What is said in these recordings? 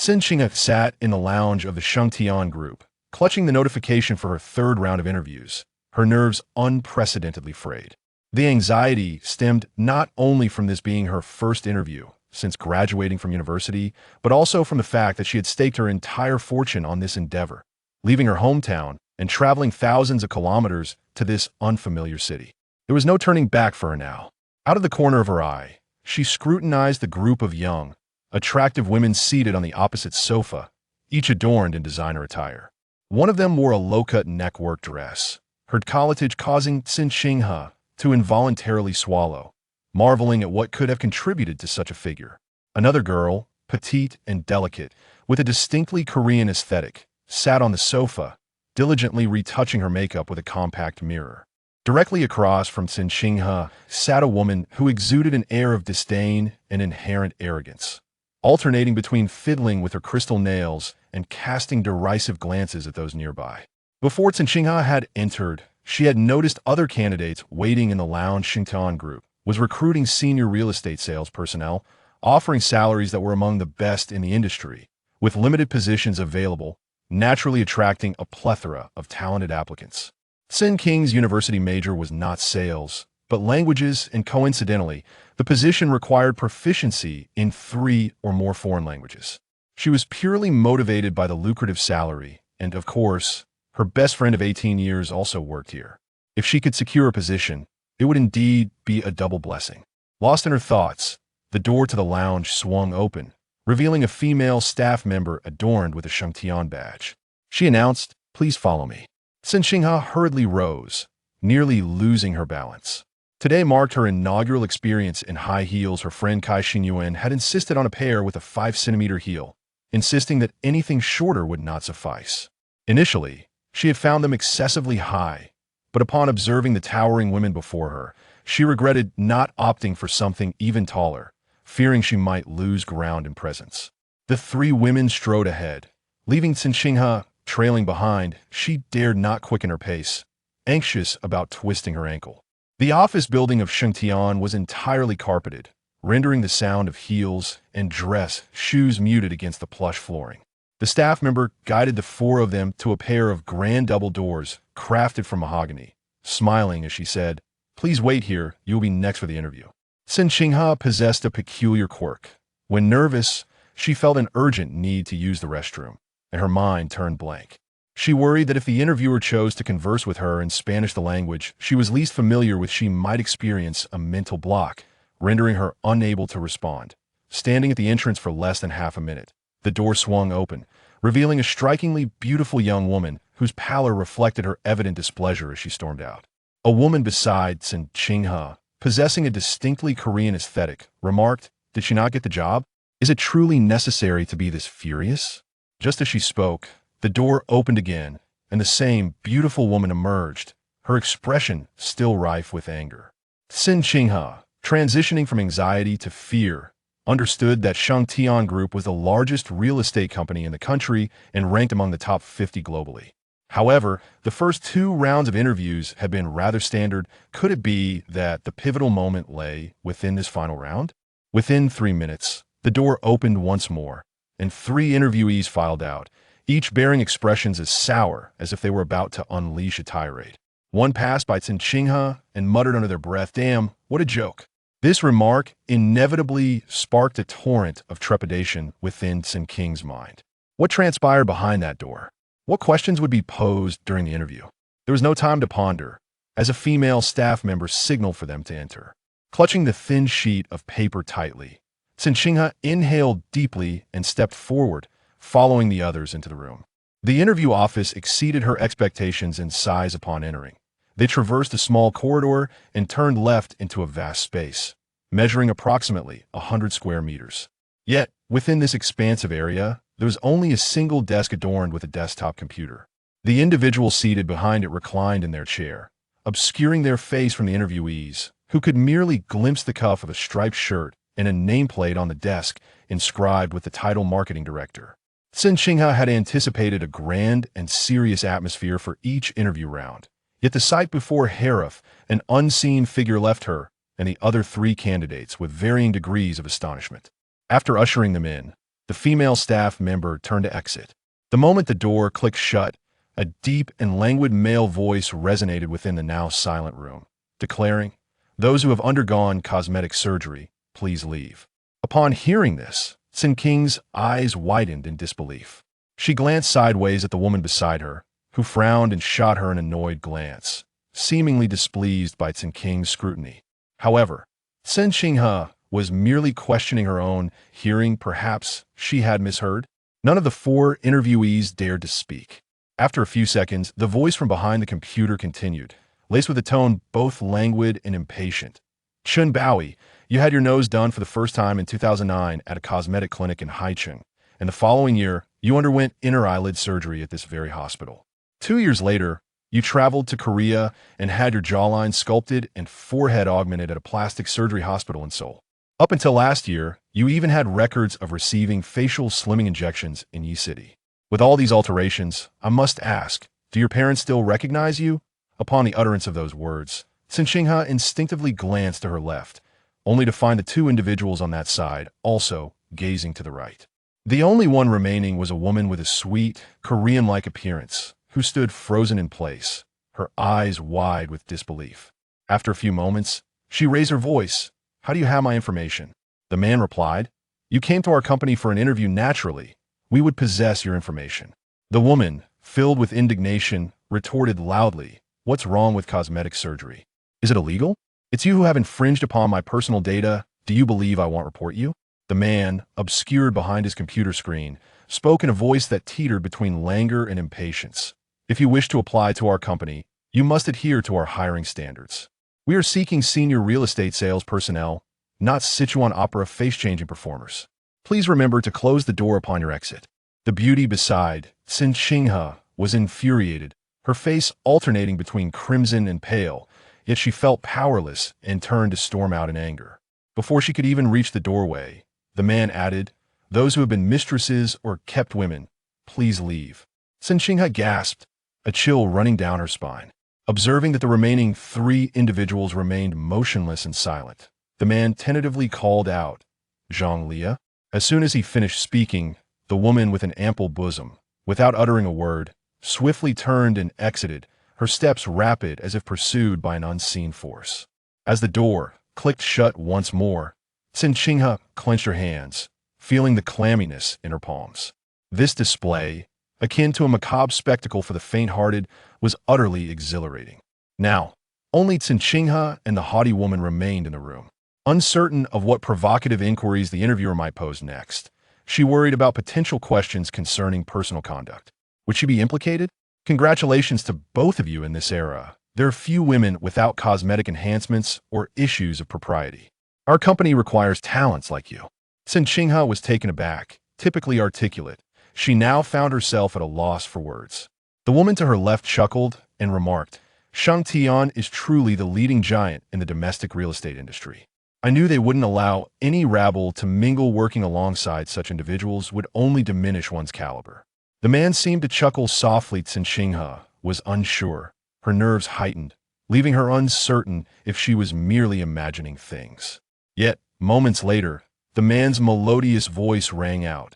Cen Qinghe sat in the lounge of the Shang Shaocheng group, clutching the notification for her third round of interviews, her nerves unprecedentedly frayed. The anxiety stemmed not only from this being her first interview since graduating from university, but also from the fact that she had staked her entire fortune on this endeavor, leaving her hometown and traveling thousands of kilometers to this unfamiliar city. There was no turning back for her now. Out of the corner of her eye, she scrutinized the group of young, attractive women seated on the opposite sofa, each adorned in designer attire. One of them wore a low-cut neckwork dress, her décolletage causing Cen Qinghe to involuntarily swallow, marveling at what could have contributed to such a figure. Another girl, petite and delicate, with a distinctly Korean aesthetic, sat on the sofa, diligently retouching her makeup with a compact mirror. Directly across from Cen Qinghe sat a woman who exuded an air of disdain and inherent arrogance, alternating between fiddling with her crystal nails and casting derisive glances at those nearby. Before Cen Qinghe had entered, she had noticed other candidates waiting in the lounge. Shang Shaocheng group was recruiting senior real estate sales personnel, offering salaries that were among the best in the industry, with limited positions available, naturally attracting a plethora of talented applicants. Cen Qinghe's university major was not sales, but languages, and coincidentally, the position required proficiency in 3 or more foreign languages. She was purely motivated by the lucrative salary, and of course, her best friend of 18 years also worked here. If she could secure a position, it would indeed be a double blessing. Lost in her thoughts, the door to the lounge swung open, revealing a female staff member adorned with a Shang Shaocheng badge. She announced, "Please follow me." Cen Qinghe hurriedly rose, nearly losing her balance. Today marked her inaugural experience in high heels. Her friend Kai Xinyuan had insisted on a pair with a 5-centimeter heel, insisting that anything shorter would not suffice. Initially, she had found them excessively high, but upon observing the towering women before her, she regretted not opting for something even taller, fearing she might lose ground in presence. The 3 women strode ahead, leaving Cen Qinghe trailing behind. She dared not quicken her pace, anxious about twisting her ankle. The office building of Shang Shaocheng was entirely carpeted, rendering the sound of heels and dress shoes muted against the plush flooring. The staff member guided the 4 of them to a pair of grand double doors crafted from mahogany, smiling as she said, "Please wait here, you will be next for the interview." Cen Qinghe possessed a peculiar quirk. When nervous, she felt an urgent need to use the restroom, and her mind turned blank. She worried that if the interviewer chose to converse with her in Spanish, the language she was least familiar with, she might experience a mental block, rendering her unable to respond. Standing at the entrance for less than half a minute, the door swung open, revealing a strikingly beautiful young woman whose pallor reflected her evident displeasure as she stormed out. A woman beside Cen Qinghe, possessing a distinctly Korean aesthetic, remarked, "Did she not get the job? Is it truly necessary to be this furious?" Just as she spoke, the door opened again, and the same beautiful woman emerged, her expression still rife with anger. Cen Qinghe, transitioning from anxiety to fear, understood that Shang Shaocheng Group was the largest real estate company in the country and ranked among the top 50 globally. However, the first 2 rounds of interviews had been rather standard. Could it be that the pivotal moment lay within this final round? Within 3 minutes, the door opened once more, and 3 interviewees filed out, each bearing expressions as sour as if they were about to unleash a tirade. One passed by Cen Qinghe and muttered under their breath, "Damn, what a joke." This remark inevitably sparked a torrent of trepidation within Cen Qinghe's mind. What transpired behind that door? What questions would be posed during the interview? There was no time to ponder, as a female staff member signaled for them to enter. Clutching the thin sheet of paper tightly, Cen Qinghe inhaled deeply and stepped forward, following the others into the room. The interview office exceeded her expectations in size upon entering. They traversed a small corridor and turned left into a vast space, measuring approximately 100 square meters. Yet, within this expansive area, there was only a single desk adorned with a desktop computer. The individual seated behind it reclined in their chair, obscuring their face from the interviewees, who could merely glimpse the cuff of a striped shirt and a nameplate on the desk inscribed with the title Marketing Director. Cen Qinghe had anticipated a grand and serious atmosphere for each interview round. Yet the sight before Harif, an unseen figure, left her and the other 3 candidates with varying degrees of astonishment. After ushering them in, The female staff member turned to exit. The moment the door clicked shut, a deep and languid male voice resonated within the now silent room, declaring, "Those who have undergone cosmetic surgery, please leave." Upon hearing this, Cen Qinghe's eyes widened in disbelief. She glanced sideways at the woman beside her, who frowned and shot her an annoyed glance, seemingly displeased by Cen Qinghe's scrutiny. However, Cen Qinghe was merely questioning her own hearing. Perhaps she had misheard. None of the four interviewees dared to speak. After a few seconds, the voice from behind the computer continued, laced with a tone both languid and impatient. "Chun Baoyi, you had your nose done for the first time in 2009 at a cosmetic clinic in Haicheng, and the following year, you underwent inner eyelid surgery at this very hospital. 2 years later, you traveled to Korea and had your jawline sculpted and forehead augmented at a plastic surgery hospital in Seoul. Up until last year, you even had records of receiving facial slimming injections in Yi City. With all these alterations, I must ask, do your parents still recognize you?" Upon the utterance of those words, Cen Qinghe instinctively glanced to her left, only to find the two individuals on that side also gazing to the right. The only one remaining was a woman with a sweet, Korean-like appearance, who stood frozen in place, her eyes wide with disbelief. After a few moments, she raised her voice. "How do you have my information?" The man replied, "You came to our company for an interview. Naturally, we would possess your information." The woman, filled with indignation, retorted loudly, "What's wrong with cosmetic surgery? Is it illegal? It's you who have infringed upon my personal data. Do you believe I won't report you?" The man, obscured behind his computer screen, spoke in a voice that teetered between languor and impatience. "If you wish to apply to our company, you must adhere to our hiring standards. We are seeking senior real estate sales personnel, not Sichuan opera face-changing performers. Please remember to close the door upon your exit." The beauty beside Cen Qinghe was infuriated, her face alternating between crimson and pale, yet she felt powerless and turned to storm out in anger. Before she could even reach the doorway, the man added, "Those who have been mistresses or kept women, please leave." Cen Qinghe gasped, a chill running down her spine. Observing that the remaining 3 individuals remained motionless and silent, the man tentatively called out, "Zhang Lia?" As soon as he finished speaking, the woman with an ample bosom, without uttering a word, swiftly turned and exited, her steps rapid as if pursued by an unseen force. As the door clicked shut once more, Cen Qinghe clenched her hands, feeling the clamminess in her palms. This display, akin to a macabre spectacle for the faint-hearted, was utterly exhilarating. Now, only Cen Qinghe and the haughty woman remained in the room. Uncertain of what provocative inquiries the interviewer might pose next, she worried about potential questions concerning personal conduct. Would she be implicated? Congratulations to both of you in this era. There are few women without cosmetic enhancements or issues of propriety. Our company requires talents like you. Cen Qinghe was taken aback, typically articulate. She now found herself at a loss for words. The woman to her left chuckled and remarked, "Shang Shaocheng is truly the leading giant in the domestic real estate industry. I knew they wouldn't allow any rabble to mingle. Working alongside such individuals would only diminish one's caliber." The man seemed to chuckle softly. Cen Qinghe was unsure, her nerves heightened, leaving her uncertain if she was merely imagining things. Yet, moments later, the man's melodious voice rang out,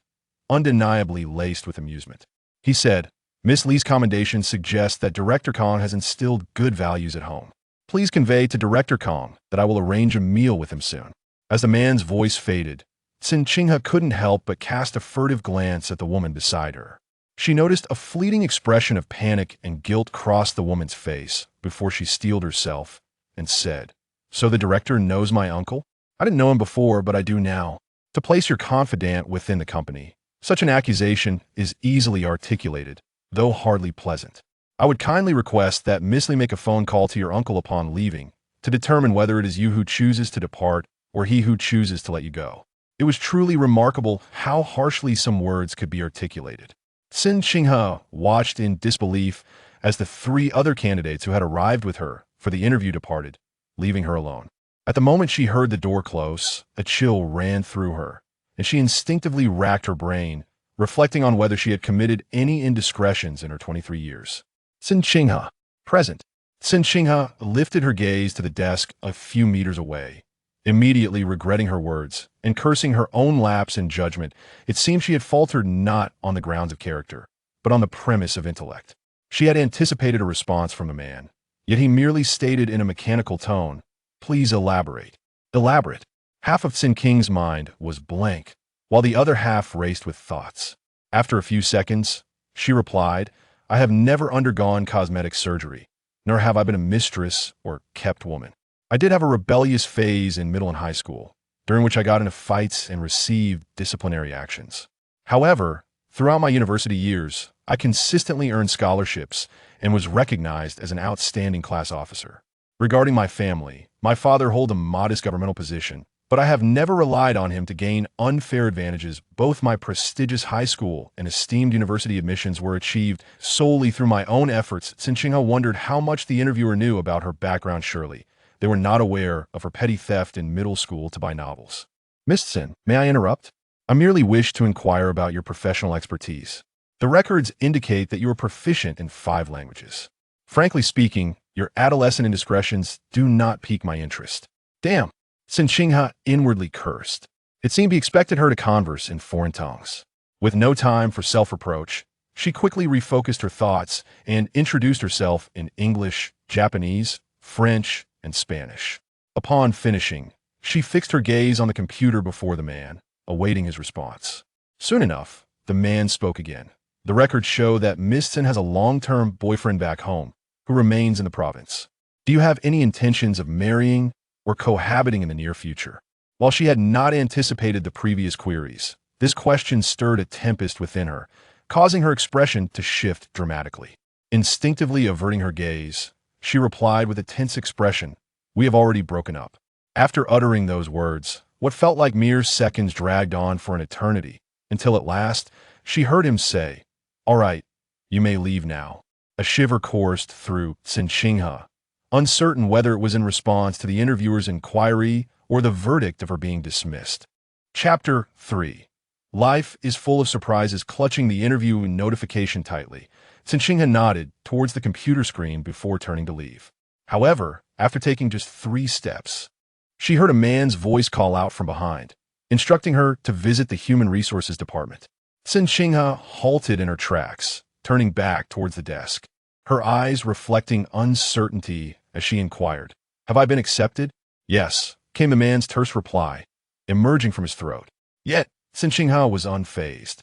undeniably laced with amusement. He said, "Miss Lee's commendation suggests that Director Kong has instilled good values at home. Please convey to Director Kong that I will arrange a meal with him soon." As the man's voice faded, Cen Qinghe couldn't help but cast a furtive glance at the woman beside her. She noticed a fleeting expression of panic and guilt cross the woman's face before she steeled herself and said, "So the director knows my uncle? I didn't know him before, but I do now. To place your confidant within the company, such an accusation is easily articulated, though hardly pleasant. I would kindly request that Miss Lee make a phone call to your uncle upon leaving to determine whether it is you who chooses to depart or he who chooses to let you go." It was truly remarkable how harshly some words could be articulated. Cen Qinghe watched in disbelief as the 3 other candidates who had arrived with her for the interview departed, leaving her alone. At the moment she heard the door close, a chill ran through her, and she instinctively racked her brain, reflecting on whether she had committed any indiscretions in her 23 years. Cen Qinghe, present. Cen Qinghe lifted her gaze to the desk a few meters away, Immediately regretting her words and cursing her own lapse in judgment, it seemed she had faltered not on the grounds of character, but on the premise of intellect. She had anticipated a response from the man, yet he merely stated in a mechanical tone, "Please elaborate." Elaborate. Half of Cen Qinghe's mind was blank, while the other half raced with thoughts. After a few seconds, she replied, "I have never undergone cosmetic surgery, nor have I been a mistress or kept woman. I did have a rebellious phase in middle and high school, during which I got into fights and received disciplinary actions. However, throughout my university years, I consistently earned scholarships and was recognized as an outstanding class officer. Regarding my family, my father holds a modest governmental position, but I have never relied on him to gain unfair advantages. Both my prestigious high school and esteemed university admissions were achieved solely through my own efforts." Cen Qinghe wondered how much the interviewer knew about her background. Surely they were not aware of her petty theft in middle school to buy novels. "Miss Cen, may I interrupt? I merely wish to inquire about your professional expertise. The records indicate that you are proficient in 5 languages. Frankly speaking, your adolescent indiscretions do not pique my interest." Damn! Cen Qinghe inwardly cursed. It seemed he expected her to converse in foreign tongues. With no time for self-reproach, she quickly refocused her thoughts and introduced herself in English, Japanese, French, and Spanish. Upon finishing, she fixed her gaze on the computer before the man, awaiting his response. Soon enough, the man spoke again. "The records show that Miss Cen has a long-term boyfriend back home, who remains in the province. Do you have any intentions of marrying or cohabiting in the near future?" While she had not anticipated the previous queries, this question stirred a tempest within her, causing her expression to shift dramatically. Instinctively averting her gaze, she replied with a tense expression, "We have already broken up." After uttering those words, what felt like mere seconds dragged on for an eternity, until at last, she heard him say, "All right, you may leave now." A shiver coursed through Cen Qinghe, uncertain whether it was in response to the interviewer's inquiry or the verdict of her being dismissed. Chapter 3. Life is full of surprises. Clutching the interview notification tightly, Cen Qinghe nodded towards the computer screen before turning to leave. However, after taking just 3 steps, she heard a man's voice call out from behind, instructing her to visit the Human Resources Department. Cen Qinghe halted in her tracks, turning back towards the desk, her eyes reflecting uncertainty as she inquired, "Have I been accepted?" "Yes," came the man's terse reply, emerging from his throat. Yet, Cen Qinghe was unfazed,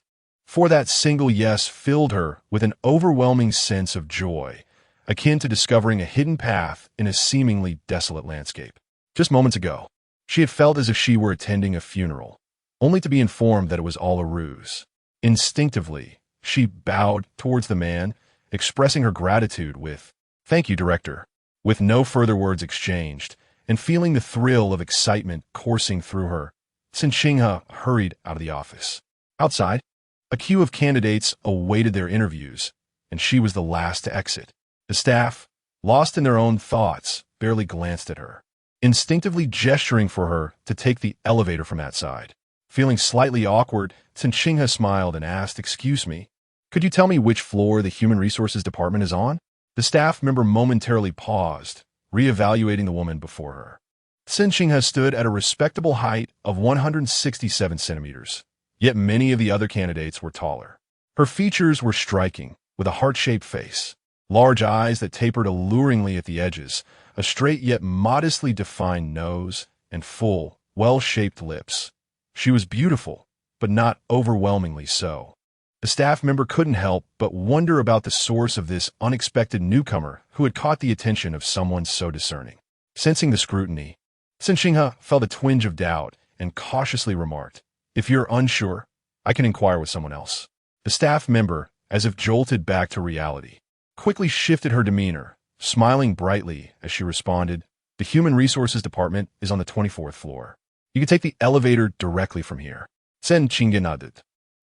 for that single yes filled her with an overwhelming sense of joy, akin to discovering a hidden path in a seemingly desolate landscape. Just moments ago, she had felt as if she were attending a funeral, only to be informed that it was all a ruse. Instinctively, she bowed towards the man, expressing her gratitude with, "Thank you, Director." With no further words exchanged, and feeling the thrill of excitement coursing through her, Cen Qinghe hurried out of the office. Outside, a queue of candidates awaited their interviews, and she was the last to exit. The staff, lost in their own thoughts, barely glanced at her, instinctively gesturing for her to take the elevator from that side. Feeling slightly awkward, Cen Qinghe smiled and asked, "Excuse me, could you tell me which floor the Human Resources Department is on?" The staff member momentarily paused, reevaluating the woman before her. Cen Qinghe stood at a respectable height of 167 centimeters, yet many of the other candidates were taller. Her features were striking, with a heart-shaped face, large eyes that tapered alluringly at the edges, a straight yet modestly defined nose, and full, well-shaped lips. She was beautiful, but not overwhelmingly so. The staff member couldn't help but wonder about the source of this unexpected newcomer who had caught the attention of someone so discerning. Sensing the scrutiny, Cen Qinghe felt a twinge of doubt and cautiously remarked, "If you're unsure, I can inquire with someone else." The staff member, as if jolted back to reality, quickly shifted her demeanor, smiling brightly as she responded, "The Human Resources Department is on the 24th floor. You can take the elevator directly from here." Cen Qinghe nodded.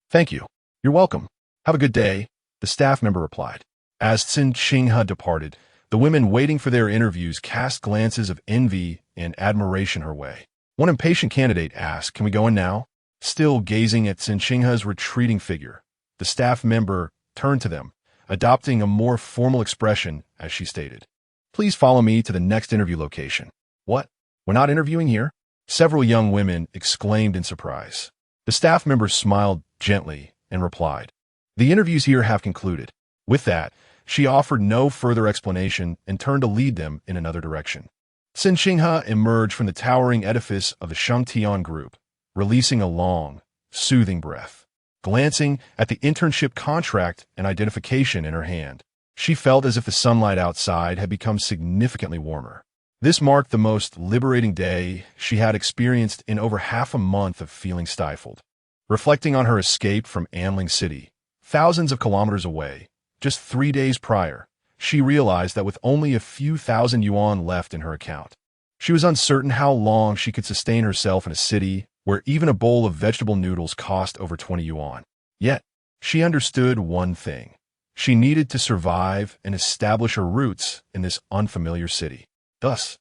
"Thank you. You're welcome. Have a good day," the staff member replied. As Cen Qinghe departed, the women waiting for their interviews cast glances of envy and admiration her way. One impatient candidate asked, "Can we go in now?" Still gazing at Cen Qinghe's retreating figure, the staff member turned to them, adopting a more formal expression as she stated, "Please follow me to the next interview location." "What? We're not interviewing here?" Several young women exclaimed in surprise. The staff member smiled gently and replied, "The interviews here have concluded." With that, she offered no further explanation and turned to lead them in another direction. Cen Qinghe emerged from the towering edifice of the Shang Shaocheng group, releasing a long, soothing breath. Glancing at the internship contract and identification in her hand, she felt as if the sunlight outside had become significantly warmer. This marked the most liberating day she had experienced in over half a month of feeling stifled. Reflecting on her escape from Anling City, thousands of kilometers away, just 3 days prior, she realized that with only a few thousand yuan left in her account, she was uncertain how long she could sustain herself in a city where even a bowl of vegetable noodles cost over 20 yuan. Yet, she understood one thing. She needed to survive and establish her roots in this unfamiliar city. Thus,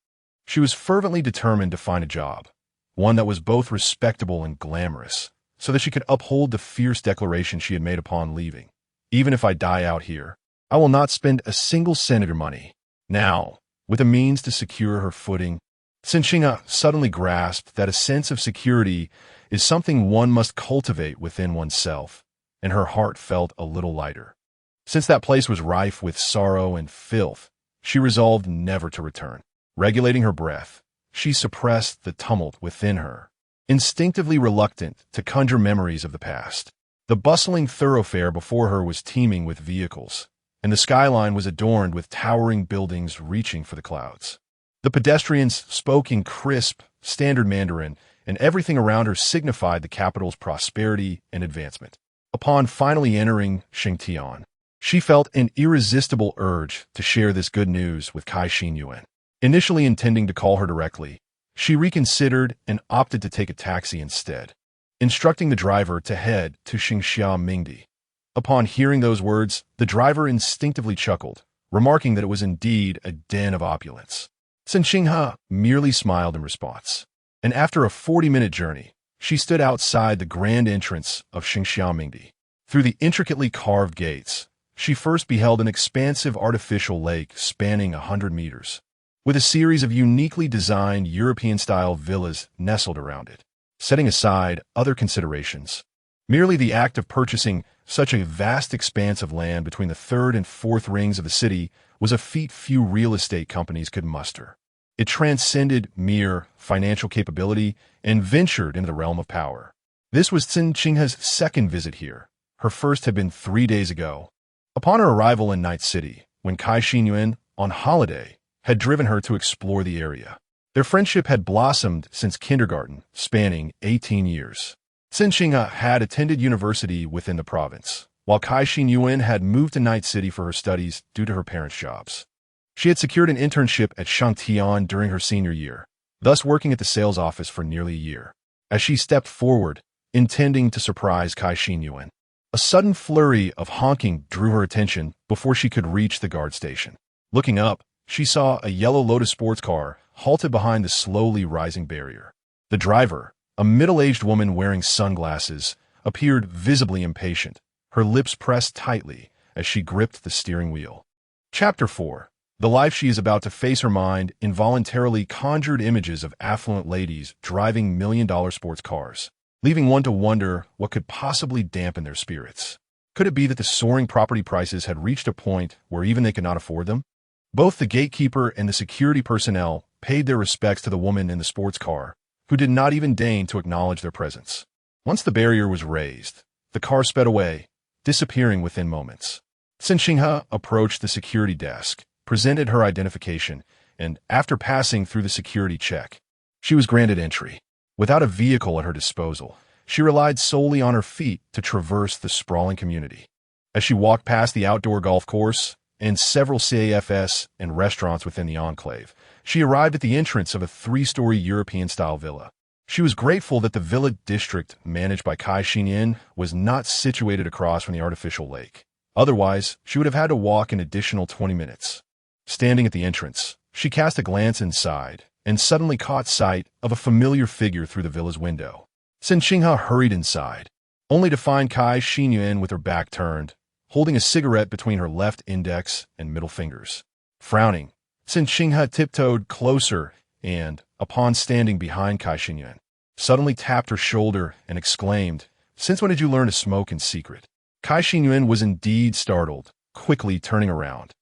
she was fervently determined to find a job, one that was both respectable and glamorous, so that she could uphold the fierce declaration she had made upon leaving. "Even if I die out here, I will not spend a single cent of your money." Now, with the means to secure her footing, Cen Qinghe suddenly grasped that a sense of security is something one must cultivate within oneself, and her heart felt a little lighter. Since that place was rife with sorrow and filth, she resolved never to return. Regulating her breath, she suppressed the tumult within her, instinctively reluctant to conjure memories of the past. The bustling thoroughfare before her was teeming with vehicles, and the skyline was adorned with towering buildings reaching for the clouds. The pedestrians spoke in crisp, standard Mandarin, and everything around her signified the capital's prosperity and advancement. Upon finally entering Xingtian, she felt an irresistible urge to share this good news with Cai Xinyuan. Initially intending to call her directly, she reconsidered and opted to take a taxi instead, instructing the driver to head to Xingxiamingdi. Upon hearing those words, the driver instinctively chuckled, remarking that it was indeed a den of opulence. Cen Qinghe merely smiled in response, and after a 40-minute journey, she stood outside the grand entrance of Xingxiamingdi. Through the intricately carved gates, she first beheld an expansive artificial lake spanning 100 meters, with a series of uniquely designed European-style villas nestled around it. Setting aside other considerations, merely the act of purchasing such a vast expanse of land between the third and fourth rings of the city was a feat few real estate companies could muster. It transcended mere financial capability and ventured into the realm of power. This was Cen Qinghe's second visit here. Her first had been 3 days ago, upon her arrival in Night City, when Cai Xinyuan, on holiday, had driven her to explore the area. Their friendship had blossomed since kindergarten, spanning 18 years. Cen Qinghe had attended university within the province, while Cai Xinyuan had moved to Night City for her studies due to her parents' jobs. She had secured an internship at Shangtian during her senior year, thus working at the sales office for nearly a year. As she stepped forward, intending to surprise Cai Xinyuan, a sudden flurry of honking drew her attention before she could reach the guard station. Looking up, she saw a yellow Lotus sports car halted behind the slowly rising barrier. The driver, a middle-aged woman wearing sunglasses, appeared visibly impatient, her lips pressed tightly as she gripped the steering wheel. Chapter 4. The life she is about to face. Her mind involuntarily conjured images of affluent ladies driving million-dollar sports cars, leaving one to wonder what could possibly dampen their spirits. Could it be that the soaring property prices had reached a point where even they could not afford them? Both the gatekeeper and the security personnel paid their respects to the woman in the sports car, who did not even deign to acknowledge their presence. Once the barrier was raised, the car sped away, disappearing within moments. Cen Qinghe approached the security desk, presented her identification, and, after passing through the security check, she was granted entry. Without a vehicle at her disposal, she relied solely on her feet to traverse the sprawling community. As she walked past the outdoor golf course and several CAFs and restaurants within the enclave, she arrived at the entrance of a 3-story European-style villa. She was grateful that the villa district managed by Cai Xinyuan was not situated across from the artificial lake. Otherwise, she would have had to walk an additional 20 minutes. Standing at the entrance, she cast a glance inside and suddenly caught sight of a familiar figure through the villa's window. Cen Qinghe hurried inside, only to find Cai Xinyuan with her back turned, holding a cigarette between her left index and middle fingers. Frowning, Cen Qinghe tiptoed closer and, upon standing behind Cai Xingyuan, suddenly tapped her shoulder and exclaimed, "Since when did you learn to smoke in secret?" Cai Xingyuan was indeed startled, quickly turning around,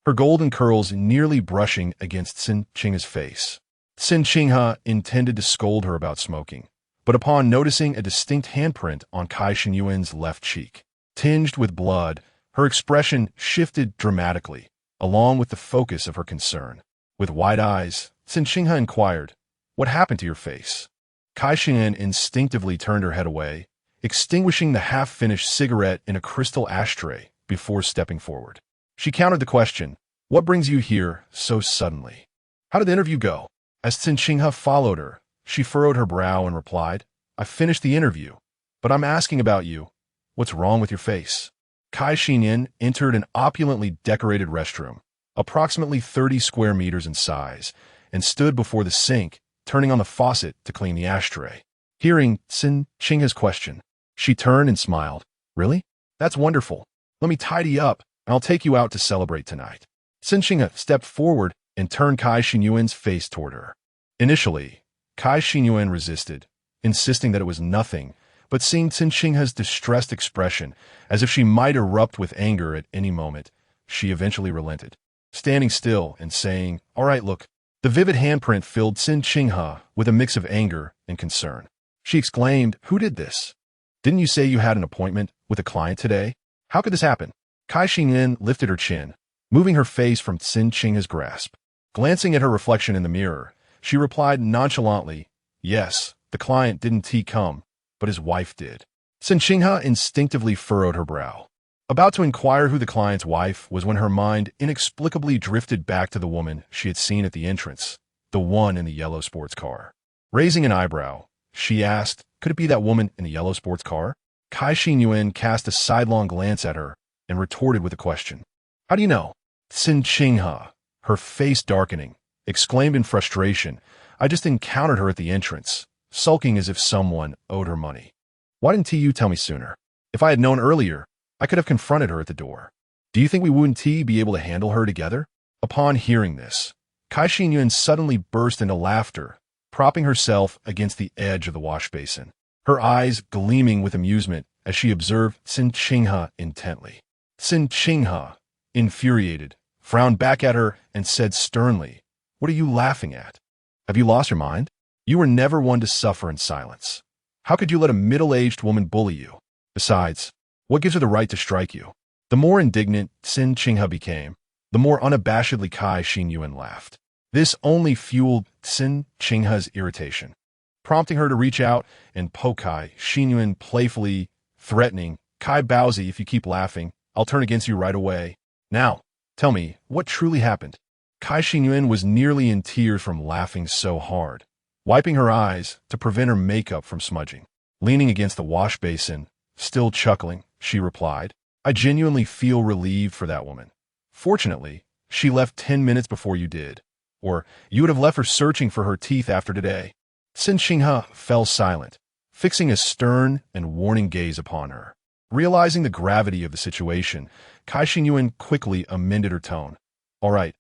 her golden curls nearly brushing against Cen Qinghe's face. Cen Qinghe intended to scold her about smoking, but upon noticing a distinct handprint on Cai Xingyuan's left cheek, tinged with blood, her expression shifted dramatically, along with the focus of her concern. With wide eyes, Cen Qinghe inquired, "What happened to your face?" Cai Xingyuan instinctively turned her head away, extinguishing the half-finished cigarette in a crystal ashtray before stepping forward. She countered the question, "What brings you here so suddenly?" "How did the interview go?" As Cen Qinghe followed her, she furrowed her brow and replied, "I finished the interview, but I'm asking about you. What's wrong with your face?" Cai Xingyuan entered an opulently decorated restroom, approximately 30 square meters in size, and stood before the sink, turning on the faucet to clean the ashtray. Hearing Cen Qinghe's question, she turned and smiled. "Really? That's wonderful. Let me tidy up, and I'll take you out to celebrate tonight." Cen Qinghe stepped forward and turned Cai Xingyuan's face toward her. Initially, Cai Xingyuan resisted, insisting that it was nothing, but seeing Cen Qinghe's distressed expression, as if she might erupt with anger at any moment, she eventually relented, standing still and saying, "All right, look." The vivid handprint filled Cen Qinghe with a mix of anger and concern. She exclaimed, "Who did this? Didn't you say you had an appointment with a client today? How could this happen?" Cai Xingyuan lifted her chin, moving her face from Cen Qinghe's grasp. Glancing at her reflection in the mirror, she replied nonchalantly, "Yes, the client didn't come, but his wife did." Cen Qinghe instinctively furrowed her brow, about to inquire who the client's wife was when her mind inexplicably drifted back to the woman she had seen at the entrance, the one in the yellow sports car. Raising an eyebrow, she asked, "Could it be that woman in the yellow sports car?" Cai Xingyuan cast a sidelong glance at her and retorted with a question. "How do you know?" Cen Qinghe, her face darkening, exclaimed in frustration, "I just encountered her at the entrance, sulking as if someone owed her money. Why didn't you tell me sooner? If I had known earlier, I could have confronted her at the door. Do you think we wouldn't be able to handle her together?" Upon hearing this, Cai Xingyuan suddenly burst into laughter, propping herself against the edge of the wash basin, her eyes gleaming with amusement as she observed Cen Qinghe intently. Cen Qinghe, infuriated, frowned back at her and said sternly, "What are you laughing at? Have you lost your mind? You were never one to suffer in silence. How could you let a middle-aged woman bully you? Besides, what gives her the right to strike you?" The more indignant Cen Qinghe became, the more unabashedly Cai Xingyuan laughed. This only fueled Cen Qinghe's irritation, prompting her to reach out and poke Cai Xingyuan playfully, threatening, "Cai Baozi, if you keep laughing, I'll turn against you right away. Now, tell me, what truly happened?" Cai Xingyuan was nearly in tears from laughing so hard, wiping her eyes to prevent her makeup from smudging. Leaning against the wash basin, still chuckling, she replied, "I genuinely feel relieved for that woman. Fortunately, she left 10 minutes before you did, or you would have left her searching for her teeth after today." Cen Qinghe fell silent, fixing a stern and warning gaze upon her. Realizing the gravity of the situation, Cai Xingyuan quickly amended her tone. All right,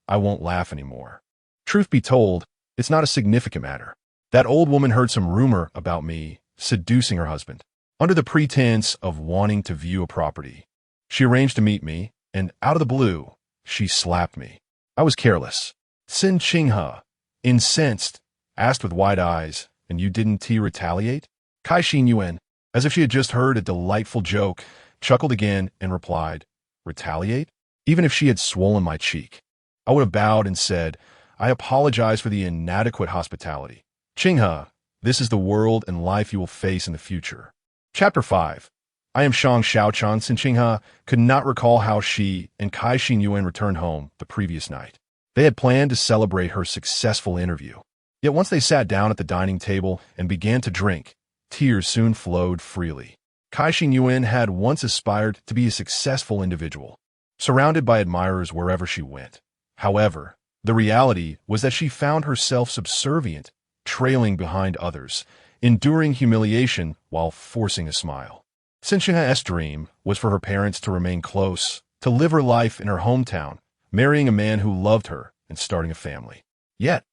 I won't laugh anymore. Truth be told, it's not a significant matter. That old woman heard some rumor about me seducing her husband, under the pretense of wanting to view a property. She arranged to meet me, and out of the blue, she slapped me. I was careless." Cen Qinghe, incensed, asked with wide eyes, "And you didn't retaliate?" Cai Xingyuan, as if she had just heard a delightful joke, chuckled again and replied, "Retaliate? Even if she had swollen my cheek, I would have bowed and said, 'I apologize for the inadequate hospitality.' Qinghe, this is the world and life you will face in the future." Chapter 5. I am Shang Shaocheng. Cen Qinghe could not recall how she and Cai Xingyuan returned home the previous night. They had planned to celebrate her successful interview. Yet once they sat down at the dining table and began to drink, tears soon flowed freely. Cai Xingyuan had once aspired to be a successful individual, surrounded by admirers wherever she went. However, the reality was that she found herself subservient, trailing behind others, enduring humiliation while forcing a smile. Cen Qinghe's dream was for her parents to remain close, to live her life in her hometown, marrying a man who loved her and starting a family. Yet,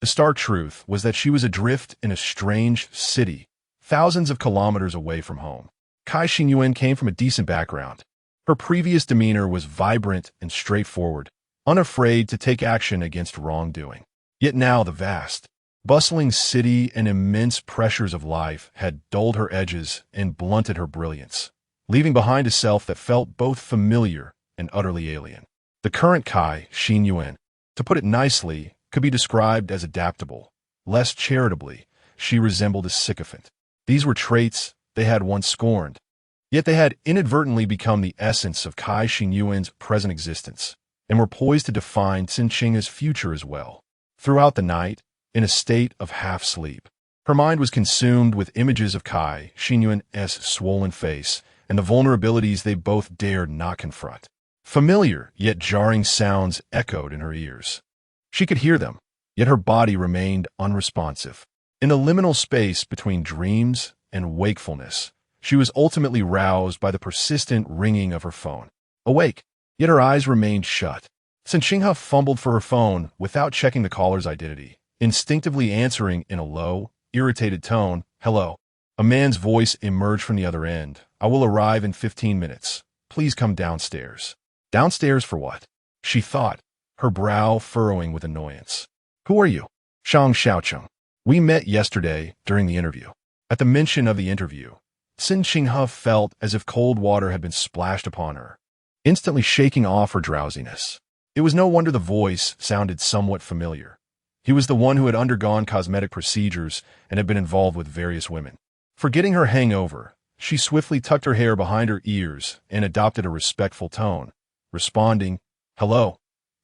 The stark truth was that she was adrift in a strange city, thousands of kilometers away from home. Cai Xingyuan came from a decent background. Her previous demeanor was vibrant and straightforward, unafraid to take action against wrongdoing. Yet now the vast, bustling city and immense pressures of life had dulled her edges and blunted her brilliance, leaving behind a self that felt both familiar and utterly alien. The current Cai Xingyuan, to put it nicely, could be described as adaptable. Less charitably, she resembled a sycophant. These were traits they had once scorned, yet they had inadvertently become the essence of Cai Xingyuan's present existence, and were poised to define Cen Qinghe's future as well. Throughout the night, in a state of half-sleep, her mind was consumed with images of Cai Xingyuan's swollen face and the vulnerabilities they both dared not confront. Familiar yet jarring sounds echoed in her ears. She could hear them, yet her body remained unresponsive. In the liminal space between dreams and wakefulness, she was ultimately roused by the persistent ringing of her phone. Awake, yet her eyes remained shut. Cen Qinghe fumbled for her phone without checking the caller's identity, instinctively answering in a low, irritated tone, "Hello." A man's voice emerged from the other end. "I will arrive in 15 minutes. Please come downstairs." Downstairs for what? She thought, her brow furrowing with annoyance. "Who are you?" "Shang Shaocheng. We met yesterday during the interview." At the mention of the interview, Cen Qinghe felt as if cold water had been splashed upon her, instantly shaking off her drowsiness. It was no wonder the voice sounded somewhat familiar. He was the one who had undergone cosmetic procedures and had been involved with various women. Forgetting her hangover, she swiftly tucked her hair behind her ears and adopted a respectful tone, responding, "Hello.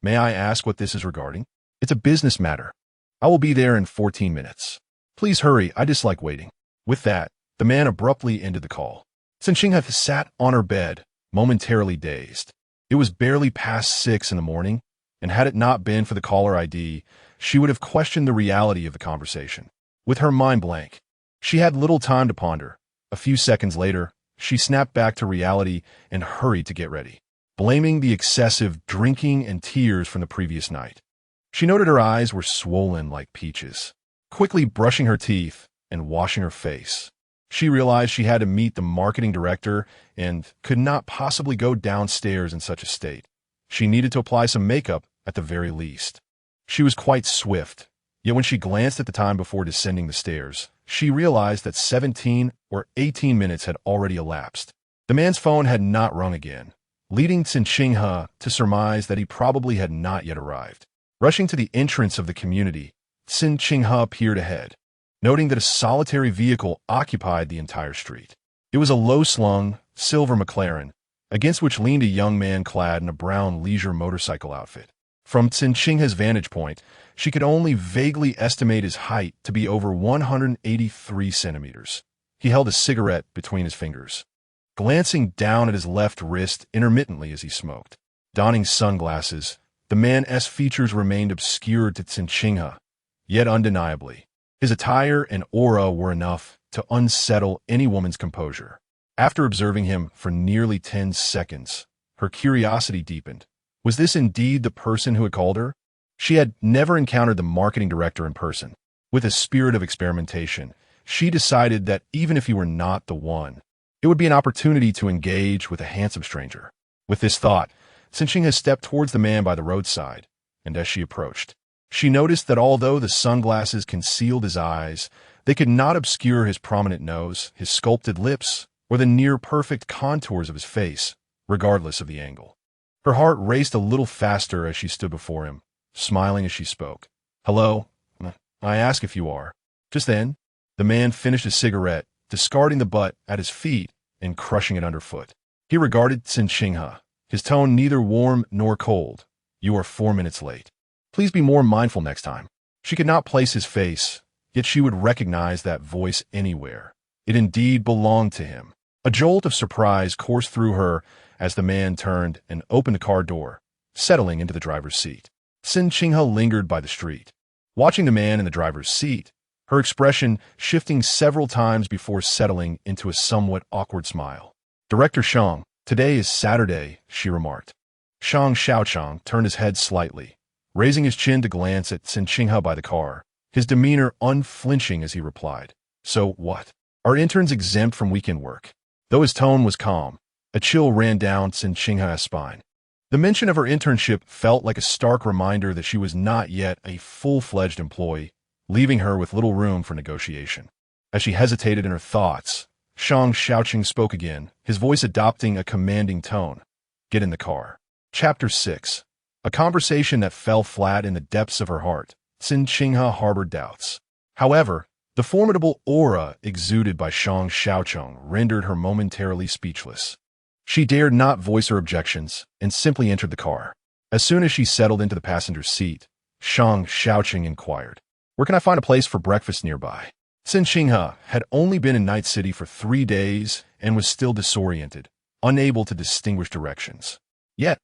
May I ask what this is regarding?" "It's a business matter. I will be there in 14 minutes. Please hurry, I dislike waiting." With that, the man abruptly ended the call. Cen Qinghe sat on her bed, momentarily dazed. It was barely past 6 in the morning, and had it not been for the caller ID, she would have questioned the reality of the conversation. With her mind blank, she had little time to ponder. A few seconds later, she snapped back to reality and hurried to get ready, blaming the excessive drinking and tears from the previous night. She noted her eyes were swollen like peaches. Quickly brushing her teeth and washing her face, she realized she had to meet the marketing director and could not possibly go downstairs in such a state. She needed to apply some makeup at the very least. She was quite swift, yet when she glanced at the time before descending the stairs, she realized that 17 or 18 minutes had already elapsed. The man's phone had not rung again, leading Cen Qinghe to surmise that he probably had not yet arrived. Rushing to the entrance of the community, Cen Qinghe peered ahead, noting that a solitary vehicle occupied the entire street. It was a low-slung, silver McLaren, against which leaned a young man clad in a brown leisure motorcycle outfit. From Cen Qinghe's vantage point, she could only vaguely estimate his height to be over 183 centimeters. He held a cigarette between his fingers, glancing down at his left wrist intermittently as he smoked. Donning sunglasses, the man's features remained obscured to Cen Qinghe, yet undeniably, his attire and aura were enough to unsettle any woman's composure. After observing him for nearly 10 seconds, her curiosity deepened. Was this indeed the person who had called her? She had never encountered the marketing director in person. With a spirit of experimentation, she decided that even if he were not the one, it would be an opportunity to engage with a handsome stranger. With this thought, Cen Qinghe stepped towards the man by the roadside, and as she approached, she noticed that although the sunglasses concealed his eyes, they could not obscure his prominent nose, his sculpted lips, or the near-perfect contours of his face, regardless of the angle. Her heart raced a little faster as she stood before him, smiling as she spoke. "Hello, I ask if you are." Just then, the man finished his cigarette, discarding the butt at his feet and crushing it underfoot. He regarded Cen Qinghe, his tone neither warm nor cold. "You are 4 minutes late. Please be more mindful next time." She could not place his face, yet she would recognize that voice anywhere. It indeed belonged to him. A jolt of surprise coursed through her as the man turned and opened the car door, settling into the driver's seat. Cen Qinghe lingered by the street, watching the man in the driver's seat, her expression shifting several times before settling into a somewhat awkward smile. "Director Shang, today is Saturday," she remarked. Shang Shaocheng turned his head slightly, raising his chin to glance at Cen Qinghe by the car. his demeanor unflinching as he replied, "So what? Are interns exempt from weekend work?" Though his tone was calm, a chill ran down Cen Qinghe's spine. The mention of her internship felt like a stark reminder that she was not yet a full-fledged employee, leaving her with little room for negotiation. As she hesitated in her thoughts, Shang Shaocheng spoke again, his voice adopting a commanding tone. "Get in the car." Chapter 6. A conversation that fell flat in the depths of her heart. Cen Qinghe harbored doubts. However, the formidable aura exuded by Shang Shaocheng rendered her momentarily speechless. She dared not voice her objections and simply entered the car. As soon as she settled into the passenger seat, Shang Shaocheng inquired, "Where can I find a place for breakfast nearby?" Cen Qinghe had only been in Night City for 3 days and was still disoriented, unable to distinguish directions. Yet,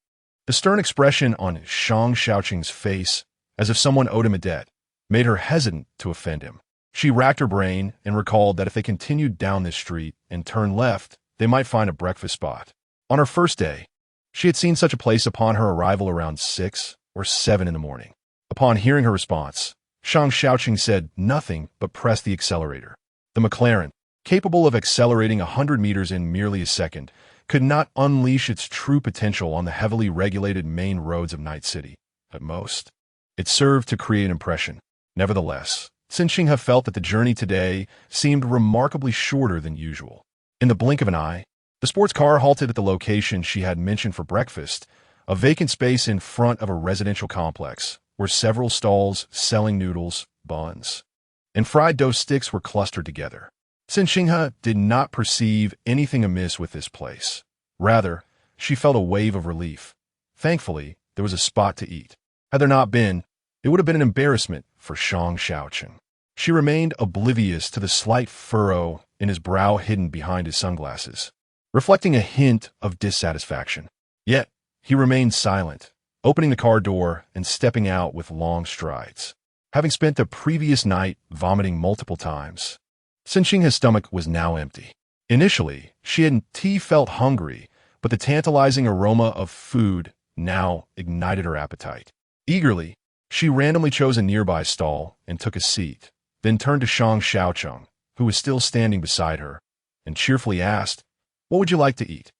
the stern expression on Shang Shaocheng's face, as if someone owed him a debt, made her hesitant to offend him. She racked her brain and recalled that if they continued down this street and turned left, they might find a breakfast spot. On her first day, she had seen such a place upon her arrival around 6 or 7 in the morning. Upon hearing her response, Shang Shaocheng said nothing but pressed the accelerator. The McLaren, capable of accelerating 100 meters in merely a second, could not unleash its true potential on the heavily regulated main roads of Night City. At most, it served to create an impression. Nevertheless, Cen Qinghe felt that the journey today seemed remarkably shorter than usual. In the blink of an eye, the sports car halted at the location she had mentioned for breakfast, a vacant space in front of a residential complex, where several stalls selling noodles, buns, and fried dough sticks were clustered together. Cen Qinghe did not perceive anything amiss with this place. Rather, she felt a wave of relief. Thankfully, there was a spot to eat. Had there not been, it would have been an embarrassment for Shang Shaocheng. She remained oblivious to the slight furrow in his brow hidden behind his sunglasses, reflecting a hint of dissatisfaction. Yet, he remained silent, opening the car door and stepping out with long strides. Having spent the previous night vomiting multiple times, Cen Qinghe's stomach was now empty. Initially, she had felt hungry, but the tantalizing aroma of food now ignited her appetite. Eagerly, she randomly chose a nearby stall and took a seat, then turned to Shang Shaocheng, who was still standing beside her, and cheerfully asked, "What would you like to eat?"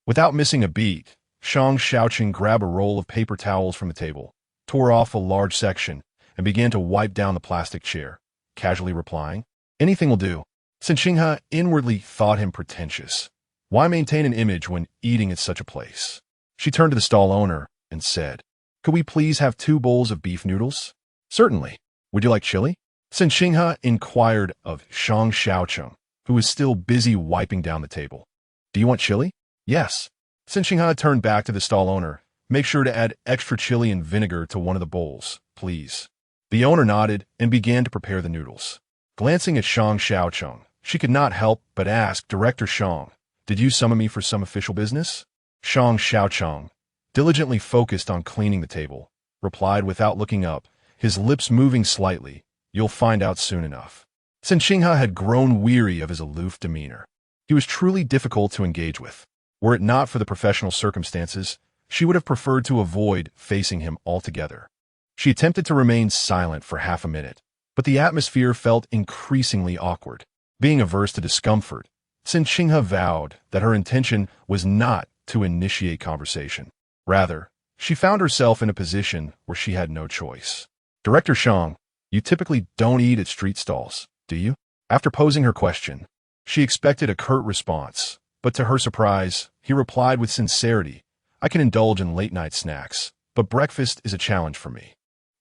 Without missing a beat, Shang Shaocheng grabbed a roll of paper towels from the table, tore off a large section, and began to wipe down the plastic chair, casually replying, "Anything will do." Cen Qinghe inwardly thought him pretentious. Why maintain an image when eating at such a place? She turned to the stall owner and said, "Could we please have 2 bowls of beef noodles?" "Certainly. Would you like chili?" Cen Qinghe inquired of Shang Shaocheng, who was still busy wiping down the table. "Do you want chili?" "Yes." Cen Qinghe turned back to the stall owner. "Make sure to add extra chili and vinegar to one of the bowls, please." The owner nodded and began to prepare the noodles. Glancing at Shang Shaocheng, she could not help but ask, "Director Shang, did you summon me for some official business?" Shang Shaocheng, diligently focused on cleaning the table, replied without looking up, his lips moving slightly, "You'll find out soon enough." Cen Qinghe had grown weary of his aloof demeanor. He was truly difficult to engage with. Were it not for the professional circumstances, she would have preferred to avoid facing him altogether. She attempted to remain silent for half a minute, but the atmosphere felt increasingly awkward. Being averse to discomfort, Cen Qinghe vowed that her intention was not to initiate conversation. Rather, she found herself in a position where she had no choice. "Director Shang, you typically don't eat at street stalls, do you?" After posing her question, she expected a curt response, but to her surprise, he replied with sincerity, "I can indulge in late-night snacks, but breakfast is a challenge for me."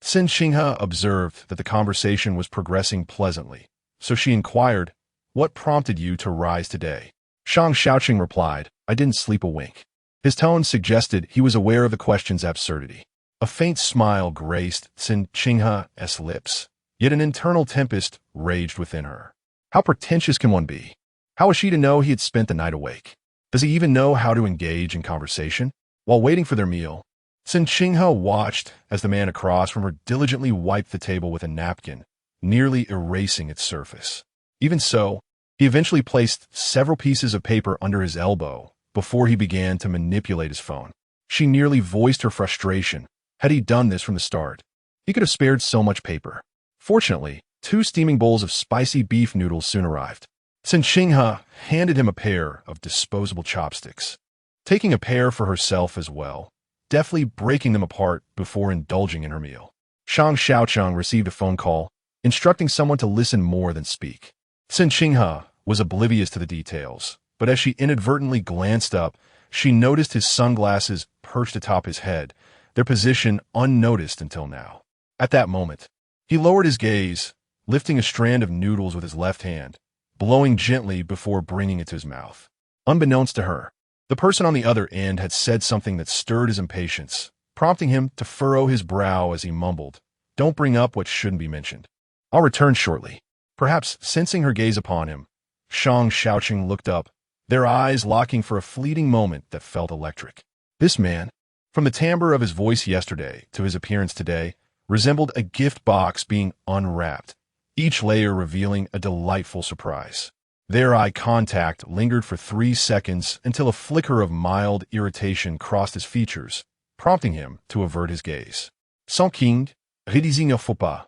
Cen Qinghe observed that the conversation was progressing pleasantly, so she inquired, "What prompted you to rise today?" Shang Shaocheng replied, "I didn't sleep a wink." His tone suggested he was aware of the question's absurdity. A faint smile graced Cen Qinghe's lips, yet an internal tempest raged within her. How pretentious can one be? How was she to know he had spent the night awake? Does he even know how to engage in conversation? While waiting for their meal, Cen Qinghe watched as the man across from her diligently wiped the table with a napkin, nearly erasing its surface. Even so, he eventually placed several pieces of paper under his elbow before he began to manipulate his phone. She nearly voiced her frustration. Had he done this from the start, he could have spared so much paper. Fortunately, 2 steaming bowls of spicy beef noodles soon arrived. Cen Qinghe handed him a pair of disposable chopsticks, taking a pair for herself as well, deftly breaking them apart before indulging in her meal. Shang Shaocheng received a phone call, instructing someone to listen more than speak. Cen Qinghe was oblivious to the details, but as she inadvertently glanced up, she noticed his sunglasses perched atop his head, their position unnoticed until now. At that moment, he lowered his gaze, lifting a strand of noodles with his left hand, blowing gently before bringing it to his mouth. Unbeknownst to her, the person on the other end had said something that stirred his impatience, prompting him to furrow his brow as he mumbled, "Don't bring up what shouldn't be mentioned. I'll return shortly." Perhaps sensing her gaze upon him, Shang Shaocheng looked up, their eyes locking for a fleeting moment that felt electric. This man, from the timbre of his voice yesterday to his appearance today, resembled a gift box being unwrapped, each layer revealing a delightful surprise. Their eye contact lingered for 3 seconds until a flicker of mild irritation crossed his features, prompting him to avert his gaze. Cen Qinghe, redising a faux pas,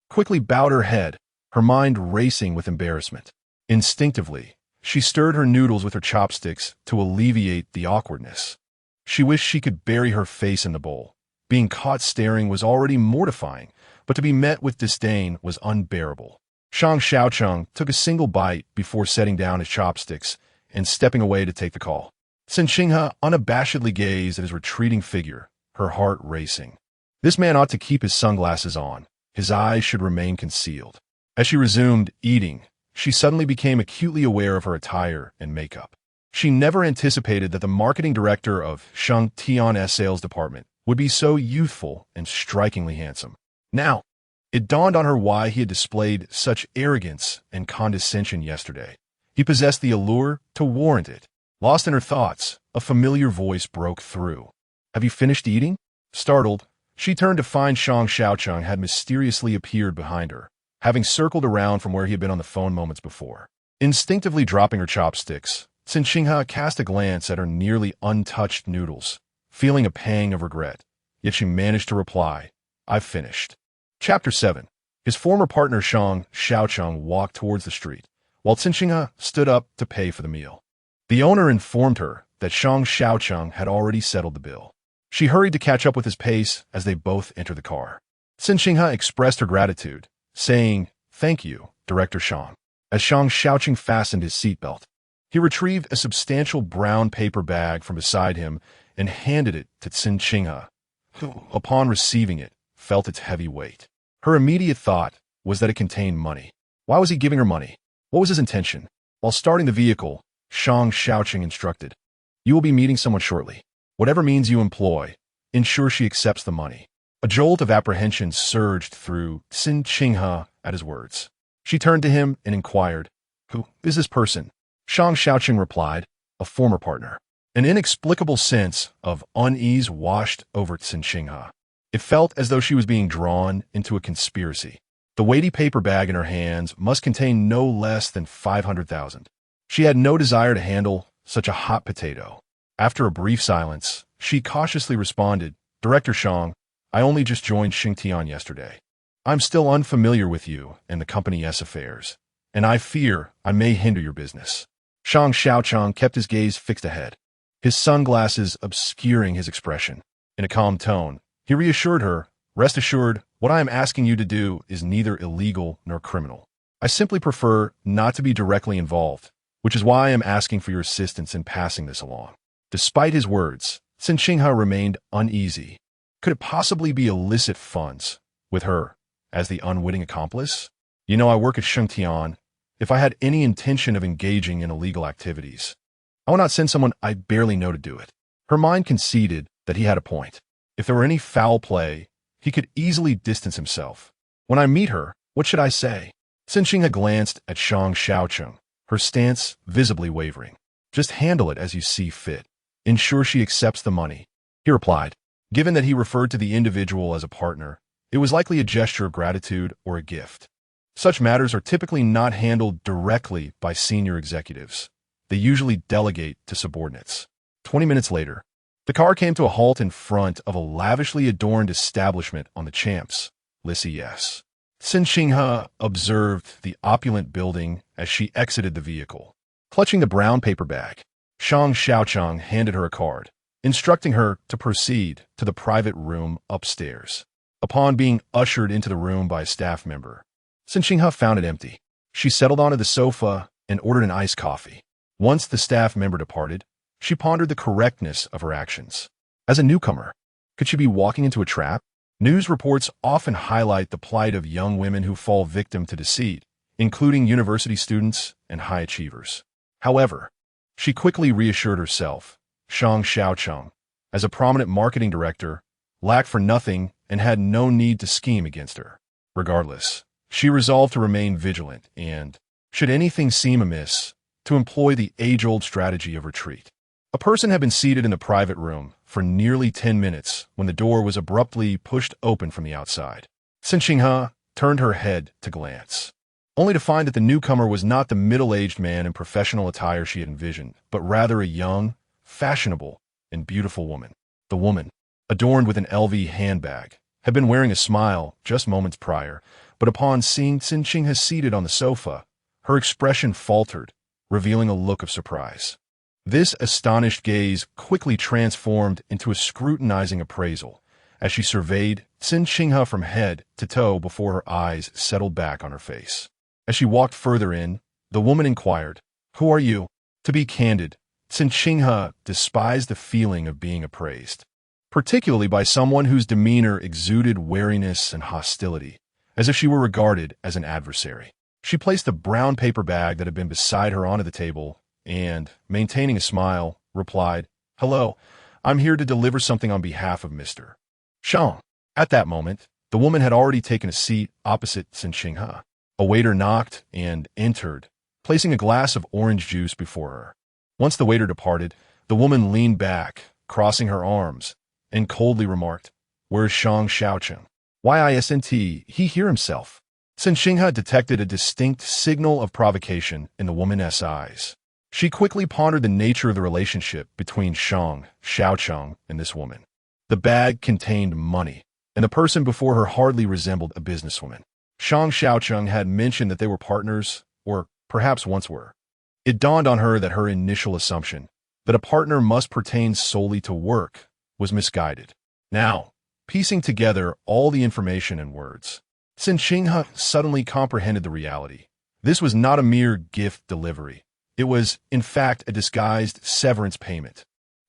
quickly bowed her head, her mind racing with embarrassment. Instinctively, she stirred her noodles with her chopsticks to alleviate the awkwardness. She wished she could bury her face in the bowl. Being caught staring was already mortifying, but to be met with disdain was unbearable. Shang Shaocheng took a single bite before setting down his chopsticks and stepping away to take the call. Cen Qinghe unabashedly gazed at his retreating figure, her heart racing. This man ought to keep his sunglasses on. His eyes should remain concealed. As she resumed eating, she suddenly became acutely aware of her attire and makeup. She never anticipated that the marketing director of Shang Qinghe's sales department would be so youthful and strikingly handsome. Now, it dawned on her why he had displayed such arrogance and condescension yesterday. He possessed the allure to warrant it. Lost in her thoughts, a familiar voice broke through. "Have you finished eating?" Startled, she turned to find Shang Shaocheng had mysteriously appeared behind her, having circled around from where he had been on the phone moments before. Instinctively dropping her chopsticks, Cen Qinghe cast a glance at her nearly untouched noodles, feeling a pang of regret. Yet she managed to reply, "I've finished." Chapter 7. His former partner Shang Shaocheng walked towards the street, while Cen Qinghe stood up to pay for the meal. The owner informed her that Shang Shaocheng had already settled the bill. She hurried to catch up with his pace as they both entered the car. Cen Qinghe expressed her gratitude, saying, "Thank you, Director Shang." As Shang Shaocheng fastened his seatbelt, he retrieved a substantial brown paper bag from beside him and handed it to Cen Qinghe, who, upon receiving it, felt its heavy weight. Her immediate thought was that it contained money. Why was he giving her money? What was his intention? While starting the vehicle, Shang Shaocheng instructed, "You will be meeting someone shortly. Whatever means you employ, ensure she accepts the money." A jolt of apprehension surged through Cen Qinghe at his words. She turned to him and inquired, "Who is this person?" Shang Shaocheng replied, "A former partner." An inexplicable sense of unease washed over Cen Qinghe. It felt as though she was being drawn into a conspiracy. The weighty paper bag in her hands must contain no less than 500,000. She had no desire to handle such a hot potato. After a brief silence, she cautiously responded, "Director Shang, I only just joined Xingtian yesterday. I'm still unfamiliar with you and the company's affairs, and I fear I may hinder your business." Shang Shaocheng kept his gaze fixed ahead, his sunglasses obscuring his expression. In a calm tone, he reassured her, "Rest assured, what I am asking you to do is neither illegal nor criminal. I simply prefer not to be directly involved, which is why I am asking for your assistance in passing this along." Despite his words, Cen Qinghe remained uneasy. Could it possibly be illicit funds, with her as the unwitting accomplice? "You know, I work at Xingtian. If I had any intention of engaging in illegal activities, I would not send someone I barely know to do it." Her mind conceded that he had a point. If there were any foul play, he could easily distance himself. "When I meet her, what should I say?" Cen Qinghe glanced at Shang Shaocheng, her stance visibly wavering. "Just handle it as you see fit. Ensure she accepts the money," he replied. Given that he referred to the individual as a partner, it was likely a gesture of gratitude or a gift. Such matters are typically not handled directly by senior executives. They usually delegate to subordinates. 20 minutes later, the car came to a halt in front of a lavishly adorned establishment on the Champs-Élysées. Cen Qinghe observed the opulent building as she exited the vehicle. Clutching the brown paper bag, Shang Shaocheng handed her a card, instructing her to proceed to the private room upstairs. Upon being ushered into the room by a staff member, Cen Qinghe found it empty. She settled onto the sofa and ordered an iced coffee. Once the staff member departed, she pondered the correctness of her actions. As a newcomer, could she be walking into a trap? News reports often highlight the plight of young women who fall victim to deceit, including university students and high achievers. However, she quickly reassured herself. Shang Shaocheng, as a prominent marketing director, lacked for nothing and had no need to scheme against her. Regardless, she resolved to remain vigilant and, should anything seem amiss, to employ the age-old strategy of retreat. A person had been seated in the private room for nearly 10 minutes when the door was abruptly pushed open from the outside. Cen Qinghe turned her head to glance, only to find that the newcomer was not the middle-aged man in professional attire she had envisioned, but rather a young, fashionable, and beautiful woman. The woman, adorned with an LV handbag, had been wearing a smile just moments prior, but upon seeing Cen Qinghe seated on the sofa, her expression faltered, revealing a look of surprise. This astonished gaze quickly transformed into a scrutinizing appraisal as she surveyed Cen Qinghe from head to toe before her eyes settled back on her face. As she walked further in, the woman inquired, "Who are you?" To be candid, Cen Qinghe despised the feeling of being appraised, particularly by someone whose demeanor exuded wariness and hostility, as if she were regarded as an adversary. She placed the brown paper bag that had been beside her onto the table and, maintaining a smile, replied, "Hello, I'm here to deliver something on behalf of Mr. Shang." At that moment, the woman had already taken a seat opposite Cen Qinghe. A waiter knocked and entered, placing a glass of orange juice before her. Once the waiter departed, the woman leaned back, crossing her arms, and coldly remarked, "Where's Shang Shaocheng? Why isn't he here himself?" Cen Qinghe detected a distinct signal of provocation in the woman's eyes. She quickly pondered the nature of the relationship between Shang Shaocheng and this woman. The bag contained money, and the person before her hardly resembled a businesswoman. Shang Shaocheng had mentioned that they were partners, or perhaps once were. It dawned on her that her initial assumption, that a partner must pertain solely to work, was misguided. Now, piecing together all the information and words, Cen Qinghe suddenly comprehended the reality. This was not a mere gift delivery. It was, in fact, a disguised severance payment.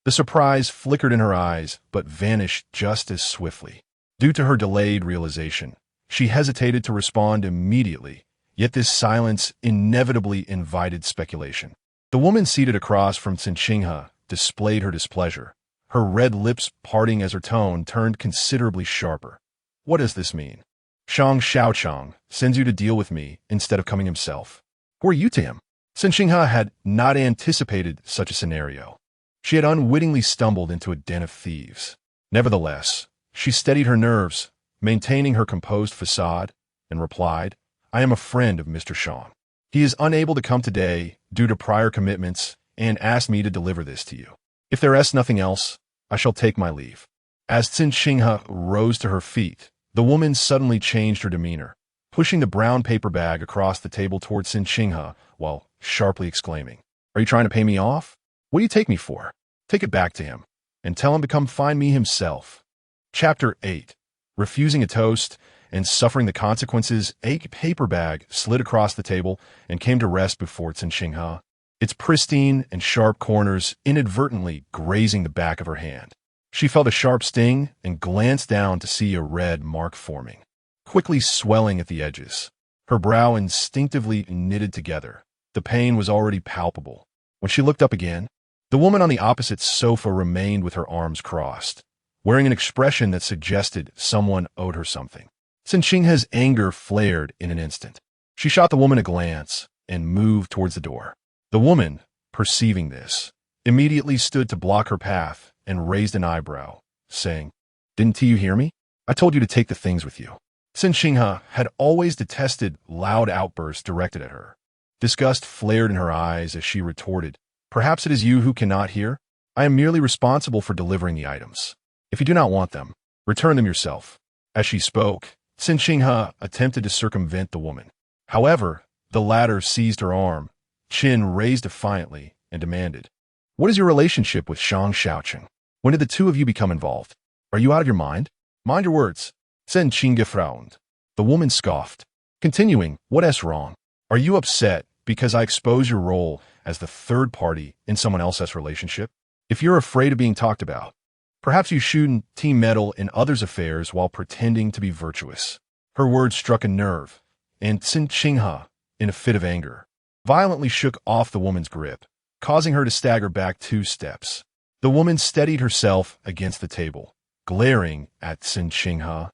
The surprise flickered in her eyes, but vanished just as swiftly. Due to her delayed realization, she hesitated to respond immediately, yet this silence inevitably invited speculation. The woman seated across from Cen Qinghe displayed her displeasure, her red lips parting as her tone turned considerably sharper. "What does this mean? Shang Shaocheng sends you to deal with me instead of coming himself. Who are you to him?" Cen Qinghe had not anticipated such a scenario. She had unwittingly stumbled into a den of thieves. Nevertheless, she steadied her nerves, maintaining her composed facade, and replied, "I am a friend of Mr. Shang. He is unable to come today due to prior commitments and asked me to deliver this to you. If there is nothing else, I shall take my leave." As Cen Qinghe rose to her feet, the woman suddenly changed her demeanor, pushing the brown paper bag across the table toward Cen Qinghe while sharply exclaiming, "Are you trying to pay me off? What do you take me for? Take it back to him, and tell him to come find me himself." Chapter 8. Refusing a toast and suffering the consequences, a paper bag slid across the table and came to rest before Cen Qinghe, its pristine and sharp corners inadvertently grazing the back of her hand. She felt a sharp sting and glanced down to see a red mark forming, quickly swelling at the edges. Her brow instinctively knitted together. The pain was already palpable. When she looked up again, the woman on the opposite sofa remained with her arms crossed, wearing an expression that suggested someone owed her something. Cen Qinghe's anger flared in an instant. She shot the woman a glance and moved towards the door. The woman, perceiving this, immediately stood to block her path and raised an eyebrow, saying, "Didn't you hear me? I told you to take the things with you." Cen Qinghe had always detested loud outbursts directed at her. Disgust flared in her eyes as she retorted, "Perhaps it is you who cannot hear? I am merely responsible for delivering the items. If you do not want them, return them yourself." As she spoke, Cen Qinghe attempted to circumvent the woman. However, the latter seized her arm. Qin raised defiantly and demanded, "What is your relationship with Shang Shaocheng? When did the two of you become involved? Are you out of your mind? Mind your words." Cen Qinghe frowned. The woman scoffed, continuing, "What's wrong? Are you upset because I expose your role as the third party in someone else's relationship? If you're afraid of being talked about, perhaps you shouldn't meddle in others' affairs while pretending to be virtuous." Her words struck a nerve, and Cen Qinghe, in a fit of anger, violently shook off the woman's grip, causing her to stagger back 2 steps. The woman steadied herself against the table, glaring at Cen Qinghe,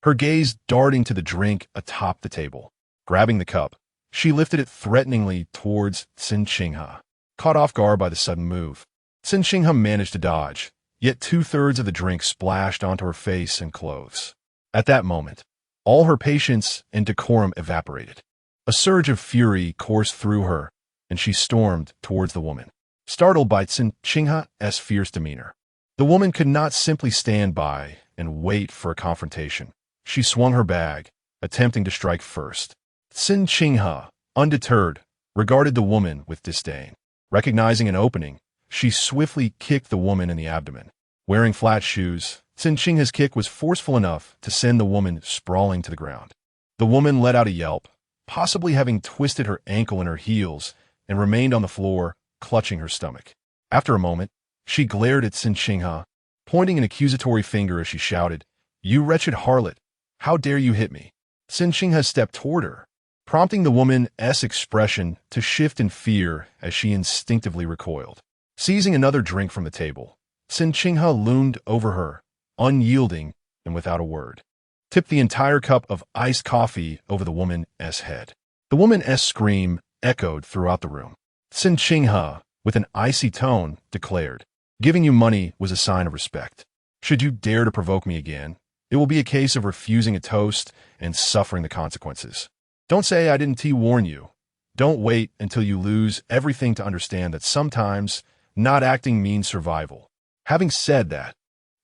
her gaze darting to the drink atop the table. Grabbing the cup, she lifted it threateningly towards Cen Qinghe. Caught off guard by the sudden move, Cen Qinghe managed to dodge, yet 2/3 of the drink splashed onto her face and clothes. At that moment, all her patience and decorum evaporated. A surge of fury coursed through her, and she stormed towards the woman, startled by Cen Qinghe's fierce demeanor. The woman could not simply stand by and wait for a confrontation. She swung her bag, attempting to strike first. Cen Qinghe, undeterred, regarded the woman with disdain. Recognizing an opening, she swiftly kicked the woman in the abdomen. Wearing flat shoes, Cen Qinghe's kick was forceful enough to send the woman sprawling to the ground. The woman let out a yelp, possibly having twisted her ankle in her heels, and remained on the floor, clutching her stomach. After a moment, she glared at Cen Qinghe, pointing an accusatory finger as she shouted, "You wretched harlot! How dare you hit me?" Cen Qinghe stepped toward her, prompting the woman's expression to shift in fear as she instinctively recoiled. Seizing another drink from the table, Cen Qinghe loomed over her, unyielding and without a word, tipped the entire cup of iced coffee over the woman's head. The woman's scream echoed throughout the room. Cen Qinghe, with an icy tone, declared, "Giving you money was a sign of respect. Should you dare to provoke me again, it will be a case of refusing a toast and suffering the consequences. Don't say I didn't warn you. Don't wait until you lose everything to understand that sometimes not acting means survival." Having said that,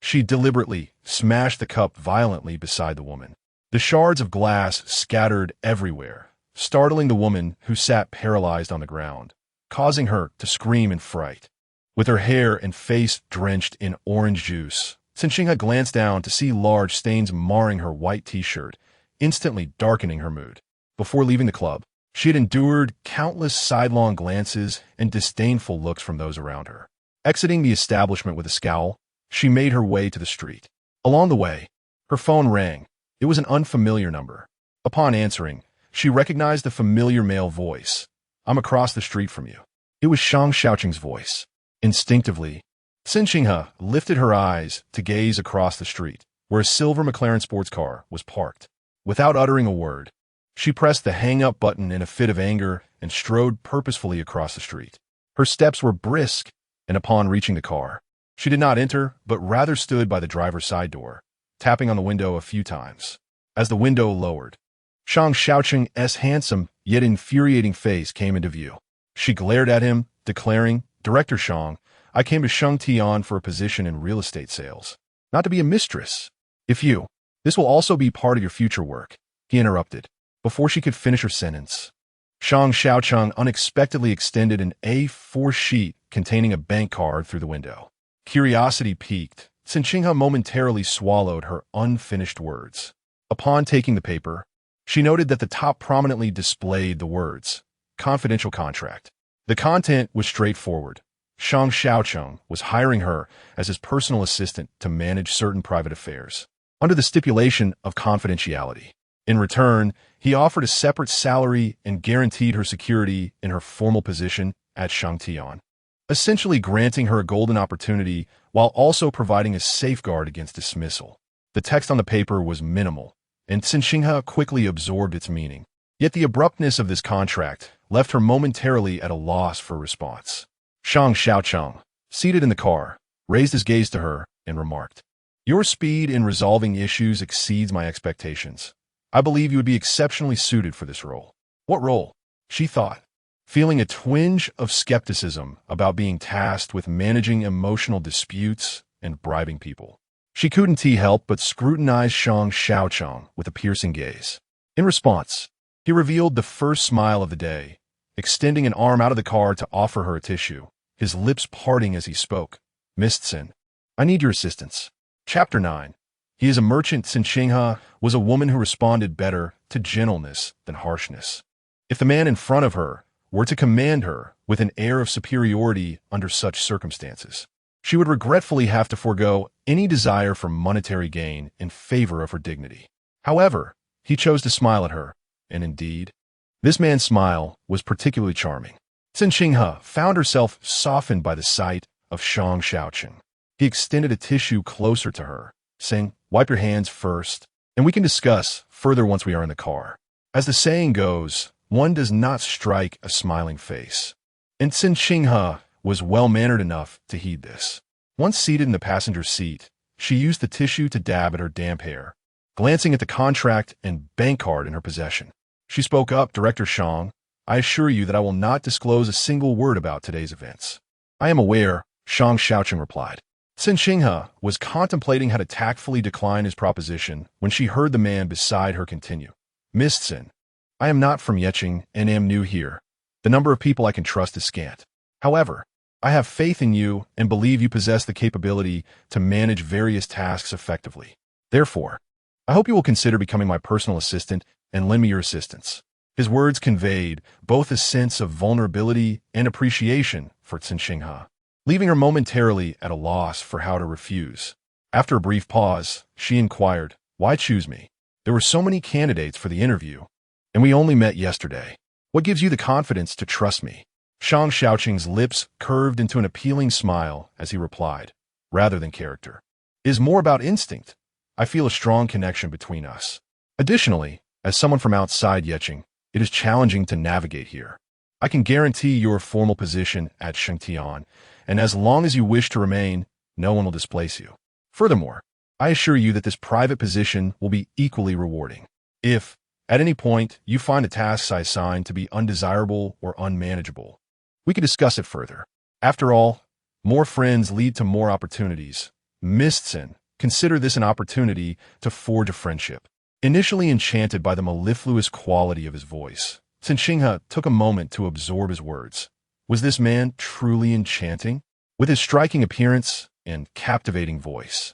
she deliberately smashed the cup violently beside the woman. The shards of glass scattered everywhere, startling the woman who sat paralyzed on the ground, causing her to scream in fright. With her hair and face drenched in orange juice, Cen Qinghe glanced down to see large stains marring her white t-shirt, instantly darkening her mood. Before leaving the club, she had endured countless sidelong glances and disdainful looks from those around her. Exiting the establishment with a scowl, she made her way to the street. Along the way, her phone rang. It was an unfamiliar number. Upon answering, she recognized the familiar male voice. "I'm across the street from you." It was Shang Shaocheng's voice. Instinctively, Cen Qinghe lifted her eyes to gaze across the street, where a silver McLaren sports car was parked. Without uttering a word, she pressed the hang-up button in a fit of anger and strode purposefully across the street. Her steps were brisk, and upon reaching the car, she did not enter, but rather stood by the driver's side door, tapping on the window a few times. As the window lowered, Shang Shaocheng's handsome yet infuriating face came into view. She glared at him, declaring, "Director Shang, I came to Shangtian for a position in real estate sales, not to be a mistress. This will also be part of your future work," he interrupted, before she could finish her sentence. Shang Shaocheng unexpectedly extended an A4 sheet containing a bank card through the window. Curiosity piqued, Cen Qinghe momentarily swallowed her unfinished words. Upon taking the paper, she noted that the top prominently displayed the words, "Confidential contract." The content was straightforward. Shang Shaocheng was hiring her as his personal assistant to manage certain private affairs, under the stipulation of confidentiality. In return, he offered a separate salary and guaranteed her security in her formal position at Shangtian, essentially granting her a golden opportunity while also providing a safeguard against dismissal. The text on the paper was minimal, and Cen Qinghe quickly absorbed its meaning. Yet the abruptness of this contract left her momentarily at a loss for a response. Shang Shaocheng, seated in the car, raised his gaze to her and remarked, "Your speed in resolving issues exceeds my expectations. I believe you would be exceptionally suited for this role." "What role?" she thought, feeling a twinge of skepticism about being tasked with managing emotional disputes and bribing people. She couldn't help but scrutinize Shang Shaocheng with a piercing gaze. In response, he revealed the first smile of the day, extending an arm out of the car to offer her a tissue, his lips parting as he spoke. Miss Cen, I need your assistance. Chapter 9. He is a merchant. Cen Qinghe was a woman who responded better to gentleness than harshness. If the man in front of her were to command her with an air of superiority under such circumstances, she would regretfully have to forego any desire for monetary gain in favor of her dignity. However, he chose to smile at her, and indeed, this man's smile was particularly charming. Cen Qinghe found herself softened by the sight of Shang Shaocheng. He extended a tissue closer to her, saying, "Wipe your hands first, and we can discuss further once we are in the car." As the saying goes, one does not strike a smiling face. And Cen Qinghe was well-mannered enough to heed this. Once seated in the passenger seat, she used the tissue to dab at her damp hair, glancing at the contract and bank card in her possession. She spoke up, "Director Shang, I assure you that I will not disclose a single word about today's events." "I am aware," Shang Shaocheng replied. Cen Qinghe was contemplating how to tactfully decline his proposition when she heard the man beside her continue. "Miss Cen, I am not from Yeqing and am new here. The number of people I can trust is scant. However, I have faith in you and believe you possess the capability to manage various tasks effectively. Therefore, I hope you will consider becoming my personal assistant and lend me your assistance." His words conveyed both a sense of vulnerability and appreciation for Cen Qinghe, leaving her momentarily at a loss for how to refuse. After a brief pause, she inquired, "Why choose me? There were so many candidates for the interview, and we only met yesterday. What gives you the confidence to trust me?" Shang Shaocheng's lips curved into an appealing smile as he replied, "Rather than character. It is more about instinct. I feel a strong connection between us. Additionally, as someone from outside Yeqing, it is challenging to navigate here. I can guarantee your formal position at Shangtian, and as long as you wish to remain, no one will displace you. Furthermore, I assure you that this private position will be equally rewarding. If, at any point, you find the tasks I assign to be undesirable or unmanageable, we can discuss it further. After all, more friends lead to more opportunities. Miss Cen, consider this an opportunity to forge a friendship." Initially enchanted by the mellifluous quality of his voice, Cen Qinghe took a moment to absorb his words. Was this man truly enchanting? With his striking appearance and captivating voice,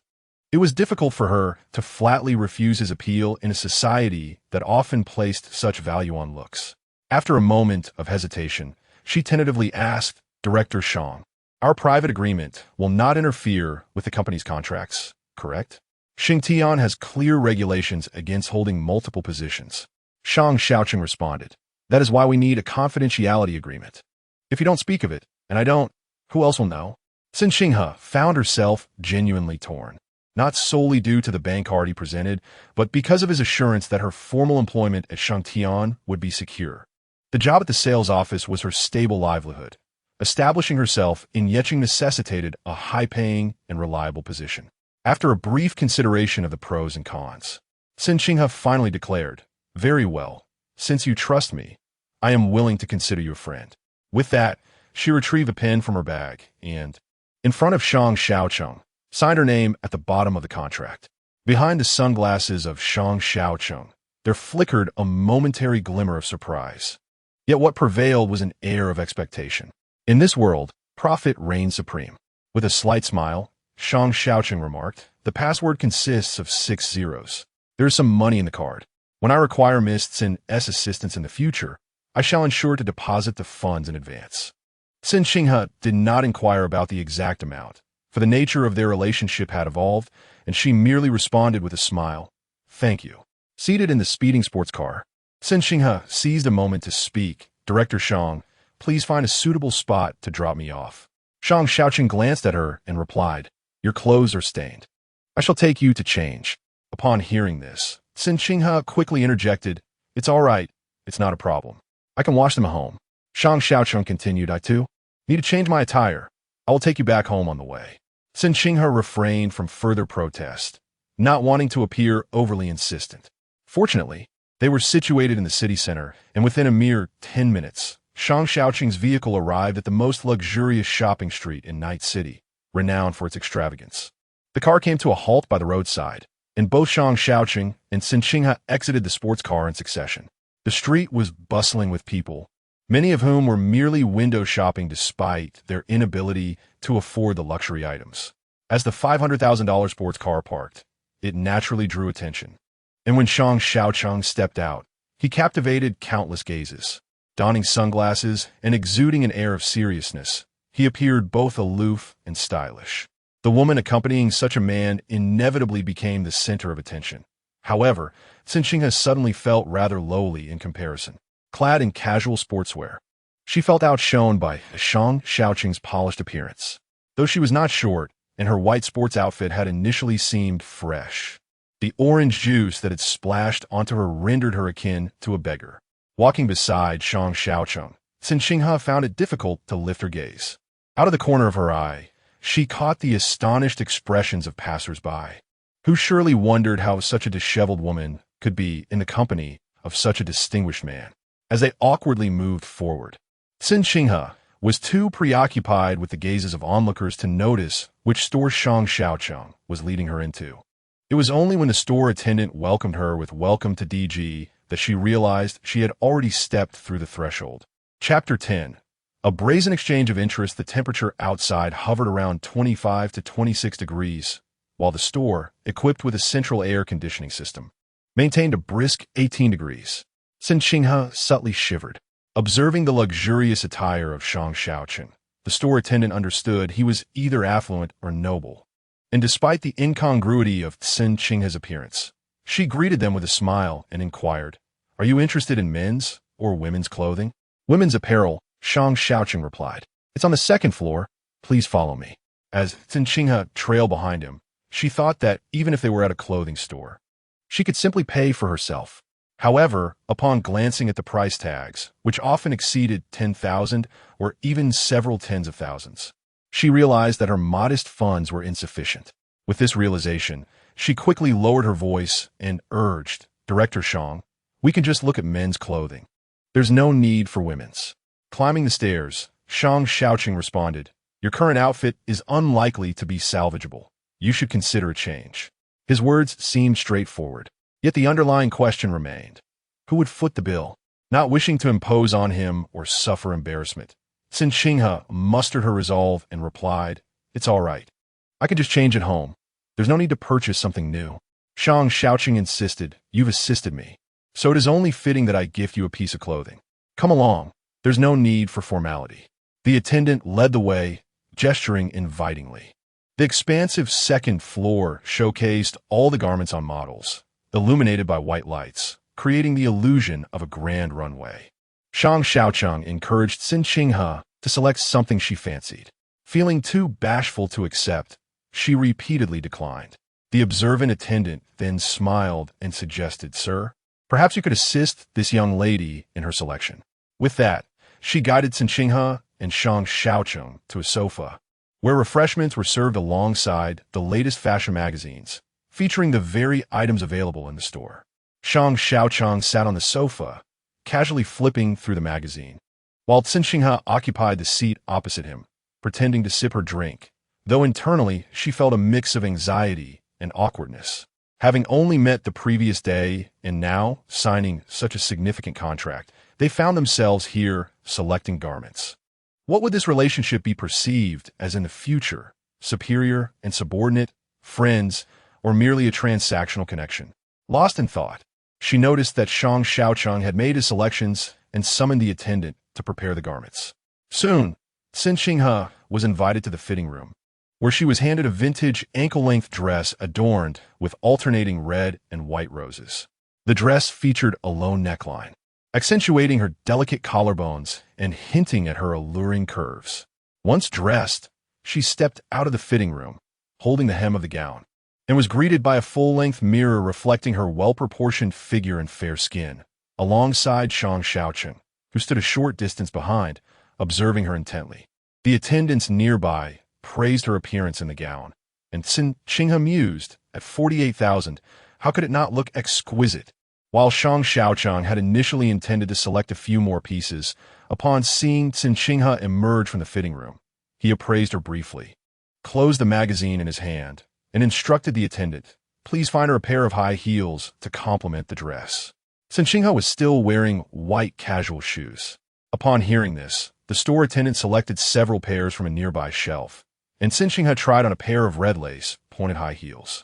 it was difficult for her to flatly refuse his appeal in a society that often placed such value on looks. After a moment of hesitation, she tentatively asked, "Director Shang, our private agreement will not interfere with the company's contracts, correct? Shangtian has clear regulations against holding multiple positions." Shang Shaocheng responded, "That is why we need a confidentiality agreement. If you don't speak of it, and I don't, who else will know?" Cen Qinghe found herself genuinely torn, not solely due to the bank card he presented, but because of his assurance that her formal employment at Shangtian would be secure. The job at the sales office was her stable livelihood. Establishing herself in Yeqing necessitated a high-paying and reliable position. After a brief consideration of the pros and cons, Cen Qinghe finally declared, "Very well, since you trust me, I am willing to consider you a friend." With that, she retrieved a pen from her bag and, in front of Shang Shaocheng, signed her name at the bottom of the contract. Behind the sunglasses of Shang Shaocheng, there flickered a momentary glimmer of surprise. Yet what prevailed was an air of expectation. In this world, profit reigns supreme. With a slight smile, Shang Shaocheng remarked, "The password consists of 6 zeros. There is some money in the card. When I require Miss Cen's assistance in the future, I shall ensure to deposit the funds in advance." Cen Qinghe did not inquire about the exact amount, for the nature of their relationship had evolved, and she merely responded with a smile, "Thank you." Seated in the speeding sports car, Cen Qinghe seized a moment to speak, "Director Shang, please find a suitable spot to drop me off." Shang Shaocheng glanced at her and replied, "Your clothes are stained. I shall take you to change." Upon hearing this, Cen Qinghe quickly interjected, "It's all right. It's not a problem. I can wash them at home." Shang Shaocheng continued, "I too need to change my attire. I will take you back home on the way." Cen Qinghe refrained from further protest, not wanting to appear overly insistent. Fortunately, they were situated in the city center, and within a mere 10 minutes, Shang Shaocheng's vehicle arrived at the most luxurious shopping street in Night City, renowned for its extravagance. The car came to a halt by the roadside, and both Shang Shaocheng and Cen Qinghe exited the sports car in succession. The street was bustling with people, many of whom were merely window shopping despite their inability to afford the luxury items. As the $500,000 sports car parked, it naturally drew attention. And when Shang Shaocheng stepped out, he captivated countless gazes. Donning sunglasses and exuding an air of seriousness, he appeared both aloof and stylish. The woman accompanying such a man inevitably became the center of attention. However, Cen Qinghe suddenly felt rather lowly in comparison. Clad in casual sportswear, she felt outshone by Shang Shaocheng's polished appearance. Though she was not short, and her white sports outfit had initially seemed fresh, the orange juice that had splashed onto her rendered her akin to a beggar. Walking beside Shang Shaocheng, Cen Qinghe found it difficult to lift her gaze. Out of the corner of her eye, she caught the astonished expressions of passers-by, who surely wondered how such a disheveled woman could be in the company of such a distinguished man. As they awkwardly moved forward, Cen Qinghe was too preoccupied with the gazes of onlookers to notice which store Shang Shaocheng was leading her into. It was only when the store attendant welcomed her with "Welcome to DG" that she realized she had already stepped through the threshold. Chapter 10. A brazen exchange of interest. The temperature outside hovered around 25 to 26 degrees, while the store, equipped with a central air conditioning system, maintained a brisk 18 degrees. Cen Qinghe subtly shivered. Observing the luxurious attire of Shang Shaocheng, the store attendant understood he was either affluent or noble. And despite the incongruity of Cen Qinghe's appearance, she greeted them with a smile and inquired, "Are you interested in men's or women's clothing?" "Women's apparel," Shang Shaocheng replied. "It's on the second floor. Please follow me." As Cen Qinghe trailed behind him, she thought that even if they were at a clothing store, she could simply pay for herself. However, upon glancing at the price tags, which often exceeded 10,000 or even several tens of thousands, she realized that her modest funds were insufficient. With this realization, she quickly lowered her voice and urged, "Director Shang, we can just look at men's clothing. There's no need for women's." Climbing the stairs, Shang Shaocheng responded, "Your current outfit is unlikely to be salvageable. You should consider a change." His words seemed straightforward, yet the underlying question remained. Who would foot the bill? Not wishing to impose on him or suffer embarrassment, Cen Qinghe mustered her resolve and replied, "It's all right. I can just change at home. There's no need to purchase something new." Shang Shaocheng insisted, "You've assisted me, so it is only fitting that I gift you a piece of clothing. Come along. There's no need for formality." The attendant led the way, gesturing invitingly. The expansive second floor showcased all the garments on models, illuminated by white lights, creating the illusion of a grand runway. Shang Shaocheng encouraged Cen Qinghe to select something she fancied. Feeling too bashful to accept, she repeatedly declined. The observant attendant then smiled and suggested, "Sir, perhaps you could assist this young lady in her selection." With that, she guided Cen Qinghe and Shang Shaocheng to a sofa, where refreshments were served alongside the latest fashion magazines, featuring the very items available in the store. Shang Shaocheng sat on the sofa, casually flipping through the magazine, while Cen Qinghe occupied the seat opposite him, pretending to sip her drink, though internally she felt a mix of anxiety and awkwardness. Having only met the previous day and now signing such a significant contract, they found themselves here selecting garments. What would this relationship be perceived as in the future? Superior and subordinate, friends, or merely a transactional connection? Lost in thought, she noticed that Shang Shaocheng had made his selections and summoned the attendant to prepare the garments. Soon, Cen Qinghe was invited to the fitting room, where she was handed a vintage ankle-length dress adorned with alternating red and white roses. The dress featured a low neckline, accentuating her delicate collarbones and hinting at her alluring curves. Once dressed, she stepped out of the fitting room, holding the hem of the gown, and was greeted by a full-length mirror reflecting her well-proportioned figure and fair skin, alongside Shang Shaocheng, who stood a short distance behind, observing her intently. The attendants nearby praised her appearance in the gown, and Cen Qinghe mused, at 48,000, how could it not look exquisite? While Shang Shaocheng had initially intended to select a few more pieces, upon seeing Cen Qinghe emerge from the fitting room, he appraised her briefly, closed the magazine in his hand, and instructed the attendant, "Please find her a pair of high heels to complement the dress." Cen Qinghe was still wearing white casual shoes. Upon hearing this, the store attendant selected several pairs from a nearby shelf, and Cen Qinghe tried on a pair of red lace, pointed high heels.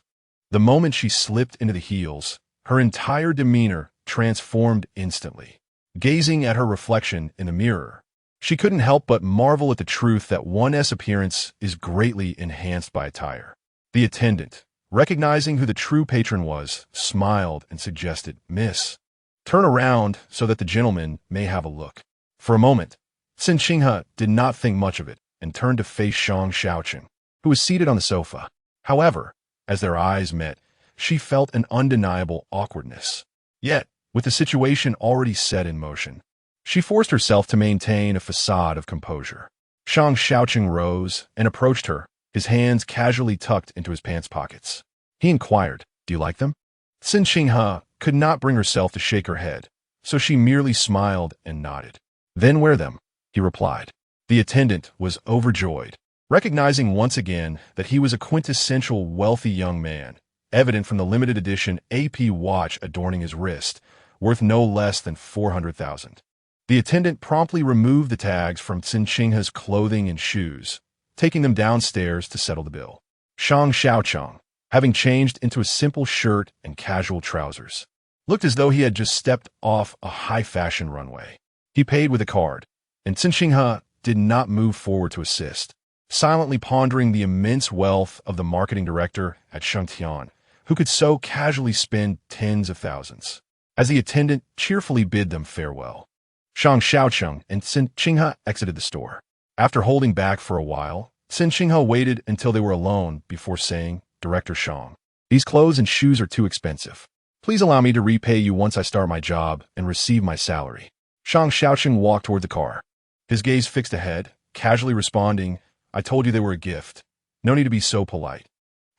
The moment she slipped into the heels, her entire demeanor transformed instantly. Gazing at her reflection in the mirror, she couldn't help but marvel at the truth that one's appearance is greatly enhanced by attire. The attendant, recognizing who the true patron was, smiled and suggested, "Miss, turn around so that the gentleman may have a look." For a moment, Cen Qinghe did not think much of it and turned to face Shang Shaocheng, who was seated on the sofa. However, as their eyes met, she felt an undeniable awkwardness. Yet, with the situation already set in motion, she forced herself to maintain a facade of composure. Shang Shaocheng rose and approached her, his hands casually tucked into his pants pockets. He inquired, "Do you like them?" Cen Qinghe could not bring herself to shake her head, so she merely smiled and nodded. "Then wear them," he replied. The attendant was overjoyed, recognizing once again that he was a quintessential wealthy young man, evident from the limited edition AP watch adorning his wrist, worth no less than 400,000. The attendant promptly removed the tags from Cen Qinghe's clothing and shoes, taking them downstairs to settle the bill. Shang Shaocheng, having changed into a simple shirt and casual trousers, looked as though he had just stepped off a high-fashion runway. He paid with a card, and Cen Qinghe did not move forward to assist, silently pondering the immense wealth of the marketing director at Shang Qinghe, who could so casually spend tens of thousands. As the attendant cheerfully bid them farewell, Shang Shaocheng and Cen Qinghe exited the store. After holding back for a while, Cen Qinghe waited until they were alone before saying, "Director Shang, these clothes and shoes are too expensive. Please allow me to repay you once I start my job and receive my salary." Shang Shaocheng walked toward the car, his gaze fixed ahead, casually responding, "I told you they were a gift. No need to be so polite."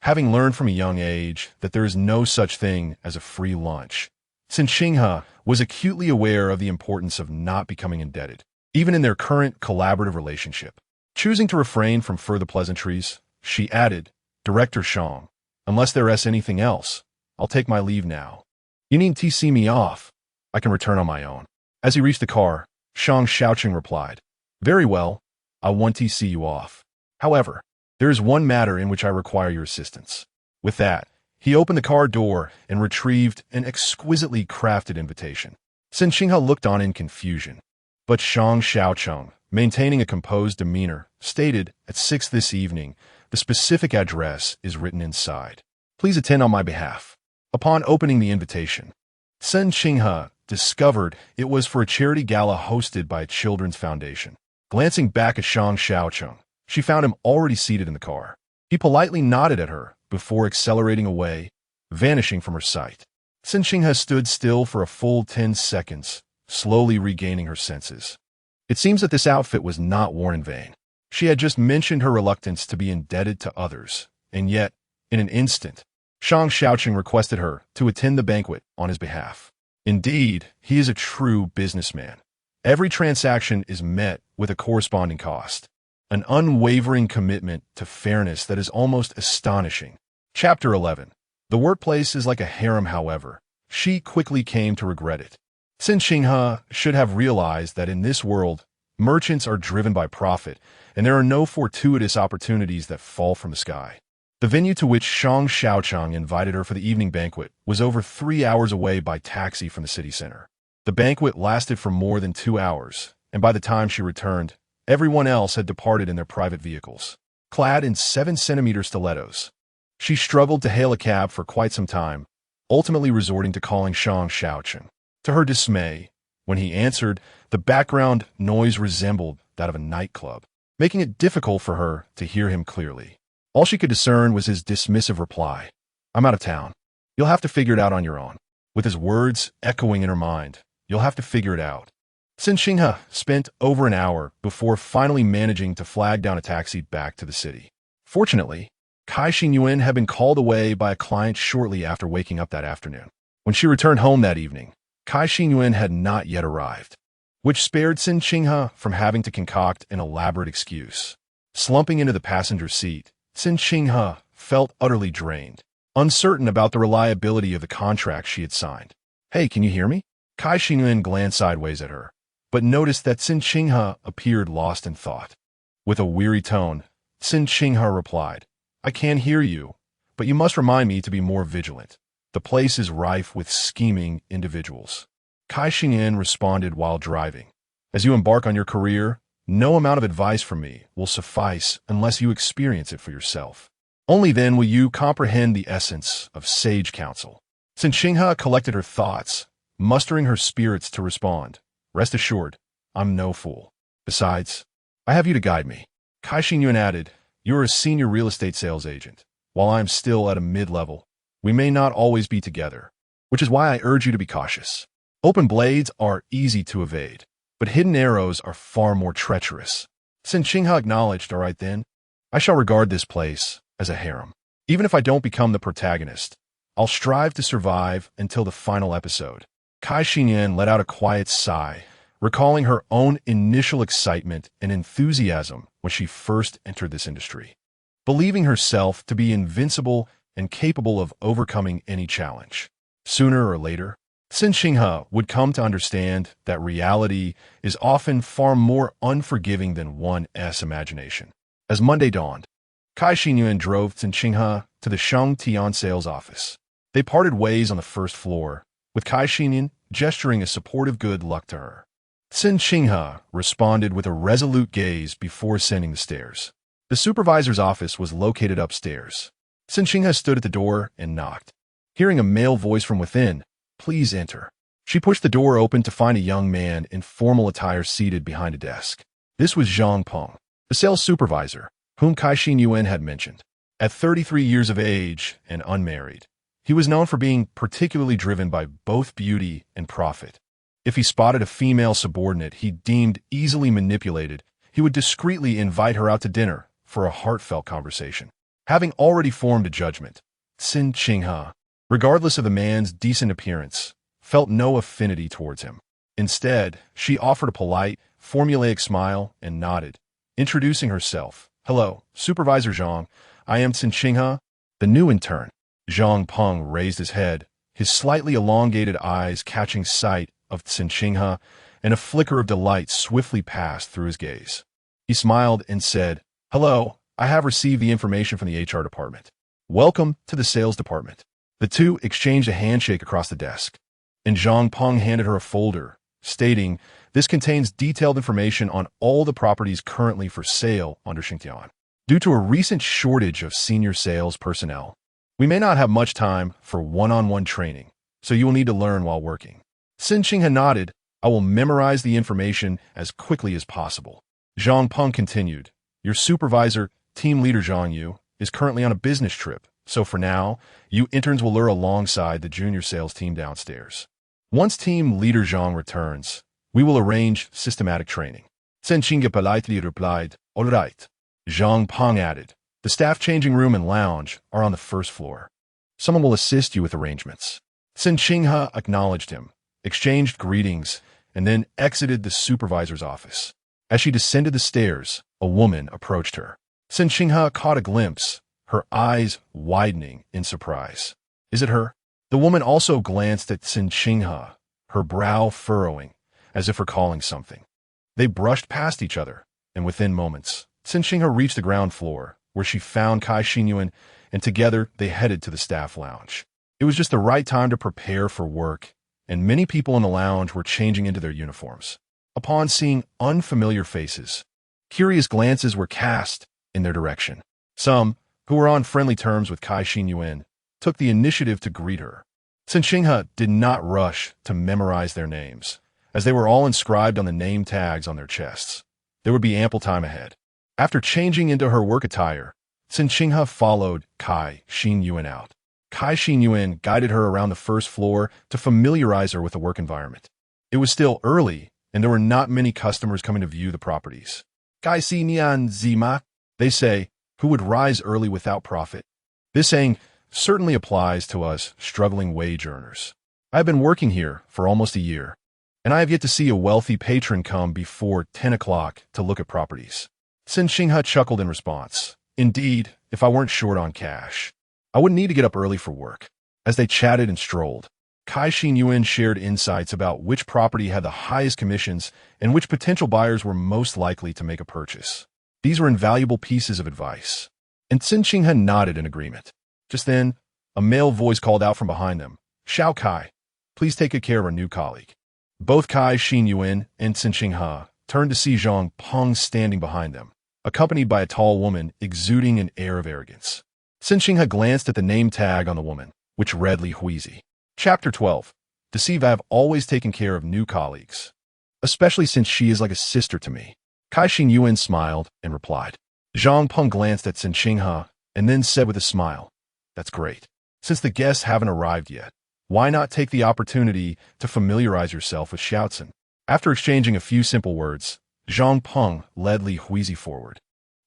Having learned from a young age that there is no such thing as a free lunch, Cen Qinghe was acutely aware of the importance of not becoming indebted, even in their current collaborative relationship. Choosing to refrain from further pleasantries, she added, "Director Shang, unless there is anything else, I'll take my leave now. You needn't see me off. I can return on my own." As he reached the car, Shang Shaocheng replied, "Very well, I want to see you off. However, there is one matter in which I require your assistance." With that, he opened the car door and retrieved an exquisitely crafted invitation. Cen Qinghe looked on in confusion, but Shang Shaocheng, maintaining a composed demeanor, stated, "At 6 this evening, the specific address is written inside. Please attend on my behalf." Upon opening the invitation, Cen Qinghe discovered it was for a charity gala hosted by a children's foundation. Glancing back at Shang Shaocheng, she found him already seated in the car. He politely nodded at her before accelerating away, vanishing from her sight. Cen Qinghe stood still for a full 10 seconds, slowly regaining her senses. It seems that this outfit was not worn in vain. She had just mentioned her reluctance to be indebted to others, and yet, in an instant, Shang Shaocheng requested her to attend the banquet on his behalf. Indeed, he is a true businessman. Every transaction is met with a corresponding cost, an unwavering commitment to fairness that is almost astonishing. Chapter 11. The workplace is like a harem, however. She quickly came to regret it. Cen Qinghe should have realized that in this world, merchants are driven by profit, and there are no fortuitous opportunities that fall from the sky. The venue to which Shang Shaocheng invited her for the evening banquet was over 3 hours away by taxi from the city center. The banquet lasted for more than 2 hours, and by the time she returned, everyone else had departed in their private vehicles. Clad in 7-centimeter stilettos, she struggled to hail a cab for quite some time, ultimately resorting to calling Shang Shaocheng. To her dismay, when he answered, the background noise resembled that of a nightclub, making it difficult for her to hear him clearly. All she could discern was his dismissive reply, "I'm out of town. You'll have to figure it out on your own." With his words echoing in her mind, "You'll have to figure it out." Cen Qinghe spent over an hour before finally managing to flag down a taxi back to the city. Fortunately, Kai Xingyuan had been called away by a client shortly after waking up that afternoon. When she returned home that evening, Kai Xingyuan had not yet arrived, which spared Cen Qinghe from having to concoct an elaborate excuse. Slumping into the passenger seat, Cen Qinghe felt utterly drained, uncertain about the reliability of the contract she had signed. "Hey, can you hear me?" Cai Xingyuan glanced sideways at her, but noticed that Cen Qinghe appeared lost in thought. With a weary tone, Cen Qinghe replied, "I can hear you, but you must remind me to be more vigilant. The place is rife with scheming individuals." Cai Xingyuan responded while driving, "As you embark on your career, no amount of advice from me will suffice unless you experience it for yourself. Only then will you comprehend the essence of sage counsel." Cen Qinghe collected her thoughts, mustering her spirits to respond, "Rest assured, I'm no fool. Besides, I have you to guide me." Cai Xingyuan added, "You're a senior real estate sales agent, while I'm still at a mid-level. We may not always be together, which is why I urge you to be cautious. Open blades are easy to evade, but hidden arrows are far more treacherous." Cen Qinghe acknowledged, "All right then, I shall regard this place as a harem. Even if I don't become the protagonist, I'll strive to survive until the final episode." Cai Xingyuan let out a quiet sigh, recalling her own initial excitement and enthusiasm when she first entered this industry, believing herself to be invincible and capable of overcoming any challenge. Sooner or later, Cen Qinghe would come to understand that reality is often far more unforgiving than one's imagination. As Monday dawned, Cai Xingyuan drove Cen Qinghe to the Shang Shaocheng sales office. They parted ways on the first floor, with Cai Xingyuan gesturing a supportive good luck to her. Cen Qinghe responded with a resolute gaze before ascending the stairs. The supervisor's office was located upstairs. Cen Qinghe stood at the door and knocked. Hearing a male voice from within, "Please enter," she pushed the door open to find a young man in formal attire seated behind a desk. This was Zhang Peng, the sales supervisor, whom Cai Xingyuan had mentioned. At 33 years of age and unmarried, he was known for being particularly driven by both beauty and profit. If he spotted a female subordinate he deemed easily manipulated, he would discreetly invite her out to dinner for a heartfelt conversation. Having already formed a judgment, Cen Qinghe, regardless of the man's decent appearance, felt no affinity towards him. Instead, she offered a polite, formulaic smile and nodded, introducing herself. "Hello, Supervisor Zhang. I am Cen Qinghe, the new intern." Zhang Peng raised his head, his slightly elongated eyes catching sight of Cen Qinghe, and a flicker of delight swiftly passed through his gaze. He smiled and said, "Hello, I have received the information from the HR department. Welcome to the sales department." The two exchanged a handshake across the desk, and Zhang Peng handed her a folder, stating, "This contains detailed information on all the properties currently for sale under Xingtian. Due to a recent shortage of senior sales personnel, we may not have much time for one-on-one training, so you will need to learn while working." Cen Qinghe nodded. "I will memorize the information as quickly as possible." Zhang Peng continued, "Your supervisor, team leader Zhang Yu, is currently on a business trip, so for now, you interns will learn alongside the junior sales team downstairs. Once team leader Zhang returns, we will arrange systematic training." Cen Qinghe politely replied, "All right." Zhang Peng added, "The staff changing room and lounge are on the first floor. Someone will assist you with arrangements." Cen Qinghe acknowledged him, exchanged greetings, and then exited the supervisor's office. As she descended the stairs, a woman approached her. Cen Qinghe caught a glimpse, her eyes widening in surprise. "Is it her?" The woman also glanced at Cen Qinghe, her brow furrowing, as if recalling something. They brushed past each other, and within moments, Cen Qinghe reached the ground floor, where she found Cai Xingyuan, and together they headed to the staff lounge. It was just the right time to prepare for work, and many people in the lounge were changing into their uniforms. Upon seeing unfamiliar faces, curious glances were cast in their direction. Some, who were on friendly terms with Cai Xingyuan, took the initiative to greet her. Cen Qinghe did not rush to memorize their names, as they were all inscribed on the name tags on their chests. There would be ample time ahead. After changing into her work attire, Cen Qinghe followed Cai Xingyuan out. Cai Xingyuan guided her around the first floor to familiarize her with the work environment. It was still early, and there were not many customers coming to view the properties. "Gai si nian zima," they say, who would rise early without profit. This saying certainly applies to us struggling wage earners. I have been working here for almost a year, and I have yet to see a wealthy patron come before 10 o'clock to look at properties. Cen Qinghe chuckled in response. Indeed, if I weren't short on cash. I wouldn't need to get up early for work. As they chatted and strolled, Qinghe shared insights about which property had the highest commissions and which potential buyers were most likely to make a purchase. These were invaluable pieces of advice, and Cen Qinghe nodded in agreement. Just then, a male voice called out from behind them, "Shao Kai, please take good care of our new colleague." Both Qinghe and Cen Qinghe turned to see Zhang Peng standing behind them, accompanied by a tall woman exuding an air of arrogance. Cen Qinghe glanced at the name tag on the woman, which read Li Huizi. Chapter 12. Deceive. I have always taken care of new colleagues, especially since she is like a sister to me. Qinghe smiled and replied. Zhang Peng glanced at Cen Qinghe and then said with a smile, "That's great. Since the guests haven't arrived yet, why not take the opportunity to familiarize yourself with Shaocheng?" After exchanging a few simple words, Zhang Peng led Li Huizi forward,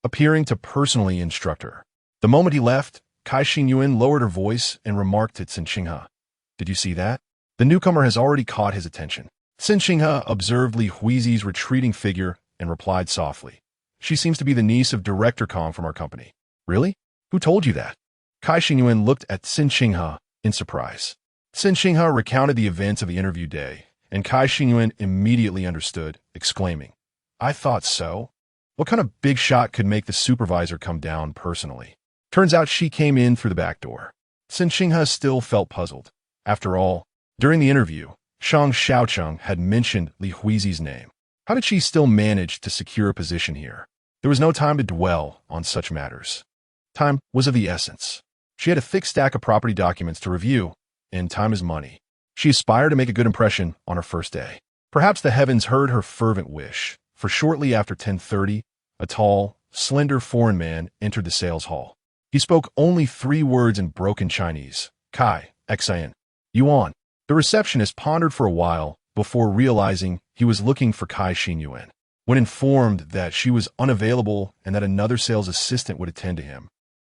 appearing to personally instruct her. The moment he left, Qinghe lowered her voice and remarked to Cen Qinghe, "Did you see that? The newcomer has already caught his attention." Cen Qinghe observed Li Huizi's retreating figure and replied softly, "She seems to be the niece of Director Kong from our company." "Really? Who told you that?" Qinghe looked at Cen Qinghe in surprise. Cen Qinghe recounted the events of the interview day, and Qinghe immediately understood, exclaiming, "I thought so. What kind of big shot could make the supervisor come down personally? Turns out she came in through the back door." Cen Qinghe still felt puzzled. After all, during the interview, Shang Shaocheng had mentioned Li Huizi's name. How did she still manage to secure a position here? There was no time to dwell on such matters. Time was of the essence. She had a thick stack of property documents to review, and time is money. She aspired to make a good impression on her first day. Perhaps the heavens heard her fervent wish, for shortly after 10:30, a tall, slender foreign man entered the sales hall. He spoke only 3 words in broken Chinese. "Kai, Xian. Yuan." The receptionist pondered for a while before realizing he was looking for Qinghe. When informed that she was unavailable and that another sales assistant would attend to him,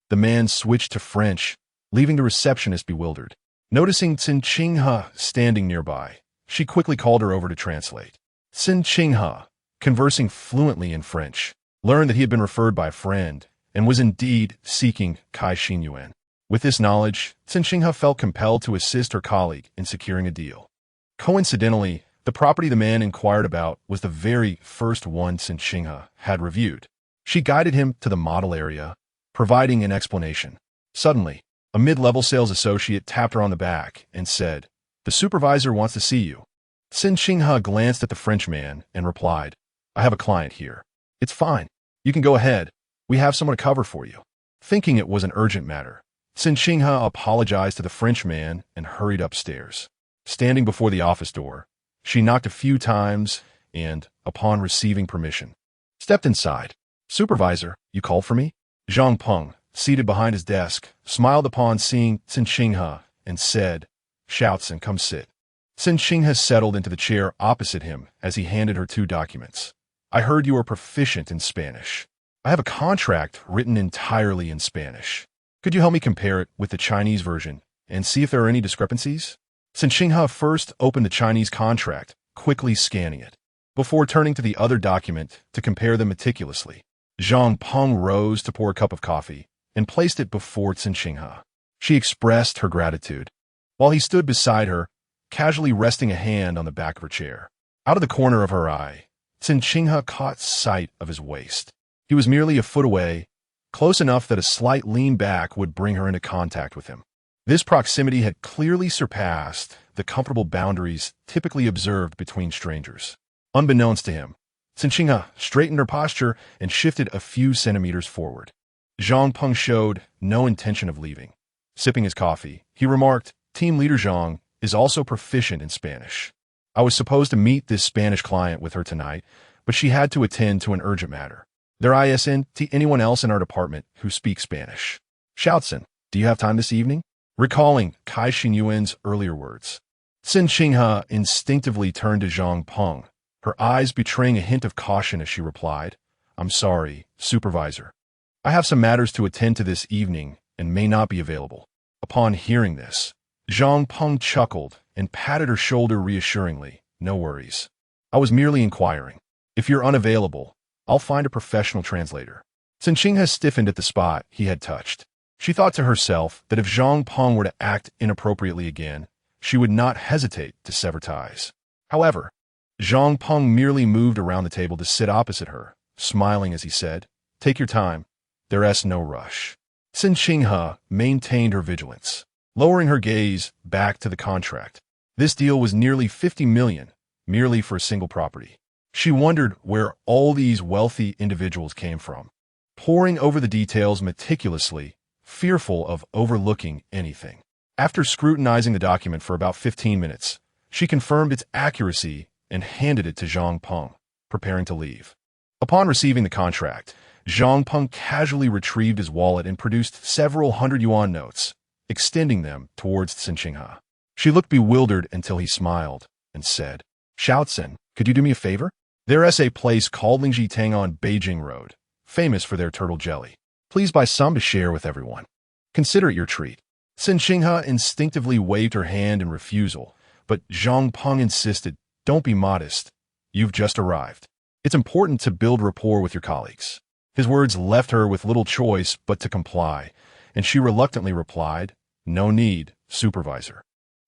the man switched to French, leaving the receptionist bewildered. Noticing Cen Qinghe standing nearby, she quickly called her over to translate. Cen Qinghe, conversing fluently in French, learned that he had been referred by a friend and was indeed seeking Qinghe. With this knowledge, Cen Qinghe felt compelled to assist her colleague in securing a deal. Coincidentally, the property the man inquired about was the very first one Cen Qinghe had reviewed. She guided him to the model area, providing an explanation. Suddenly, a mid-level sales associate tapped her on the back and said, "The supervisor wants to see you." Cen Qinghe glanced at the Frenchman and replied, "I have a client here." "It's fine. You can go ahead. We have someone to cover for you." Thinking it was an urgent matter, Cen Qinghe apologized to the Frenchman and hurried upstairs. Standing before the office door, she knocked a few times and, upon receiving permission, stepped inside. "Supervisor, you called for me?" Zhang Peng, seated behind his desk, smiled upon seeing Cen Qinghe and said, "Shaocheng, come sit." Cen Qinghe settled into the chair opposite him as he handed her 2 documents. "I heard you are proficient in Spanish. I have a contract written entirely in Spanish. Could you help me compare it with the Chinese version and see if there are any discrepancies?" Cen Qinghe first opened the Chinese contract, quickly scanning it, before turning to the other document to compare them meticulously. Zhang Peng rose to pour a cup of coffee and placed it before Cen Qinghe. She expressed her gratitude, while he stood beside her, casually resting a hand on the back of her chair. Out of the corner of her eye, Cen Qinghe caught sight of his waist. He was merely a foot away, close enough that a slight lean back would bring her into contact with him. This proximity had clearly surpassed the comfortable boundaries typically observed between strangers. Unbeknownst to him, Cen Qinghe straightened her posture and shifted a few centimeters forward. Zhang Peng showed no intention of leaving. Sipping his coffee, he remarked, "Team leader Zhang is also proficient in Spanish. I was supposed to meet this Spanish client with her tonight, but she had to attend to an urgent matter. There isn't anyone else in our department who speaks Spanish. Shaocheng, do you have time this evening?" Recalling Qinghe's earlier words, Cen Qinghe instinctively turned to Zhang Peng, her eyes betraying a hint of caution as she replied, "I'm sorry, supervisor. I have some matters to attend to this evening and may not be available." Upon hearing this, Zhang Peng chuckled and patted her shoulder reassuringly. "No worries. I was merely inquiring. If you're unavailable, I'll find a professional translator." Cen Qinghe stiffened at the spot he had touched. She thought to herself that if Zhang Peng were to act inappropriately again, she would not hesitate to sever ties. However, Zhang Peng merely moved around the table to sit opposite her, smiling as he said, "Take your time. There's no rush." Cen Qinghe maintained her vigilance, lowering her gaze back to the contract. This deal was nearly 50 million, merely for a single property. She wondered where all these wealthy individuals came from, poring over the details meticulously, fearful of overlooking anything. After scrutinizing the document for about 15 minutes, she confirmed its accuracy and handed it to Zhang Peng, preparing to leave. Upon receiving the contract, Zhang Peng casually retrieved his wallet and produced several 100 yuan notes, extending them towards Cen Qinghe. She looked bewildered until he smiled and said, "Shaocheng, could you do me a favor? There's a place called Lingjitang on Beijing Road, famous for their turtle jelly. Please buy some to share with everyone. Consider it your treat." Cen Qinghe instinctively waved her hand in refusal, but Zhang Peng insisted, "Don't be modest. You've just arrived. It's important to build rapport with your colleagues." His words left her with little choice but to comply, and she reluctantly replied, "No need, supervisor.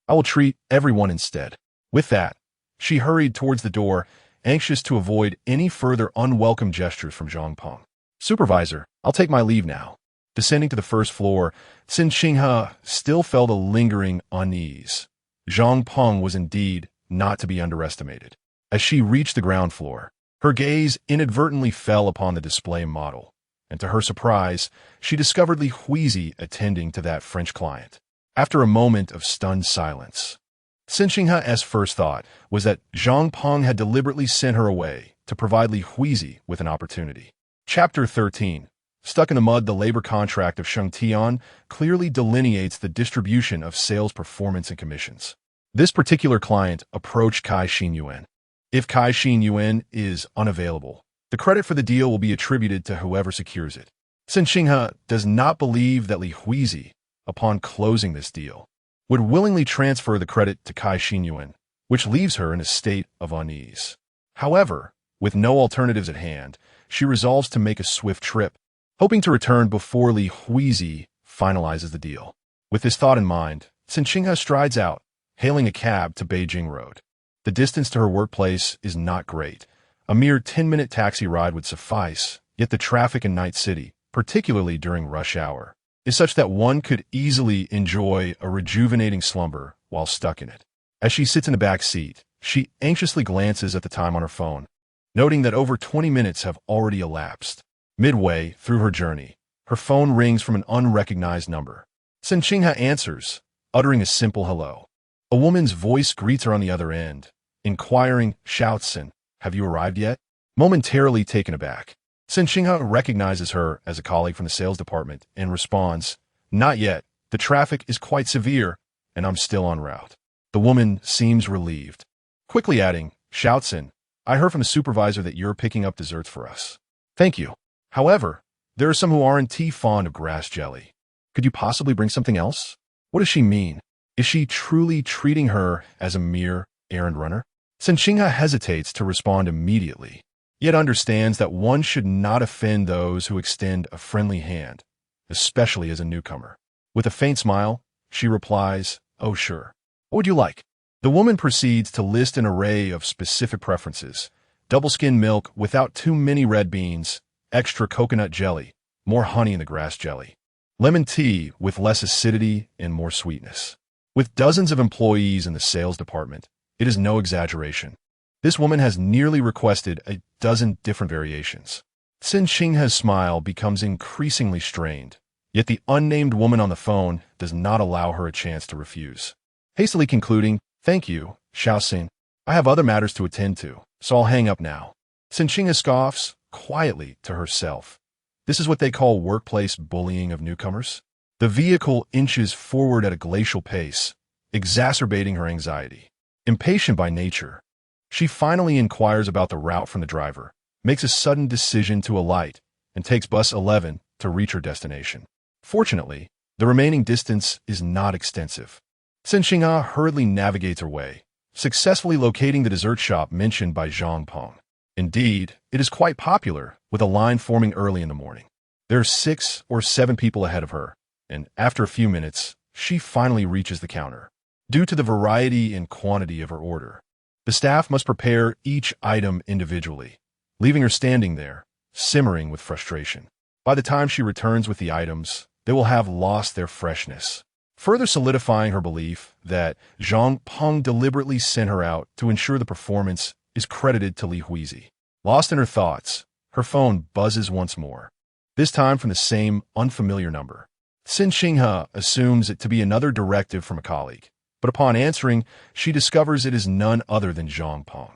I will treat everyone instead." With that, she hurried towards the door, anxious to avoid any further unwelcome gestures from Zhang Peng. "Supervisor, I'll take my leave now." Descending to the first floor, Cen Qinghe still felt a lingering unease. Zhang Peng was indeed not to be underestimated. As she reached the ground floor, her gaze inadvertently fell upon the display model, and to her surprise, she discovered Li Huizi attending to that French client. After a moment of stunned silence, Cen Qinghe's first thought was that Zhang Peng had deliberately sent her away to provide Li Huizi with an opportunity. Chapter 13. Stuck in the mud, the labor contract of Shang Shaocheng clearly delineates the distribution of sales performance and commissions. This particular client approached Cai Xinyuan. If Cai Xinyuan is unavailable, the credit for the deal will be attributed to whoever secures it. Cen Qinghe does not believe that Li Huizi, upon closing this deal, would willingly transfer the credit to Cai Xinyuan, which leaves her in a state of unease. However, with no alternatives at hand, she resolves to make a swift trip, hoping to return before Li Huizi finalizes the deal. With this thought in mind, Cen Qinghe strides out, hailing a cab to Beijing Road. The distance to her workplace is not great. A mere 10-minute taxi ride would suffice, yet the traffic in Night City, particularly during rush hour, is such that one could easily enjoy a rejuvenating slumber while stuck in it. As she sits in the back seat, she anxiously glances at the time on her phone, noting that over 20 minutes have already elapsed. Midway through her journey, her phone rings from an unrecognized number. Cen Qinghe answers, uttering a simple hello. A woman's voice greets her on the other end, inquiring, "Shaocheng, have you arrived yet?" Momentarily taken aback, Cen Qinghe recognizes her as a colleague from the sales department and responds, "Not yet. The traffic is quite severe, and I'm still en route." The woman seems relieved, quickly adding, "Shaocheng, I heard from the supervisor that you're picking up desserts for us." "Thank you. However, there are some who aren't too fond of grass jelly. Could you possibly bring something else?" What does she mean? Is she truly treating her as a mere errand runner? Cen Qinghe hesitates to respond immediately, yet understands that one should not offend those who extend a friendly hand, especially as a newcomer. With a faint smile, she replies, "Oh sure. What would you like?" The woman proceeds to list an array of specific preferences: double-skim milk without too many red beans, extra coconut jelly, more honey in the grass jelly, lemon tea with less acidity and more sweetness. With dozens of employees in the sales department, it is no exaggeration. This woman has nearly requested a dozen different variations. Cen Qinghe's smile becomes increasingly strained, yet the unnamed woman on the phone does not allow her a chance to refuse. Hastily concluding, "Thank you, Shaoxing. I have other matters to attend to, so I'll hang up now." Cen Qinghe scoffs quietly to herself. This is what they call workplace bullying of newcomers. The vehicle inches forward at a glacial pace, exacerbating her anxiety. Impatient by nature, she finally inquires about the route from the driver, makes a sudden decision to alight, and takes bus 11 to reach her destination. Fortunately, the remaining distance is not extensive. Cen Qinghe hurriedly navigates her way, successfully locating the dessert shop mentioned by Zhang Peng. Indeed, it is quite popular, with a line forming early in the morning. There are 6 or 7 people ahead of her, and after a few minutes, she finally reaches the counter. Due to the variety and quantity of her order, the staff must prepare each item individually, leaving her standing there, simmering with frustration. By the time she returns with the items, they will have lost their freshness, further solidifying her belief that Zhang Peng deliberately sent her out to ensure the performance is credited to Li Huizi. Lost in her thoughts, her phone buzzes once more, this time from the same unfamiliar number. Cen Qinghe assumes it to be another directive from a colleague, but upon answering, she discovers it is none other than Zhang Peng.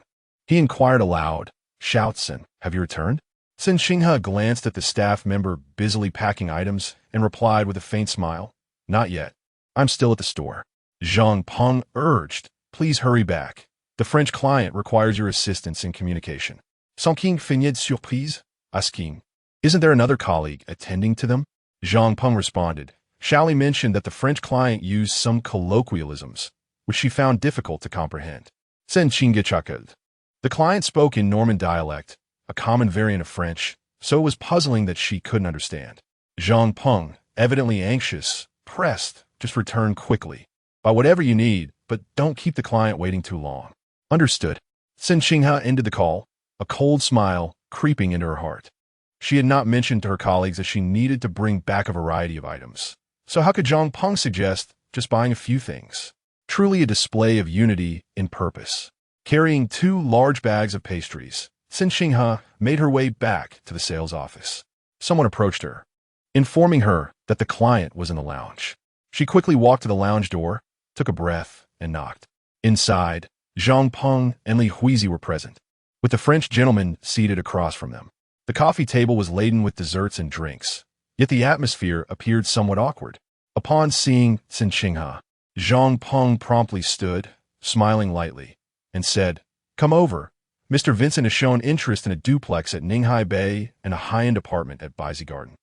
He inquired aloud, "Shaocheng, have you returned?" Cen Qinghe glanced at the staff member busily packing items and replied with a faint smile, "Not yet. I'm still at the store." Zhang Peng urged, "Please hurry back. The French client requires your assistance in communication." Sans qu'une feignet de surprise, asking, "Isn't there another colleague attending to them?" Zhang Peng responded. Shaoli mentioned that the French client used some colloquialisms, which she found difficult to comprehend. Cen Qinghe. The client spoke in Norman dialect, a common variant of French, so it was puzzling that she couldn't understand. Zhang Peng, evidently anxious, pressed, "Just return quickly. Buy whatever you need, but don't keep the client waiting too long." Understood. Cen Qinghe ended the call, a cold smile creeping into her heart. She had not mentioned to her colleagues that she needed to bring back a variety of items. So how could Zhang Peng suggest just buying a few things? Truly a display of unity in purpose. Carrying 2 large bags of pastries, Cen Qinghe made her way back to the sales office. Someone approached her, informing her that the client was in the lounge. She quickly walked to the lounge door, took a breath, and knocked. Inside, Zhang Peng and Li Huizi were present, with the French gentleman seated across from them. The coffee table was laden with desserts and drinks, yet the atmosphere appeared somewhat awkward. Upon seeing Cen Qinghe, Zhang Peng promptly stood, smiling lightly, and said, "Come over. Mr. Vincent has shown interest in a duplex at Ninghai Bay and a high-end apartment at Baizi Garden.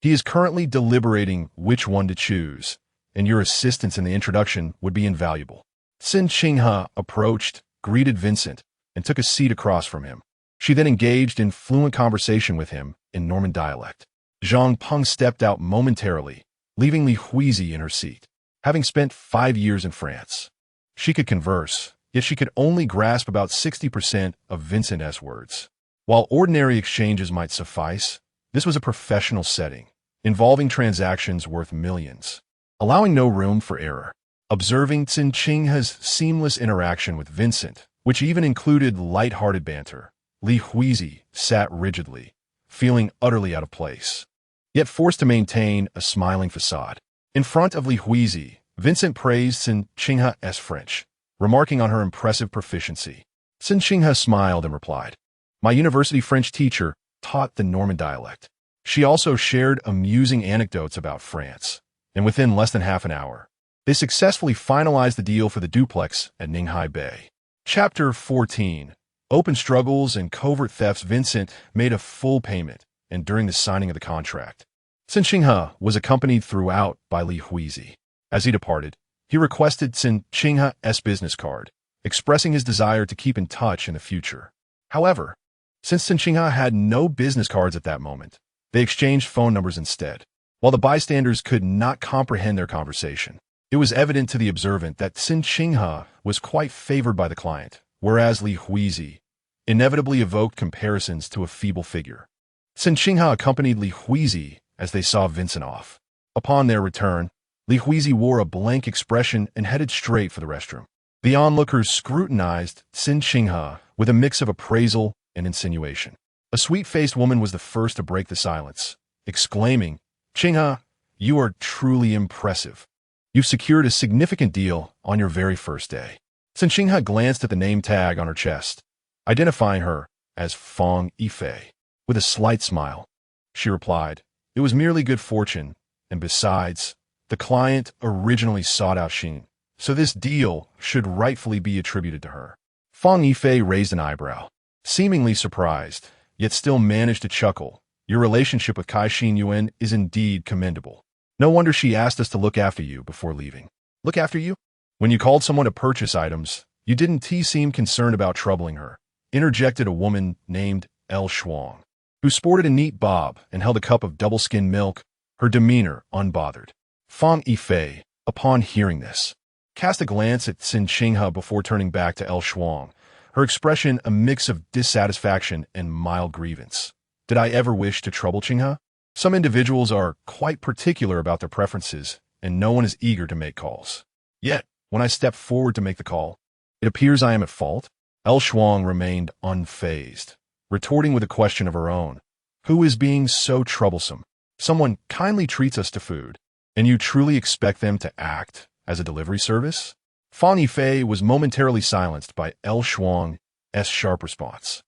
He is currently deliberating which one to choose, and your assistance in the introduction would be invaluable." Cen Qinghe approached, greeted Vincent, and took a seat across from him. She then engaged in fluent conversation with him in Norman dialect. Zhang Peng stepped out momentarily, leaving Li Huizi in her seat. Having spent 5 years in France, she could converse, yet she could only grasp about 60% of Vincent's words. While ordinary exchanges might suffice, this was a professional setting, involving transactions worth millions, allowing no room for error. Observing Cen Qinghe's seamless interaction with Vincent, which even included light-hearted banter, Li Huizi sat rigidly, feeling utterly out of place, yet forced to maintain a smiling facade. In front of Li Huizi, Vincent praised Cen Qinghe's French, remarking on her impressive proficiency. Cen Qinghe smiled and replied, "My university French teacher taught the Norman dialect." She also shared amusing anecdotes about France, and within less than half an hour, they successfully finalized the deal for the duplex at Ninghai Bay. Chapter 14. Open struggles and covert thefts. Vincent made a full payment, and during the signing of the contract, Cen Qinghe was accompanied throughout by Li Huizi. As he departed, he requested Cen Qinghe's business card, expressing his desire to keep in touch in the future. However, since Cen Qinghe had no business cards at that moment, they exchanged phone numbers instead. While the bystanders could not comprehend their conversation, it was evident to the observant that Cen Qinghe was quite favored by the client, whereas Li Huizi inevitably evoked comparisons to a feeble figure. Cen Qinghe accompanied Li Huizi as they saw Vincent off. Upon their return, Li Huizi wore a blank expression and headed straight for the restroom. The onlookers scrutinized Cen Qinghe with a mix of appraisal and insinuation. A sweet-faced woman was the first to break the silence, exclaiming, "Qinghe, you are truly impressive. You've secured a significant deal on your very first day." Cen Qinghe glanced at the name tag on her chest, identifying her as Fang Yifei. With a slight smile, she replied, "It was merely good fortune, and besides, the client originally sought out Xin, so this deal should rightfully be attributed to her." Fang Yifei raised an eyebrow, seemingly surprised, yet still managed to chuckle. "Your relationship with Kai Xin Yuan is indeed commendable. No wonder she asked us to look after you before leaving." "Look after you?" "When you called someone to purchase items, you didn't seem concerned about troubling her," interjected a woman named El Shuang. who sported a neat bob and held a cup of double-skin milk, her demeanor unbothered. Fang Yifei, upon hearing this, cast a glance at Cen Qinghe before turning back to El Shuang, her expression a mix of dissatisfaction and mild grievance. Did I ever wish to trouble Qinghe? Some individuals are quite particular about their preferences, and no one is eager to make calls. Yet, when I step forward to make the call, it appears I am at fault. El Shuang remained unfazed, retorting with a question of her own. Who is being so troublesome? Someone kindly treats us to food, and you truly expect them to act as a delivery service? Fang Yifei was momentarily silenced by El Shuang's sharp response.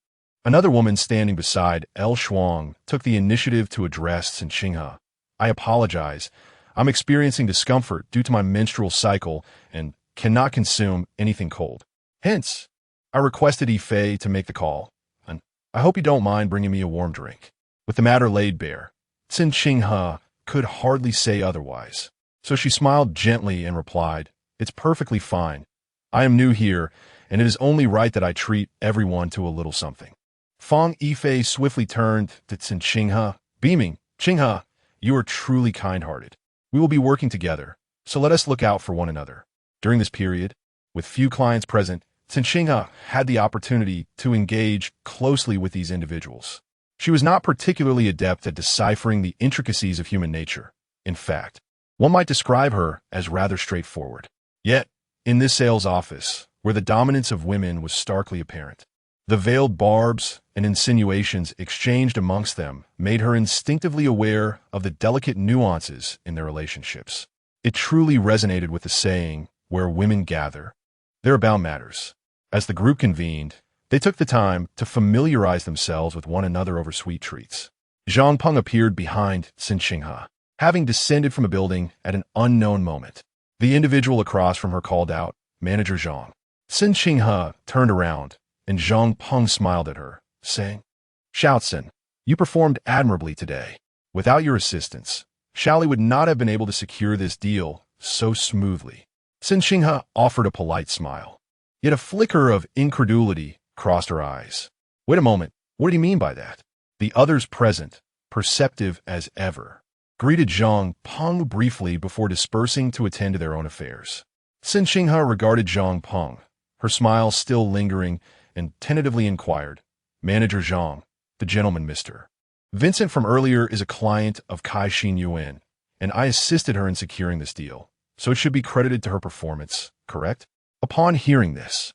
Another woman standing beside El Shuang took the initiative to address Cen Qinghe. I apologize. I'm experiencing discomfort due to my menstrual cycle and cannot consume anything cold. Hence, I requested Yifei to make the call, and I hope you don't mind bringing me a warm drink. With the matter laid bare, Cen Qinghe could hardly say otherwise. So she smiled gently and replied, "It's perfectly fine. I am new here, and it is only right that I treat everyone to a little something." Fang Yifei swiftly turned to Cen Qinghe, beaming, "Qinghe, you are truly kind-hearted. We will be working together, so let us look out for one another." During this period, with few clients present, Cen Qinghe had the opportunity to engage closely with these individuals. She was not particularly adept at deciphering the intricacies of human nature. In fact, one might describe her as rather straightforward. Yet, in this sales office, where the dominance of women was starkly apparent, the veiled barbs and insinuations exchanged amongst them made her instinctively aware of the delicate nuances in their relationships. It truly resonated with the saying, "Where women gather, there about matters." As the group convened, they took the time to familiarize themselves with one another over sweet treats. Zhang Peng appeared behind Cen Qinghe, having descended from a building at an unknown moment. The individual across from her called out, "Manager Zhang." Cen Qinghe turned around, and Zhang Peng smiled at her, saying, "Shaocheng, you performed admirably today. Without your assistance, Shaoli would not have been able to secure this deal so smoothly." Cen Qinghe offered a polite smile, yet a flicker of incredulity crossed her eyes. Wait a moment, what did he mean by that? The others present, perceptive as ever, greeted Zhang Peng briefly before dispersing to attend to their own affairs. Cen Qinghe regarded Zhang Peng, her smile still lingering, and tentatively inquired, "Manager Zhang, the gentleman Mr. Vincent from earlier is a client of Caixin Yuan, and I assisted her in securing this deal, so it should be credited to her performance, correct?" Upon hearing this,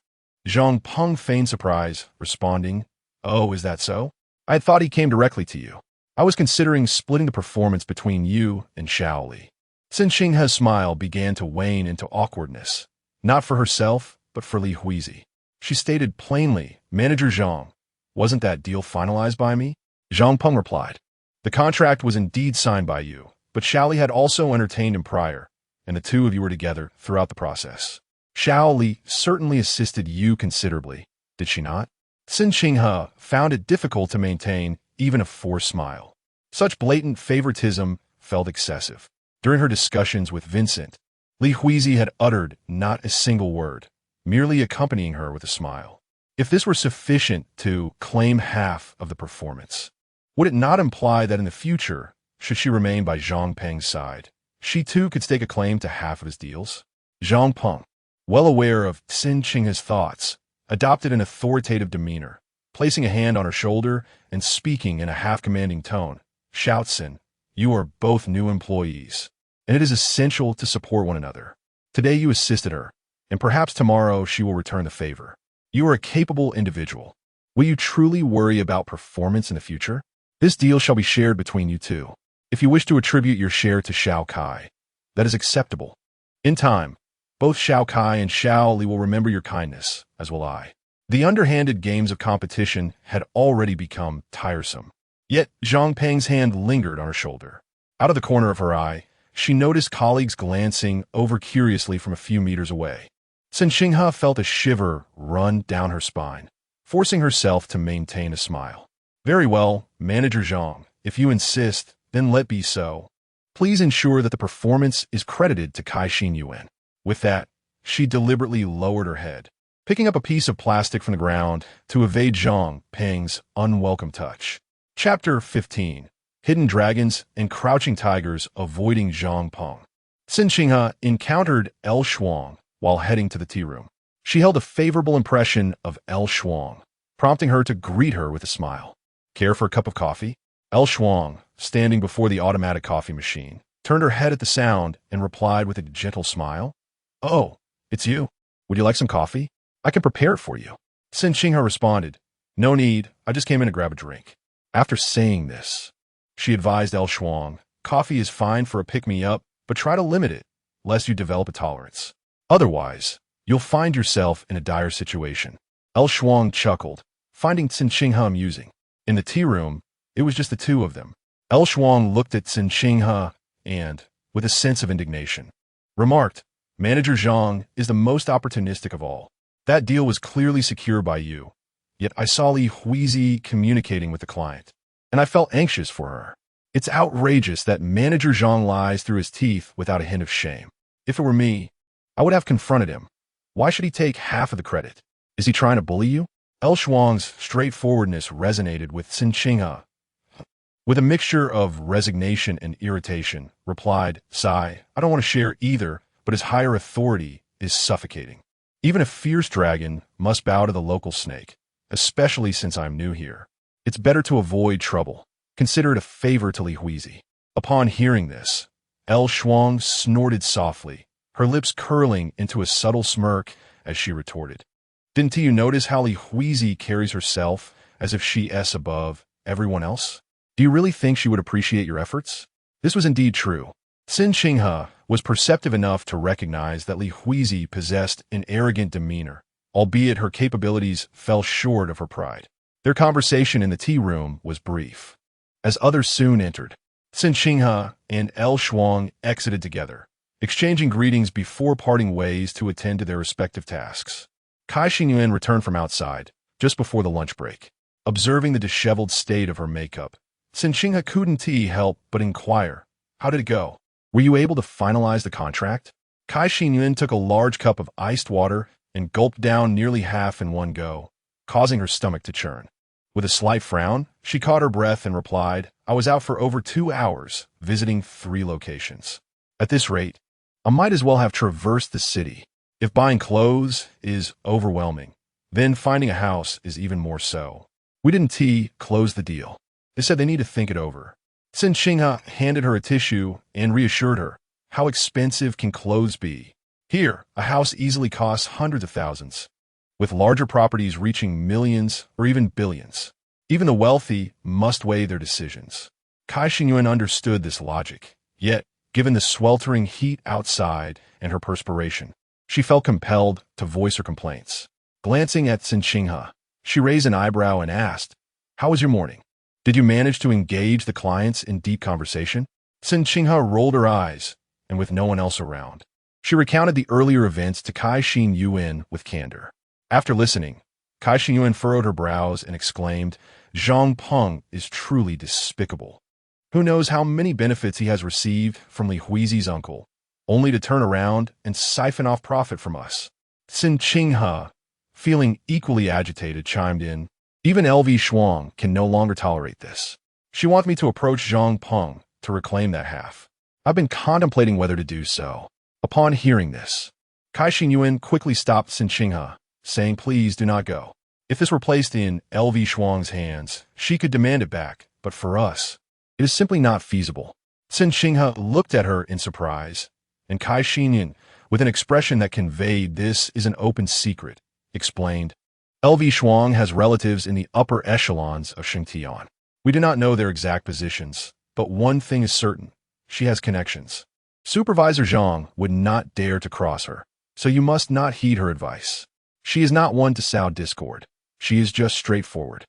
Zhang Peng feigned surprise, responding, "Oh, is that so? I had thought he came directly to you. I was considering splitting the performance between you and Shaoli." Cen Qinghe's smile began to wane into awkwardness, not for herself, but for Li Huizi. She stated plainly, "Manager Zhang, wasn't that deal finalized by me?" Zhang Peng replied, "The contract was indeed signed by you, but Shaoli had also entertained him prior, and the two of you were together throughout the process. Shaoli certainly assisted you considerably, did she not?" Cen Qinghe found it difficult to maintain even a forced smile. Such blatant favoritism felt excessive. During her discussions with Vincent, Li Huizi had uttered not a single word, merely accompanying her with a smile. If this were sufficient to claim half of the performance, would it not imply that in the future, should she remain by Zhang Peng's side, she too could stake a claim to half of his deals? Zhang Peng, well aware of Cen Qinghe's thoughts, adopted an authoritative demeanor, placing a hand on her shoulder and speaking in a half-commanding tone, "Shaocheng, you are both new employees, and it is essential to support one another. Today you assisted her, and perhaps tomorrow she will return the favor. You are a capable individual. Will you truly worry about performance in the future? This deal shall be shared between you two. If you wish to attribute your share to Shao Kai, that is acceptable. In time, both Shao Kai and Shaoli will remember your kindness, as will I." The underhanded games of competition had already become tiresome. Yet Zhang Peng's hand lingered on her shoulder. Out of the corner of her eye, she noticed colleagues glancing over curiously from a few meters away. Cen Qinghe felt a shiver run down her spine, forcing herself to maintain a smile. "Very well, Manager Zhang, if you insist, then let be so. Please ensure that the performance is credited to Caixin Yuan." With that, she deliberately lowered her head, picking up a piece of plastic from the ground to evade Zhang Peng's unwelcome touch. Chapter 15. Hidden Dragons and Crouching Tigers Avoiding Zhang Peng. Cen Qinghe encountered El Shuang while heading to the tea room. She held a favorable impression of El Shuang, prompting her to greet her with a smile. Care for a cup of coffee? El Shuang, standing before the automatic coffee machine, turned her head at the sound and replied with a gentle smile. Oh, it's you. Would you like some coffee? I can prepare it for you. Cen Qinghe responded, No need, I just came in to grab a drink. After saying this, she advised El Shuang, coffee is fine for a pick-me-up, but try to limit it, lest you develop a tolerance. Otherwise, you'll find yourself in a dire situation. El Shuang chuckled, finding Cen Qinghe amusing. In the tea room, it was just the two of them. El Shuang looked at Cen Qinghe and, with a sense of indignation, remarked, Manager Zhang is the most opportunistic of all. That deal was clearly secured by you, yet I saw Li Huizi communicating with the client, and I felt anxious for her. It's outrageous that Manager Zhang lies through his teeth without a hint of shame. If it were me, I would have confronted him. Why should he take half of the credit? Is he trying to bully you? El Shuang's straightforwardness resonated with Cen Qinghe. With a mixture of resignation and irritation, replied, Sigh, I don't want to share either, but his higher authority is suffocating. Even a fierce dragon must bow to the local snake, especially since I'm new here. It's better to avoid trouble. Consider it a favor to Li Huizi. Upon hearing this, El Shuang snorted softly, her lips curling into a subtle smirk as she retorted. Didn't you notice how Li Huizi carries herself as if she is above everyone else? Do you really think she would appreciate your efforts? This was indeed true. Cen Qinghe was perceptive enough to recognize that Li Huizi possessed an arrogant demeanor, albeit her capabilities fell short of her pride. Their conversation in the tea room was brief. As others soon entered, Cen Qinghe and El Shuang exited together, exchanging greetings before parting ways to attend to their respective tasks. Cai Xingyuan returned from outside, just before the lunch break. Observing the disheveled state of her makeup, Cen Qinghe couldn't help but inquire, How did it go? Were you able to finalize the contract? Cai Xingyuan took a large cup of iced water and gulped down nearly half in one go, causing her stomach to churn. With a slight frown, she caught her breath and replied, I was out for over 2 hours, visiting 3 locations. At this rate, I might as well have traversed the city. If buying clothes is overwhelming, then finding a house is even more so. We didn't close the deal. They said they need to think it over. Cen Qinghe handed her a tissue and reassured her, How expensive can clothes be? Here, a house easily costs hundreds of thousands, with larger properties reaching millions or even billions. Even the wealthy must weigh their decisions. Cai Xingyuan understood this logic, yet, given the sweltering heat outside and her perspiration, she felt compelled to voice her complaints. Glancing at Cen Qinghe, she raised an eyebrow and asked, How was your morning? Did you manage to engage the clients in deep conversation? Cen Qinghe rolled her eyes, and with no one else around, she recounted the earlier events to Cai Xingyuan with candor. After listening, Cai Xingyuan furrowed her brows and exclaimed, Zhang Peng is truly despicable. Who knows how many benefits he has received from Li Huizi's uncle, only to turn around and siphon off profit from us. Cen Qinghe, feeling equally agitated, chimed in, Even LV Shuang can no longer tolerate this. She wants me to approach Zhang Peng to reclaim that half. I've been contemplating whether to do so. Upon hearing this, Cai Xingyuan quickly stopped Cen Qinghe, saying, Please do not go. If this were placed in LV Shuang's hands, she could demand it back, but for us, it is simply not feasible. Cen Qinghe looked at her in surprise, and Cai Xingyuan, with an expression that conveyed this is an open secret, explained, LV Shuang has relatives in the upper echelons of Shengtian. We do not know their exact positions, but one thing is certain, she has connections. Supervisor Zhang would not dare to cross her, so you must not heed her advice. She is not one to sow discord. She is just straightforward.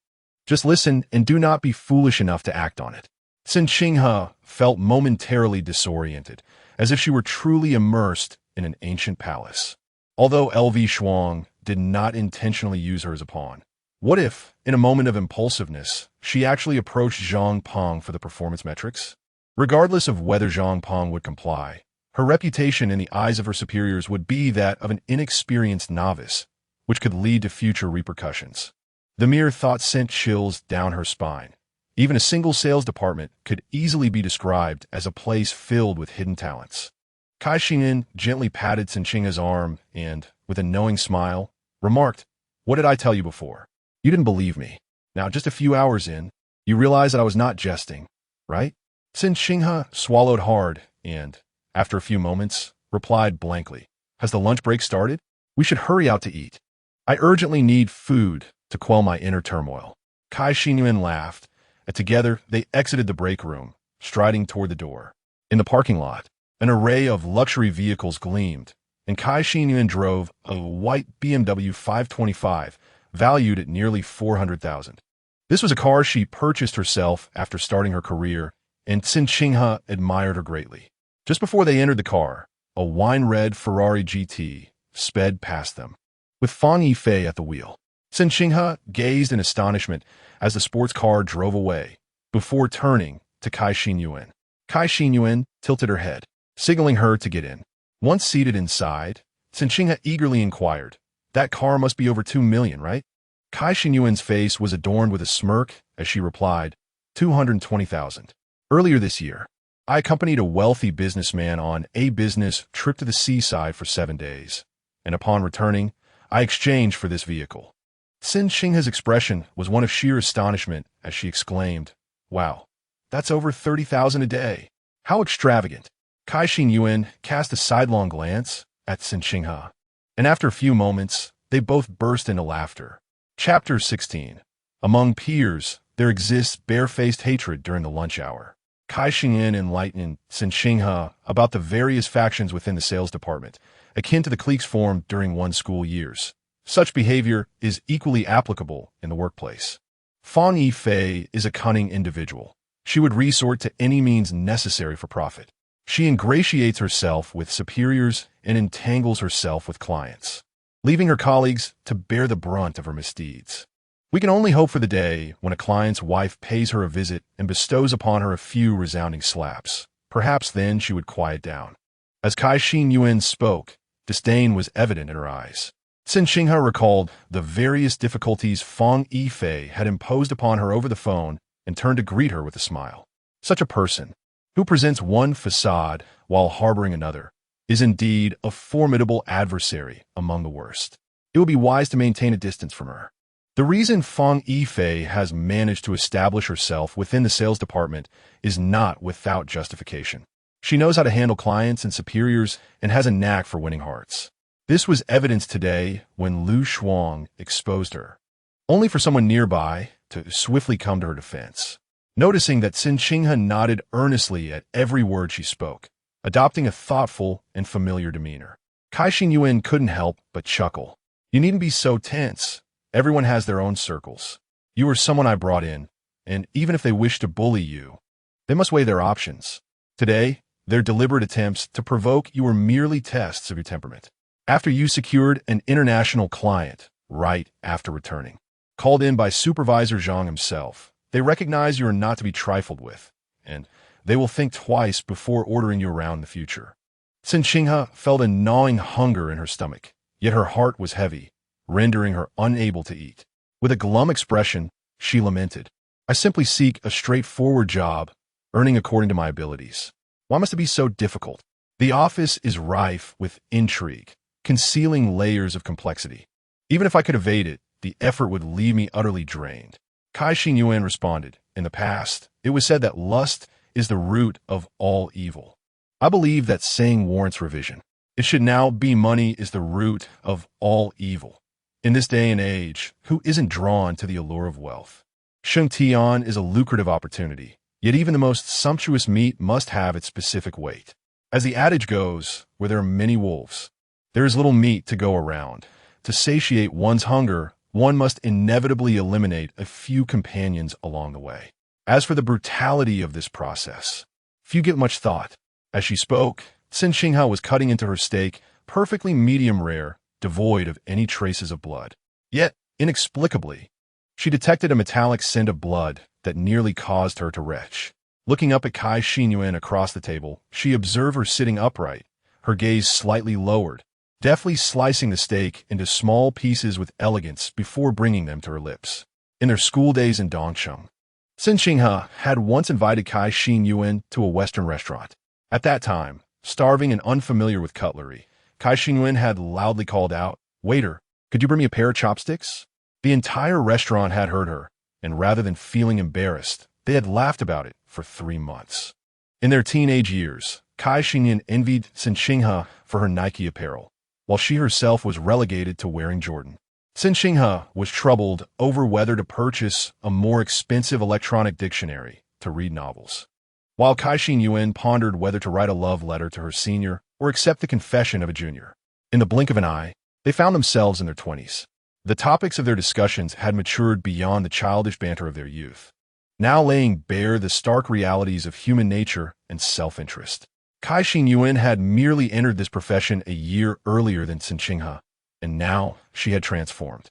Just listen and do not be foolish enough to act on it. Cen Qinghe felt momentarily disoriented, as if she were truly immersed in an ancient palace. Although LV Shuang did not intentionally use her as a pawn, what if, in a moment of impulsiveness, she actually approached Zhang Peng for the performance metrics? Regardless of whether Zhang Peng would comply, her reputation in the eyes of her superiors would be that of an inexperienced novice, which could lead to future repercussions. The mere thought sent chills down her spine, Even a single sales department could easily be described as a place filled with hidden talents. Cai Xingyin gently patted Cen Qinghe's arm and, with a knowing smile, remarked, "What did I tell you before? You didn't believe me. Now, just a few hours in, you realize that I was not jesting, right?" Cen Qinghe swallowed hard and, after a few moments, replied blankly, "Has the lunch break started? We should hurry out to eat. I urgently need food to quell my inner turmoil." Cai Xingyin laughed, and together they exited the break room, striding toward the door. In the parking lot, an array of luxury vehicles gleamed, and Cai Xingyin drove a white BMW 525, valued at nearly $400,000. This was a car she purchased herself after starting her career, and Cen Qinghe admired her greatly. Just before they entered the car, a wine-red Ferrari GT sped past them, with Fang Yifei at the wheel. Cen Qinghe gazed in astonishment as the sports car drove away, before turning to Cai Xingyin. Cai Xingyin tilted her head, signaling her to get in. Once seated inside, Cen Qinghe eagerly inquired, "That car must be over $2 million, right?" Cai Xingyuan's face was adorned with a smirk as she replied, "$220,000. Earlier this year, I accompanied a wealthy businessman on a business trip to the seaside for 7 days, and upon returning, I exchanged for this vehicle." Cen Qinghe's expression was one of sheer astonishment as she exclaimed, "Wow, that's over $30,000 a day. How extravagant." Cai Xingyuan cast a sidelong glance at Cen Qinghe, and after a few moments, they both burst into laughter. Chapter 16. Among peers, there exists barefaced hatred during the lunch hour. Cai Xingyin enlightened Cen Qinghe about the various factions within the sales department, akin to the cliques formed during one's school years. Such behavior is equally applicable in the workplace. Fang Yifei is a cunning individual. She would resort to any means necessary for profit. She ingratiates herself with superiors and entangles herself with clients, leaving her colleagues to bear the brunt of her misdeeds. We can only hope for the day when a client's wife pays her a visit and bestows upon her a few resounding slaps. Perhaps then she would quiet down. As Cai Xingyuan spoke, disdain was evident in her eyes. Cen Qinghe recalled the various difficulties Fang Yifei had imposed upon her over the phone and turned to greet her with a smile. Such a person, who presents one facade while harboring another, is indeed a formidable adversary among the worst. It would be wise to maintain a distance from her. The reason Fang Yifei has managed to establish herself within the sales department is not without justification. She knows how to handle clients and superiors and has a knack for winning hearts. This was evidenced today when Lu Shuang exposed her, only for someone nearby to swiftly come to her defense. Noticing that Cen Qinghe nodded earnestly at every word she spoke, adopting a thoughtful and familiar demeanor, Cai Xingyuan couldn't help but chuckle. "You needn't be so tense. Everyone has their own circles. You are someone I brought in, and even if they wish to bully you, they must weigh their options. Today, their deliberate attempts to provoke you were merely tests of your temperament. After you secured an international client right after returning, called in by Supervisor Zhang himself, they recognize you are not to be trifled with, and they will think twice before ordering you around in the future." Cen Qinghe felt a gnawing hunger in her stomach, yet her heart was heavy, rendering her unable to eat. With a glum expression, she lamented, "I simply seek a straightforward job, earning according to my abilities. Why must it be so difficult? The office is rife with intrigue, concealing layers of complexity. Even if I could evade it, the effort would leave me utterly drained." Cai Xingyuan responded, "In the past, it was said that lust is the root of all evil. I believe that saying warrants revision. It should now be money is the root of all evil. In this day and age, who isn't drawn to the allure of wealth? Shengtian is a lucrative opportunity, yet even the most sumptuous meat must have its specific weight. As the adage goes, where there are many wolves, there is little meat to go around. To satiate one's hunger, one must inevitably eliminate a few companions along the way. As for the brutality of this process, few give much thought." As she spoke, Cen Qinghe was cutting into her steak, perfectly medium rare, devoid of any traces of blood. Yet, inexplicably, she detected a metallic scent of blood that nearly caused her to retch. Looking up at Cai Xingyuan across the table, she observed her sitting upright, her gaze slightly lowered, deftly slicing the steak into small pieces with elegance before bringing them to her lips. In their school days in Dongcheng, Cen Qinghe had once invited Cai Xingyuan to a Western restaurant. At that time, starving and unfamiliar with cutlery, Cai Xingyuan had loudly called out, "Waiter, could you bring me a pair of chopsticks?" The entire restaurant had heard her, and rather than feeling embarrassed, they had laughed about it for 3 months. In their teenage years, Cai Xingyuan envied Cen Qinghe for her Nike apparel, while she herself was relegated to wearing Jordan. Cen Qinghe was troubled over whether to purchase a more expensive electronic dictionary to read novels, while Cai Xingyuan pondered whether to write a love letter to her senior or accept the confession of a junior. In the blink of an eye, they found themselves in their 20s. The topics of their discussions had matured beyond the childish banter of their youth, now laying bare the stark realities of human nature and self-interest. Cai Xingyuan had merely entered this profession a year earlier than Cen Qinghe, and now she had transformed.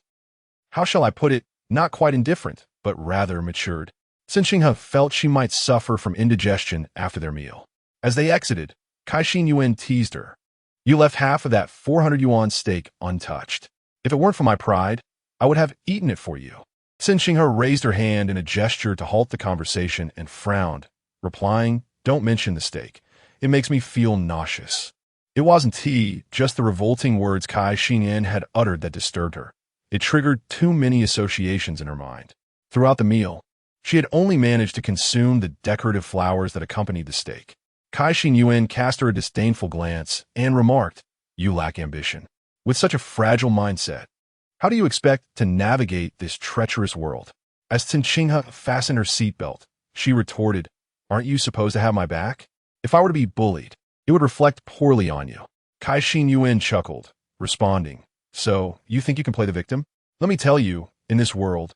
How shall I put it? Not quite indifferent, but rather matured. Cen Qinghe felt she might suffer from indigestion after their meal. As they exited, Cai Xingyuan teased her. "You left half of that 400 yuan steak untouched. If it weren't for my pride, I would have eaten it for you." Cen Qinghe raised her hand in a gesture to halt the conversation and frowned, replying, "Don't mention the steak. It makes me feel nauseous." It wasn't tea, just the revolting words Cai Xingyuan had uttered that disturbed her. It triggered too many associations in her mind. Throughout the meal, she had only managed to consume the decorative flowers that accompanied the steak. Cai Xingyuan cast her a disdainful glance and remarked, "You lack ambition. With such a fragile mindset, how do you expect to navigate this treacherous world?" As Cen Qinghe fastened her seatbelt, she retorted, "Aren't you supposed to have my back? If I were to be bullied, it would reflect poorly on you." Cai Xingyuan chuckled, responding, "So, you think you can play the victim? Let me tell you, in this world,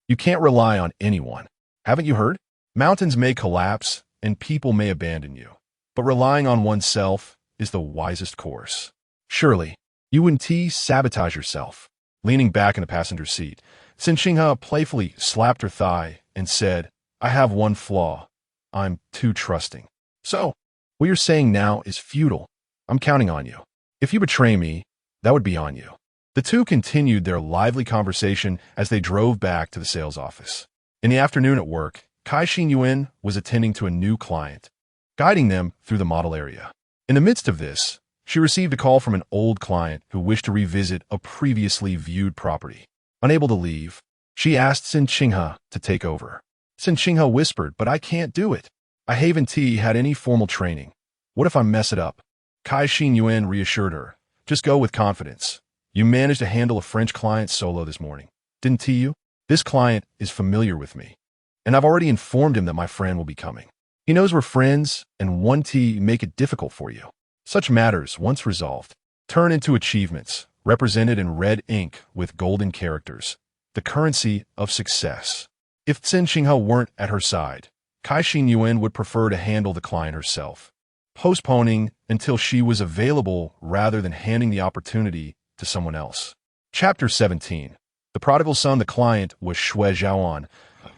you can't rely on anyone. Haven't you heard? Mountains may collapse and people may abandon you, but relying on oneself is the wisest course. Surely, you wouldn't sabotage yourself." Leaning back in the passenger seat, Cen Qinghe playfully slapped her thigh and said, "I have one flaw. I'm too trusting. So, what you're saying now is futile. I'm counting on you. If you betray me, that would be on you." The two continued their lively conversation as they drove back to the sales office. In the afternoon at work, Cai Xingyuan was attending to a new client, guiding them through the model area. In the midst of this, she received a call from an old client who wished to revisit a previously viewed property. Unable to leave, she asked Cen Qinghe to take over. Cen Qinghe whispered, "But I can't do it. I haven't had any formal training. What if I mess it up?" Cai Xingyuan reassured her, "Just go with confidence. You managed to handle a French client solo this morning, didn't you? This client is familiar with me, and I've already informed him that my friend will be coming. He knows we're friends, and one make it difficult for you. Such matters, once resolved, turn into achievements, represented in red ink with golden characters, the currency of success." If Cen Qinghe weren't at her side, Cai Xingyuan would prefer to handle the client herself, postponing until she was available rather than handing the opportunity to someone else. Chapter 17. The prodigal son. The client was Shui Zhaoan,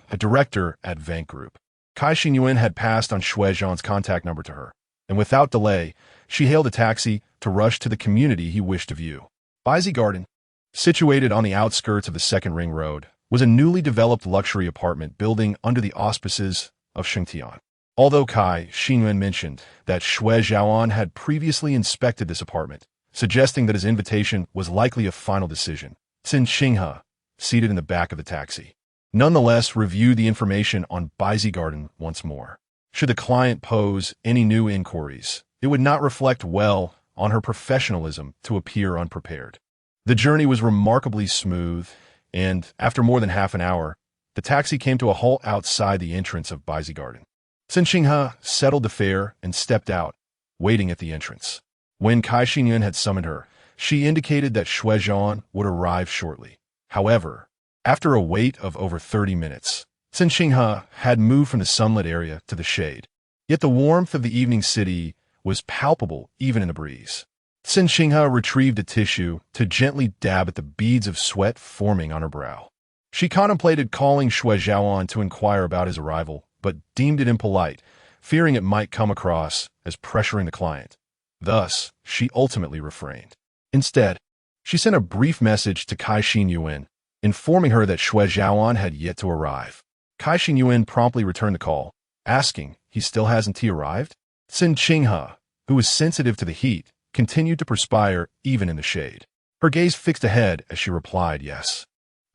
a director at Vank Group. Cai Xingyuan had passed on Shui Zhaoan's contact number to her, and without delay, she hailed a taxi to rush to the community he wished to view. Baizi Garden, situated on the outskirts of the Second Ring Road, was a newly developed luxury apartment building under the auspices of Shengtian. Although Cai Xingyuan mentioned that Shui Zhaoan had previously inspected this apartment, suggesting that his invitation was likely a final decision, Cen Qinghe, seated in the back of the taxi, nonetheless reviewed the information on Baizi Garden once more. Should the client pose any new inquiries, it would not reflect well on her professionalism to appear unprepared. The journey was remarkably smooth, and after more than half an hour, the taxi came to a halt outside the entrance of Baizi Garden. Cen Qinghe settled the fare and stepped out, waiting at the entrance. When Cai Xingyuan had summoned her, she indicated that Shui Zhaoan would arrive shortly. However, after a wait of over 30 minutes, Cen Qinghe had moved from the sunlit area to the shade. Yet the warmth of the evening city was palpable even in the breeze. Cen Qinghe retrieved a tissue to gently dab at the beads of sweat forming on her brow. She contemplated calling Shui Zhaoan to inquire about his arrival, but deemed it impolite, fearing it might come across as pressuring the client. Thus, she ultimately refrained. Instead, she sent a brief message to Cai Xingyuan, informing her that Shui Zhaoan had yet to arrive. Kai Xingyuan promptly returned the call, asking, "He still hasn't arrived?" Cen Qinghe, who was sensitive to the heat, continued to perspire even in the shade. Her gaze fixed ahead as she replied, "Yes.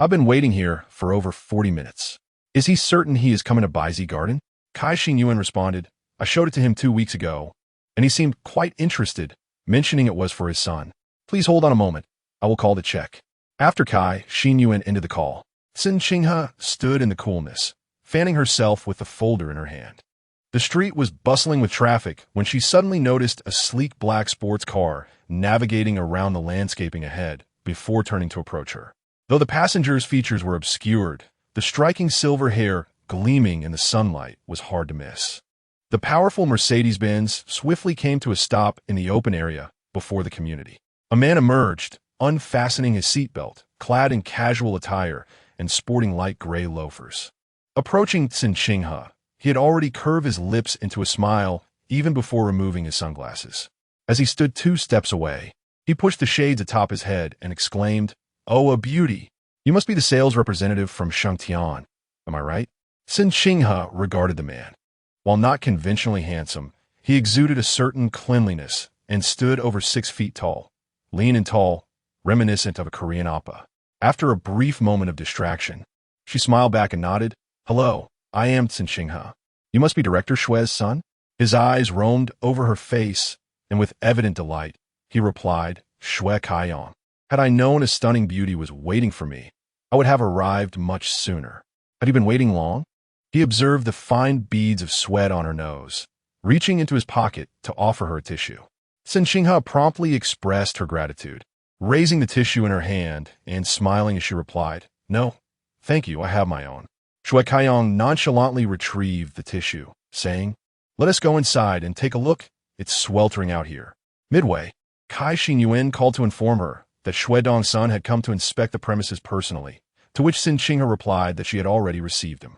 I've been waiting here for over 40 minutes. Is he certain he is coming to Baizi Garden?" Kai Xingyuan responded, "I showed it to him 2 weeks ago, and he seemed quite interested, mentioning it was for his son. Please hold on a moment. I will call to check." After Kai Xingyuan ended the call, Cen Qinghe stood in the coolness, fanning herself with the folder in her hand. The street was bustling with traffic when she suddenly noticed a sleek black sports car navigating around the landscaping ahead before turning to approach her. Though the passenger's features were obscured, the striking silver hair gleaming in the sunlight was hard to miss. The powerful Mercedes-Benz swiftly came to a stop in the open area before the community. A man emerged, unfastening his seatbelt, clad in casual attire and sporting light gray loafers. Approaching Cen Qinghe, he had already curved his lips into a smile even before removing his sunglasses. As he stood 2 steps away, he pushed the shades atop his head and exclaimed, "Oh, a beauty! You must be the sales representative from Shangtian, am I right?" Cen Qinghe regarded the man. While not conventionally handsome, he exuded a certain cleanliness and stood over 6 feet tall, lean and tall, reminiscent of a Korean oppa. After a brief moment of distraction, she smiled back and nodded, "Hello, I am Cen Qinghe. You must be Director Xue's son?" His eyes roamed over her face, and with evident delight, he replied, "Xue Kaiyong. Had I known a stunning beauty was waiting for me, I would have arrived much sooner." Had he been waiting long? He observed the fine beads of sweat on her nose, reaching into his pocket to offer her a tissue. Cen Qinghe promptly expressed her gratitude, raising the tissue in her hand and smiling as she replied, "No, thank you, I have my own." Xue Kaiyong nonchalantly retrieved the tissue, saying, "Let us go inside and take a look. It's sweltering out here." Midway, Kai Xingyuan called to inform her that Xue Dong's son had come to inspect the premises personally, to which Cen Qinghe replied that she had already received him.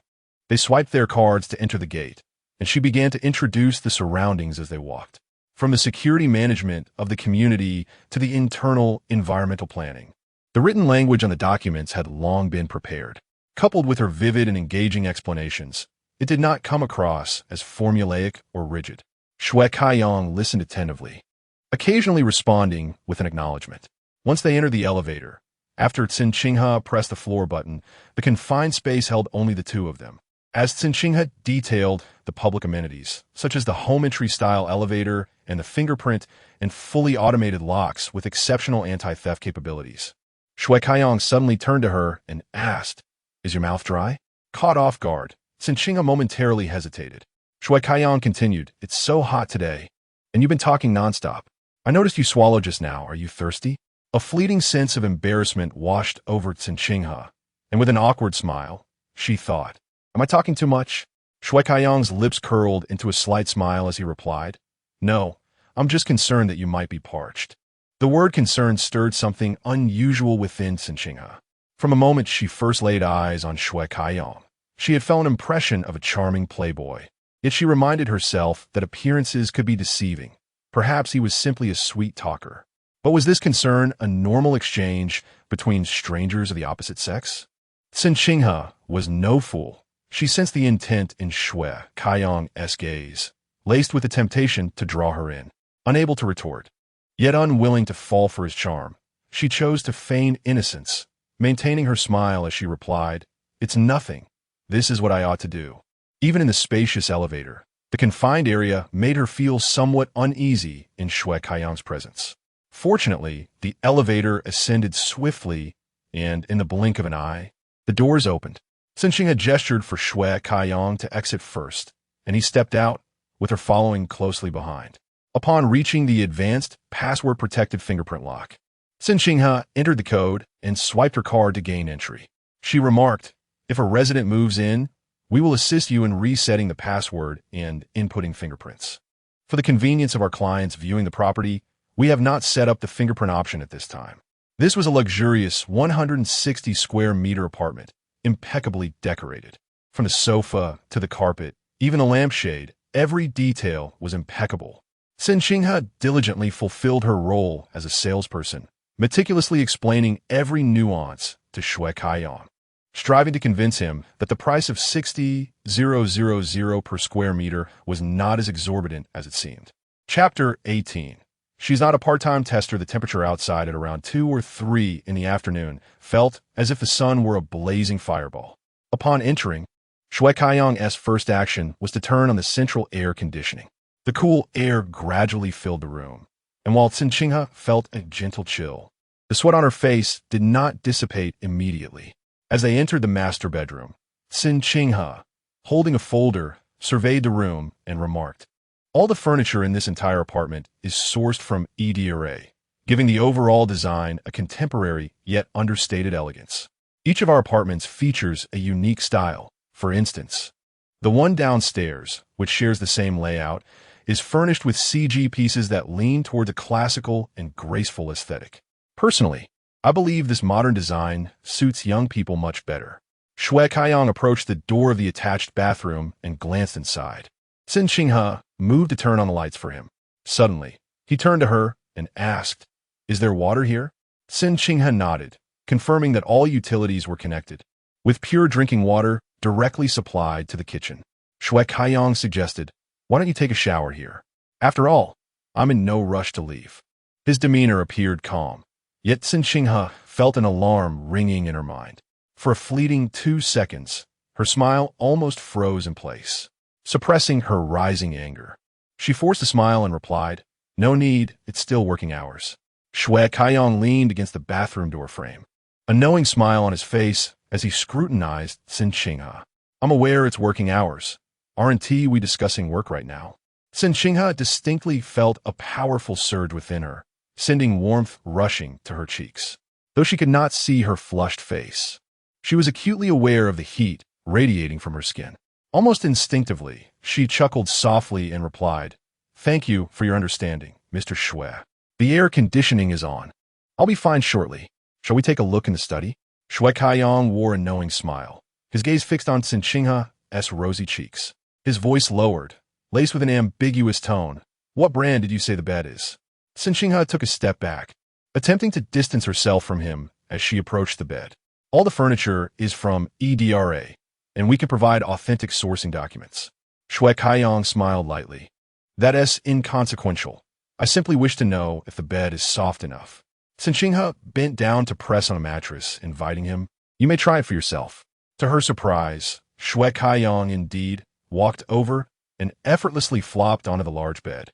They swiped their cards to enter the gate, and she began to introduce the surroundings as they walked, from the security management of the community to the internal environmental planning. The written language on the documents had long been prepared. Coupled with her vivid and engaging explanations, it did not come across as formulaic or rigid. Xue Kaiyong listened attentively, occasionally responding with an acknowledgement. Once they entered the elevator, after Cen Qinghe pressed the floor button, the confined space held only the 2 of them. As Cen Qinghe detailed the public amenities, such as the home entry-style elevator and the fingerprint and fully automated locks with exceptional anti-theft capabilities, Xue Kaiyong suddenly turned to her and asked, "Is your mouth dry?" Caught off guard, Cen Qinghe momentarily hesitated. Xue Kaiyong continued, "It's so hot today, and you've been talking nonstop. I noticed you swallowed just now. Are you thirsty?" A fleeting sense of embarrassment washed over Cen Qinghe, and with an awkward smile, she thought, "Am I talking too much?" Xue Kaiyong's lips curled into a slight smile as he replied, "No, I'm just concerned that you might be parched." The word concern stirred something unusual within Cen Qinghe. From the moment she first laid eyes on Xue Kaiyong, she had felt an impression of a charming playboy. Yet she reminded herself that appearances could be deceiving. Perhaps he was simply a sweet talker. But was this concern a normal exchange between strangers of the opposite sex? Cen Qinghe was no fool. She sensed the intent in Xue Kaiyong's gaze, laced with the temptation to draw her in. Unable to retort, yet unwilling to fall for his charm, she chose to feign innocence, maintaining her smile as she replied, "It's nothing. This is what I ought to do." Even in the spacious elevator, the confined area made her feel somewhat uneasy in Xue Kaiyong's presence. Fortunately, the elevator ascended swiftly, and in the blink of an eye, the doors opened. Cen Qinghe gestured for Xue Kaiyong to exit first, and he stepped out, with her following closely behind. Upon reaching the advanced, password-protected fingerprint lock, Cen Qinghe entered the code and swiped her card to gain entry. She remarked, "If a resident moves in, we will assist you in resetting the password and inputting fingerprints. For the convenience of our clients viewing the property, we have not set up the fingerprint option at this time." This was a luxurious 160 square meter apartment, impeccably decorated. From the sofa to the carpet, even the lampshade, every detail was impeccable. Cen Qinghe diligently fulfilled her role as a salesperson, meticulously explaining every nuance to Xue Kaiyong. striving to convince him that the price of 60,000 per square meter was not as exorbitant as it seemed. Chapter 18. She's not a part-time tester. The temperature outside at around 2 or 3 in the afternoon felt as if the sun were a blazing fireball. Upon entering, Shui Kaiyang's first action was to turn on the central air conditioning. The cool air gradually filled the room, and while Cen Qinghe felt a gentle chill, the sweat on her face did not dissipate immediately. As they entered the master bedroom, Cen Qinghe, holding a folder, surveyed the room and remarked, "All the furniture in this entire apartment is sourced from Iceberg, giving the overall design a contemporary yet understated elegance. Each of our apartments features a unique style. For instance, the one downstairs, which shares the same layout, is furnished with CG pieces that lean toward a classical and graceful aesthetic. Personally, I believe this modern design suits young people much better." Shui Kaiyang approached the door of the attached bathroom and glanced inside. Cen Qinghe moved to turn on the lights for him. Suddenly, he turned to her and asked, "Is there water here?" Cen Qinghe nodded, confirming that all utilities were connected, with pure drinking water directly supplied to the kitchen. Shui Kaiyang suggested, "Why don't you take a shower here? After all, I'm in no rush to leave." His demeanor appeared calm, yet Cen Qinghe felt an alarm ringing in her mind. For a fleeting 2 seconds, her smile almost froze in place, suppressing her rising anger. She forced a smile and replied, "No need, it's still working hours." Shui Kaiyang leaned against the bathroom door frame, a knowing smile on his face as he scrutinized Cen Qinghe. "I'm aware it's working hours. Aren't we discussing work right now?" Cen Qinghe distinctly felt a powerful surge within her, sending warmth rushing to her cheeks. Though she could not see her flushed face, she was acutely aware of the heat radiating from her skin. Almost instinctively, she chuckled softly and replied, "Thank you for your understanding, Mr. Shui. The air conditioning is on. I'll be fine shortly. Shall we take a look in the study?" Shui Kaiyang wore a knowing smile, his gaze fixed on Cen Qinghe's rosy cheeks. His voice lowered, laced with an ambiguous tone. "What brand did you say the bed is?" Cen Qinghe took a step back, attempting to distance herself from him as she approached the bed. "All the furniture is from EDRA, and we can provide authentic sourcing documents." Shui Kaiyang smiled lightly. "That's inconsequential. I simply wish to know if the bed is soft enough." Cen Qinghe bent down to press on a mattress, inviting him, "You may try it for yourself." To her surprise, Shui Kaiyang indeed walked over and effortlessly flopped onto the large bed.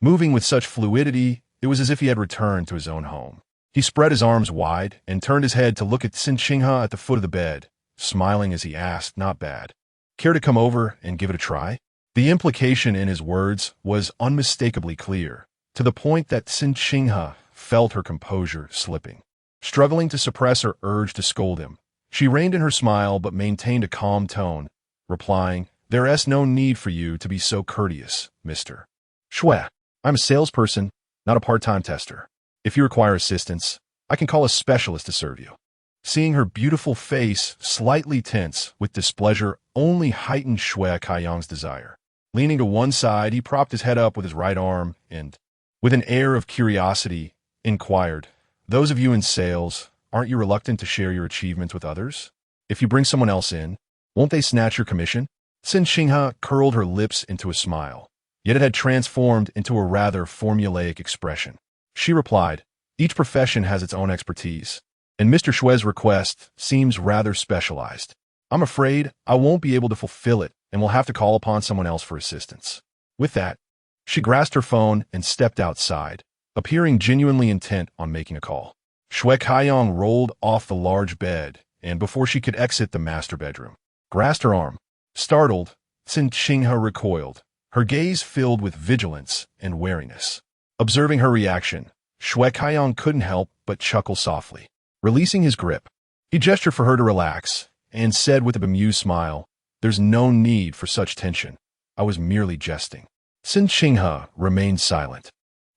Moving with such fluidity, it was as if he had returned to his own home. He spread his arms wide and turned his head to look at Cen Qinghe at the foot of the bed, smiling as he asked, "Not bad. Care to come over and give it a try?" The implication in his words was unmistakably clear, to the point that Cen Qinghe felt her composure slipping. Struggling to suppress her urge to scold him, she reined in her smile but maintained a calm tone, replying, "There's no need for you to be so courteous, Mr. Shui. I'm a salesperson, not a part-time tester. If you require assistance, I can call a specialist to serve you." Seeing her beautiful face slightly tense with displeasure only heightened Shui Kaiyang's desire. Leaning to one side, he propped his head up with his right arm and, with an air of curiosity, inquired, "Those of you in sales, aren't you reluctant to share your achievements with others? If you bring someone else in, won't they snatch your commission?" Cen Qinghe curled her lips into a smile, yet it had transformed into a rather formulaic expression. She replied, "Each profession has its own expertise, and Mr. Shui's request seems rather specialized. I'm afraid I won't be able to fulfill it and will have to call upon someone else for assistance." With that, she grasped her phone and stepped outside, appearing genuinely intent on making a call. Shui Kaiyang rolled off the large bed and, before she could exit the master bedroom, grasped her arm. Startled, Cen Qinghe recoiled, her gaze filled with vigilance and wariness. Observing her reaction, Shui Kaiyang couldn't help but chuckle softly. Releasing his grip, he gestured for her to relax and said with a bemused smile, "There's no need for such tension. I was merely jesting." Cen Qinghe remained silent,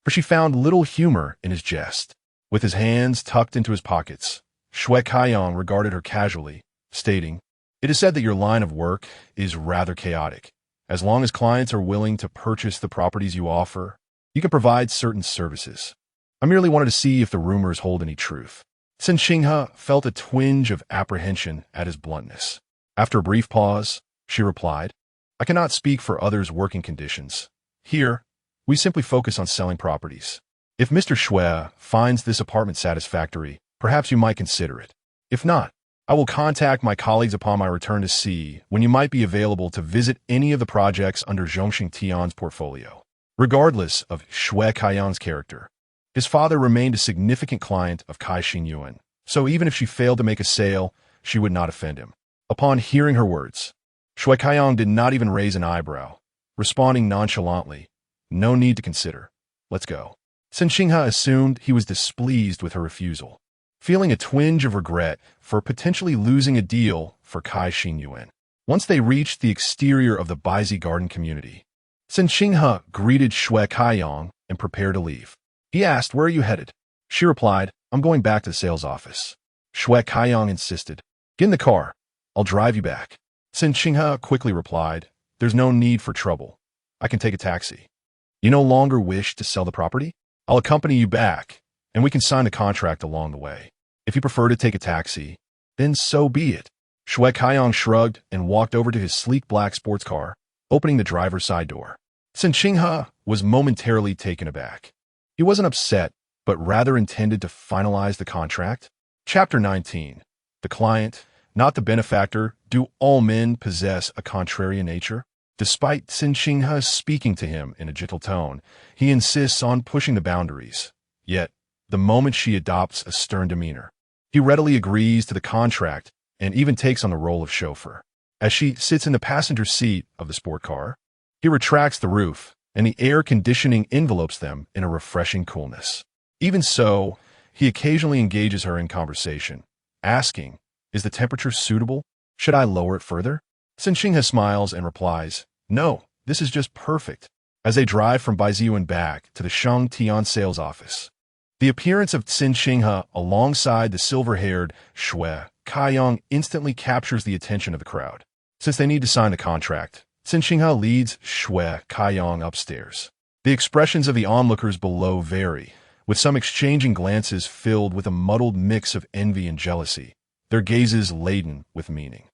for she found little humor in his jest. With his hands tucked into his pockets, Shui Kaiyang regarded her casually, stating, "It is said that your line of work is rather chaotic. As long as clients are willing to purchase the properties you offer, you can provide certain services. I merely wanted to see if the rumors hold any truth." Cen Qinghe felt a twinge of apprehension at his bluntness. After a brief pause, she replied, I cannot speak for others' working conditions. Here, we simply focus on selling properties. If Mr. Xue finds this apartment satisfactory, perhaps you might consider it. If not, I will contact my colleagues upon my return to see when you might be available to visit any of the projects under Zhongxing Tian's portfolio. Regardless of Xue Kaiyang's character, his father remained a significant client of Kai Xingyuan, so even if she failed to make a sale, she would not offend him. Upon hearing her words, Xue Kaiyang did not even raise an eyebrow, responding nonchalantly, No need to consider. Let's go. Cen Qinghe assumed he was displeased with her refusal, feeling a twinge of regret for potentially losing a deal for Kai Xingyuan. Once they reached the exterior of the Baizi Garden community, Cen Qinghe greeted Xue Kaiyang and prepared to leave. He asked, Where are you headed? She replied, I'm going back to the sales office. Xue Kaiyang insisted, Get in the car. I'll drive you back. Cen Qinghe quickly replied, There's no need for trouble. I can take a taxi. You no longer wish to sell the property? I'll accompany you back, and we can sign a contract along the way. If you prefer to take a taxi, then so be it. Xue Kaiyang shrugged and walked over to his sleek black sports car, opening the driver's side door. Cen Qinghe was momentarily taken aback. He wasn't upset, but rather intended to finalize the contract. Chapter 19. The client, not the benefactor. Do all men possess a contrarian nature? Despite Cen Qinghe speaking to him in a gentle tone, he insists on pushing the boundaries. Yet, the moment she adopts a stern demeanor, he readily agrees to the contract and even takes on the role of chauffeur. As she sits in the passenger seat of the sport car, he retracts the roof, and the air conditioning envelopes them in a refreshing coolness. Even so, he occasionally engages her in conversation, asking, Is the temperature suitable? Should I lower it further? Cen Qinghe smiles and replies, No, this is just perfect. As they drive from Baiziyu back to the Shang Tian sales office, the appearance of Cen Qinghe alongside the silver-haired Xue Kaiyang instantly captures the attention of the crowd. Since they need to sign the contract, Cen Qinghe leads Xue Kaiyang upstairs. The expressions of the onlookers below vary, with some exchanging glances filled with a muddled mix of envy and jealousy, their gazes laden with meaning.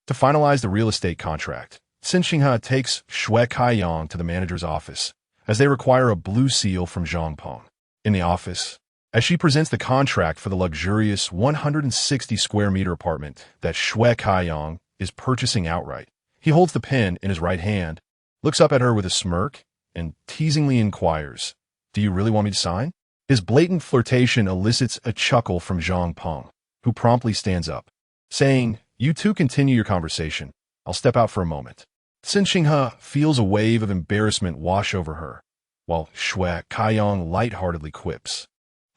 To finalize the real estate contract, Cen Qinghe takes Xue Kaiyang to the manager's office, as they require a blue seal from Zhang Peng. In the office, as she presents the contract for the luxurious 160 square meter apartment that Xue Kaiyang is purchasing outright, he holds the pen in his right hand, looks up at her with a smirk, and teasingly inquires, Do you really want me to sign? His blatant flirtation elicits a chuckle from Zhang Peng, who promptly stands up, saying, You two continue your conversation. I'll step out for a moment. Cen Qinghe feels a wave of embarrassment wash over her, while Xue Kaiyang lightheartedly quips,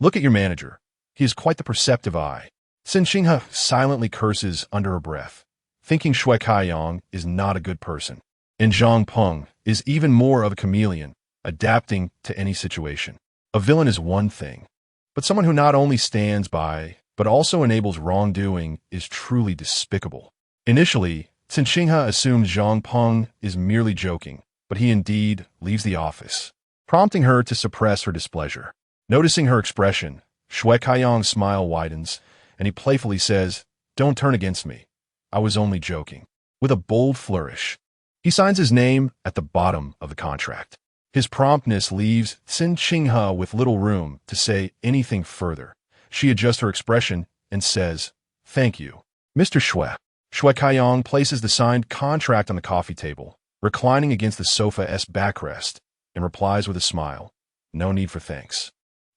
Look at your manager. He has quite the perceptive eye. Cen Qinghe silently curses under her breath, thinking Xue Kaiyang is not a good person. And Zhang Peng is even more of a chameleon, adapting to any situation. A villain is one thing, but someone who not only stands by, but also enables wrongdoing is truly despicable. Initially, Cen Qinghe assumes Zhang Peng is merely joking, but he indeed leaves the office, prompting her to suppress her displeasure. Noticing her expression, Xue Kaiyang's smile widens, and he playfully says, Don't turn against me. I was only joking. With a bold flourish, he signs his name at the bottom of the contract. His promptness leaves Cen Qinghe with little room to say anything further. She adjusts her expression and says, Thank you, Mr. Xue. Xue Kaiyang places the signed contract on the coffee table, reclining against the sofa's backrest, and replies with a smile, No need for thanks.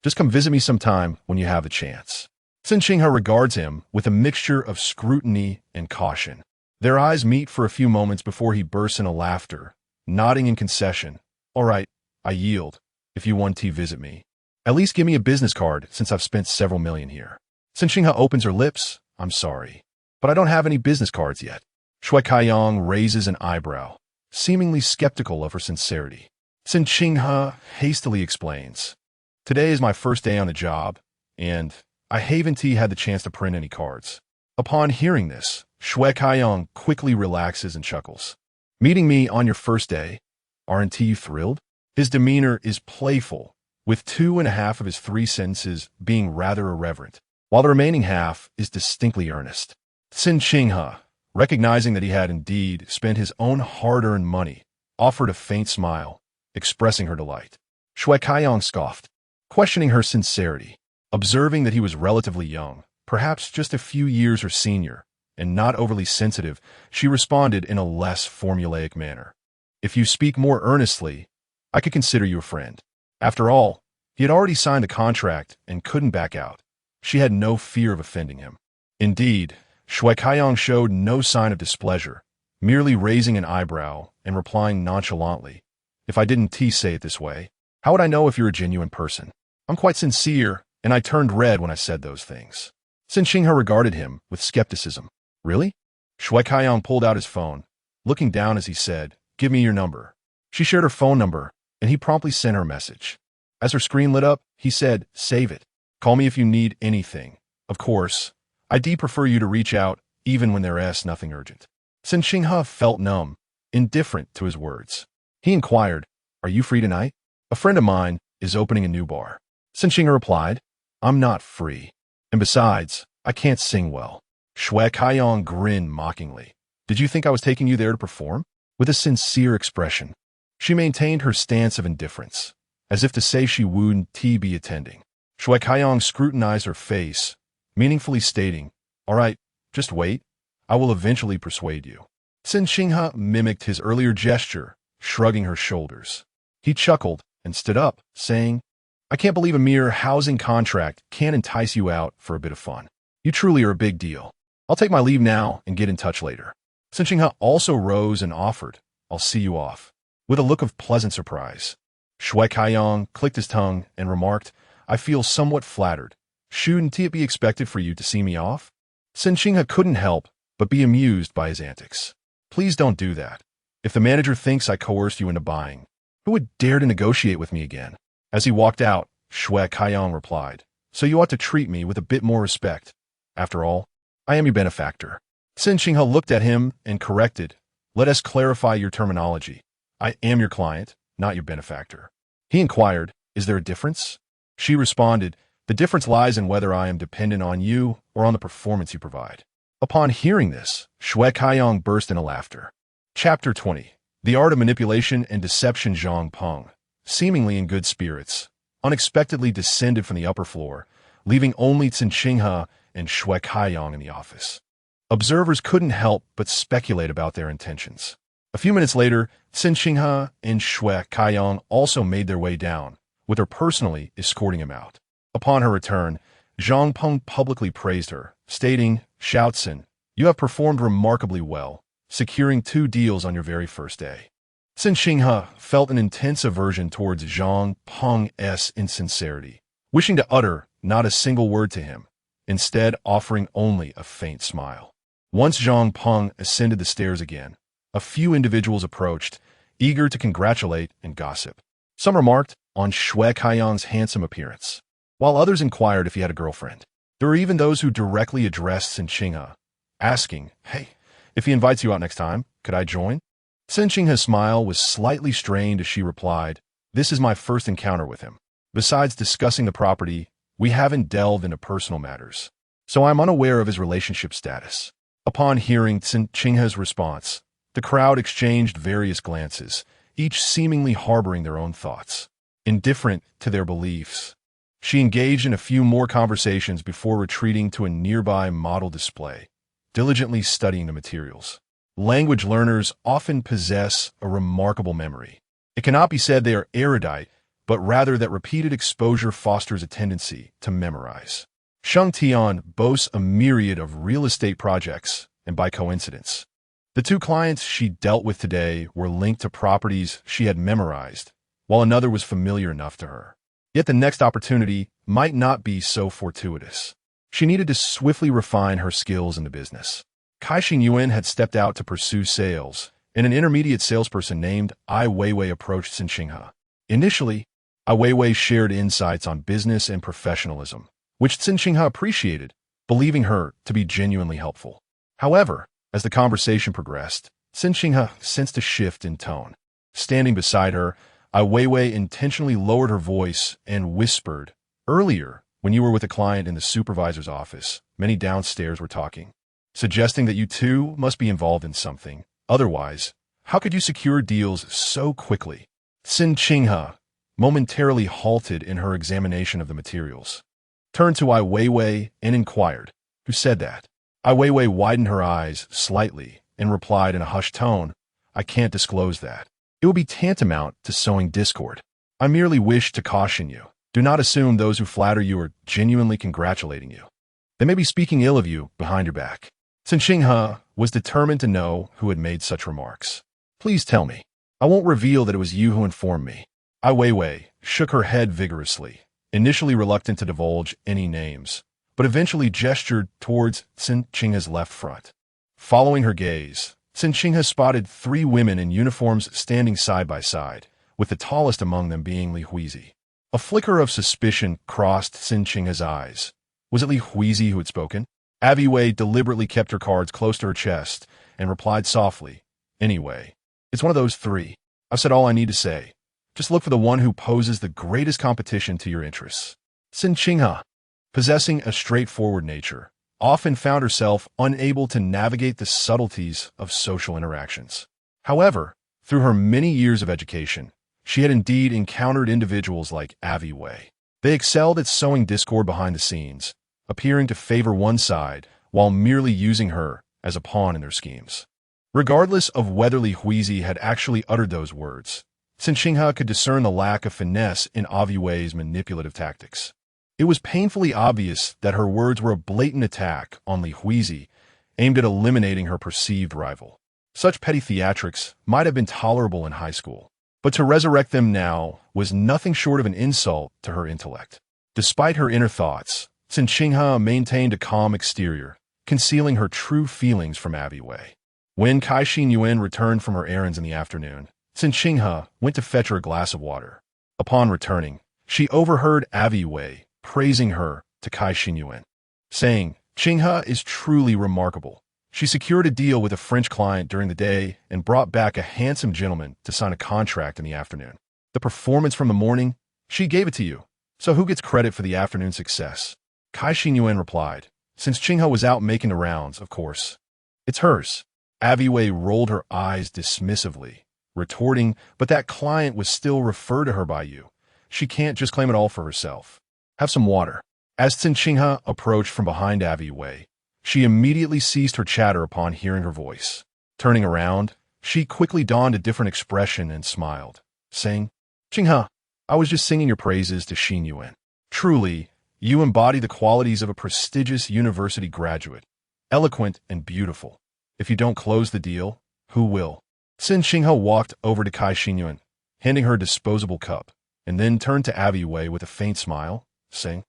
Just come visit me sometime when you have the chance. Cen Qinghe regards him with a mixture of scrutiny and caution. Their eyes meet for a few moments before he bursts into laughter, nodding in concession. All right, I yield, if you want to visit me. At least give me a business card since I've spent several million here. Cen Qinghe opens her lips. I'm sorry, but I don't have any business cards yet. Xue Kaiyang raises an eyebrow, seemingly skeptical of her sincerity. Cen Qinghe hastily explains, Today is my first day on the job, and I haven't had the chance to print any cards. Upon hearing this, Xue Kaiyang quickly relaxes and chuckles. Meeting me on your first day? Aren't you thrilled? His demeanor is playful, with 2.5 of his 3 sentences being rather irreverent. while the remaining half is distinctly earnest. Cen Qinghe, recognizing that he had indeed spent his own hard-earned money, offered a faint smile, expressing her delight. Shang Shaocheng scoffed, questioning her sincerity. Observing that he was relatively young, perhaps just a few years her senior, and not overly sensitive, she responded in a less formulaic manner. If you speak more earnestly, I could consider you a friend. After all, he had already signed the contract and couldn't back out. She had no fear of offending him. Indeed, Shang Shaocheng showed no sign of displeasure, merely raising an eyebrow and replying nonchalantly, "If I didn't say it this way, how would I know if you're a genuine person? I'm quite sincere, and I turned red when I said those things." Cen Qinghe regarded him with skepticism. "Really?" Shang Shaocheng pulled out his phone, looking down as he said, "Give me your number." She shared her phone number, and he promptly sent her a message. As her screen lit up, he said, "Save it. Call me if you need anything. Of course, I'd prefer you to reach out even when there's nothing urgent." Cen Qinghe felt numb, indifferent to his words. He inquired, "Are you free tonight? A friend of mine is opening a new bar." Cen Qinghe replied, "I'm not free. And besides, I can't sing well." Shang Shaocheng grinned mockingly. "Did you think I was taking you there to perform?" With a sincere expression, she maintained her stance of indifference, as if to say she wouldn't be attending. Shang Shaocheng scrutinized her face, meaningfully stating, "All right, just wait. I will eventually persuade you." Cen Qinghe mimicked his earlier gesture, shrugging her shoulders. He chuckled and stood up, saying, "I can't believe a mere housing contract can't entice you out for a bit of fun. You truly are a big deal. I'll take my leave now and get in touch later." Cen Qinghe also rose and offered, "I'll see you off." With a look of pleasant surprise, Shang Shaocheng clicked his tongue and remarked, "I feel somewhat flattered. Shouldn't it be expected for you to see me off?" Cen Qinghe couldn't help but be amused by his antics. "Please don't do that. If the manager thinks I coerced you into buying, who would dare to negotiate with me again?" As he walked out, Shang Shaocheng replied, "So you ought to treat me with a bit more respect. After all, I am your benefactor." Cen Qinghe looked at him and corrected, "Let us clarify your terminology. I am your client, not your benefactor." He inquired, "Is there a difference?" She responded, "The difference lies in whether I am dependent on you or on the performance you provide." Upon hearing this, Shang Shaocheng burst into laughter. Chapter 20. The Art of Manipulation and Deception. Zhang Peng, seemingly in good spirits, unexpectedly descended from the upper floor, leaving only Cen Qinghe and Shang Shaocheng in the office. Observers couldn't help but speculate about their intentions. A few minutes later, Cen Qinghe and Shang Shaocheng also made their way down, with her personally escorting him out. Upon her return, Zhang Peng publicly praised her, stating, "Shaocheng, you have performed remarkably well, securing 2 deals on your very first day." Cen Qinghe felt an intense aversion towards Zhang Peng's insincerity, wishing to utter not a single word to him, instead offering only a faint smile. Once Zhang Peng ascended the stairs again, a few individuals approached, eager to congratulate and gossip. Some remarked on Shang Shaocheng's handsome appearance, while others inquired if he had a girlfriend. There were even those who directly addressed Cen Qinghe, asking, "Hey, if he invites you out next time, could I join?" Cen Qinghe's smile was slightly strained as she replied, "This is my first encounter with him. Besides discussing the property, we haven't delved into personal matters, so I'm unaware of his relationship status." Upon hearing Cen Qinghe's response, the crowd exchanged various glances, each seemingly harboring their own thoughts. Indifferent to their beliefs, she engaged in a few more conversations before retreating to a nearby model display, diligently studying the materials. Language learners often possess a remarkable memory. It cannot be said they are erudite, but rather that repeated exposure fosters a tendency to memorize. Shang Tian boasts a myriad of real estate projects, and by coincidence, the 2 clients she dealt with today were linked to properties she had memorized, while another was familiar enough to her. Yet the next opportunity might not be so fortuitous. She needed to swiftly refine her skills in the business. Kai Xingyuan had stepped out to pursue sales, and an intermediate salesperson named Ai Weiwei approached Cen Qinghe. Initially, Ai Weiwei shared insights on business and professionalism, which Cen Qinghe appreciated, believing her to be genuinely helpful. However, as the conversation progressed, Cen Qinghe sensed a shift in tone. Standing beside her, Ai Weiwei intentionally lowered her voice and whispered, "Earlier, When you were with a client in the supervisor's office, many downstairs were talking, suggesting that you too must be involved in something. Otherwise, how could you secure deals so quickly? Cen Qinghe, momentarily halted in her examination of the materials, turned to Ai Weiwei and inquired, "Who said that?" Ai Weiwei widened her eyes slightly and replied in a hushed tone, "I can't disclose that. It would be tantamount to sowing discord. I merely wish to caution you. Do not assume those who flatter you are genuinely congratulating you. They may be speaking ill of you behind your back." Cen Qinghe was determined to know who had made such remarks. "Please tell me. I won't reveal that it was you who informed me." Ai Weiwei shook her head vigorously, initially reluctant to divulge any names, but eventually gestured towards Cen Qinghe's left front. Following her gaze, Cen Qinghe spotted 3 women in uniforms standing side by side, with the tallest among them being Li Huizi. A flicker of suspicion crossed Cen Qinghe's eyes. Was it Li Huizi who had spoken? Ai Weiwei deliberately kept her cards close to her chest and replied softly, "Anyway, it's one of those 3. I've said all I need to say. Just look for the one who poses the greatest competition to your interests." Cen Qinghe, possessing a straightforward nature, often found herself unable to navigate the subtleties of social interactions. However, through her many years of education, she had indeed encountered individuals like Ai Weiwei. They excelled at sowing discord behind the scenes, appearing to favor one side while merely using her as a pawn in their schemes. Regardless of whether Li Huizi had actually uttered those words, Cen Qinghe could discern the lack of finesse in Ai Weiwei's manipulative tactics. It was painfully obvious that her words were a blatant attack on Li Huizi, aimed at eliminating her perceived rival. Such petty theatrics might have been tolerable in high school, but to resurrect them now was nothing short of an insult to her intellect. Despite her inner thoughts, Cen Qinghe maintained a calm exterior, concealing her true feelings from Ai Weiwei. When Cai Xinyuan returned from her errands in the afternoon, Cen Qinghe went to fetch her a glass of water. Upon returning, she overheard Ai Weiwei praising her to Cai Xinyuan, saying, "Qinghe is truly remarkable. She secured a deal with a French client during the day and brought back a handsome gentleman to sign a contract in the afternoon. The performance from the morning, she gave it to you. So who gets credit for the afternoon success?" Cai Xinyuan replied, "Since Qinghe was out making the rounds, of course. It's hers." Ai Weiwei rolled her eyes dismissively, retorting, "But that client was still referred to her by you. She can't just claim it all for herself. Have some water." As Cen Qinghe approached from behind Ai Weiwei, she immediately ceased her chatter upon hearing her voice. Turning around, she quickly donned a different expression and smiled, saying, "Qinghe, I was just singing your praises to Xinyuan. Truly, you embody the qualities of a prestigious university graduate, eloquent and beautiful. If you don't close the deal, who will?" Cen Qinghe walked over to Cai Xinyuan, handing her a disposable cup, and then turned to Ai Weiwei with a faint smile, saying,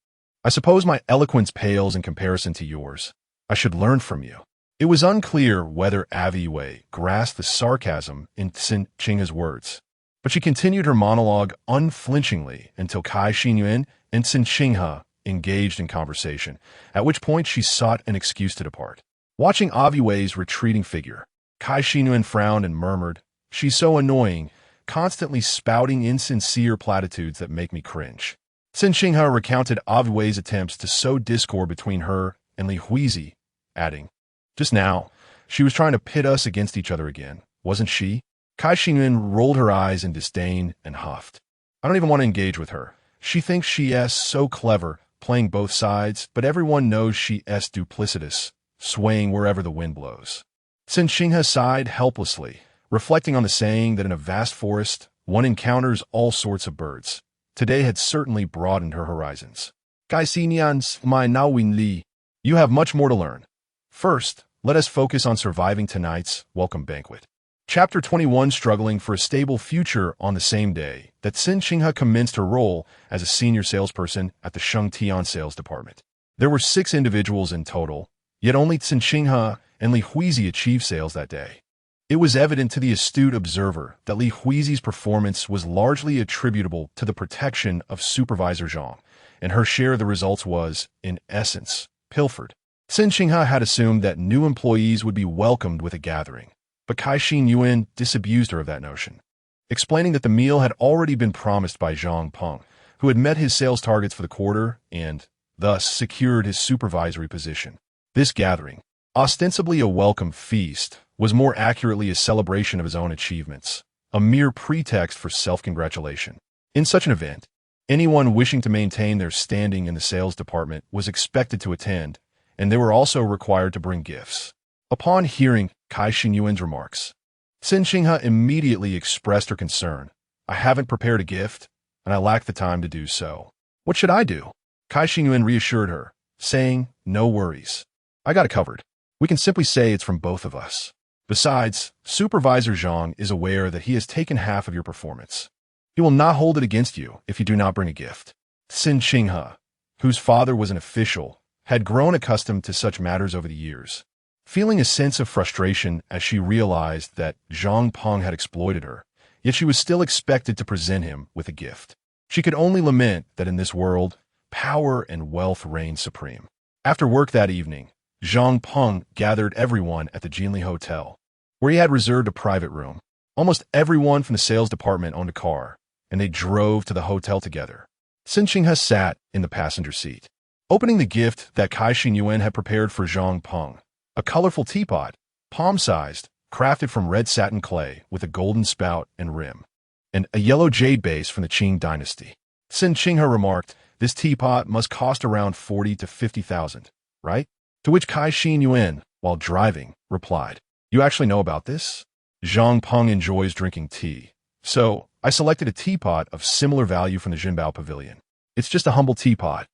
"I suppose my eloquence pales in comparison to yours. I should learn from you." It was unclear whether Ai Weiwei grasped the sarcasm in Cen Qinghe's words, but she continued her monologue unflinchingly until Cai Xinyuan and Cen Qinghe engaged in conversation, at which point she sought an excuse to depart. Watching Ai Weiwei's retreating figure, Cai Xinyuan frowned and murmured, "She's so annoying, constantly spouting insincere platitudes that make me cringe." Cen Qinghe recounted Ai Weiwei's attempts to sow discord between her and Li Huizi, adding, "Just now, she was trying to pit us against each other again, wasn't she?" Cai Xinyuan rolled her eyes in disdain and huffed. "I don't even want to engage with her. She thinks she is so clever, playing both sides, but everyone knows she is duplicitous, swaying wherever the wind blows." Cen Qinghe sighed helplessly, reflecting on the saying that in a vast forest, one encounters all sorts of birds. Today had certainly broadened her horizons. Cai Xinyuan's my now win li. You have much more to learn. First, let us focus on surviving tonight's welcome banquet. Chapter 21, struggling for a stable future. On the same day that Cen Qinghe commenced her role as a senior salesperson at the Shangtian sales department. There were 6 individuals in total, yet only Cen Qinghe and Li Huizi achieved sales that day. It was evident to the astute observer that Li Huizi's performance was largely attributable to the protection of Supervisor Zhang, and her share of the results was, in essence, pilfered. Cen Qinghe had assumed that new employees would be welcomed with a gathering, but Cai Xinyuan disabused her of that notion, explaining that the meal had already been promised by Zhang Peng, who had met his sales targets for the quarter and, thus secured his supervisory position. This gathering, ostensibly a welcome feast, was more accurately a celebration of his own achievements, a mere pretext for self-congratulation. In such an event, anyone wishing to maintain their standing in the sales department was expected to attend, and they were also required to bring gifts. Upon hearing Cai Xingyuan's remarks, Cen Qinghe immediately expressed her concern. "I haven't prepared a gift, and I lack the time to do so. What should I do?" Cai Xingyuan reassured her, saying, "No worries. I got it covered. We can simply say it's from both of us. Besides, Supervisor Zhang is aware that he has taken half of your performance. He will not hold it against you if you do not bring a gift." Cen Qinghe, whose father was an official, had grown accustomed to such matters over the years. Feeling a sense of frustration as she realized that Zhang Peng had exploited her, yet she was still expected to present him with a gift. She could only lament that in this world, power and wealth reigned supreme. After work that evening, Zhang Peng gathered everyone at the Jinli Hotel, where he had reserved a private room. Almost everyone from the sales department owned a car, and they drove to the hotel together. Cen Qinghe sat in the passenger seat, opening the gift that Cai Xingyuan had prepared for Zhang Peng, a colorful teapot, palm-sized, crafted from red satin clay with a golden spout and rim, and a yellow jade base from the Qing dynasty. Cen Qinghe remarked, "This teapot must cost around 40 to 50,000, right?" To which Cai Xingyuan, while driving, replied, "You actually know about this? Zhang Peng enjoys drinking tea, so I selected a teapot of similar value from the Jinbao Pavilion. It's just a humble teapot,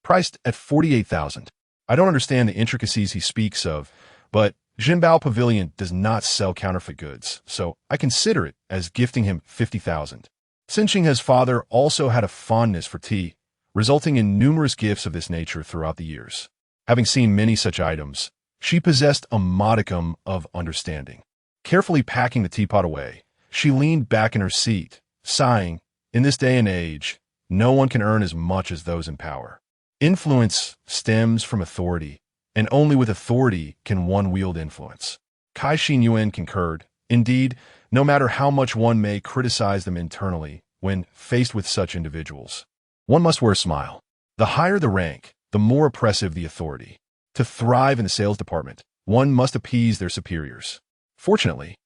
priced at 48,000. I don't understand the intricacies he speaks of, but Jinbao Pavilion does not sell counterfeit goods, so I consider it as gifting him 50,000. Cen Qinghe's father also had a fondness for tea, resulting in numerous gifts of this nature throughout the years. Having seen many such items, she possessed a modicum of understanding. Carefully packing the teapot away, she leaned back in her seat, sighing, "In this day and age, no one can earn as much as those in power. Influence stems from authority, and only with authority can one wield influence." Cai Xingyuan concurred. Indeed, no matter how much one may criticize them internally, when faced with such individuals, one must wear a smile. The higher the rank, the more oppressive the authority. To thrive in the sales department, one must appease their superiors. Fortunately,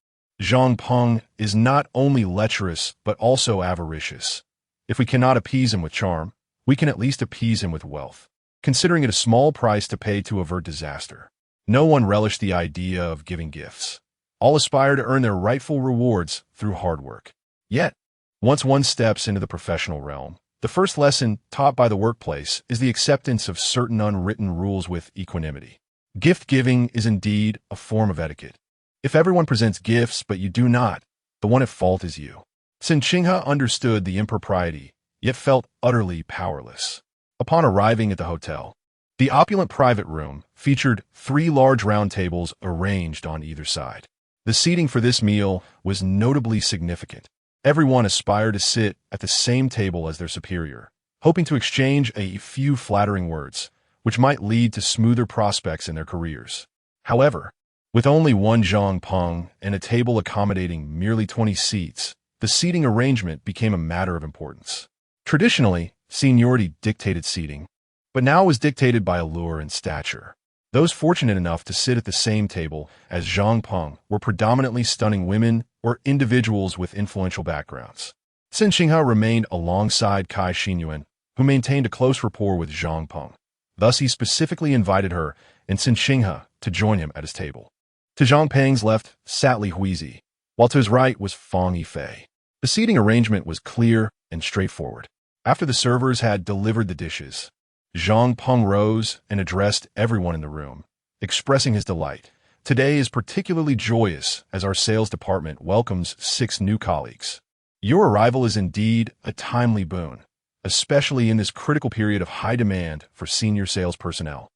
Zhang Peng is not only lecherous but also avaricious. If we cannot appease him with charm, we can at least appease him with wealth, considering it a small price to pay to avert disaster. No one relished the idea of giving gifts. All aspire to earn their rightful rewards through hard work. Yet, once one steps into the professional realm, the first lesson taught by the workplace is the acceptance of certain unwritten rules with equanimity. Gift-giving is indeed a form of etiquette. If everyone presents gifts but you do not, the one at fault is you. Cen Qinghe understood the impropriety, yet felt utterly powerless. Upon arriving at the hotel, the opulent private room featured 3 large round tables arranged on either side. The seating for this meal was notably significant. Everyone aspired to sit at the same table as their superior, hoping to exchange a few flattering words, which might lead to smoother prospects in their careers. However, with only one Zhang Peng and a table accommodating merely 20 seats, the seating arrangement became a matter of importance. Traditionally, seniority dictated seating, but now was dictated by allure and stature. Those fortunate enough to sit at the same table as Zhang Peng were predominantly stunning women or individuals with influential backgrounds. Cen Qinghe remained alongside Cai Xingyuan, who maintained a close rapport with Zhang Peng. Thus, he specifically invited her and Cen Qinghe to join him at his table. To Zhang Peng's left sat Li Huizi, while to his right was Fang Yifei. The seating arrangement was clear and straightforward. After the servers had delivered the dishes, Zhang Peng rose and addressed everyone in the room, expressing his delight. "Today is particularly joyous as our sales department welcomes 6 new colleagues. Your arrival is indeed a timely boon, especially in this critical period of high demand for senior sales personnel.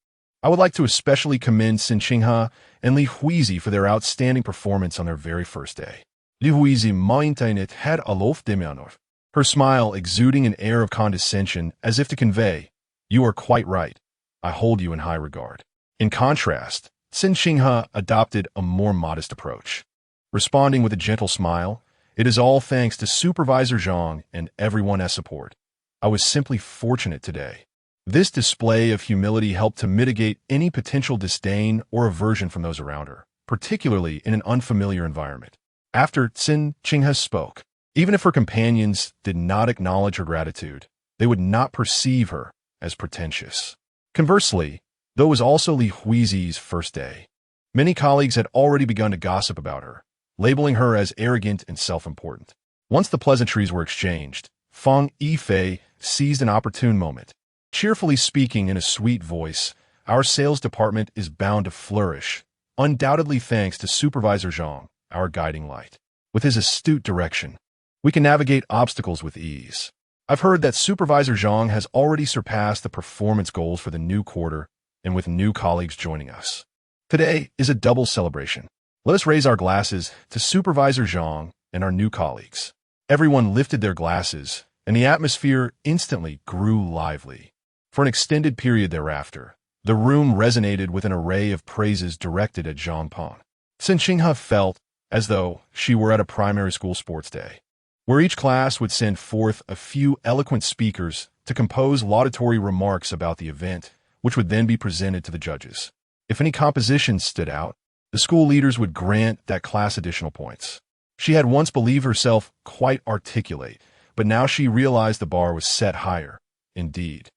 I would like to especially commend Cen Qinghe and Li Huizi for their outstanding performance on their very first day." Li Huizi maintained had alof demeanor, her smile exuding an air of condescension as if to convey, "You are quite right. I hold you in high regard." In contrast, Cen Qinghe adopted a more modest approach. Responding with a gentle smile, "It is all thanks to Supervisor Zhang and everyone at support. I was simply fortunate today. This display of humility helped to mitigate any potential disdain or aversion from those around her, particularly in an unfamiliar environment. After Cen Qinghe spoke, even if her companions did not acknowledge her gratitude, they would not perceive her as pretentious. Conversely, though it was also Li Huizi's first day, many colleagues had already begun to gossip about her, labeling her as arrogant and self-important. Once the pleasantries were exchanged, Feng Yifei seized an opportune moment. Cheerfully speaking in a sweet voice, "Our sales department is bound to flourish, undoubtedly thanks to Supervisor Zhang, our guiding light. With his astute direction, we can navigate obstacles with ease. I've heard that Supervisor Zhang has already surpassed the performance goals for the new quarter, and with new colleagues joining us. Today is a double celebration. Let us raise our glasses to Supervisor Zhang and our new colleagues." Everyone lifted their glasses, and the atmosphere instantly grew lively. For an extended period thereafter, the room resonated with an array of praises directed at Zhang Peng. Cen Qinghe felt as though she were at a primary school sports day, where each class would send forth a few eloquent speakers to compose laudatory remarks about the event, which would then be presented to the judges. If any compositions stood out, the school leaders would grant that class additional points. She had once believed herself quite articulate, but now she realized the bar was set higher. Indeed,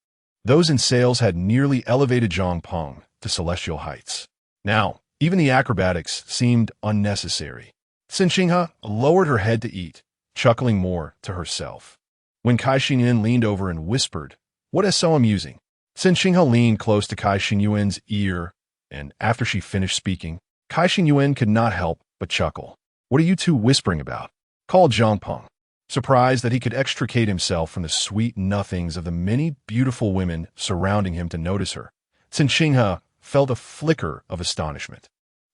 those in sales had nearly elevated Zhang Peng to celestial heights. Now, even the acrobatics seemed unnecessary. Cen Qinghe lowered her head to eat, chuckling more to herself. When Cai Xinyuan leaned over and whispered, "What is so amusing?" Cen Qinghe leaned close to Cai Xinyuan's ear, and after she finished speaking, Cai Xinyuan could not help but chuckle. "What are you two whispering about?" called Zhang Peng. Surprised that he could extricate himself from the sweet nothings of the many beautiful women surrounding him to notice her, Cen Qinghe felt a flicker of astonishment.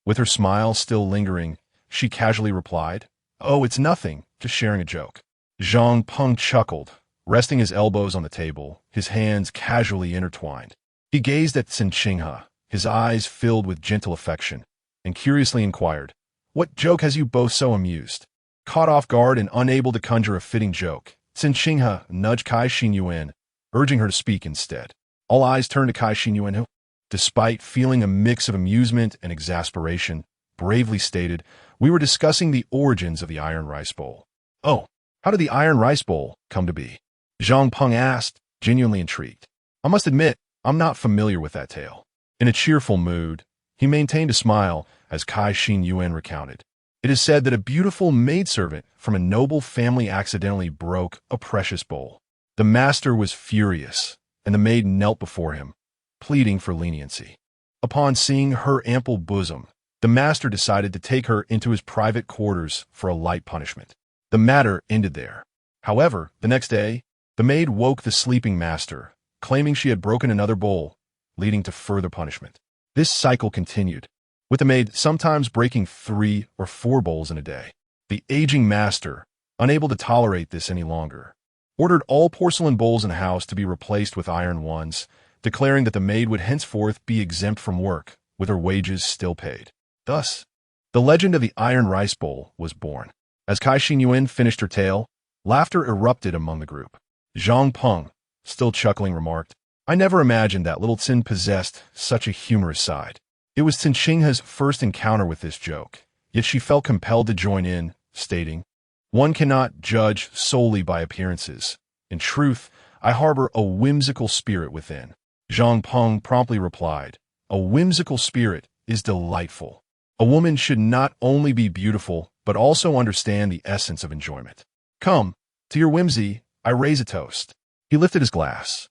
With her smile still lingering, she casually replied, "Oh, it's nothing, just sharing a joke." Zhang Peng chuckled, resting his elbows on the table, his hands casually intertwined. He gazed at Cen Qinghe, his eyes filled with gentle affection, and curiously inquired, "What joke has you both so amused?" Caught off guard and unable to conjure a fitting joke, Cen Qinghe nudged Cai Xinyuan, urging her to speak instead. All eyes turned to Cai Xinyuan, who, despite feeling a mix of amusement and exasperation, bravely stated, "We were discussing the origins of the iron rice bowl." "Oh, how did the iron rice bowl come to be?" Zhang Peng asked, genuinely intrigued. "I must admit, I'm not familiar with that tale." In a cheerful mood, he maintained a smile as Cai Xinyuan recounted. "It is said that a beautiful maidservant from a noble family accidentally broke a precious bowl. The master was furious, and the maid knelt before him, pleading for leniency. Upon seeing her ample bosom, the master decided to take her into his private quarters for a light punishment. The matter ended there. However, the next day, the maid woke the sleeping master, claiming she had broken another bowl, leading to further punishment. This cycle continued, with the maid sometimes breaking 3 or 4 bowls in a day. The aging master, unable to tolerate this any longer, ordered all porcelain bowls in the house to be replaced with iron ones, declaring that the maid would henceforth be exempt from work, with her wages still paid. Thus, the legend of the iron rice bowl was born. As Cai Xinyuan finished her tale, laughter erupted among the group. Zhang Peng, still chuckling, remarked, "I never imagined that little Cen possessed such a humorous side." It was Cen Qinghe's first encounter with this joke, yet she felt compelled to join in, stating, "One cannot judge solely by appearances. In truth, I harbor a whimsical spirit within." Zhang Peng promptly replied, "A whimsical spirit is delightful. A woman should not only be beautiful, but also understand the essence of enjoyment. Come, to your whimsy, I raise a toast." He lifted his glass,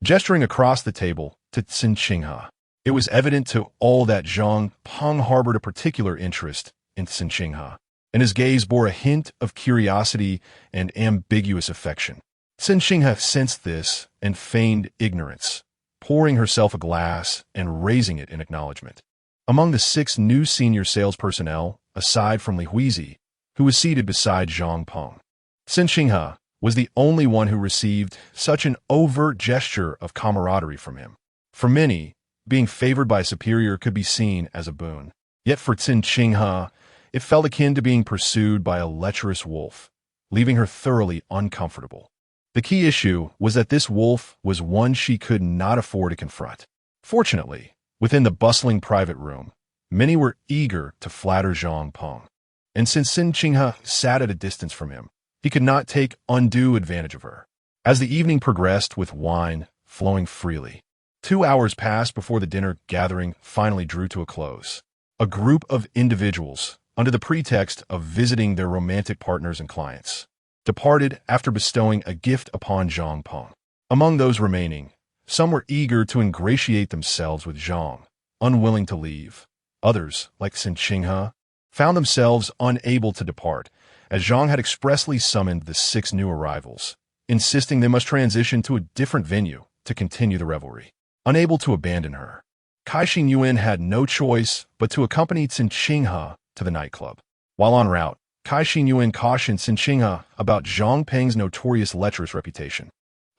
gesturing across the table to Cen Qinghe. It was evident to all that Zhang Peng harbored a particular interest in Cen Qinghe, and his gaze bore a hint of curiosity and ambiguous affection. Cen Qinghe sensed this and feigned ignorance, pouring herself a glass and raising it in acknowledgement. Among the 6 new senior sales personnel, aside from Li Huizi, who was seated beside Zhang Peng, Cen Qinghe was the only one who received such an overt gesture of camaraderie from him. For many, being favored by a superior could be seen as a boon. Yet for Cen Qinghe, it felt akin to being pursued by a lecherous wolf, leaving her thoroughly uncomfortable. The key issue was that this wolf was one she could not afford to confront. Fortunately, within the bustling private room, many were eager to flatter Zhang Peng. And since Cen Qinghe sat at a distance from him, he could not take undue advantage of her. As the evening progressed with wine flowing freely, 2 hours passed before the dinner gathering finally drew to a close. A group of individuals, under the pretext of visiting their romantic partners and clients, departed after bestowing a gift upon Zhang Peng. Among those remaining, some were eager to ingratiate themselves with Zhang, unwilling to leave. Others, like Cen Qinghe, found themselves unable to depart, as Zhang had expressly summoned the 6 new arrivals, insisting they must transition to a different venue to continue the revelry. Unable to abandon her, Cai Xingyuan had no choice but to accompany Cen Qinghe to the nightclub. While en route, Cai Xingyuan cautioned Cen Qinghe about Zhang Peng's notorious lecherous reputation.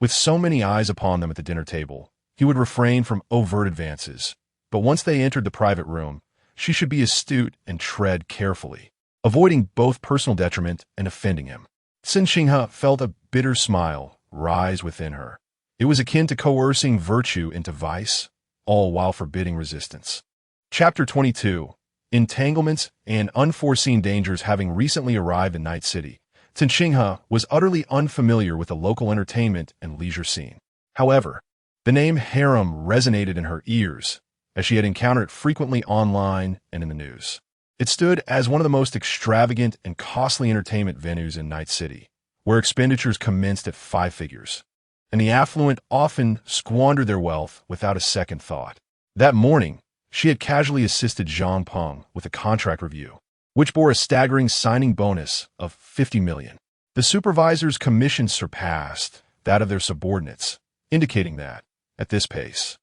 With so many eyes upon them at the dinner table, he would refrain from overt advances, but once they entered the private room, she should be astute and tread carefully, avoiding both personal detriment and offending him. Cen Qinghe felt a bitter smile rise within her. It was akin to coercing virtue into vice, all while forbidding resistance. Chapter 22. Entanglements and unforeseen dangers. Having recently arrived in Night City, Cen Qinghe was utterly unfamiliar with the local entertainment and leisure scene. However, the name harem resonated in her ears, as she had encountered it frequently online and in the news. It stood as one of the most extravagant and costly entertainment venues in Night City, where expenditures commenced at 5 figures, and the affluent often squandered their wealth without a second thought. That morning, she had casually assisted Zhang Peng with a contract review, which bore a staggering signing bonus of 50 million. The supervisor's commission surpassed that of their subordinates, indicating that, at this pace,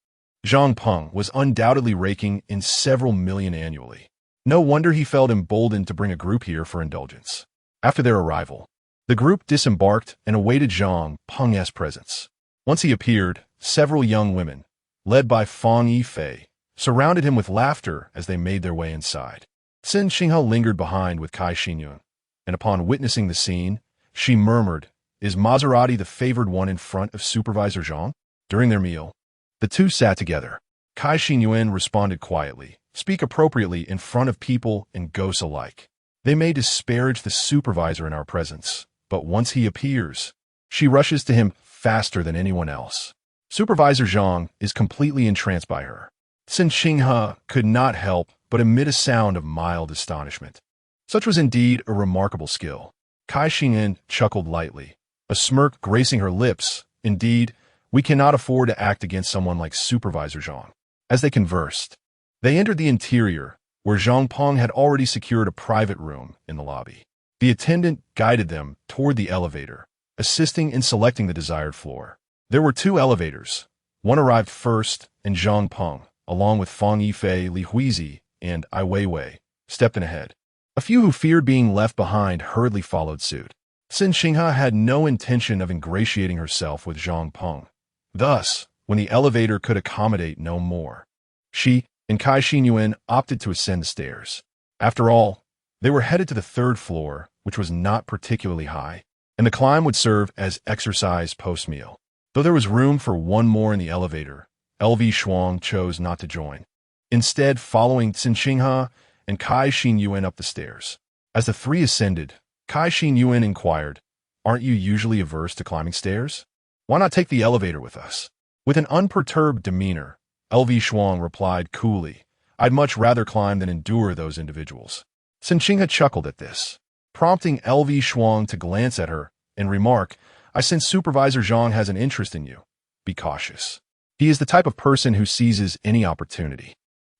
Zhang Peng was undoubtedly raking in several million annually. No wonder he felt emboldened to bring a group here for indulgence. After their arrival, the group disembarked and awaited Zhang Peng's presence. Once he appeared, several young women, led by Fang Yifei, surrounded him with laughter as they made their way inside. Cen Qinghe lingered behind with Cai Xingyuan, and upon witnessing the scene, she murmured, "Is Maserati the favored one in front of Supervisor Zhang?" During their meal, the two sat together. Cai Xingyuan responded quietly, "Speak appropriately in front of people and ghosts alike. They may disparage the supervisor in our presence, but once he appears, she rushes to him faster than anyone else. Supervisor Zhang is completely entranced by her." Cen Qinghe could not help but emit a sound of mild astonishment. Such was indeed a remarkable skill. Cai Xingyuan chuckled lightly, a smirk gracing her lips. "Indeed, we cannot afford to act against someone like Supervisor Zhang." As they conversed, they entered the interior, where Zhang Peng had already secured a private room in the lobby. The attendant guided them toward the elevator, assisting in selecting the desired floor. There were 2 elevators. One arrived first, and Zhang Peng, along with Fang Yifei, Li Huizi, and Ai Weiwei, stepped in ahead. A few who feared being left behind hurriedly followed suit. Cen Qinghe had no intention of ingratiating herself with Zhang Peng. Thus, when the elevator could accommodate no more, she and Cai Xingyuan opted to ascend the stairs. After all, they were headed to the 3rd floor, which was not particularly high, and the climb would serve as exercise post-meal. Though there was room for one more in the elevator, LV Shuang chose not to join, instead following Cen Qinghe and Cai Xingyuan up the stairs. As the 3 ascended, Cai Xingyuan inquired, "Aren't you usually averse to climbing stairs? Why not take the elevator with us?" With an unperturbed demeanor, LV Shuang replied coolly, "I'd much rather climb than endure those individuals." Cen Qinghe chuckled at this, prompting LV Shuang to glance at her and remark, "I sense Supervisor Zhang has an interest in you. Be cautious. He is the type of person who seizes any opportunity."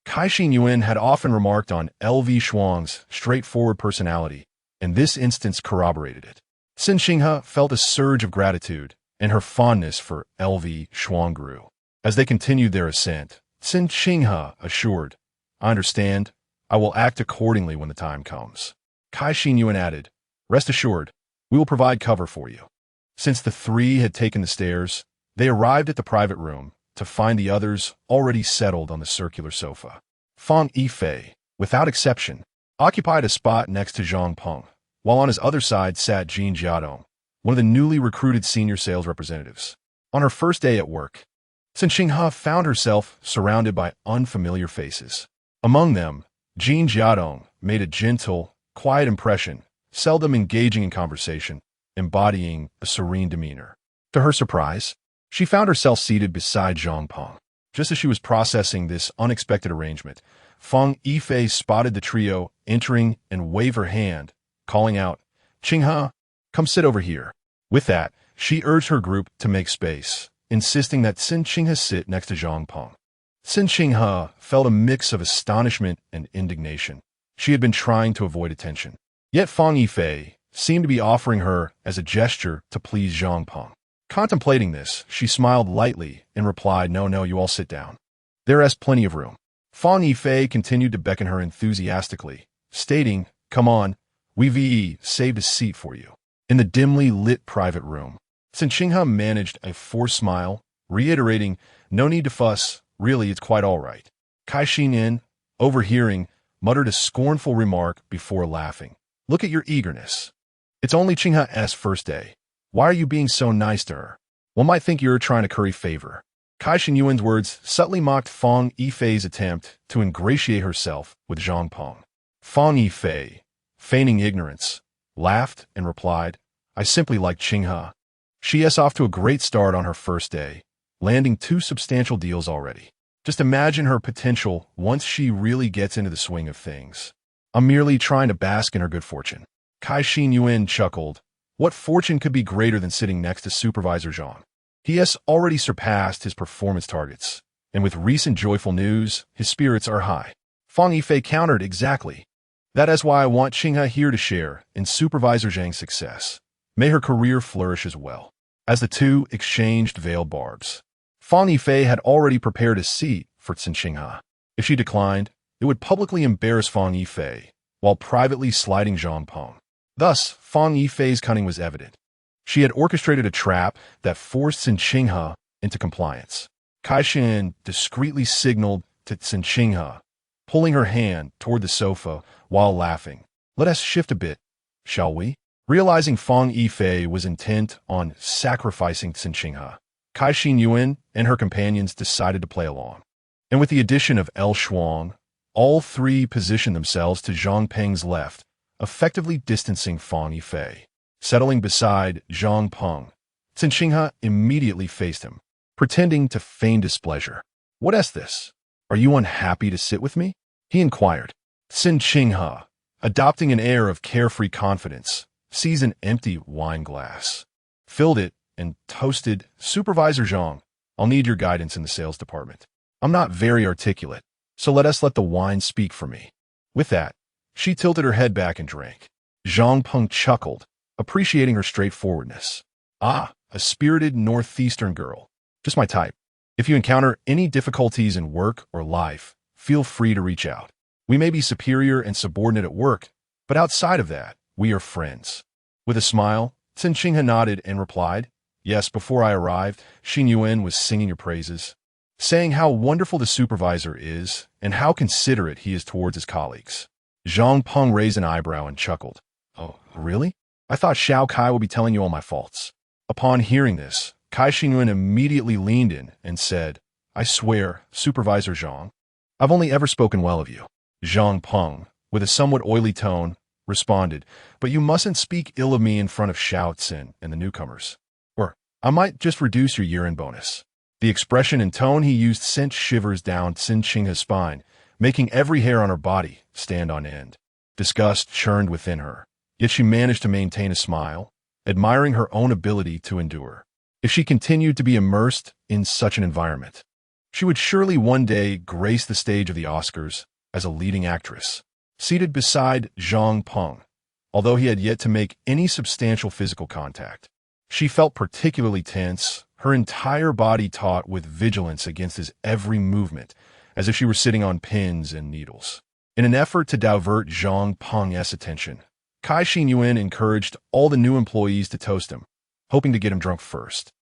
Cai Xingyuan had often remarked on LV Shuang's straightforward personality, and this instance corroborated it. Cen Qinghe felt a surge of gratitude, and her fondness for LV Shuang grew. As they continued their ascent, Cen Qinghe assured, "I understand. I will act accordingly when the time comes." Cai Xingyuan added, "Rest assured, we will provide cover for you." Since the 3 had taken the stairs, they arrived at the private room to find the others already settled on the circular sofa. Fang Yifei, without exception, occupied a spot next to Zhang Peng, while on his other side sat Jin Jiadong, one of the newly recruited senior sales representatives. On her first day at work, Cen Qinghe found herself surrounded by unfamiliar faces. Among them, Jin Jiadong made a gentle, quiet impression, seldom engaging in conversation, embodying a serene demeanor. To her surprise, she found herself seated beside Zhang Peng. Just as she was processing this unexpected arrangement, Feng Yifei spotted the trio entering and waved her hand, calling out, "Qinghe, come sit over here." With that, she urged her group to make space, insisting that Cen Qinghe sit next to Zhang Peng. Cen Qinghe felt a mix of astonishment and indignation. She had been trying to avoid attention. Yet Feng Yifei seemed to be offering her as a gesture to please Zhang Peng. Contemplating this, she smiled lightly and replied, No, you all sit down. There is plenty of room." Feng Yifei continued to beckon her enthusiastically, stating, "Come on, we've saved a seat for you." In the dimly lit private room, Cen Qinghe managed a forced smile, reiterating, "No need to fuss, really it's quite all right." Cai Xinyan, overhearing, muttered a scornful remark before laughing. "Look at your eagerness. It's only Qinghe's first day. Why are you being so nice to her? One might think you're trying to curry favor." Cai Xinyuan's words subtly mocked Feng Yifei's attempt to ingratiate herself with Zhang Peng. Feng Yifei, feigning ignorance, laughed and replied, "I simply like Qinghe. She is off to a great start on her first day, landing 2 substantial deals already. Just imagine her potential once she really gets into the swing of things. I'm merely trying to bask in her good fortune." Cai Xinyuan chuckled. What fortune could be greater than sitting next to Supervisor Zhang? He has already surpassed his performance targets, and with recent joyful news, his spirits are high. Feng Yifei countered, "Exactly. That is why I want Qinghe here to share in Supervisor Zhang's success. May her career flourish as well." As the two exchanged veiled barbs, Feng Yifei had already prepared a seat for Cen Qinghe. If she declined, it would publicly embarrass Feng Yifei, while privately slighting Zhang Peng. Thus, Feng Yifei's cunning was evident. She had orchestrated a trap that forced Cen Qinghe into compliance. Cai Xian discreetly signaled to Cen Qinghe, pulling her hand toward the sofa while laughing. "Let us shift a bit, shall we?" Realizing Feng Yifei was intent on sacrificing Cen Qinghe, Cai Xinyuan and her companions decided to play along. And with the addition of El Shuang, all 3 positioned themselves to Zhang Peng's left, effectively distancing Feng Yifei. Settling beside Zhang Peng, Cen Qinghe immediately faced him, pretending to feign displeasure. "What is this? Are you unhappy to sit with me?" he inquired. Cen Qinghe, adopting an air of carefree confidence, seized an empty wine glass, filled it, and toasted, "Supervisor Zhang, I'll need your guidance in the sales department. I'm not very articulate, so let the wine speak for me." With that, she tilted her head back and drank. Zhang Peng chuckled, appreciating her straightforwardness. "Ah, a spirited northeastern girl. Just my type. If you encounter any difficulties in work or life, feel free to reach out. We may be superior and subordinate at work, but outside of that, we are friends." With a smile, Cen Qinghe nodded and replied, "Yes, before I arrived, Xin Yuan was singing your praises, saying how wonderful the supervisor is and how considerate he is towards his colleagues." Zhang Peng raised an eyebrow and chuckled. "Oh, really? I thought Xiao Kai would be telling you all my faults." Upon hearing this, Cai Xinyuan immediately leaned in and said, "I swear, Supervisor Zhang, I've only ever spoken well of you." Zhang Peng, with a somewhat oily tone, responded, "But you mustn't speak ill of me in front of Xiao Cen and the newcomers, or I might just reduce your year-end bonus." The expression and tone he used sent shivers down Cen Qinghe's spine, making every hair on her body stand on end. Disgust churned within her, yet she managed to maintain a smile, admiring her own ability to endure. If she continued to be immersed in such an environment, she would surely one day grace the stage of the Oscars as a leading actress. Seated beside Zhang Peng, although he had yet to make any substantial physical contact, she felt particularly tense, her entire body taut with vigilance against his every movement, as if she were sitting on pins and needles. In an effort to divert Zhang Peng's attention, Cai Xinyuan encouraged all the new employees to toast him, hoping to get him drunk first.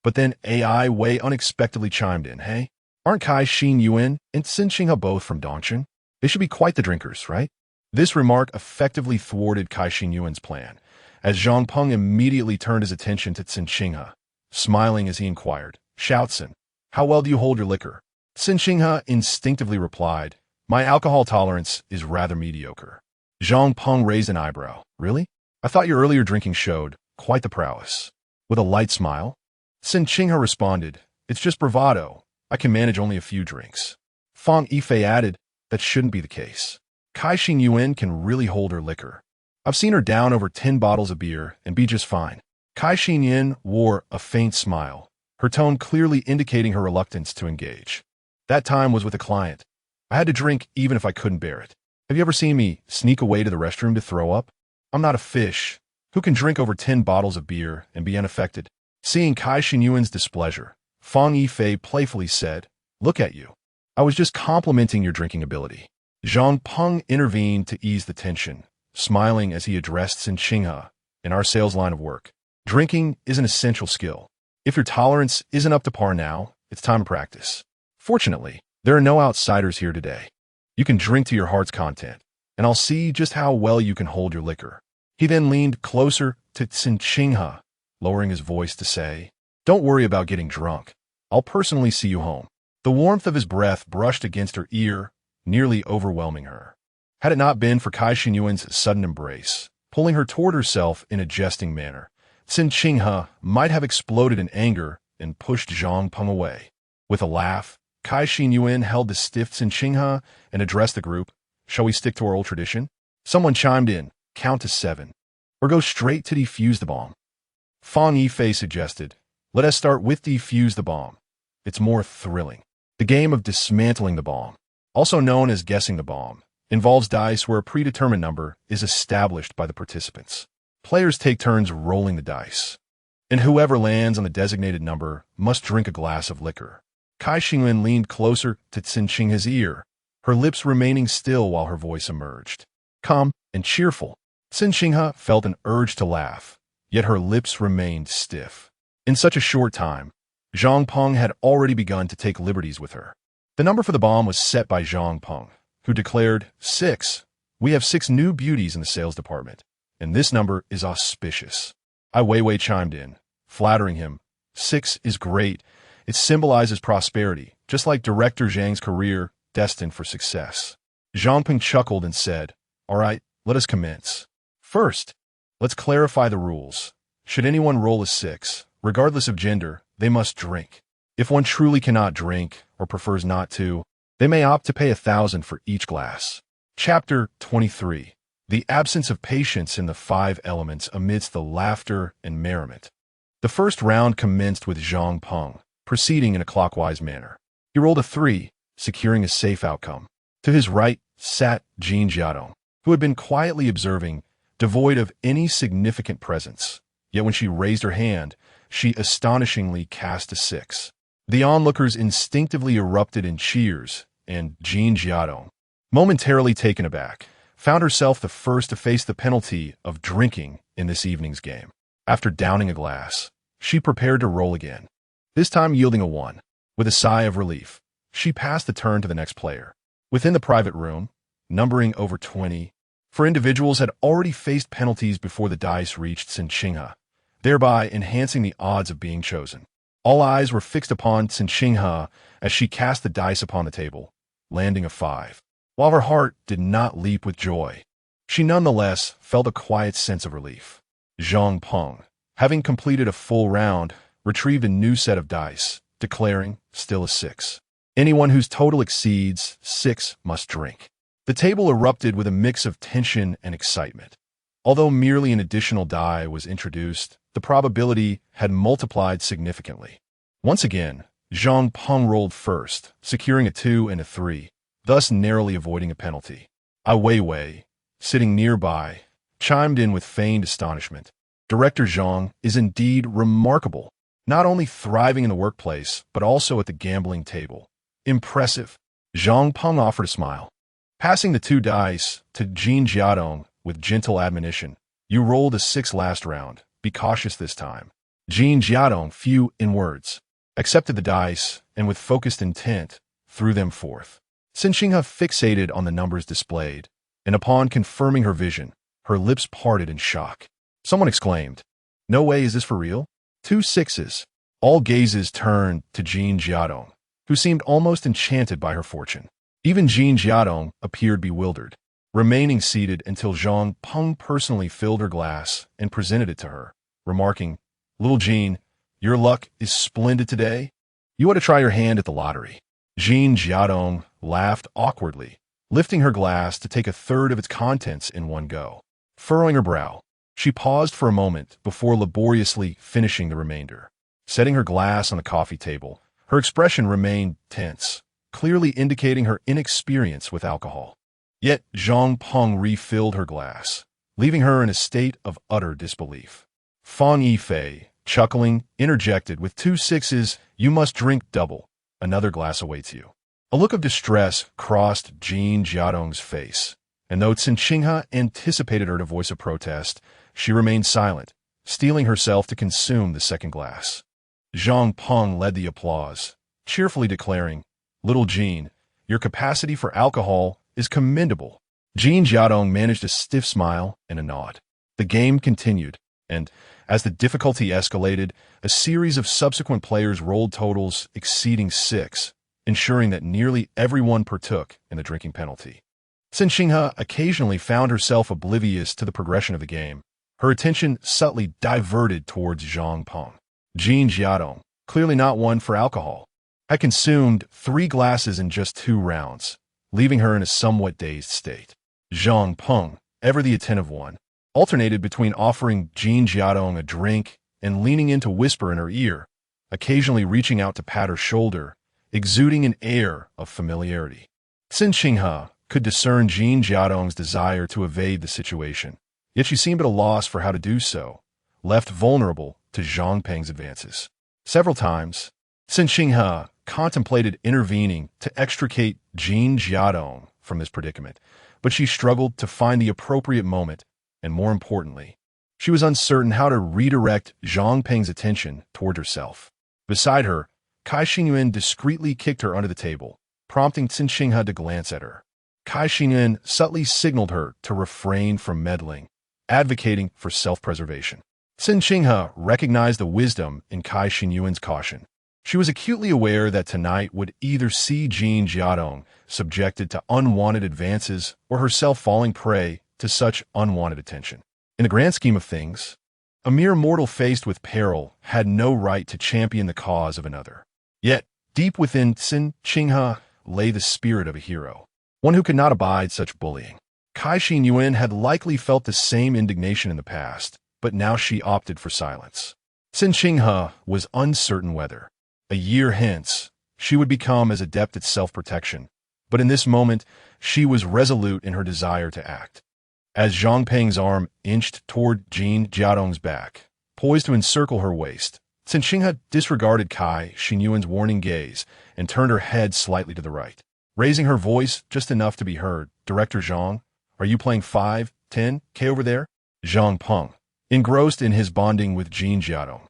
But then AI Wei unexpectedly chimed in, "Hey, aren't Cai Xinyuan and Cen Qinghe both from Dongchen? They should be quite the drinkers, right?" This remark effectively thwarted Cai Xinyuan's plan, as Zhang Peng immediately turned his attention to Cen Qinghe, smiling as he inquired, "Shaocheng, how well do you hold your liquor?" Cen Qinghe instinctively replied, "My alcohol tolerance is rather mediocre." Zhang Peng raised an eyebrow. "Really? I thought your earlier drinking showed quite the prowess." With a light smile, Cen Qinghe responded, "It's just bravado. I can manage only a few drinks." Fang Yifei added, "That shouldn't be the case. Kai Xingyuan can really hold her liquor. I've seen her down over 10 bottles of beer and be just fine." Kai Xingyuan wore a faint smile, her tone clearly indicating her reluctance to engage. "That time was with a client. I had to drink even if I couldn't bear it. Have you ever seen me sneak away to the restroom to throw up? I'm not a fish who can drink over 10 bottles of beer and be unaffected." Seeing Kai Xingyuan's displeasure, Fang Yifei playfully said, "Look at you. I was just complimenting your drinking ability." Zhang Peng intervened to ease the tension, smiling as he addressed Cen Qinghe. "In our sales line of work, drinking is an essential skill. If your tolerance isn't up to par now, it's time to practice. Fortunately, there are no outsiders here today. You can drink to your heart's content, and I'll see just how well you can hold your liquor." He then leaned closer to Cen Qinghe, lowering his voice to say, "Don't worry about getting drunk. I'll personally see you home." The warmth of his breath brushed against her ear, nearly overwhelming her. Had it not been for Kai Xingyuan's sudden embrace, pulling her toward herself in a jesting manner, Cen Qinghe might have exploded in anger and pushed Zhang Peng away. With a laugh, Kai Xingyuan held the stiff Cen Qinghe and addressed the group. "Shall we stick to our old tradition?" Someone chimed in, "Count to 7. Or go straight to defuse the bomb." Fang Yifei suggested, "Let us start with defuse the bomb. It's more thrilling." The game of dismantling the bomb, also known as guessing the bomb, involves dice where a predetermined number is established by the participants. Players take turns rolling the dice, and whoever lands on the designated number must drink a glass of liquor. Kai Xingyuan leaned closer to Cen Qinghe's ear, her lips remaining still while her voice emerged, calm and cheerful. Cen Qinghe felt an urge to laugh, yet her lips remained stiff. In such a short time, Zhang Peng had already begun to take liberties with her. The number for the bomb was set by Zhang Peng, who declared, 6. We have 6 new beauties in the sales department, and this number is auspicious. Ai Weiwei chimed in, flattering him. 6 is great. It symbolizes prosperity, just like Director Zhang's career destined for success. Zhang Peng chuckled and said, "All right, let us commence. First, let's clarify the rules. Should anyone roll a 6, regardless of gender, they must drink. If one truly cannot drink or prefers not to, they may opt to pay 1,000 for each glass." Chapter 23. The absence of patience in the 5 elements amidst the laughter and merriment. The first round commenced with Zhang Peng, proceeding in a clockwise manner. He rolled a 3, securing a safe outcome. To his right sat Jin Jiadong, who had been quietly observing, devoid of any significant presence. Yet when she raised her hand, she astonishingly cast a 6. The onlookers instinctively erupted in cheers, and Jin Jiadong, momentarily taken aback, found herself the first to face the penalty of drinking in this evening's game. After downing a glass, she prepared to roll again, this time yielding a 1. With a sigh of relief, she passed the turn to the next player. Within the private room, numbering over 20, for individuals had already faced penalties before the dice reached Cen Qinghe, thereby enhancing the odds of being chosen. All eyes were fixed upon Cen Qinghe as she cast the dice upon the table, landing a 5. While her heart did not leap with joy, she nonetheless felt a quiet sense of relief. Zhang Peng, having completed a full round, retrieved a new set of dice, declaring, still a 6. Anyone whose total exceeds 6 must drink. The table erupted with a mix of tension and excitement. Although merely an additional die was introduced, the probability had multiplied significantly. Once again, Zhang Peng rolled first, securing a 2 and a 3, thus narrowly avoiding a penalty. Ai Weiwei, sitting nearby, chimed in with feigned astonishment. Director Zhang is indeed remarkable, not only thriving in the workplace, but also at the gambling table. Impressive. Zhang Peng offered a smile. Passing the 2 dice to Jin Jiadong with gentle admonition, "You rolled a 6 last round. Be cautious this time." Jin Jiadong, few in words, accepted the dice and with focused intent, threw them forth. Cen Qinghe fixated on the numbers displayed, and upon confirming her vision, her lips parted in shock. Someone exclaimed. No way, is this for real? 2 sixes. All gazes turned to Cen Qinghe, who seemed almost enchanted by her fortune. Even Cen Qinghe appeared bewildered, remaining seated until Zhang Peng personally filled her glass and presented it to her, remarking, Little Jean, your luck is splendid today. You ought to try your hand at the lottery. Cen Qinghe laughed awkwardly, lifting her glass to take a third of its contents in one go. Furrowing her brow, she paused for a moment before laboriously finishing the remainder. Setting her glass on the coffee table, her expression remained tense, clearly indicating her inexperience with alcohol. Yet Zhang Peng refilled her glass, leaving her in a state of utter disbelief. Fang Yifei, chuckling, interjected with 2 sixes, you must drink double. Another glass awaits you. A look of distress crossed Cen Qinghe's face, and though Cen Qinghe anticipated her to voice a protest, she remained silent, steeling herself to consume the second glass. Zhang Peng led the applause, cheerfully declaring, Little Jean, your capacity for alcohol is commendable. Cen Qinghe managed a stiff smile and a nod. The game continued, and, as the difficulty escalated, a series of subsequent players rolled totals exceeding 6, ensuring that nearly everyone partook in the drinking penalty. Cen Qinghe occasionally found herself oblivious to the progression of the game, her attention subtly diverted towards Zhang Peng. Cen Qinghe, clearly not one for alcohol, had consumed 3 glasses in just 2 rounds, leaving her in a somewhat dazed state. Zhang Peng, ever the attentive one, alternated between offering Cen Qinghe a drink and leaning in to whisper in her ear, occasionally reaching out to pat her shoulder, exuding an air of familiarity. Cen Qinghe could discern Cen Qinghe's desire to evade the situation, yet she seemed at a loss for how to do so, left vulnerable to Zhang Peng's advances. Several times, Cen Qinghe contemplated intervening to extricate Cen Qinghe from this predicament, but she struggled to find the appropriate moment, and more importantly, she was uncertain how to redirect Zhang Peng's attention toward herself. Beside her, Cai Xingyuan discreetly kicked her under the table, prompting Cen Qinghe to glance at her. Cai Xingyuan subtly signaled her to refrain from meddling, advocating for self-preservation. Cen Qinghe recognized the wisdom in Cai Xingyuan's caution. She was acutely aware that tonight would either see Cen Qinghe subjected to unwanted advances or herself falling prey to such unwanted attention. In the grand scheme of things, a mere mortal faced with peril had no right to champion the cause of another. Yet, deep within Cen Qinghe lay the spirit of a hero, one who could not abide such bullying. Cai Xingyuan had likely felt the same indignation in the past, but now she opted for silence. Cen Qinghe was uncertain whether, a year hence, she would become as adept at self-protection, but in this moment, she was resolute in her desire to act. As Zhang Peng's arm inched toward Cen Qinghe's back, poised to encircle her waist, Cen Qinghe disregarded Cai Xingyuan's warning gaze and turned her head slightly to the right. Raising her voice just enough to be heard, Director Zhang, are you playing 5-10K over there? Zhang Peng, engrossed in his bonding with Cen Qinghe,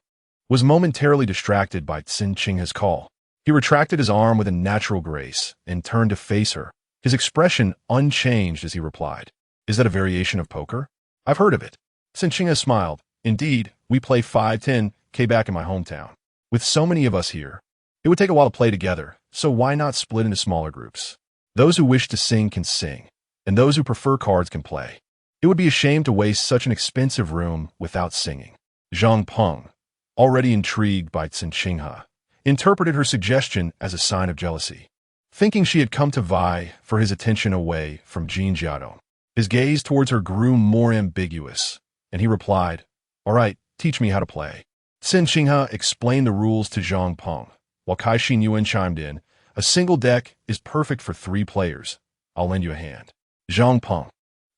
was momentarily distracted by Cen Qinghe's call. He retracted his arm with a natural grace and turned to face her, his expression unchanged as he replied, Is that a variation of poker? I've heard of it. Cen Qinghe smiled. Indeed, we play 5-10K back in my hometown. With so many of us here, it would take a while to play together, so why not split into smaller groups? Those who wish to sing can sing, and those who prefer cards can play. It would be a shame to waste such an expensive room without singing. Zhang Peng, already intrigued by Cen Qinghe, interpreted her suggestion as a sign of jealousy. Thinking she had come to vie for his attention away from Cen Qinghe, his gaze towards her grew more ambiguous, and he replied, All right, teach me how to play. Cen Qinghe explained the rules to Zhang Peng, while Cai Xingyuan chimed in, A single deck is perfect for 3 players. I'll lend you a hand. Zhang Peng,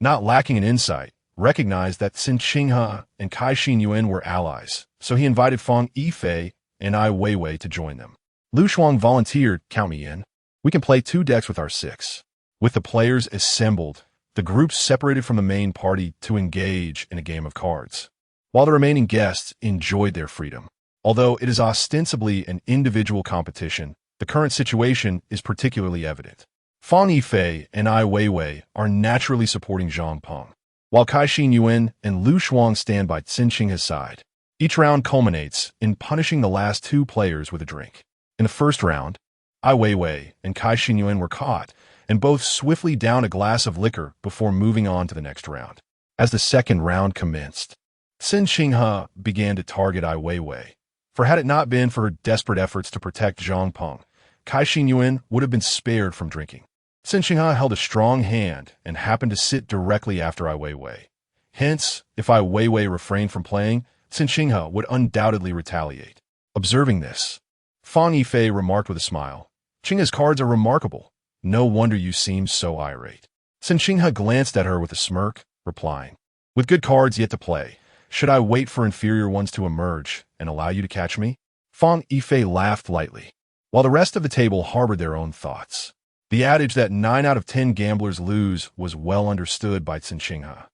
not lacking in insight, recognized that Cen Qinghe and Cai Xingyuan were allies, so he invited Fang Yifei and Ai Weiwei to join them. Lu Shuang volunteered, Count me in. We can play 2 decks with our 6. With the players assembled, the group separated from the main party to engage in a game of cards, while the remaining guests enjoyed their freedom. Although it is ostensibly an individual competition, the current situation is particularly evident. Fang Yifei and Ai Weiwei are naturally supporting Zhang Peng, while Cai Xinyuan and Lu Shuang stand by Cen Qinghe's side. Each round culminates in punishing the last two players with a drink. In the first round, Ai Weiwei and Cai Xinyuan were caught, and both swiftly downed a glass of liquor before moving on to the next round. As the second round commenced, Cen Qinghe began to target Ai Weiwei, for had it not been for her desperate efforts to protect Zhang Peng, Cai Xinyuan would have been spared from drinking. Cen Qinghe held a strong hand and happened to sit directly after Ai Weiwei. Hence, if Ai Weiwei refrained from playing, Cen Qinghe would undoubtedly retaliate. Observing this, Fang Yifei remarked with a smile, "Qinghe's cards are remarkable. No wonder you seem so irate." Cen Qinghe glanced at her with a smirk, replying, "With good cards yet to play, should I wait for inferior ones to emerge and allow you to catch me?" Fang Yifei laughed lightly, while the rest of the table harbored their own thoughts. The adage that 9 out of 10 gamblers lose was well understood by Cen Qinghe.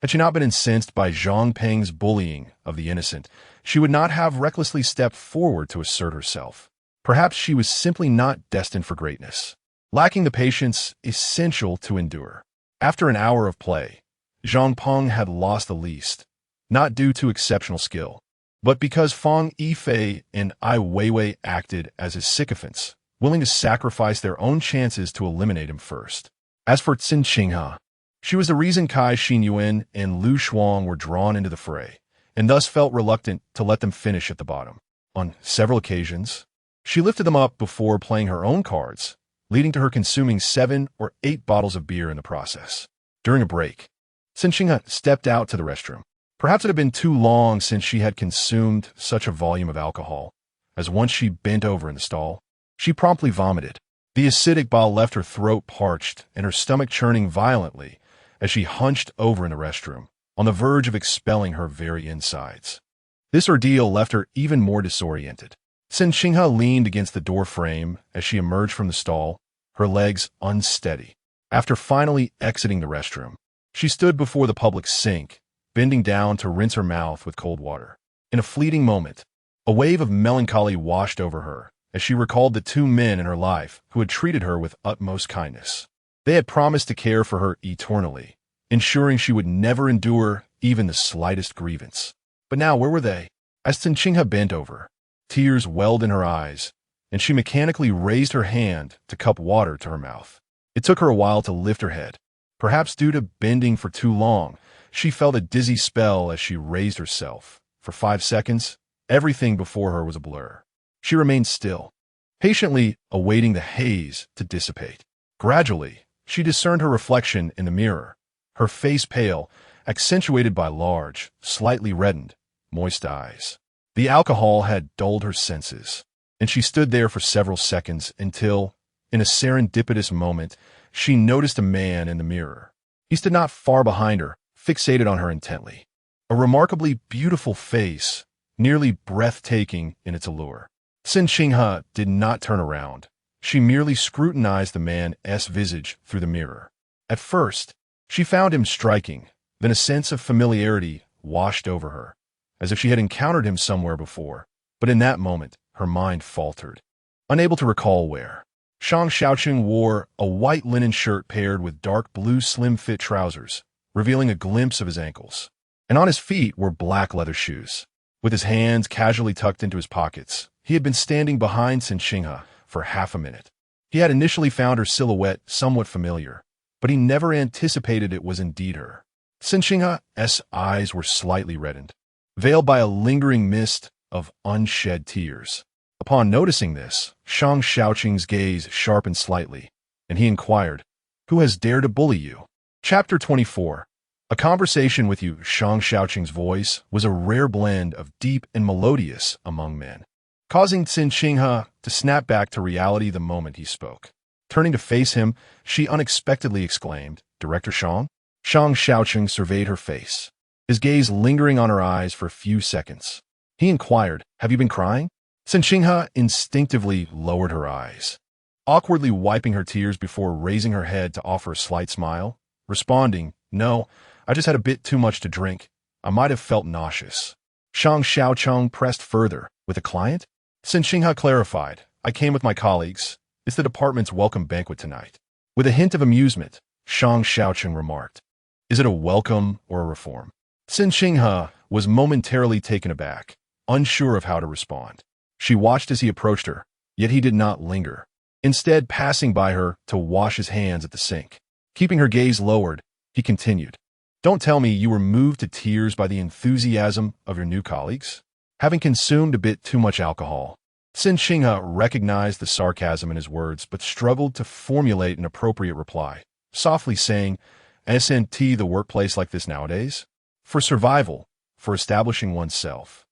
Had she not been incensed by Zhang Peng's bullying of the innocent, she would not have recklessly stepped forward to assert herself. Perhaps she was simply not destined for greatness, lacking the patience essential to endure. After an hour of play, Zhang Peng had lost the least, not due to exceptional skill, but because Fang Yifei and Ai Weiwei acted as his sycophants, willing to sacrifice their own chances to eliminate him first. As for Cen Qinghe, she was the reason Cai Xinyuan and Lu Shuang were drawn into the fray, and thus felt reluctant to let them finish at the bottom. On several occasions, she lifted them up before playing her own cards, leading to her consuming 7 or 8 bottles of beer in the process. During a break, Cen Qinghe stepped out to the restroom. Perhaps it had been too long since she had consumed such a volume of alcohol, as once she bent over in the stall, she promptly vomited. The acidic bile left her throat parched and her stomach churning violently as she hunched over in the restroom, on the verge of expelling her very insides. This ordeal left her even more disoriented. Cen Qinghe leaned against the door frame as she emerged from the stall, her legs unsteady. After finally exiting the restroom, she stood before the public sink, bending down to rinse her mouth with cold water. In a fleeting moment, a wave of melancholy washed over her as she recalled the 2 men in her life who had treated her with utmost kindness. They had promised to care for her eternally, ensuring she would never endure even the slightest grievance. But now where were they? As Cen Qinghe bent over, tears welled in her eyes, and she mechanically raised her hand to cup water to her mouth. It took her a while to lift her head. Perhaps due to bending for too long, she felt a dizzy spell as she raised herself. For 5 seconds, everything before her was a blur. She remained still, patiently awaiting the haze to dissipate. Gradually, she discerned her reflection in the mirror, her face pale, accentuated by large, slightly reddened, moist eyes. The alcohol had dulled her senses, and she stood there for several seconds until, in a serendipitous moment, she noticed a man in the mirror. He stood not far behind her, fixated on her intently. A remarkably beautiful face, nearly breathtaking in its allure. Cen Qinghe did not turn around. She merely scrutinized the man's visage through the mirror. At first, she found him striking, then a sense of familiarity washed over her, as if she had encountered him somewhere before. But in that moment, her mind faltered, unable to recall where. Shang Shaocheng wore a white linen shirt paired with dark blue slim-fit trousers, revealing a glimpse of his ankles. And on his feet were black leather shoes. With his hands casually tucked into his pockets, he had been standing behind Cen Qinghe for half a minute. He had initially found her silhouette somewhat familiar, but he never anticipated it was indeed her. Cen Qinghe's eyes were slightly reddened, veiled by a lingering mist of unshed tears. Upon noticing this, Shang Shaocheng's gaze sharpened slightly, and he inquired, "Who has dared to bully you?" Chapter 24. A conversation with you. Shang Shaocheng's voice was a rare blend of deep and melodious among men, causing Cen Qinghe to snap back to reality the moment he spoke. Turning to face him, she unexpectedly exclaimed, "Director Shang?" Shang Shaocheng surveyed her face, his gaze lingering on her eyes for a few seconds. He inquired, "Have you been crying?" Cen Qinghe instinctively lowered her eyes, awkwardly wiping her tears before raising her head to offer a slight smile, responding, "No, I just had a bit too much to drink. I might have felt nauseous." Shang Shaocheng pressed further, "With a client?" Cen Qinghe clarified, "I came with my colleagues. It's the department's welcome banquet tonight." With a hint of amusement, Shang Shaocheng remarked, Is it a welcome or a reform? Cen Qinghe was momentarily taken aback, unsure of how to respond. She watched as he approached her, yet he did not linger, instead passing by her to wash his hands at the sink. Keeping her gaze lowered, he continued, "Don't tell me you were moved to tears by the enthusiasm of your new colleagues? Having consumed a bit too much alcohol." Cen Qinghe recognized the sarcasm in his words, but struggled to formulate an appropriate reply, softly saying, "Isn't the workplace like this nowadays? For survival, for establishing oneself.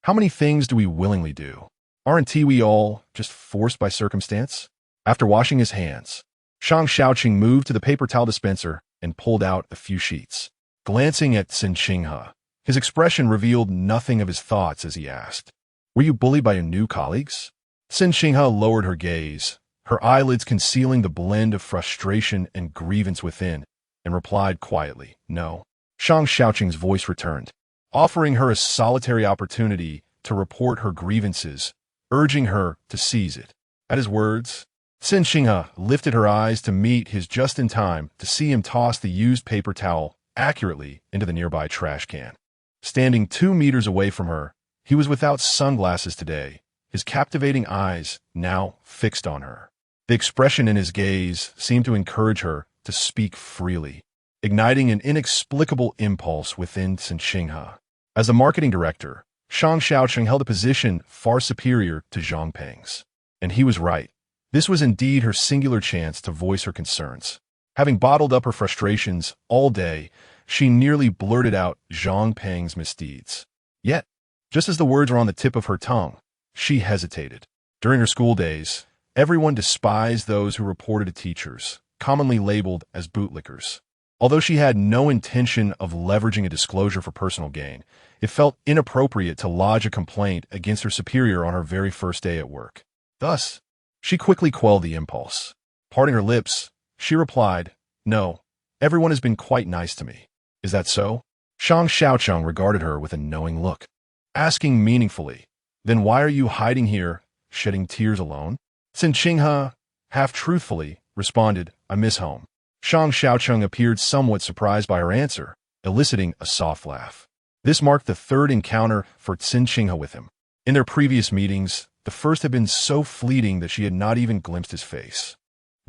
How many things do we willingly do? Aren't we all just forced by circumstance?" After washing his hands, Shang Shaocheng moved to the paper towel dispenser and pulled out a few sheets. Glancing at Cen Qinghe, his expression revealed nothing of his thoughts as he asked, "Were you bullied by your new colleagues?" Cen Qinghe lowered her gaze, her eyelids concealing the blend of frustration and grievance within, and replied quietly, "No." Shang Shaocheng's voice returned, offering her a solitary opportunity to report her grievances, urging her to seize it. At his words, Cen Qinghe lifted her eyes to meet his just in time to see him toss the used paper towel accurately into the nearby trash can. Standing 2 meters away from her, he was without sunglasses today, his captivating eyes now fixed on her. The expression in his gaze seemed to encourage her to speak freely, igniting an inexplicable impulse within Cen Qinghe. As the marketing director, Shang Shaocheng held a position far superior to Zhang Peng's. And he was right. This was indeed her singular chance to voice her concerns. Having bottled up her frustrations all day, she nearly blurted out Zhang Peng's misdeeds. Yet, just as the words were on the tip of her tongue, she hesitated. During her school days, everyone despised those who reported to teachers, commonly labeled as bootlickers. Although she had no intention of leveraging a disclosure for personal gain, it felt inappropriate to lodge a complaint against her superior on her very first day at work. Thus, she quickly quelled the impulse. Parting her lips, she replied, "No, everyone has been quite nice to me." "Is that so?" Shang Shaocheng regarded her with a knowing look, asking meaningfully, "Then why are you hiding here, shedding tears alone?" Cen Qinghe, half-truthfully, responded, "I miss home." Shang Shaocheng appeared somewhat surprised by her answer, eliciting a soft laugh. This marked the third encounter for Cen Qinghe with him. In their previous meetings, the first had been so fleeting that she had not even glimpsed his face.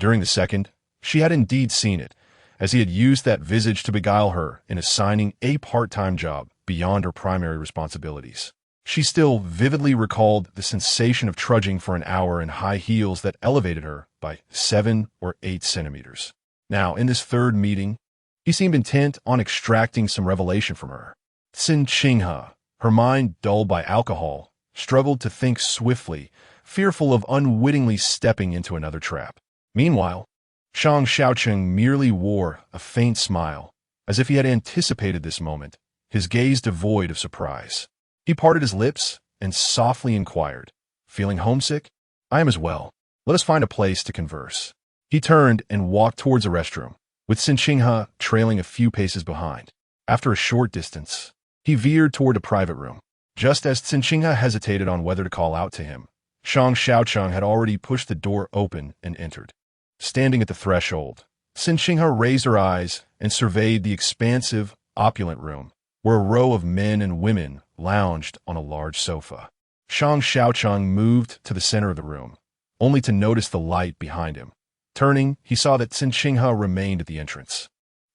During the second, she had indeed seen it, as he had used that visage to beguile her in assigning a part-time job beyond her primary responsibilities. She still vividly recalled the sensation of trudging for an hour in high heels that elevated her by 7 or 8 centimeters. Now, in this third meeting, he seemed intent on extracting some revelation from her. Cen Qinghe, her mind dulled by alcohol, struggled to think swiftly, fearful of unwittingly stepping into another trap. Meanwhile, Shang Shaocheng merely wore a faint smile, as if he had anticipated this moment, his gaze devoid of surprise. He parted his lips and softly inquired, "Feeling homesick? I am as well. Let us find a place to converse." He turned and walked towards a restroom, with Cen Qinghe trailing a few paces behind. After a short distance, he veered toward a private room. Just as Cen Qinghe hesitated on whether to call out to him, Shang Shaocheng had already pushed the door open and entered. Standing at the threshold, Cen Qinghe raised her eyes and surveyed the expansive, opulent room, where a row of men and women lounged on a large sofa. Shang Shaocheng moved to the center of the room, only to notice the light behind him. Turning, he saw that Cen Qinghe remained at the entrance,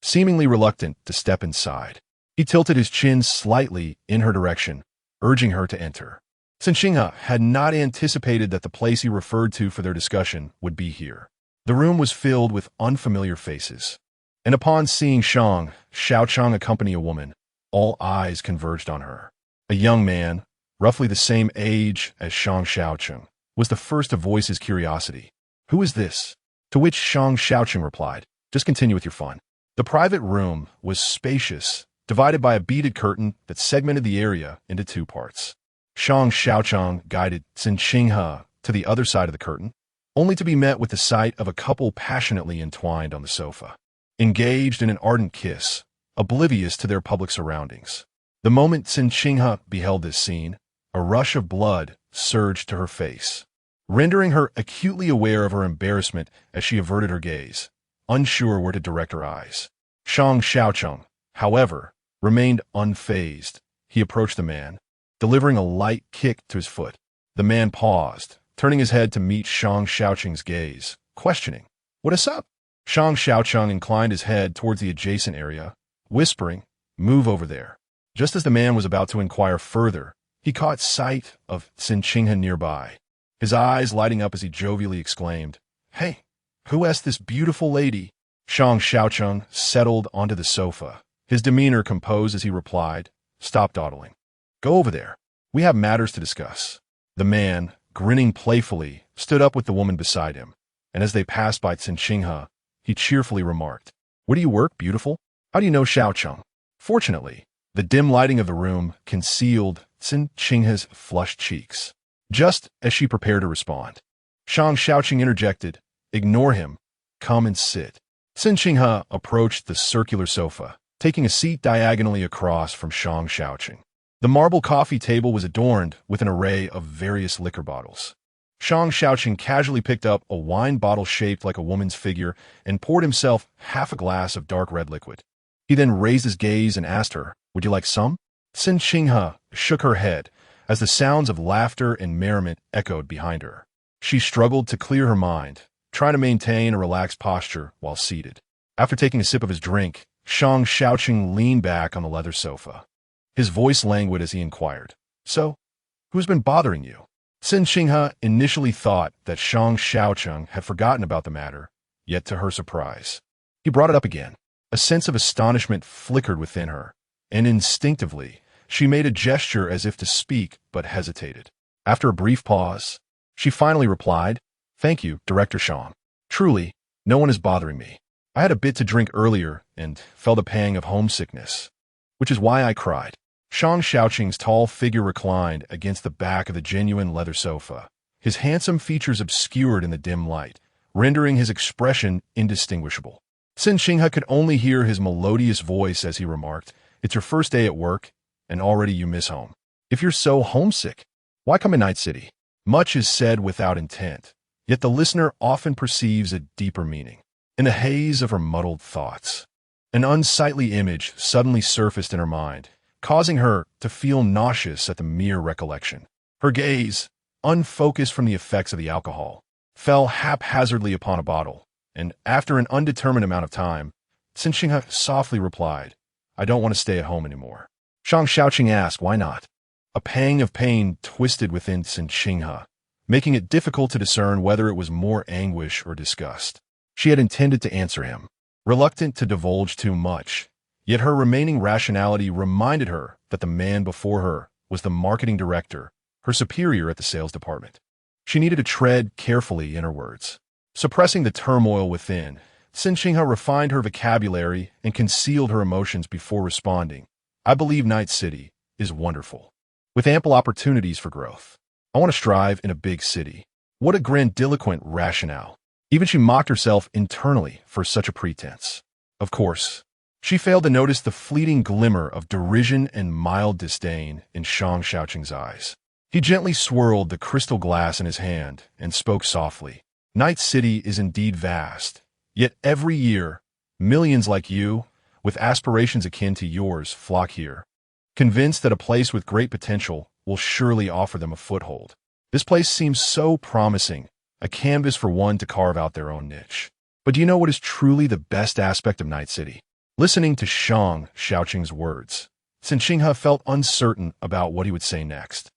seemingly reluctant to step inside. He tilted his chin slightly in her direction, urging her to enter. Cen Qinghe had not anticipated that the place he referred to for their discussion would be here. The room was filled with unfamiliar faces, and upon seeing Shang Shaocheng accompany a woman, all eyes converged on her. A young man, roughly the same age as Shang Shaocheng, was the first to voice his curiosity. "Who is this?" To which Shang Shaocheng replied, "Just continue with your fun." The private room was spacious, divided by a beaded curtain that segmented the area into 2 parts. Shang Shaocheng guided Cen Qinghe to the other side of the curtain, only to be met with the sight of a couple passionately entwined on the sofa, engaged in an ardent kiss, oblivious to their public surroundings. The moment Cen Qinghe beheld this scene, a rush of blood surged to her face, rendering her acutely aware of her embarrassment as she averted her gaze, unsure where to direct her eyes. Shang Shaocheng, however, remained unfazed. He approached the man, delivering a light kick to his foot. The man paused, turning his head to meet Shang Shaocheng's gaze, questioning, "What is up?" Shang Shaocheng inclined his head towards the adjacent area, whispering, "Move over there." Just as the man was about to inquire further, he caught sight of Cen Qinghe nearby, his eyes lighting up as he jovially exclaimed, "Hey, who asked this beautiful lady?" Shang Shaocheng settled onto the sofa, his demeanor composed as he replied, "Stop dawdling. Go over there. We have matters to discuss." The man, grinning playfully, stood up with the woman beside him, and as they passed by Cen Qinghe, he cheerfully remarked, "Where do you work, beautiful? How do you know Shaocheng?" Fortunately, the dim lighting of the room concealed Cen Qinghe's flushed cheeks. Just as she prepared to respond, Shang Shaocheng interjected, "Ignore him. Come and sit." Cen Qinghe approached the circular sofa, taking a seat diagonally across from Shang Shaocheng. The marble coffee table was adorned with an array of various liquor bottles. Shang Shaocheng casually picked up a wine bottle shaped like a woman's figure and poured himself half a glass of dark red liquid. He then raised his gaze and asked her, "Would you like some?" Cen Qinghe shook her head as the sounds of laughter and merriment echoed behind her. She struggled to clear her mind, trying to maintain a relaxed posture while seated. After taking a sip of his drink, Shang Shaocheng leaned back on the leather sofa. His voice languid as he inquired, "So, who's been bothering you?" Cen Qinghe initially thought that Shang Shaocheng had forgotten about the matter, yet to her surprise, he brought it up again. A sense of astonishment flickered within her, and instinctively, she made a gesture as if to speak but hesitated. After a brief pause, she finally replied, "Thank you, Director Shang. Truly, no one is bothering me. I had a bit to drink earlier and felt a pang of homesickness, which is why I cried." Shang Shaocheng's tall figure reclined against the back of the genuine leather sofa, his handsome features obscured in the dim light, rendering his expression indistinguishable. Cen Qinghe could only hear his melodious voice as he remarked, "It's your first day at work, and already you miss home. If you're so homesick, why come to Night City?" Much is said without intent, yet the listener often perceives a deeper meaning. In a haze of her muddled thoughts, an unsightly image suddenly surfaced in her mind, causing her to feel nauseous at the mere recollection. Her gaze, unfocused from the effects of the alcohol, fell haphazardly upon a bottle, and after an undetermined amount of time, Cen Qinghe softly replied, "I don't want to stay at home anymore." Shang Shaocheng asked, "Why not?" A pang of pain twisted within Cen Qinghe, making it difficult to discern whether it was more anguish or disgust. She had intended to answer him, reluctant to divulge too much, yet her remaining rationality reminded her that the man before her was the marketing director, her superior at the sales department. She needed to tread carefully in her words. Suppressing the turmoil within, Cen Qinghe refined her vocabulary and concealed her emotions before responding, "I believe Night City is wonderful, with ample opportunities for growth. I want to strive in a big city." What a grandiloquent rationale. Even she mocked herself internally for such a pretense. Of course, she failed to notice the fleeting glimmer of derision and mild disdain in Shang Shaocheng's eyes. He gently swirled the crystal glass in his hand and spoke softly. "Night City is indeed vast, yet every year, millions like you, with aspirations akin to yours, flock here, convinced that a place with great potential will surely offer them a foothold. This place seems so promising, a canvas for one to carve out their own niche. But do you know what is truly the best aspect of Night City?" Listening to Shang Shaocheng's words, Cen Qinghe felt uncertain about what he would say next.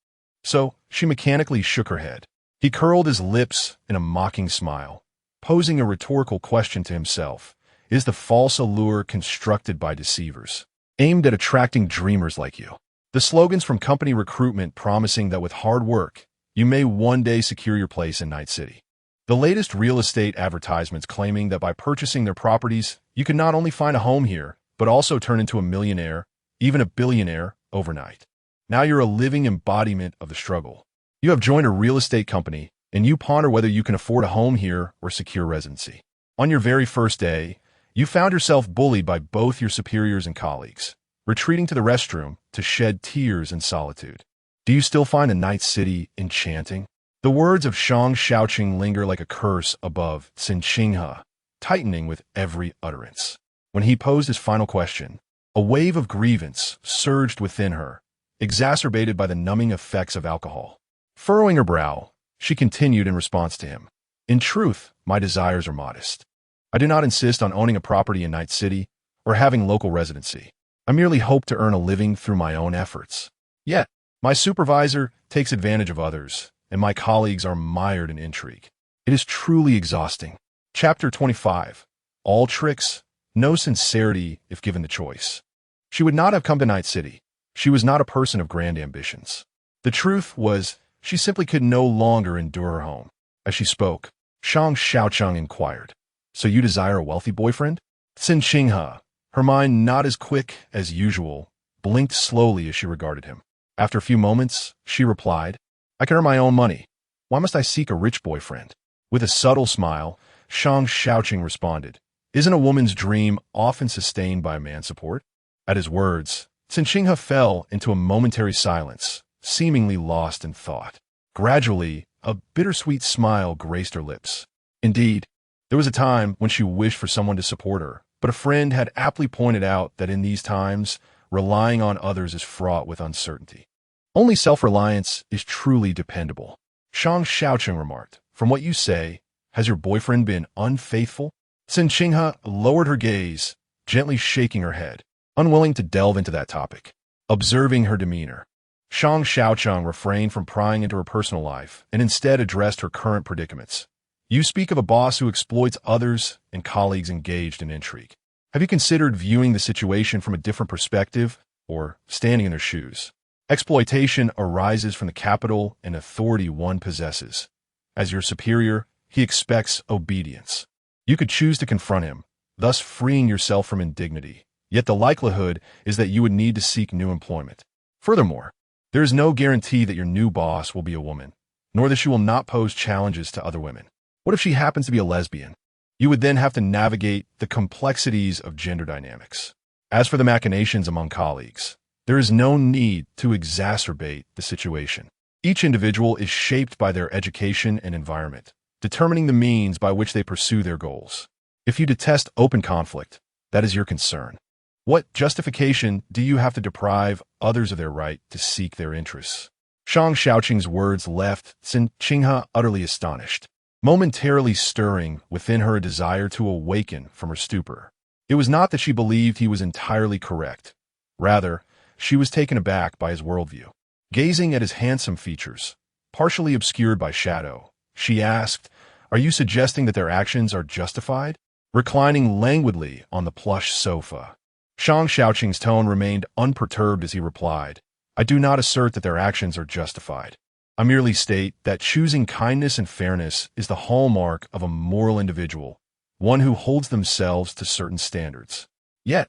So she mechanically shook her head. He curled his lips in a mocking smile, posing a rhetorical question to himself. Is the false allure constructed by deceivers, aimed at attracting dreamers like you? The slogans from company recruitment promising that with hard work, you may one day secure your place in Night City. The latest real estate advertisements claiming that by purchasing their properties, you can not only find a home here, but also turn into a millionaire, even a billionaire, overnight. Now you're a living embodiment of the struggle. You have joined a real estate company, and you ponder whether you can afford a home here or secure residency. On your very first day, you found yourself bullied by both your superiors and colleagues, retreating to the restroom to shed tears in solitude. Do you still find the Night City enchanting? The words of Shang Shaocheng linger like a curse above Cen Qinghe, tightening with every utterance. When he posed his final question, a wave of grievance surged within her, exacerbated by the numbing effects of alcohol. Furrowing her brow, she continued in response to him. In truth, my desires are modest. I do not insist on owning a property in Night City or having local residency. I merely hope to earn a living through my own efforts. Yet, my supervisor takes advantage of others, and my colleagues are mired in intrigue. It is truly exhausting. Chapter 25. All tricks, no sincerity if given the choice. She would not have come to Night City. She was not a person of grand ambitions. The truth was, she simply could no longer endure her home. As she spoke, Shang Shaocheng inquired, So you desire a wealthy boyfriend? Cen Qinghe, her mind not as quick as usual, blinked slowly as she regarded him. After a few moments, she replied, I can earn my own money. Why must I seek a rich boyfriend? With a subtle smile, Shang Shaocheng responded, Isn't a woman's dream often sustained by a man's support? At his words, Cen Qinghe fell into a momentary silence, seemingly lost in thought. Gradually, a bittersweet smile graced her lips. Indeed, there was a time when she wished for someone to support her, but a friend had aptly pointed out that in these times, relying on others is fraught with uncertainty. Only self-reliance is truly dependable. Shang Shaocheng remarked, From what you say, has your boyfriend been unfaithful? Cen Qinghe lowered her gaze, gently shaking her head, unwilling to delve into that topic. Observing her demeanor, Shang Shaocheng refrained from prying into her personal life and instead addressed her current predicaments. You speak of a boss who exploits others and colleagues engaged in intrigue. Have you considered viewing the situation from a different perspective or standing in their shoes? Exploitation arises from the capital and authority one possesses. As your superior, he expects obedience. You could choose to confront him, thus freeing yourself from indignity. Yet the likelihood is that you would need to seek new employment. Furthermore, there is no guarantee that your new boss will be a woman, nor that she will not pose challenges to other women. What if she happens to be a lesbian? You would then have to navigate the complexities of gender dynamics. As for the machinations among colleagues, there is no need to exacerbate the situation. Each individual is shaped by their education and environment, determining the means by which they pursue their goals. If you detest open conflict, that is your concern. What justification do you have to deprive others of their right to seek their interests? Shang Shaocheng's words left Cen Qinghe utterly astonished, momentarily stirring within her a desire to awaken from her stupor. It was not that she believed he was entirely correct. Rather, she was taken aback by his worldview. Gazing at his handsome features, partially obscured by shadow, she asked, Are you suggesting that their actions are justified? Reclining languidly on the plush sofa, Shang Shaocheng's tone remained unperturbed as he replied, I do not assert that their actions are justified. I merely state that choosing kindness and fairness is the hallmark of a moral individual, one who holds themselves to certain standards. Yet,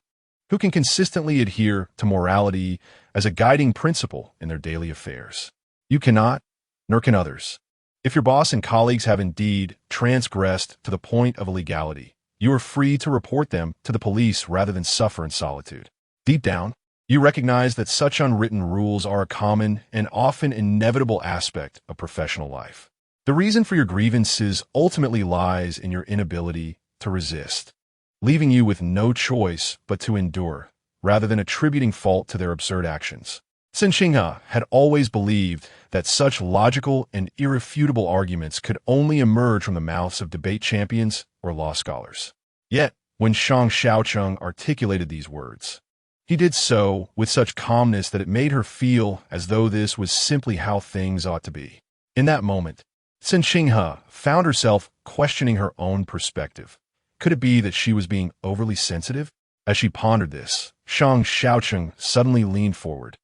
who can consistently adhere to morality as a guiding principle in their daily affairs? You cannot, nor can others. If your boss and colleagues have indeed transgressed to the point of illegality, you are free to report them to the police rather than suffer in solitude. Deep down, you recognize that such unwritten rules are a common and often inevitable aspect of professional life. The reason for your grievances ultimately lies in your inability to resist, leaving you with no choice but to endure, rather than attributing fault to their absurd actions. Cen Qinghe had always believed that such logical and irrefutable arguments could only emerge from the mouths of debate champions or law scholars. Yet, when Shang Shaocheng articulated these words, he did so with such calmness that it made her feel as though this was simply how things ought to be. In that moment, Cen Qinghe found herself questioning her own perspective. Could it be that she was being overly sensitive? As she pondered this, Shang Shaocheng suddenly leaned forward,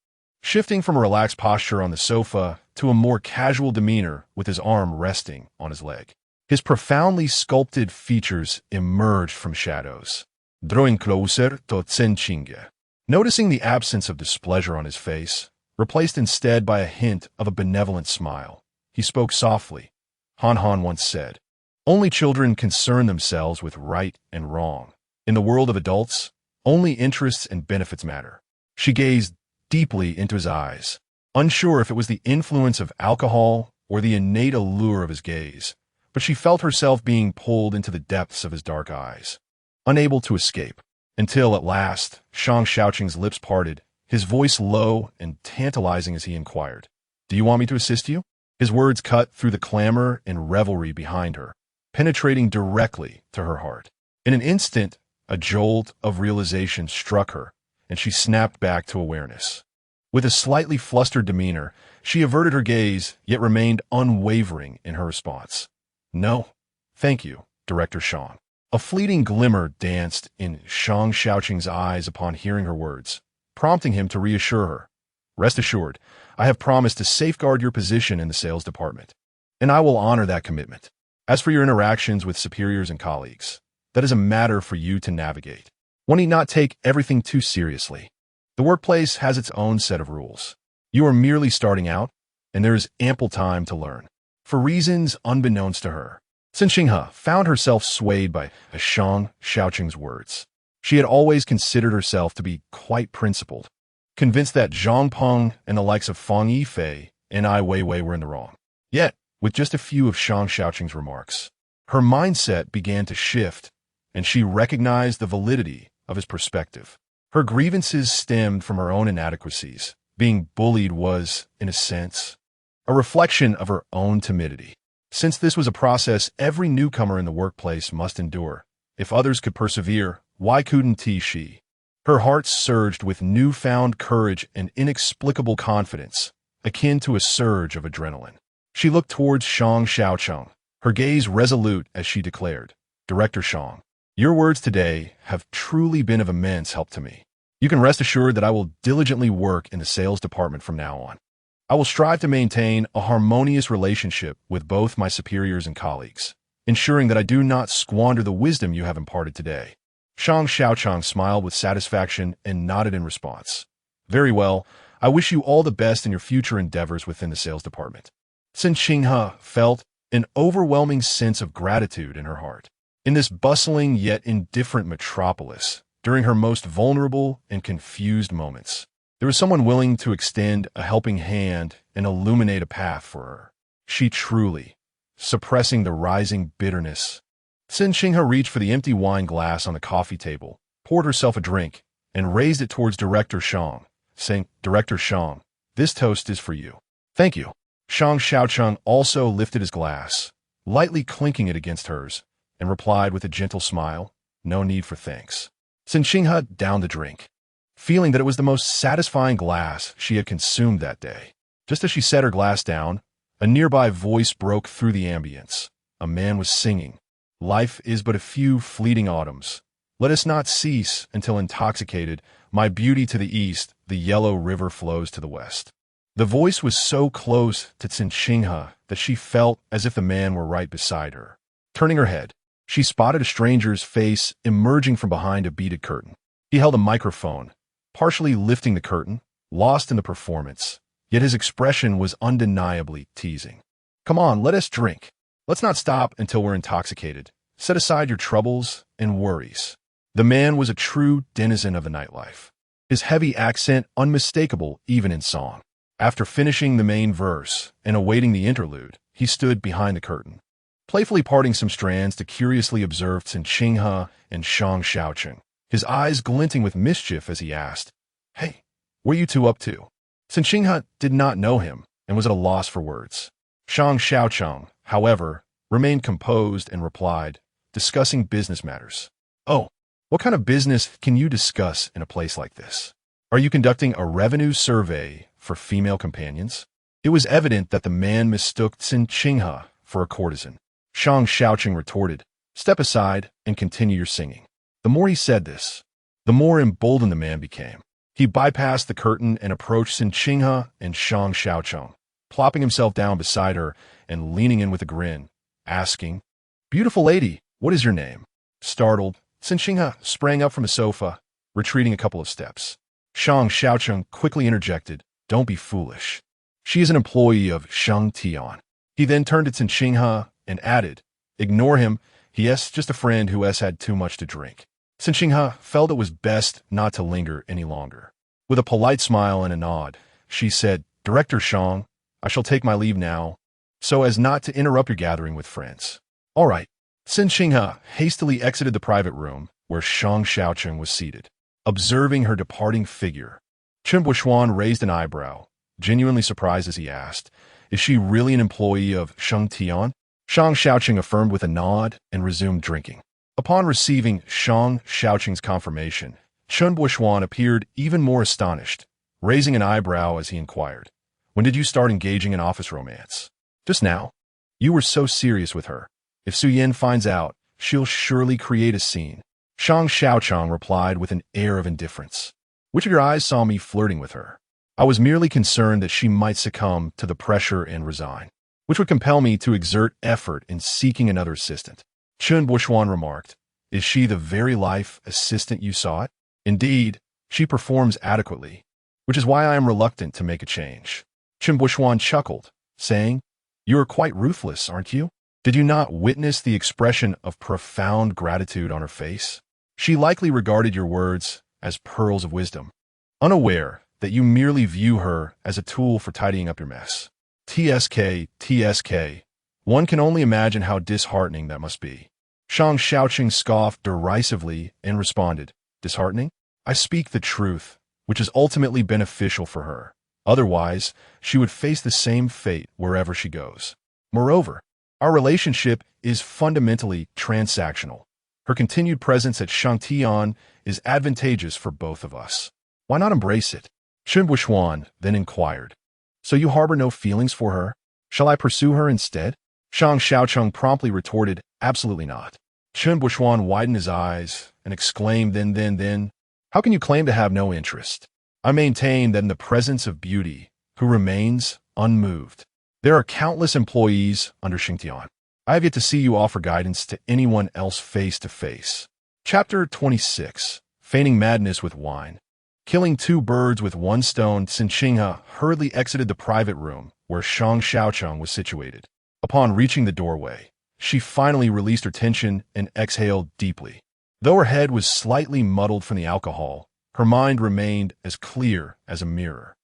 shifting from a relaxed posture on the sofa to a more casual demeanor with his arm resting on his leg. His profoundly sculpted features emerged from shadows, drawing closer to Cen Qinghe. Noticing the absence of displeasure on his face, replaced instead by a hint of a benevolent smile, he spoke softly. Han Han once said, Only children concern themselves with right and wrong. In the world of adults, only interests and benefits matter. She gazed deeply into his eyes, unsure if it was the influence of alcohol or the innate allure of his gaze, but she felt herself being pulled into the depths of his dark eyes. Unable to escape, Until, at last, Shang Shaocheng's lips parted, his voice low and tantalizing as he inquired, "Do you want me to assist you?" His words cut through the clamor and revelry behind her, penetrating directly to her heart. In an instant, a jolt of realization struck her, and she snapped back to awareness. With a slightly flustered demeanor, she averted her gaze, yet remained unwavering in her response. "No, thank you, Director Shang." A fleeting glimmer danced in Shang Shaocheng's eyes upon hearing her words, prompting him to reassure her. "Rest assured, I have promised to safeguard your position in the sales department, and I will honor that commitment. As for your interactions with superiors and colleagues, that is a matter for you to navigate. One need not take everything too seriously. The workplace has its own set of rules. You are merely starting out, and there is ample time to learn." For reasons unbeknownst to her, Cen Qinghe found herself swayed by Shang Shaocheng's words. She had always considered herself to be quite principled, convinced that Zhang Peng and the likes of Fang Yifei and Ai Weiwei were in the wrong. Yet, with just a few of Shang Shaocheng's remarks, her mindset began to shift, and she recognized the validity of his perspective. Her grievances stemmed from her own inadequacies. Being bullied was, in a sense, a reflection of her own timidity. Since this was a process every newcomer in the workplace must endure, if others could persevere, why couldn't she? Her heart surged with newfound courage and inexplicable confidence, akin to a surge of adrenaline. She looked towards Shang Shaocheng, her gaze resolute as she declared, "Director Shang, your words today have truly been of immense help to me. You can rest assured that I will diligently work in the sales department from now on. I will strive to maintain a harmonious relationship with both my superiors and colleagues, ensuring that I do not squander the wisdom you have imparted today." Shang Shaocheng smiled with satisfaction and nodded in response. "Very well. I wish you all the best in your future endeavors within the sales department." Cen Qinghe felt an overwhelming sense of gratitude in her heart. In this bustling yet indifferent metropolis, during her most vulnerable and confused moments, there was someone willing to extend a helping hand and illuminate a path for her. She truly, suppressing the rising bitterness. Cen Qinghe reached for the empty wine glass on the coffee table, poured herself a drink, and raised it towards Director Shang, saying, "Director Shang, this toast is for you." "Thank you." Shang Shaocheng also lifted his glass, lightly clinking it against hers, and replied with a gentle smile, "No need for thanks." Cen Qinghe downed the drink, feeling that it was the most satisfying glass she had consumed that day. Just as she set her glass down, a nearby voice broke through the ambience. A man was singing, "Life is but a few fleeting autumns. Let us not cease until intoxicated, my beauty to the east, the yellow river flows to the west." The voice was so close to Cen Qinghe that she felt as if the man were right beside her. Turning her head, she spotted a stranger's face emerging from behind a beaded curtain. He held a microphone, partially lifting the curtain, lost in the performance, yet his expression was undeniably teasing. "Come on, let us drink. Let's not stop until we're intoxicated. Set aside your troubles and worries." The man was a true denizen of the nightlife, his heavy accent unmistakable even in song. After finishing the main verse and awaiting the interlude, he stood behind the curtain, playfully parting some strands to curiously observe Cen Qinghe and Shang Shaocheng, his eyes glinting with mischief as he asked, "Hey, what are you two up to?" Cen Qinghe did not know him and was at a loss for words. Shang Shaocheng, however, remained composed and replied, "Discussing business matters." "Oh, what kind of business can you discuss in a place like this? Are you conducting a revenue survey for female companions?" It was evident that the man mistook Cen Qinghe for a courtesan. Shang Shaocheng retorted, "Step aside and continue your singing." The more he said this, the more emboldened the man became. He bypassed the curtain and approached Cen Qinghe and Shang Shaocheng, plopping himself down beside her and leaning in with a grin, asking, "Beautiful lady, what is your name?" Startled, Cen Qinghe sprang up from a sofa, retreating a couple of steps. Shang Shaocheng quickly interjected, "Don't be foolish. She is an employee of Shang Tian." He then turned to Cen Qinghe and added, "Ignore him. He is just a friend who has had too much to drink." Cen Qinghe felt it was best not to linger any longer. With a polite smile and a nod, she said, "Director Shang, I shall take my leave now, so as not to interrupt your gathering with friends." "All right." Cen Qinghe hastily exited the private room, where Shang Shaocheng was seated. Observing her departing figure, Cen Qinghe raised an eyebrow, genuinely surprised as he asked, "Is she really an employee of Shang Tian?" Shang Shaocheng affirmed with a nod and resumed drinking. Upon receiving Shang Shaocheng's confirmation, Cen Qinghe appeared even more astonished, raising an eyebrow as he inquired, "When did you start engaging in office romance?" "Just now. You were so serious with her. If Su Yin finds out, she'll surely create a scene." Shang Shaocheng replied with an air of indifference. "Which of your eyes saw me flirting with her? I was merely concerned that she might succumb to the pressure and resign, which would compel me to exert effort in seeking another assistant." Cen Qinghe remarked, "Is she the very life assistant you sought? Indeed, she performs adequately, which is why I am reluctant to make a change." Cen Qinghe chuckled, saying, "You are quite ruthless, aren't you? Did you not witness the expression of profound gratitude on her face? She likely regarded your words as pearls of wisdom, unaware that you merely view her as a tool for tidying up your mess." TSK. One can only imagine how disheartening that must be. Shang Shaocheng scoffed derisively and responded, "Disheartening? I speak the truth, which is ultimately beneficial for her. Otherwise, she would face the same fate wherever she goes. Moreover, our relationship is fundamentally transactional. Her continued presence at Shang Tian is advantageous for both of us. Why not embrace it?" Cen Qinghe then inquired, "So you harbor no feelings for her? Shall I pursue her instead?" Shang Shaocheng promptly retorted, "Absolutely not." Cen Qinghe widened his eyes and exclaimed, Then, how can you claim to have no interest? I maintain that in the presence of beauty, who remains unmoved, there are countless employees under Shang Tian. I have yet to see you offer guidance to anyone else face to face. Chapter 26. Feigning madness with wine. Killing two birds with one stone, Cen Qinghe hurriedly exited the private room where Shang Shaocheng was situated. Upon reaching the doorway, she finally released her tension and exhaled deeply. Though her head was slightly muddled from the alcohol, her mind remained as clear as a mirror.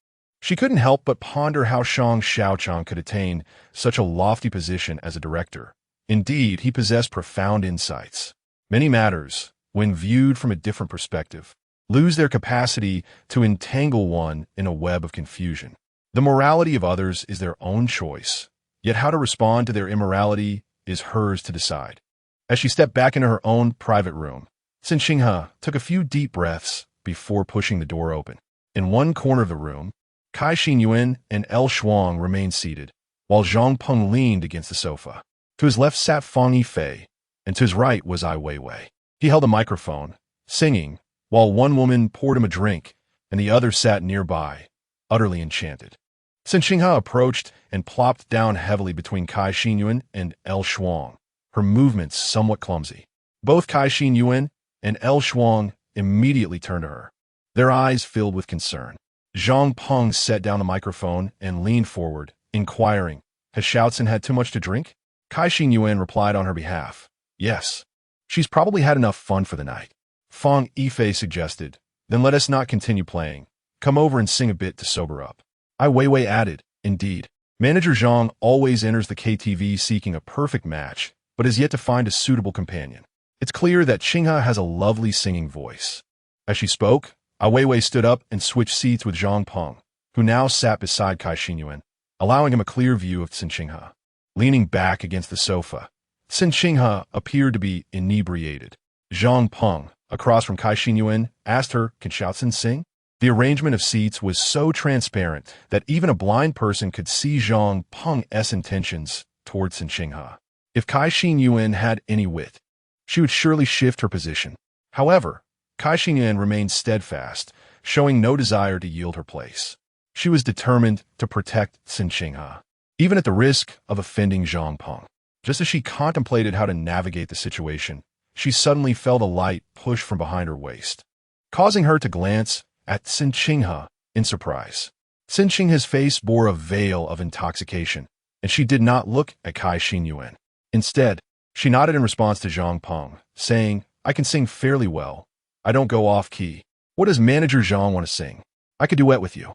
She couldn't help but ponder how Shang Shaocheng could attain such a lofty position as a director. Indeed, he possessed profound insights. Many matters, when viewed from a different perspective, lose their capacity to entangle one in a web of confusion. The morality of others is their own choice, yet how to respond to their immorality is hers to decide. As she stepped back into her own private room, Cen Qinghe took a few deep breaths before pushing the door open. In one corner of the room, Cai Xinyuan and El Shuang remained seated, while Zhang Peng leaned against the sofa. To his left sat Fang Yifei, and to his right was Ai Weiwei. He held a microphone, singing, while one woman poured him a drink, and the other sat nearby, utterly enchanted. Cen Qinghe approached and plopped down heavily between Cai Xinyuan and El Shuang, her movements somewhat clumsy. Both Cai Xinyuan and El Shuang immediately turned to her, their eyes filled with concern. Zhang Peng set down the microphone and leaned forward, inquiring, "Has Xiaocen had too much to drink?" Cai Xinyuan replied on her behalf, "Yes. She's probably had enough fun for the night." Fang Yifei suggested, "Then let us not continue playing. Come over and sing a bit to sober up." Ai Weiwei added, "Indeed. Manager Zhang always enters the KTV seeking a perfect match, but has yet to find a suitable companion. It's clear that Qinghe has a lovely singing voice." As she spoke, Ai Weiwei stood up and switched seats with Zhang Peng, who now sat beside Cai Xinyuan, allowing him a clear view of Cen Qinghe. Leaning back against the sofa, Cen Qinghe appeared to be inebriated. Zhang Peng, across from Cai Xinyuan, asked her, "Can Xiaocen sing?" The arrangement of seats was so transparent that even a blind person could see Zhang Peng's intentions toward Cen Qinghe. If Cai Xinyuan had any wit, she would surely shift her position. However, Cai Xinyuan remained steadfast, showing no desire to yield her place. She was determined to protect Cen Qinghe, even at the risk of offending Zhang Peng. Just as she contemplated how to navigate the situation, she suddenly felt a light push from behind her waist, causing her to glance at Cen Qinghe in surprise. Cen Qinghe's face bore a veil of intoxication, and she did not look at Cai Xinyuan. Instead, she nodded in response to Zhang Peng, saying, "I can sing fairly well. I don't go off-key. What does Manager Zhang want to sing? I could duet with you."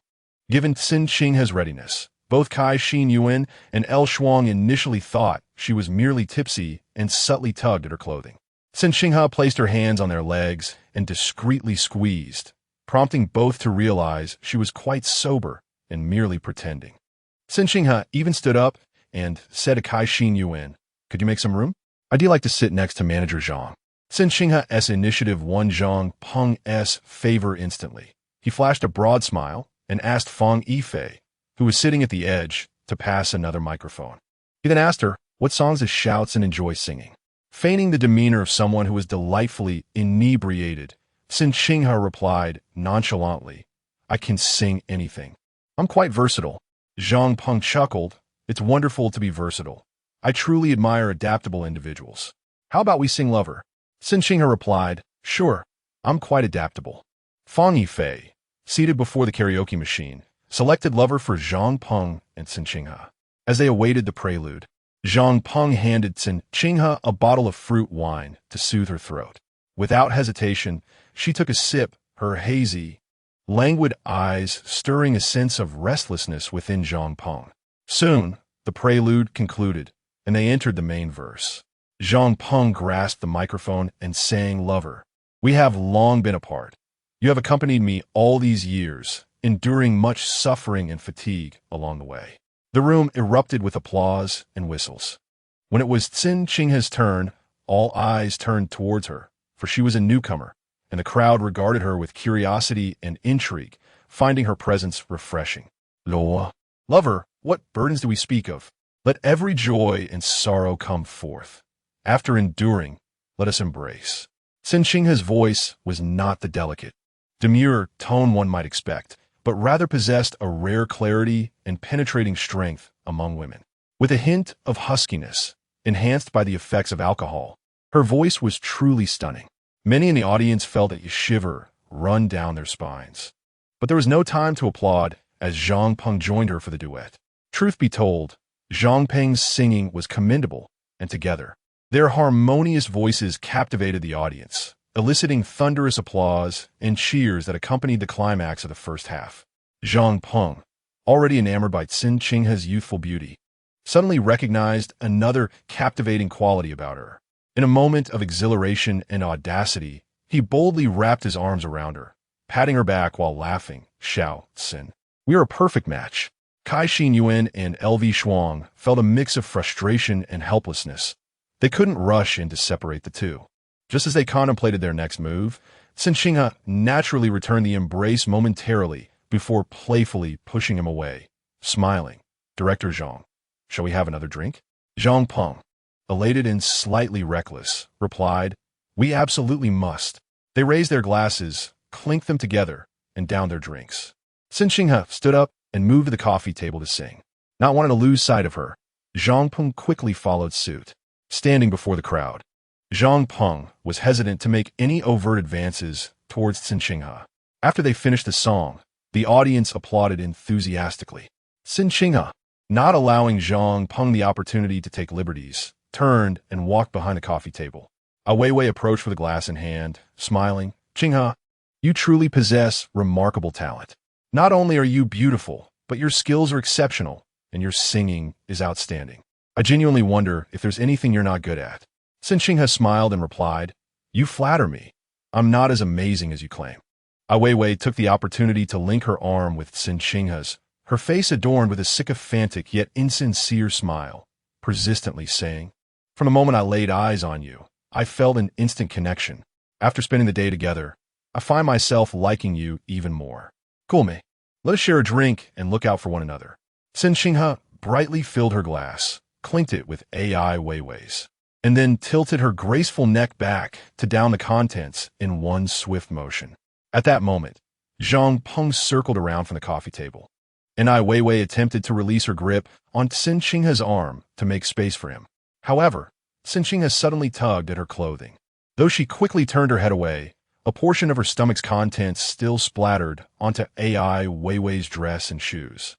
Given Cen Qinghe's readiness, both Cai Xinyuan and El Shuang initially thought she was merely tipsy and subtly tugged at her clothing. Cen Qinghe placed her hands on their legs and discreetly squeezed, prompting both to realize she was quite sober and merely pretending. Cen Qinghe even stood up and said to Qinghe, "Could you make some room? I'd like to sit next to Manager Zhang." Cen Qinghe's initiative won Zhang Peng's favor instantly. He flashed a broad smile and asked Fang Yifei, who was sitting at the edge, to pass another microphone. He then asked her what songs she shouts and enjoys singing. Feigning the demeanor of someone who was delightfully inebriated, Cen Qinghe replied nonchalantly, "I can sing anything. I'm quite versatile." Zhang Peng chuckled. "It's wonderful to be versatile. I truly admire adaptable individuals. How about we sing Lover?" Cen Qinghe replied, "Sure, I'm quite adaptable." Fang Yifei, seated before the karaoke machine, selected Lover for Zhang Peng and Cen Qinghe. As they awaited the prelude, Zhang Peng handed Cen Qinghe a bottle of fruit wine to soothe her throat. Without hesitation, she took a sip, her hazy, languid eyes stirring a sense of restlessness within Zhang Peng. Soon, the prelude concluded, and they entered the main verse. Zhang Peng grasped the microphone and sang Lover. "We have long been apart. You have accompanied me all these years, enduring much suffering and fatigue along the way." The room erupted with applause and whistles. When it was Cen Qinghe's turn, all eyes turned towards her, for she was a newcomer, and the crowd regarded her with curiosity and intrigue, finding her presence refreshing. "Lover, what burdens do we speak of? Let every joy and sorrow come forth. After enduring, let us embrace." Cen Qinghe's voice was not the delicate, demure tone one might expect, but rather possessed a rare clarity and penetrating strength among women. With a hint of huskiness, enhanced by the effects of alcohol, her voice was truly stunning. Many in the audience felt a shiver run down their spines. But there was no time to applaud as Zhang Peng joined her for the duet. Truth be told, Zhang Peng's singing was commendable, and together, their harmonious voices captivated the audience, eliciting thunderous applause and cheers that accompanied the climax of the first half. Zhang Peng, already enamored by Cen Qinghe's youthful beauty, suddenly recognized another captivating quality about her. In a moment of exhilaration and audacity, he boldly wrapped his arms around her, patting her back while laughing. "Xiao, Cen, we are a perfect match." Qinghe and LV Shuang felt a mix of frustration and helplessness. They couldn't rush in to separate the two. Just as they contemplated their next move, Cen Qinghe naturally returned the embrace momentarily before playfully pushing him away, smiling. "Director Zhang, shall we have another drink?" Zhang Peng, elated and slightly reckless, replied, "We absolutely must." They raised their glasses, clinked them together, and downed their drinks. Cen Qinghe stood up and moved to the coffee table to sing. Not wanting to lose sight of her, Zhang Peng quickly followed suit. Standing before the crowd, Zhang Peng was hesitant to make any overt advances towards Cen Qinghe. After they finished the song, the audience applauded enthusiastically. Cen Qinghe, not allowing Zhang Peng the opportunity to take liberties, turned and walked behind the coffee table. Weiwei approached with a glass in hand, smiling. "Qinghe, you truly possess remarkable talent. Not only are you beautiful, but your skills are exceptional, and your singing is outstanding. I genuinely wonder if there's anything you're not good at." Cen Qinghe smiled and replied, "You flatter me. I'm not as amazing as you claim." Weiwei took the opportunity to link her arm with Cen Qinghe's, her face adorned with a sycophantic yet insincere smile, persistently saying, "From the moment I laid eyes on you, I felt an instant connection. After spending the day together, I find myself liking you even more. Cool me. Let us share a drink and look out for one another." Cen Qinghe brightly filled her glass, clinked it with Weiwei's, and then tilted her graceful neck back to down the contents in one swift motion. At that moment, Zhang Peng circled around from the coffee table, and Weiwei attempted to release her grip on Cen Qinghe's arm to make space for him. However, Cen Qinghe suddenly tugged at her clothing. Though she quickly turned her head away, a portion of her stomach's contents still splattered onto Weiwei's dress and shoes.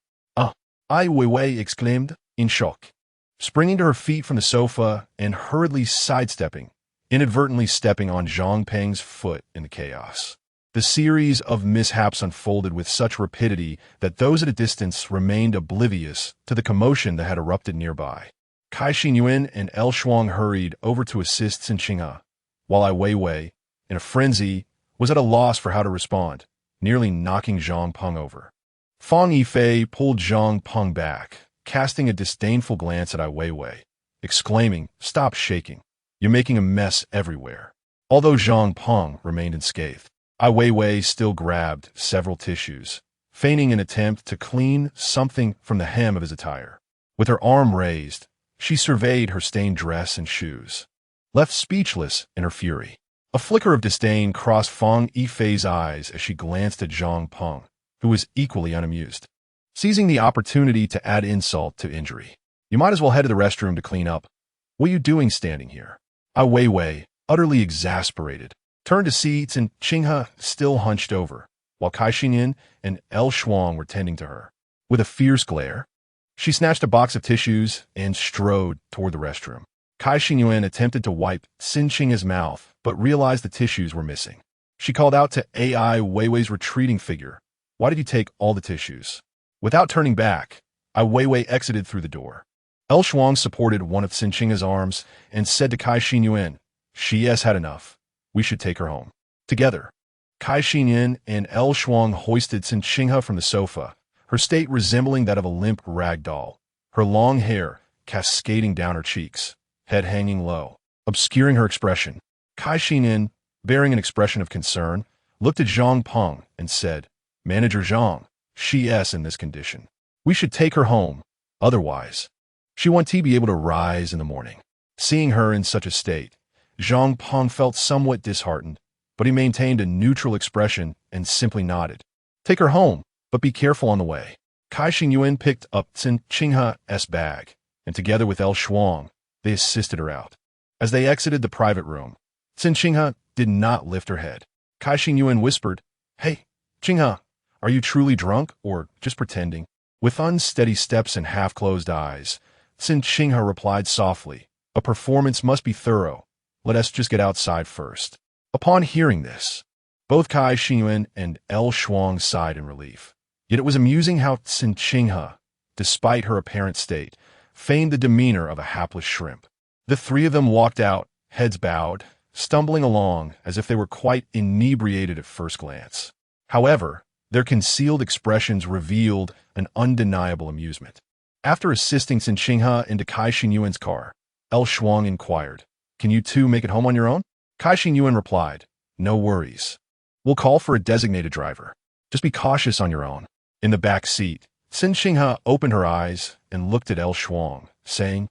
Weiwei exclaimed in shock, springing to her feet from the sofa and hurriedly sidestepping, inadvertently stepping on Zhang Peng's foot in the chaos. The series of mishaps unfolded with such rapidity that those at a distance remained oblivious to the commotion that had erupted nearby. Qinghe and El Shuang hurried over to assist Cen Qinghe, while Ai Weiwei, in a frenzy, was at a loss for how to respond, nearly knocking Zhang Peng over. Fang Yifei pulled Zhang Peng back, casting a disdainful glance at Ai Weiwei, exclaiming, "Stop shaking. You're making a mess everywhere." Although Zhang Peng remained unscathed, Ai Weiwei still grabbed several tissues, feigning an attempt to clean something from the hem of his attire. With her arm raised, she surveyed her stained dress and shoes, left speechless in her fury. A flicker of disdain crossed Fang Yifei's eyes as she glanced at Zhang Peng, who was equally unamused. Seizing the opportunity to add insult to injury, "You might as well head to the restroom to clean up. What are you doing standing here?" Ai Weiwei, utterly exasperated, turned to see Cen Qinghe still hunched over, while Cai Xinyan and El Shuang were tending to her. With a fierce glare, she snatched a box of tissues and strode toward the restroom. Cai Xinyan attempted to wipe Cen Qinghe's mouth, but realized the tissues were missing. She called out to Ai Weiwei's retreating figure, "Why did you take all the tissues?" Without turning back, Ai Weiwei exited through the door. El Shuang supported one of Cen Qinghe's arms and said to Cai Xinyan, "She has had enough. We should take her home." Together, Cai Xinyan and El Shuang hoisted Cen Qinghe from the sofa, her state resembling that of a limp rag doll, her long hair cascading down her cheeks, head hanging low, obscuring her expression. Cai Xinyan, bearing an expression of concern, looked at Zhang Peng and said, "Manager Zhang, she is in this condition. We should take her home, otherwise she won't be able to rise in the morning." Seeing her in such a state, Zhang Peng felt somewhat disheartened, but he maintained a neutral expression and simply nodded. "Take her home, but be careful on the way." Cai Xinyan picked up Cen Qinghe's bag, and together with El Shuang, they assisted her out. As they exited the private room, Cen Qinghe did not lift her head. Cai Xinyan whispered, "Hey, Qinghe, are you truly drunk or just pretending?" With unsteady steps and half-closed eyes, Cen Qinghe replied softly, "A performance must be thorough. Let us just get outside first." Upon hearing this, both Cai Xinyan and El Shuang sighed in relief. Yet it was amusing how Cen Qinghe, despite her apparent state, feigned the demeanor of a hapless shrimp. The three of them walked out, heads bowed, stumbling along as if they were quite inebriated at first glance. However, their concealed expressions revealed an undeniable amusement. After assisting Cen Qinghe into Cai Xinyan's car, El Shuang inquired, "Can you two make it home on your own?" Cai Xinyan replied, "No worries. We'll call for a designated driver. Just be cautious on your own." In the back seat, Cen Qinghe opened her eyes and looked at El Shuang, saying,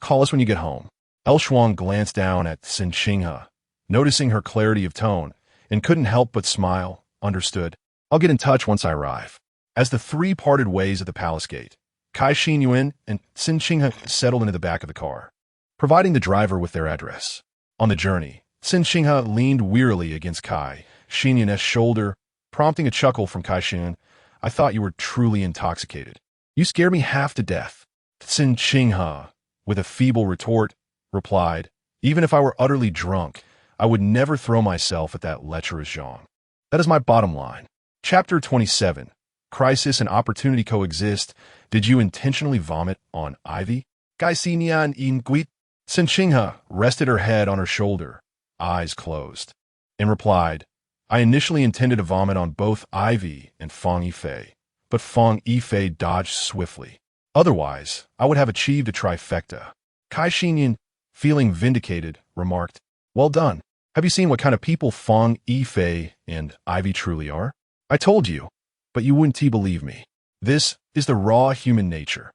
"Call us when you get home." El Shuang glanced down at Cen Qinghe, noticing her clarity of tone, and couldn't help but smile. "Understood. I'll get in touch once I arrive." As the three parted ways at the palace gate, Cai Xinyan and Cen Qinghe settled into the back of the car, providing the driver with their address. On the journey, Cen Qinghe leaned wearily against Cai Xinyan's shoulder, prompting a chuckle from Cai Xinyan. "I thought you were truly intoxicated. You scared me half to death." Cen Qinghe, with a feeble retort, replied, "Even if I were utterly drunk, I would never throw myself at that lecherous Zhang. That is my bottom line." Chapter 27. Crisis and opportunity coexist. Did you intentionally vomit on Ivy? Cai Xinyan in Guit. Cen Qinghe rested her head on her shoulder, eyes closed, and replied, "I initially intended to vomit on both Ivy and Fang Yifei, but Fang Yifei dodged swiftly. Otherwise, I would have achieved a trifecta." Cai Xinyan, feeling vindicated, remarked, "Well done. Have you seen what kind of people Fang Yifei and Ivy truly are? I told you, but you wouldn't believe me. This is the raw human nature.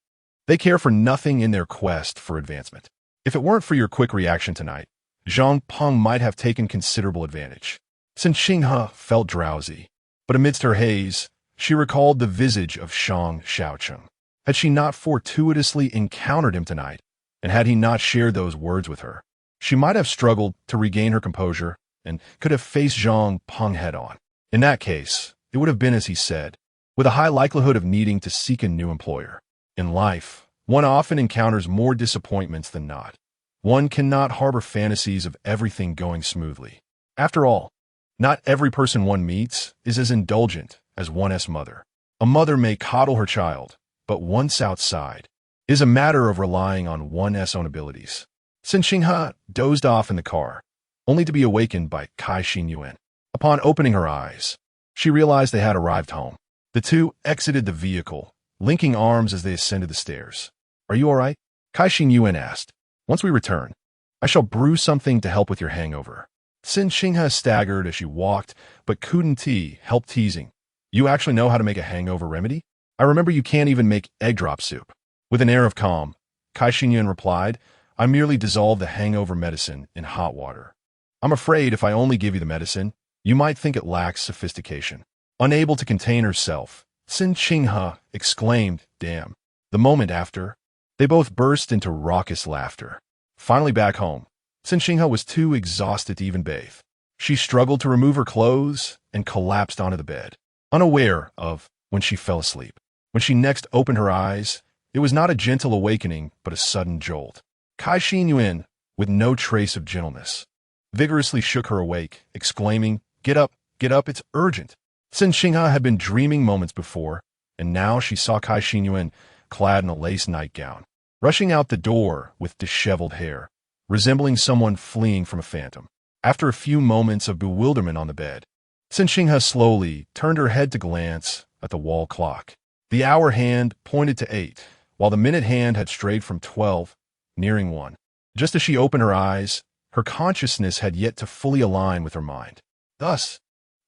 They care for nothing in their quest for advancement. If it weren't for your quick reaction tonight, Zhang Peng might have taken considerable advantage." Cen Qinghe felt drowsy, but amidst her haze, she recalled the visage of Shang Shaocheng. Had she not fortuitously encountered him tonight, and had he not shared those words with her, she might have struggled to regain her composure and could have faced Zhang Peng head-on. In that case, it would have been as he said, with a high likelihood of needing to seek a new employer. In life, one often encounters more disappointments than not. One cannot harbor fantasies of everything going smoothly. After all, not every person one meets is as indulgent as one's mother. A mother may coddle her child, but once outside, it is a matter of relying on one's own abilities. Cen Qinghe dozed off in the car, only to be awakened by Cai Xinyuan. Upon opening her eyes, she realized they had arrived home. The two exited the vehicle, linking arms as they ascended the stairs. "Are you all right?" Cai Xinyuan asked. "Once we return, I shall brew something to help with your hangover." Cen Qinghe staggered as she walked, but couldn't help teasing. "You actually know how to make a hangover remedy? I remember you can't even make egg drop soup." With an air of calm, Cai Xinyuan replied, "I merely dissolve the hangover medicine in hot water. I'm afraid if I only give you the medicine, you might think it lacks sophistication." Unable to contain herself, Cen Qinghe exclaimed, "Damn." The moment after, they both burst into raucous laughter. Finally back home, Cen Qinghe was too exhausted to even bathe. She struggled to remove her clothes and collapsed onto the bed, unaware of when she fell asleep. When she next opened her eyes, it was not a gentle awakening, but a sudden jolt. Cai Xinyuan, with no trace of gentleness, vigorously shook her awake, exclaiming, get up, it's urgent." Cen Qinghe had been dreaming moments before, and now she saw Cai Xinyuan clad in a lace nightgown, rushing out the door with disheveled hair, resembling someone fleeing from a phantom. After a few moments of bewilderment on the bed, Cen Qinghe slowly turned her head to glance at the wall clock. The hour hand pointed to 8, while the minute hand had strayed from 12, nearing 1. Just as she opened her eyes, her consciousness had yet to fully align with her mind. Thus,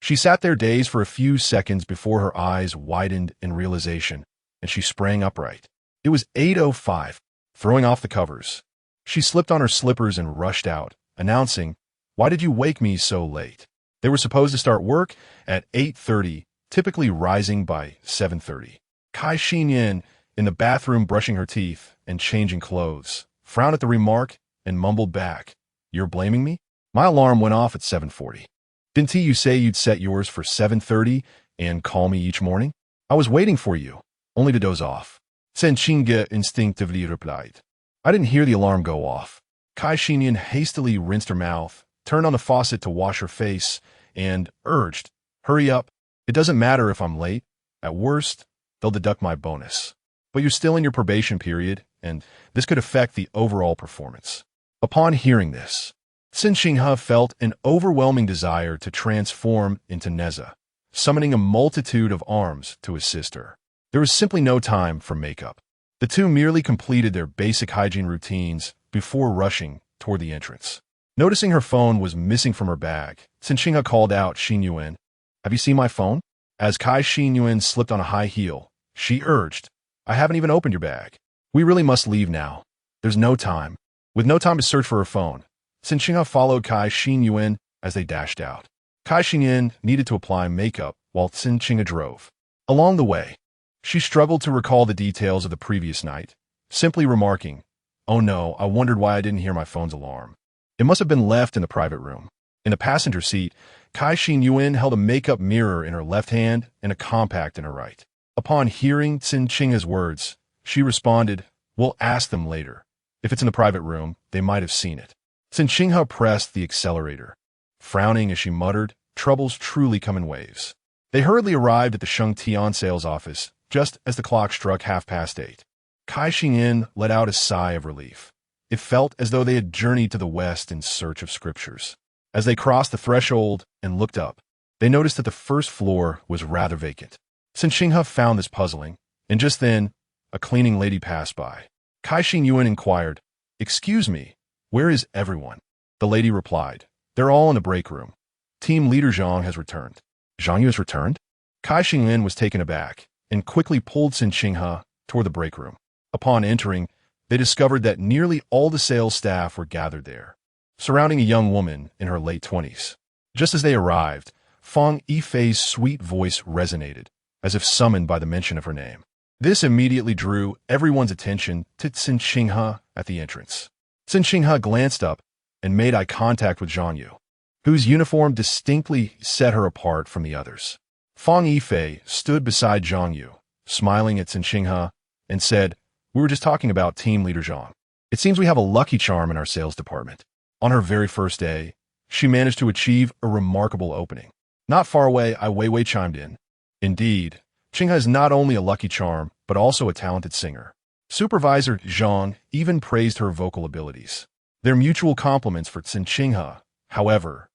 she sat there dazed for a few seconds before her eyes widened in realization, and she sprang upright. It was 8:05. Throwing off the covers, she slipped on her slippers and rushed out, announcing, "Why did you wake me so late?" They were supposed to start work at 8:30, typically rising by 7:30. Cai Xinyuan, in the bathroom brushing her teeth and changing clothes, frowned at the remark and mumbled back, "You're blaming me? My alarm went off at 7:40. Didn't you say you'd set yours for 7:30 and call me each morning? I was waiting for you, only to doze off." Cen Qinghe instinctively replied, "I didn't hear the alarm go off." Cai Xinyuan hastily rinsed her mouth, turned on the faucet to wash her face, and urged, "Hurry up. It doesn't matter if I'm late. At worst, they'll deduct my bonus. But you're still in your probation period, and this could affect the overall performance." Upon hearing this, Cen Qinghe felt an overwhelming desire to transform into Neza, summoning a multitude of arms to assist her. There was simply no time for makeup. The two merely completed their basic hygiene routines before rushing toward the entrance. Noticing her phone was missing from her bag, Cen Qinghe called out, "Xinyuan, have you seen my phone?" As Cai Xinyuan slipped on a high heel, she urged, "I haven't even opened your bag. We really must leave now. There's no time." With no time to search for her phone, Cen Qinghe followed Cai Xinyuan as they dashed out. Cai Xinyuan needed to apply makeup while Cen Qinghe drove. Along the way, she struggled to recall the details of the previous night, simply remarking, "Oh no, I wondered why I didn't hear my phone's alarm. It must have been left in the private room." In the passenger seat, Cai Xinyuan held a makeup mirror in her left hand and a compact in her right. Upon hearing Cen Qinghe's words, she responded, "We'll ask them later. If it's in the private room, they might have seen it." Cen Qinghe pressed the accelerator, frowning as she muttered, "Troubles truly come in waves." They hurriedly arrived at the Shang sales office just as the clock struck 8:30. Cai Xinyuan let out a sigh of relief. It felt as though they had journeyed to the west in search of scriptures. As they crossed the threshold and looked up, they noticed that the first floor was rather vacant. Cen Qinghe found this puzzling, and just then, a cleaning lady passed by. Cai Xinyuan inquired, "Excuse me, where is everyone?" The lady replied, "They're all in the break room. Team leader Zhang has returned." "Zhang Yu has returned?" Cai Xinyuan was taken aback and quickly pulled Cen Qinghe toward the break room. Upon entering, they discovered that nearly all the sales staff were gathered there, surrounding a young woman in her late 20s. Just as they arrived, Fang Yifei's sweet voice resonated, as if summoned by the mention of her name. This immediately drew everyone's attention to Cen Qinghe at the entrance. Cen Qinghe glanced up and made eye contact with Zhang Yu, whose uniform distinctly set her apart from the others. Fang Yifei stood beside Zhang Yu, smiling at Cen Qinghe, and said, "We were just talking about team leader Zhang. It seems we have a lucky charm in our sales department." On her very first day, she managed to achieve a remarkable opening. Not far away, Ai Weiwei chimed in. "Indeed, Qinghe is not only a lucky charm, but also a talented singer." Supervisor Zhang even praised her vocal abilities. Their mutual compliments for Cen Qinghe however,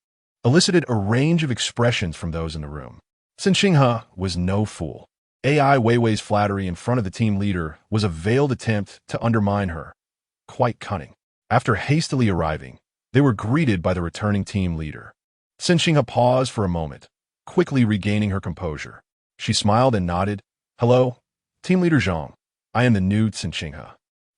elicited a range of expressions from those in the room. Cen Qinghe was no fool. AI Weiwei's flattery in front of the team leader was a veiled attempt to undermine her. Quite cunning. After hastily arriving, they were greeted by the returning team leader. Cen Qinghe paused for a moment, quickly regaining her composure. She smiled and nodded. "Hello, Team Leader Zhang. I am the new Cen Qinghe."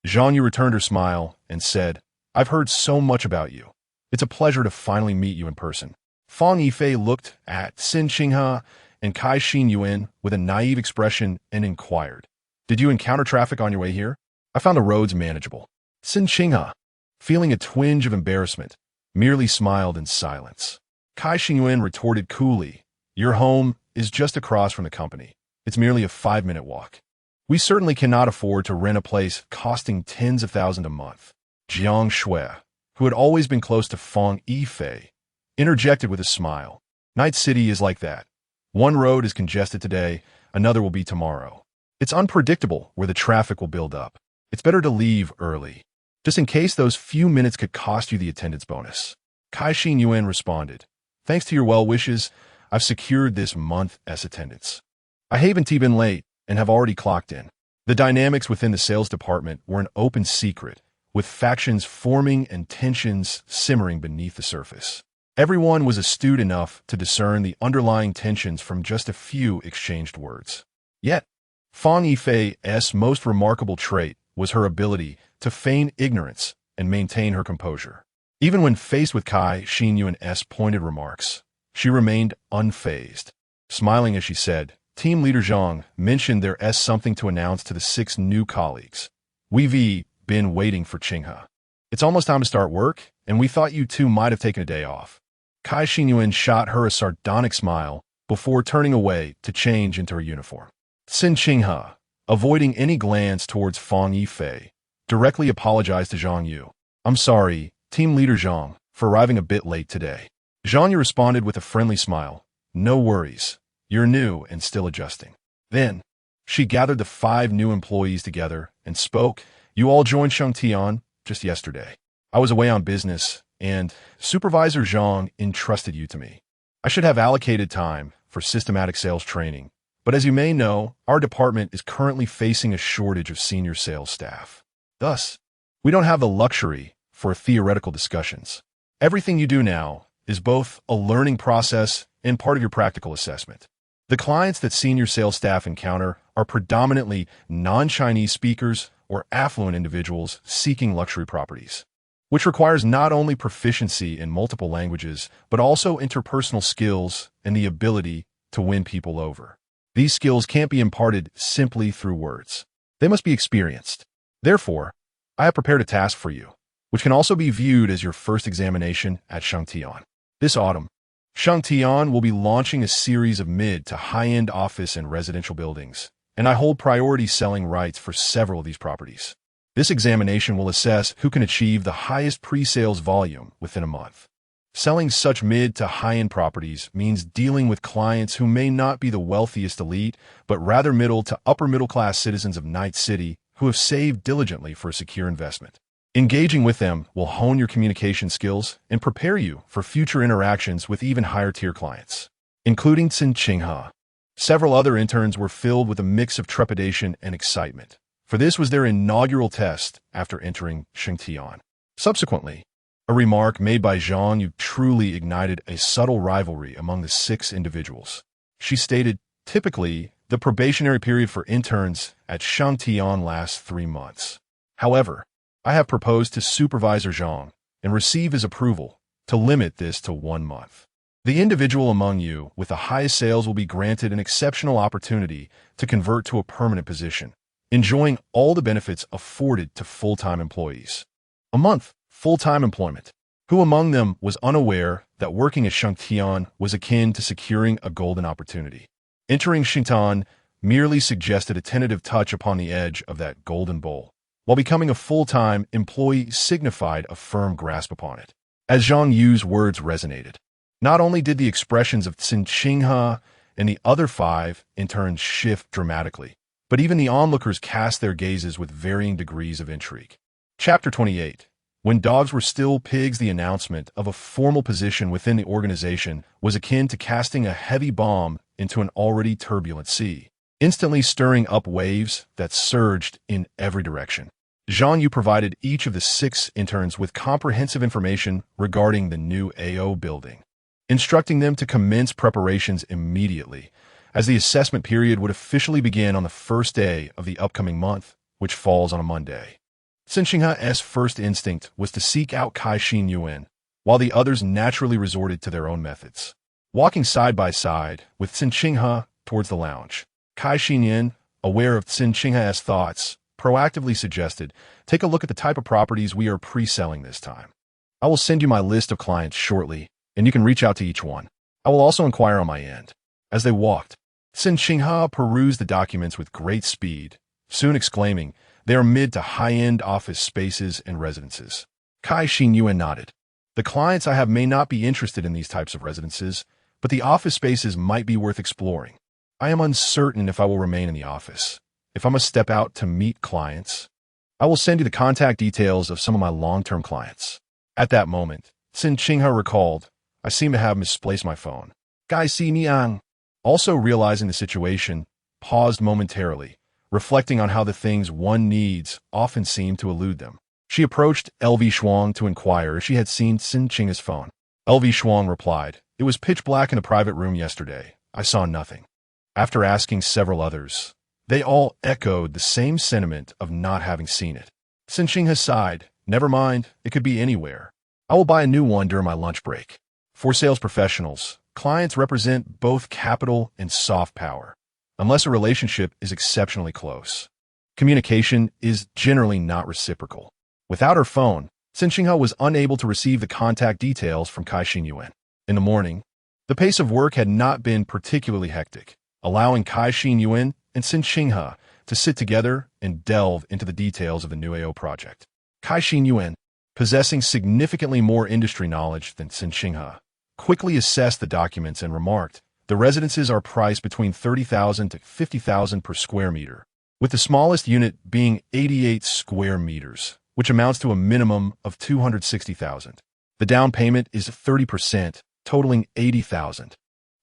Zhang Yu returned her smile and said, "I've heard so much about you. It's a pleasure to finally meet you in person." Fang Yifei looked at Cen Qinghe and Kai Xinyuan with a naive expression and inquired, "Did you encounter traffic on your way here?" "I found the roads manageable." Cen Qinghe, feeling a twinge of embarrassment, merely smiled in silence. Kai Xinyuan retorted coolly, "Your home is just across from the company. It's merely a 5-minute walk. We certainly cannot afford to rent a place costing tens of thousands a month." Jiang Shui, who had always been close to Fang Yifei, interjected with a smile. "Night City is like that. One road is congested today, another will be tomorrow. It's unpredictable where the traffic will build up. It's better to leave early, just in case those few minutes could cost you the attendance bonus." Kai Xinyuan responded, "Thanks to your well wishes, I've secured this month's attendance. I haven't been late and have already clocked in." The dynamics within the sales department were an open secret, with factions forming and tensions simmering beneath the surface. Everyone was astute enough to discern the underlying tensions from just a few exchanged words. Yet, Fang Yifei's most remarkable trait was her ability to feign ignorance and maintain her composure. Even when faced with Kai Xinyuan's pointed remarks, she remained unfazed. Smiling as she said, "Team Leader Zhang mentioned there's something to announce to the 6 new colleagues. We've been waiting for Qinghe. It's almost time to start work, and we thought you two might have taken a day off." Kai Xinyuan shot her a sardonic smile before turning away to change into her uniform. Cen Qinghe, avoiding any glance towards Fang Yifei, directly apologized to Zhang Yu. "I'm sorry, Team Leader Zhang, for arriving a bit late today." Zhang Yu responded with a friendly smile, "No worries. You're new and still adjusting." Then, she gathered the 5 new employees together and spoke, "You all joined Shangtian just yesterday. I was away on business, and Supervisor Zhang entrusted you to me. I should have allocated time for systematic sales training, but as you may know, our department is currently facing a shortage of senior sales staff. Thus, we don't have the luxury for theoretical discussions. Everything you do now is both a learning process and part of your practical assessment. The clients that senior sales staff encounter are predominantly non-Chinese speakers or affluent individuals seeking luxury properties, which requires not only proficiency in multiple languages, but also interpersonal skills and the ability to win people over. These skills can't be imparted simply through words. They must be experienced. Therefore, I have prepared a task for you, which can also be viewed as your first examination at Shangtian. This autumn, Shangtian will be launching a series of mid to high-end office and residential buildings, and I hold priority selling rights for several of these properties. This examination will assess who can achieve the highest pre-sales volume within a month. Selling such mid to high-end properties means dealing with clients who may not be the wealthiest elite, but rather middle to upper middle-class citizens of Night City who have saved diligently for a secure investment. Engaging with them will hone your communication skills and prepare you for future interactions with even higher-tier clients, including Cen Qinghe. Several other interns were filled with a mix of trepidation and excitement, for this was their inaugural test after entering Shangtian. Subsequently, a remark made by Zhang Yu truly ignited a subtle rivalry among the 6 individuals. She stated, "Typically, the probationary period for interns at Shangtian lasts 3 months. However, I have proposed to Supervisor Zhang and receive his approval to limit this to 1 month. The individual among you with the highest sales will be granted an exceptional opportunity to convert to a permanent position, enjoying all the benefits afforded to full-time employees. A month, full-time employment. Who among them was unaware that working at Shangtian was akin to securing a golden opportunity? Entering Shangtian merely suggested a tentative touch upon the edge of that golden bowl, while becoming a full-time employee signified a firm grasp upon it." As Zhang Yu's words resonated, not only did the expressions of Cen Qinghe and the other 5 interns shift dramatically, but even the onlookers cast their gazes with varying degrees of intrigue. Chapter 28. When dogs were still pigs, the announcement of a formal position within the organization was akin to casting a heavy bomb into an already turbulent sea, instantly stirring up waves that surged in every direction. Zhang Yu provided each of the 6 interns with comprehensive information regarding the new AO building, instructing them to commence preparations immediately, as the assessment period would officially begin on the first day of the upcoming month, which falls on a Monday. Cen Qinghe's first instinct was to seek out Cai Xinyuan, while the others naturally resorted to their own methods. Walking side by side with Cen Qinghe towards the lounge, Cai Xinyuan, aware of Cen Qinghe's thoughts, proactively suggested, "Take a look at the type of properties we are pre-selling this time. I will send you my list of clients shortly, and you can reach out to each one. I will also inquire on my end." As they walked, Cen Qinghe perused the documents with great speed, soon exclaiming, "They are mid to high-end office spaces and residences." Cai Xinyuan nodded. "The clients I have may not be interested in these types of residences, but the office spaces might be worth exploring. I am uncertain if I will remain in the office. If I must step out to meet clients, I will send you the contact details of some of my long-term clients." At that moment, Cen Qinghe recalled, "I seem to have misplaced my phone." Cai Xinyuan, also realizing the situation, paused momentarily, reflecting on how the things one needs often seem to elude them. She approached LV Shuang to inquire if she had seen Cen Qinghe's phone. LV Shuang replied, "It was pitch black in the private room yesterday. I saw nothing." After asking several others, they all echoed the same sentiment of not having seen it. Cen Qinghe sighed, "Never mind, it could be anywhere. I will buy a new one during my lunch break." For sales professionals, clients represent both capital and soft power. Unless a relationship is exceptionally close, communication is generally not reciprocal. Without her phone, Cen Qinghe was unable to receive the contact details from Cai Xinyuan. In the morning, the pace of work had not been particularly hectic, allowing Cai Xinyuan and Cen Qinghe to sit together and delve into the details of the new AO project. Cai Xinyuan, possessing significantly more industry knowledge than Cen Qinghe, quickly assessed the documents and remarked, "The residences are priced between 30,000 to 50,000 per square meter, with the smallest unit being 88 square meters, which amounts to a minimum of 260,000. The down payment is 30%, totaling 80,000.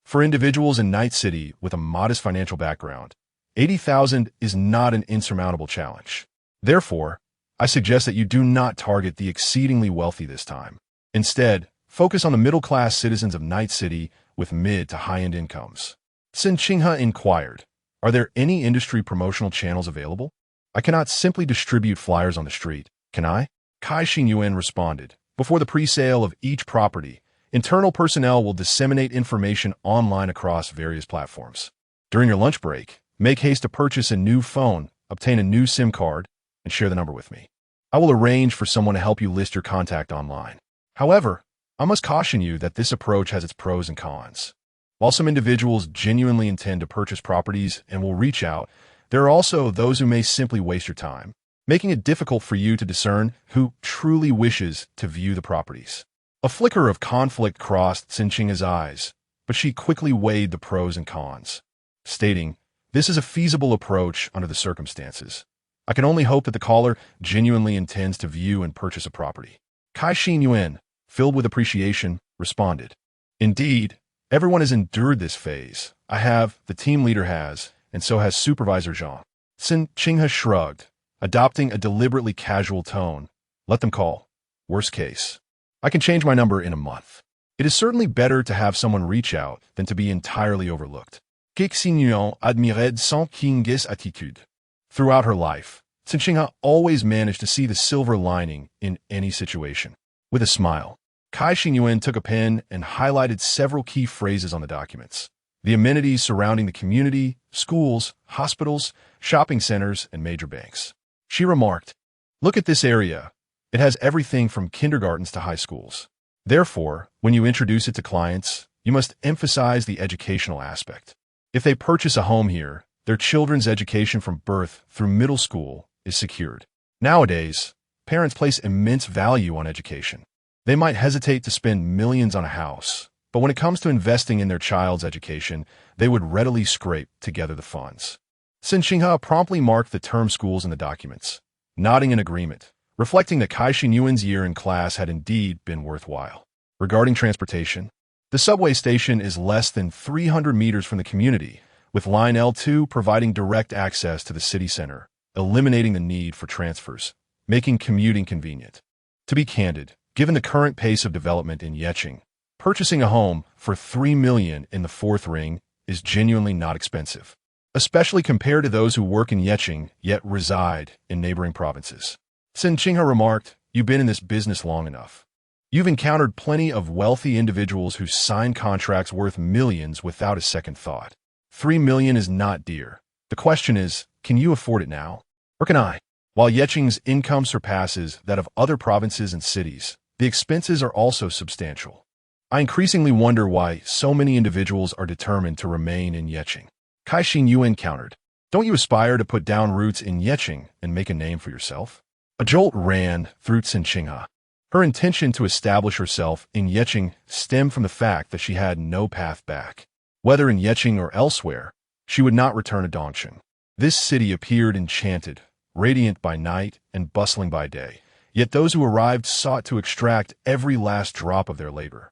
For individuals in Night City with a modest financial background, 80,000 is not an insurmountable challenge. Therefore, I suggest that you do not target the exceedingly wealthy this time. Instead, focus on the middle-class citizens of Night City with mid to high-end incomes." Cen Qinghe inquired, "Are there any industry promotional channels available? I cannot simply distribute flyers on the street, can I?" Cai Xinyuan responded, "Before the pre-sale of each property, internal personnel will disseminate information online across various platforms. During your lunch break, make haste to purchase a new phone, obtain a new SIM card, and share the number with me. I will arrange for someone to help you list your contact online. However, I must caution you that this approach has its pros and cons. While some individuals genuinely intend to purchase properties and will reach out, there are also those who may simply waste your time, making it difficult for you to discern who truly wishes to view the properties." A flicker of conflict crossed Cen Qinghe's eyes, but she quickly weighed the pros and cons, stating, "This is a feasible approach under the circumstances. I can only hope that the caller genuinely intends to view and purchase a property." Cai Xinyuan, filled with appreciation, responded, "Indeed, everyone has endured this phase. I have, the team leader has, and so has Supervisor Zhang." Cen Qinghe shrugged, adopting a deliberately casual tone. "Let them call. Worst case, I can change my number in a month. It is certainly better to have someone reach out than to be entirely overlooked." Cai Xinyuan admirait Cen Qinghe's attitude. Throughout her life, Cen Qinghe always managed to see the silver lining in any situation. With a smile, Cai Xinyuan took a pen and highlighted several key phrases on the documents. The amenities surrounding the community, schools, hospitals, shopping centers, and major banks. She remarked, "Look at this area. It has everything from kindergartens to high schools. Therefore, when you introduce it to clients, you must emphasize the educational aspect. If they purchase a home here, their children's education from birth through middle school is secured. Nowadays, parents place immense value on education. They might hesitate to spend millions on a house, but when it comes to investing in their child's education, they would readily scrape together the funds." Cen Qinghe promptly marked the term schools in the documents, nodding in agreement, reflecting that Cai Xinyuan's year in class had indeed been worthwhile. Regarding transportation, the subway station is less than 300 meters from the community, with Line L2 providing direct access to the city center, eliminating the need for transfers, making commuting convenient. To be candid, given the current pace of development in Yeqing, purchasing a home for $3 million in the fourth ring is genuinely not expensive, especially compared to those who work in Yeqing yet reside in neighboring provinces. Cen Qinghe remarked, "You've been in this business long enough. You've encountered plenty of wealthy individuals who sign contracts worth millions without a second thought. $3 million is not dear. The question is, can you afford it now? Or can I?" While Yeqing's income surpasses that of other provinces and cities, the expenses are also substantial. I increasingly wonder why so many individuals are determined to remain in Yeqing. Cai Xinyuan countered, "Don't you aspire to put down roots in Yeqing and make a name for yourself?" A jolt ran through Cen Qinghe. Her intention to establish herself in Yeqing stemmed from the fact that she had no path back. Whether in Yeqing or elsewhere, she would not return to Dongcheng. This city appeared enchanted, radiant by night and bustling by day, yet those who arrived sought to extract every last drop of their labor,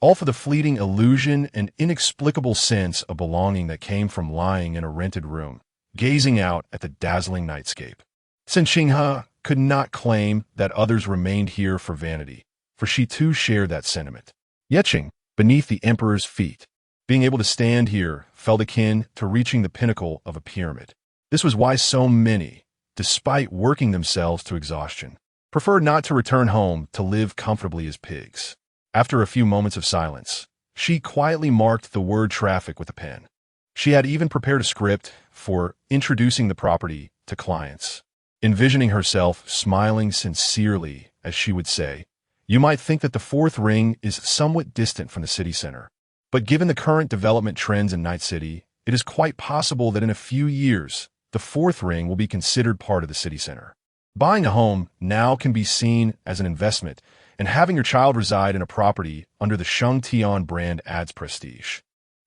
all for the fleeting illusion and inexplicable sense of belonging that came from lying in a rented room, gazing out at the dazzling nightscape. Cen Qinghe could not claim that others remained here for vanity, for she too shared that sentiment. Yeqing, beneath the emperor's feet, being able to stand here felt akin to reaching the pinnacle of a pyramid. This was why so many, despite working themselves to exhaustion, preferred not to return home to live comfortably as pigs. After a few moments of silence, she quietly marked the word traffic with a pen. She had even prepared a script for introducing the property to clients. Envisioning herself smiling sincerely as she would say, "You might think that the fourth ring is somewhat distant from the city center, but given the current development trends in Night City, it is quite possible that in a few years, the fourth ring will be considered part of the city center. Buying a home now can be seen as an investment, and having your child reside in a property under the Shang Shaocheng brand adds prestige.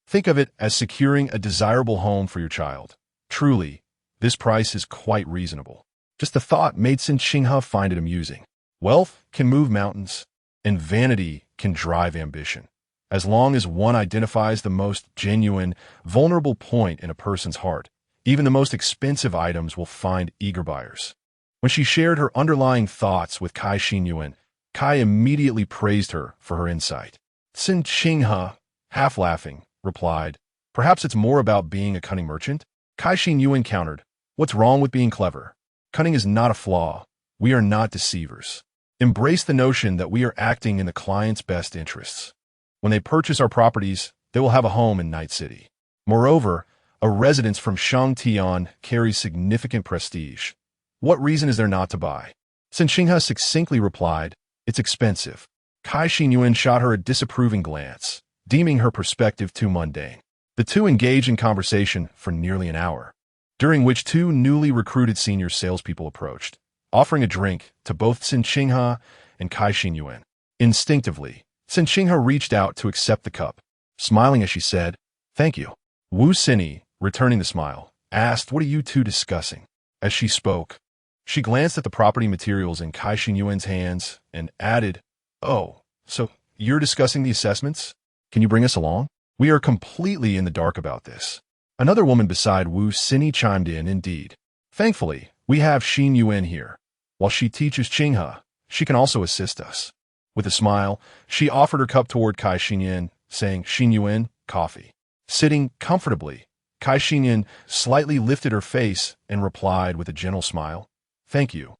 Think of it as securing a desirable home for your child. Truly, this price is quite reasonable." Just the thought made Cen Qinghe find it amusing. Wealth can move mountains, and vanity can drive ambition. As long as one identifies the most genuine, vulnerable point in a person's heart, even the most expensive items will find eager buyers. When she shared her underlying thoughts with Cai Xinyuan, Cai immediately praised her for her insight. Cen Qinghe, half laughing, replied, "Perhaps it's more about being a cunning merchant?" Cai Xinyuan countered, "What's wrong with being clever? Cunning is not a flaw. We are not deceivers. Embrace the notion that we are acting in the client's best interests. When they purchase our properties, they will have a home in Night City. Moreover, a residence from Shangtian carries significant prestige. What reason is there not to buy?" Cen Qinghe succinctly replied, "It's expensive." Cai Xinyuan shot her a disapproving glance, deeming her perspective too mundane. The two engaged in conversation for nearly an hour, during which two newly recruited senior salespeople approached, offering a drink to both Cen Qinghe and Cai Xinyuan. Instinctively, Cen Qinghe reached out to accept the cup, smiling as she said, "Thank you." Wu Sini, returning the smile, asked, "What are you two discussing?" As she spoke, she glanced at the property materials in Cai Xinyuan's hands and added, "Oh, so you're discussing the assessments? Can you bring us along? We are completely in the dark about this." Another woman beside Wu Sini chimed in, "Indeed. Thankfully, we have Xinyuan here. While she teaches Qinghe, she can also assist us." With a smile, she offered her cup toward Cai Xinyuan, saying, "Xinyuan, coffee." Sitting comfortably, Cai Xinyuan slightly lifted her face and replied with a gentle smile, "Thank you,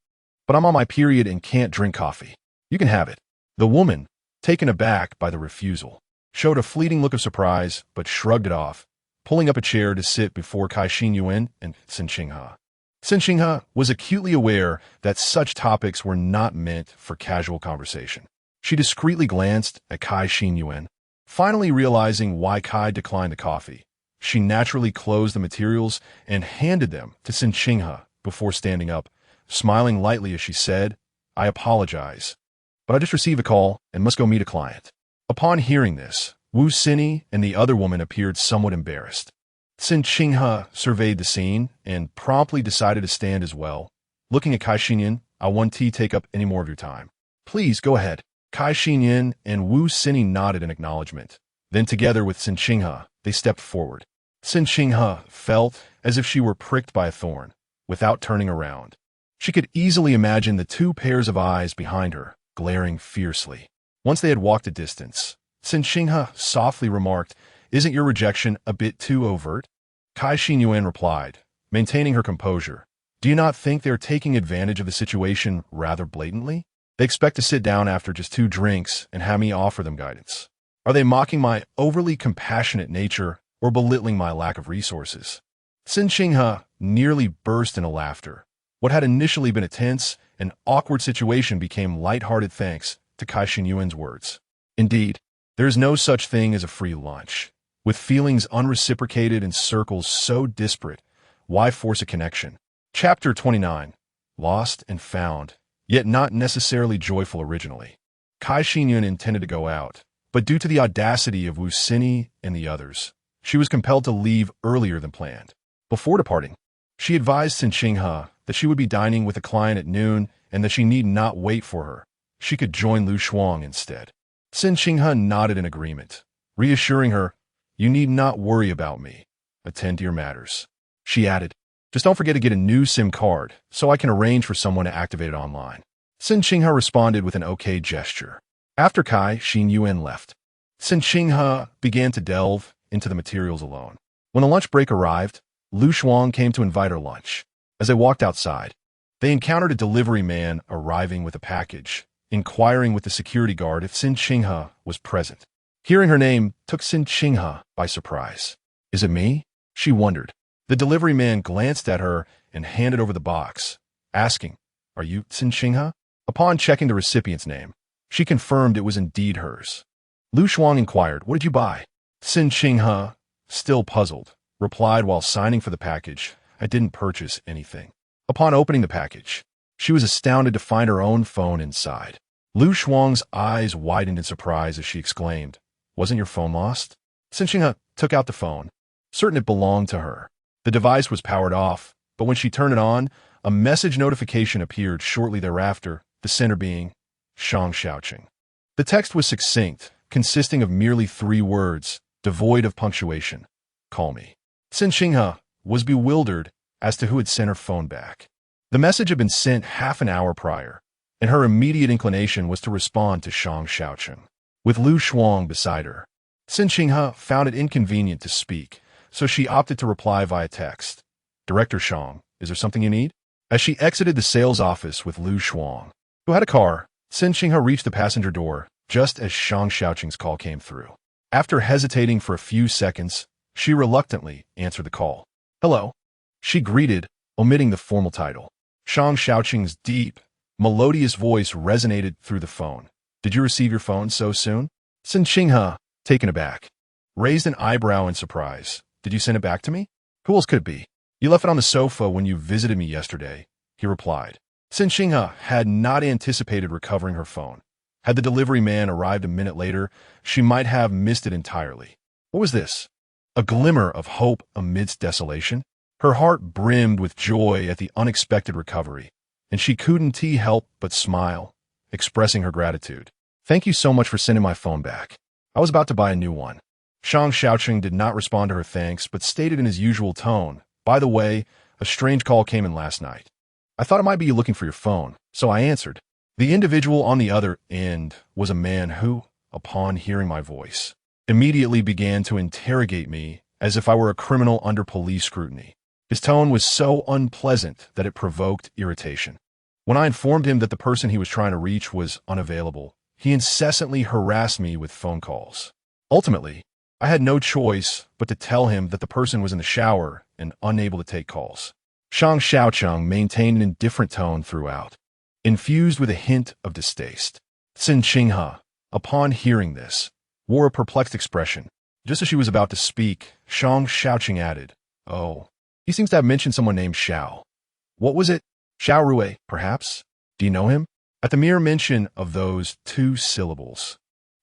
but I'm on my period and can't drink coffee. You can have it." The woman, taken aback by the refusal, showed a fleeting look of surprise but shrugged it off, pulling up a chair to sit before Cai Xinyuan and Cen Qinghe. Cen Qinghe was acutely aware that such topics were not meant for casual conversation. She discreetly glanced at Cai Xinyuan, finally realizing why Cai declined the coffee. She naturally closed the materials and handed them to Cen Qinghe before standing up, smiling lightly as she said, "I apologize, but I just received a call and must go meet a client." Upon hearing this, Wu Sini and the other woman appeared somewhat embarrassed. Cen Qinghe surveyed the scene and promptly decided to stand as well, looking at Cai Xinyuan I won't take up any more of your time. Please, go ahead. Cai Xinyan and Wu Sini nodded in acknowledgement. Then together with Cen Qinghe, they stepped forward. Cen Qinghe felt as if she were pricked by a thorn, without turning around. She could easily imagine the two pairs of eyes behind her, glaring fiercely. Once they had walked a distance, Cen Qinghe softly remarked, "Isn't your rejection a bit too overt?" Cai Xinyan replied, maintaining her composure, "Do you not think they are taking advantage of the situation rather blatantly? They expect to sit down after just 2 drinks and have me offer them guidance. Are they mocking my overly compassionate nature or belittling my lack of resources?" Cen Qinghe nearly burst into laughter. What had initially been a tense and awkward situation became lighthearted thanks to Cai Xinyan's words. Indeed, there is no such thing as a free lunch. With feelings unreciprocated and circles so disparate, why force a connection? Chapter 29. Lost and found, yet not necessarily joyful originally. Cai Xinyan intended to go out, but due to the audacity of Wu Sini and the others, she was compelled to leave earlier than planned. Before departing, she advised Cen Qinghe that she would be dining with a client at noon and that she need not wait for her. She could join Lu Shuang instead. Cen Qinghe nodded in agreement, reassuring her, "You need not worry about me. Attend to your matters." She added, "Just don't forget to get a new SIM card so I can arrange for someone to activate it online." Cen Qinghe responded with an okay gesture. After Cai Xinyan left, Cen Qinghe began to delve into the materials alone. When the lunch break arrived, Lu Shuang came to invite her lunch. As they walked outside, they encountered a delivery man arriving with a package, inquiring with the security guard if Cen Qinghe was present. Hearing her name took Cen Qinghe by surprise. "Is it me?" she wondered. The delivery man glanced at her and handed over the box, asking, "Are you Cen Qinghe?" Upon checking the recipient's name, she confirmed it was indeed hers. Lu Shuang inquired, "What did you buy?" Cen Qinghe, still puzzled, replied while signing for the package, "I didn't purchase anything." Upon opening the package, she was astounded to find her own phone inside. Lu Shuang's eyes widened in surprise as she exclaimed, "Wasn't your phone lost?" Cen Qinghe took out the phone, certain it belonged to her. The device was powered off, but when she turned it on, a message notification appeared shortly thereafter, the sender being Shang Shaocheng. The text was succinct, consisting of merely 3 words, devoid of punctuation. "Call me." Cen Qinghe was bewildered as to who had sent her phone back. The message had been sent half an hour prior, and her immediate inclination was to respond to Shang Shaocheng. With Lu Shuang beside her, Cen Qinghe found it inconvenient to speak, so she opted to reply via text. "Director Shang, is there something you need?" As she exited the sales office with Lu Shuang, who had a car, Cen Qinghe reached the passenger door just as Shang Shaocheng's call came through. After hesitating for a few seconds, she reluctantly answered the call. "Hello," she greeted, omitting the formal title. Shang Shaocheng's deep, melodious voice resonated through the phone. "Did you receive your phone so soon?" Cen Qinghe, taken aback, raised an eyebrow in surprise. "Did you send it back to me?" "Who else could it be? You left it on the sofa when you visited me yesterday," he replied. Cen Qinghe had not anticipated recovering her phone. Had the delivery man arrived a minute later, she might have missed it entirely. What was this? A glimmer of hope amidst desolation? Her heart brimmed with joy at the unexpected recovery, and she couldn't help but smile, expressing her gratitude. "Thank you so much for sending my phone back. I was about to buy a new one." Shang Shaocheng did not respond to her thanks, but stated in his usual tone, "By the way, a strange call came in last night. I thought it might be you looking for your phone, so I answered." The individual on the other end was a man who, upon hearing my voice, immediately began to interrogate me as if I were a criminal under police scrutiny. His tone was so unpleasant that it provoked irritation. When I informed him that the person he was trying to reach was unavailable, he incessantly harassed me with phone calls. Ultimately, I had no choice but to tell him that the person was in the shower and unable to take calls. Shang Shaocheng maintained an indifferent tone throughout, infused with a hint of distaste. Cen Qinghe, upon hearing this, wore a perplexed expression. Just as she was about to speak, Shang Shaocheng added, "Oh, he seems to have mentioned someone named Xiao. What was it? Xiao Rui, perhaps? Do you know him?" At the mere mention of those 2 syllables,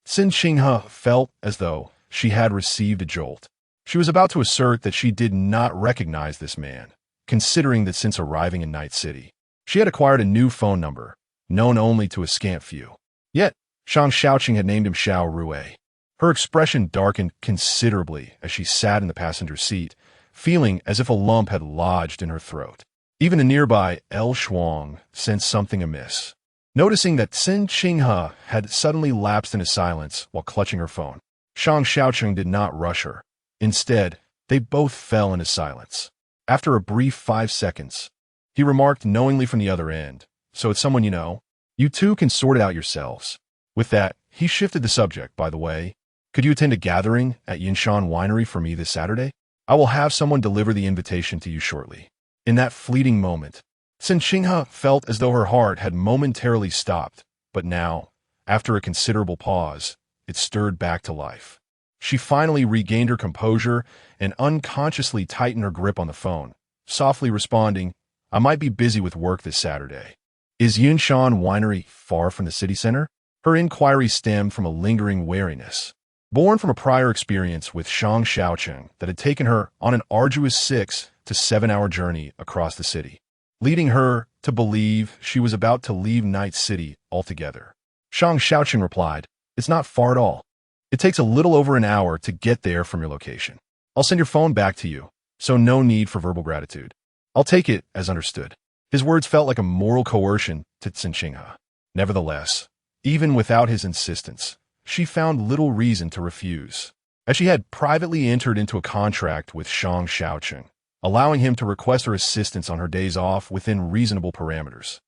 Cen Qinghe felt as though she had received a jolt. She was about to assert that she did not recognize this man, considering that since arriving in Night City, She had acquired a new phone number, known only to a scant few. Yet, Shang Shaocheng had named him Xiao Rui. Her expression darkened considerably as she sat in the passenger seat, feeling as if a lump had lodged in her throat. Even a nearby El Shuang sensed something amiss. Noticing that Cen Qinghe had suddenly lapsed into silence while clutching her phone, Shang Shaocheng did not rush her. Instead, they both fell into silence. After a brief 5 seconds, he remarked knowingly from the other end, "So it's someone you know? You two can sort it out yourselves." With that, he shifted the subject. "By the way, could you attend a gathering at Yinshan Winery for me this Saturday? I will have someone deliver the invitation to you shortly." In that fleeting moment, Cen Qinghe felt as though her heart had momentarily stopped, but now, after a considerable pause, it stirred back to life. She finally regained her composure and unconsciously tightened her grip on the phone, softly responding, "I might be busy with work this Saturday." "Is Yinshan Winery far from the city center?" Her inquiry stemmed from a lingering wariness, born from a prior experience with Shang Shaocheng that had taken her on an arduous 6 to 7 hour journey across the city, leading her to believe she was about to leave Night City altogether. Shang Shaocheng replied, "It's not far at all. It takes a little over an hour to get there from your location. I'll send your phone back to you, so no need for verbal gratitude. I'll take it as understood." His words felt like a moral coercion to Cen Qinghe. Nevertheless, even without his insistence, she found little reason to refuse, as she had privately entered into a contract with Shang Shaocheng, allowing him to request her assistance on her days off within reasonable parameters.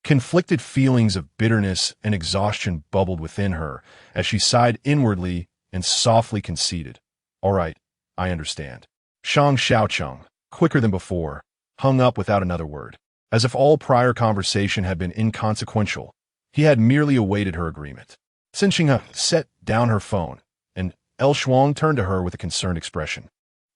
Conflicted feelings of bitterness and exhaustion bubbled within her as she sighed inwardly and softly conceded, "All right, I understand." Shang Shaocheng, quicker than before, hung up without another word. As if all prior conversation had been inconsequential, he had merely awaited her agreement. Cen Qinghe set down her phone, and El Shuang turned to her with a concerned expression,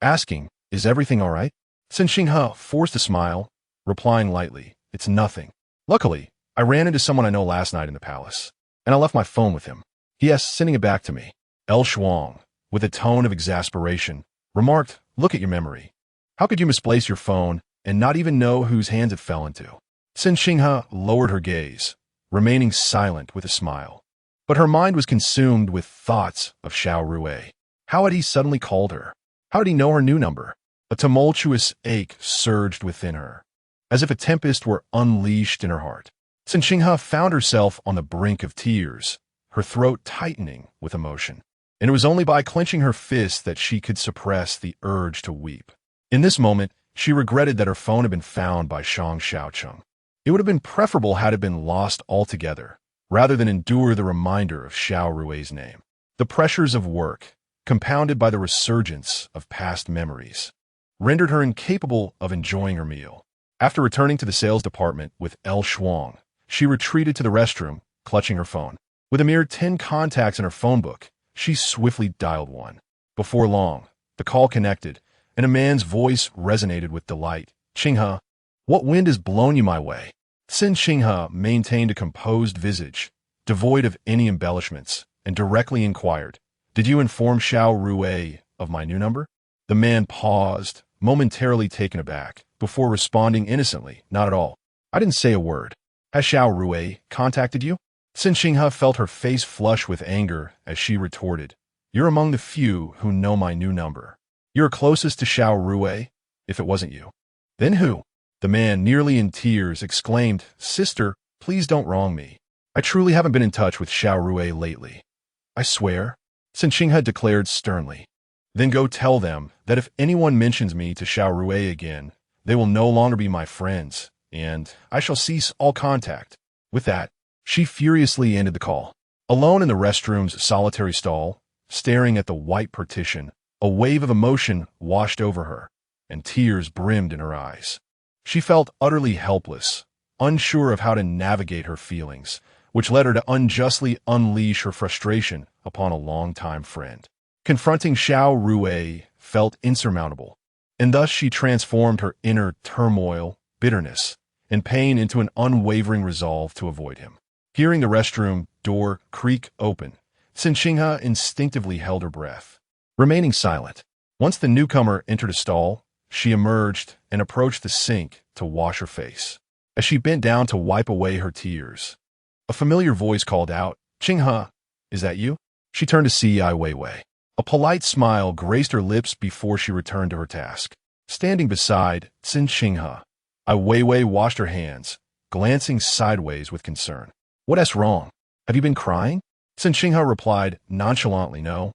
asking, "Is everything all right?" Cen Qinghe forced a smile, replying lightly, "It's nothing. Luckily, I ran into someone I know last night in the palace, and I left my phone with him. He asked sending it back to me." El Shuang, with a tone of exasperation, remarked, "Look at your memory. How could you misplace your phone and not even know whose hands it fell into?" Cen Qinghe lowered her gaze, remaining silent with a smile. But her mind was consumed with thoughts of Xiao Rui. How had he suddenly called her? How did he know her new number? A tumultuous ache surged within her, as if a tempest were unleashed in her heart. Cen Qinghe found herself on the brink of tears, her throat tightening with emotion. And it was only by clenching her fists that she could suppress the urge to weep. In this moment, she regretted that her phone had been found by Shang Shaocheng. It would have been preferable had it been lost altogether, rather than endure the reminder of Xiao Rui's name. The pressures of work, compounded by the resurgence of past memories, rendered her incapable of enjoying her meal. After returning to the sales department with El Shuang, she retreated to the restroom, clutching her phone. With a mere 10 contacts in her phone book, she swiftly dialed one. Before long, the call connected, and a man's voice resonated with delight. "Qinghe, what wind has blown you my way?" Cen Qinghe maintained a composed visage, devoid of any embellishments, and directly inquired, "Did you inform Xiao Rui of my new number?" The man paused, momentarily taken aback, before responding innocently, "Not at all. I didn't say a word. Has Xiao Rui contacted you?" Cen Qinghe felt her face flush with anger as she retorted, "You're among the few who know my new number. You're closest to Xiao Rui, if it wasn't you." "Then who?" The man, nearly in tears, exclaimed, "Sister, please don't wrong me. I truly haven't been in touch with Xiao Rui lately." "I swear," Cen Qinghe declared sternly. "Then go tell them that if anyone mentions me to Xiao Rui again, they will no longer be my friends, and I shall cease all contact." With that, she furiously ended the call. Alone in the restroom's solitary stall, staring at the white partition, a wave of emotion washed over her, and tears brimmed in her eyes. She felt utterly helpless, unsure of how to navigate her feelings, which led her to unjustly unleash her frustration upon a longtime friend. Confronting Xiao Rui felt insurmountable, and thus she transformed her inner turmoil, bitterness, and pain into an unwavering resolve to avoid him. Hearing the restroom door creak open, Cen Qinghe instinctively held her breath, remaining silent. Once the newcomer entered a stall, she emerged and approached the sink to wash her face. As as she bent down to wipe away her tears. A familiar voice called out, "Qinghe, is that you?" She turned to see Ai Weiwei. A polite smile graced her lips before she returned to her task. Standing beside Cen Qinghe, Ai Weiwei washed her hands, glancing sideways with concern. "What's wrong? Have you been crying?" Cen Qinghe replied nonchalantly, "No.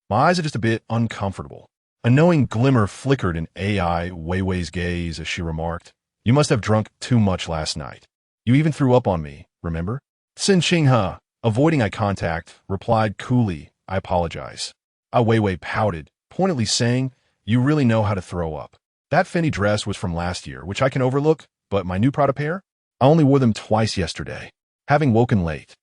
My eyes are just a bit uncomfortable." A knowing glimmer flickered in Ai Weiwei's gaze as she remarked, "You must have drunk too much last night. You even threw up on me, remember?" Cen Qinghe, avoiding eye contact, replied coolly, "I apologize." Ai Weiwei pouted, pointedly saying, "You really know how to throw up. That Fendi dress was from last year, which I can overlook, but my new Prada pair? I only wore them twice yesterday, having woken late."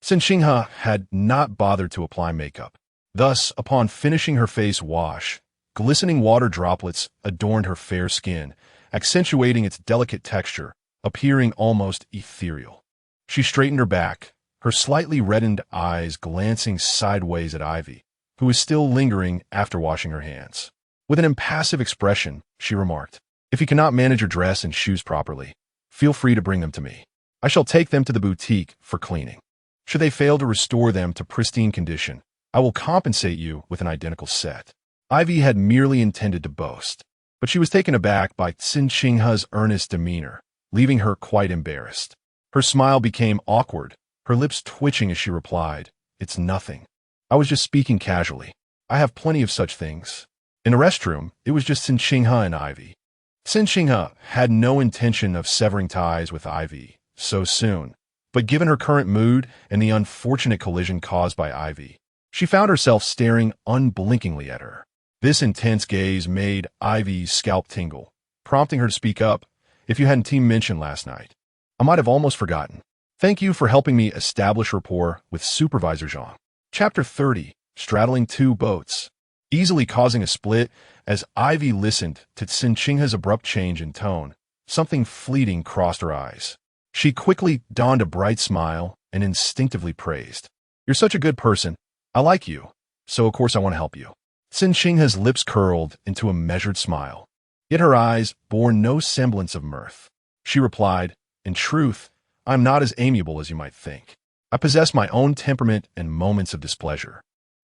Cen Qinghe had not bothered to apply makeup. Thus, upon finishing her face wash, glistening water droplets adorned her fair skin, accentuating its delicate texture, appearing almost ethereal. She straightened her back, her slightly reddened eyes glancing sideways at Ivy, who was still lingering after washing her hands. With an impassive expression, she remarked, "If you cannot manage your dress and shoes properly, feel free to bring them to me. I shall take them to the boutique for cleaning. Should they fail to restore them to pristine condition, I will compensate you with an identical set." Ivy had merely intended to boast, but she was taken aback by Cen Qinghe's earnest demeanor, leaving her quite embarrassed. Her smile became awkward, her lips twitching as she replied, "It's nothing. I was just speaking casually. I have plenty of such things." In the restroom, it was just Cen Qinghe and Ivy. Cen Qinghe had no intention of severing ties with Ivy so soon, but given her current mood and the unfortunate collision caused by Ivy, she found herself staring unblinkingly at her. This intense gaze made Ivy's scalp tingle, prompting her to speak up. "If you hadn't team mentioned last night, I might have almost forgotten. Thank you for helping me establish rapport with Supervisor Zhang." Chapter 30, Straddling Two Boats. Easily causing a split, as Ivy listened to Cen Qinghe's abrupt change in tone, something fleeting crossed her eyes. She quickly donned a bright smile and instinctively praised, "You're such a good person. I like you, so of course I want to help you." Cen Qinghe's lips curled into a measured smile, yet her eyes bore no semblance of mirth. She replied, "In truth, I am not as amiable as you might think. I possess my own temperament and moments of displeasure.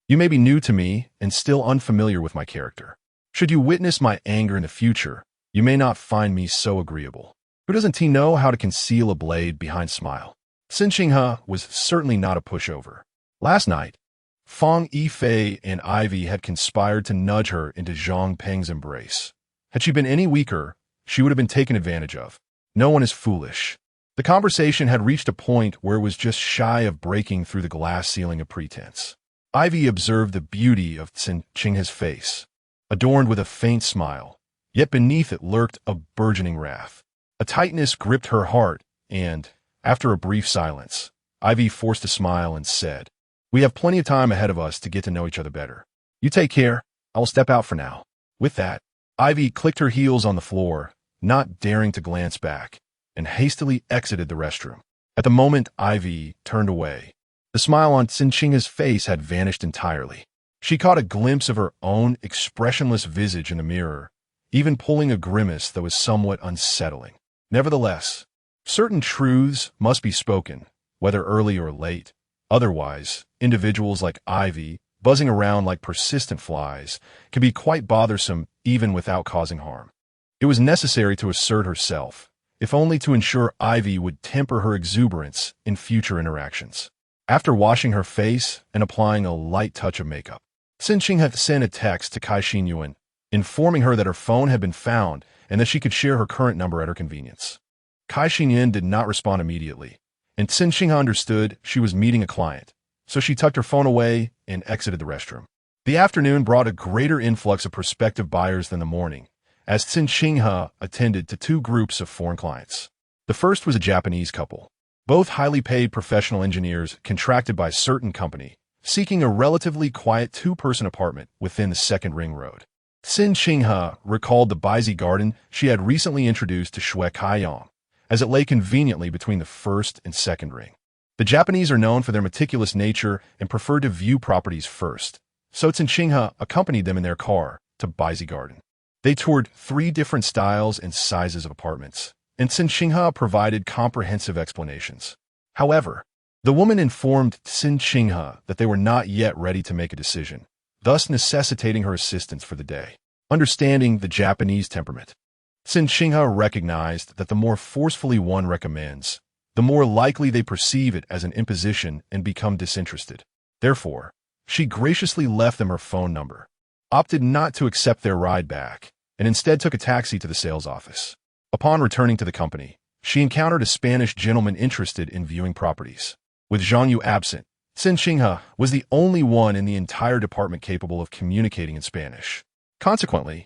You may be new to me and still unfamiliar with my character. Should you witness my anger in the future, you may not find me so agreeable. Who doesn't know how to conceal a blade behind smile?" Cen Qinghe was certainly not a pushover. Last night, Fang Yifei and Ivy had conspired to nudge her into Zhang Peng's embrace. Had she been any weaker, she would have been taken advantage of. No one is foolish. The conversation had reached a point where it was just shy of breaking through the glass ceiling of pretense. Ivy observed the beauty of Cen Qinghe's face, adorned with a faint smile, yet beneath it lurked a burgeoning wrath. A tightness gripped her heart, and, after a brief silence, Ivy forced a smile and said, "We have plenty of time ahead of us to get to know each other better. You take care. I will step out for now." With that, Ivy clicked her heels on the floor, not daring to glance back, and hastily exited the restroom. At the moment Ivy turned away, the smile on Cen Qinghe's face had vanished entirely. She caught a glimpse of her own expressionless visage in the mirror, even pulling a grimace that was somewhat unsettling. Nevertheless, certain truths must be spoken, whether early or late. Otherwise, individuals like Ivy, buzzing around like persistent flies, can be quite bothersome even without causing harm. It was necessary to assert herself, if only to ensure Ivy would temper her exuberance in future interactions. After washing her face and applying a light touch of makeup, Cen Qinghe sent a text to Kai Xinyuan, informing her that her phone had been found and that she could share her current number at her convenience. Kai Xinyuan did not respond immediately, and Cen Qinghe understood she was meeting a client, so she tucked her phone away and exited the restroom. The afternoon brought a greater influx of prospective buyers than the morning, as Cen Qinghe attended to two groups of foreign clients. The first was a Japanese couple, both highly paid professional engineers contracted by a certain company, seeking a relatively quiet two-person apartment within the second ring road. Cen Qinghe recalled the Baizi garden she had recently introduced to Shui Kaiyang, as it lay conveniently between the first and second ring. The Japanese are known for their meticulous nature and prefer to view properties first, so Cen Qinghe accompanied them in their car to Baizi garden. They toured 3 different styles and sizes of apartments, and Cen Qinghe provided comprehensive explanations. However, the woman informed Cen Qinghe that they were not yet ready to make a decision, thus necessitating her assistance for the day. Understanding the Japanese temperament, Cen Qinghe recognized that the more forcefully one recommends, the more likely they perceive it as an imposition and become disinterested. Therefore, she graciously left them her phone number, opted not to accept their ride back, and instead took a taxi to the sales office. Upon returning to the company, she encountered a Spanish gentleman interested in viewing properties. With Zhang Yu absent, Cen Qinghe was the only one in the entire department capable of communicating in Spanish. Consequently,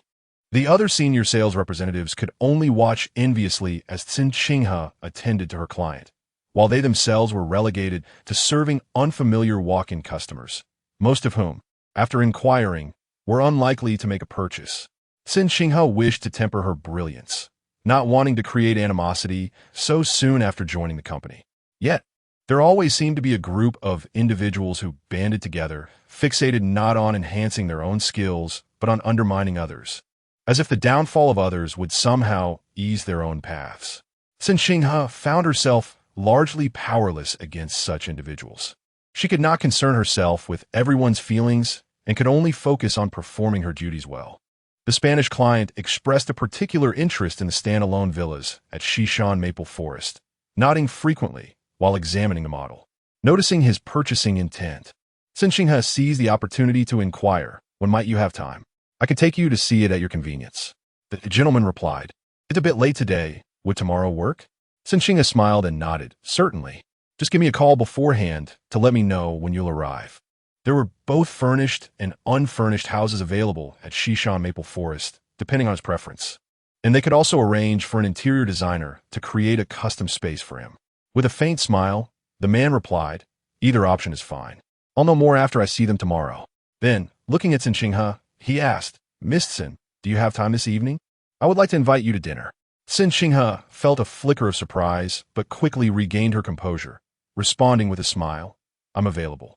the other senior sales representatives could only watch enviously as Cen Qinghe attended to her client, while they themselves were relegated to serving unfamiliar walk-in customers, most of whom, after inquiring, were unlikely to make a purchase. Cen Qinghe wished to temper her brilliance, not wanting to create animosity so soon after joining the company. Yet, there always seemed to be a group of individuals who banded together, fixated not on enhancing their own skills, but on undermining others, as if the downfall of others would somehow ease their own paths. Cen Qinghe found herself largely powerless against such individuals. She could not concern herself with everyone's feelings and could only focus on performing her duties well. The Spanish client expressed a particular interest in the standalone villas at Shishan Maple Forest, nodding frequently while examining the model. Noticing his purchasing intent, Cen Qinghe seized the opportunity to inquire, "When might you have time? I can take you to see it at your convenience." The gentleman replied, "It's a bit late today. Would tomorrow work?" Cen Qinghe smiled and nodded, "Certainly. Just give me a call beforehand to let me know when you'll arrive." There were both furnished and unfurnished houses available at Shishan Maple Forest, depending on his preference. And they could also arrange for an interior designer to create a custom space for him. With a faint smile, the man replied, "Either option is fine. I'll know more after I see them tomorrow." Then, looking at Cen Qinghe, he asked, "Miss Cen, do you have time this evening? I would like to invite you to dinner." Cen Qinghe felt a flicker of surprise, but quickly regained her composure, responding with a smile, "I'm available."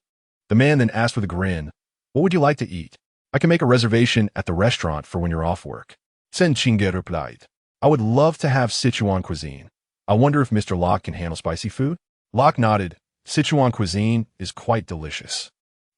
The man then asked with a grin, "What would you like to eat? I can make a reservation at the restaurant for when you're off work." Cen Qinghe replied, "I would love to have Sichuan cuisine. I wonder if Mr. Locke can handle spicy food?" Locke nodded. "Sichuan cuisine is quite delicious.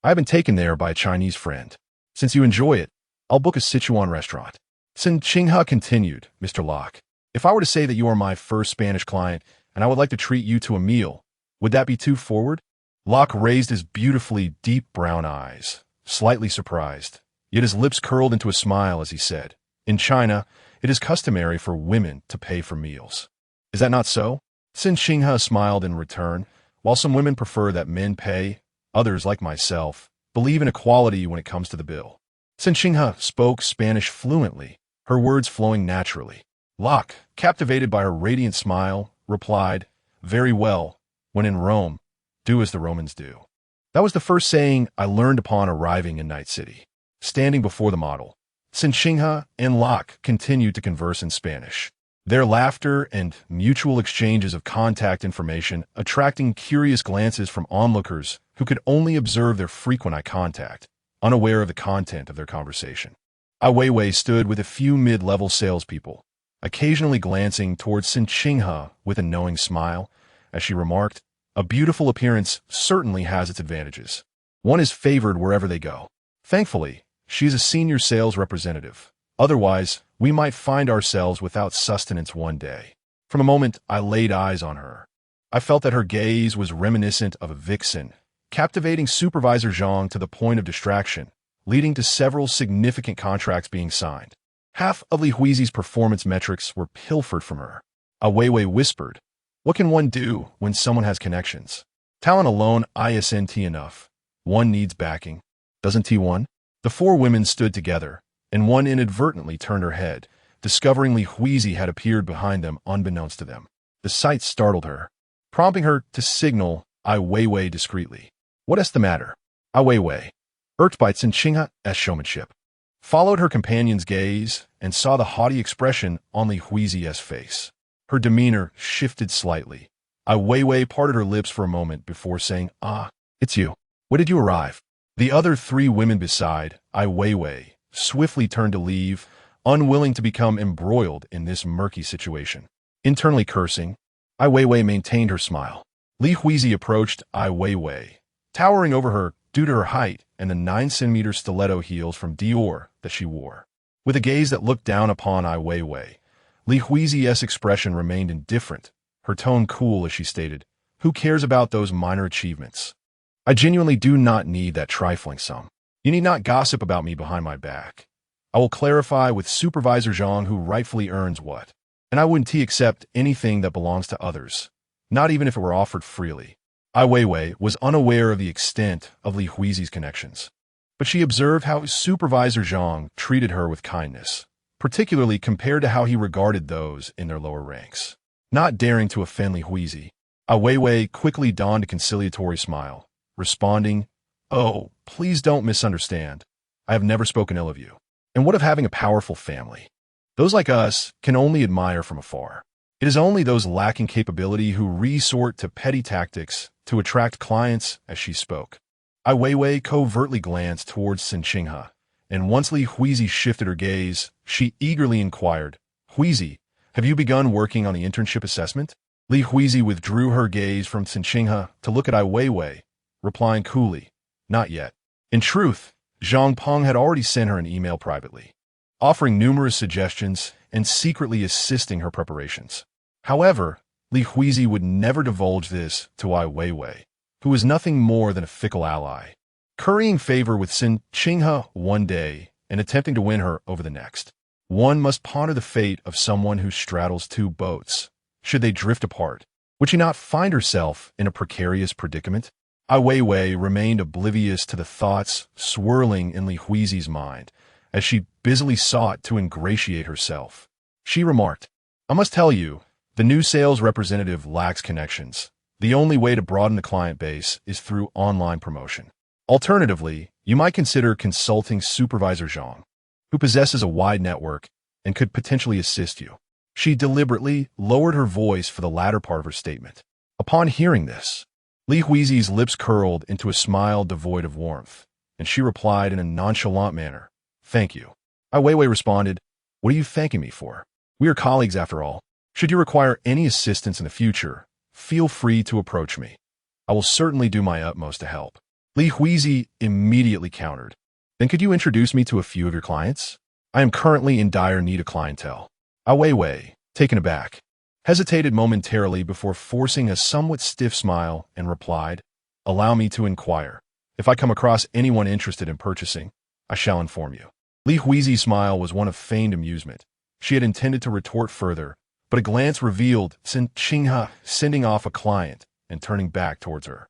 I have been taken there by a Chinese friend. Since you enjoy it, I'll book a Sichuan restaurant." Cen Qinghe continued, "Mr. Locke, if I were to say that you are my first Spanish client and I would like to treat you to a meal, would that be too forward?" Locke raised his beautifully deep brown eyes, slightly surprised, yet his lips curled into a smile as he said, "In China, it is customary for women to pay for meals. Is that not so?" Cen Qinghe smiled in return. "While some women prefer that men pay, others, like myself, believe in equality when it comes to the bill." Cen Qinghe spoke Spanish fluently, her words flowing naturally. Locke, captivated by her radiant smile, replied, "Very well. When in Rome, do as the Romans do." That was the first saying I learned upon arriving in Night City. Standing before the model, Cen Qinghe and Locke continued to converse in Spanish, their laughter and mutual exchanges of contact information attracting curious glances from onlookers who could only observe their frequent eye contact, unaware of the content of their conversation. Ai Weiwei stood with a few mid-level salespeople, occasionally glancing towards Cen Qinghe with a knowing smile, as she remarked, "A beautiful appearance certainly has its advantages. One is favored wherever they go. Thankfully, she is a senior sales representative. Otherwise, we might find ourselves without sustenance one day." From the moment I laid eyes on her, I felt that her gaze was reminiscent of a vixen, captivating Supervisor Zhang to the point of distraction, leading to several significant contracts being signed. Half of Li Huizi's performance metrics were pilfered from her. Ai Weiwei whispered, "What can one do when someone has connections? Talent alone isn't enough. One needs backing. Doesn't T1?" The four women stood together, and one inadvertently turned her head, discovering Li Huizi had appeared behind them unbeknownst to them. The sight startled her, prompting her to signal Ai Weiwei discreetly. "What is the matter?" Ai Weiwei, irked by Cen Qinghe's showmanship, followed her companion's gaze and saw the haughty expression on Li Huizi's face. Her demeanor shifted slightly. Ai Weiwei parted her lips for a moment before saying, "Ah, it's you. When did you arrive?" The other three women beside Ai Weiwei swiftly turned to leave, unwilling to become embroiled in this murky situation. Internally cursing, Ai Weiwei maintained her smile. Li Huizi approached Ai Weiwei, towering over her due to her height and the 9-centimeter stiletto heels from Dior that she wore. With a gaze that looked down upon Ai Weiwei, Li Huizi's expression remained indifferent, her tone cool as she stated, "Who cares about those minor achievements? I genuinely do not need that trifling sum. You need not gossip about me behind my back. I will clarify with Supervisor Zhang who rightfully earns what, and I wouldn't accept anything that belongs to others, not even if it were offered freely." Ai Weiwei was unaware of the extent of Li Huizi's connections, but she observed how Supervisor Zhang treated her with kindness, particularly compared to how he regarded those in their lower ranks. Not daring to offend Li Huizi, Ai Weiwei quickly donned a conciliatory smile, responding, "Oh, please don't misunderstand. I have never spoken ill of you. And what of having a powerful family? Those like us can only admire from afar. It is only those lacking capability who resort to petty tactics to attract clients," as she spoke. Ai Weiwei covertly glanced towards Cen Qinghe, and once Li Huizi shifted her gaze, she eagerly inquired, "Huizi, have you begun working on the internship assessment?" Li Huizi withdrew her gaze from Cen Qinghe to look at Ai Weiwei, replying coolly, "Not yet." In truth, Zhang Peng had already sent her an email privately, offering numerous suggestions and secretly assisting her preparations. However, Li Huizi would never divulge this to Ai Weiwei, who was nothing more than a fickle ally, currying favor with Cen Qinghe one day and attempting to win her over the next. One must ponder the fate of someone who straddles two boats. Should they drift apart, would she not find herself in a precarious predicament? Ai Weiwei remained oblivious to the thoughts swirling in Li Huizi's mind as she busily sought to ingratiate herself. She remarked, "I must tell you, the new sales representative lacks connections. The only way to broaden the client base is through online promotion. Alternatively, you might consider consulting Supervisor Zhang, who possesses a wide network and could potentially assist you." She deliberately lowered her voice for the latter part of her statement. Upon hearing this, Li Huizi's lips curled into a smile devoid of warmth, and she replied in a nonchalant manner, "Thank you." Ai Weiwei responded, "What are you thanking me for? We are colleagues after all. Should you require any assistance in the future, feel free to approach me. I will certainly do my utmost to help." Li Huizi immediately countered, "Then could you introduce me to a few of your clients? I am currently in dire need of clientele." Ai Weiwei, taken aback, hesitated momentarily before forcing a somewhat stiff smile and replied, "Allow me to inquire. If I come across anyone interested in purchasing, I shall inform you." Li Huizi's smile was one of feigned amusement. She had intended to retort further, but a glance revealed Cen Qinghe sending off a client and turning back towards her.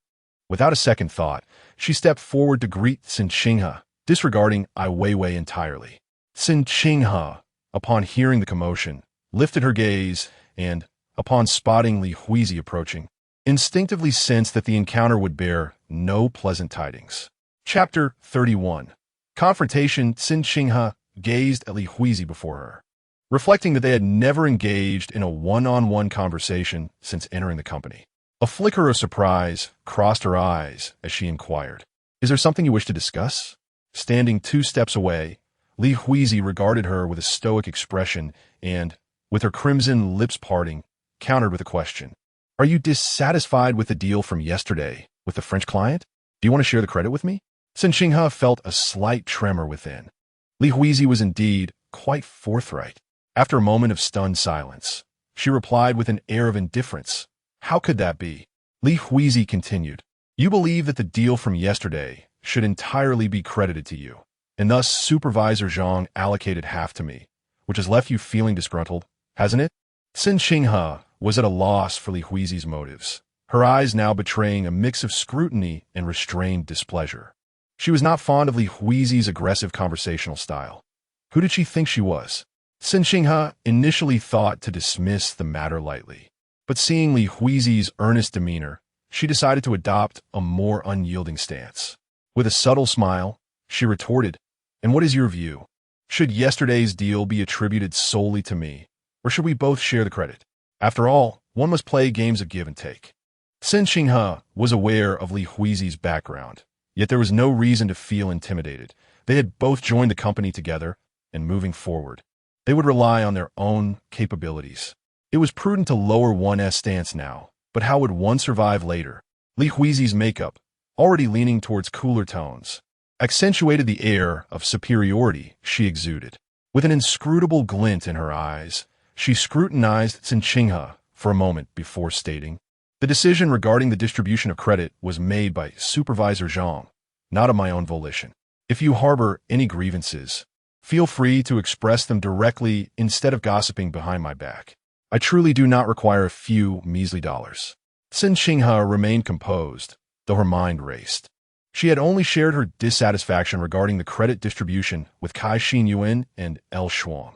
Without a second thought, she stepped forward to greet Cen Qinghe, disregarding Ai Weiwei entirely. Cen Qinghe, upon hearing the commotion, lifted her gaze and, upon spotting Li Huizi approaching, instinctively sensed that the encounter would bear no pleasant tidings. Chapter 31. Confrontation. Cen Qinghe gazed at Li Huizi before her, reflecting that they had never engaged in a one-on-one conversation since entering the company. A flicker of surprise crossed her eyes as she inquired, "Is there something you wish to discuss?" Standing 2 steps away, Li Huizi regarded her with a stoic expression and, with her crimson lips parting, countered with a question. "Are you dissatisfied with the deal from yesterday with the French client? Do you want to share the credit with me?" Cen Qinghe felt a slight tremor within. Li Huizi was indeed quite forthright. After a moment of stunned silence, she replied with an air of indifference, "How could that be?" Li Huizi continued, "You believe that the deal from yesterday should entirely be credited to you, and thus Supervisor Zhang allocated half to me, which has left you feeling disgruntled, hasn't it?" Cen Qinghe was at a loss for Li Huizi's motives, her eyes now betraying a mix of scrutiny and restrained displeasure. She was not fond of Li Huizi's aggressive conversational style. Who did she think she was? Cen Qinghe initially thought to dismiss the matter lightly, but seeing Li Huizi's earnest demeanor, she decided to adopt a more unyielding stance. With a subtle smile, she retorted, "And what is your view? Should yesterday's deal be attributed solely to me, or should we both share the credit? After all, one must play games of give and take." Cen Qinghe was aware of Li Huizi's background, yet there was no reason to feel intimidated. They had both joined the company together, and moving forward, they would rely on their own capabilities. It was prudent to lower one's stance now, but how would one survive later? Li Huizi's makeup, already leaning towards cooler tones, accentuated the air of superiority she exuded. With an inscrutable glint in her eyes, she scrutinized Cen Qinghe for a moment before stating, "The decision regarding the distribution of credit was made by Supervisor Zhang, not of my own volition. If you harbor any grievances, feel free to express them directly instead of gossiping behind my back. I truly do not require a few measly dollars." Cen Qinghe remained composed, though her mind raced. She had only shared her dissatisfaction regarding the credit distribution with Cai Xinyuan and El Shuang.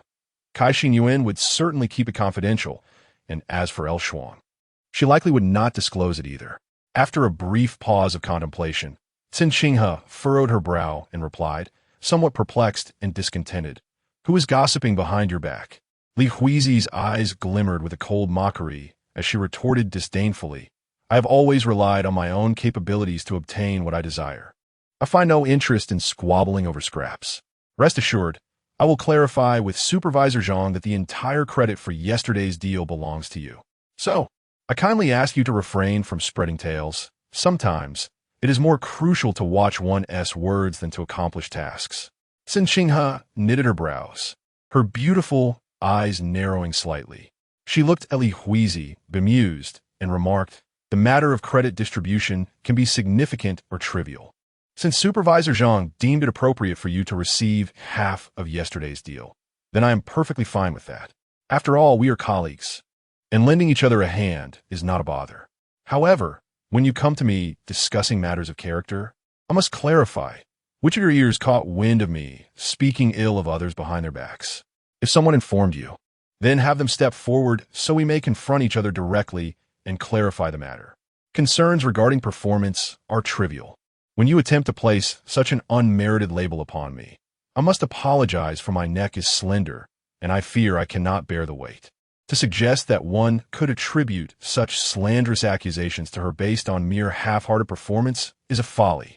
Cai Xinyuan would certainly keep it confidential, and as for El Shuang, she likely would not disclose it either. After a brief pause of contemplation, Cen Qinghe furrowed her brow and replied, somewhat perplexed and discontented, "Who is gossiping behind your back?" Li Huizi's eyes glimmered with a cold mockery as she retorted disdainfully, "I have always relied on my own capabilities to obtain what I desire. I find no interest in squabbling over scraps. Rest assured, I will clarify with Supervisor Zhang that the entire credit for yesterday's deal belongs to you. So, I kindly ask you to refrain from spreading tales. Sometimes, it is more crucial to watch one's words than to accomplish tasks." Cen Qinghe knitted her brows, her beautiful eyes narrowing slightly. She looked at Li Huizi, bemused, and remarked, "The matter of credit distribution can be significant or trivial. Since Supervisor Zhang deemed it appropriate for you to receive half of yesterday's deal, then I am perfectly fine with that. After all, we are colleagues, and lending each other a hand is not a bother. However, when you come to me discussing matters of character, I must clarify, which of your ears caught wind of me speaking ill of others behind their backs? If someone informed you, then have them step forward so we may confront each other directly and clarify the matter. Concerns regarding performance are trivial. When you attempt to place such an unmerited label upon me, I must apologize, for my neck is slender, and I fear I cannot bear the weight. To suggest that one could attribute such slanderous accusations to her based on mere half-hearted performance is a folly.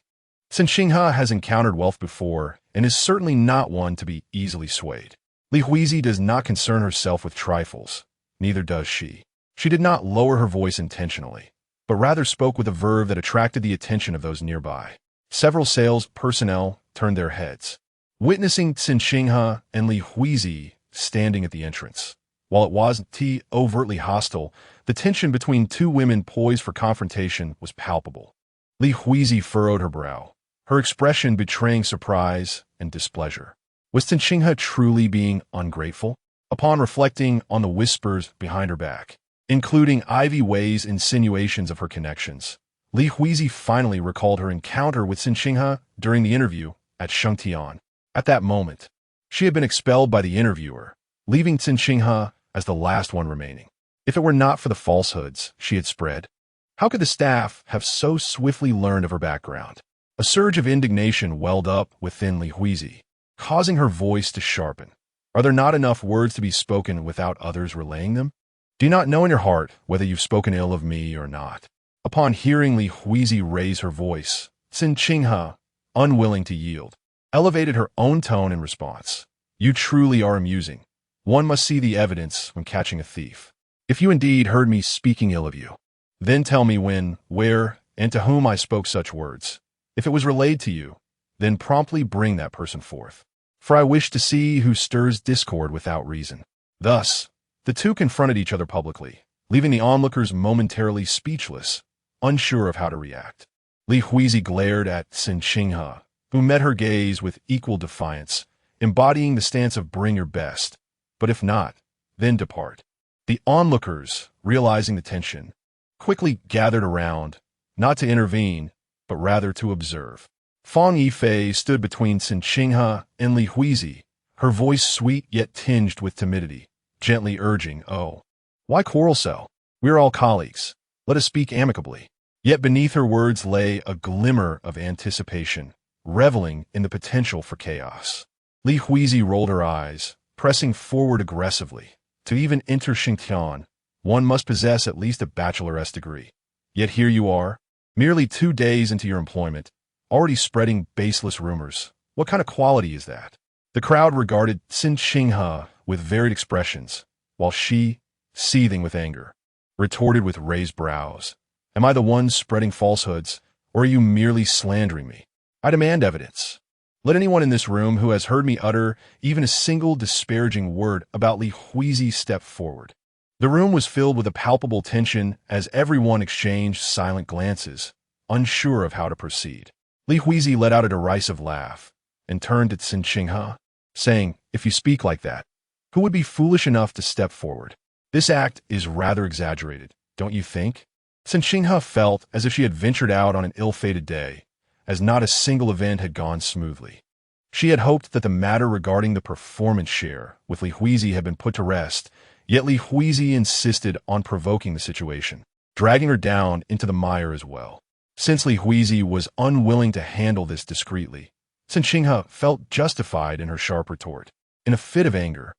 Cen Qinghe has encountered wealth before and is certainly not one to be easily swayed. Li Huizi does not concern herself with trifles, neither does she. She did not lower her voice intentionally, but rather spoke with a verve that attracted the attention of those nearby. Several sales personnel turned their heads, witnessing Cen Qinghe and Li Huizi standing at the entrance. While it wasn't overtly hostile, the tension between two women poised for confrontation was palpable. Li Huizi furrowed her brow, her expression betraying surprise and displeasure. Was Cen Qinghe truly being ungrateful? Upon reflecting on the whispers behind her back, including Ivy Wei's insinuations of her connections, Li Huizi finally recalled her encounter with Cen Qinghe during the interview at Shangtian. At that moment, she had been expelled by the interviewer, leaving Cen Qinghe as the last one remaining. If it were not for the falsehoods she had spread, how could the staff have so swiftly learned of her background? A surge of indignation welled up within Li Huizi, causing her voice to sharpen. Are there not enough words to be spoken without others relaying them? Do you not know in your heart whether you've spoken ill of me or not? Upon hearing Li Huizi raise her voice, Cen Qinghe, unwilling to yield, elevated her own tone in response. You truly are amusing. One must see the evidence when catching a thief. If you indeed heard me speaking ill of you, then tell me when, where, and to whom I spoke such words. If it was relayed to you, then promptly bring that person forth. For I wish to see who stirs discord without reason. Thus, the two confronted each other publicly, leaving the onlookers momentarily speechless, unsure of how to react. Li Huizi glared at Cen Qinghe, who met her gaze with equal defiance, embodying the stance of bring your best, but if not, then depart. The onlookers, realizing the tension, quickly gathered around, not to intervene, but rather to observe. Fang Yifei stood between Cen Qinghe and Li Huizi, her voice sweet yet tinged with timidity, gently urging, "Oh, why quarrel so? We are all colleagues. Let us speak amicably." Yet beneath her words lay a glimmer of anticipation, reveling in the potential for chaos. Li Huizi rolled her eyes, pressing forward aggressively. To even enter Shangtian, one must possess at least a bachelor's degree. Yet here you are, merely 2 days into your employment, already spreading baseless rumors. What kind of quality is that? The crowd regarded Cen Qinghe with varied expressions, while she, seething with anger, retorted with raised brows. Am I the one spreading falsehoods, or are you merely slandering me? I demand evidence. Let anyone in this room who has heard me utter even a single disparaging word about Li Huizi step forward. The room was filled with a palpable tension as everyone exchanged silent glances, unsure of how to proceed. Li Huizi let out a derisive laugh and turned to Cen Qinghe, saying, "If you speak like that, who would be foolish enough to step forward? This act is rather exaggerated, don't you think?" Cen Qinghe felt as if she had ventured out on an ill-fated day, as not a single event had gone smoothly. She had hoped that the matter regarding the performance share with Li Huizi had been put to rest, yet Li Huizi insisted on provoking the situation, dragging her down into the mire as well. Since Li Huizi was unwilling to handle this discreetly, Cen Qinghe felt justified in her sharp retort. In a fit of anger,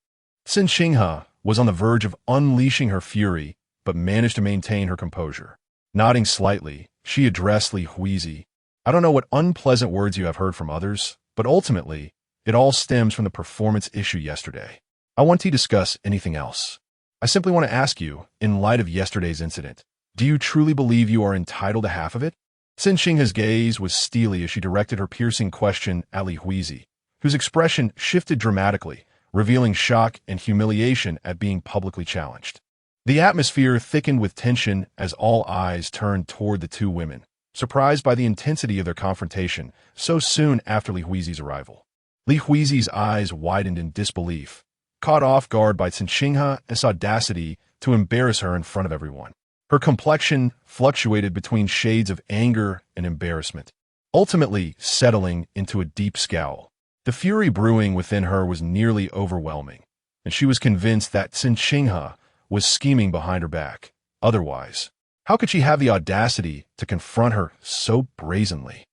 Cen Qinghe was on the verge of unleashing her fury, but managed to maintain her composure. Nodding slightly, she addressed Li Huizi. "I don't know what unpleasant words you have heard from others, but ultimately, it all stems from the performance issue yesterday. I want to discuss anything else. I simply want to ask you, in light of yesterday's incident, do you truly believe you are entitled to half of it?" Cen Qinghe's gaze was steely as she directed her piercing question at Li Huizi, whose expression shifted dramatically, revealing shock and humiliation at being publicly challenged. The atmosphere thickened with tension as all eyes turned toward the two women, surprised by the intensity of their confrontation so soon after Li Huizi's arrival. Li Huizi's eyes widened in disbelief, caught off guard by Cen Qinghe's audacity to embarrass her in front of everyone. Her complexion fluctuated between shades of anger and embarrassment, ultimately settling into a deep scowl. The fury brewing within her was nearly overwhelming, and she was convinced that Cen Qinghe was scheming behind her back. Otherwise, how could she have the audacity to confront her so brazenly?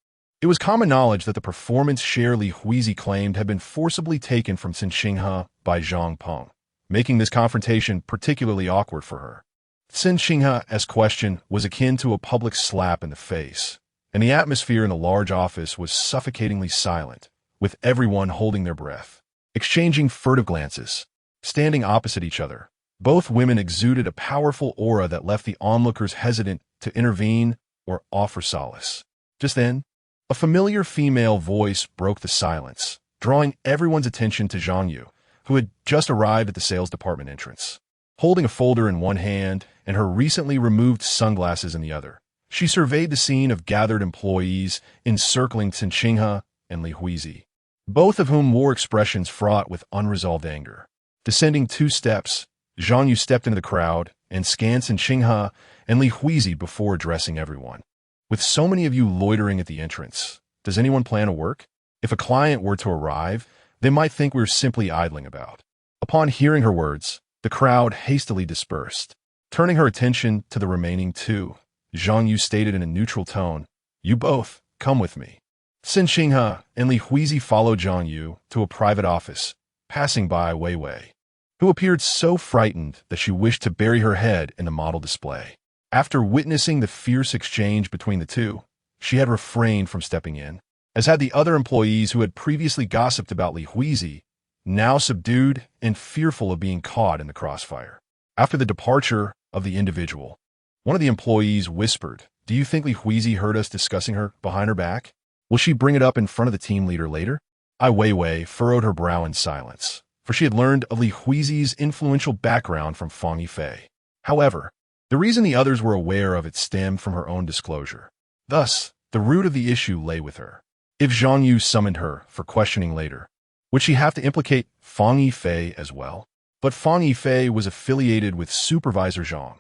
It was common knowledge that the performance share Li Huizi claimed had been forcibly taken from Cen Qinghe by Zhang Peng, making this confrontation particularly awkward for her. Cen Qinghe's question was akin to a public slap in the face, and the atmosphere in the large office was suffocatingly silent, with everyone holding their breath, exchanging furtive glances, standing opposite each other. Both women exuded a powerful aura that left the onlookers hesitant to intervene or offer solace. Just then, a familiar female voice broke the silence, drawing everyone's attention to Zhang Yu, who had just arrived at the sales department entrance. Holding a folder in one hand and her recently removed sunglasses in the other, she surveyed the scene of gathered employees encircling Cen Qinghe and Li Huizi, both of whom wore expressions fraught with unresolved anger. Descending 2 steps, Zhang Yu stepped into the crowd and scanned Cen Qinghe and Li Huizi before addressing everyone. "With so many of you loitering at the entrance, does anyone plan to work? If a client were to arrive, they might think we're simply idling about." Upon hearing her words, the crowd hastily dispersed. Turning her attention to the remaining 2, Zhang Yu stated in a neutral tone, "You both, come with me." Cen Qinghe and Li Huizi followed Zhang Yu to a private office, passing by Wei Wei, who appeared so frightened that she wished to bury her head in the model display. After witnessing the fierce exchange between the two, she had refrained from stepping in, as had the other employees who had previously gossiped about Li Huizi, now subdued and fearful of being caught in the crossfire. After the departure of the individual, one of the employees whispered, "Do you think Li Huizi heard us discussing her behind her back? Will she bring it up in front of the team leader later?" Ai Weiwei furrowed her brow in silence, for she had learned of Li Huizi's influential background from Fang Yifei. However, the reason the others were aware of it stemmed from her own disclosure. Thus, the root of the issue lay with her. If Zhang Yu summoned her for questioning later, would she have to implicate Fang Yifei as well? But Fang Yifei was affiliated with Supervisor Zhang.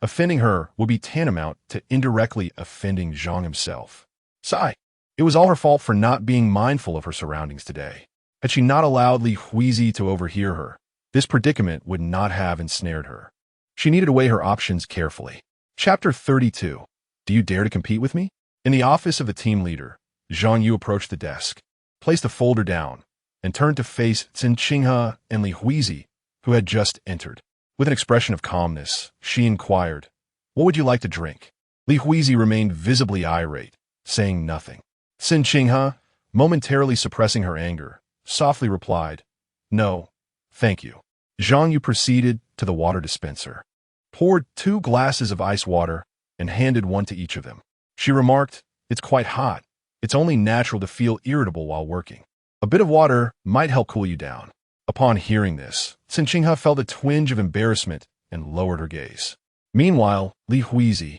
Offending her would be tantamount to indirectly offending Zhang himself. Sigh. It was all her fault for not being mindful of her surroundings today. Had she not allowed Li Huizi to overhear her, this predicament would not have ensnared her. She needed to weigh her options carefully. Chapter 32. Do you dare to compete with me? In the office of the team leader, Zhang Yu approached the desk, placed a folder down, and turned to face Cen Qinghe and Li Huizi, who had just entered. With an expression of calmness, she inquired, "What would you like to drink?" Li Huizi remained visibly irate, saying nothing. Cen Qinghe, momentarily suppressing her anger, softly replied, "No, thank you." Zhang Yu proceeded to the water dispenser, poured 2 glasses of ice water, and handed one to each of them. She remarked, "It's quite hot. It's only natural to feel irritable while working. A bit of water might help cool you down." Upon hearing this, Cen Qinghe felt a twinge of embarrassment and lowered her gaze. Meanwhile, Li Huizi,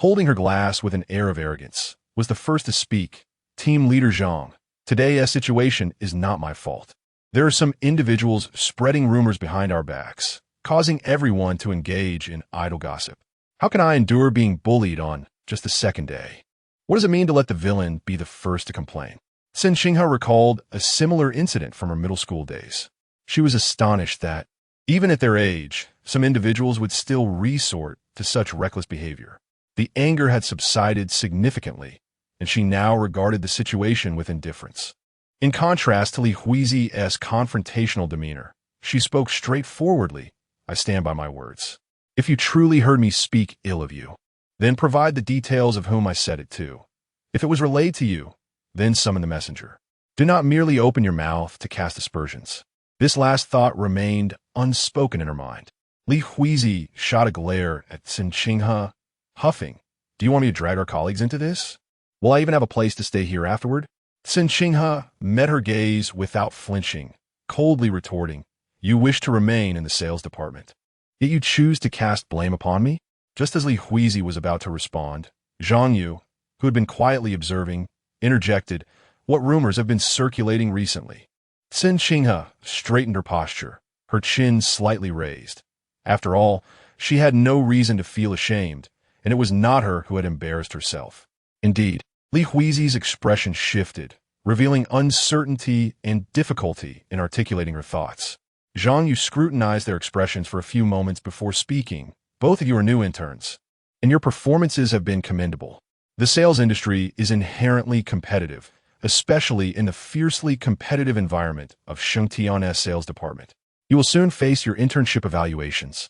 holding her glass with an air of arrogance, was the first to speak. "Team leader Zhang, today's situation is not my fault. There are some individuals spreading rumors behind our backs, causing everyone to engage in idle gossip. How can I endure being bullied on just the second day? What does it mean to let the villain be the first to complain?" Cen Qinghe recalled a similar incident from her middle school days. She was astonished that, even at their age, some individuals would still resort to such reckless behavior. The anger had subsided significantly, and she now regarded the situation with indifference. In contrast to Li Huizi's confrontational demeanor, she spoke straightforwardly. "I stand by my words. If you truly heard me speak ill of you, then provide the details of whom I said it to. If it was relayed to you, then summon the messenger. Do not merely open your mouth to cast aspersions." This last thought remained unspoken in her mind. Li Huizi shot a glare at Cen Qinghe, huffing, "Do you want me to drag our colleagues into this? Will I even have a place to stay here afterward?" Cen Qinghe met her gaze without flinching, coldly retorting, "You wish to remain in the sales department, yet you choose to cast blame upon me?" Just as Li Huizi was about to respond, Zhang Yu, who had been quietly observing, interjected, "What rumors have been circulating recently?" Cen Qinghe straightened her posture, her chin slightly raised. After all, she had no reason to feel ashamed, and it was not her who had embarrassed herself. Indeed, Li Huizi's expression shifted, revealing uncertainty and difficulty in articulating her thoughts. Zhang Yu scrutinized their expressions for a few moments before speaking. "Both of you are new interns, and your performances have been commendable. The sales industry is inherently competitive, especially in the fiercely competitive environment of Shang Qiange's sales department. You will soon face your internship evaluations.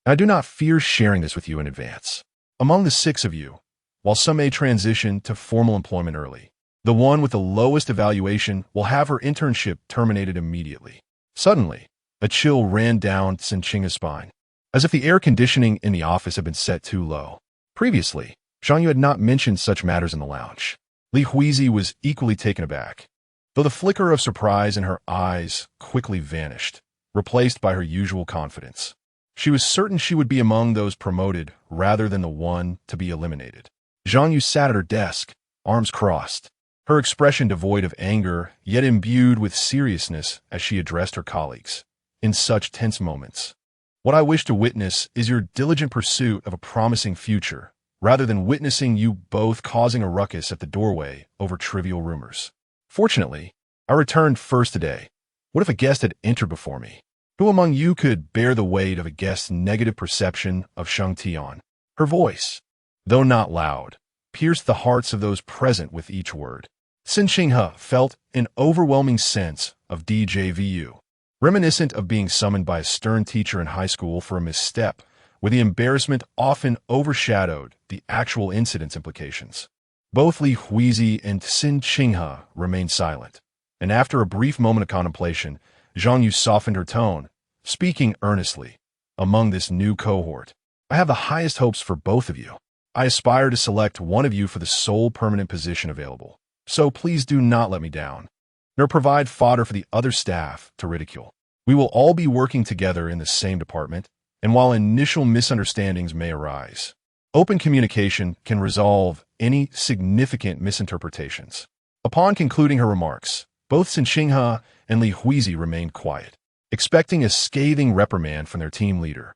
I do not fear sharing this with you in advance. Among the 6 of you, while some may transition to formal employment early, the one with the lowest evaluation will have her internship terminated immediately." Suddenly, a chill ran down Cen Qinghe's spine, as if the air conditioning in the office had been set too low. Previously, Zhang Yu had not mentioned such matters in the lounge. Li Huizi was equally taken aback, though the flicker of surprise in her eyes quickly vanished, replaced by her usual confidence. She was certain she would be among those promoted rather than the one to be eliminated. Zhang Yu sat at her desk, arms crossed, her expression devoid of anger, yet imbued with seriousness as she addressed her colleagues. "In such tense moments, what I wish to witness is your diligent pursuit of a promising future, rather than witnessing you both causing a ruckus at the doorway over trivial rumors. Fortunately, I returned first today. What if a guest had entered before me? Who among you could bear the weight of a guest's negative perception of Shang Qian?" Her voice, though not loud, pierced the hearts of those present with each word. Cen Qinghe felt an overwhelming sense of déjà vu, reminiscent of being summoned by a stern teacher in high school for a misstep, where the embarrassment often overshadowed the actual incident's implications. Both Li Huizi and Cen Qinghe remained silent, and after a brief moment of contemplation, Zhang Yu softened her tone, speaking earnestly. "Among this new cohort, I have the highest hopes for both of you. I aspire to select one of you for the sole permanent position available, so please do not let me down, nor provide fodder for the other staff to ridicule. We will all be working together in the same department, and while initial misunderstandings may arise, open communication can resolve any significant misinterpretations." Upon concluding her remarks, both Cen Qinghe and Li Huizi remained quiet, expecting a scathing reprimand from their team leader.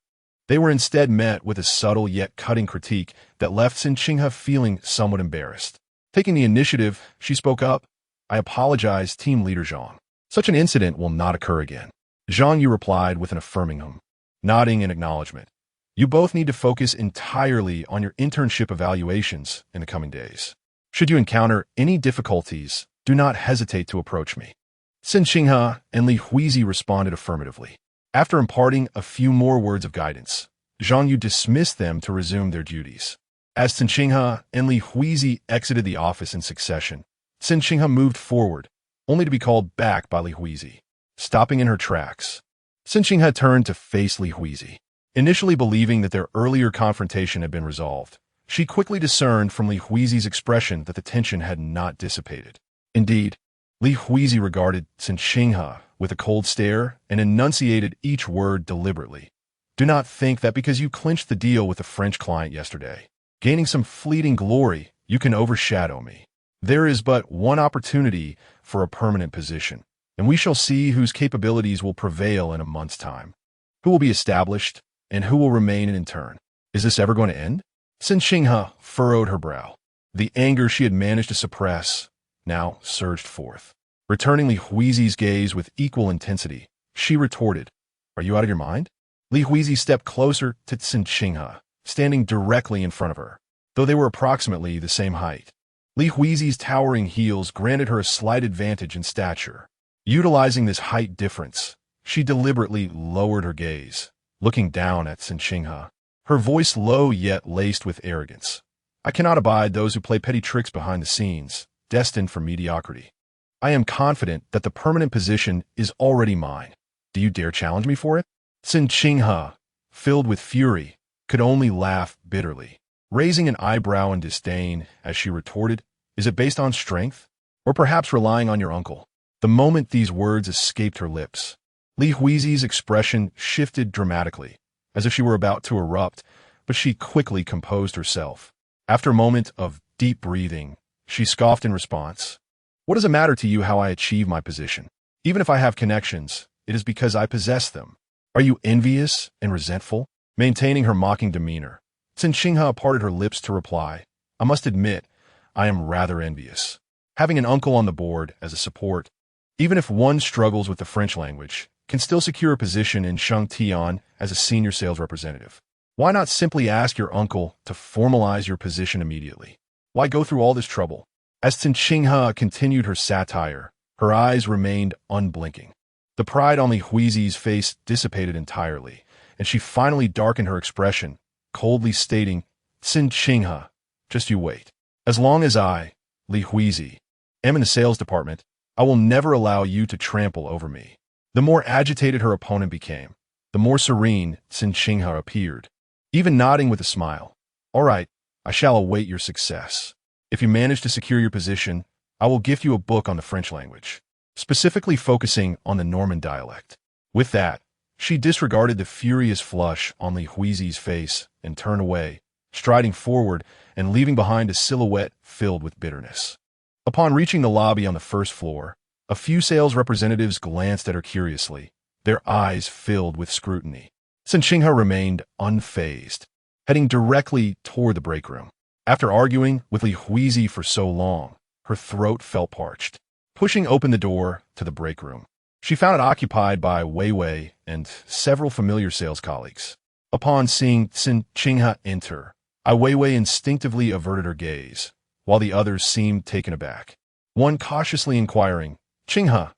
They were instead met with a subtle yet cutting critique that left Cen Qinghe feeling somewhat embarrassed. Taking the initiative, she spoke up. "I apologize, Team Leader Zhang. Such an incident will not occur again." Zhang Yu replied with an affirming hum, nodding in acknowledgement. "You both need to focus entirely on your internship evaluations in the coming days. Should you encounter any difficulties, do not hesitate to approach me." Cen Qinghe and Li Huizi responded affirmatively. After imparting a few more words of guidance, Zhang Yu dismissed them to resume their duties. As Cen Qinghe and Li Huizi exited the office in succession, Cen Qinghe moved forward, only to be called back by Li Huizi, stopping in her tracks. Cen Qinghe turned to face Li Huizi. Initially believing that their earlier confrontation had been resolved, she quickly discerned from Li Huizi's expression that the tension had not dissipated. Indeed, Li Huizi regarded Cen Qinghe with a cold stare and enunciated each word deliberately. Do not think that because you clinched the deal with a French client yesterday, gaining some fleeting glory, you can overshadow me. There is but one opportunity for a permanent position, and we shall see whose capabilities will prevail in a month's time. Who will be established, and who will remain in turn? Is this ever going to end? Cen Qinghe furrowed her brow. The anger she had managed to suppress now surged forth. Returning Li Huizi's gaze with equal intensity, she retorted, Are you out of your mind? Li Huizi stepped closer to Cen Qinghe, standing directly in front of her, though they were approximately the same height. Li Huizi's towering heels granted her a slight advantage in stature. Utilizing this height difference, she deliberately lowered her gaze, looking down at Cen Qinghe, her voice low yet laced with arrogance. I cannot abide those who play petty tricks behind the scenes, destined for mediocrity. I am confident that the permanent position is already mine. Do you dare challenge me for it? Cen Qinghe, filled with fury, could only laugh bitterly, raising an eyebrow in disdain as she retorted, Is it based on strength? Or perhaps relying on your uncle? The moment these words escaped her lips, Li Huizi's expression shifted dramatically, as if she were about to erupt, but she quickly composed herself. After a moment of deep breathing, she scoffed in response. What does it matter to you how I achieve my position? Even if I have connections, it is because I possess them. Are you envious and resentful? Maintaining her mocking demeanor, Cen Qinghe parted her lips to reply, I must admit, I am rather envious. Having an uncle on the board as a support, even if one struggles with the French language, can still secure a position in Shang as a senior sales representative. Why not simply ask your uncle to formalize your position immediately? Why go through all this trouble? As Cen Qinghe continued her satire, her eyes remained unblinking. The pride on Li Huizi's face dissipated entirely, and she finally darkened her expression, coldly stating, Cen Qinghe, just you wait. As long as I, Li Huizi, am in the sales department, I will never allow you to trample over me. The more agitated her opponent became, the more serene Cen Qinghe appeared, even nodding with a smile. All right, I shall await your success. If you manage to secure your position, I will gift you a book on the French language, specifically focusing on the Norman dialect. With that, she disregarded the furious flush on Li Huizi's face and turned away, striding forward and leaving behind a silhouette filled with bitterness. Upon reaching the lobby on the first floor, a few sales representatives glanced at her curiously, their eyes filled with scrutiny. Cen Qinghe remained unfazed, heading directly toward the break room. After arguing with Li Huizi for so long, her throat felt parched. Pushing open the door to the break room, she found it occupied by Wei Wei and several familiar sales colleagues. Upon seeing Cen Qinghe enter, Wei Wei instinctively averted her gaze, while the others seemed taken aback. One cautiously inquiring, Qinghe,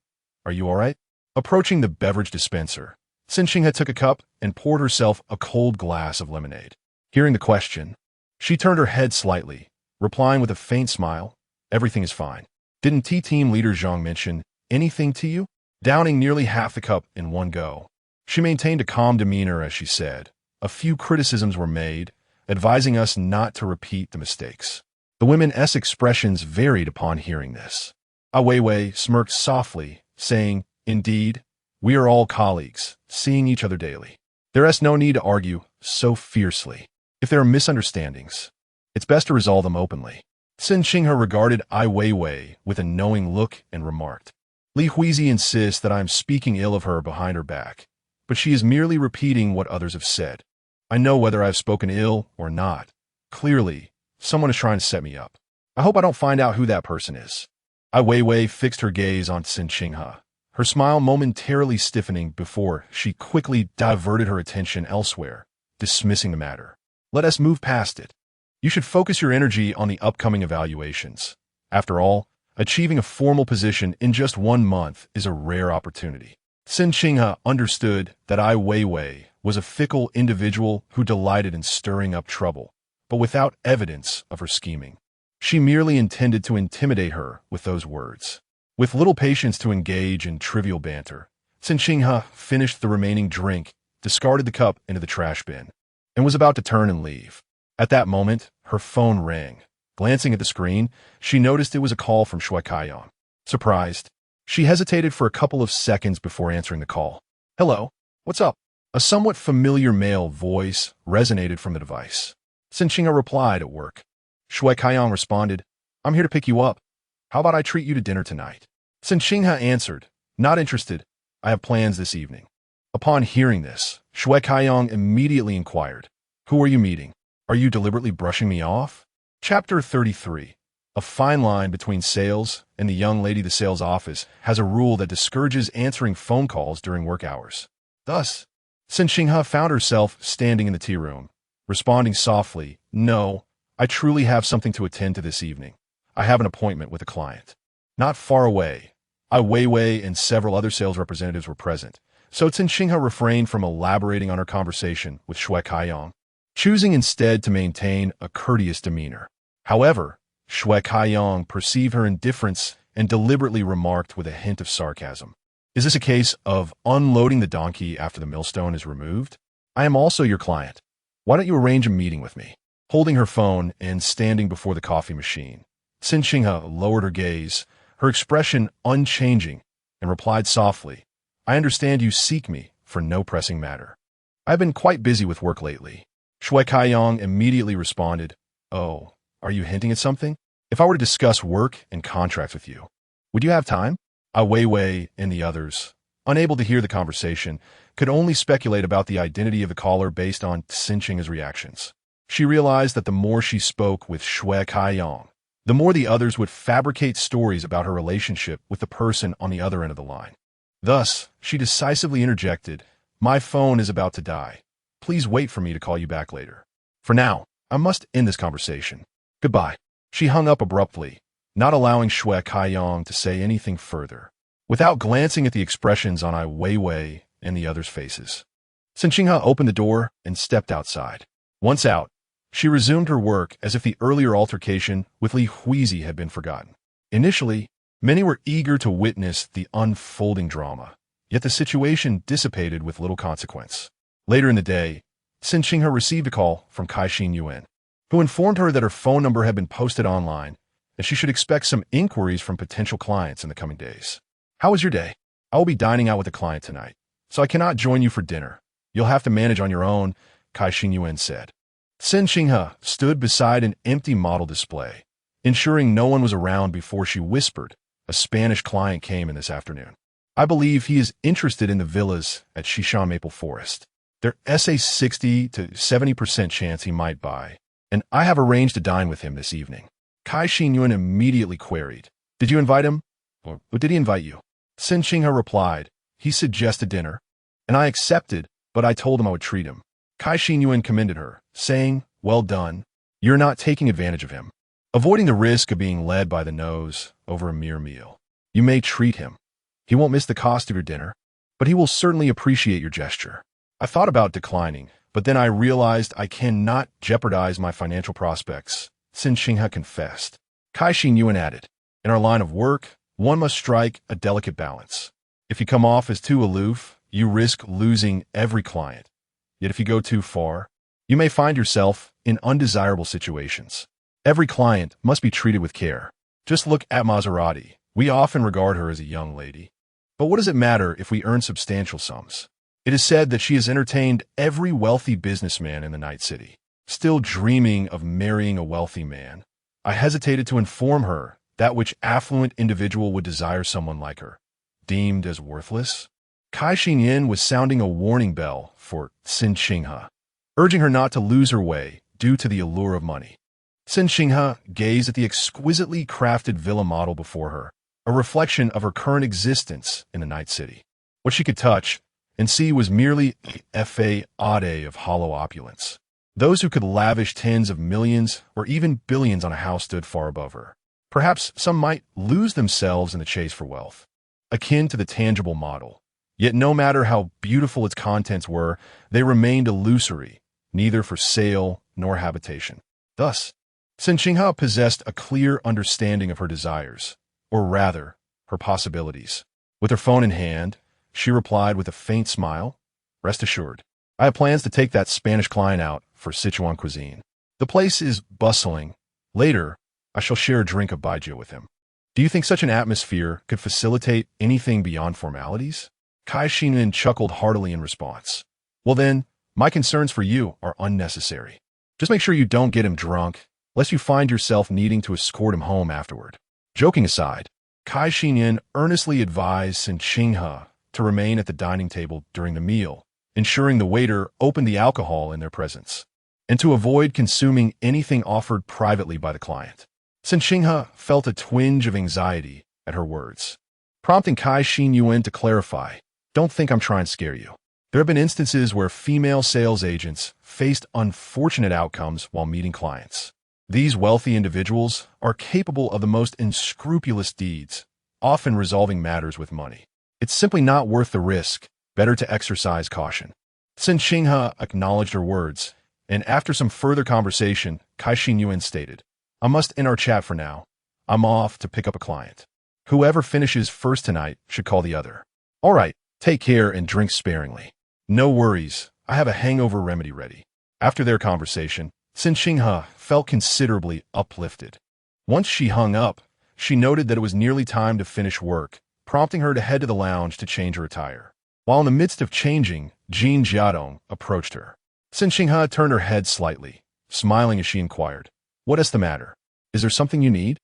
are you all right? Approaching the beverage dispenser, Cen Qinghe took a cup and poured herself a cold glass of lemonade. Hearing the question, she turned her head slightly, replying with a faint smile, Everything is fine. Didn't T-Team leader Zhang mention anything to you? Downing nearly half the cup in one go, she maintained a calm demeanor as she said, A few criticisms were made, advising us not to repeat the mistakes. The women's expressions varied upon hearing this. Wei Wei smirked softly, saying, Indeed, we are all colleagues, seeing each other daily. There is no need to argue so fiercely. If there are misunderstandings, it's best to resolve them openly. Cen Qinghe regarded Wei Wei with a knowing look and remarked, Li Huizi insists that I am speaking ill of her behind her back, but she is merely repeating what others have said. I know whether I have spoken ill or not. Clearly, someone is trying to set me up. I hope I don't find out who that person is. Wei Wei fixed her gaze on Cen Qinghe, her smile momentarily stiffening before she quickly diverted her attention elsewhere, dismissing the matter. Let us move past it. You should focus your energy on the upcoming evaluations. After all, achieving a formal position in just 1 month is a rare opportunity. Cen Qinghe understood that Wei Wei was a fickle individual who delighted in stirring up trouble, but without evidence of her scheming. She merely intended to intimidate her with those words. With little patience to engage in trivial banter, Cen Qinghe finished the remaining drink, discarded the cup into the trash bin, and was about to turn and leave. At that moment, her phone rang. Glancing at the screen, she noticed it was a call from Shue Kaiyang. Surprised, she hesitated for a couple of seconds before answering the call. "Hello, what's up?" A somewhat familiar male voice resonated from the device. Cen Qinghe replied at work. Shue Kaiyang responded, "I'm here to pick you up. How about I treat you to dinner tonight?" Cen Qinghe answered, "Not interested. I have plans this evening." Upon hearing this, Shue Kaiyang immediately inquired, "Who are you meeting? Are you deliberately brushing me off?" Chapter 33. A fine line between sales and the young lady. The sales office has a rule that discourages answering phone calls during work hours. Thus, Cen Qinghe found herself standing in the tea room, responding softly, "No, I truly have something to attend to this evening. I have an appointment with a client." Not far away, Ai Weiwei and several other sales representatives were present, so Cen Qinghe refrained from elaborating on her conversation with Shue Kaiyang, choosing instead to maintain a courteous demeanor. However, Shue Kaiyang perceived her indifference and deliberately remarked with a hint of sarcasm, "Is this a case of unloading the donkey after the millstone is removed? I am also your client. Why don't you arrange a meeting with me?" Holding her phone and standing before the coffee machine, Cen Qinghe lowered her gaze, her expression unchanging, and replied softly, "I understand you seek me for no pressing matter. I've been quite busy with work lately." Shue Kaiyang immediately responded, "Oh, are you hinting at something? If I were to discuss work and contracts with you, would you have time?" Ai Weiwei and the others, unable to hear the conversation, could only speculate about the identity of the caller based on Cen Qinghe's reactions. She realized that the more she spoke with Shue Kaiyang, the more the others would fabricate stories about her relationship with the person on the other end of the line. Thus, she decisively interjected, "My phone is about to die. Please wait for me to call you back later. For now, I must end this conversation. Goodbye." She hung up abruptly, not allowing Shue Kaiyang to say anything further, without glancing at the expressions on Ai Weiwei and the others' faces. Cen Qinghe opened the door and stepped outside. Once out, she resumed her work as if the earlier altercation with Li Huizi had been forgotten. Initially, many were eager to witness the unfolding drama, yet the situation dissipated with little consequence. Later in the day, Cen Qinghe received a call from Kai Yuan, who informed her that her phone number had been posted online and she should expect some inquiries from potential clients in the coming days. "How was your day? I will be dining out with a client tonight, so I cannot join you for dinner. You'll have to manage on your own," Kai Yuan said. Cen Qinghe stood beside an empty model display, ensuring no one was around before she whispered, "A Spanish client came in this afternoon. I believe he is interested in the villas at Shishan Maple Forest. There's a 60 to 70% chance he might buy, and I have arranged to dine with him this evening." Kai Yuan immediately queried, "Did you invite him? Or did he invite you?" Cen Qinghe replied, "He suggested dinner, and I accepted, but I told him I would treat him." Kai Yuan commended her, saying, "Well done. You're not taking advantage of him, avoiding the risk of being led by the nose over a mere meal. You may treat him. He won't miss the cost of your dinner, but he will certainly appreciate your gesture." I thought about declining, but then I realized I cannot jeopardize my financial prospects, Cen Qinghe confessed. Kai Yuan added, "In our line of work, one must strike a delicate balance. If you come off as too aloof, you risk losing every client. Yet if you go too far, you may find yourself in undesirable situations. Every client must be treated with care. Just look at Maserati. We often regard her as a young lady. But what does it matter if we earn substantial sums? It is said that she has entertained every wealthy businessman in the Night City. Still dreaming of marrying a wealthy man, I hesitated to inform her that which affluent individual would desire someone like her, deemed as worthless." Kai Yuan was sounding a warning bell for Cen Qinghe, urging her not to lose her way due to the allure of money. Cen Qinghe gazed at the exquisitely crafted villa model before her, a reflection of her current existence in the Night City. What she could touch and see was merely a facade of hollow opulence. Those who could lavish tens of millions or even billions on a house stood far above her. Perhaps some might lose themselves in the chase for wealth, akin to the tangible model. Yet no matter how beautiful its contents were, they remained illusory, neither for sale nor habitation. Thus, Cen Qinghe possessed a clear understanding of her desires, or rather, her possibilities. With her phone in hand, she replied with a faint smile. Rest assured, I have plans to take that Spanish client out for Sichuan cuisine. The place is bustling. Later, I shall share a drink of baijiu with him. Do you think such an atmosphere could facilitate anything beyond formalities? Cai Xinyuan chuckled heartily in response. Well then, my concerns for you are unnecessary. Just make sure you don't get him drunk, lest you find yourself needing to escort him home afterward. Joking aside, Cai Xinyuan earnestly advised Cen Qinghe to remain at the dining table during the meal, ensuring the waiter opened the alcohol in their presence, and to avoid consuming anything offered privately by the client. Cen Qinghe felt a twinge of anxiety at her words, prompting Cai Xinyuan to clarify, don't think I'm trying to scare you. There have been instances where female sales agents faced unfortunate outcomes while meeting clients. These wealthy individuals are capable of the most unscrupulous deeds, often resolving matters with money. It's simply not worth the risk. Better to exercise caution. Cen Qinghe acknowledged her words, and after some further conversation, Cai Xinyuan stated, I must end our chat for now. I'm off to pick up a client. Whoever finishes first tonight should call the other. All right, take care and drink sparingly. No worries, I have a hangover remedy ready. After their conversation, Cen Qinghe felt considerably uplifted. Once she hung up, she noted that it was nearly time to finish work, prompting her to head to the lounge to change her attire. While in the midst of changing, Jin Jiadong approached her. Cen Qinghe turned her head slightly, smiling as she inquired, What is the matter? Is there something you need?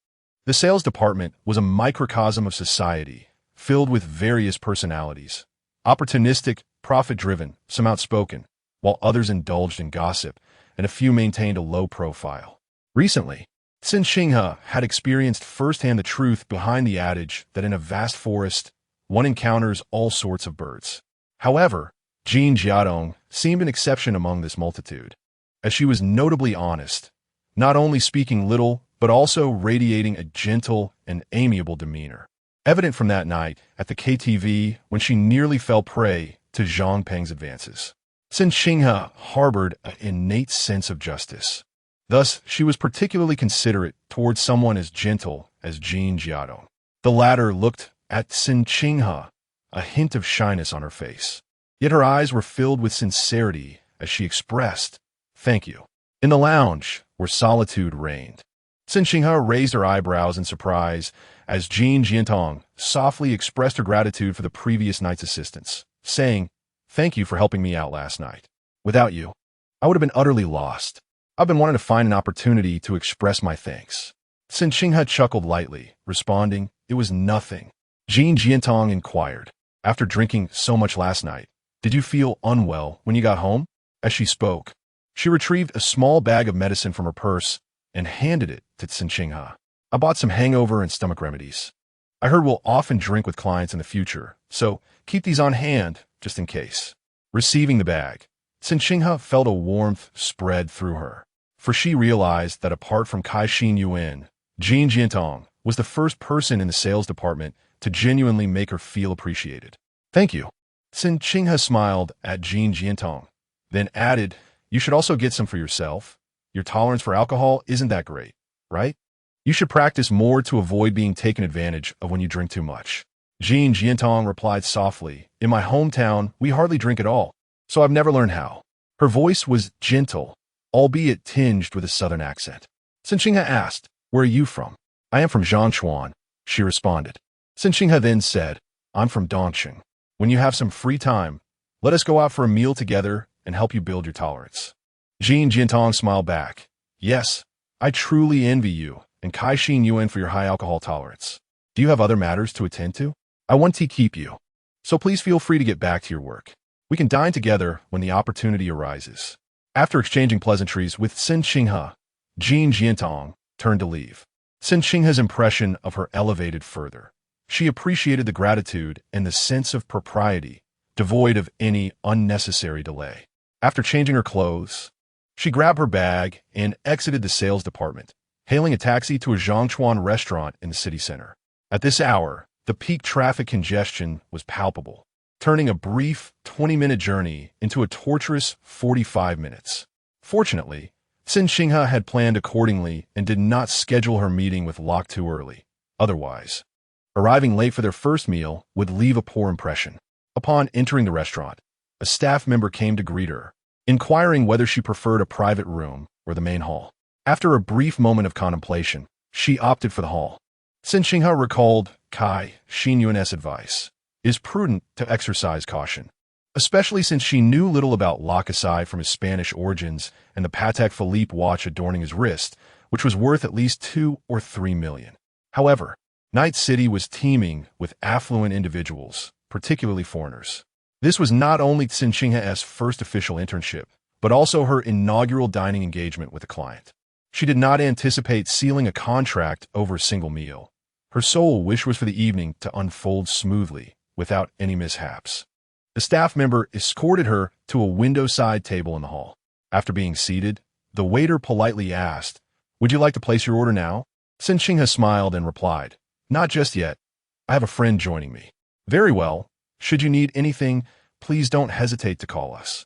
The sales department was a microcosm of society, filled with various personalities. Opportunistic, profit-driven, some outspoken, while others indulged in gossip, and a few maintained a low profile. Recently, Cen Qinghe had experienced firsthand the truth behind the adage that in a vast forest, one encounters all sorts of birds. However, Jin Jiadong seemed an exception among this multitude, as she was notably honest, not only speaking little, but also radiating a gentle and amiable demeanor, evident from that night at the KTV when she nearly fell prey to Zhang Peng's advances. Cen Qinghe harbored an innate sense of justice. Thus, she was particularly considerate towards someone as gentle as Jin Jiadong. The latter looked at Cen Qinghe, a hint of shyness on her face. Yet her eyes were filled with sincerity as she expressed, Thank you. In the lounge, where solitude reigned, Cen Qinghe raised her eyebrows in surprise as Jin Jiantong softly expressed her gratitude for the previous night's assistance, saying, Thank you for helping me out last night. Without you, I would have been utterly lost. I've been wanting to find an opportunity to express my thanks. Cen Qinghe chuckled lightly, responding, It was nothing. Jin Jiantong inquired, After drinking so much last night, did you feel unwell when you got home? As she spoke, she retrieved a small bag of medicine from her purse and handed it to Cen Qinghe. I bought some hangover and stomach remedies. I heard we'll often drink with clients in the future, so keep these on hand just in case. Receiving the bag, Cen Qinghe felt a warmth spread through her, for she realized that apart from Cai Xinyuan, Jin Jiantong was the first person in the sales department to genuinely make her feel appreciated. Thank you. Cen Qinghe smiled at Jin Jiantong, then added, You should also get some for yourself. Your tolerance for alcohol isn't that great, right? You should practice more to avoid being taken advantage of when you drink too much. Jin Jiantong replied softly, In my hometown, we hardly drink at all, so I've never learned how. Her voice was gentle, albeit tinged with a southern accent. Cen Qinghe asked, Where are you from? I am from Zhongshuan, she responded. Cen Qinghe then said, I'm from Dongsheng. When you have some free time, let us go out for a meal together and help you build your tolerance. Jin Jiantong smiled back. Yes, I truly envy you and Cai Xinyuan for your high alcohol tolerance. Do you have other matters to attend to? I want to keep you, so please feel free to get back to your work. We can dine together when the opportunity arises. After exchanging pleasantries with Cen Qinghe, Jin Jiantong turned to leave. Cen Qinghe's impression of her elevated further. She appreciated the gratitude and the sense of propriety, devoid of any unnecessary delay. After changing her clothes, she grabbed her bag and exited the sales department, hailing a taxi to a Zhongshuan restaurant in the city center. At this hour, the peak traffic congestion was palpable, turning a brief 20-minute journey into a torturous 45 minutes. Fortunately, Cen Qinghe had planned accordingly and did not schedule her meeting with Locke too early. Otherwise, arriving late for their first meal would leave a poor impression. Upon entering the restaurant, a staff member came to greet her, inquiring whether she preferred a private room or the main hall. After a brief moment of contemplation, she opted for the hall. Cen Qinghe recalled Cai Xinyuan's advice. It is prudent to exercise caution, especially since she knew little about Lacasai from his Spanish origins and the Patek Philippe watch adorning his wrist, which was worth at least 2 or 3 million. However, Night City was teeming with affluent individuals, particularly foreigners. This was not only Cen Qinghe's first official internship, but also her inaugural dining engagement with a client. She did not anticipate sealing a contract over a single meal. Her sole wish was for the evening to unfold smoothly, without any mishaps. The staff member escorted her to a window-side table in the hall. After being seated, the waiter politely asked, "Would you like to place your order now?" Cen Qinghe smiled and replied, "Not just yet. I have a friend joining me." "Very well. Should you need anything, please don't hesitate to call us."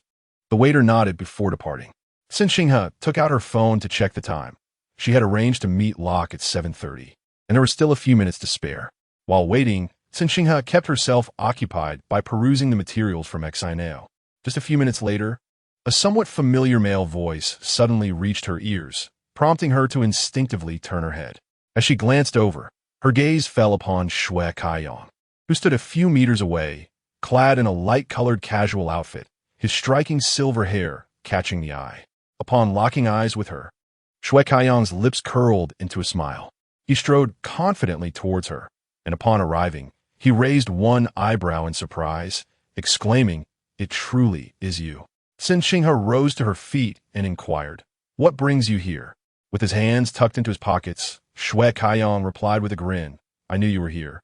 The waiter nodded before departing. Cen Qinghe took out her phone to check the time. She had arranged to meet Locke at 7:30, and there were still a few minutes to spare. While waiting, Cen Qinghe kept herself occupied by perusing the materials from Exineo. Just a few minutes later, a somewhat familiar male voice suddenly reached her ears, prompting her to instinctively turn her head. As she glanced over, her gaze fell upon Shui Kaiyong, who stood a few meters away, clad in a light-colored casual outfit, his striking silver hair catching the eye. Upon locking eyes with her, Shui Kaiyong's lips curled into a smile. He strode confidently towards her, and upon arriving, he raised one eyebrow in surprise, exclaiming, "It truly is you." Cen Qinghe rose to her feet and inquired, "What brings you here?" With his hands tucked into his pockets, Shui Kaiyong replied with a grin, "I knew you were here,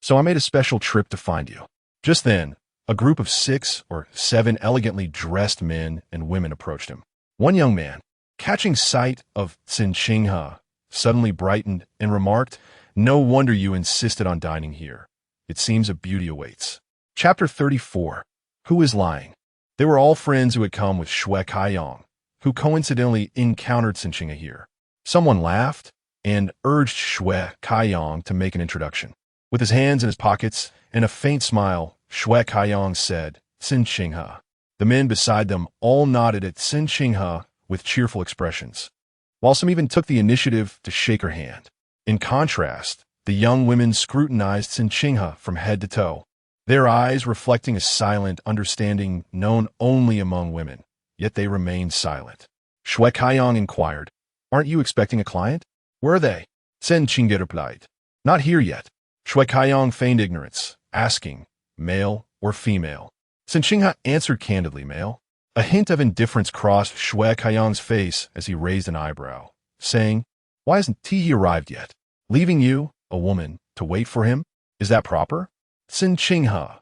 so I made a special trip to find you." Just then, a group of 6 or 7 elegantly dressed men and women approached him. One young man, catching sight of Cen Qinghe, suddenly brightened and remarked, "No wonder you insisted on dining here. It seems a beauty awaits." Chapter 34. Who is lying? They were all friends who had come with Shui Kaiyong, who coincidentally encountered Cen Qinghe here. Someone laughed and urged Shui Kaiyong to make an introduction. With his hands in his pockets and a faint smile, Shui Kaiyong said, "Cen Qinghe." The men beside them all nodded at Cen Qinghe with cheerful expressions, while some even took the initiative to shake her hand. In contrast, the young women scrutinized Cen Qinghe from head to toe, their eyes reflecting a silent understanding known only among women, yet they remained silent. Shui Kaiyong inquired, "Aren't you expecting a client?" "Where are they?" Cen Qinghe replied, "Not here yet." Shui Kaiyong feigned ignorance, asking, "Male or female?" Cen Qinghe answered candidly, "Male." A hint of indifference crossed Shui Kaiyong's face as he raised an eyebrow, saying, "Why hasn't he arrived yet? Leaving you, a woman, to wait for him? Is that proper?" Cen Qinghe,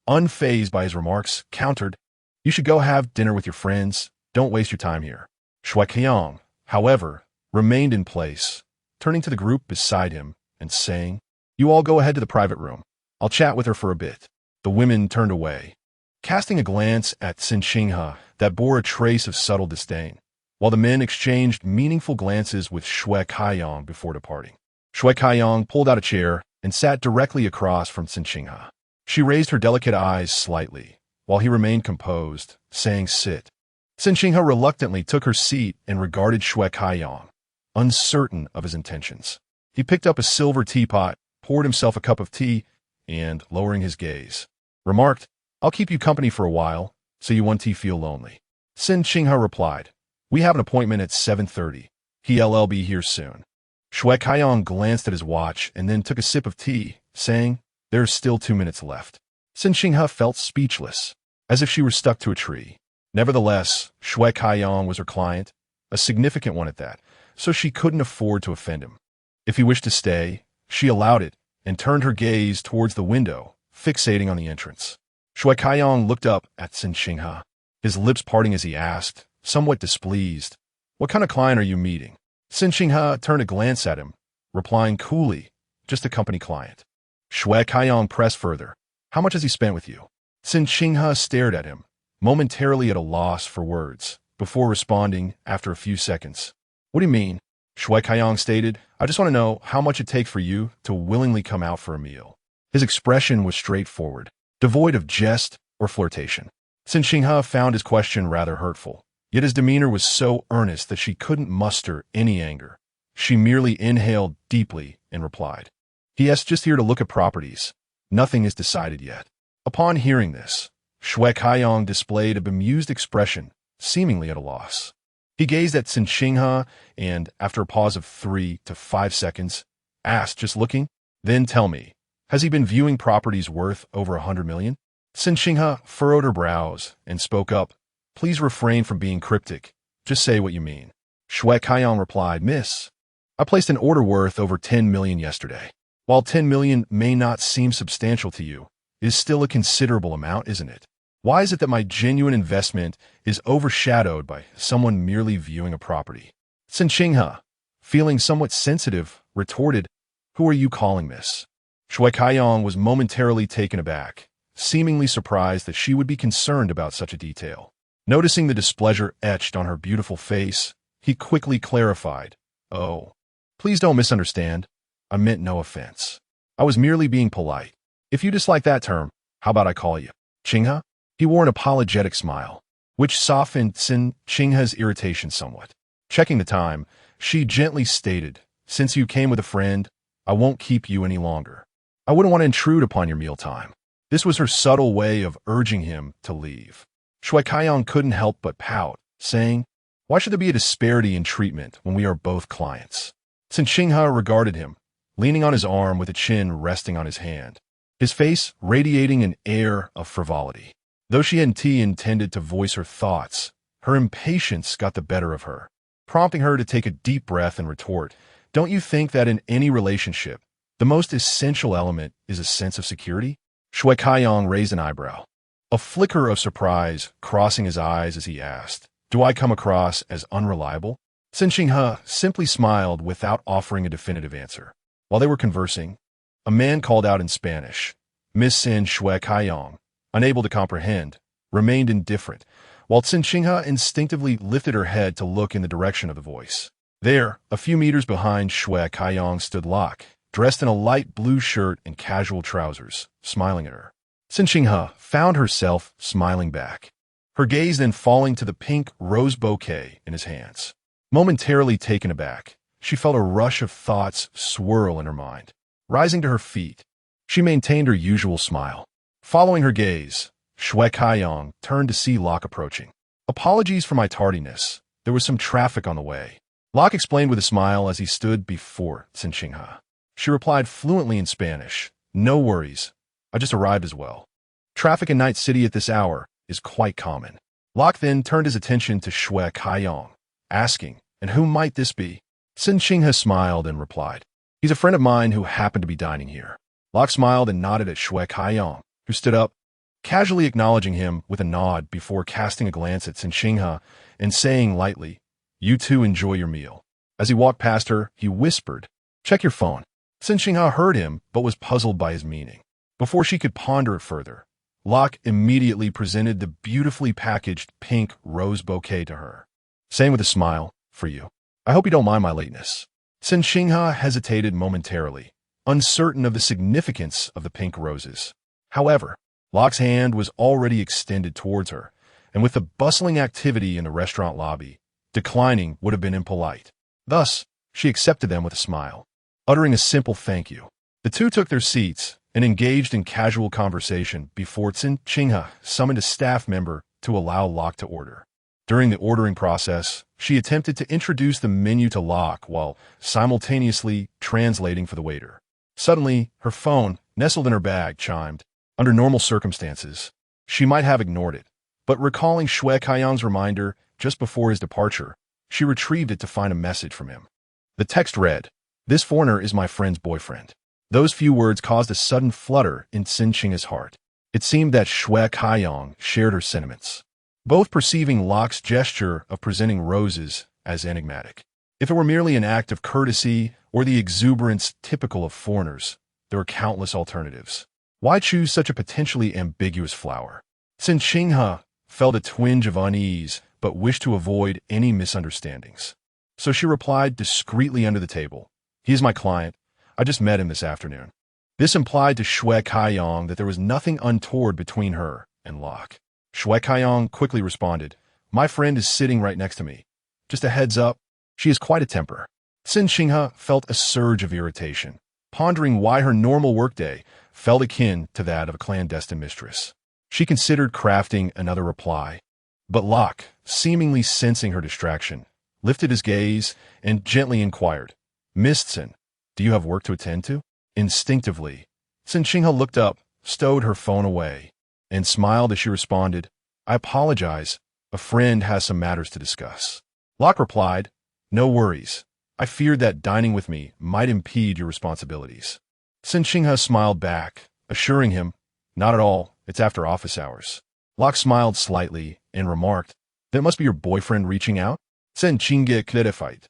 unfazed by his remarks, countered, "You should go have dinner with your friends. Don't waste your time here." Shui Kaiyong, however, remained in place, turning to the group beside him and saying, "You all go ahead to the private room. I'll chat with her for a bit." The women turned away, casting a glance at Cen Qinghe that bore a trace of subtle disdain, while the men exchanged meaningful glances with Shui Kaiyong before departing. Shui Kaiyong pulled out a chair and sat directly across from Cen Qinghe. She raised her delicate eyes slightly, while he remained composed, saying, "Sit." Cen Qinghe reluctantly took her seat and regarded Shui Kaiyong, uncertain of his intentions. He picked up a silver teapot, poured himself a cup of tea, and, lowering his gaze, remarked, "I'll keep you company for a while, so you won't feel lonely." Cen Qinghe replied, "We have an appointment at 7:30. He'll be here soon." Shui Kaiyong glanced at his watch and then took a sip of tea, saying, "There's still 2 minutes left." Cen Qinghe felt speechless, as if she were stuck to a tree. Nevertheless, Shui Kaiyong was her client, a significant one at that, so she couldn't afford to offend him. If he wished to stay, she allowed it and turned her gaze towards the window, fixating on the entrance. Shui Kaiyong looked up at Cen Qinghe, his lips parting as he asked, somewhat displeased, "What kind of client are you meeting?" Cen Qinghe turned a glance at him, replying coolly, "Just a company client." Shui Kaiyong pressed further, "How much has he spent with you?" Cen Qinghe stared at him, momentarily at a loss for words, before responding after a few seconds. "What do you mean?" Shui Kaiyong stated, "I just want to know how much it takes for you to willingly come out for a meal." His expression was straightforward. devoid of jest or flirtation. Cen Qinghe found his question rather hurtful, yet his demeanor was so earnest that she couldn't muster any anger. She merely inhaled deeply and replied, "P.S. Just here to look at properties. Nothing is decided yet." Upon hearing this, Shue Kaiyong displayed a bemused expression, seemingly at a loss. He gazed at Cen Qinghe and, after a pause of 3 to 5 seconds, asked, "Just looking? Then tell me, has he been viewing properties worth over 100 million? Cen Qinghe furrowed her brows and spoke up, "Please refrain from being cryptic. Just say what you mean." Shue Kaiyong replied, "Miss, I placed an order worth over 10 million yesterday. While 10 million may not seem substantial to you, it is still a considerable amount, isn't it? Why is it that my genuine investment is overshadowed by someone merely viewing a property?" Cen Qinghe, feeling somewhat sensitive, retorted, "Who are you calling, miss?" Shue Kaiyong was momentarily taken aback, seemingly surprised that she would be concerned about such a detail. Noticing the displeasure etched on her beautiful face, he quickly clarified, "Oh, please don't misunderstand. I meant no offense. I was merely being polite. If you dislike that term, how about I call you Qinghe?" He wore an apologetic smile, which softened Cen Qinghe's irritation somewhat. Checking the time, she gently stated, "Since you came with a friend, I won't keep you any longer. I wouldn't want to intrude upon your mealtime." This was her subtle way of urging him to leave. Shue Kaiyong couldn't help but pout, saying, "Why should there be a disparity in treatment when we are both clients?" Cen Qinghe regarded him, leaning on his arm with a chin resting on his hand, his face radiating an air of frivolity. Though she hadn't intended to voice her thoughts, her impatience got the better of her, prompting her to take a deep breath and retort, "Don't you think that in any relationship, the most essential element is a sense of security?" Shue Kaiyong raised an eyebrow, a flicker of surprise crossing his eyes as he asked, "Do I come across as unreliable?" Cen Qinghe simply smiled without offering a definitive answer. While they were conversing, a man called out in Spanish. Miss Cen Shue Kaiyong, unable to comprehend, remained indifferent, while Cen Qinghe instinctively lifted her head to look in the direction of the voice. There, a few meters behind Shue Kaiyong stood Locke, dressed in a light blue shirt and casual trousers, smiling at her. Cen Qinghe found herself smiling back, her gaze then falling to the pink rose bouquet in his hands. Momentarily taken aback, she felt a rush of thoughts swirl in her mind. Rising to her feet, she maintained her usual smile. Following her gaze, Shue Kaiyong turned to see Locke approaching. "Apologies for my tardiness. There was some traffic on the way," Locke explained with a smile as he stood before Cen Qinghe. She replied fluently in Spanish, "No worries. I just arrived as well. Traffic in Night City at this hour is quite common." Locke then turned his attention to Shue Kaiyong, asking, "And who might this be?" Cen Qinghe smiled and replied, "He's a friend of mine who happened to be dining here." Locke smiled and nodded at Shue Kaiyong, who stood up, casually acknowledging him with a nod before casting a glance at Cen Qinghe and saying lightly, "You two enjoy your meal." As he walked past her, he whispered, "Check your phone." Cen Qinghe heard him but was puzzled by his meaning. Before she could ponder it further, Locke immediately presented the beautifully packaged pink rose bouquet to her, saying with a smile, "For you. I hope you don't mind my lateness." Cen Qinghe hesitated momentarily, uncertain of the significance of the pink roses. However, Locke's hand was already extended towards her, and with the bustling activity in the restaurant lobby, declining would have been impolite. Thus, she accepted them with a smile, uttering a simple thank you. The two took their seats and engaged in casual conversation before Cen Qinghe summoned a staff member to allow Locke to order. During the ordering process, she attempted to introduce the menu to Locke while simultaneously translating for the waiter. Suddenly, her phone, nestled in her bag, chimed. Under normal circumstances, she might have ignored it, but recalling Shue Kaiyong's reminder just before his departure, she retrieved it to find a message from him. The text read, "This foreigner is my friend's boyfriend." Those few words caused a sudden flutter in Cen Qinghe's heart. It seemed that Shue Kaiyong shared her sentiments, both perceiving Locke's gesture of presenting roses as enigmatic. If it were merely an act of courtesy or the exuberance typical of foreigners, there were countless alternatives. Why choose such a potentially ambiguous flower? Cen Qinghe felt a twinge of unease but wished to avoid any misunderstandings. So she replied discreetly under the table, "He is my client. I just met him this afternoon." This implied to Shue Kaiyong that there was nothing untoward between her and Locke. Shue Kaiyong quickly responded, "My friend is sitting right next to me. Just a heads up, she has quite a temper." Cen Qinghe felt a surge of irritation, pondering why her normal workday felt akin to that of a clandestine mistress. She considered crafting another reply, but Locke, seemingly sensing her distraction, lifted his gaze and gently inquired, "Miss Cen, do you have work to attend to?" Instinctively, Cen Qinghe looked up, stowed her phone away, and smiled as she responded, "I apologize. A friend has some matters to discuss." Locke replied, "No worries. I feared that dining with me might impede your responsibilities." Cen Qinghe smiled back, assuring him, "Not at all. It's after office hours." Locke smiled slightly and remarked, "That must be your boyfriend reaching out?" Cen Qinghe clarified,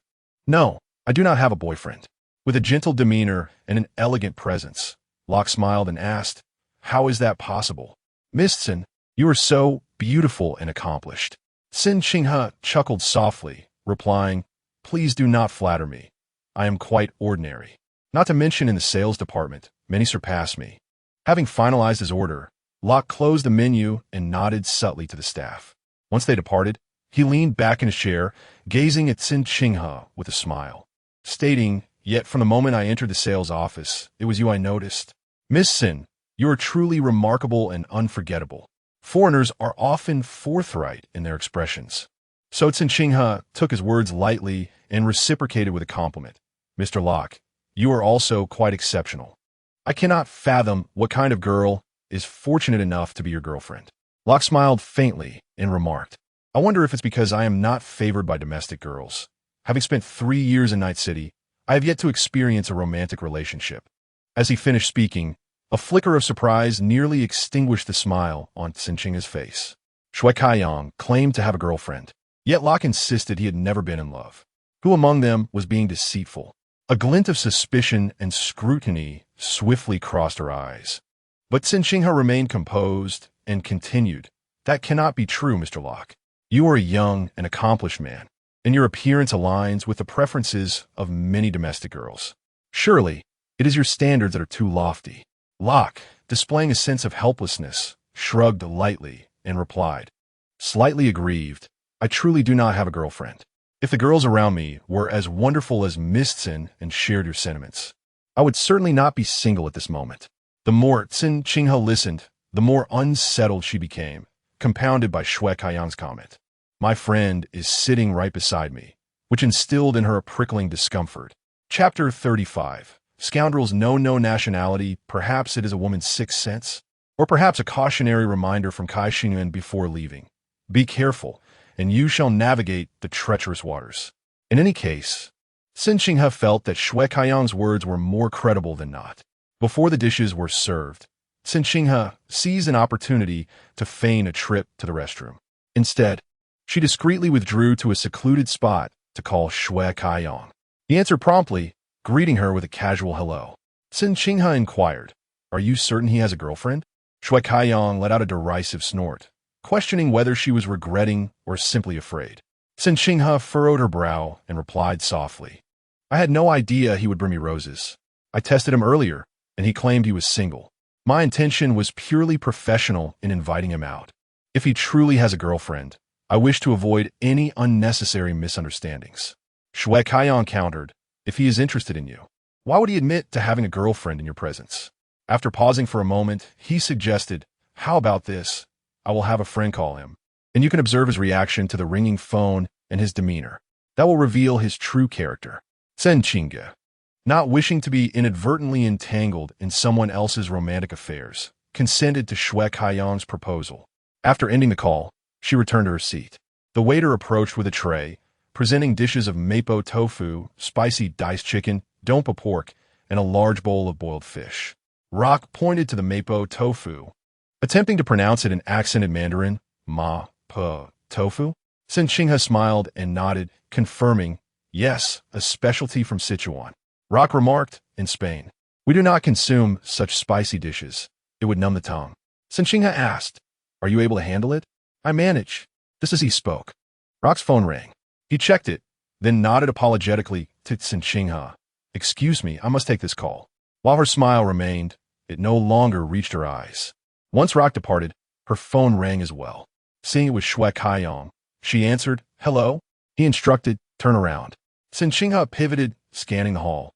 "No, I do not have a boyfriend." With a gentle demeanor and an elegant presence, Locke smiled and asked, "How is that possible?" "Miss Cen, you are so beautiful and accomplished." Cen Qinghe chuckled softly, replying, "Please do not flatter me. I am quite ordinary. Not to mention in the sales department, many surpass me." Having finalized his order, Locke closed the menu and nodded subtly to the staff. Once they departed, he leaned back in his chair, gazing at Cen Qinghe with a smile, stating, "Yet from the moment I entered the sales office, it was you I noticed. Miss Cen, you are truly remarkable and unforgettable." Foreigners are often forthright in their expressions. So Cen Qinghe took his words lightly and reciprocated with a compliment. "Mr. Locke, you are also quite exceptional. I cannot fathom what kind of girl is fortunate enough to be your girlfriend." Locke smiled faintly and remarked, "I wonder if it's because I am not favored by domestic girls. Having spent 3 years in Night City, I have yet to experience a romantic relationship." As he finished speaking, a flicker of surprise nearly extinguished the smile on Cen Qinghe's face. Shue Kaiyong claimed to have a girlfriend, yet Locke insisted he had never been in love. Who among them was being deceitful? A glint of suspicion and scrutiny swiftly crossed her eyes. But Cen Qinghe remained composed and continued, "That cannot be true, Mr. Locke. You are a young and accomplished man, and your appearance aligns with the preferences of many domestic girls. Surely, it is your standards that are too lofty." Locke, displaying a sense of helplessness, shrugged lightly and replied, slightly aggrieved, "I truly do not have a girlfriend. If the girls around me were as wonderful as Miss Cen and shared your sentiments, I would certainly not be single at this moment." The more Cen Qinghe listened, the more unsettled she became, compounded by Shue Kaiyong's comment, "My friend is sitting right beside me," which instilled in her a prickling discomfort. Chapter 35. Scoundrels know no nationality. Perhaps it is a woman's sixth sense, or perhaps a cautionary reminder from Kai Xingyuan before leaving. Be careful, and you shall navigate the treacherous waters. In any case, Cen Qinghe felt that Shue Kaiyong's words were more credible than not. Before the dishes were served, Cen Qinghe seized an opportunity to feign a trip to the restroom. Instead, she discreetly withdrew to a secluded spot to call Shue Kaiyong. He answered promptly, greeting her with a casual hello. Cen Qinghe inquired, "Are you certain he has a girlfriend?" Shue Kaiyong let out a derisive snort, questioning whether she was regretting or simply afraid. Cen Qinghe furrowed her brow and replied softly, "I had no idea he would bring me roses. I tested him earlier, and he claimed he was single. My intention was purely professional in inviting him out. If he truly has a girlfriend, I wish to avoid any unnecessary misunderstandings." Shue Kaiyong countered, "If he is interested in you, why would he admit to having a girlfriend in your presence?" After pausing for a moment, he suggested, "How about this? I will have a friend call him, and you can observe his reaction to the ringing phone and his demeanor. That will reveal his true character." Cen Qinghe, not wishing to be inadvertently entangled in someone else's romantic affairs, consented to Shue Kaiyong's proposal. After ending the call, she returned to her seat. The waiter approached with a tray, presenting dishes of mapo tofu, spicy diced chicken, dompa pork, and a large bowl of boiled fish. Rock pointed to the mapo tofu, attempting to pronounce it in accented Mandarin, tofu. Cen Qinghe smiled and nodded, confirming, "Yes, a specialty from Sichuan." Rock remarked, "In Spain, we do not consume such spicy dishes. It would numb the tongue." Cen Qinghe asked, "Are you able to handle it?" "I manage." Just as he spoke, Rock's phone rang. He checked it, then nodded apologetically to Cen Qinghe. "Excuse me, I must take this call." While her smile remained, it no longer reached her eyes. Once Rock departed, her phone rang as well. Seeing it was Shue Kaiyong, she answered, "Hello?" He instructed, "Turn around." Cen Qinghe pivoted, scanning the hall,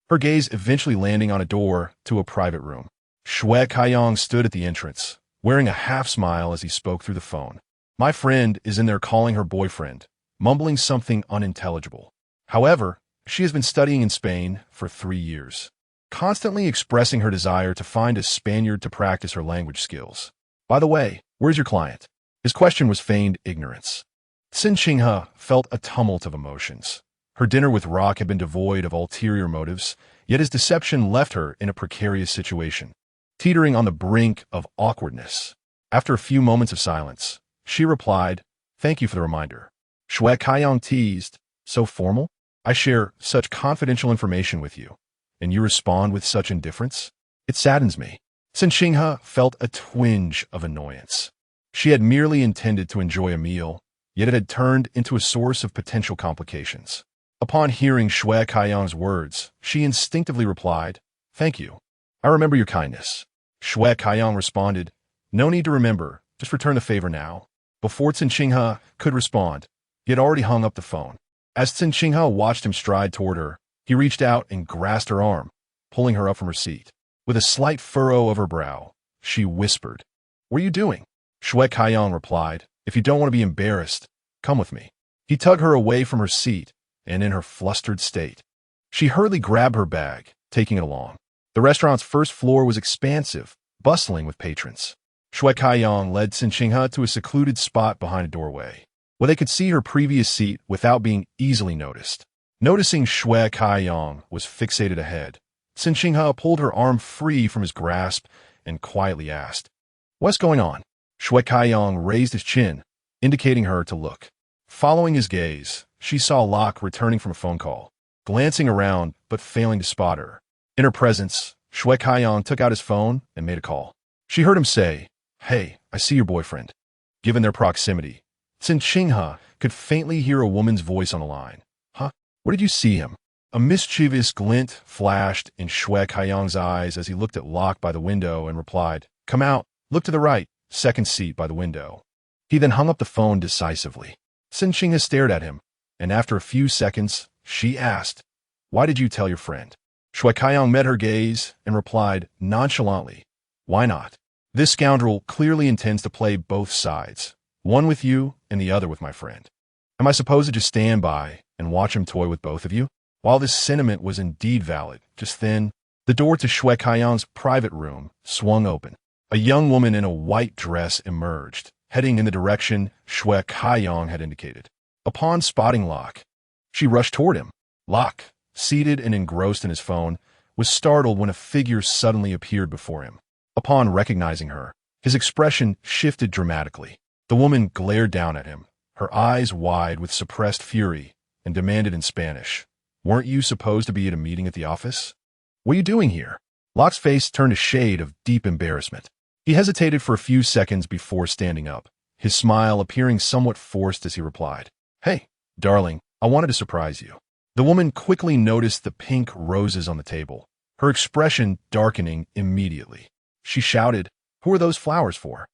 her gaze eventually landing on a door to a private room. Shue Kaiyong stood at the entrance, wearing a half-smile as he spoke through the phone. My friend is in there calling her boyfriend, mumbling something unintelligible. However, she has been studying in Spain for 3 years, constantly expressing her desire to find a Spaniard to practice her language skills. By the way, where's your client? His question was feigned ignorance. Cen Qinghe felt a tumult of emotions. Her dinner with Rock had been devoid of ulterior motives, yet his deception left her in a precarious situation, teetering on the brink of awkwardness. After a few moments of silence, she replied, "Thank you for the reminder." Shue Kaiyong teased, "So formal? I share such confidential information with you, and you respond with such indifference? It saddens me." Cen Qinghe felt a twinge of annoyance. She had merely intended to enjoy a meal, yet it had turned into a source of potential complications. Upon hearing Shue Kaiyong's words, she instinctively replied, "Thank you. I remember your kindness." Shue Kaiyong responded, "No need to remember, just return the favor now." Before Cen Qinghe could respond, he had already hung up the phone. As Cen Qinghe watched him stride toward her, he reached out and grasped her arm, pulling her up from her seat. With a slight furrow of her brow, she whispered, "What are you doing?" Shue Kaiyong replied, "If you don't want to be embarrassed, come with me." He tugged her away from her seat, and in her flustered state, she hurriedly grabbed her bag, taking it along. The restaurant's first floor was expansive, bustling with patrons. Shue Kaiyong led Cen Qinghe to a secluded spot behind a doorway, where they could see her previous seat without being easily noticed. Noticing Shue Kaiyong was fixated ahead, Cen Qinghe pulled her arm free from his grasp and quietly asked, "What's going on?" Shue Kaiyong raised his chin, indicating her to look. Following his gaze, she saw Locke returning from a phone call, glancing around but failing to spot her. In her presence, Shue Kaiyong took out his phone and made a call. She heard him say, "Hey, I see your boyfriend." Given their proximity, Cen Qinghe could faintly hear a woman's voice on the line. "Huh? Where did you see him?" A mischievous glint flashed in Shue Kaiyong's eyes as he looked at Locke by the window and replied, "Come out, look to the right, second seat by the window." He then hung up the phone decisively. Cen Qinghe stared at him, and after a few seconds, she asked, "Why did you tell your friend?" Shue Kaiyong met her gaze and replied nonchalantly, "Why not? This scoundrel clearly intends to play both sides, one with you and the other with my friend. Am I supposed to just stand by and watch him toy with both of you?" While this sentiment was indeed valid, just then, the door to Shue Kaiyong's private room swung open. A young woman in a white dress emerged, heading in the direction Shue Kaiyong had indicated. Upon spotting Locke, she rushed toward him. Locke, seated and engrossed in his phone, was startled when a figure suddenly appeared before him. Upon recognizing her, his expression shifted dramatically. The woman glared down at him, her eyes wide with suppressed fury, and demanded in Spanish, "Weren't you supposed to be at a meeting at the office? What are you doing here?" Locke's face turned a shade of deep embarrassment. He hesitated for a few seconds before standing up, his smile appearing somewhat forced as he replied, "Hey, darling, I wanted to surprise you." The woman quickly noticed the pink roses on the table, her expression darkening immediately. She shouted, "Who are those flowers for?"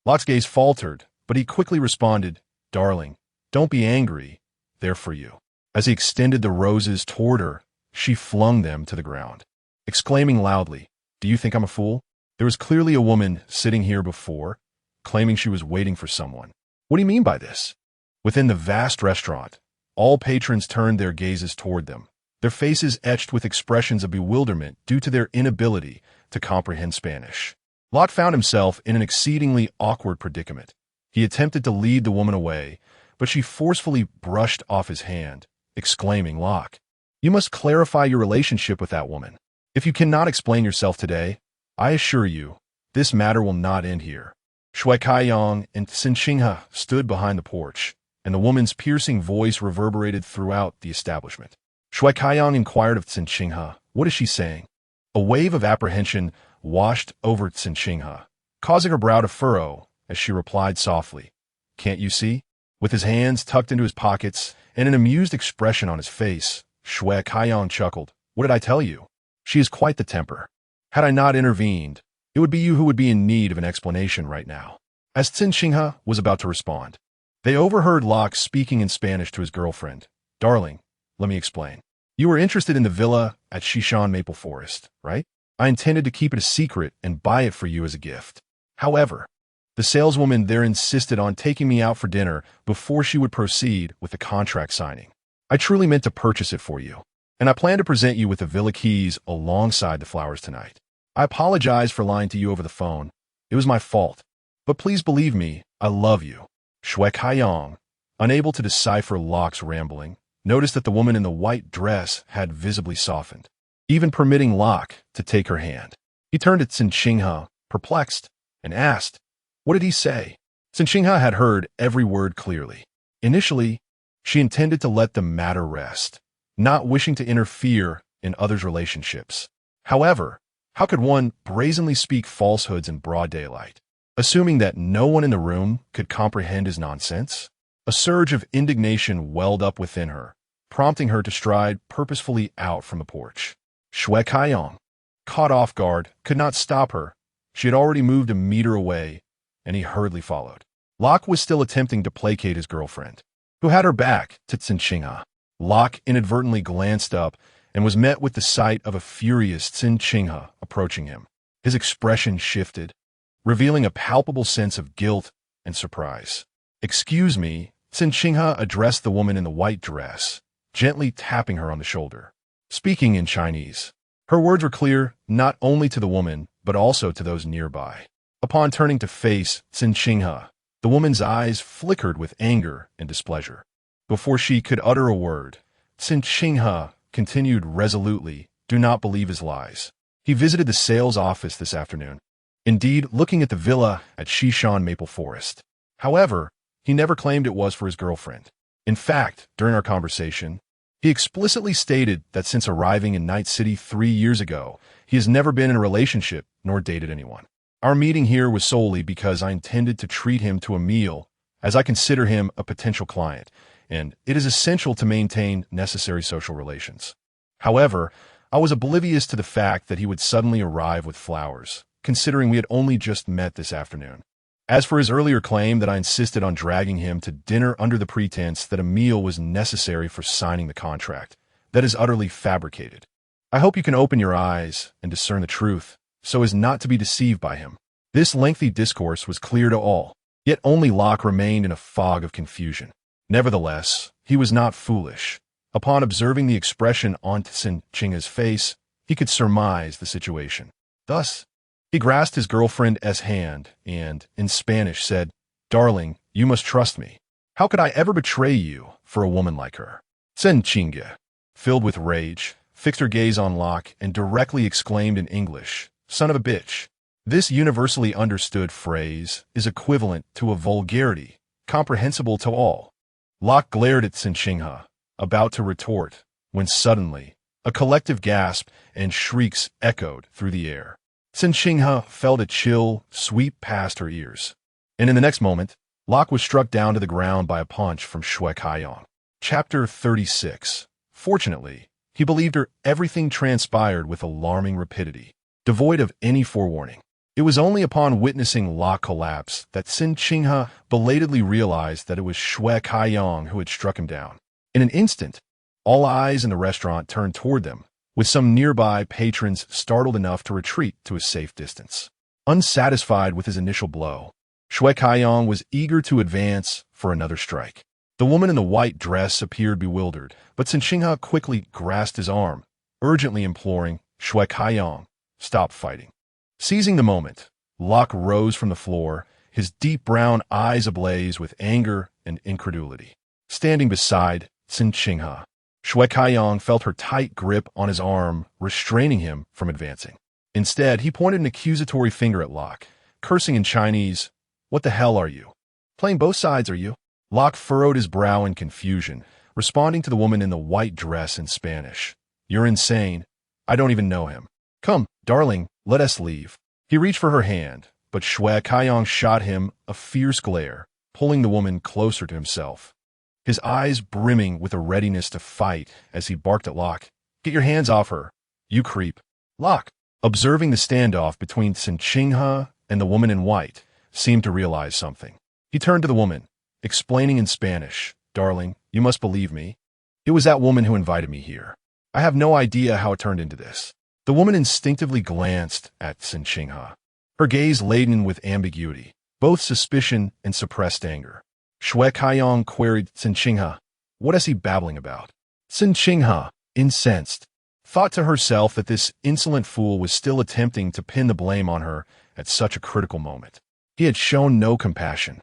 Locke's gaze faltered, but he quickly responded, "Darling, don't be angry. They're for you." As he extended the roses toward her, she flung them to the ground, exclaiming loudly, "Do you think I'm a fool? There was clearly a woman sitting here before, claiming she was waiting for someone. What do you mean by this?" Within the vast restaurant, all patrons turned their gazes toward them, their faces etched with expressions of bewilderment due to their inability to comprehend Spanish. Locke found himself in an exceedingly awkward predicament. He attempted to lead the woman away, but she forcefully brushed off his hand, exclaiming, "Locke, you must clarify your relationship with that woman. If you cannot explain yourself today, I assure you, this matter will not end here." Shue Kaiyong and Cen Qinghe stood behind the porch, and the woman's piercing voice reverberated throughout the establishment. Shue Kaiyong inquired of Cen Qinghe, "What is she saying?" A wave of apprehension washed over Cen Qinghe, causing her brow to furrow as she replied softly, "Can't you see?" With his hands tucked into his pockets and an amused expression on his face, Shue Kaiyong chuckled, "What did I tell you?" She is quite the temper. Had I not intervened, it would be you who would be in need of an explanation right now." As Cen Qinghe was about to respond, they overheard Locke speaking in Spanish to his girlfriend. "Darling, let me explain. You were interested in the villa at Shishan Maple Forest, right? I intended to keep it a secret and buy it for you as a gift. However, the saleswoman there insisted on taking me out for dinner before she would proceed with the contract signing. I truly meant to purchase it for you, and I plan to present you with the villa keys alongside the flowers tonight. I apologize for lying to you over the phone. It was my fault. But please believe me, I love you." Shue Kaiyong, unable to decipher Locke's rambling, noticed that the woman in the white dress had visibly softened, even permitting Locke to take her hand. He turned to Cen Qinghe, perplexed, and asked, "What did he say?" Cen Qinghe had heard every word clearly. Initially, she intended to let the matter rest, not wishing to interfere in others' relationships. However, how could one brazenly speak falsehoods in broad daylight, assuming that no one in the room could comprehend his nonsense? A surge of indignation welled up within her, prompting her to stride purposefully out from the porch. Shue Kaiyong, caught off guard, could not stop her. She had already moved a meter away, and he hurriedly followed. Locke was still attempting to placate his girlfriend, who had her back to Cen Qinghe. Locke inadvertently glanced up and was met with the sight of a furious Cen Qinghe approaching him. His expression shifted, revealing a palpable sense of guilt and surprise. "Excuse me," Cen Qinghe addressed the woman in the white dress, gently tapping her on the shoulder. Speaking in Chinese, her words were clear not only to the woman, but also to those nearby. Upon turning to face Cen Qinghe, the woman's eyes flickered with anger and displeasure. Before she could utter a word, Cen Qinghe continued resolutely, "Do not believe his lies. He visited the sales office this afternoon, indeed looking at the villa at Shishan Maple Forest. However, he never claimed it was for his girlfriend. In fact, during our conversation, he explicitly stated that since arriving in Night City 3 years ago, he has never been in a relationship nor dated anyone. Our meeting here was solely because I intended to treat him to a meal, as I consider him a potential client, and it is essential to maintain necessary social relations. However, I was oblivious to the fact that he would suddenly arrive with flowers, considering we had only just met this afternoon. As for his earlier claim that I insisted on dragging him to dinner under the pretense that a meal was necessary for signing the contract, that is utterly fabricated. I hope you can open your eyes and discern the truth, so as not to be deceived by him." This lengthy discourse was clear to all, yet only Locke remained in a fog of confusion. Nevertheless, he was not foolish. Upon observing the expression on Cen Qinghe's face, he could surmise the situation. Thus, he grasped his girlfriend's hand and, in Spanish, said, "Darling, you must trust me. How could I ever betray you for a woman like her?" Cen Qinghe, filled with rage, fixed her gaze on Locke and directly exclaimed in English, "Son of a bitch." This universally understood phrase is equivalent to a vulgarity, comprehensible to all. Locke glared at Cen Qinghe, about to retort, when suddenly, a collective gasp and shrieks echoed through the air. Cen Qinghe felt a chill sweep past her ears, and in the next moment, Locke was struck down to the ground by a punch from Shue Kaiyong. Chapter 36. Fortunately, he believed everything transpired with alarming rapidity, devoid of any forewarning. It was only upon witnessing Locke collapse that Cen Qinghe belatedly realized that it was Shue Kaiyong who had struck him down. In an instant, all eyes in the restaurant turned toward them, with some nearby patrons startled enough to retreat to a safe distance. Unsatisfied with his initial blow, Shue Kaiyong was eager to advance for another strike. The woman in the white dress appeared bewildered, but Cen Qinghe quickly grasped his arm, urgently imploring, "Shue Kaiyong, stop fighting." Seizing the moment, Locke rose from the floor, his deep brown eyes ablaze with anger and incredulity. Standing beside Cen Qinghe, Shue Kaiyong felt her tight grip on his arm, restraining him from advancing. Instead, he pointed an accusatory finger at Locke, cursing in Chinese, "What the hell are you? Playing both sides, are you?" Locke furrowed his brow in confusion, responding to the woman in the white dress in Spanish. "You're insane. I don't even know him. Come, darling, let us leave." He reached for her hand, but Shue Kaiyong shot him a fierce glare, pulling the woman closer to himself, his eyes brimming with a readiness to fight as he barked at Locke, "Get your hands off her, you creep." Locke, observing the standoff between Cen Qinghe and the woman in white, seemed to realize something. He turned to the woman, explaining in Spanish, "Darling, you must believe me. It was that woman who invited me here. I have no idea how it turned into this." The woman instinctively glanced at Cen Qinghe, her gaze laden with ambiguity, both suspicion and suppressed anger. Shue Kaiyong queried Cen Qinghe, "What is he babbling about?" Cen Qinghe, incensed, thought to herself that this insolent fool was still attempting to pin the blame on her at such a critical moment. He had shown no compassion,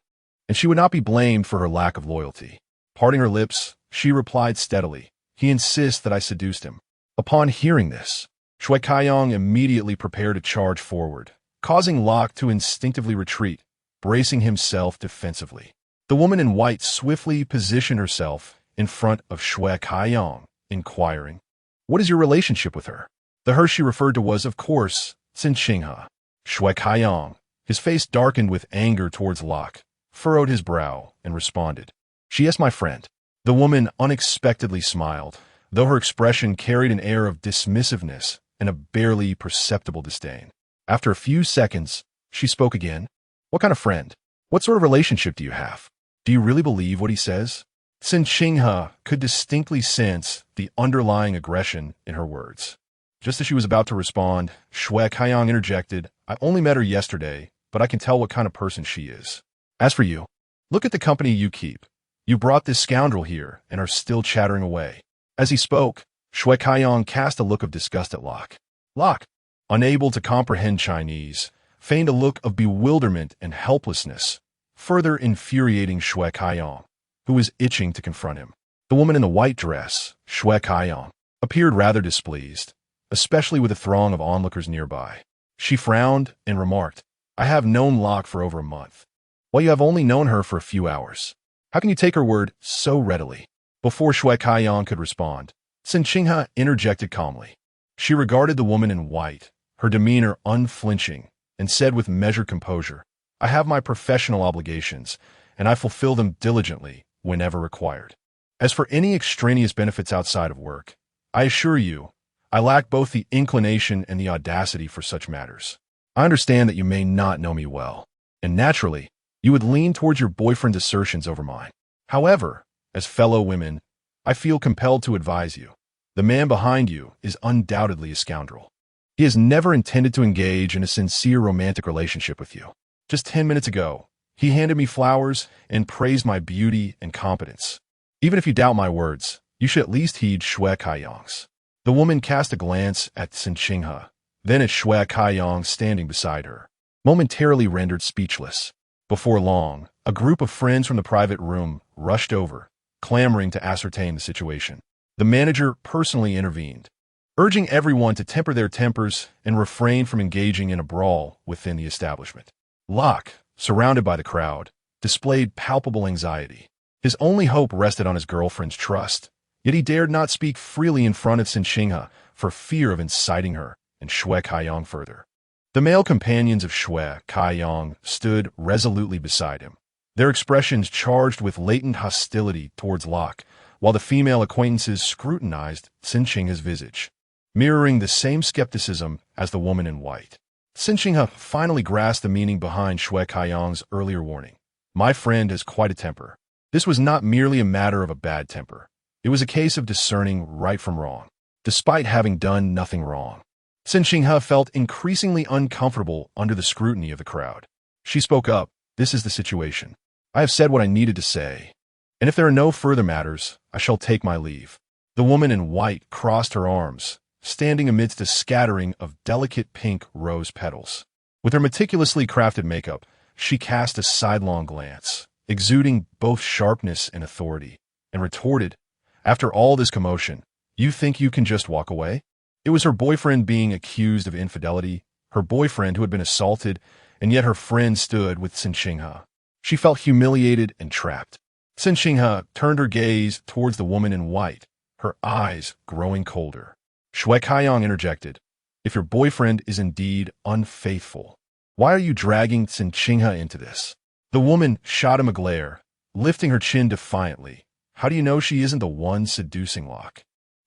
and she would not be blamed for her lack of loyalty. Parting her lips, she replied steadily, "He insists that I seduced him." Upon hearing this, Shue Kaiyong immediately prepared to charge forward, causing Locke to instinctively retreat, bracing himself defensively. The woman in white swiftly positioned herself in front of Shue Kaiyong, inquiring, "What is your relationship with her?" The her she referred to was, of course, Cen Qinghe. Shue Kaiyong, his face darkened with anger towards Locke, furrowed his brow, and responded, "She is my friend." The woman unexpectedly smiled, though her expression carried an air of dismissiveness and a barely perceptible disdain. After a few seconds, she spoke again. "What kind of friend? What sort of relationship do you have? Do you really believe what he says?" Cen Qinghe could distinctly sense the underlying aggression in her words. Just as she was about to respond, Shue Kaiyong interjected, "I only met her yesterday, but I can tell what kind of person she is. As for you, look at the company you keep. You brought this scoundrel here and are still chattering away." As he spoke, Shue Kaiyong cast a look of disgust at Locke. Locke, unable to comprehend Chinese, feigned a look of bewilderment and helplessness, further infuriating Shue Kaiyong, who was itching to confront him. The woman in the white dress, Shue Kaiyong, appeared rather displeased, especially with a throng of onlookers nearby. She frowned and remarked, "I have known Locke for over a month, while you have only known her for a few hours. How can you take her word so readily?" Before Shue Kaiyong could respond, Cen Qinghe interjected calmly. She regarded the woman in white, her demeanor unflinching, and said with measured composure, "I have my professional obligations, and I fulfill them diligently whenever required. As for any extraneous benefits outside of work, I assure you, I lack both the inclination and the audacity for such matters. I understand that you may not know me well, and naturally, you would lean towards your boyfriend's assertions over mine. However, as fellow women, I feel compelled to advise you. The man behind you is undoubtedly a scoundrel. He has never intended to engage in a sincere romantic relationship with you. Just 10 minutes ago, he handed me flowers and praised my beauty and competence. Even if you doubt my words, you should at least heed Shue Kaiyong's." The woman cast a glance at Cen Qinghe, then at Shue Kaiyong standing beside her, momentarily rendered speechless. Before long, a group of friends from the private room rushed over, clamoring to ascertain the situation. The manager personally intervened, urging everyone to temper their tempers and refrain from engaging in a brawl within the establishment. Locke, surrounded by the crowd, displayed palpable anxiety. His only hope rested on his girlfriend's trust, yet he dared not speak freely in front of Cen Qinghe for fear of inciting her and Shue Kaiyong further. The male companions of Shue Kaiyong stood resolutely beside him, their expressions charged with latent hostility towards Locke, while the female acquaintances scrutinized Cen Qinghe's visage, mirroring the same skepticism as the woman in white. Cen Qinghe finally grasped the meaning behind Shue Kaiyong's earlier warning. "My friend has quite a temper." This was not merely a matter of a bad temper. It was a case of discerning right from wrong, despite having done nothing wrong. Cen Qinghe felt increasingly uncomfortable under the scrutiny of the crowd. She spoke up, "This is the situation. I have said what I needed to say, and if there are no further matters, I shall take my leave." The woman in white crossed her arms, standing amidst a scattering of delicate pink rose petals. With her meticulously crafted makeup, she cast a sidelong glance, exuding both sharpness and authority, and retorted, "After all this commotion, you think you can just walk away?" It was her boyfriend being accused of infidelity, her boyfriend who had been assaulted, and yet her friend stood with Cen Qinghe. She felt humiliated and trapped. Cen Qinghe turned her gaze towards the woman in white, her eyes growing colder. Shue Kaiyong interjected, "If your boyfriend is indeed unfaithful, why are you dragging Cen Qinghe into this?" The woman shot him a glare, lifting her chin defiantly. "How do you know she isn't the one seducing Locke?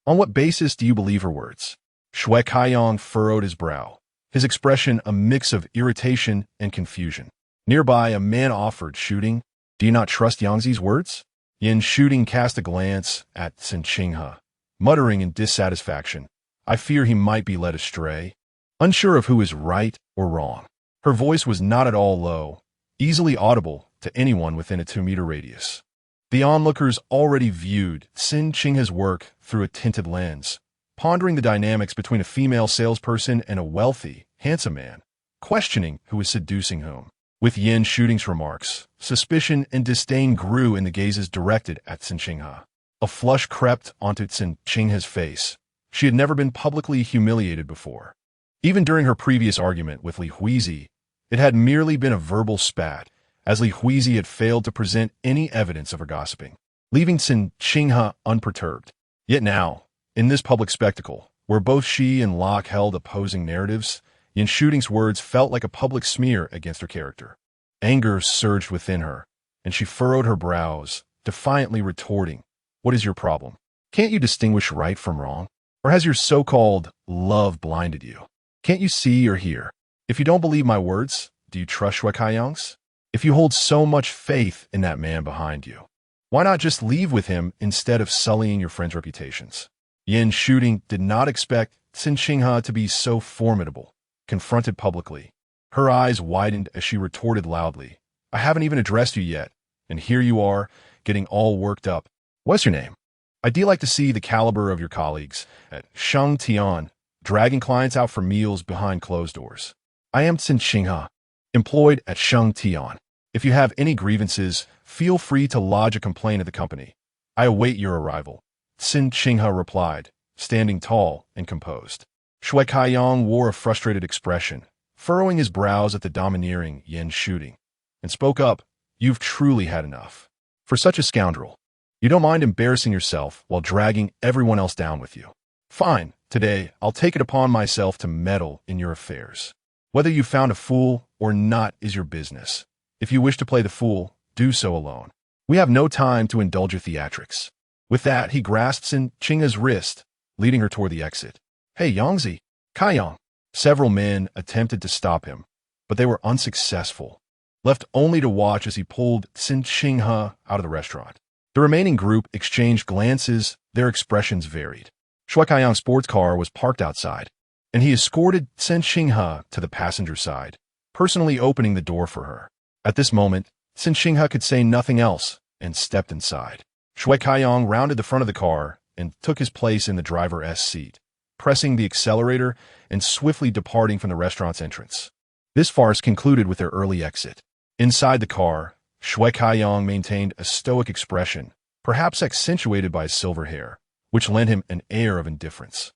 On what basis do you believe her words?" Shue Kaiyong furrowed his brow, his expression a mix of irritation and confusion. Nearby, a man offered, shooting. Do you not trust Yangzi's words? Yin Shooting cast a glance at Cen Qinghe, muttering in dissatisfaction. I fear he might be led astray, unsure of who is right or wrong. Her voice was not at all low, easily audible to anyone within a 2-meter radius. The onlookers already viewed Cen Qinghe's work through a tinted lens, pondering the dynamics between a female salesperson and a wealthy, handsome man, questioning who was seducing whom. With Yin Shooting's remarks, suspicion and disdain grew in the gazes directed at Cen Qinghe. A flush crept onto Cen Qinghe's face. She had never been publicly humiliated before. Even during her previous argument with Li Huizi, it had merely been a verbal spat, as Li Huizi had failed to present any evidence of her gossiping, leaving Cen Qinghe unperturbed. Yet now, in this public spectacle, where both she and Locke held opposing narratives, Yin Shooting's words felt like a public smear against her character. Anger surged within her, and she furrowed her brows, defiantly retorting, "What is your problem? Can't you distinguish right from wrong? Or has your so-called love blinded you? Can't you see or hear? If you don't believe my words, do you trust Shue Kaiyong's? If you hold so much faith in that man behind you, why not just leave with him instead of sullying your friends' reputations?" Yin Shooting did not expect Cen Qinghe to be so formidable. Confronted publicly, her eyes widened as she retorted loudly, "I haven't even addressed you yet, and here you are, getting all worked up. What's your name? I do like to see the caliber of your colleagues at Shang Tian, dragging clients out for meals behind closed doors. I am Cen Qinghe, employed at Shang Tian. If you have any grievances, feel free to lodge a complaint at the company. I await your arrival," Cen Qinghe replied, standing tall and composed. Shue Kaiyong wore a frustrated expression, furrowing his brows at the domineering Yin Shooting, and spoke up, "You've truly had enough. For such a scoundrel, you don't mind embarrassing yourself while dragging everyone else down with you. Fine, today I'll take it upon myself to meddle in your affairs. Whether you found a fool or not is your business. If you wish to play the fool, do so alone. We have no time to indulge your theatrics." With that, he grasped Cen Qinghe's wrist, leading her toward the exit. "Hey, Yangzi, Kaiyong." Several men attempted to stop him, but they were unsuccessful, left only to watch as he pulled Cen Qinghe out of the restaurant. The remaining group exchanged glances, their expressions varied. Shue Kaiyong's sports car was parked outside, and he escorted Cen Qinghe to the passenger side, personally opening the door for her. At this moment, Cen Qinghe could say nothing else and stepped inside. Shue Kaiyong rounded the front of the car and took his place in the driver's seat, pressing the accelerator and swiftly departing from the restaurant's entrance. This farce concluded with their early exit. Inside the car, Shue Kaiyong maintained a stoic expression, perhaps accentuated by his silver hair, which lent him an air of indifference.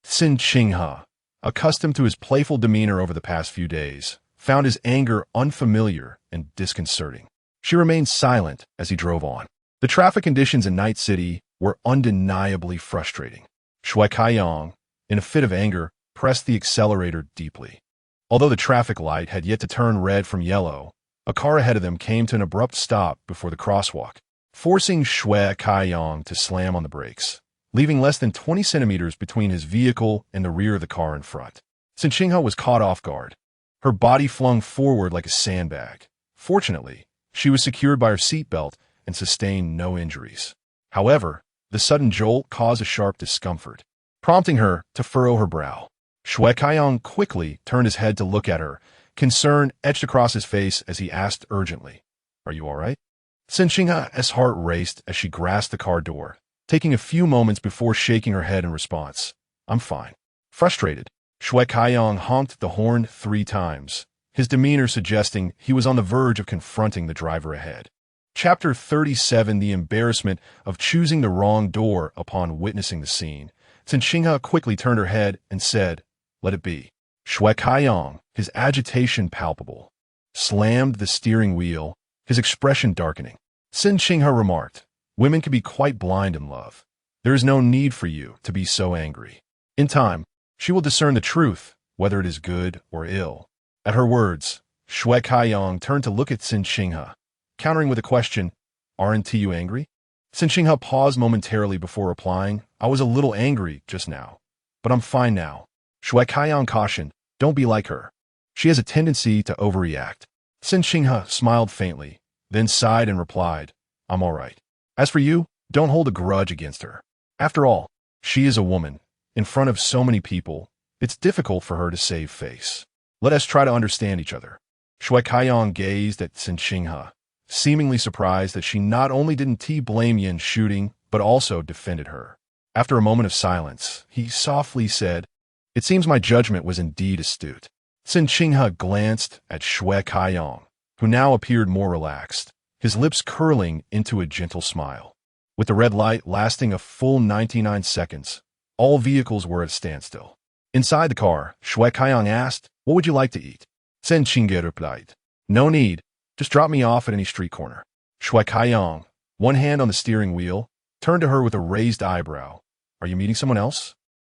Cen Qinghe, accustomed to his playful demeanor over the past few days, found his anger unfamiliar and disconcerting. She remained silent as he drove on. The traffic conditions in Night City were undeniably frustrating. Shue Kaiyong, in a fit of anger, pressed the accelerator deeply. Although the traffic light had yet to turn red from yellow, a car ahead of them came to an abrupt stop before the crosswalk, forcing Shue Kaiyong to slam on the brakes, leaving less than 20 centimeters between his vehicle and the rear of the car in front. Cen Qinghe was caught off guard, her body flung forward like a sandbag. Fortunately, she was secured by her seatbelt and sustained no injuries. However, the sudden jolt caused a sharp discomfort, prompting her to furrow her brow. Shue Kaiyong quickly turned his head to look at her, concern etched across his face as he asked urgently, "Are you all right?" Cen Qinghe's heart raced as she grasped the car door, taking a few moments before shaking her head in response. "I'm fine." Frustrated, Shue Kaiyong honked the horn 3 times, his demeanor suggesting he was on the verge of confronting the driver ahead. Chapter 37, The Embarrassment of Choosing the Wrong Door upon witnessing the scene. Cen Qinghe quickly turned her head and said, "Let it be." Shue Kaiyong, his agitation palpable, slammed the steering wheel, his expression darkening. Cen Qinghe remarked, "Women can be quite blind in love. There is no need for you to be so angry. In time, she will discern the truth, whether it is good or ill." At her words, Shue Kaiyong turned to look at Cen Qinghe, countering with a question, "Aren't you angry?" Cen Qinghe paused momentarily before replying, "I was a little angry just now, but I'm fine now." Shui Kaiyang cautioned, don't be like her. She has a tendency to overreact. Cen Qinghe smiled faintly, then sighed and replied, I'm all right. As for you, don't hold a grudge against her. After all, she is a woman. In front of so many people, it's difficult for her to save face. Let us try to understand each other. Shui Kaiyang gazed at Cen Qinghe, seemingly surprised that she not only didn't blame Yin's shooting, but also defended her. After a moment of silence, he softly said, it seems my judgment was indeed astute. Cen Qinghe glanced at Shui Kaiyang, who now appeared more relaxed, his lips curling into a gentle smile. With the red light lasting a full 99 seconds, all vehicles were at a standstill. Inside the car, Shui Kaiyang asked, what would you like to eat? Cen Qinghe replied, no need, just drop me off at any street corner. Shui Kaiyang, one hand on the steering wheel, turned to her with a raised eyebrow. Are you meeting someone else?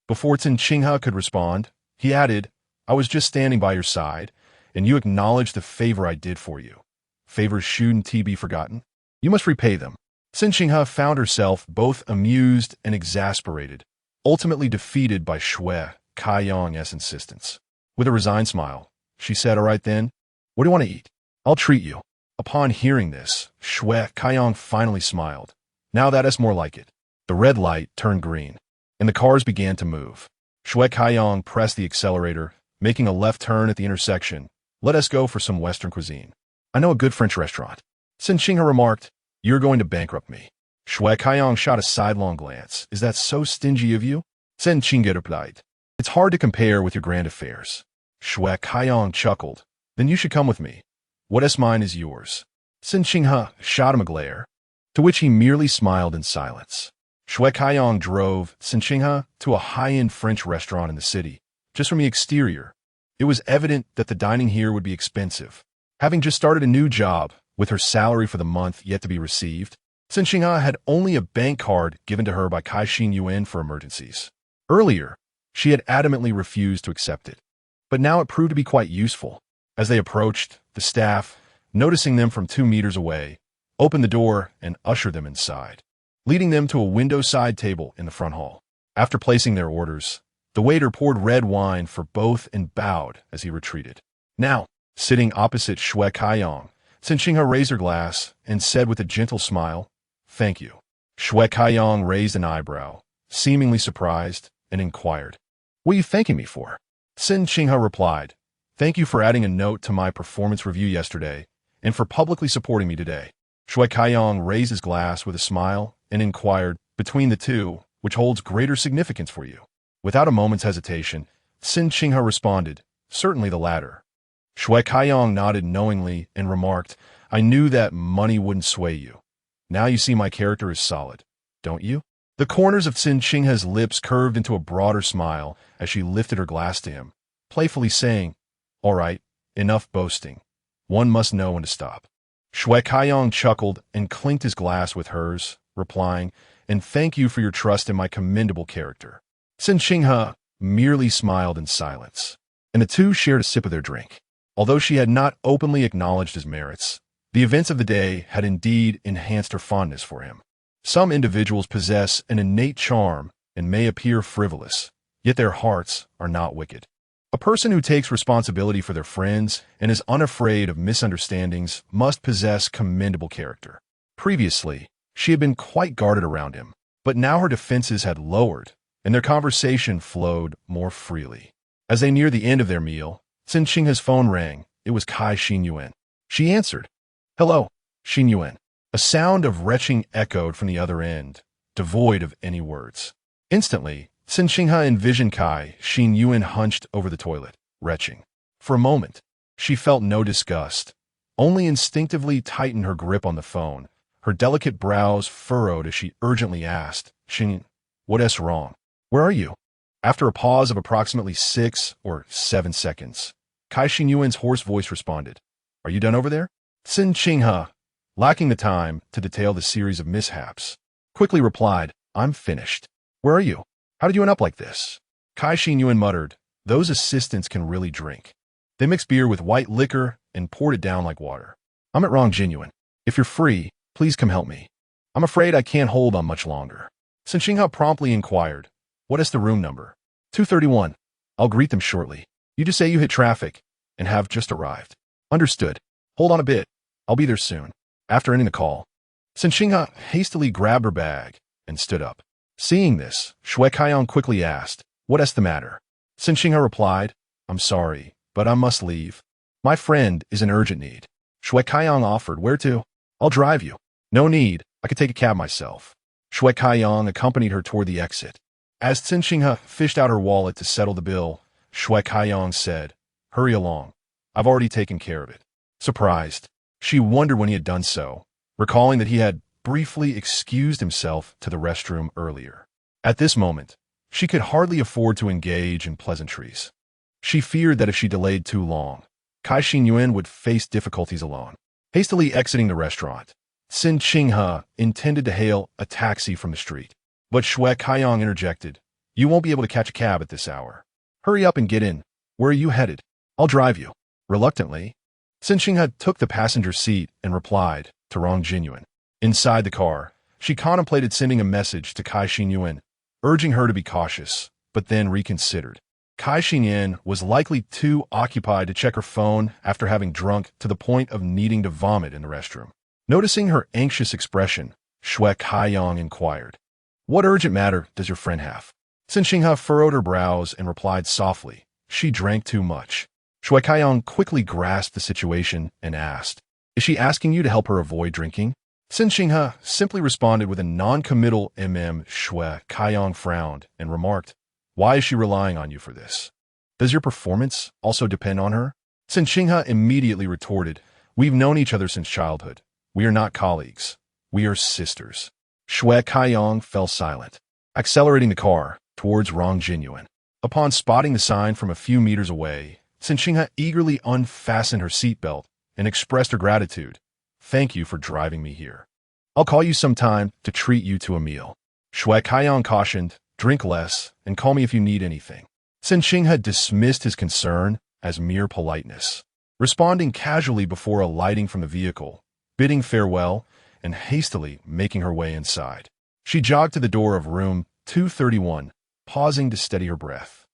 Before Cen Qinghe could respond, he added, I was just standing by your side, and you acknowledged the favor I did for you. Favors shouldn't be forgotten. You must repay them. Cen Qinghe found herself both amused and exasperated, ultimately defeated by Shui Kaiyang's insistence. With a resigned smile, she said, all right then, what do you want to eat? I'll treat you. Upon hearing this, Shui Kaiyang finally smiled. Now that is more like it. The red light turned green, and the cars began to move. Shui Kaiyang pressed the accelerator, making a left turn at the intersection. Let us go for some Western cuisine. I know a good French restaurant. Cen Qinghe remarked, you're going to bankrupt me. Shui Kaiyang shot a sidelong glance. Is that so stingy of you? Cen Qinghe replied, it's hard to compare with your grand affairs. Shui Kaiyang chuckled, then you should come with me. What is mine is yours. Cen Qinghe shot him a glare, to which he merely smiled in silence. Shui Kaiyang drove Cen Qinghe to a high-end French restaurant in the city. Just from the exterior, it was evident that the dining here would be expensive. Having just started a new job, with her salary for the month yet to be received, Cen Qinghe had only a bank card given to her by Cai Yuan for emergencies. Earlier, she had adamantly refused to accept it, but now it proved to be quite useful. As they approached, the staff, noticing them from 2 meters away, opened the door and ushered them inside, leading them to a window-side table in the front hall. After placing their orders, the waiter poured red wine for both and bowed as he retreated. Now, sitting opposite Shui Kaiyang, Cen Qinghe raised her glass and said with a gentle smile, thank you. Shui Kaiyang raised an eyebrow, seemingly surprised, and inquired, what are you thanking me for? Cen Qinghe replied, thank you for adding a note to my performance review yesterday and for publicly supporting me today. Shui Kaiyang raised his glass with a smile and inquired, between the two, which holds greater significance for you? Without a moment's hesitation, Cen Qinghe responded, certainly the latter. Shui Kaiyang nodded knowingly and remarked, I knew that money wouldn't sway you. Now you see my character is solid, don't you? The corners of Cen Qinghe's lips curved into a broader smile as she lifted her glass to him, playfully saying, all right, enough boasting. One must know when to stop. Shui Kaiyang chuckled and clinked his glass with hers, replying, and thank you for your trust in my commendable character. Cen Qinghe merely smiled in silence, and the two shared a sip of their drink. Although she had not openly acknowledged his merits, the events of the day had indeed enhanced her fondness for him. Some individuals possess an innate charm and may appear frivolous, yet their hearts are not wicked. A person who takes responsibility for their friends and is unafraid of misunderstandings must possess commendable character. Previously, she had been quite guarded around him, but now her defenses had lowered, and their conversation flowed more freely. As they neared the end of their meal, Cen Qinghe's phone rang. It was Cai Yuan. She answered. Hello, Yuan. A sound of retching echoed from the other end, devoid of any words. Instantly, Cen Qinghe envisioned Cai Yuan hunched over the toilet, retching. For a moment, she felt no disgust, only instinctively tightened her grip on the phone. Her delicate brows furrowed as she urgently asked, Xing, what is wrong? Where are you? After a pause of approximately 6 or 7 seconds, Cai Yuan's hoarse voice responded, are you done over there? Cen Qinghe, lacking the time to detail the series of mishaps, quickly replied, I'm finished. Where are you? How did you end up like this? Cai Yuan muttered, those assistants can really drink. They mixed beer with white liquor and poured it down like water. I'm at wrong, Yuan. If you're free, please come help me. I'm afraid I can't hold on much longer. Cen Qinghe promptly inquired, what is the room number? 231. I'll greet them shortly. You just say you hit traffic and have just arrived. Understood. Hold on a bit. I'll be there soon. After ending the call, Cen Qinghe hastily grabbed her bag and stood up. Seeing this, Shue Kaiyang quickly asked, "What's the matter?" Cen Qinghe replied, "I'm sorry, but I must leave. My friend is in urgent need." Shue Kaiyang offered, "Where to?" "I'll drive you." "No need. I could take a cab myself." Shue Kaiyang accompanied her toward the exit. As Cen Qinghe fished out her wallet to settle the bill, Shue Kaiyang said, "Hurry along. I've already taken care of it." Surprised, she wondered when he had done so, recalling that he had briefly excused himself to the restroom earlier. At this moment, she could hardly afford to engage in pleasantries. She feared that if she delayed too long, Cai Xinyuan would face difficulties alone. Hastily exiting the restaurant, Cen Qinghe intended to hail a taxi from the street. But Shue Kaiyang interjected, "You won't be able to catch a cab at this hour. Hurry up and get in. Where are you headed?" "I'll drive you." Reluctantly, Cen Qinghe took the passenger seat and replied to Rong Jinyuan. Inside the car, she contemplated sending a message to Cai Xinyuan, urging her to be cautious, but then reconsidered. Cai Xinyuan was likely too occupied to check her phone after having drunk to the point of needing to vomit in the restroom. Noticing her anxious expression, Shue Kaiyang inquired, "What urgent matter does your friend have?" Cen Qinghe furrowed her brows and replied softly, "She drank too much." Shue Kaiyang quickly grasped the situation and asked, "Is she asking you to help her avoid drinking?" Cen Qinghe simply responded with a non-committal Shue Kaiyang frowned and remarked, "Why is she relying on you for this? Does your performance also depend on her?" Cen Qinghe immediately retorted, "We've known each other since childhood. We are not colleagues. We are sisters." Shue Kaiyang fell silent, accelerating the car towards Rong Jinyuan. Upon spotting the sign from a few meters away, Cen Qinghe eagerly unfastened her seatbelt and expressed her gratitude. "Thank you for driving me here. I'll call you sometime to treat you to a meal." Shue Kaiyang cautioned, "Drink less and call me if you need anything." Cen Qinghe dismissed his concern as mere politeness, responding casually before alighting from the vehicle, bidding farewell, and hastily making her way inside. She jogged to the door of room 231, pausing to steady her breath.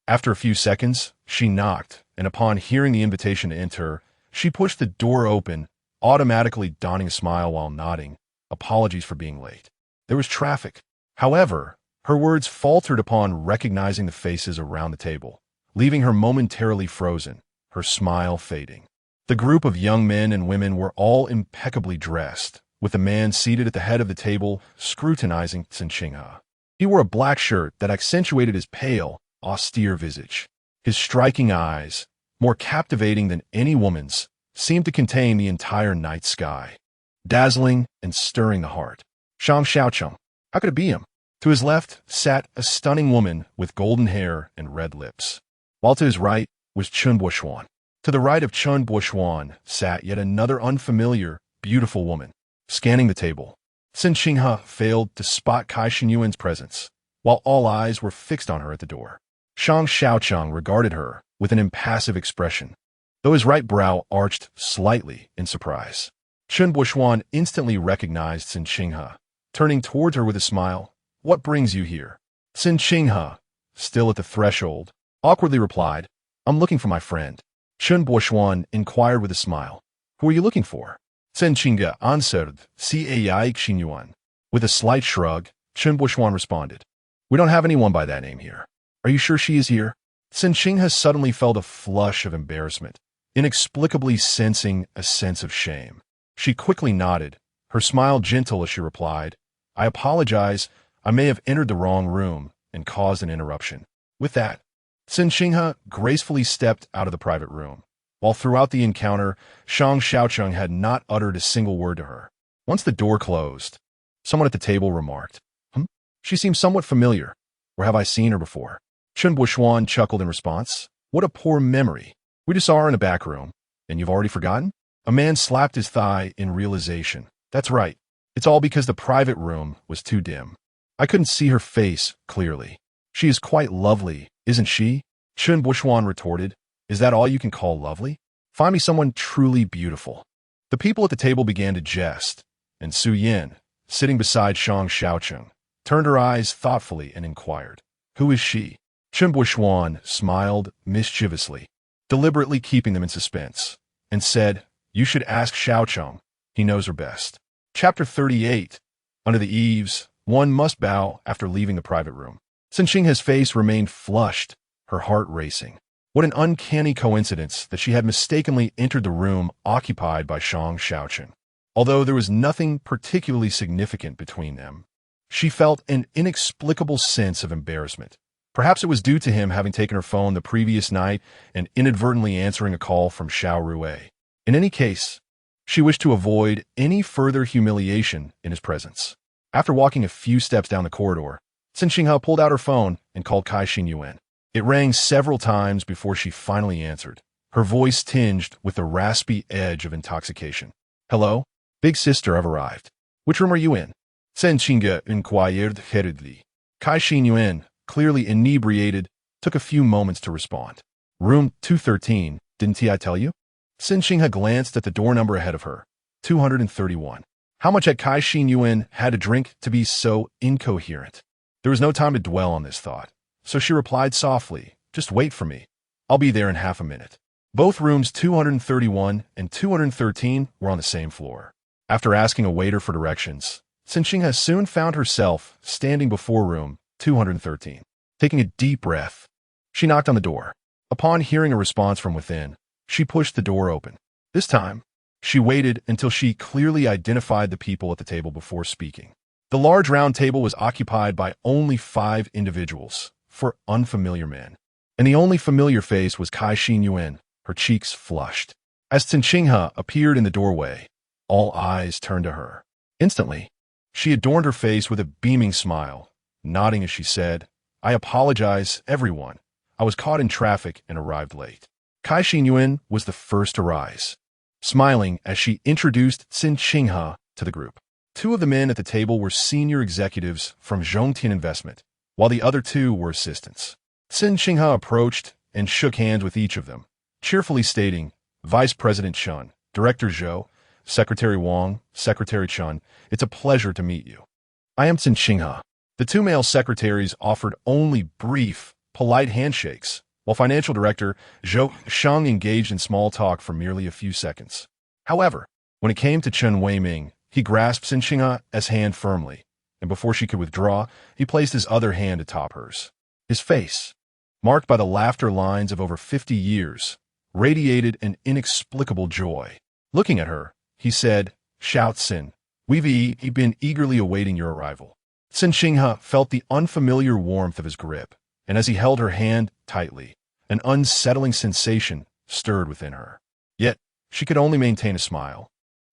After a few seconds, she knocked, and upon hearing the invitation to enter, she pushed the door open, automatically donning a smile while nodding, apologies for being late. There was traffic. However, her words faltered upon recognizing the faces around the table, leaving her momentarily frozen, her smile fading. The group of young men and women were all impeccably dressed, with a man seated at the head of the table scrutinizing Cen Qinghe. He wore a black shirt that accentuated his pale, austere visage. His striking eyes, more captivating than any woman's, seemed to contain the entire night sky, dazzling and stirring the heart. Shang Shaocheng. How could it be him? To his left sat a stunning woman with golden hair and red lips, while to his right was Chun Buoxuan. To the right of Chun Buoxuan sat yet another unfamiliar, beautiful woman. Scanning the table, Cen Qinghe failed to spot Cai Xinyuan's presence, while all eyes were fixed on her at the door. Shang Shaocheng regarded her with an impassive expression, though his right brow arched slightly in surprise. Chun Buoxuan instantly recognized Cen Qinghe, turning towards her with a smile. "What brings you here?" Cen Qinghe, still at the threshold, awkwardly replied, "I'm looking for my friend." Chun Buoxuan inquired with a smile, "Who are you looking for?" Cen Qinghe answered, "Cai Xinyuan." With a slight shrug, Chun Buoxuan responded, "We don't have anyone by that name here. Are you sure she is here?" Cen Qinghe suddenly felt a flush of embarrassment, inexplicably sensing a sense of shame. She quickly nodded, her smile gentle as she replied, "I apologize. I may have entered the wrong room and caused an interruption." With that, Cen Qinghe gracefully stepped out of the private room, while throughout the encounter, Shang Shaocheng had not uttered a single word to her. Once the door closed, someone at the table remarked, She seems somewhat familiar. Where have I seen her before?" Chun Buoxuan chuckled in response, "What a poor memory. We just saw her in a back room, and you've already forgotten?" A man slapped his thigh in realization. "That's right. It's all because the private room was too dim. I couldn't see her face clearly." "She is quite lovely, isn't she?" Chun Buoxuan retorted. "Is that all you can call lovely? Find me someone truly beautiful." The people at the table began to jest, and Su Yin, sitting beside Shang Shaocheng, turned her eyes thoughtfully and inquired, "Who is she?" Chen Buishuan smiled mischievously, deliberately keeping them in suspense, and said, "You should ask Shaocheng. He knows her best." Chapter 38. Under the eaves, one must bow after leaving the private room. Cen Qinghe's face remained flushed, her heart racing. What an uncanny coincidence that she had mistakenly entered the room occupied by Shang Shaocheng. Although there was nothing particularly significant between them, she felt an inexplicable sense of embarrassment. Perhaps it was due to him having taken her phone the previous night and inadvertently answering a call from Xiao Rue. In any case, she wished to avoid any further humiliation in his presence. After walking a few steps down the corridor, Cen Qinghe pulled out her phone and called Cai Xinyuan. It rang several times before she finally answered, her voice tinged with the raspy edge of intoxication. "Hello? Big sister, I've arrived. Which room are you in?" Cen Qinghe inquired hurriedly. Cai Xinyuan, clearly inebriated, took a few moments to respond. "Room 213, didn't I tell you?" Cen Qinghe glanced at the door number ahead of her, 231. How much had Cai Xinyuan had to drink to be so incoherent? There was no time to dwell on this thought, so she replied softly, "Just wait for me. I'll be there in half a minute." Both rooms 231 and 213 were on the same floor. After asking a waiter for directions, Cen Qinghe soon found herself standing before room 213. Taking a deep breath, she knocked on the door. Upon hearing a response from within, she pushed the door open. This time, she waited until she clearly identified the people at the table before speaking. The large round table was occupied by only 5 individuals, 4 unfamiliar men. And the only familiar face was Cai Xinyuan, her cheeks flushed. As Cen Qinghe appeared in the doorway, all eyes turned to her. Instantly, she adorned her face with a beaming smile, nodding as she said, "I apologize, everyone. I was caught in traffic and arrived late." Cai Xinyuan was the first to rise, smiling as she introduced Cen Qinghe to the group. 2 of the men at the table were senior executives from Zhongtian Investment, while the other 2 were assistants. Cen Qinghe approached and shook hands with each of them, cheerfully stating, "Vice President Chen, Director Zhou, Secretary Wang, Secretary Chen, it's a pleasure to meet you. I am Cen Qinghe." The 2 male secretaries offered only brief, polite handshakes, while Financial Director Zhou Shang engaged in small talk for merely a few seconds. However, when it came to Chen Weiming, he grasped Cen Qinghe's hand firmly, and before she could withdraw, he placed his other hand atop hers. His face, marked by the laughter lines of over 50 years, radiated an inexplicable joy. Looking at her, he said, "Xiao Cen, we've been eagerly awaiting your arrival." Cen Qinghe felt the unfamiliar warmth of his grip, and as he held her hand tightly, an unsettling sensation stirred within her. Yet, she could only maintain a smile.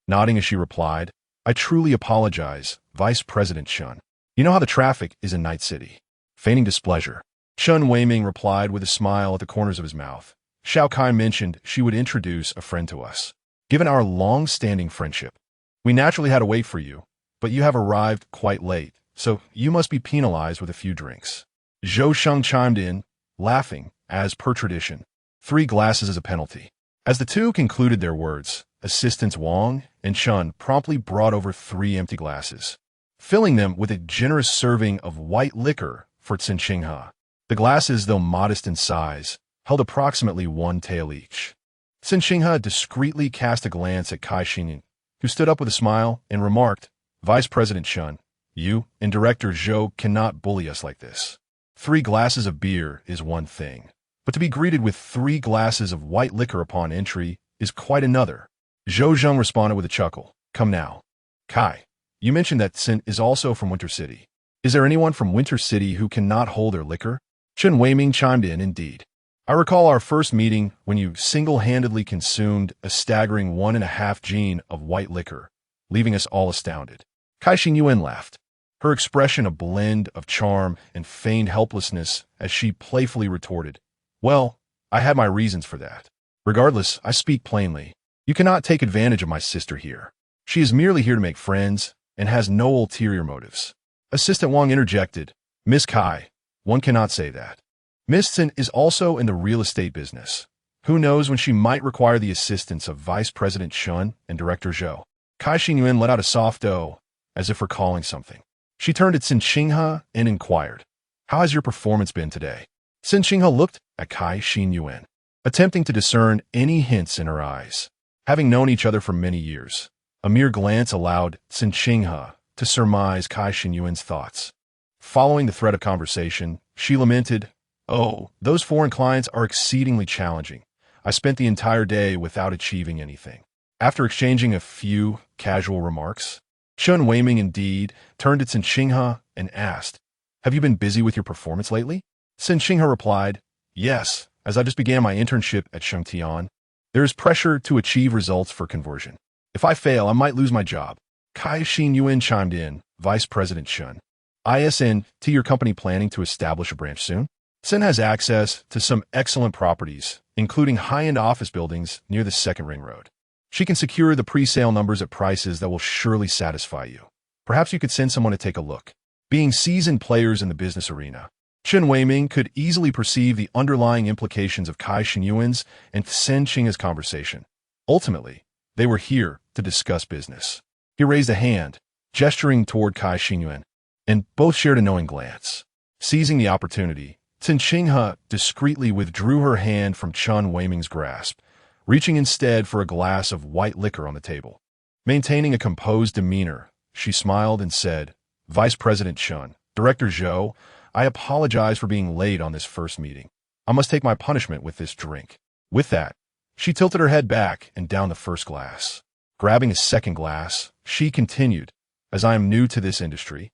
Nodding as she replied, "I truly apologize, Vice President Chen. You know how the traffic is in Night City." Feigning displeasure, Chen Weiming replied with a smile at the corners of his mouth. "Xiao Kai mentioned she would introduce a friend to us. Given our long-standing friendship, we naturally had to wait for you, but you have arrived quite late, so you must be penalized with a few drinks." Zhou Sheng chimed in, laughing, as per tradition, 3 glasses as a penalty. As the 2 concluded their words, assistants Wang and Chen promptly brought over 3 empty glasses, filling them with a generous serving of white liquor for Cen Qinghe. The glasses, though modest in size, held approximately 1 tael each. Cen Qinghe discreetly cast a glance at Cai Xinyuan, who stood up with a smile and remarked, "Vice President Chen, you and Director Zhou cannot bully us like this. 3 glasses of beer is one thing, but to be greeted with 3 glasses of white liquor upon entry is quite another." Zhou Zheng responded with a chuckle, "Come now. Kai, you mentioned that Cen is also from Winter City. Is there anyone from Winter City who cannot hold their liquor?" Chen Weiming chimed in, "Indeed. I recall our first meeting when you single-handedly consumed a staggering 1.5 gin of white liquor, leaving us all astounded." Cai Xinyuan laughed, her expression a blend of charm and feigned helplessness as she playfully retorted, "Well, I had my reasons for that. Regardless, I speak plainly. You cannot take advantage of my sister here. She is merely here to make friends and has no ulterior motives." Assistant Wang interjected, "Miss Kai, one cannot say that. Miss Cen is also in the real estate business. Who knows when she might require the assistance of Vice President Chen and Director Zhou." Cai Xinyuan let out a soft "oh," as if recalling something. She turned to Cen Qinghe and inquired, "How has your performance been today?" Cen Qinghe looked at Cen Qinghe, attempting to discern any hints in her eyes. Having known each other for many years, a mere glance allowed Cen Qinghe to surmise Cen Qinghe's thoughts. Following the thread of conversation, she lamented, "Oh, those foreign clients are exceedingly challenging. I spent the entire day without achieving anything." After exchanging a few casual remarks, Chen Weiming indeed turned to Cen Qinghe and asked, "Have you been busy with your performance lately?" Cen Qinghe replied, "Yes, as I just began my internship at Shangtian. There is pressure to achieve results for conversion. If I fail, I might lose my job." Cen Qinghe chimed in, "Vice President Chen, ISN, your company planning to establish a branch soon?" Cen has access to some excellent properties, including high-end office buildings near the second ring road. She can secure the pre-sale numbers at prices that will surely satisfy you. Perhaps you could send someone to take a look. Being seasoned players in the business arena, Chen Weiming could easily perceive the underlying implications of Cen Qinghe's and Cen Qinghe's conversation. Ultimately, they were here to discuss business. He raised a hand, gesturing toward Cen Qinghe, and both shared a knowing glance. Seizing the opportunity, Cen Qinghe discreetly withdrew her hand from Chen Weiming's grasp, reaching instead for a glass of white liquor on the table. Maintaining a composed demeanor, she smiled and said, "Vice President Chen, Director Zhou, I apologize for being late on this first meeting. I must take my punishment with this drink." With that, she tilted her head back and downed the first glass. Grabbing a second glass, she continued, "As I am new to this industry,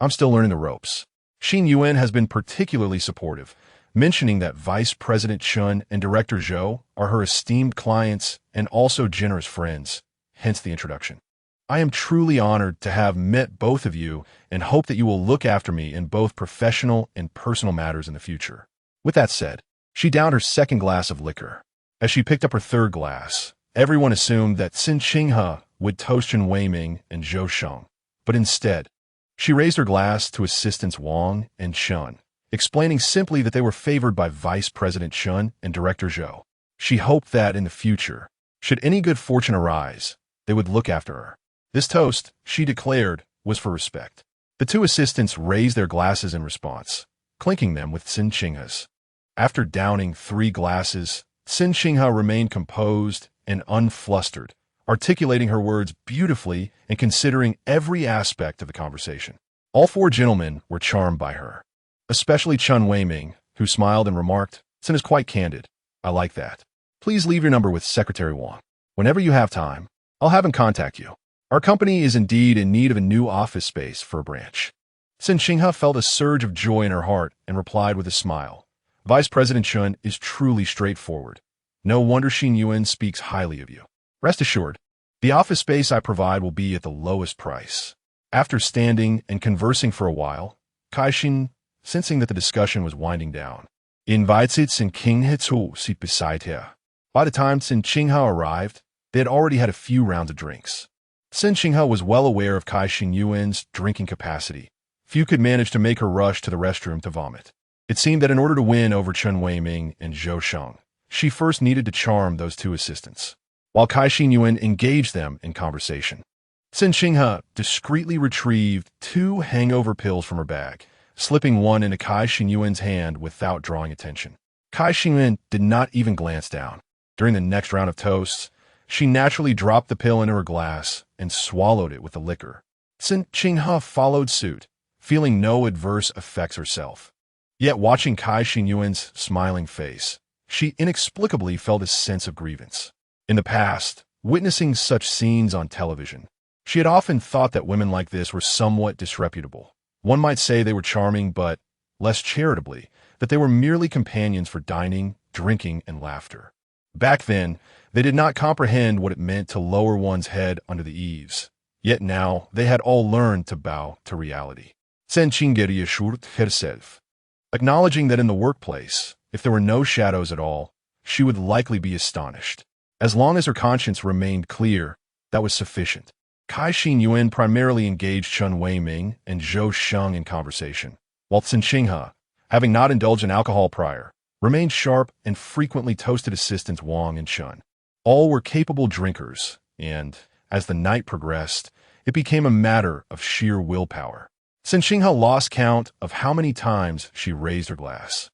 I'm still learning the ropes." Cen Qinghe has been particularly supportive, mentioning that Vice President Chen and Director Zhou are her esteemed clients and also generous friends, hence the introduction. "I am truly honored to have met both of you and hope that you will look after me in both professional and personal matters in the future." With that said, she downed her second glass of liquor. As she picked up her third glass, everyone assumed that Cen Qinghe would toast Chen Weiming and Zhou Sheng, but instead, she raised her glass to Assistants Wang and Chen, explaining simply that they were favored by Vice President Chen and Director Zhou. She hoped that in the future, should any good fortune arise, they would look after her. This toast, she declared, was for respect. The two assistants raised their glasses in response, clinking them with Cen Qinghe's. After downing 3 glasses, Cen Qinghe remained composed and unflustered, articulating her words beautifully and considering every aspect of the conversation. All 4 gentlemen were charmed by her, especially Chen Weiming, who smiled and remarked, "Cen is quite candid. I like that. Please leave your number with Secretary Wang. Whenever you have time, I'll have him contact you. Our company is indeed in need of a new office space for a branch." Cen Qinghe felt a surge of joy in her heart and replied with a smile, "Vice President Chen is truly straightforward. No wonder Cen Qinghe speaks highly of you. Rest assured, the office space I provide will be at the lowest price." After standing and conversing for a while, Cen, sensing that the discussion was winding down, invited Cen Qinghe to sit beside her. By the time Cen Qinghe arrived, they had already had a few rounds of drinks. Cen Qinghe was well aware of Cen Qinghe's drinking capacity. Few could manage to make her rush to the restroom to vomit. It seemed that in order to win over Chen Weiming and Zhou Sheng, she first needed to charm those 2 assistants, while Cen Qinghe engaged them in conversation. Cen Qinghe discreetly retrieved 2 hangover pills from her bag, slipping one into Cen Qinghe's hand without drawing attention. Cen Qinghe did not even glance down. During the next round of toasts, she naturally dropped the pill into her glass and swallowed it with the liquor. Cen Qinghe followed suit, feeling no adverse effects herself. Yet watching Cen Qinghe's smiling face, she inexplicably felt a sense of grievance. In the past, witnessing such scenes on television, she had often thought that women like this were somewhat disreputable. One might say they were charming, but, less charitably, that they were merely companions for dining, drinking, and laughter. Back then, they did not comprehend what it meant to lower one's head under the eaves. Yet now, they had all learned to bow to reality. Cen Qinghe reassured herself, acknowledging that in the workplace, if there were no shadows at all, she would likely be astonished. As long as her conscience remained clear, that was sufficient. Cen Qinghe primarily engaged Chen Weiming and Zhou Sheng in conversation, while Cen Qinghe, having not indulged in alcohol prior, remained sharp and frequently toasted assistants Wang and Chen. All were capable drinkers, and, as the night progressed, it became a matter of sheer willpower. Cen Qinghe lost count of how many times she raised her glass.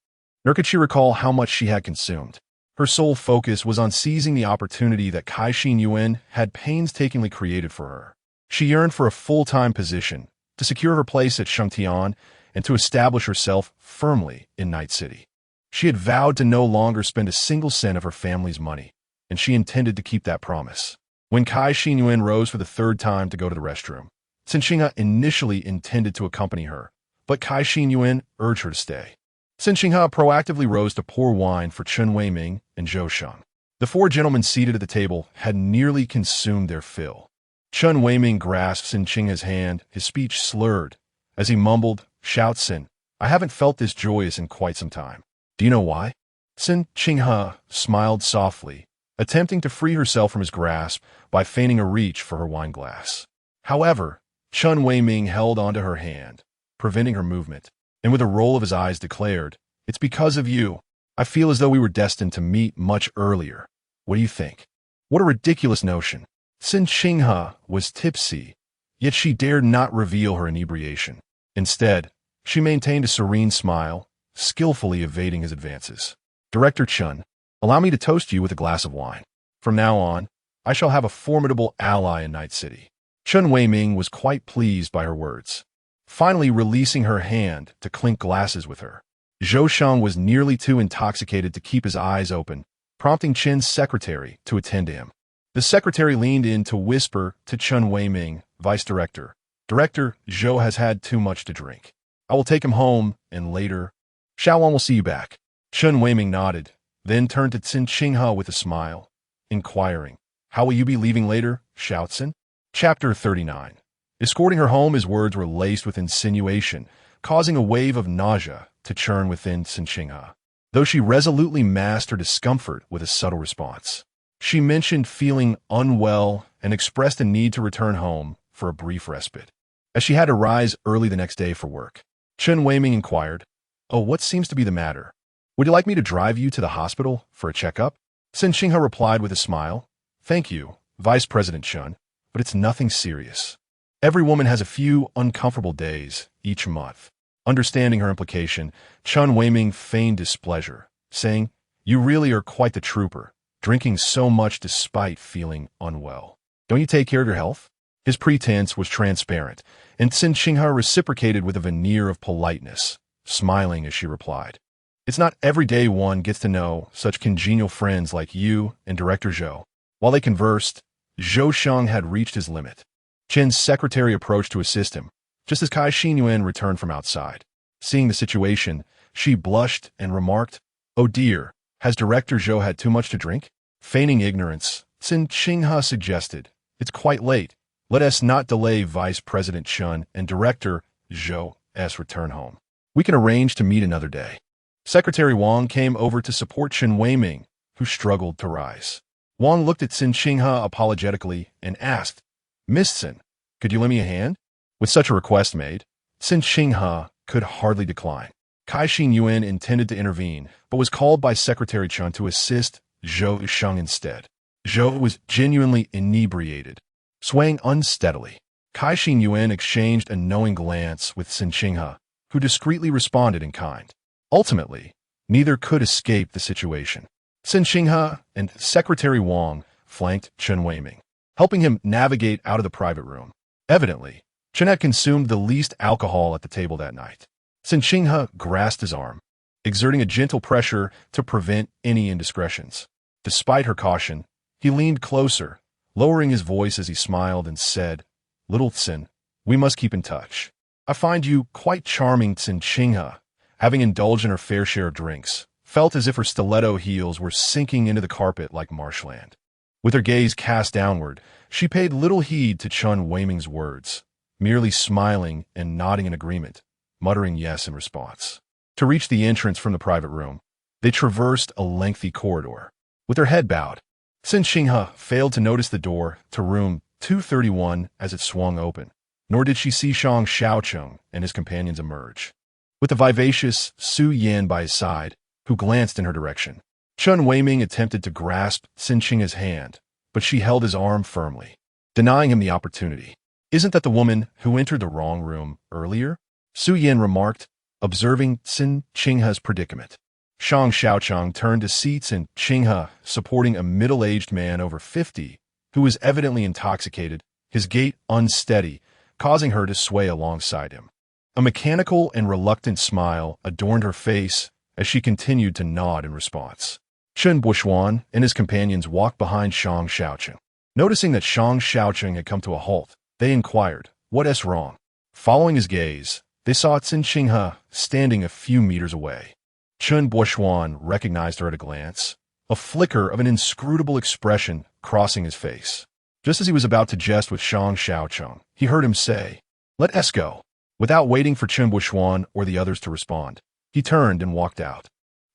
Nor could she recall how much she had consumed. Her sole focus was on seizing the opportunity that Cen Qinghe had painstakingly created for her. She yearned for a full-time position, to secure her place at Shangtian, and to establish herself firmly in Night City. She had vowed to no longer spend a single cent of her family's money, and she intended to keep that promise. When Cen Qinghe rose for the third time to go to the restroom, Cen Qinghe initially intended to accompany her, but Cen Qinghe urged her to stay. Cen Qinghe proactively rose to pour wine for Chen Weiming and Zhou Sheng. The four gentlemen seated at the table had nearly consumed their fill. Chen Weiming grasped Cen Qinghe's hand, his speech slurred, as he mumbled, "Shaocheng, I haven't felt this joyous in quite some time. Do you know why?" Cen Qinghe smiled softly, attempting to free herself from his grasp by feigning a reach for her wine glass. However, Chen Weiming held onto her hand, preventing her movement, and with a roll of his eyes declared, "It's because of you. I feel as though we were destined to meet much earlier. What do you think?" What a ridiculous notion. Cen Qinghe was tipsy, yet she dared not reveal her inebriation. Instead, she maintained a serene smile, skillfully evading his advances. "Director Chen, allow me to toast you with a glass of wine. From now on, I shall have a formidable ally in Night City." Chen Weiming was quite pleased by her words, finally releasing her hand to clink glasses with her. Zhou Sheng was nearly too intoxicated to keep his eyes open, prompting Chen's secretary to attend to him. The secretary leaned in to whisper to Chen Weiming, "Vice Director, Director Zhou has had too much to drink. I will take him home, and later, Xiaowan will see you back." Chen Weiming nodded, then turned to Cen Qinghe with a smile, inquiring, "How will you be leaving later, Shaocheng?" Chapter 39. Escorting her home, his words were laced with insinuation, causing a wave of nausea to churn within Cen Qinghe, though she resolutely masked her discomfort with a subtle response. She mentioned feeling unwell and expressed a need to return home for a brief respite, as she had to rise early the next day for work. Chen Weiming inquired, "Oh, what seems to be the matter? Would you like me to drive you to the hospital for a checkup?" Cen Qinghe replied with a smile, "Thank you, Vice President Chen, but it's nothing serious. Every woman has a few uncomfortable days each month." Understanding her implication, Chen Weiming feigned displeasure, saying, "You really are quite the trooper, drinking so much despite feeling unwell. Don't you take care of your health?" His pretense was transparent, and Cen Qinghe reciprocated with a veneer of politeness, smiling as she replied, "It's not every day one gets to know such congenial friends like you and Director Zhou." While they conversed, Zhou Sheng had reached his limit. Chen's secretary approached to assist him, just as Cen Qinghe returned from outside. Seeing the situation, she blushed and remarked, "Oh dear, has Director Zhou had too much to drink?" Feigning ignorance, Cen Qinghe suggested, "It's quite late. Let us not delay Vice President Chen and Director Zhou's return home. We can arrange to meet another day." Secretary Wang came over to support Chen Weiming, who struggled to rise. Wang looked at Cen Qinghe apologetically and asked, "Miss Cen, could you lend me a hand?" With such a request made, Cen Qinghe could hardly decline. Cen Qinghe intended to intervene, but was called by Secretary Chen to assist Zhou Sheng instead. Zhou was genuinely inebriated, swaying unsteadily. Cen Qinghe exchanged a knowing glance with Cen Qinghe, who discreetly responded in kind. Ultimately, neither could escape the situation. Cen Qinghe and Secretary Wang flanked Chen Weiming, helping him navigate out of the private room. Evidently, Chen had consumed the least alcohol at the table that night. Cen Qinghe grasped his arm, exerting a gentle pressure to prevent any indiscretions. Despite her caution, he leaned closer, lowering his voice as he smiled and said, "Little Cen, we must keep in touch. I find you quite charming." Cen Qinghe, having indulged in her fair share of drinks, felt as if her stiletto heels were sinking into the carpet like marshland. With her gaze cast downward, she paid little heed to Chen Weiming's words, merely smiling and nodding in agreement, muttering yes in response. To reach the entrance from the private room, they traversed a lengthy corridor. With her head bowed, Cen Qinghe failed to notice the door to room 231 as it swung open, nor did she see Shang Shaocheng and his companions emerge, with the vivacious Su Yan by his side, who glanced in her direction. Chen Weiming attempted to grasp Cen Qinghe's hand, but she held his arm firmly, denying him the opportunity. "Isn't that the woman who entered the wrong room earlier?" Su Yan remarked, observing Cen Qinghe's predicament. Shang Shaocheng turned to see Cen Qinghe supporting a middle-aged man over 50 who was evidently intoxicated, his gait unsteady, causing her to sway alongside him. A mechanical and reluctant smile adorned her face as she continued to nod in response. Chen Buishuan and his companions walked behind Shang Shaocheng. Noticing that Shang Shaocheng had come to a halt, they inquired, "What is wrong?" Following his gaze, they saw Cen Qinghe standing a few meters away. Chen Buishuan recognized her at a glance, a flicker of an inscrutable expression crossing his face. Just as he was about to jest with Shang Shaocheng, he heard him say, "Let us go." Without waiting for Chen Buishuan or the others to respond, he turned and walked out.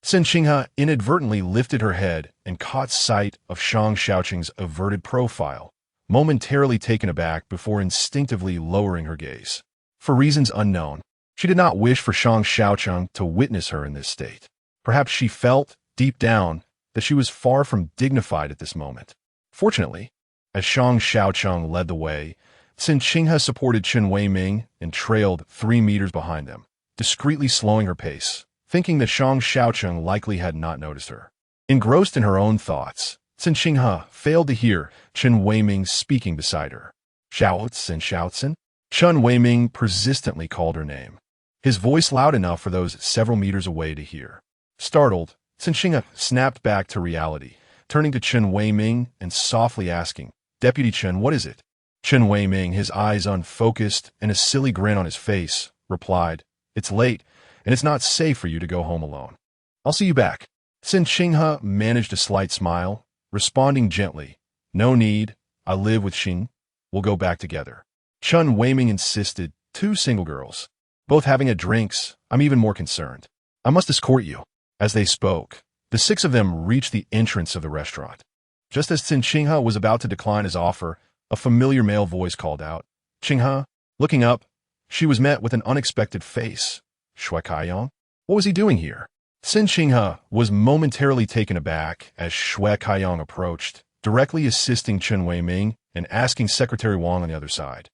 Cen Qinghe inadvertently lifted her head and caught sight of Shang Shaocheng's averted profile, momentarily taken aback before instinctively lowering her gaze. For reasons unknown, she did not wish for Shang Shaocheng to witness her in this state. Perhaps she felt, deep down, that she was far from dignified at this moment. Fortunately, as Shang Shaocheng led the way, Cen Qinghe supported Chen Weiming and trailed 3 meters behind them, discreetly slowing her pace, thinking that Shang Shaocheng likely had not noticed her. Engrossed in her own thoughts, Cen Qinghe failed to hear Chen Weiming speaking beside her. Shaocheng? Chen Weiming persistently called her name, his voice loud enough for those several meters away to hear. Startled, Cen Qinghe snapped back to reality, turning to Chen Weiming and softly asking, "Deputy Chen, what is it?" Chen Weiming, his eyes unfocused and a silly grin on his face, replied, "It's late, and it's not safe for you to go home alone. I'll see you back." Cen Qinghe managed a slight smile, responding gently, "No need, I live with Xing. We'll go back together." Chen Weiming insisted, "2 single girls, both having a drinks, I'm even more concerned. I must escort you." As they spoke, the 6 of them reached the entrance of the restaurant. Just as Cen Qinghe was about to decline his offer, a familiar male voice called out, "Qinghe." Looking up, she was met with an unexpected face. Shui Kaiyong? What was he doing here? Cen Qinghe was momentarily taken aback as Shui Kaiyong approached, directly assisting Chen Weiming and asking Secretary Wang on the other side,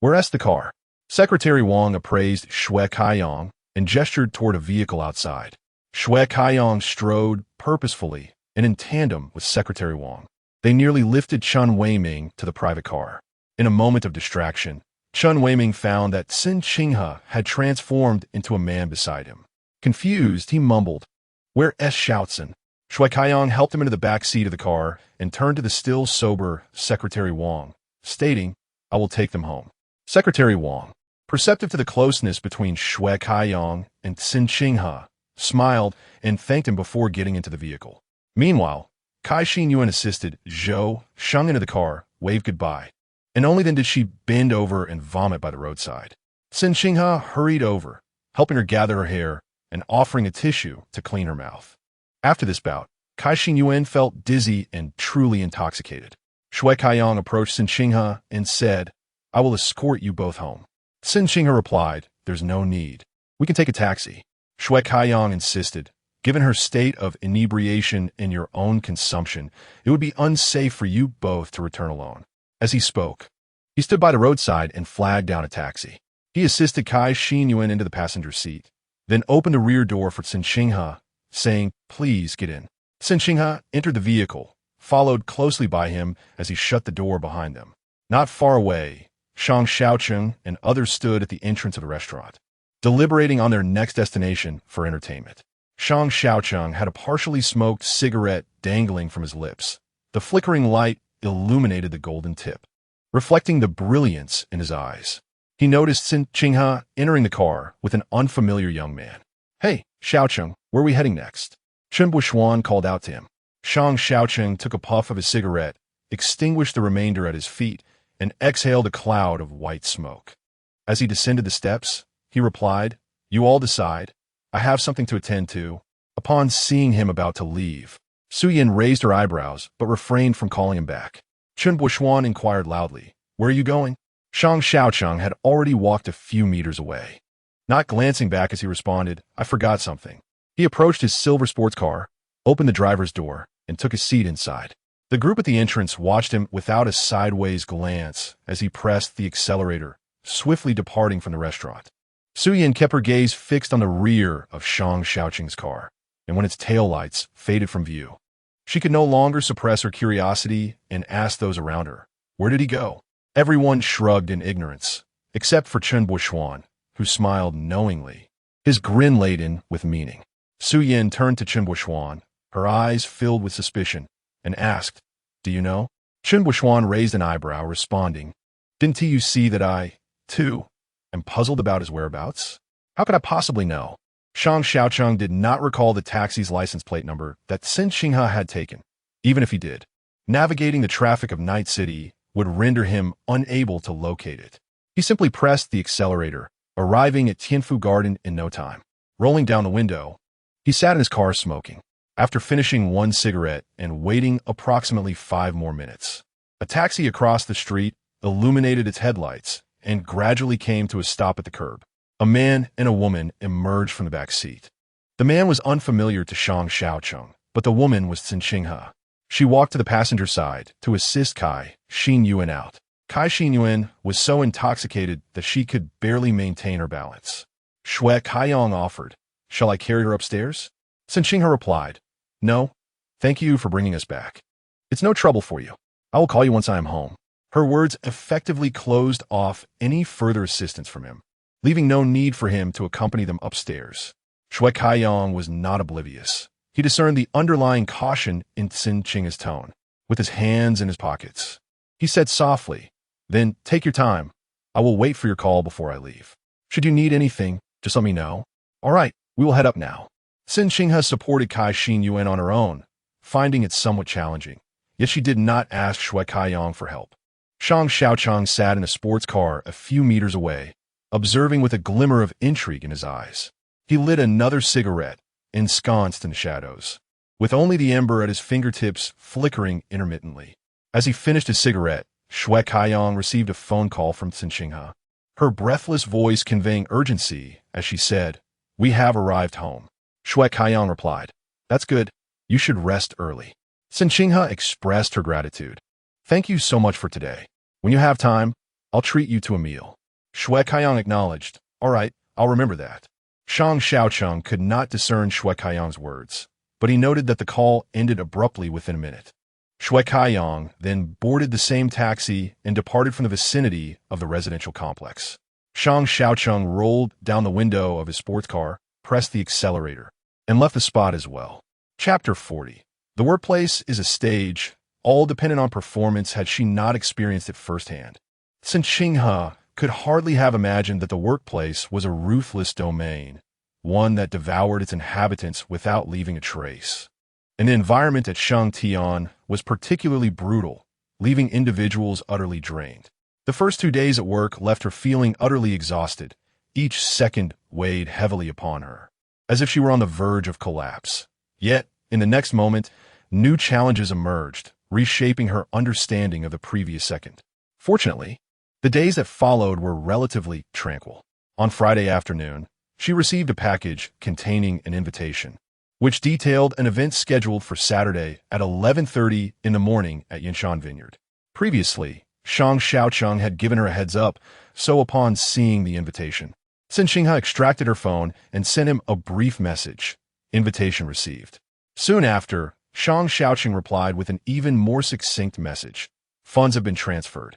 "Where's the car?" Secretary Wang appraised Shui Kaiyong and gestured toward a vehicle outside. Shui Kaiyong strode purposefully and in tandem with Secretary Wang. They nearly lifted Chen Weiming to the private car. In a moment of distraction, Chen Weiming found that Cen Qinghe had transformed into a man beside him. Confused, he mumbled, "Where is Shaocheng?" Shui Kaiyong helped him into the back seat of the car and turned to the still sober Secretary Wang, stating, "I will take them home." Secretary Wang, perceptive to the closeness between Shui Kaiyong and Cen Qinghe, smiled and thanked him before getting into the vehicle. Meanwhile, Kai Xinyuan assisted Zhou Sheng into the car, waved goodbye, and only then did she bend over and vomit by the roadside. Cen Qinghe hurried over, helping her gather her hair and offering a tissue to clean her mouth. After this bout, Kai Xinyuan felt dizzy and truly intoxicated. Shui Kaiyong approached Cen Qinghe and said, "I will escort you both home." Cen Qinghe replied, "There's no need. We can take a taxi." Shui Kaiyong insisted, "Given her state of inebriation and your own consumption, it would be unsafe for you both to return alone." As he spoke, he stood by the roadside and flagged down a taxi. He assisted Kai Xinyuan into the passenger seat, then opened the rear door for Cen Qinghe, saying, "Please get in." Cen Qinghe entered the vehicle, followed closely by him as he shut the door behind them. Not far away, Shang Shaocheng and others stood at the entrance of the restaurant, deliberating on their next destination for entertainment. Shang Shaocheng had a partially smoked cigarette dangling from his lips. The flickering light illuminated the golden tip, reflecting the brilliance in his eyes. He noticed Cen Qinghe entering the car with an unfamiliar young man. "Hey, Shaocheng, where are we heading next?" Chen Buishuan called out to him. Shang Shaocheng took a puff of his cigarette, extinguished the remainder at his feet, and exhaled a cloud of white smoke. As he descended the steps, he replied, "You all decide. I have something to attend to." Upon seeing him about to leave, Su Yin raised her eyebrows but refrained from calling him back. Chen Buishuan inquired loudly, "Where are you going?" Shang Shaocheng had already walked a few meters away. Not glancing back as he responded, "I forgot something." He approached his silver sports car, opened the driver's door, and took a seat inside. The group at the entrance watched him without a sideways glance as he pressed the accelerator, swiftly departing from the restaurant. Su Yin kept her gaze fixed on the rear of Shang Shaocheng's car. and when its taillights faded from view. She could no longer suppress her curiosity and asked those around her, "Where did he go?" Everyone shrugged in ignorance, except for Chen Buishuan, who smiled knowingly, his grin laden with meaning. Su Yin turned to Chen Buishuan, her eyes filled with suspicion, and asked, "Do you know?" Chen Buishuan raised an eyebrow, responding, "Didn't you see that I, too, am puzzled about his whereabouts? How could I possibly know?" Shang Shaocheng did not recall the taxi's license plate number that Cen Qinghe had taken. Even if he did, navigating the traffic of Night City would render him unable to locate it. He simply pressed the accelerator, arriving at Tianfu Garden in no time. Rolling down the window, he sat in his car smoking. After finishing one cigarette and waiting approximately 5 more minutes, a taxi across the street illuminated its headlights and gradually came to a stop at the curb. A man and a woman emerged from the back seat. The man was unfamiliar to Shang Shaocheng, but the woman was Cen Qinghe. She walked to the passenger side to assist Cai Xinyuan out. Cai Xinyuan was so intoxicated that she could barely maintain her balance. Shui Kaiyong offered, "Shall I carry her upstairs?" Cen Qinghe replied, "No, thank you for bringing us back. It's no trouble for you. I will call you once I am home." Her words effectively closed off any further assistance from him, leaving no need for him to accompany them upstairs. Shui Kaiyong was not oblivious. He discerned the underlying caution in Cen Qinghe's tone. With his hands in his pockets, he said softly, "Then take your time. I will wait for your call before I leave. Should you need anything, just let me know." "All right, we will head up now." Cen Qinghe supported Cai Xinyuan on her own, finding it somewhat challenging, yet she did not ask Shui Kaiyong for help. Shang Shaocheng sat in a sports car a few meters away, observing with a glimmer of intrigue in his eyes. He lit another cigarette, ensconced in the shadows, with only the ember at his fingertips flickering intermittently. As he finished his cigarette, Shui Kaiyong received a phone call from Cen Qinghe, her breathless voice conveying urgency as she said, "We have arrived home." Shui Kaiyong replied, "That's good. You should rest early." Cen Qinghe expressed her gratitude. "Thank you so much for today. When you have time, I'll treat you to a meal." Shui Kaiyong acknowledged, "All right, I'll remember that." Shang Shaocheng could not discern Shui Kaiyong's words, but he noted that the call ended abruptly within a minute. Shui Kaiyong then boarded the same taxi and departed from the vicinity of the residential complex. Shang Shaocheng rolled down the window of his sports car, pressed the accelerator, and left the spot as well. Chapter 40. The workplace is a stage, all dependent on performance had she not experienced it firsthand. Cen Qinghe could hardly have imagined that the workplace was a ruthless domain, one that devoured its inhabitants without leaving a trace. And the environment at Shangtian was particularly brutal, leaving individuals utterly drained. The first 2 days at work left her feeling utterly exhausted. Each second weighed heavily upon her, as if she were on the verge of collapse. Yet, in the next moment, new challenges emerged, reshaping her understanding of the previous second. Fortunately, the days that followed were relatively tranquil. On Friday afternoon, she received a package containing an invitation, which detailed an event scheduled for Saturday at 11:30 in the morning at Yinshan Vineyard. Previously, Shang Shaocheng had given her a heads up, so upon seeing the invitation, Cen Qinghe extracted her phone and sent him a brief message. Invitation received. Soon after, Shang Shaocheng replied with an even more succinct message. Funds have been transferred.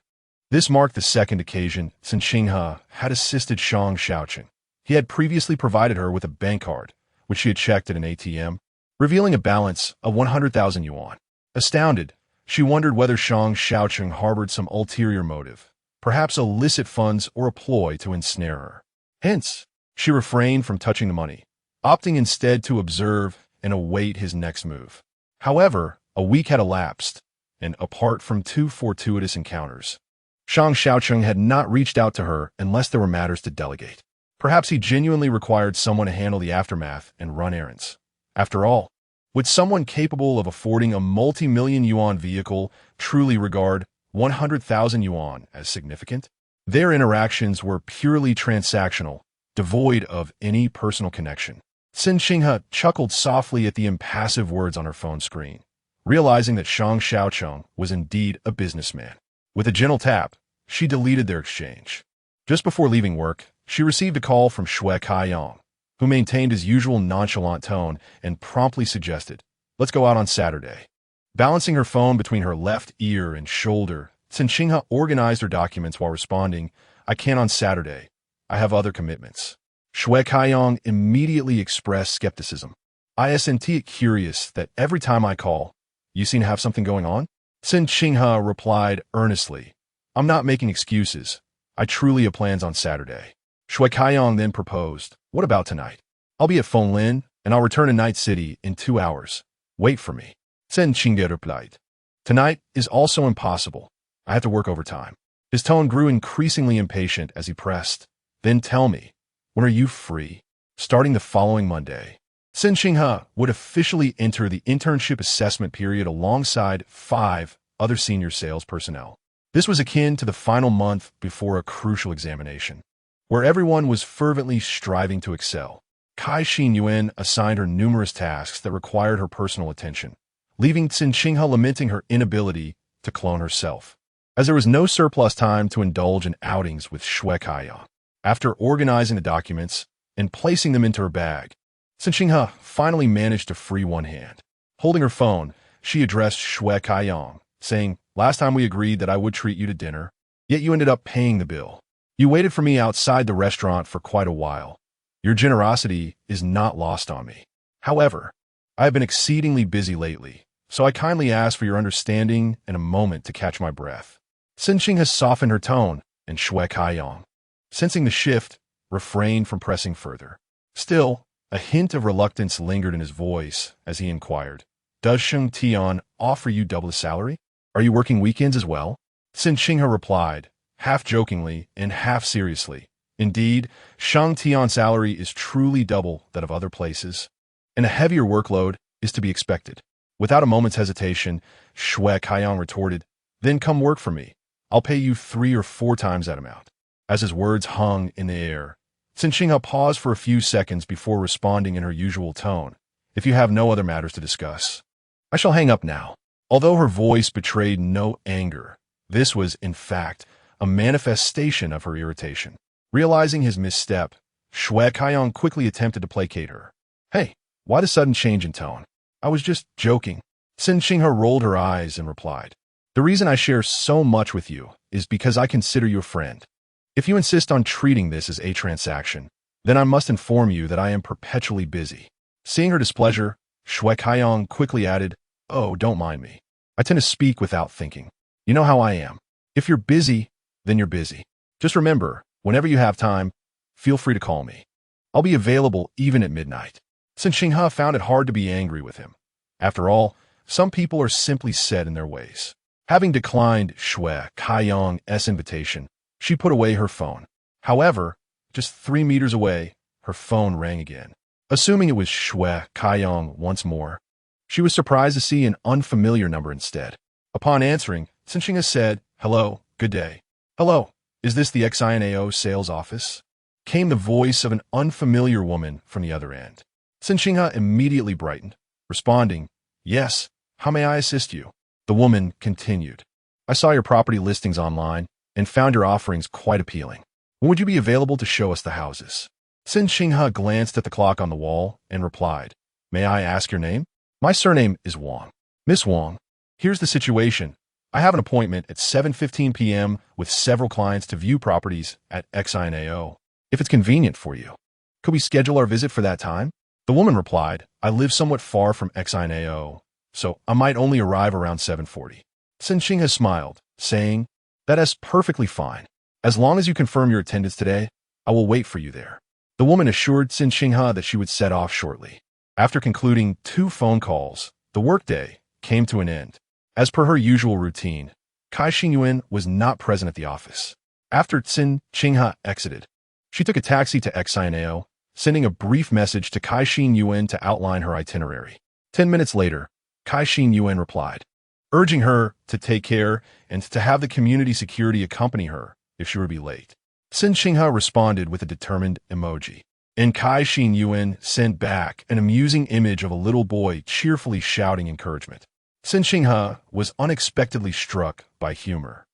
This marked the second occasion Cen Qinghe had assisted Shang Shaocheng. He had previously provided her with a bank card, which she had checked at an ATM, revealing a balance of 100,000 yuan. Astounded, she wondered whether Shang Shaocheng harbored some ulterior motive, perhaps illicit funds or a ploy to ensnare her. Hence, she refrained from touching the money, opting instead to observe and await his next move. However, a week had elapsed, and apart from 2 fortuitous encounters, Shang Shaocheng had not reached out to her unless there were matters to delegate. Perhaps he genuinely required someone to handle the aftermath and run errands. After all, would someone capable of affording a multi-million yuan vehicle truly regard 100,000 yuan as significant? Their interactions were purely transactional, devoid of any personal connection. Cen Qinghe chuckled softly at the impassive words on her phone screen, realizing that Shang Shaocheng was indeed a businessman. With a gentle tap, she deleted their exchange. Just before leaving work, she received a call from Shui Kaiyong. who maintained his usual nonchalant tone and promptly suggested, "Let's go out on Saturday." Balancing her phone between her left ear and shoulder, Cen Qinghe organized her documents while responding, "I can't on Saturday. I have other commitments." Shui Kaiyong immediately expressed skepticism. "Isn't it curious that every time I call, you seem to have something going on?" Cen Qinghe replied earnestly, "I'm not making excuses. I truly have plans on Saturday." Shui Kaiyong then proposed, "What about tonight? I'll be at Fenglin, and I'll return to Night City in 2 hours. Wait for me." Cen Qinghe replied, "Tonight is also impossible. I have to work overtime." His tone grew increasingly impatient as he pressed, "Then tell me, when are you free?" Starting the following Monday. Cen Qinghe would officially enter the internship assessment period alongside 5 other senior sales personnel. This was akin to the final month before a crucial examination, where everyone was fervently striving to excel. Kai Xinyuan assigned her numerous tasks that required her personal attention, leaving Cen Qinghe lamenting her inability to clone herself, as there was no surplus time to indulge in outings with Shui Kaiyong. After organizing the documents and placing them into her bag, Cen Qinghe finally managed to free one hand. Holding her phone, she addressed Shui Kaiyong, saying, "Last time we agreed that I would treat you to dinner, yet you ended up paying the bill. You waited for me outside the restaurant for quite a while. Your generosity is not lost on me. However, I have been exceedingly busy lately, so I kindly ask for your understanding and a moment to catch my breath." Cen Qinghe softened her tone, and Shui Kaiyong, sensing the shift, refrained from pressing further. Still, a hint of reluctance lingered in his voice as he inquired, "Does Shang Tian offer you double the salary? Are you working weekends as well?" Cen Qinghe replied, half jokingly and half seriously, "Indeed, Shang Tian's salary is truly double that of other places, and a heavier workload is to be expected." Without a moment's hesitation, Shui Kaiyong retorted, "Then come work for me. I'll pay you 3 or 4 times that amount." As his words hung in the air, Cen Qinghe paused for a few seconds before responding in her usual tone, "If you have no other matters to discuss, I shall hang up now." Although her voice betrayed no anger, this was, in fact, a manifestation of her irritation. Realizing his misstep, Shui Kaiyong quickly attempted to placate her. "Hey, why the sudden change in tone? I was just joking." Cen Qinghe rolled her eyes and replied, "The reason I share so much with you is because I consider you a friend. If you insist on treating this as a transaction, then I must inform you that I am perpetually busy." Seeing her displeasure, Shui Kaiyong quickly added, "Oh, don't mind me. I tend to speak without thinking. You know how I am. If you're busy, then you're busy. Just remember, whenever you have time, feel free to call me. I'll be available even at midnight." Cen Qinghe found it hard to be angry with him. After all, some people are simply set in their ways. Having declined Shui Kaiyong's invitation, she put away her phone. However, just 3 meters away, her phone rang again. Assuming it was Shui Kaiyong once more, she was surprised to see an unfamiliar number instead. Upon answering, Cen Qinghe said, "Hello, good day." "Hello, is this the XINAO sales office?" Came the voice of an unfamiliar woman from the other end. Cen Qinghe immediately brightened, responding, "Yes, how may I assist you?" The woman continued, "I saw your property listings online and found your offerings quite appealing. When would you be available to show us the houses?" Cen Qinghe glanced at the clock on the wall and replied, "May I ask your name?" "My surname is Wang." "Miss Wang, here's the situation. I have an appointment at 7:15 p.m. with several clients to view properties at XINAO. If it's convenient for you, could we schedule our visit for that time?" The woman replied, "I live somewhat far from XINAO, so I might only arrive around 7:40. Cen Qinghe smiled, saying, "That is perfectly fine. As long as you confirm your attendance today, I will wait for you there." The woman assured Cen Qinghe that she would set off shortly. After concluding 2 phone calls, the workday came to an end. As per her usual routine, Kai Xinyuan was not present at the office. After Cen Qinghe exited, she took a taxi to XINAO, sending a brief message to Kai Xinyuan to outline her itinerary. 10 minutes later, Kai Xinyuan replied, urging her to take care and to have the community security accompany her if she were to be late. Cen Qinghe responded with a determined emoji, and Kai Xinyuan sent back an amusing image of a little boy cheerfully shouting encouragement. Cen Qinghe was unexpectedly struck by humor,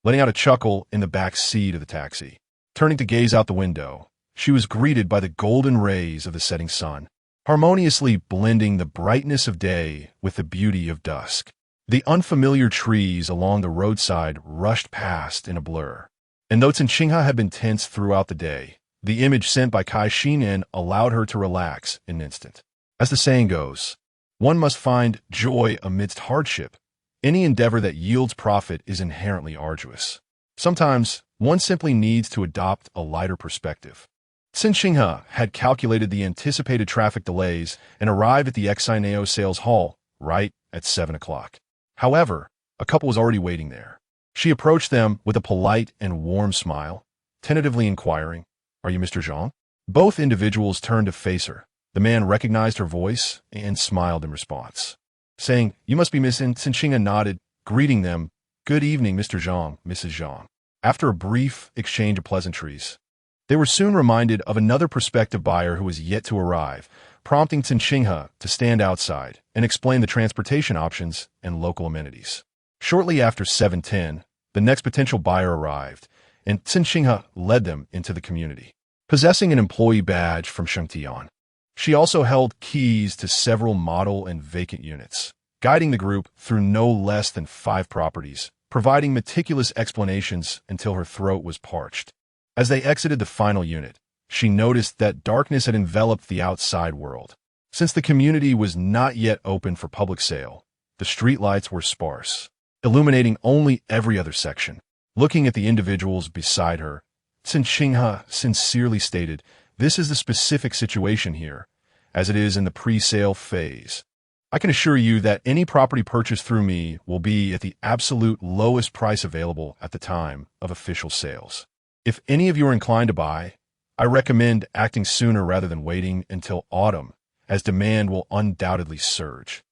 letting out a chuckle in the back seat of the taxi. Turning to gaze out the window, she was greeted by the golden rays of the setting sun, harmoniously blending the brightness of day with the beauty of dusk. The unfamiliar trees along the roadside rushed past in a blur. And though Cen Qinghe had been tense throughout the day, the image sent by Cai Xinyuan allowed her to relax in an instant. As the saying goes, one must find joy amidst hardship. Any endeavor that yields profit is inherently arduous. Sometimes, one simply needs to adopt a lighter perspective. Cen Qinghe had calculated the anticipated traffic delays and arrived at the Xinao sales hall right at 7 o'clock. However, a couple was already waiting there. She approached them with a polite and warm smile, tentatively inquiring, "Are you Mr. Zhang?" Both individuals turned to face her. The man recognized her voice and smiled in response, saying, "You must be Miss." Cen Qinghe nodded, greeting them, "Good evening, Mr. Zhang, Mrs. Zhang." After a brief exchange of pleasantries, they were soon reminded of another prospective buyer who was yet to arrive, prompting Cen Qinghe to stand outside and explain the transportation options and local amenities. Shortly after 7:10, the next potential buyer arrived, and Cen Qinghe led them into the community. Possessing an employee badge from Shangtian, she also held keys to several model and vacant units, guiding the group through no less than 5 properties, providing meticulous explanations until her throat was parched. As they exited the final unit, she noticed that darkness had enveloped the outside world. Since the community was not yet open for public sale, the streetlights were sparse, illuminating only every other section. Looking at the individuals beside her, Cen Qinghe sincerely stated, "This is the specific situation here, as it is in the pre-sale phase. I can assure you that any property purchased through me will be at the absolute lowest price available at the time of official sales. If any of you are inclined to buy, I recommend acting sooner rather than waiting until autumn, as demand will undoubtedly surge.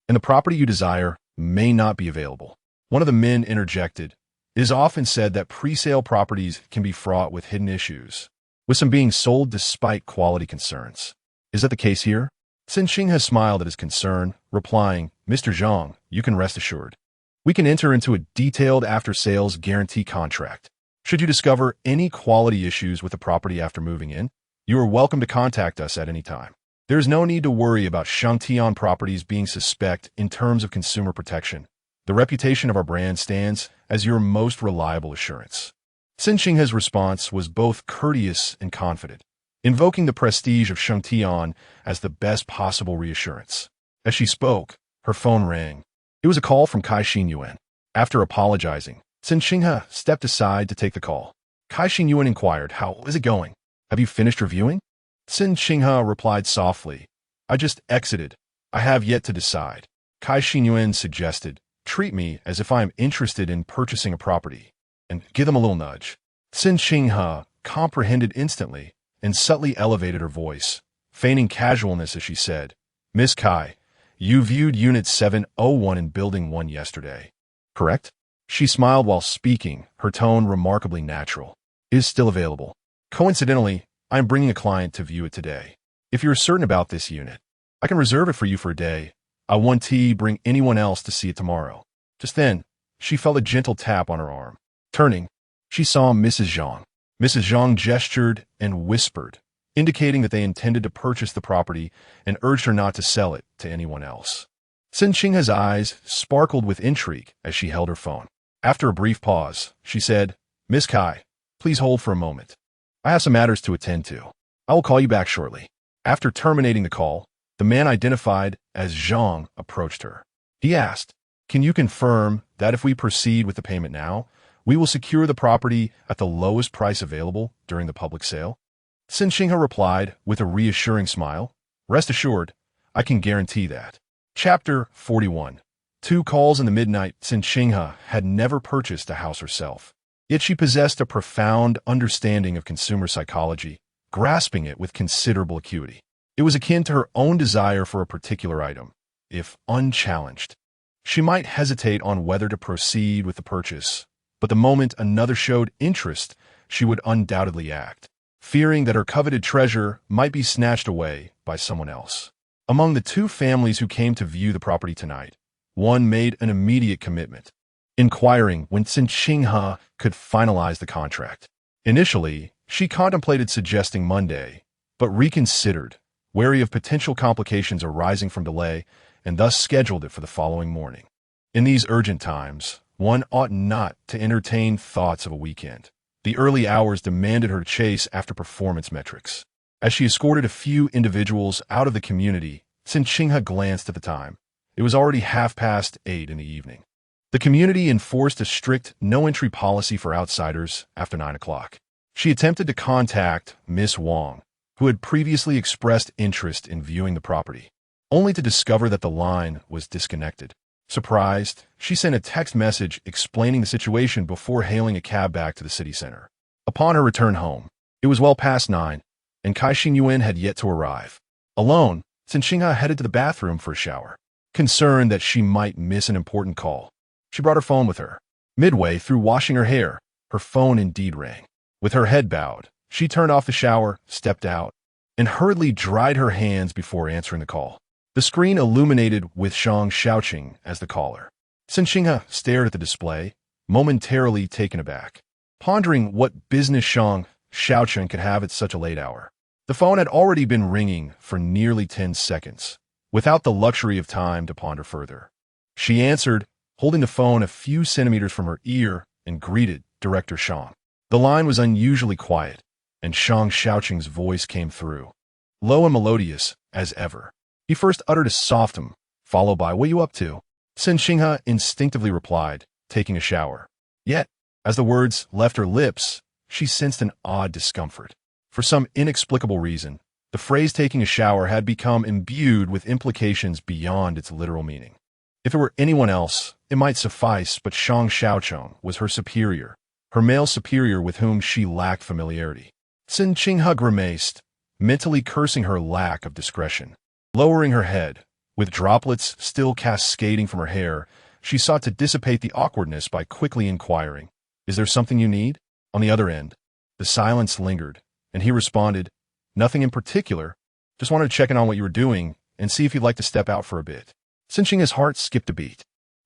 And the property you desire may not be available." One of the men interjected, "It is often said that pre-sale properties can be fraught with hidden issues, with some being sold despite quality concerns. Is that the case here?" Cen Qinghe smiled at his concern, replying, "Mr. Zhang, you can rest assured. We can enter into a detailed after-sales guarantee contract. Should you discover any quality issues with the property after moving in, you are welcome to contact us at any time. There is no need to worry about Shangtian properties being suspect in terms of consumer protection. The reputation of our brand stands as your most reliable assurance." Cen Qinghe's response was both courteous and confident, invoking the prestige of Shangtian as the best possible reassurance. As she spoke, her phone rang. It was a call from Cai Xinyuan. After apologizing, Cen Qinghe stepped aside to take the call. Cai Xinyuan inquired, "How is it going? Have you finished reviewing?" Cen Qinghe replied softly, "I just exited. I have yet to decide." Cai Xinyuan suggested, "Treat me as if I am interested in purchasing a property, and give them a little nudge." Cen Qinghe comprehended instantly and subtly elevated her voice, feigning casualness as she said, "Miss Cai, you viewed Unit 701 in Building 1 yesterday, correct?" She smiled while speaking, her tone remarkably natural. "It is still available. Coincidentally, I am bringing a client to view it today. If you're certain about this unit, I can reserve it for you for a day. I want to bring anyone else to see it tomorrow." Just then, she felt a gentle tap on her arm. Turning, she saw Mrs. Zhang. Mrs. Zhang gestured and whispered, indicating that they intended to purchase the property and urged her not to sell it to anyone else. Cen Qinghe's eyes sparkled with intrigue as she held her phone. After a brief pause, she said, "Miss Cai, please hold for a moment. I have some matters to attend to. I will call you back shortly." After terminating the call, the man identified as Zhang approached her. He asked, "Can you confirm that if we proceed with the payment now, we will secure the property at the lowest price available during the public sale?" Cen Qinghe replied with a reassuring smile, "Rest assured, I can guarantee that." Chapter 41. 2 calls in the midnight. Cen Qinghe had never purchased a house herself, yet she possessed a profound understanding of consumer psychology, grasping it with considerable acuity. It was akin to her own desire for a particular item. If unchallenged, she might hesitate on whether to proceed with the purchase, but the moment another showed interest, she would undoubtedly act, fearing that her coveted treasure might be snatched away by someone else. Among the 2 families who came to view the property tonight, one made an immediate commitment, inquiring when Cen Qinghe could finalize the contract. Initially, She contemplated suggesting Monday, but reconsidered, wary of potential complications arising from delay, and thus scheduled it for the following morning. In these urgent times, one ought not to entertain thoughts of a weekend. The early hours demanded her to chase after performance metrics. As she escorted a few individuals out of the community, Cen Qinghe glanced at the time. It was already 8:30 in the evening. The community enforced a strict no-entry policy for outsiders after 9 o'clock. She attempted to contact Miss Wang, who had previously expressed interest in viewing the property, only to discover that the line was disconnected. Surprised, she sent a text message explaining the situation before hailing a cab back to the city center. Upon her return home, it was well past 9, and Cai Xingyuan had yet to arrive. Alone, Cen Qinghe headed to the bathroom for a shower. Concerned that she might miss an important call, she brought her phone with her. Midway through washing her hair, her phone indeed rang. With her head bowed, she turned off the shower, stepped out, and hurriedly dried her hands before answering the call. The screen illuminated with Shang Shaocheng as the caller. Cen Qinghe stared at the display, momentarily taken aback, pondering what business Shang Shaocheng could have at such a late hour. The phone had already been ringing for nearly 10 seconds, without the luxury of time to ponder further. She answered, holding the phone a few centimeters from her ear, and greeted Director Shang. The line was unusually quiet, and Shang Shaocheng's voice came through, low and melodious as ever. He first uttered a soft followed by, "What you up to?" Cen Qinghe instinctively replied, "Taking a shower." Yet, as the words left her lips, she sensed an odd discomfort. For some inexplicable reason, the phrase "taking a shower" had become imbued with implications beyond its literal meaning. If it were anyone else, it might suffice, but Shang Shaocheng was her superior, her male superior with whom she lacked familiarity. Cen Qinghe grimaced, mentally cursing her lack of discretion. Lowering her head, with droplets still cascading from her hair, she sought to dissipate the awkwardness by quickly inquiring, "Is there something you need?" On the other end, the silence lingered, and he responded, "Nothing in particular. Just wanted to check in on what you were doing and see if you'd like to step out for a bit." Cen Qinghe's heart skipped a beat.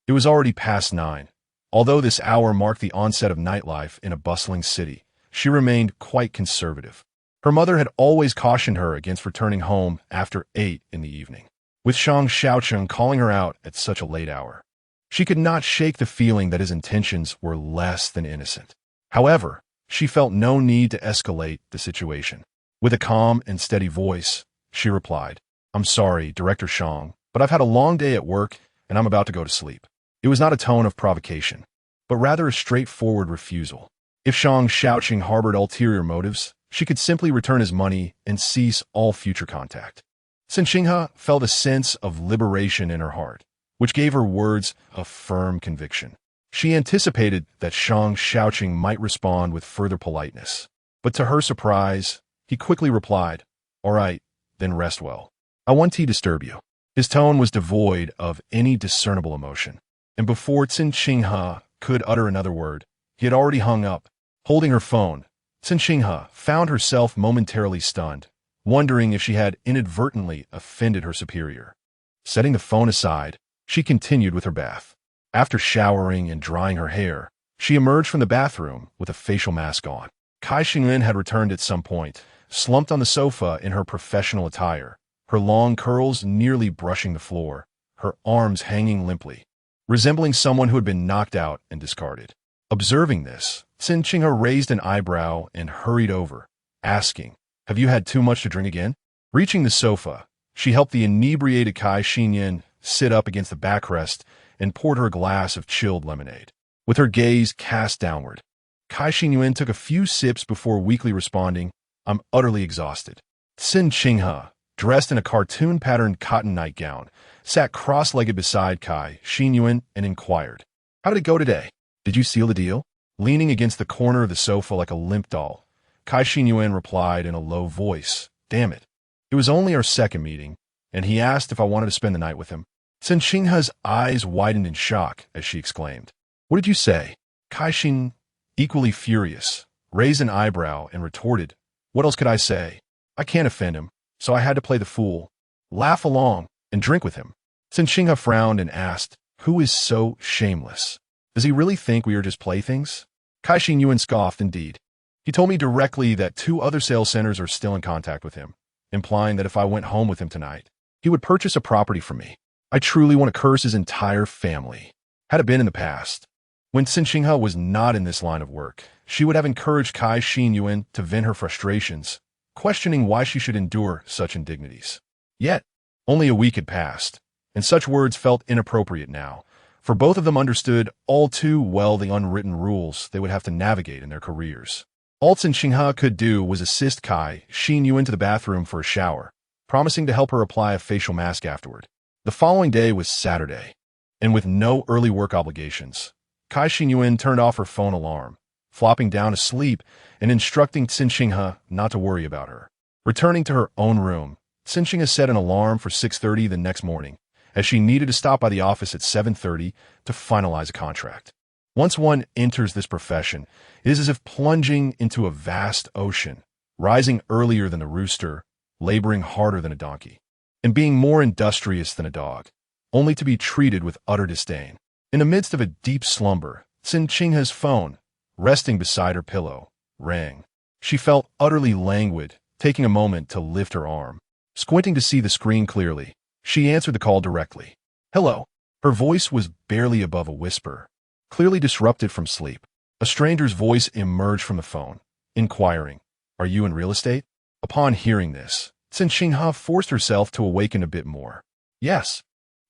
It was already past 9. Although this hour marked the onset of nightlife in a bustling city, she remained quite conservative. Her mother had always cautioned her against returning home after 8 in the evening, with Shang Shaocheng calling her out at such a late hour. She could not shake the feeling that his intentions were less than innocent. However, she felt no need to escalate the situation. With a calm and steady voice, she replied, "I'm sorry, Director Shang, but I've had a long day at work and I'm about to go to sleep." It was not a tone of provocation, but rather a straightforward refusal. If Shang Shaocheng harbored ulterior motives, she could simply return his money and cease all future contact. Cen Qinghe felt a sense of liberation in her heart, which gave her words a firm conviction. She anticipated that Shang Shaocheng might respond with further politeness, but to her surprise, he quickly replied, "All right, then rest well. I won't disturb you." His tone was devoid of any discernible emotion, and before Cen Qinghe could utter another word, he had already hung up. Holding her phone, Cen Qinghe found herself momentarily stunned, wondering if she had inadvertently offended her superior. Setting the phone aside, she continued with her bath. After showering and drying her hair, she emerged from the bathroom with a facial mask on. Cai Xingyuan had returned at some point, slumped on the sofa in her professional attire, her long curls nearly brushing the floor, her arms hanging limply, resembling someone who had been knocked out and discarded. Observing this, Cen Qinghe raised an eyebrow and hurried over, asking, "Have you had too much to drink again?" Reaching the sofa, she helped the inebriated Cai Xingyuan sit up against the backrest and poured her a glass of chilled lemonade. With her gaze cast downward, Cai Xingyuan took a few sips before weakly responding, "I'm utterly exhausted." Cen Qinghe, dressed in a cartoon-patterned cotton nightgown, sat cross-legged beside Cai Xingyuan and inquired, "How did it go today? Did you seal the deal?" Leaning against the corner of the sofa like a limp doll, Cai Xingyuan replied in a low voice, "Damn it. It was only our second meeting, and he asked if I wanted to spend the night with him." Cen Qinghe's eyes widened in shock as she exclaimed, "What did you say?" Cai Xin, equally furious, raised an eyebrow and retorted, "What else could I say? I can't offend him, so I had to play the fool, laugh along, and drink with him." Cen Qinghe frowned and asked, "Who is so shameless? Does he really think we are just playthings?" Cai Xingyuan scoffed indeed. He told me directly that 2 other sales centers are still in contact with him, implying that if I went home with him tonight, he would purchase a property from me. I truly want to curse his entire family. Had it been in the past, when Cen Qinghe was not in this line of work, she would have encouraged Cai Xinyuan to vent her frustrations, questioning why she should endure such indignities. Yet, only a week had passed, and such words felt inappropriate now, for both of them understood all too well the unwritten rules they would have to navigate in their careers. All Cen Qinghe could do was assist Cai Xinyuan to the bathroom for a shower, promising to help her apply a facial mask afterward. The following day was Saturday, and with no early work obligations, Cai Xinyuan turned off her phone alarm, flopping down to sleep and instructing Cen Qinghe not to worry about her. Returning to her own room, Cen Qinghe set an alarm for 6:30 the next morning, as she needed to stop by the office at 7:30 to finalize a contract. Once one enters this profession, it is as if plunging into a vast ocean, rising earlier than the rooster, laboring harder than a donkey, and being more industrious than a dog, only to be treated with utter disdain. In the midst of a deep slumber, Cen Qinghe's phone, resting beside her pillow, rang. She felt utterly languid, taking a moment to lift her arm. Squinting to see the screen clearly, she answered the call directly. "Hello." Her voice was barely above a whisper, clearly disrupted from sleep. A stranger's voice emerged from the phone, inquiring, "Are you in real estate?" Upon hearing this, Cen Qinghe forced herself to awaken a bit more. "Yes.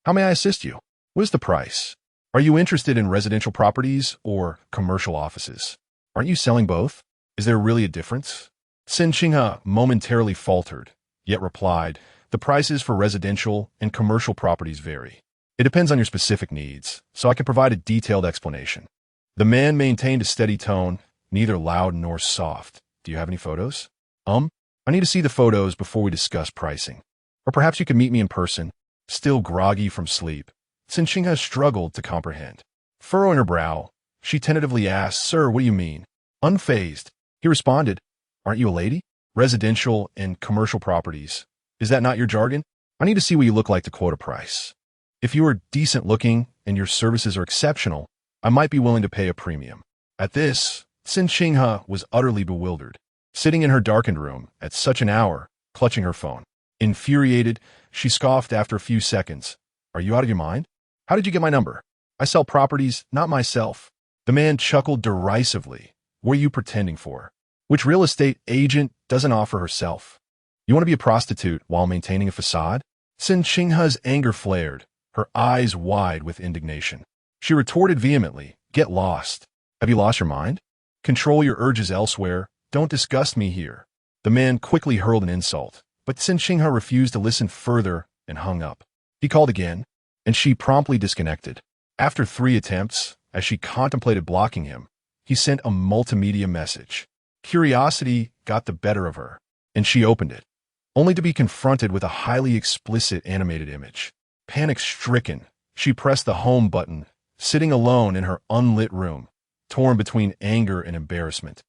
How may I assist you? What is the price? Are you interested in residential properties or commercial offices? Aren't you selling both? Is there really a difference?" Cen Qinghe momentarily faltered, yet replied, "The prices for residential and commercial properties vary. It depends on your specific needs, so I can provide a detailed explanation." The man maintained a steady tone, neither loud nor soft. "Do you have any photos?" I need to see the photos before we discuss pricing. Or perhaps you could meet me in person." Still groggy from sleep, Cen Qinghe struggled to comprehend. Furrowing her brow, she tentatively asked, "Sir, what do you mean?" Unfazed, he responded, "Aren't you a lady? Residential and commercial properties. Is that not your jargon? I need to see what you look like to quote a price. If you are decent looking and your services are exceptional, I might be willing to pay a premium." At this, Cen Qinghe was utterly bewildered, sitting in her darkened room at such an hour, clutching her phone. Infuriated, she scoffed after a few seconds, "Are you out of your mind? How did you get my number? I sell properties, not myself." The man chuckled derisively. "What are you pretending for? Which real estate agent doesn't offer herself? You want to be a prostitute while maintaining a facade?" Cen Qinghe's anger flared, her eyes wide with indignation. She retorted vehemently, "Get lost. Have you lost your mind? Control your urges elsewhere. Don't disgust me here." The man quickly hurled an insult, but Cen Qinghe refused to listen further and hung up. He called again, and she promptly disconnected. After 3 attempts, as she contemplated blocking him, he sent a multimedia message. Curiosity got the better of her, and she opened it, only to be confronted with a highly explicit animated image. Panic-stricken, she pressed the home button, sitting alone in her unlit room, torn between anger and embarrassment.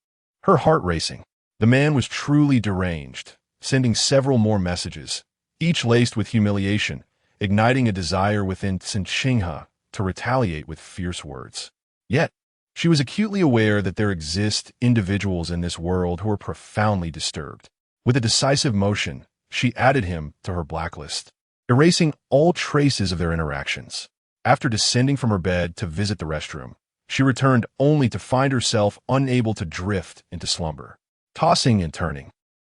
Her heart racing. The man was truly deranged, sending several more messages, each laced with humiliation, igniting a desire within Cen Qinghe to retaliate with fierce words. Yet, she was acutely aware that there exist individuals in this world who are profoundly disturbed. With a decisive motion, she added him to her blacklist, erasing all traces of their interactions. After descending from her bed to visit the restroom, she returned only to find herself unable to drift into slumber. Tossing and turning,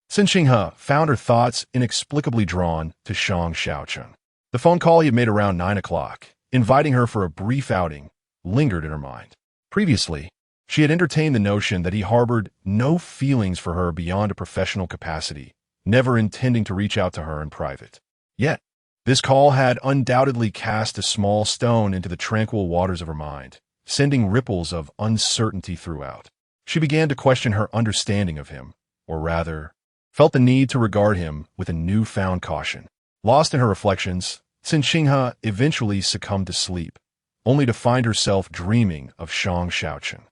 Cen Qinghe found her thoughts inexplicably drawn to Shang Shaocheng. The phone call he had made around 9 o'clock, inviting her for a brief outing, lingered in her mind. Previously, she had entertained the notion that he harbored no feelings for her beyond a professional capacity, never intending to reach out to her in private. Yet, this call had undoubtedly cast a small stone into the tranquil waters of her mind, sending ripples of uncertainty throughout. She began to question her understanding of him, or rather, felt the need to regard him with a newfound caution. Lost in her reflections, Cen Qinghe eventually succumbed to sleep, only to find herself dreaming of Shang Shaocheng.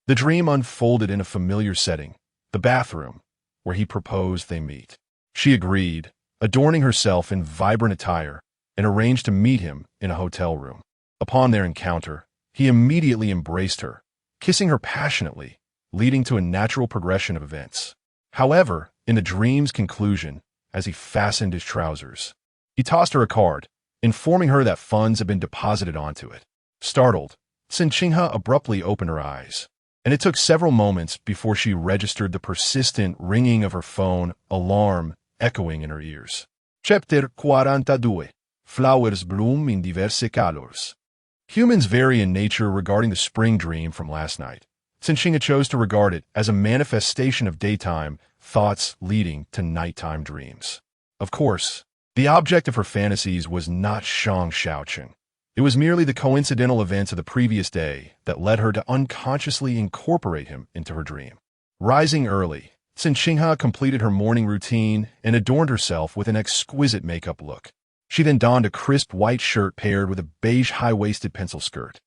The dream unfolded in a familiar setting, the bathroom, where he proposed they meet. She agreed, adorning herself in vibrant attire, and arranged to meet him in a hotel room. Upon their encounter, he immediately embraced her, kissing her passionately, leading to a natural progression of events. However, in the dream's conclusion, as he fastened his trousers, he tossed her a card, informing her that funds had been deposited onto it. Startled, Cen Qinghe abruptly opened her eyes, and it took several moments before she registered the persistent ringing of her phone alarm echoing in her ears. Chapter 42. Flowers bloom in diverse colors. Humans vary in nature regarding the spring dream from last night. Cen Qinghe chose to regard it as a manifestation of daytime thoughts leading to nighttime dreams. Of course, the object of her fantasies was not Shang Shaocheng. It was merely the coincidental events of the previous day that led her to unconsciously incorporate him into her dream. Rising early, Cen Qinghe completed her morning routine and adorned herself with an exquisite makeup look. She then donned a crisp white shirt paired with a beige high-waisted pencil skirt.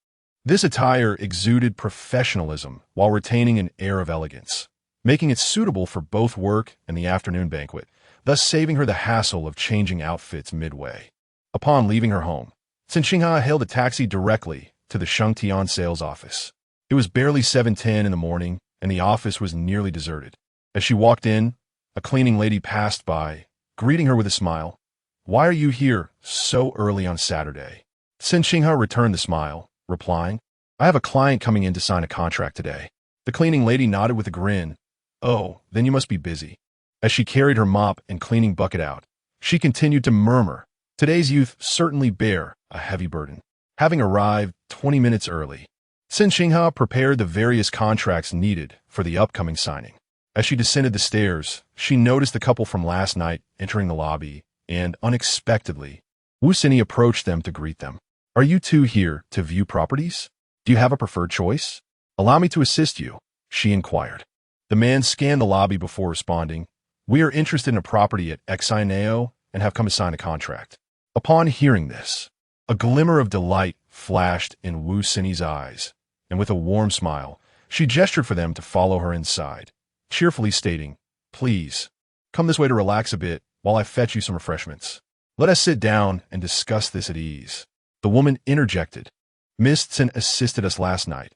This attire exuded professionalism while retaining an air of elegance, making it suitable for both work and the afternoon banquet, thus saving her the hassle of changing outfits midway. Upon leaving her home, Cen Qinghe hailed a taxi directly to the Shang Shaocheng sales office. It was barely 7:10 in the morning, and the office was nearly deserted. As she walked in, a cleaning lady passed by, greeting her with a smile. "Why are you here so early on Saturday?" Cen Qinghe returned the smile, replying, "I have a client coming in to sign a contract today." The cleaning lady nodded with a grin. "Oh, then you must be busy." As she carried her mop and cleaning bucket out, she continued to murmur, "Today's youth certainly bear a heavy burden." Having arrived 20 minutes early, Cen Qinghe prepared the various contracts needed for the upcoming signing. As she descended the stairs, she noticed the couple from last night entering the lobby, and unexpectedly, Wu Xinyi approached them to greet them. "Are you two here to view properties? Do you have a preferred choice? Allow me to assist you," she inquired. The man scanned the lobby before responding, "We are interested in a property at Xinao and have come to sign a contract." Upon hearing this, a glimmer of delight flashed in Wu Xinyi's eyes, and with a warm smile, she gestured for them to follow her inside, cheerfully stating, "Please, come this way to relax a bit while I fetch you some refreshments. Let us sit down and discuss this at ease." The woman interjected, "Miss Cen assisted us last night.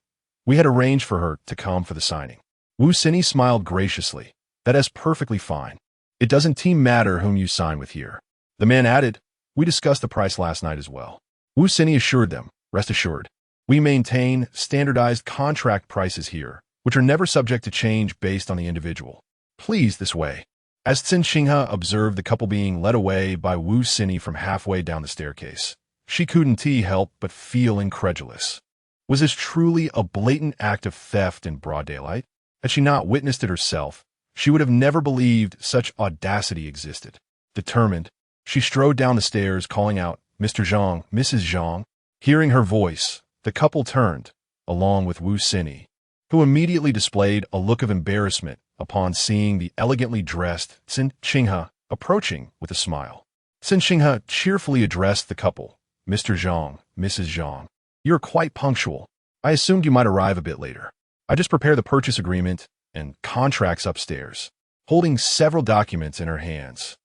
We had arranged for her to come for the signing." Wu Xinyi smiled graciously. "That is perfectly fine. It doesn't matter whom you sign with here." The man added, "We discussed the price last night as well." Wu Xinyi assured them, "Rest assured, we maintain standardized contract prices here, which are never subject to change based on the individual. Please this way." As Cen Qinghe observed the couple being led away by Wu Xinyi from halfway down the staircase, she couldn't help but feel incredulous. Was this truly a blatant act of theft in broad daylight? Had she not witnessed it herself, she would have never believed such audacity existed. Determined, she strode down the stairs, calling out, "Mr. Zhang, Mrs. Zhang." Hearing her voice, the couple turned, along with Wu Xinyi, who immediately displayed a look of embarrassment upon seeing the elegantly dressed Cen Qinghe approaching with a smile. Cen Qinghe cheerfully addressed the couple, "Mr. Zhang, Mrs. Zhang, you're quite punctual. I assumed you might arrive a bit later. I just prepared the purchase agreement and contracts upstairs," holding several documents in her hands.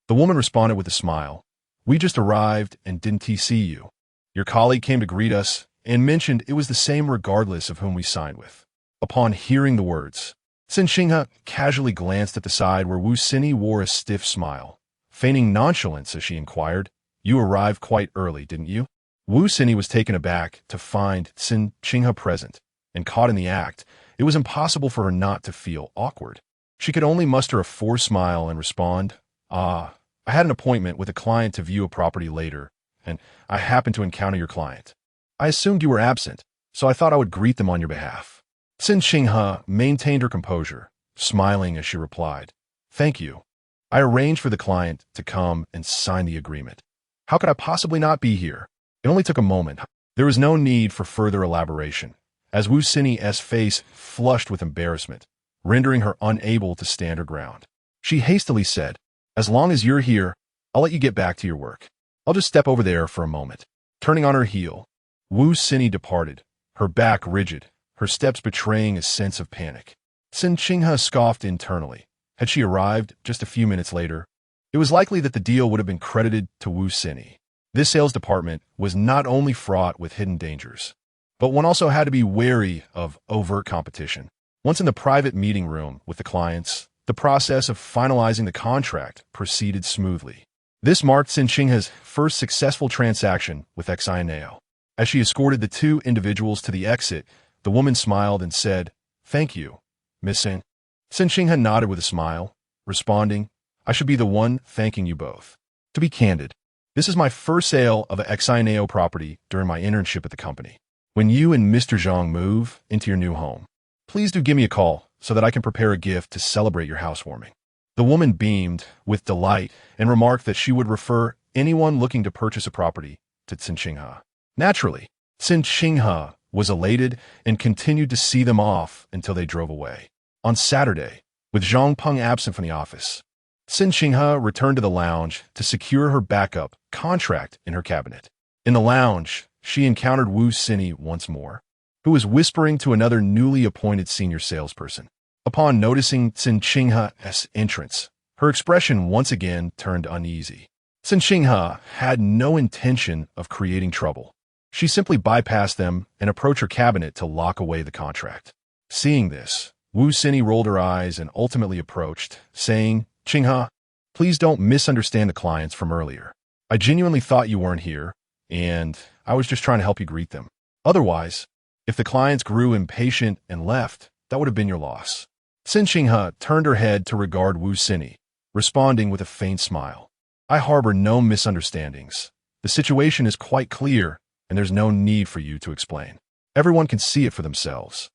The woman responded with a smile, "We just arrived and didn't see you. Your colleague came to greet us and mentioned it was the same regardless of whom we signed with." Upon hearing the words, Cen Qinghe casually glanced at the side where Wu Xinyi wore a stiff smile, feigning nonchalance as she inquired, "You arrived quite early, didn't you?" Wu Xinyi was taken aback to find Cen Qinghe present, and caught in the act, it was impossible for her not to feel awkward. She could only muster a forced smile and respond, "Ah, I had an appointment with a client to view a property later, and I happened to encounter your client. I assumed you were absent, so I thought I would greet them on your behalf." Cen Qinghe maintained her composure, smiling as she replied, "Thank you. I arranged for the client to come and sign the agreement. How could I possibly not be here?" It only took a moment. There was no need for further elaboration, as Wu Xinyi's face flushed with embarrassment, rendering her unable to stand her ground. She hastily said, "As long as you're here, I'll let you get back to your work. I'll just step over there for a moment." Turning on her heel, Wu Xinyi departed, her back rigid, her steps betraying a sense of panic. Cen Qinghe scoffed internally. Had she arrived just a few minutes later, it was likely that the deal would have been credited to Wu Xinyi. This sales department was not only fraught with hidden dangers, but one also had to be wary of overt competition. Once in the private meeting room with the clients, the process of finalizing the contract proceeded smoothly. This marked Cen Qinghe's first successful transaction with Xianeo. As she escorted the two individuals to the exit, the woman smiled and said, "Thank you, Miss Cen." Cen Qinghe nodded with a smile, responding, "I should be the one thanking you both. To be candid, this is my first sale of a Xianeo property during my internship at the company. When you and Mr. Zhang move into your new home, please do give me a call so that I can prepare a gift to celebrate your housewarming." The woman beamed with delight and remarked that she would refer anyone looking to purchase a property to Cen Qinghe. Naturally, Cen Qinghe was elated and continued to see them off until they drove away. On Saturday, with Zhang Peng absent from the office, Cen Qinghe returned to the lounge to secure her backup contract in her cabinet. In the lounge, she encountered Wu Sini once more, who was whispering to another newly appointed senior salesperson. Upon noticing Cen Qinghe's entrance, her expression once again turned uneasy. Cen Qinghe had no intention of creating trouble. She simply bypassed them and approached her cabinet to lock away the contract. Seeing this, Wu Sini rolled her eyes and ultimately approached, saying, "Qinghe, please don't misunderstand the clients from earlier. I genuinely thought you weren't here, and I was just trying to help you greet them. Otherwise, if the clients grew impatient and left, that would have been your loss." Cen Qinghe turned her head to regard Wu Sini, responding with a faint smile. "I harbor no misunderstandings. The situation is quite clear, and there's no need for you to explain. Everyone can see it for themselves."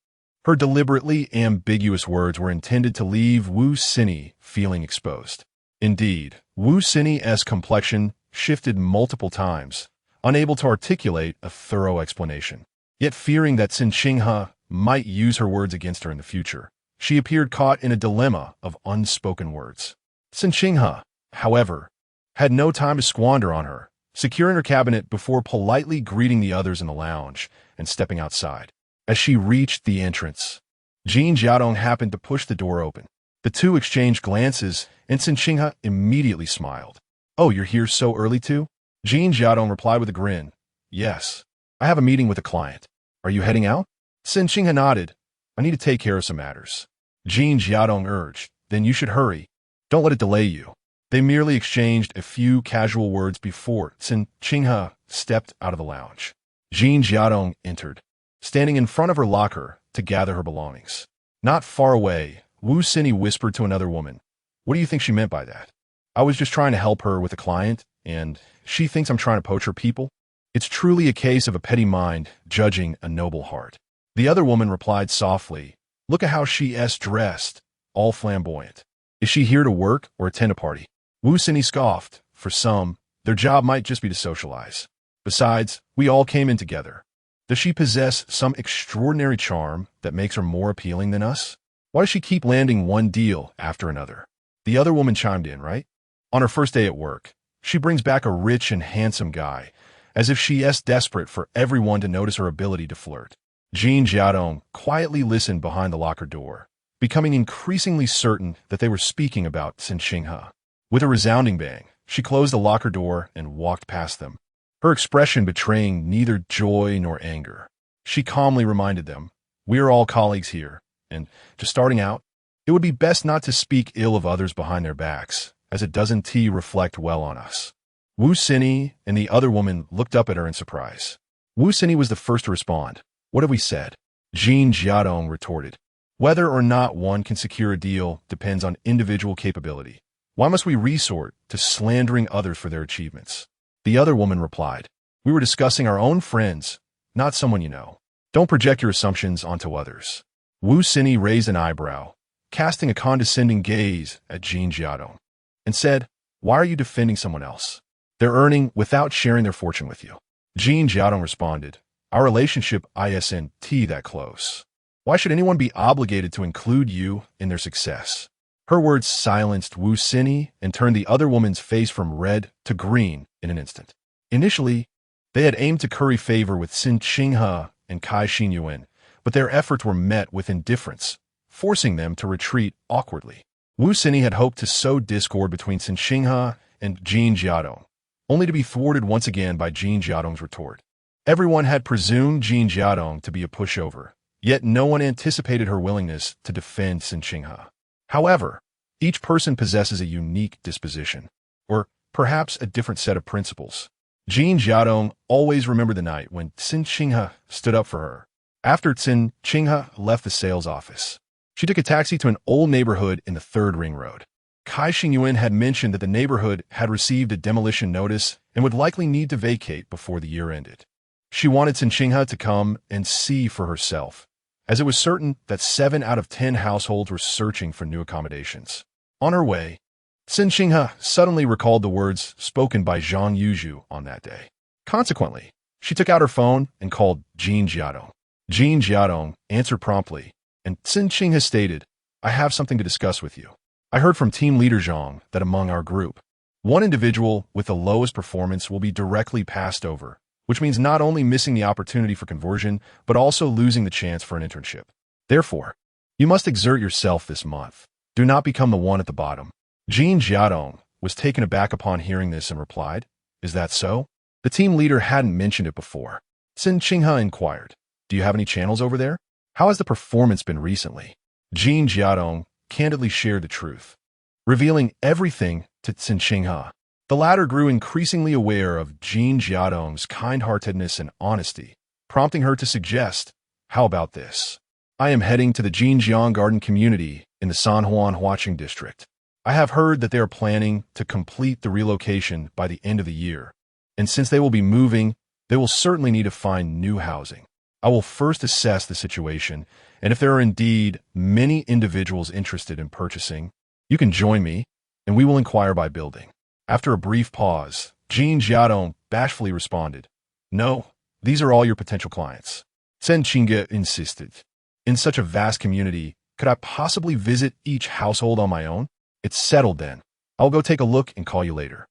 Her deliberately ambiguous words were intended to leave Wu Sini feeling exposed. Indeed, Wu Sini's complexion shifted multiple times, unable to articulate a thorough explanation. Yet fearing that Cen Qinghe might use her words against her in the future, she appeared caught in a dilemma of unspoken words. Cen Qinghe, however, had no time to squander on her, securing her cabinet before politely greeting the others in the lounge and stepping outside. As she reached the entrance, Jin Jiaodong happened to push the door open. The two exchanged glances, and Cen Qinghe immediately smiled. "Oh, you're here so early too?" Jin Jiaodong replied with a grin. "Yes, I have a meeting with a client. Are you heading out?" Cen Qinghe nodded. "I need to take care of some matters." Jin Jiaodong urged, "Then you should hurry. Don't let it delay you." They merely exchanged a few casual words before Cen Qinghe stepped out of the lounge. Jin Jiaodong entered, standing in front of her locker to gather her belongings. Not far away, Wu Sini whispered to another woman, "What do you think she meant by that? I was just trying to help her with a client, and she thinks I'm trying to poach her people? It's truly a case of a petty mind judging a noble heart." The other woman replied softly, "Look at how she's dressed, all flamboyant. Is she here to work or attend a party?" Wu Sini scoffed. "For some, their job might just be to socialize. Besides, we all came in together. Does she possess some extraordinary charm that makes her more appealing than us? Why does she keep landing one deal after another?" The other woman chimed in, "Right? On her first day at work, she brings back a rich and handsome guy, as if she's desperate for everyone to notice her ability to flirt." Jin Jiaodong quietly listened behind the locker door, becoming increasingly certain that they were speaking about Cen Qinghe. With a resounding bang, she closed the locker door and walked past them, her expression betraying neither joy nor anger. She calmly reminded them, "We are all colleagues here, and, just starting out, it would be best not to speak ill of others behind their backs, as it doesn't reflect well on us." Wu Sini and the other woman looked up at her in surprise. Wu Sini was the first to respond. "What have we said?" Jin Jiaodong retorted. "Whether or not one can secure a deal depends on individual capability. Why must we resort to slandering others for their achievements?" The other woman replied, "We were discussing our own friends, not someone you know. Don't project your assumptions onto others." Wu Sini raised an eyebrow, casting a condescending gaze at Jin Jiaodong, and said, "Why are you defending someone else? They're earning without sharing their fortune with you." Jin Jiaodong responded, "Our relationship isn't that close. Why should anyone be obligated to include you in their success?" Her words silenced Wu Sini and turned the other woman's face from red to green in an instant. Initially, they had aimed to curry favor with Cen Qinghe and Kai Xinyuan, but their efforts were met with indifference, forcing them to retreat awkwardly. Wu Sini had hoped to sow discord between Cen Qinghe and Jin Jiaodong, only to be thwarted once again by Jin Jiaodong's retort. Everyone had presumed Jin Jiaodong to be a pushover, Yet no one anticipated her willingness to defend Cen Qinghe. However, each person possesses a unique disposition, or perhaps a different set of principles. Jin Jiadong always remembered the night when Cen Qinghe stood up for her. After Cen Qinghe left the sales office, she took a taxi to an old neighborhood in the 3rd Ring Road. Cai Xingyuan had mentioned that the neighborhood had received a demolition notice and would likely need to vacate before the year ended. She wanted Cen Qinghe to come and see for herself, as it was certain that 7 out of 10 households were searching for new accommodations. On her way, Cen Qinghe suddenly recalled the words spoken by Zhang Yuzhu on that day. Consequently, she took out her phone and called Jin Jiadong. Jin Jiadong answered promptly, and Cen Qinghe stated, "I have something to discuss with you. I heard from team leader Zhang that among our group, one individual with the lowest performance will be directly passed over, which means not only missing the opportunity for conversion, but also losing the chance for an internship. Therefore, you must exert yourself this month. Do not become the one at the bottom." Jin Jiadong was taken aback upon hearing this and replied, "Is that so?" The team leader hadn't mentioned it before. Cen Qinghe inquired, "Do you have any channels over there? How has the performance been recently?" Jin Jiadong candidly shared the truth, revealing everything to Cen Qinghe. The latter grew increasingly aware of Jin Jiadong's kind-heartedness and honesty, prompting her to suggest, "How about this? I am heading to the Jinjiang Garden community in the Sanhuan Huaqing district. I have heard that they are planning to complete the relocation by the end of the year, and since they will be moving, they will certainly need to find new housing. I will first assess the situation, and if there are indeed many individuals interested in purchasing, you can join me, and we will inquire by building." After a brief pause, Jin Jiadong bashfully responded, "No, these are all your potential clients." Cen Qinghe insisted, "In such a vast community, could I possibly visit each household on my own? It's settled then. I'll go take a look and call you later."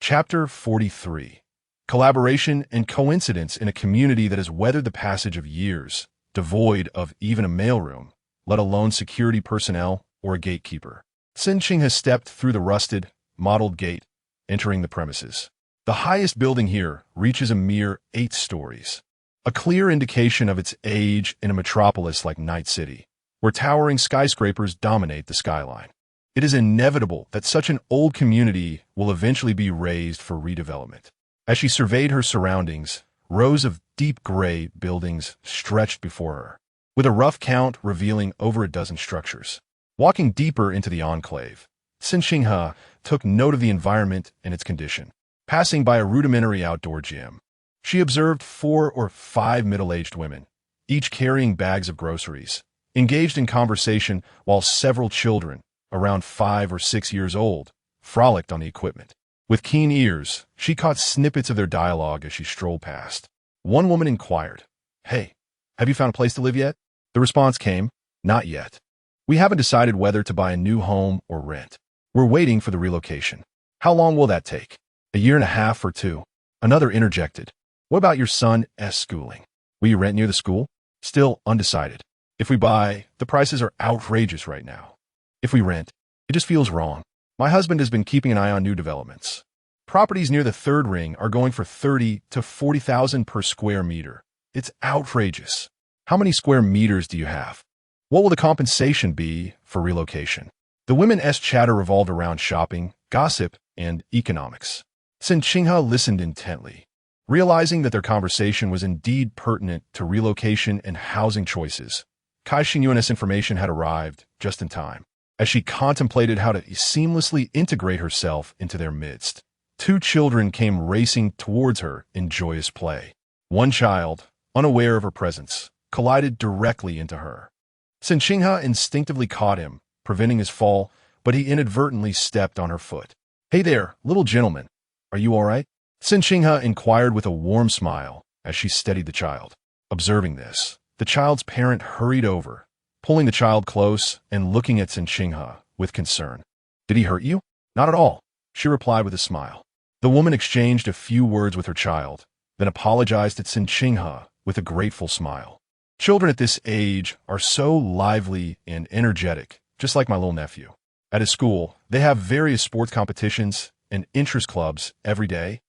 Chapter 43. Collaboration and coincidence in a community that has weathered the passage of years, devoid of even a mailroom, let alone security personnel or a gatekeeper. Cen Qinghe stepped through the rusted, mottled gate, entering the premises. The highest building here reaches a mere 8 stories, a clear indication of its age in a metropolis like Night City, where towering skyscrapers dominate the skyline. It is inevitable that such an old community will eventually be razed for redevelopment. As she surveyed her surroundings, rows of deep gray buildings stretched before her, with a rough count revealing over a dozen structures. Walking deeper into the enclave, Cen Qinghe took note of the environment and its condition. Passing by a rudimentary outdoor gym, she observed 4 or 5 middle-aged women, each carrying bags of groceries, engaged in conversation while several children, around 5 or 6 years old, frolicked on the equipment. With keen ears, she caught snippets of their dialogue as she strolled past. One woman inquired, "Hey, have you found a place to live yet?" The response came, "Not yet. We haven't decided whether to buy a new home or rent. We're waiting for the relocation." "How long will that take? A year and a half or 2? Another interjected, "What about your son's schooling? Will you rent near the school?" Still undecided. "If we buy, the prices are outrageous right now. If we rent, it just feels wrong. My husband has been keeping an eye on new developments. Properties near the 3rd Ring are going for 30 to 40,000 per square meter. It's outrageous. How many square meters do you have? What will the compensation be for relocation?" The women's chatter revolved around shopping, gossip, and economics. Cen Qinghe listened intently, realizing that their conversation was indeed pertinent to relocation and housing choices. Cai Xingyuan's information had arrived just in time. As she contemplated how to seamlessly integrate herself into their midst, 2 children came racing towards her in joyous play. One child, unaware of her presence, collided directly into her. Cen Qinghe instinctively caught him, preventing his fall, but he inadvertently stepped on her foot. "Hey there, little gentleman. Are you all right?" Cen Qinghe inquired with a warm smile as she steadied the child. Observing this, the child's parent hurried over, pulling the child close and looking at Cen Qinghe with concern. "Did he hurt you?" "Not at all," she replied with a smile. The woman exchanged a few words with her child, then apologized to Cen Qinghe with a grateful smile. Children at this age are so lively and energetic, just like my little nephew. At his school, they have various sports competitions and interest clubs every day,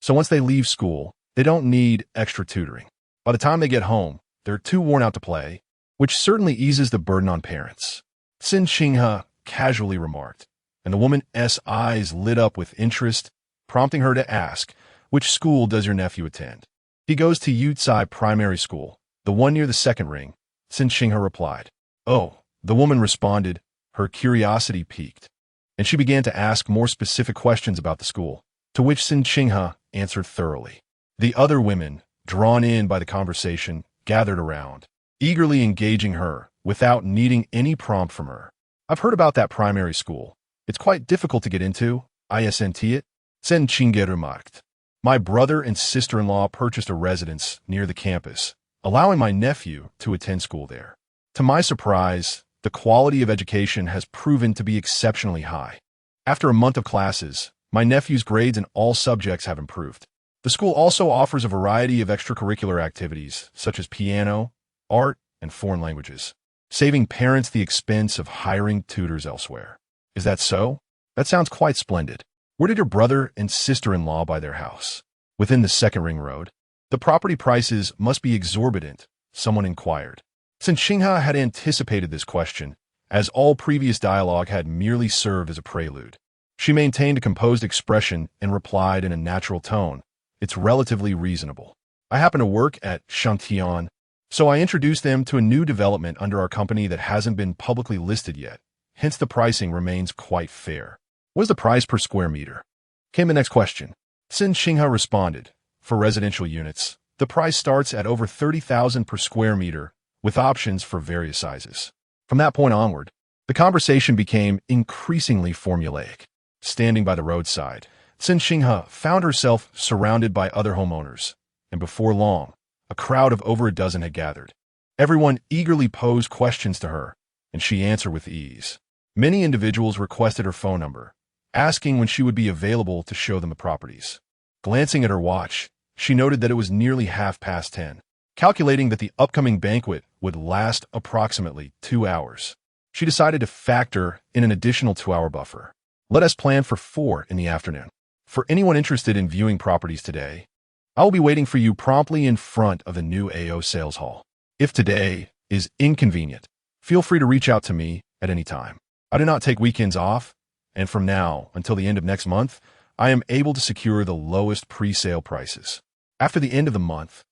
so once they leave school, they don't need extra tutoring. By the time they get home, they're too worn out to play, which certainly eases the burden on parents," Cen Qinghe casually remarked, and the woman's eyes lit up with interest, prompting her to ask, "Which school does your nephew attend?" "He goes to Yutsai Primary School, the one near the second ring," Cen Qinghe replied. "Oh," the woman responded, her curiosity piqued, and she began to ask more specific questions about the school, to which Cen Qinghe answered thoroughly. The other women, drawn in by the conversation, gathered around, eagerly engaging her without needing any prompt from her. "I've heard about that primary school. It's quite difficult to get into, isn't it?" Cen Qinghe remarked. "My brother and sister-in-law purchased a residence near the campus, allowing my nephew to attend school there. To my surprise, the quality of education has proven to be exceptionally high. After a month of classes, my nephew's grades in all subjects have improved. The school also offers a variety of extracurricular activities, such as piano, art, and foreign languages, saving parents the expense of hiring tutors elsewhere." "Is that so? That sounds quite splendid. Where did your brother and sister-in-law buy their house?" "Within the second ring road." "The property prices must be exorbitant," someone inquired. Cen Qinghe had anticipated this question, as all previous dialogue had merely served as a prelude. She maintained a composed expression and replied in a natural tone, "It's relatively reasonable. I happen to work at Shang Shaocheng, so I introduced them to a new development under our company that hasn't been publicly listed yet. Hence the pricing remains quite fair." "What is the price per square meter?" came the next question. Cen Qinghe responded, "For residential units, the price starts at over 30,000 per square meter, with options for various sizes." From that point onward, the conversation became increasingly formulaic. Standing by the roadside, Cen Qinghe found herself surrounded by other homeowners, and before long, a crowd of over a dozen had gathered. Everyone eagerly posed questions to her, and she answered with ease. Many individuals requested her phone number, asking when she would be available to show them the properties. Glancing at her watch, she noted that it was nearly 10:30. Calculating that the upcoming banquet would last approximately 2 hours, she decided to factor in an additional 2-hour buffer. "Let us plan for 4 in the afternoon. For anyone interested in viewing properties today, I will be waiting for you promptly in front of the new AO sales hall. If today is inconvenient, feel free to reach out to me at any time. I do not take weekends off, and from now until the end of next month, I am able to secure the lowest pre-sale prices. After the end of the month,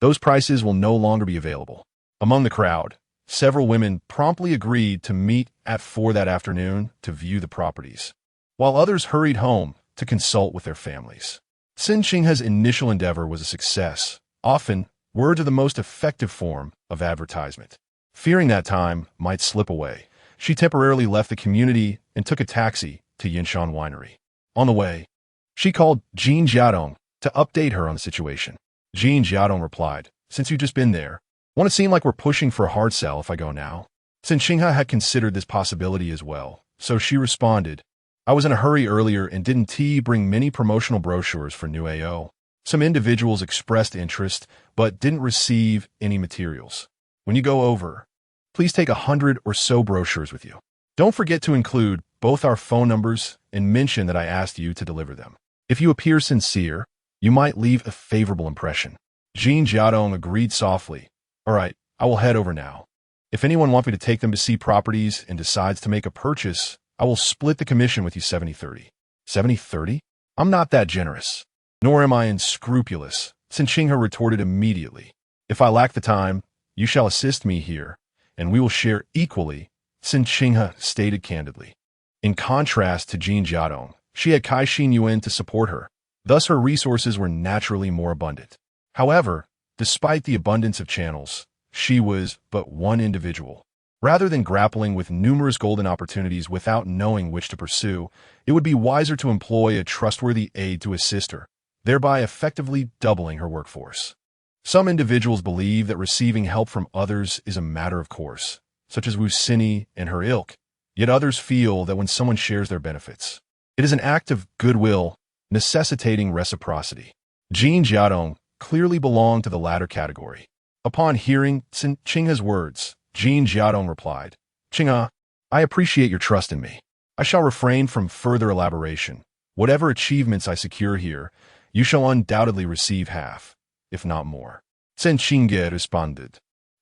those prices will no longer be available." Among the crowd, several women promptly agreed to meet at 4 that afternoon to view the properties, while others hurried home to consult with their families. Cen Qinghe's initial endeavor was a success. Often, words are the most effective form of advertisement. Fearing that time might slip away, she temporarily left the community and took a taxi to Yinshan Winery. On the way, she called Jean Jiadong to update her on the situation. Jean Jiadong replied, "Since you've just been there, won't it seem like we're pushing for a hard sell if I go now?" Cen Qinghe had considered this possibility as well, so she responded, "I was in a hurry earlier and didn't bring many promotional brochures for new AO. Some individuals expressed interest, but didn't receive any materials. When you go over, please take 100 or so brochures with you. Don't forget to include both our phone numbers and mention that I asked you to deliver them. If you appear sincere, you might leave a favorable impression." Jean Jiadong agreed softly. "All right, I will head over now. If anyone wants me to take them to see properties and decides to make a purchase, I will split the commission with you 70-30. 70-30? I'm not that generous. Nor am I unscrupulous," Cen Qinghe retorted immediately. "If I lack the time, you shall assist me here, and we will share equally," Cen Qinghe stated candidly. In contrast to Jean Jiadong, she had Kai Xin Yuan to support her. Thus her resources were naturally more abundant. However, despite the abundance of channels, she was but one individual. Rather than grappling with numerous golden opportunities without knowing which to pursue, it would be wiser to employ a trustworthy aide to assist her, thereby effectively doubling her workforce. Some individuals believe that receiving help from others is a matter of course, such as Wu Sini and her ilk, yet others feel that when someone shares their benefits, it is an act of goodwill necessitating reciprocity. Jean Jiadong clearly belonged to the latter category. Upon hearing Cen Qinghe's words, Jean Jiadong replied, "Qinghe, I appreciate your trust in me. I shall refrain from further elaboration. Whatever achievements I secure here, you shall undoubtedly receive half, if not more." Cen Qinghe responded.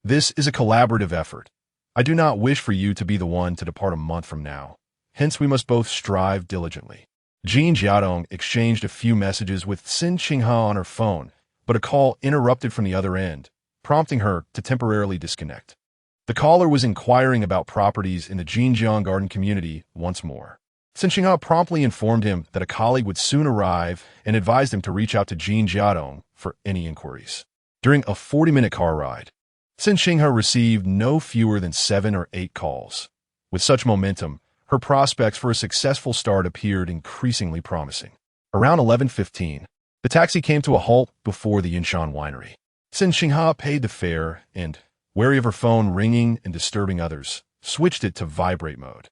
This is a collaborative effort. I do not wish for you to be the one to depart a month from now. Hence, we must both strive diligently. Cen Jiadong exchanged a few messages with Cen Qinghe on her phone, but a call interrupted from the other end, prompting her to temporarily disconnect. The caller was inquiring about properties in the Jinjiang Garden community once more. Cen Qinghe promptly informed him that a colleague would soon arrive and advised him to reach out to Cen Jiadong for any inquiries. During a 40-minute car ride, Cen Qinghe received no fewer than 7 or 8 calls. With such momentum, her prospects for a successful start appeared increasingly promising. Around 11:15, the taxi came to a halt before the Yinshan winery. Cen Qinghe paid the fare and, wary of her phone ringing and disturbing others, switched it to vibrate mode.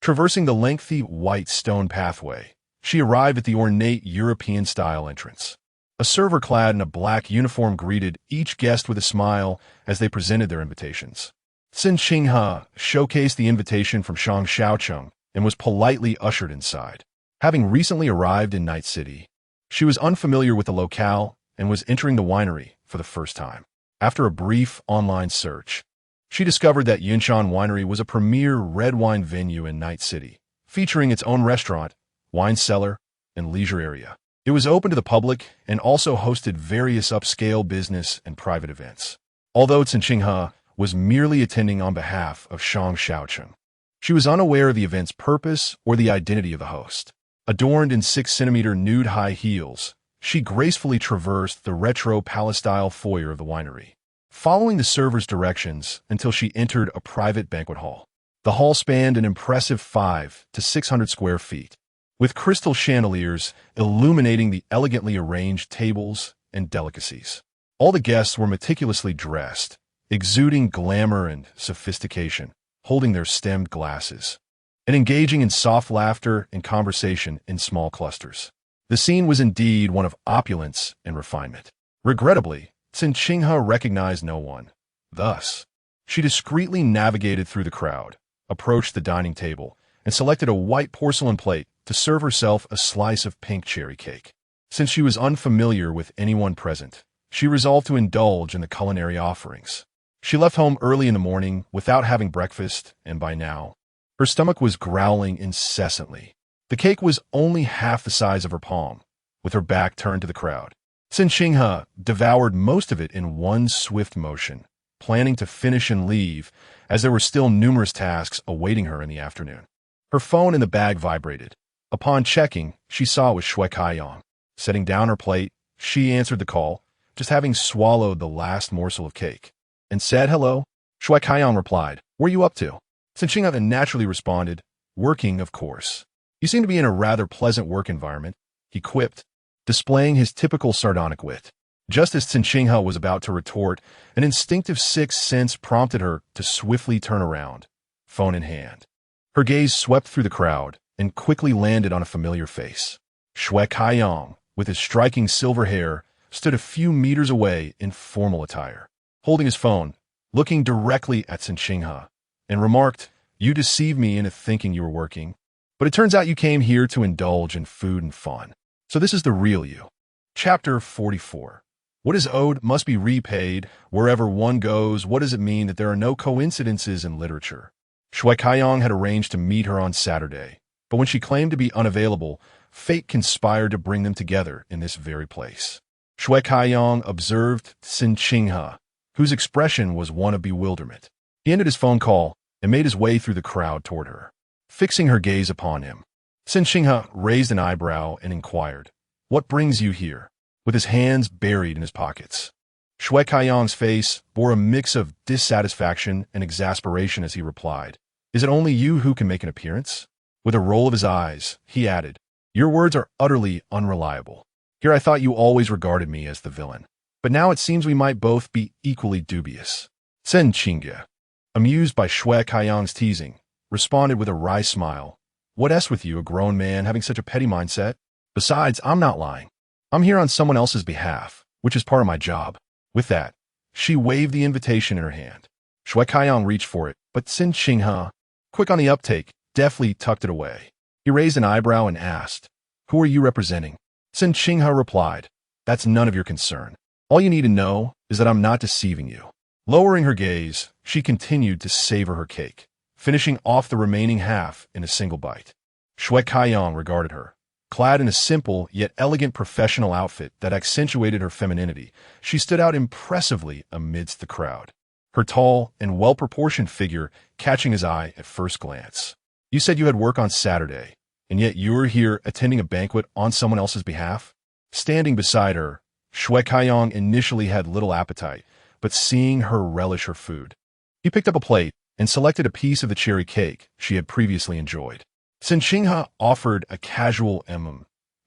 Traversing the lengthy white stone pathway, she arrived at the ornate European-style entrance. A server clad in a black uniform greeted each guest with a smile as they presented their invitations. Cen Qinghe showcased the invitation from Shang Shaocheng and was politely ushered inside. Having recently arrived in Night City, she was unfamiliar with the locale and was entering the winery for the first time. After a brief online search, she discovered that Yinshan Winery was a premier red wine venue in Night City, featuring its own restaurant, wine cellar, and leisure area. It was open to the public and also hosted various upscale business and private events. Although Cen Qinghe was merely attending on behalf of Shang Shaocheng, she was unaware of the event's purpose or the identity of the host. Adorned in 6-centimeter nude high heels, she gracefully traversed the retro palace-style foyer of the winery, following the server's directions until she entered a private banquet hall. The hall spanned an impressive 500 to 600 square feet, with crystal chandeliers illuminating the elegantly arranged tables and delicacies. All the guests were meticulously dressed, exuding glamour and sophistication, holding their stemmed glasses, and engaging in soft laughter and conversation in small clusters. The scene was indeed one of opulence and refinement. Regrettably, Cen Qinghe recognized no one. Thus, she discreetly navigated through the crowd, approached the dining table, and selected a white porcelain plate to serve herself a slice of pink cherry cake. Since she was unfamiliar with anyone present, she resolved to indulge in the culinary offerings. She left home early in the morning without having breakfast, and by now, her stomach was growling incessantly. The cake was only half the size of her palm, with her back turned to the crowd. Cen Qinghe devoured most of it in one swift motion, planning to finish and leave, as there were still numerous tasks awaiting her in the afternoon. Her phone in the bag vibrated. Upon checking, she saw it was Shui Kaiyang. Setting down her plate, she answered the call, just having swallowed the last morsel of cake, and said hello. Shui Kaiyang replied, "What are you up to?" Cen Qinghe naturally responded, "Working, of course." "You seem to be in a rather pleasant work environment," he quipped, displaying his typical sardonic wit. Just as Cen Qinghe was about to retort, an instinctive sixth sense prompted her to swiftly turn around, phone in hand. Her gaze swept through the crowd and quickly landed on a familiar face. Shui Kaiyang, with his striking silver hair, stood a few meters away in formal attire, holding his phone, looking directly at Cen Qinghe, and remarked, "You deceived me into thinking you were working, but it turns out you came here to indulge in food and fun. So this is the real you." Chapter 44. What is owed must be repaid. Wherever one goes, what does it mean that there are no coincidences in literature? Shui Kaiyang had arranged to meet her on Saturday, but when she claimed to be unavailable, fate conspired to bring them together in this very place. Shui Kaiyang observed Cen Qinghe, whose expression was one of bewilderment. He ended his phone call and made his way through the crowd toward her. Fixing her gaze upon him, Cen Qinghe raised an eyebrow and inquired, "What brings you here?" with his hands buried in his pockets. Shui Kaiyang's face bore a mix of dissatisfaction and exasperation as he replied, "Is it only you who can make an appearance?" With a roll of his eyes, he added, "Your words are utterly unreliable. Here I thought you always regarded me as the villain, but now it seems we might both be equally dubious." Cen Qinghe, amused by Shui Kaiyang's teasing, responded with a wry smile, "What s with you, a grown man having such a petty mindset? Besides, I'm not lying. I'm here on someone else's behalf, which is part of my job." With that, she waved the invitation in her hand. Shui Kaiyang reached for it, but Cen Qinghe, quick on the uptake, deftly tucked it away. He raised an eyebrow and asked, "Who are you representing?" Cen Qinghe replied, "That's none of your concern. All you need to know is that I'm not deceiving you. Lowering her gaze, she continued to savor her cake, finishing off the remaining half in a single bite. Shue Kaiyang regarded her. Clad in a simple yet elegant professional outfit that accentuated her femininity, she stood out impressively amidst the crowd, her tall and well-proportioned figure catching his eye at first glance. You said you had work on Saturday, and yet you were here attending a banquet on someone else's behalf? Standing beside her, Shue Kaiyang initially had little appetite, but seeing her relish her food, he picked up a plate and selected a piece of the cherry cake she had previously enjoyed. Cen Qinghe offered a casual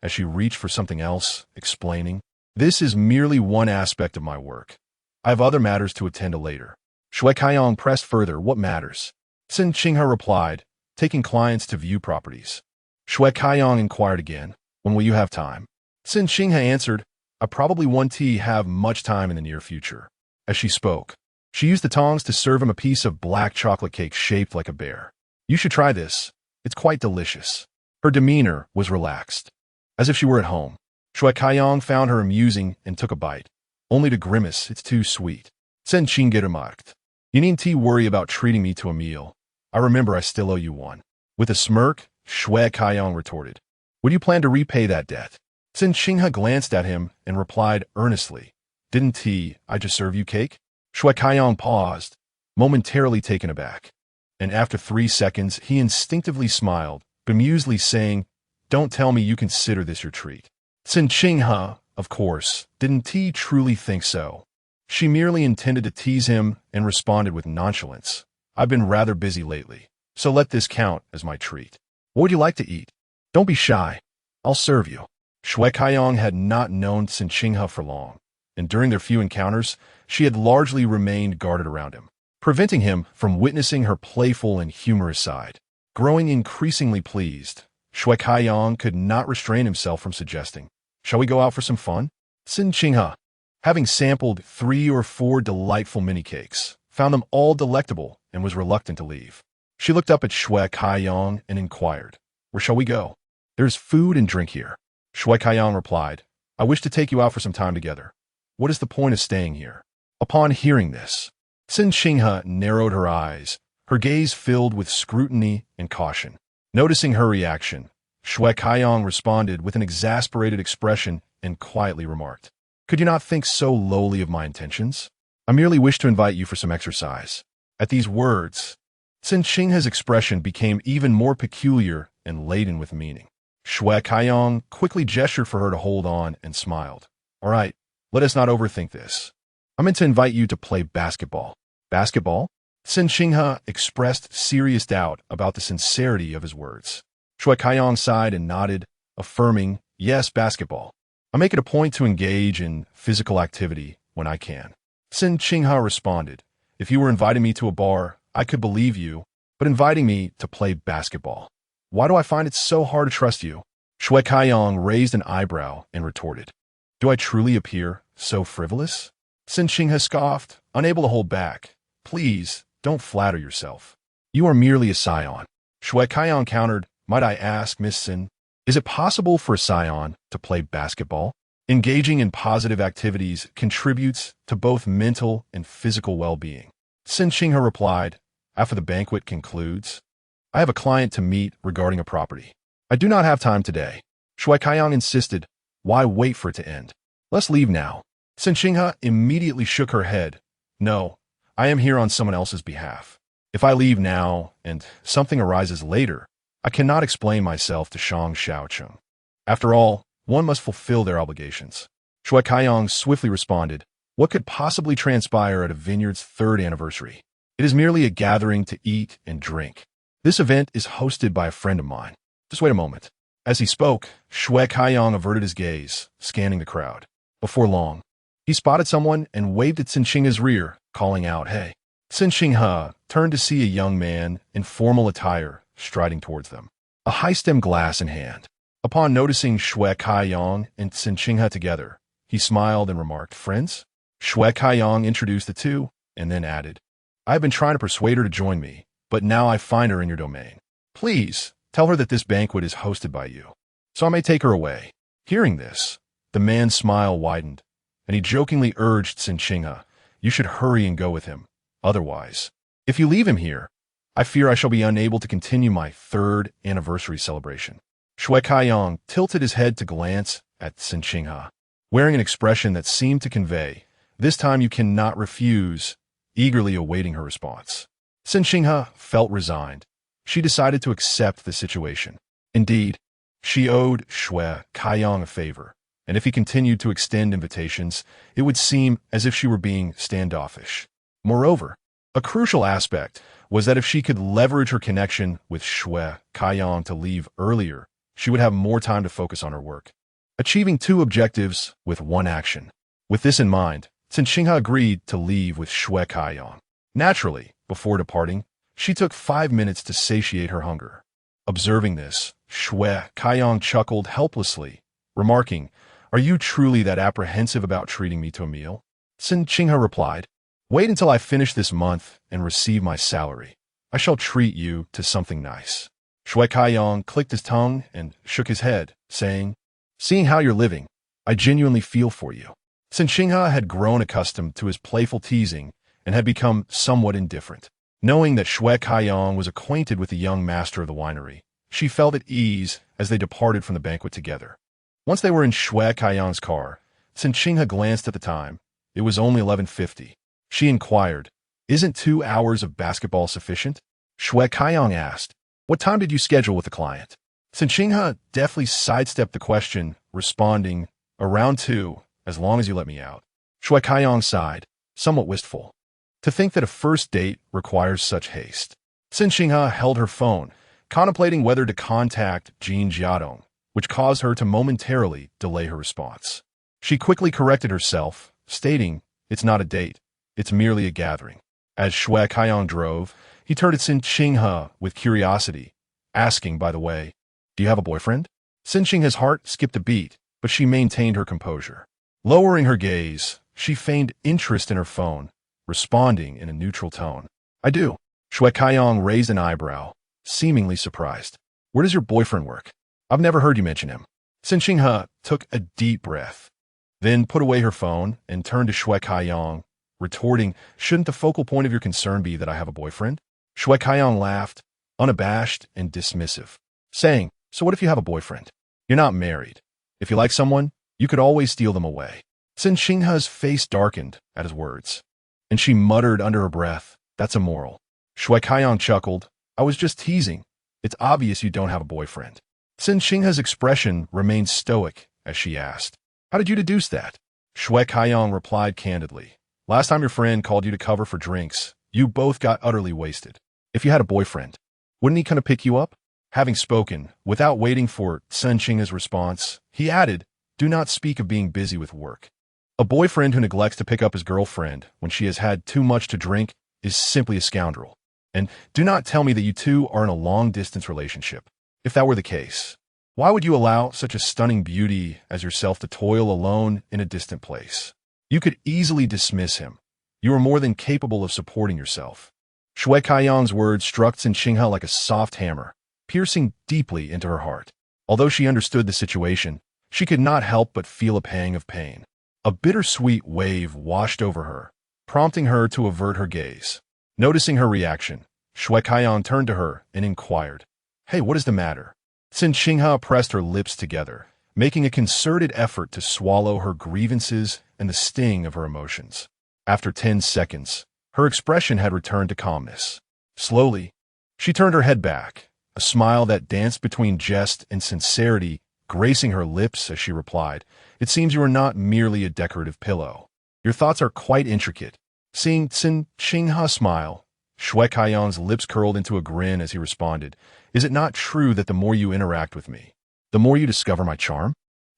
as she reached for something else, explaining, "This is merely one aspect of my work. I have other matters to attend to later." Shue Kaiyang pressed further, "What matters?" Cen Qinghe replied, "Taking clients to view properties." Shue Kaiyang inquired again, "When will you have time?" Cen Qinghe answered, "I probably won't have much time in the near future." As she spoke, she used the tongs to serve him a piece of black chocolate cake shaped like a bear. "You should try this. It's quite delicious." Her demeanor was relaxed, as if she were at home. Shue Kaiyang found her amusing and took a bite, only to grimace, "It's too sweet." Cen Qinghe remarked, "You needn't worry about treating me to a meal. I remember I still owe you one." With a smirk, Shue Kaiyang retorted, "Would you plan to repay that debt?" Cen Qinghe glanced at him and replied earnestly, "Didn't I just serve you cake?" Shue Kaiyang paused, momentarily taken aback, and after 3 seconds he instinctively smiled, bemusedly saying, "Don't tell me you consider this your treat." Cen Qinghe, of course, didn't truly think so. She merely intended to tease him and responded with nonchalance, "I've been rather busy lately, so let this count as my treat. What would you like to eat? Don't be shy. I'll serve you." Shue Kaiyang had not known Cen Qinghe for long, and during their few encounters, she had largely remained guarded around him, preventing him from witnessing her playful and humorous side. Growing increasingly pleased, Shue Kaiyang could not restrain himself from suggesting, "Shall we go out for some fun?" Cen Qinghe, having sampled 3 or 4 delightful mini cakes, found them all delectable and was reluctant to leave. She looked up at Shue Kaiyang and inquired, "Where shall we go?" "There's food and drink here." Shue Kaiyang replied, "I wish to take you out for some time together. What is the point of staying here?" Upon hearing this, Cen Qinghe narrowed her eyes, her gaze filled with scrutiny and caution. Noticing her reaction, Shue Kaiyang responded with an exasperated expression and quietly remarked, "Could you not think so lowly of my intentions? I merely wish to invite you for some exercise." At these words, Cen Qinghe's expression became even more peculiar and laden with meaning. Shue Kaiyang quickly gestured for her to hold on and smiled. "All right, let us not overthink this. I meant to invite you to play basketball." "Basketball?" Cen Qinghe expressed serious doubt about the sincerity of his words. Shue Kaiyang sighed and nodded, affirming, "Yes, basketball. I make it a point to engage in physical activity when I can." Cen Qinghe responded, "If you were inviting me to a bar, I could believe you, but inviting me to play basketball? Why do I find it so hard to trust you?" Shue Kaiyang raised an eyebrow and retorted, "Do I truly appear so frivolous?" Cen Qinghe scoffed, unable to hold back. "Please, don't flatter yourself. You are merely a scion." Shue Kaiyang countered, "Might I ask, Miss Cen, is it possible for a scion to play basketball?" Engaging in positive activities contributes to both mental and physical well-being. Cen Qinghe replied, "After the banquet concludes, I have a client to meet regarding a property. I do not have time today." Shue Kaiyang insisted, "Why wait for it to end? Let's leave now." Cen Qinghe immediately shook her head. "No, I am here on someone else's behalf. If I leave now and something arises later, I cannot explain myself to Shang Shaocheng. After all, one must fulfill their obligations." Shue Kaiyang swiftly responded, "What could possibly transpire at a vineyard's 3rd anniversary? It is merely a gathering to eat and drink. This event is hosted by a friend of mine. Just wait a moment." As he spoke, Shue Kaiyang averted his gaze, scanning the crowd. Before long, he spotted someone and waved at Cen Qinghe's rear, calling out, "Hey." Cen Qinghe turned to see a young man in formal attire striding towards them, a high-stem glass in hand. Upon noticing Shue Kaiyang and Cen Qinghe together, he smiled and remarked, "Friends?" Shue Kaiyang introduced the two and then added, "I have been trying to persuade her to join me, but now I find her in your domain. Please tell her that this banquet is hosted by you, so I may take her away." Hearing this, the man's smile widened, and he jokingly urged Cen Qinghe, You should hurry and go with him. Otherwise, if you leave him here, I fear I shall be unable to continue my third anniversary celebration. Shui Kaiyang tilted his head to glance at Cen Qinghe, wearing an expression that seemed to convey, "This time you cannot refuse," eagerly awaiting her response. Cen Qinghe felt resigned. She decided to accept the situation. Indeed, she owed Shui Kaiyang a favor, and if he continued to extend invitations, it would seem as if she were being standoffish. Moreover, a crucial aspect was that if she could leverage her connection with Shui Kaiyang to leave earlier, she would have more time to focus on her work, achieving two objectives with one action. With this in mind, Cen Qinghe agreed to leave with Shui Kaiyang. Naturally, before departing, she took 5 minutes to satiate her hunger. Observing this, Shui Kaiyang chuckled helplessly, remarking, "Are you truly that apprehensive about treating me to a meal?" Cen Qinghe replied, "Wait until I finish this month and receive my salary. I shall treat you to something nice." Shui Kaiyang clicked his tongue and shook his head, saying, "Seeing how you're living, I genuinely feel for you." Cen Qinghe had grown accustomed to his playful teasing and had become somewhat indifferent. Knowing that Shui Kaiyang was acquainted with the young master of the winery, she felt at ease as they departed from the banquet together. Once they were in Shui Kaiyang's car, Cen Qinghe glanced at the time. It was only 11:50. She inquired, "Isn't 2 hours of basketball sufficient?" Shui Kaiyang asked, "What time did you schedule with the client?" Cen Qinghe deftly sidestepped the question, responding, "Around 2, as long as you let me out." Shui Kaiyang sighed, somewhat wistful. To think that a first date requires such haste. Cen Qinghe held her phone, contemplating whether to contact Jin Jiadong, which caused her to momentarily delay her response. She quickly corrected herself, stating, "It's not a date. It's merely a gathering." As Shui Kaiyang drove, he turned to Cen Qinghe with curiosity, asking, by the way, "Do you have a boyfriend?" Cen Qinghe's heart skipped a beat, but she maintained her composure. Lowering her gaze, she feigned interest in her phone, responding in a neutral tone. "I do." Shui Kaiyang raised an eyebrow, seemingly surprised. "Where does your boyfriend work? I've never heard you mention him." Cen Qinghe took a deep breath, then put away her phone and turned to Shui Kaiyang, retorting, "Shouldn't the focal point of your concern be that I have a boyfriend?" Shui Kaiyang laughed, unabashed and dismissive, saying, "So what if you have a boyfriend? You're not married. If you like someone, you could always steal them away." Cen Qinghe's face darkened at his words, and she muttered under her breath, "That's immoral." Shui Kaiyang chuckled, "I was just teasing. It's obvious you don't have a boyfriend." Cen Qinghe's expression remained stoic as she asked, "How did you deduce that?" Shui Kaiyang replied candidly, "Last time your friend called you to cover for drinks, you both got utterly wasted. If you had a boyfriend, wouldn't he come to pick you up?" Having spoken, without waiting for Cen Qinghe's response, he added, "Do not speak of being busy with work. A boyfriend who neglects to pick up his girlfriend when she has had too much to drink is simply a scoundrel. And do not tell me that you two are in a long-distance relationship. If that were the case, why would you allow such a stunning beauty as yourself to toil alone in a distant place? You could easily dismiss him. You are more than capable of supporting yourself." Shui Kaiyang's words struck Cen Qinghe like a soft hammer, piercing deeply into her heart. Although she understood the situation, she could not help but feel a pang of pain. A bittersweet wave washed over her, prompting her to avert her gaze. Noticing her reaction, Shui Kaiyang turned to her and inquired, "Hey, what is the matter?" Cen Qinghe pressed her lips together, making a concerted effort to swallow her grievances and the sting of her emotions. After 10 seconds, her expression had returned to calmness. Slowly, she turned her head back, a smile that danced between jest and sincerity gracing her lips as she replied, "It seems you are not merely a decorative pillow. Your thoughts are quite intricate." Seeing Cen Qinghe smile, Shui Kaiyang's lips curled into a grin as he responded, "Is it not true that the more you interact with me, the more you discover my charm?"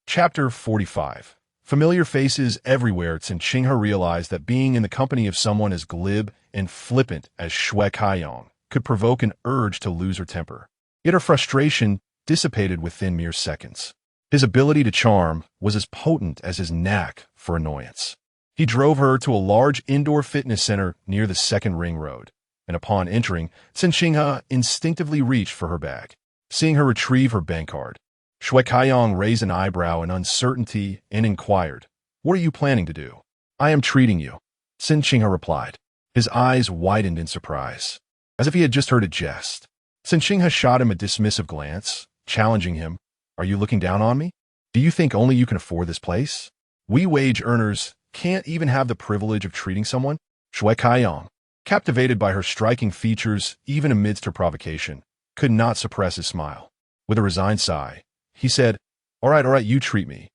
Chapter 45. Familiar faces everywhere. Cen Qinghe realized that being in the company of someone as glib and flippant as Shui Kaiyang could provoke an urge to lose her temper. Yet her frustration dissipated within mere seconds. His ability to charm was as potent as his knack for annoyance. He drove her to a large indoor fitness center near the second ring road, and upon entering, Cen Qinghe instinctively reached for her bag. Seeing her retrieve her bank card, Shui Kaiyang raised an eyebrow in uncertainty and inquired, "What are you planning to do?" "I am treating you." Cen Qinghe replied. His eyes widened in surprise, as if he had just heard a jest. Cen Qinghe shot him a dismissive glance, challenging him. Are you looking down on me? Do you think only you can afford this place? We wage earners can't even have the privilege of treating someone? Shui Kaiyang, captivated by her striking features even amidst her provocation, could not suppress his smile. With a resigned sigh, he said, all right, you treat me.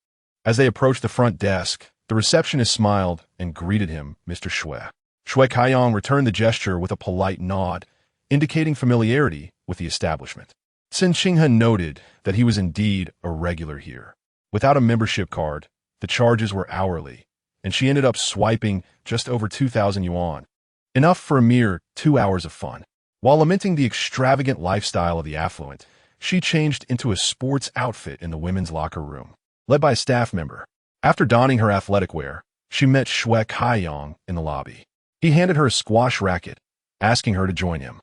As they approached the front desk, the receptionist smiled and greeted him, Mr. Shui. Shui Kaiyang returned the gesture with a polite nod, indicating familiarity with the establishment. Cen Qinghe noted that he was indeed a regular here. Without a membership card, the charges were hourly, and she ended up swiping just over 2,000 yuan, enough for a mere 2 hours of fun. While lamenting the extravagant lifestyle of the affluent, she changed into a sports outfit in the women's locker room, led by a staff member. After donning her athletic wear, she met Shui Kaiyang in the lobby. He handed her a squash racket, asking her to join him.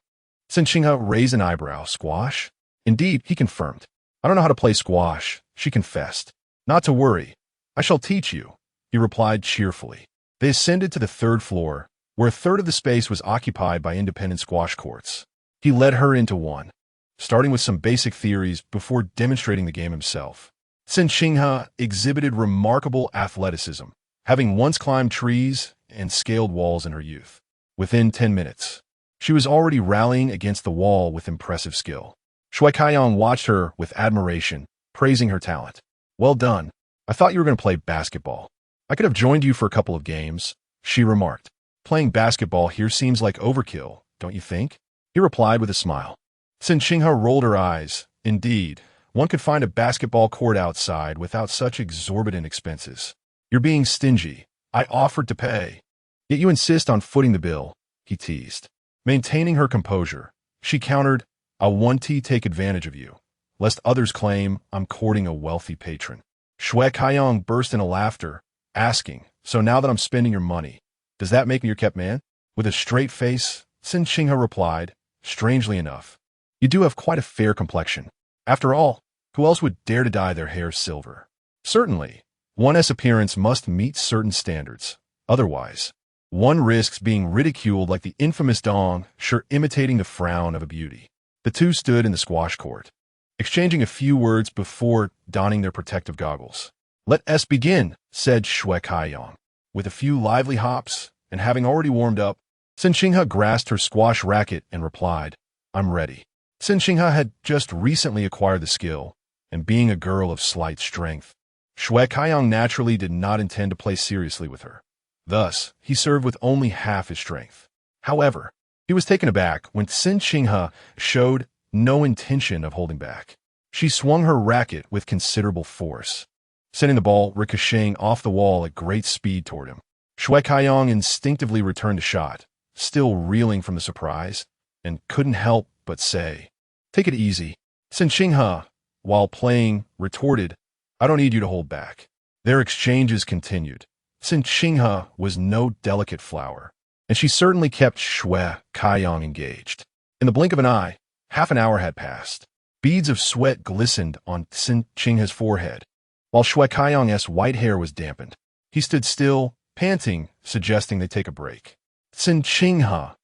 Cen Qinghe raised an eyebrow. Squash? Indeed, he confirmed. I don't know how to play squash, she confessed. Not to worry. I shall teach you, he replied cheerfully. They ascended to the 3rd floor, where a third of the space was occupied by independent squash courts. He led her into one, starting with some basic theories before demonstrating the game himself. Cen Qinghe exhibited remarkable athleticism, having once climbed trees and scaled walls in her youth. Within 10 minutes, she was already rallying against the wall with impressive skill. Shui Kaiyang watched her with admiration, praising her talent. Well done. I thought you were going to play basketball. I could have joined you for a couple of games, she remarked. Playing basketball here seems like overkill, don't you think? He replied with a smile. Cen Qinghe rolled her eyes. Indeed, one could find a basketball court outside without such exorbitant expenses. You're being stingy. I offered to pay. Yet you insist on footing the bill, he teased. Maintaining her composure, she countered, I want to take advantage of you, lest others claim I'm courting a wealthy patron. Shui Kaiyang burst into laughter, asking, so now that I'm spending your money, does that make me your kept man? With a straight face, Cen Qinghe replied, strangely enough, you do have quite a fair complexion. After all, who else would dare to dye their hair silver? Certainly, one's appearance must meet certain standards. Otherwise, one risks being ridiculed like the infamous Dong, sure imitating the frown of a beauty. The two stood in the squash court, exchanging a few words before donning their protective goggles. Let us begin, said Shui Kaiyang. With a few lively hops, and having already warmed up, Cen Qinghe grasped her squash racket and replied, I'm ready. Cen Qinghe had just recently acquired the skill, and being a girl of slight strength, Shui Kaiyang naturally did not intend to play seriously with her. Thus, he served with only half his strength. However, he was taken aback when Cen Qinghe showed no intention of holding back. She swung her racket with considerable force, sending the ball ricocheting off the wall at great speed toward him. Shui Kaiyang instinctively returned the shot, still reeling from the surprise, and couldn't help but say, take it easy. Cen Qinghe, while playing, retorted, I don't need you to hold back. Their exchanges continued. Cen Qinghe was no delicate flower, and she certainly kept Shui Kaiyang engaged. In the blink of an eye, half an hour had passed. Beads of sweat glistened on Cen Qinghe's forehead, while Shui Kaiyang's white hair was dampened. He stood still, panting, suggesting they take a break. Cen Qinghe,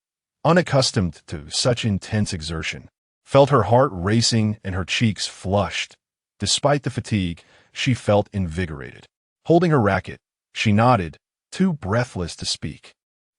unaccustomed to such intense exertion, felt her heart racing and her cheeks flushed. Despite the fatigue, she felt invigorated. Holding her racket, she nodded, too breathless to speak.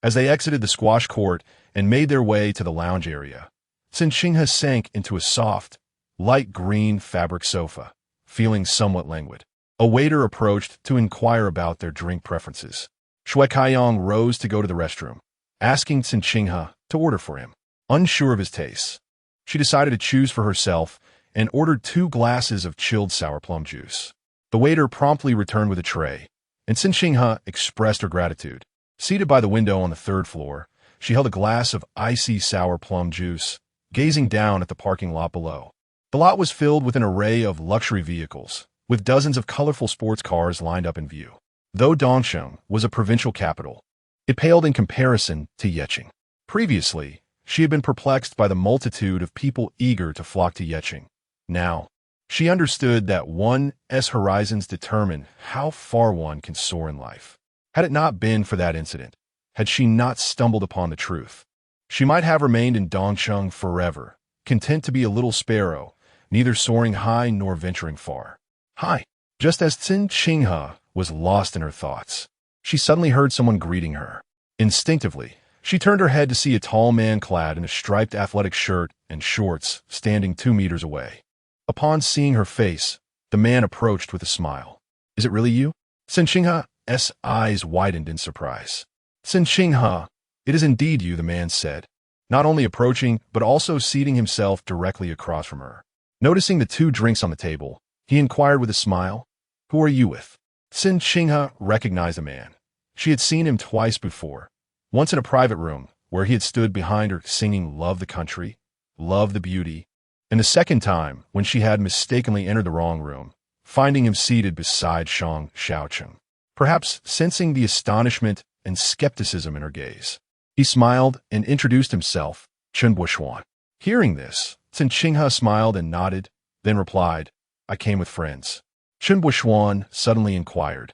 As they exited the squash court and made their way to the lounge area, Cen Qinghe sank into a soft, light green fabric sofa, feeling somewhat languid. A waiter approached to inquire about their drink preferences. Shui Kaiyang rose to go to the restroom, asking Cen Qinghe to order for him. Unsure of his tastes, she decided to choose for herself and ordered 2 glasses of chilled sour plum juice. The waiter promptly returned with a tray, and Cen Qinghe expressed her gratitude. Seated by the window on the 3rd floor, she held a glass of icy sour plum juice, gazing down at the parking lot below. The lot was filled with an array of luxury vehicles, with dozens of colorful sports cars lined up in view. Though Dongsheng was a provincial capital, it paled in comparison to Yecheng. Previously, she had been perplexed by the multitude of people eager to flock to Yecheng. Now, she understood that one's horizons determine how far one can soar in life. Had it not been for that incident, had she not stumbled upon the truth. She might have remained in Dongcheng forever, content to be a little sparrow, neither soaring high nor venturing far. Hi. Just as Cen Qinghe was lost in her thoughts, she suddenly heard someone greeting her. Instinctively, she turned her head to see a tall man clad in a striped athletic shirt and shorts standing 2 meters away. Upon seeing her face, the man approached with a smile. Is it really you? Cen Qinghe's eyes widened in surprise. Cen Qinghe, it is indeed you, the man said, not only approaching but also seating himself directly across from her. Noticing the 2 drinks on the table, he inquired with a smile, "Who are you with?" Cen Qinghe recognized the man. She had seen him twice before, once in a private room where he had stood behind her singing "Love the Country, Love the Beauty," and the second time when she had mistakenly entered the wrong room, finding him seated beside Shang Shaocheng. Perhaps sensing the astonishment and skepticism in her gaze, he smiled and introduced himself, Chen Buishuan. Hearing this, Cen Qinghe smiled and nodded, then replied, "I came with friends." Chen Buishuan suddenly inquired,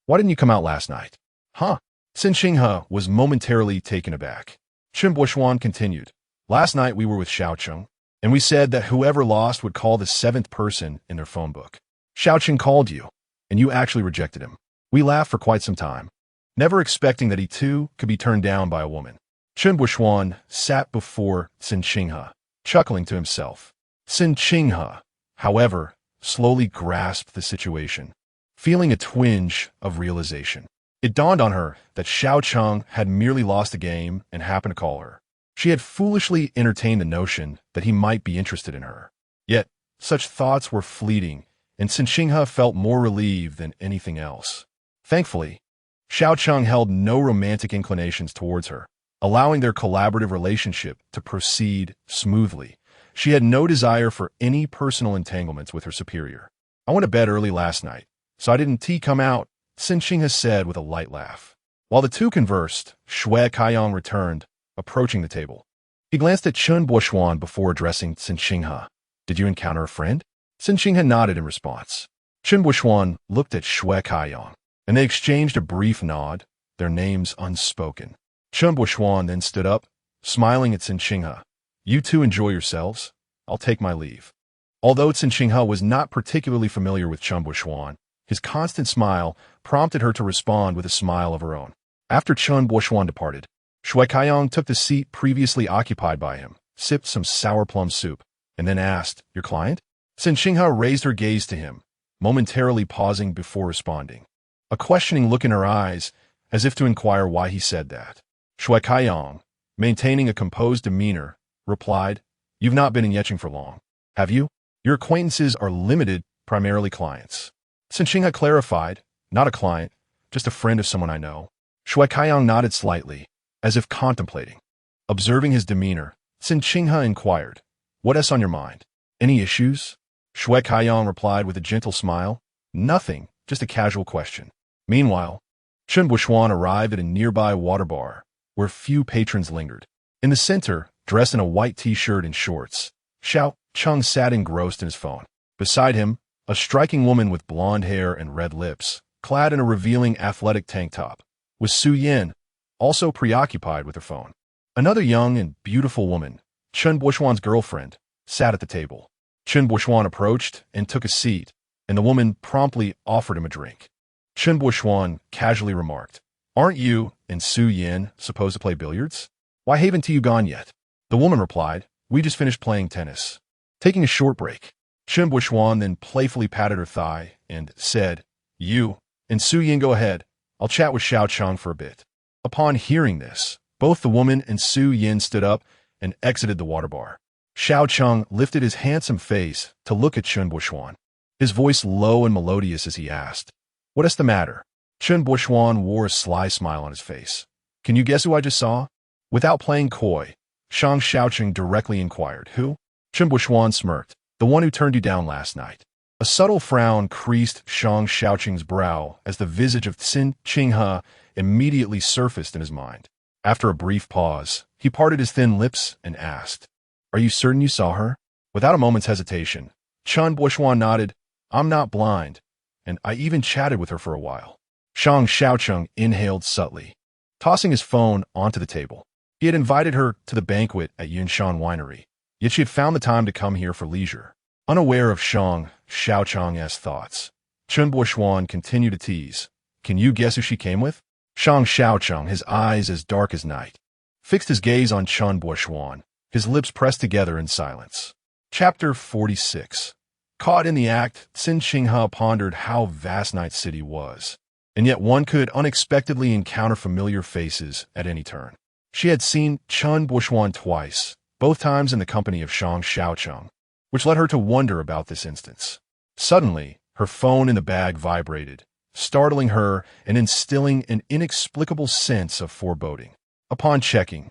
"Why didn't you come out last night?" Huh? Cen Qinghe was momentarily taken aback. Chen Buishuan continued, "Last night we were with Shaocheng, and we said that whoever lost would call the 7th person in their phone book. Shaocheng called you, and you actually rejected him. We laughed for quite some time, never expecting that he too could be turned down by a woman." Chen Buishuan sat before Cen Qinghe, chuckling to himself. Cen Qinghe, however, slowly grasped the situation, feeling a twinge of realization. It dawned on her that Shaocheng had merely lost a game and happened to call her. She had foolishly entertained the notion that he might be interested in her. Yet, such thoughts were fleeting, and Cen Qinghe felt more relieved than anything else. Thankfully, Shaocheng held no romantic inclinations towards her, allowing their collaborative relationship to proceed smoothly. She had no desire for any personal entanglements with her superior. "I went to bed early last night, so I didn't come out," Cen Qinghe said with a light laugh. While the 2 conversed, Shue Kaiyang returned, approaching the table. He glanced at Chen Buishuan before addressing Cen Qinghe. "Did you encounter a friend?" Cen Qinghe nodded in response. Chen Buishuan looked at Shue Kaiyang, and they exchanged a brief nod, their names unspoken. Chen Buishuan then stood up, smiling at Cen Qinghe. "You two enjoy yourselves. I'll take my leave." Although Cen Qinghe was not particularly familiar with Chen Buishuan, his constant smile prompted her to respond with a smile of her own. After Chen Buishuan departed, Shue Kaiyang took the seat previously occupied by him, sipped some sour plum soup, and then asked, "Your client?" Cen Qinghe raised her gaze to him, momentarily pausing before responding, a questioning look in her eyes as if to inquire why he said that. Shue Kaiyang, maintaining a composed demeanor, replied, "You've not been in Yecheng for long, have you? Your acquaintances are limited, primarily clients." Cen Qinghe clarified, "Not a client, just a friend of someone I know." Shue Kaiyang nodded slightly, as if contemplating. Observing his demeanor, Cen Qinghe inquired, "What else on your mind? Any issues?" Shue Kaiyang replied with a gentle smile, "Nothing, just a casual question." Meanwhile, Chen Buishuan arrived at a nearby water bar, where few patrons lingered. In the center, dressed in a white t-shirt and shorts, Shaocheng sat engrossed in his phone. Beside him, a striking woman with blonde hair and red lips, clad in a revealing athletic tank top, was Su Yin, also preoccupied with her phone. Another young and beautiful woman, Chen Buishuan's girlfriend, sat at the table. Chen Buishuan approached and took a seat, and the woman promptly offered him a drink. Chen Buishuan casually remarked, "Aren't you and Su Yin supposed to play billiards? Why haven't you gone yet?" The woman replied, "We just finished playing tennis. Taking a short break." Chen Buishuan then playfully patted her thigh and said, "You and Su Yin go ahead. I'll chat with Shaocheng for a bit." Upon hearing this, both the woman and Su Yin stood up and exited the water bar. Shaocheng lifted his handsome face to look at Chen Buishuan, his voice low and melodious as he asked, "What is the matter?" Chen Buishuan wore a sly smile on his face. "Can you guess who I just saw?" Without playing coy, Shang Shaocheng directly inquired, "Who?" Chen Buishuan smirked, "The one who turned you down last night." A subtle frown creased Shang Shaocheng's brow as the visage of Cen Qinghe immediately surfaced in his mind. After a brief pause, he parted his thin lips and asked, "Are you certain you saw her?" Without a moment's hesitation, Chen Buishuan nodded, "I'm not blind, and I even chatted with her for a while." Shang Shaocheng inhaled subtly. tossing his phone onto the table. He had invited her to the banquet at Yunshan Winery, yet she had found the time to come here for leisure. Unaware of Shang Shaocheng's thoughts, Chen Boishuan continued to tease. Can you guess who she came with? Shang Shaocheng, his eyes as dark as night, fixed his gaze on Chen Boishuan, his lips pressed together in silence. Chapter 46. Caught in the act, Cen Qinghe pondered how vast Night City was, and yet one could unexpectedly encounter familiar faces at any turn. She had seen Chen Boishuan twice, both times in the company of Shang Shaocheng, which led her to wonder about this instance. Suddenly, her phone in the bag vibrated, startling her and instilling an inexplicable sense of foreboding. Upon checking,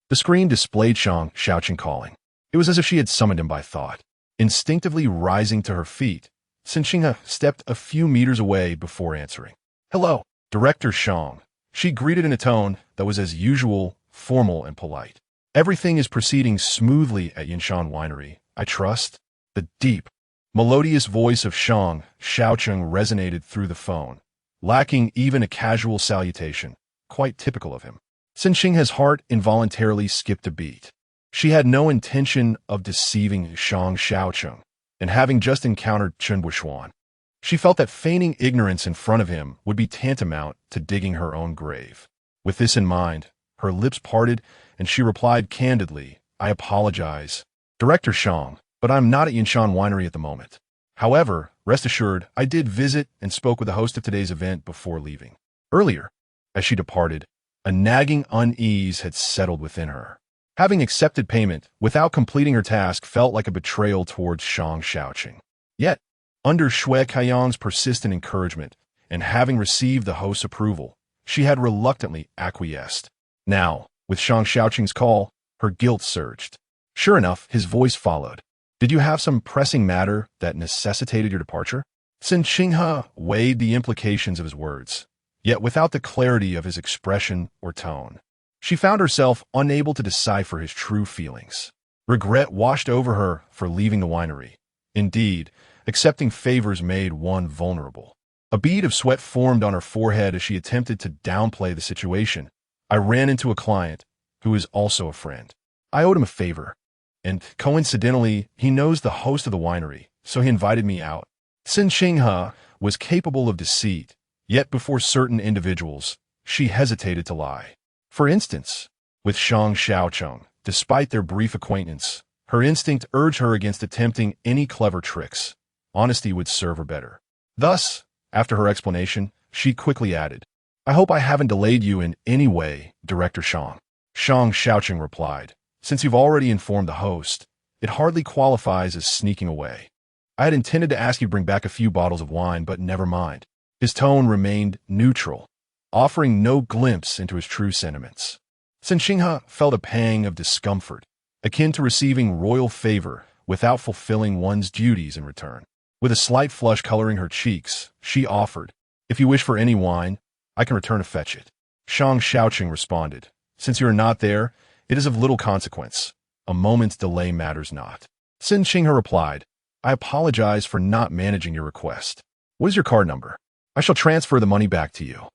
the screen displayed Shang Shaocheng calling. It was as if she had summoned him by thought. Instinctively rising to her feet, Cen Qinghe stepped a few meters away before answering. Hello, Director Shang. She greeted in a tone that was as usual, formal and polite. Everything is proceeding smoothly at Yunshan Winery, I trust. The deep, melodious voice of Shang Shaocheng resonated through the phone, lacking even a casual salutation, quite typical of him. Cen Qinghe's heart involuntarily skipped a beat. She had no intention of deceiving Shang Shaocheng, and having just encountered Chen Boishuan, she felt that feigning ignorance in front of him would be tantamount to digging her own grave. With this in mind, her lips parted, and she replied candidly, I apologize, Director Shang, but I'm not at Yunshan Winery at the moment. However, rest assured, I did visit and spoke with the host of today's event before leaving. Earlier, as she departed, a nagging unease had settled within her. Having accepted payment without completing her task felt like a betrayal towards Shang Shaocheng. Yet, under Shui Kaiyang's persistent encouragement, and having received the host's approval, she had reluctantly acquiesced. Now, with Shang Shaocheng's call, her guilt surged. Sure enough, his voice followed. Did you have some pressing matter that necessitated your departure? Cen Qinghe weighed the implications of his words, yet without the clarity of his expression or tone. She found herself unable to decipher his true feelings. Regret washed over her for leaving the winery. Indeed, accepting favors made one vulnerable. A bead of sweat formed on her forehead as she attempted to downplay the situation. I ran into a client who is also a friend. I owed him a favor, and coincidentally, he knows the host of the winery, so he invited me out. Cen Qinghe was capable of deceit, yet before certain individuals, she hesitated to lie. For instance, with Shang Shaocheng, despite their brief acquaintance, her instinct urged her against attempting any clever tricks. Honesty would serve her better. Thus, after her explanation, she quickly added, I hope I haven't delayed you in any way, Director Shang. Shang Shaocheng replied, since you've already informed the host, it hardly qualifies as sneaking away. I had intended to ask you to bring back a few bottles of wine, but never mind. His tone remained neutral, offering no glimpse into his true sentiments. Cen Qinghe felt a pang of discomfort, akin to receiving royal favor without fulfilling one's duties in return. With a slight flush coloring her cheeks, she offered, if you wish for any wine, I can return to fetch it. Shang Shaocheng responded, since you are not there, it is of little consequence. A moment's delay matters not. Cen Qinghe replied, I apologize for not managing your request. What is your card number? I shall transfer the money back to you.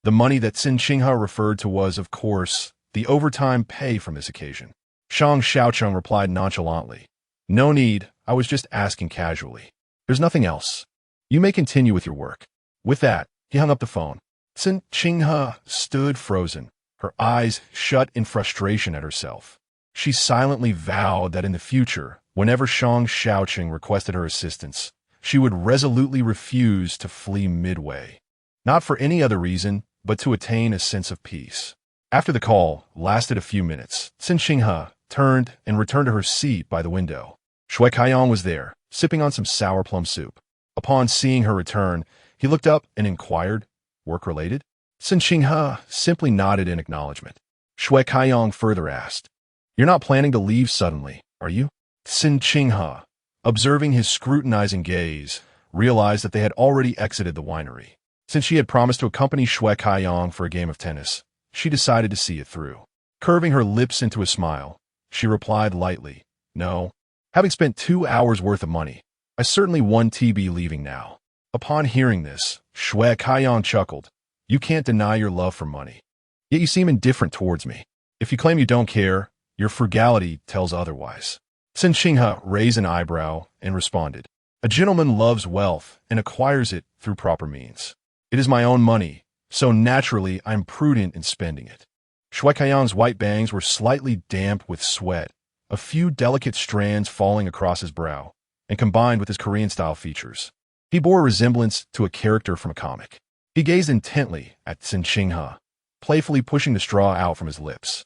The money that Cen Qinghe referred to was, of course, the overtime pay from this occasion. Shang Shaocheng replied nonchalantly, no need, I was just asking casually. There's nothing else. You may continue with your work. With that, he hung up the phone. Cen Qinghe stood frozen, her eyes shut in frustration at herself. She silently vowed that in the future, whenever Shang Shaocheng requested her assistance, she would resolutely refuse to flee midway. Not for any other reason, but to attain a sense of peace. After the call lasted a few minutes, Cen Qinghe turned and returned to her seat by the window. Shui Kaiyang was there, sipping on some sour plum soup. Upon seeing her return, he looked up and inquired, work-related? Cen Qinghe simply nodded in acknowledgement. Shui Kaiyang further asked, you're not planning to leave suddenly, are you? Cen Qinghe, observing his scrutinizing gaze, realized that they had already exited the winery. Since she had promised to accompany Shui Kaiyang for a game of tennis, she decided to see it through. Curving her lips into a smile, she replied lightly, no. Having spent 2 hours worth of money, I certainly won TB leaving now. Upon hearing this, Shui Kaiyang chuckled. You can't deny your love for money. Yet you seem indifferent towards me. If you claim you don't care, your frugality tells otherwise. Cen Qinghe raised an eyebrow and responded, "A gentleman loves wealth and acquires it through proper means. It is my own money, so naturally I am prudent in spending it." Shui Kaiyang's white bangs were slightly damp with sweat, a few delicate strands falling across his brow, and combined with his Korean-style features. He bore a resemblance to a character from a comic. He gazed intently at Cen Qinghe, playfully pushing the straw out from his lips.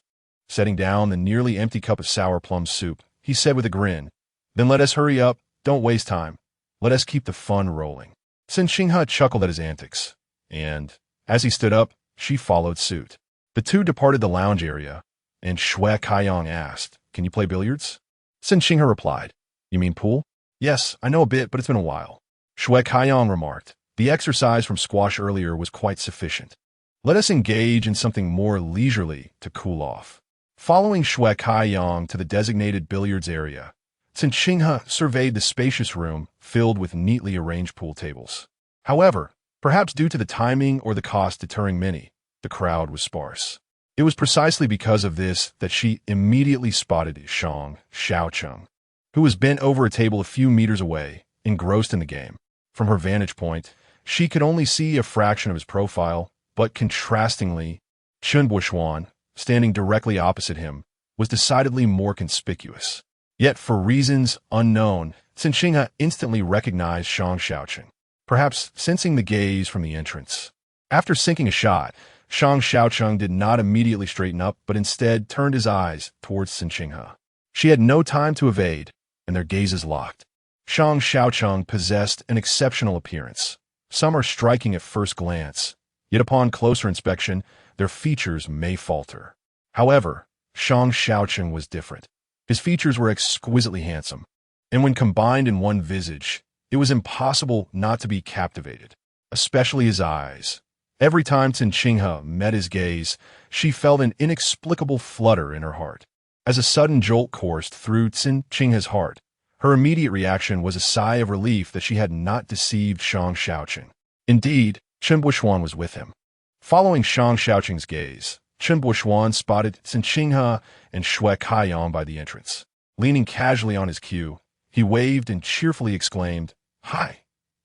Setting down the nearly empty cup of sour plum soup, he said with a grin, "Then let us hurry up, don't waste time. Let us keep the fun rolling." Cen Qinghe chuckled at his antics, and, as he stood up, she followed suit. The two departed the lounge area, and Shui Kaiyang asked, "Can you play billiards?" Cen Qinghe replied, "You mean pool?" "Yes, I know a bit, but it's been a while." Shui Kaiyang remarked, "The exercise from squash earlier was quite sufficient. Let us engage in something more leisurely to cool off." Following Shui Kaiyang to the designated billiards area, Cen Qinghe surveyed the spacious room filled with neatly arranged pool tables. However, perhaps due to the timing or the cost deterring many, the crowd was sparse. It was precisely because of this that she immediately spotted Shang Shaocheng, who was bent over a table a few meters away, engrossed in the game. From her vantage point, she could only see a fraction of his profile, but contrastingly, Chen Buishuan, standing directly opposite him, was decidedly more conspicuous. Yet for reasons unknown, Cen Qinghe instantly recognized Shang Shaocheng, perhaps sensing the gaze from the entrance. After sinking a shot, Shang Shaocheng did not immediately straighten up, but instead turned his eyes towards Cen Qinghe. She had no time to evade, and their gazes locked. Shang Shaocheng possessed an exceptional appearance. Some are striking at first glance, yet upon closer inspection, their features may falter. However, Shang Shaocheng was different. His features were exquisitely handsome, and when combined in one visage, it was impossible not to be captivated, especially his eyes. Every time Cen Qinghe met his gaze, she felt an inexplicable flutter in her heart. As a sudden jolt coursed through Cen Qinghe's heart, her immediate reaction was a sigh of relief that she had not deceived Shang Shaocheng. Indeed, Chen Buishuan was with him. Following Shang Shaocheng's gaze, Chen Buishuan spotted Cen Qinghe and Shui Kaiyang by the entrance. Leaning casually on his cue, he waved and cheerfully exclaimed, "Hi,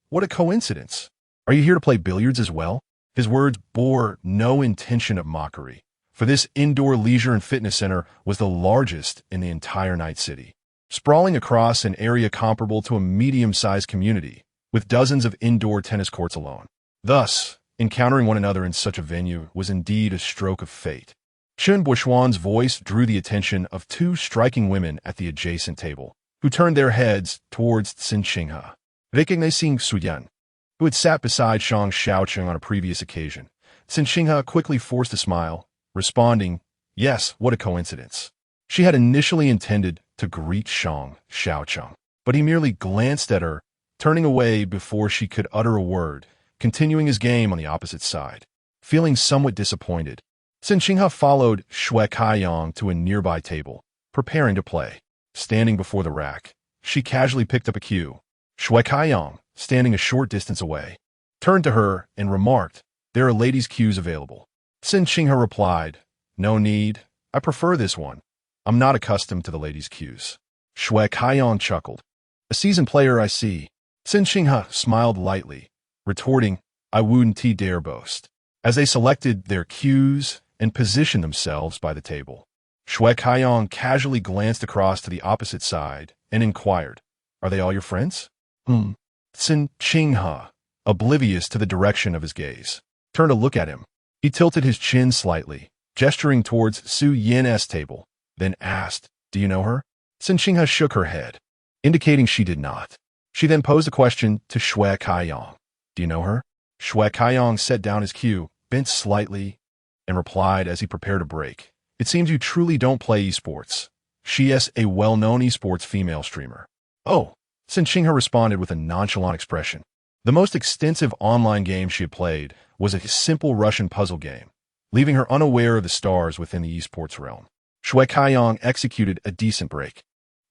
what a coincidence. Are you here to play billiards as well?" His words bore no intention of mockery, for this indoor leisure and fitness center was the largest in the entire night city, sprawling across an area comparable to a medium-sized community, with dozens of indoor tennis courts alone. Thus, encountering one another in such a venue was indeed a stroke of fate. Chen Buishuan's voice drew the attention of two striking women at the adjacent table, who turned their heads towards Cen Qinghe. Recognizing Su Yan, who had sat beside Shang Shaocheng on a previous occasion, Cen Qinghe quickly forced a smile, responding, "Yes, what a coincidence." She had initially intended to greet Shang Shaocheng, but he merely glanced at her, turning away before she could utter a word, continuing his game on the opposite side. Feeling somewhat disappointed, Cen Qinghe followed Shui Kaiyang to a nearby table, preparing to play. Standing before the rack, she casually picked up a cue. Shui Kaiyang, standing a short distance away, turned to her and remarked, "There are ladies' cues available." Cen Qinghe replied, "No need, I prefer this one. I'm not accustomed to the ladies' cues." Shui Kaiyang chuckled. "A seasoned player, I see." Cen Qinghe smiled lightly, retorting, "I wouldn't dare boast." As they selected their cues and positioned themselves by the table, Shui Kaiyang casually glanced across to the opposite side and inquired, "Are they all your friends?" Cen Qinghe, oblivious to the direction of his gaze, turned to look at him. He tilted his chin slightly, gesturing towards Su Yan's table, then asked, "Do you know her?" Cen Qinghe shook her head, indicating she did not. She then posed a question to Shui Kaiyang. "Do you know her?" Shui Kaiyang set down his cue, bent slightly, and replied as he prepared a break, "It seems you truly don't play esports. She is a well-known esports female streamer." "Oh," Cen Qinghe responded with a nonchalant expression. The most extensive online game she had played was a simple Russian puzzle game, leaving her unaware of the stars within the esports realm. Shui Kaiyang executed a decent break,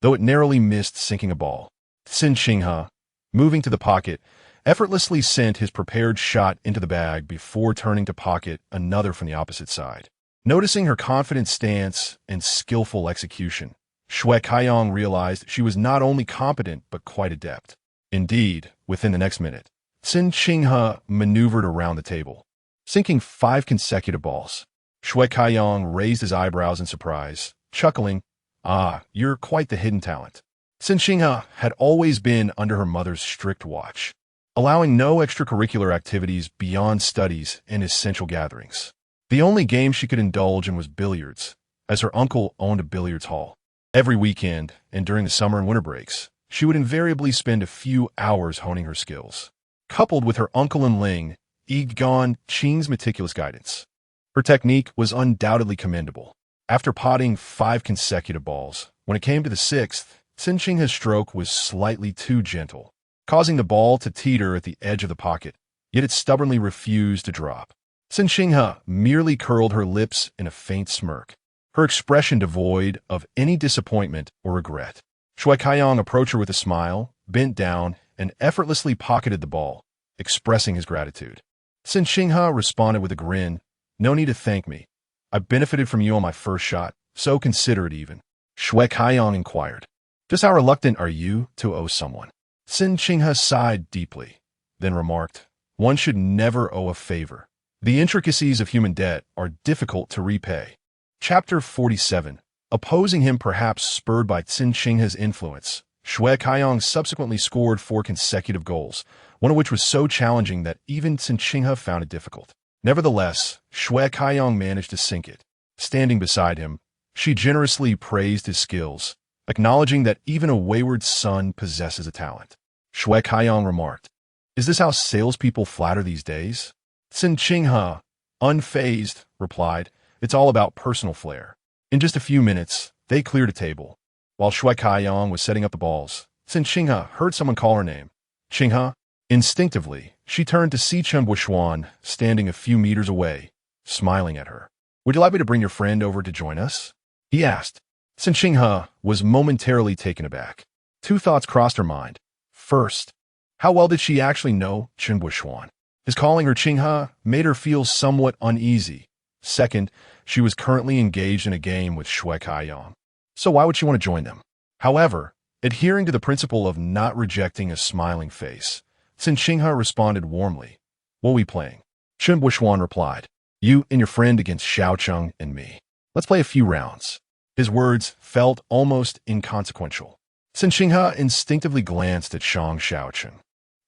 though it narrowly missed sinking a ball. Cen Qinghe, moving to the pocket, effortlessly sent his prepared shot into the bag before turning to pocket another from the opposite side. Noticing her confident stance and skillful execution, Shue Kaiyong realized she was not only competent but quite adept. Indeed, within the next minute, Cen Qinghe maneuvered around the table, sinking 5 consecutive balls. Shue Kaiyong raised his eyebrows in surprise, chuckling, "Ah, you're quite the hidden talent." Cen Qinghe had always been under her mother's strict watch, allowing no extracurricular activities beyond studies and essential gatherings. The only game she could indulge in was billiards, as her uncle owned a billiards hall. Every weekend, and during the summer and winter breaks, she would invariably spend a few hours honing her skills. Coupled with her uncle and Ling Qing's meticulous guidance, her technique was undoubtedly commendable. After potting 5 consecutive balls, when it came to the 6th, Cen Qinghe's stroke was slightly too gentle, causing the ball to teeter at the edge of the pocket, yet it stubbornly refused to drop. Cen Qinghe merely curled her lips in a faint smirk, her expression devoid of any disappointment or regret. Shue Kaiyong approached her with a smile, bent down, and effortlessly pocketed the ball, expressing his gratitude. Cen Qinghe responded with a grin, "No need to thank me. I benefited from you on my first shot, so consider it even." Shue Kaiyong inquired, "Just how reluctant are you to owe someone?" Cen Qinghe sighed deeply, then remarked, "One should never owe a favor. The intricacies of human debt are difficult to repay." Chapter 47. Opposing him, perhaps spurred by Cen Qinghe's influence, Shue Kaiyong subsequently scored 4 consecutive goals, one of which was so challenging that even Cen Qinghe found it difficult. Nevertheless, Shue Kaiyong managed to sink it. Standing beside him, she generously praised his skills, acknowledging that even a wayward son possesses a talent. Shue Kaiyong remarked, "Is this how salespeople flatter these days?" Cen Qinghe, unfazed, replied, "It's all about personal flair." In just a few minutes, they cleared a table. While Shue Kaiyong was setting up the balls, Cen Qinghe heard someone call her name. "Qinghe?" Instinctively, she turned to see Chen Buishuan standing a few meters away, smiling at her. "Would you like me to bring your friend over to join us?" he asked. Cen Qinghe was momentarily taken aback. 2 thoughts crossed her mind. First, how well did she actually know Chen Buishuan? His calling her Qinghe made her feel somewhat uneasy. Second, she was currently engaged in a game with Shue Kaiyong, so why would she want to join them? However, adhering to the principle of not rejecting a smiling face, Cen Qinghe responded warmly, "What are we playing?" Chen Buishuan replied, "You and your friend against Shaocheng and me. Let's play a few rounds." His words felt almost inconsequential. Cen Qinghe instinctively glanced at Shang Shaocheng,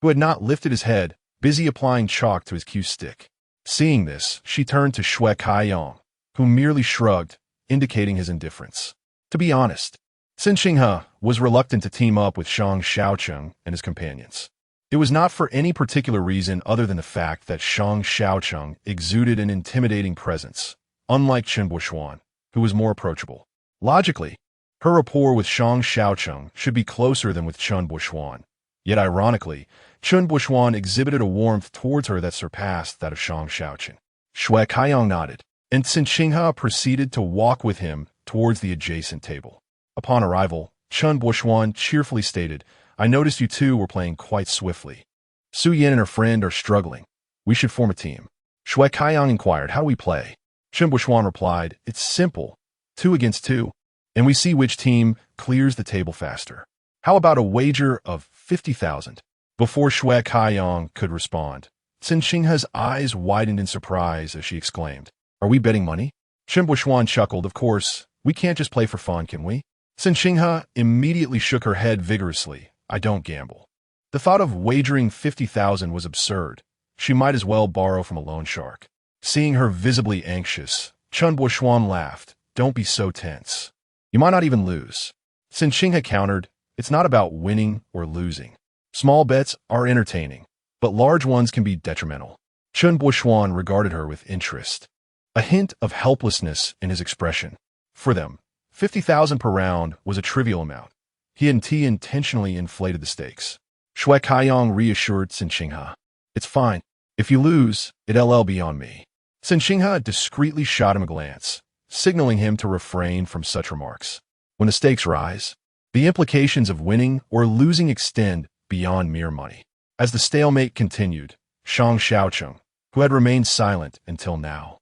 who had not lifted his head, busy applying chalk to his cue stick. Seeing this, she turned to Shue Kaiyong, who merely shrugged, indicating his indifference. To be honest, Cen Qinghe was reluctant to team up with Shang Shaocheng and his companions. It was not for any particular reason other than the fact that Shang Shaocheng exuded an intimidating presence, unlike Chen Buishuan, who was more approachable. Logically, her rapport with Shang Shaocheng should be closer than with Chen Buishuan. Yet ironically, Chen Buishuan exhibited a warmth towards her that surpassed that of Shang Shaocheng. Shue Kaiyong nodded, and Cen Qinghe proceeded to walk with him towards the adjacent table. Upon arrival, Chen Buishuan cheerfully stated, "I noticed you two were playing quite swiftly. Su Yin and her friend are struggling. We should form a team." Shue Kaiyong inquired, "How do we play?" Chen Buishuan replied, "It's simple. 2 against 2, and we see which team clears the table faster. How about a wager of 50,000? Before Shue Kaiyong could respond, Cen Qinghe's eyes widened in surprise as she exclaimed, "Are we betting money?" Chen Buishuan chuckled, "Of course, we can't just play for fun, can we?" Cen Qinghe immediately shook her head vigorously. "I don't gamble." The thought of wagering 50,000 was absurd. She might as well borrow from a loan shark. Seeing her visibly anxious, Chen Buishuan laughed. "Don't be so tense. You might not even lose." Cen Qinghe countered, "It's not about winning or losing. Small bets are entertaining, but large ones can be detrimental." Chen Buishuan regarded her with interest, a hint of helplessness in his expression. For them, 50,000 per round was a trivial amount. He intentionally inflated the stakes. Shue Kaiyong reassured Cen Qinghe, "It's fine. If you lose, it'll be on me." Cen Qinghe discreetly shot him a glance, signaling him to refrain from such remarks. When the stakes rise, the implications of winning or losing extend beyond mere money. As the stalemate continued, Shang Shaocheng, who had remained silent until now,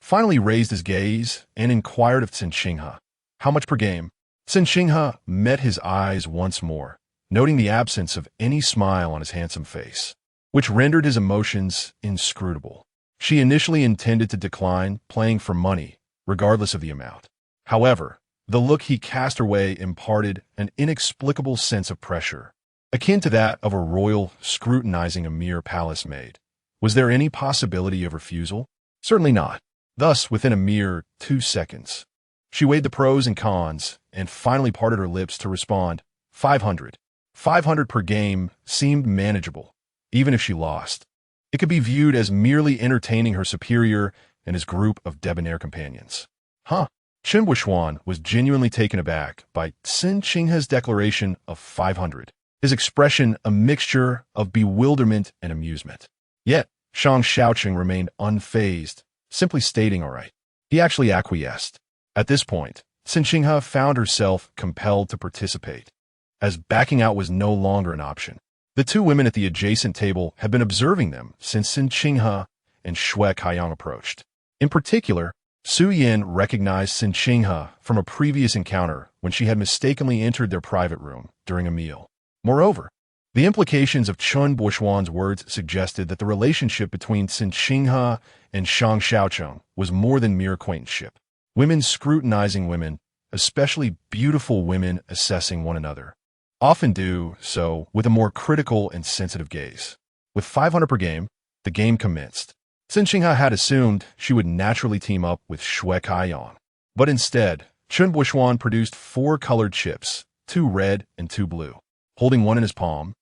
finally raised his gaze and inquired of Cen Qinghe, "How much per game?" Cen Qinghe met his eyes once more, noting the absence of any smile on his handsome face, which rendered his emotions inscrutable. She initially intended to decline playing for money, regardless of the amount. However, the look he cast her way imparted an inexplicable sense of pressure, akin to that of a royal scrutinizing a mere palace maid. Was there any possibility of refusal? Certainly not. Thus, within a mere 2 seconds, she weighed the pros and cons and finally parted her lips to respond, 500. 500 per game seemed manageable, even if she lost. It could be viewed as merely entertaining her superior and his group of debonair companions. Huh? Chen Buishuan was genuinely taken aback by Cen Qinghe's declaration of 500, his expression a mixture of bewilderment and amusement. Yet, Shang Shaocheng remained unfazed, simply stating, "All right." He actually acquiesced. At this point, Cen Qinghe found herself compelled to participate, as backing out was no longer an option. The two women at the adjacent table had been observing them since Cen Qinghe and Shue Kaiyang approached. In particular, Su Yin recognized Cen Qinghe from a previous encounter when she had mistakenly entered their private room during a meal. Moreover, the implications of Chen Buishuan's words suggested that the relationship between Cen Qinghe and Shang Shaocheng was more than mere acquaintanceship. Women scrutinizing women, especially beautiful women assessing one another, often do so with a more critical and sensitive gaze. With 500 per game, the game commenced. Cen Qinghe had assumed she would naturally team up with Shue Kaiyang, but instead, Chen Buishuan produced 4 colored chips, 2 red and 2 blue. Holding one in his palm,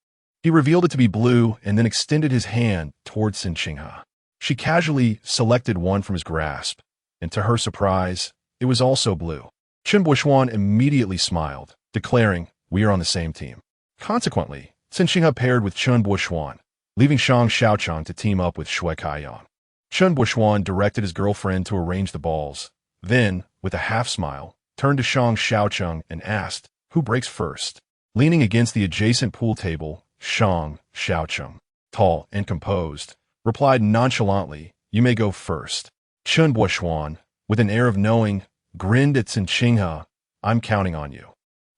he revealed it to be blue and then extended his hand towards Cen Qinghe. She casually selected one from his grasp, and to her surprise, it was also blue. Chen Buishuan immediately smiled, declaring, "We are on the same team." Consequently, Cen Qinghe paired with Chen Buishuan, leaving Shang Shaocheng to team up with Shue Kaiyang. Chen Buishuan directed his girlfriend to arrange the balls, then, with a half-smile, turned to Shang Shaocheng and asked, "Who breaks first?" Leaning against the adjacent pool table, Shang Shaocheng, tall and composed, replied nonchalantly, "You may go first." Chen Buishuan, with an air of knowing, grinned at Cen Qinghe, "I'm counting on you."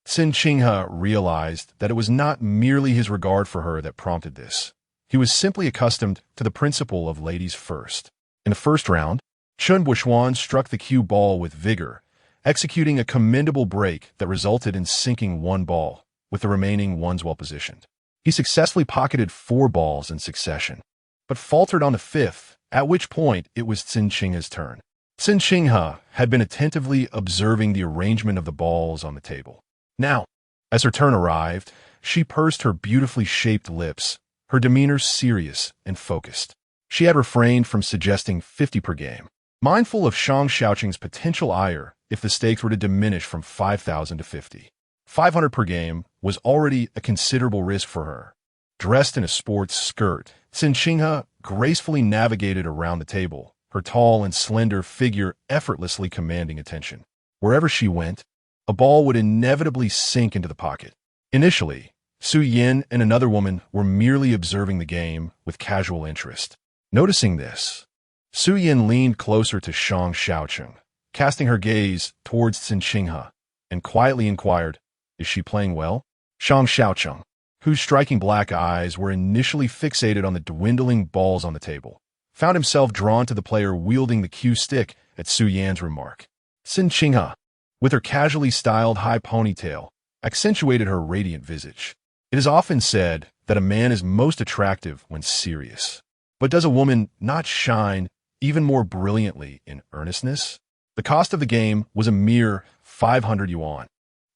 Cen Qinghe realized that it was not merely his regard for her that prompted this. He was simply accustomed to the principle of ladies first. In the first round, Chen Buishuan struck the cue ball with vigor, executing a commendable break that resulted in sinking 1 ball, with the remaining ones well positioned. He successfully pocketed 4 balls in succession, but faltered on the 5th, at which point it was Cen Qinghe's turn. Cen Qinghe had been attentively observing the arrangement of the balls on the table. Now, as her turn arrived, she pursed her beautifully shaped lips, her demeanor serious and focused. She had refrained from suggesting 50 per game, mindful of Shang Shaocheng's potential ire if the stakes were to diminish from 5,000 to 50. 500 per game was already a considerable risk for her. Dressed in a sports skirt, Cen Qinghe gracefully navigated around the table, her tall and slender figure effortlessly commanding attention. Wherever she went, a ball would inevitably sink into the pocket. Initially, Su Yin and another woman were merely observing the game with casual interest. Noticing this, Su Yin leaned closer to Shang Shaocheng, casting her gaze towards Cen Qinghe, and quietly inquired, "Is she playing well?" Shang Shaocheng, whose striking black eyes were initially fixated on the dwindling balls on the table, found himself drawn to the player wielding the cue stick at Su Yan's remark. Cen Qinghe, with her casually styled high ponytail, accentuated her radiant visage. It is often said that a man is most attractive when serious. But does a woman not shine even more brilliantly in earnestness? The cost of the game was a mere 500 yuan,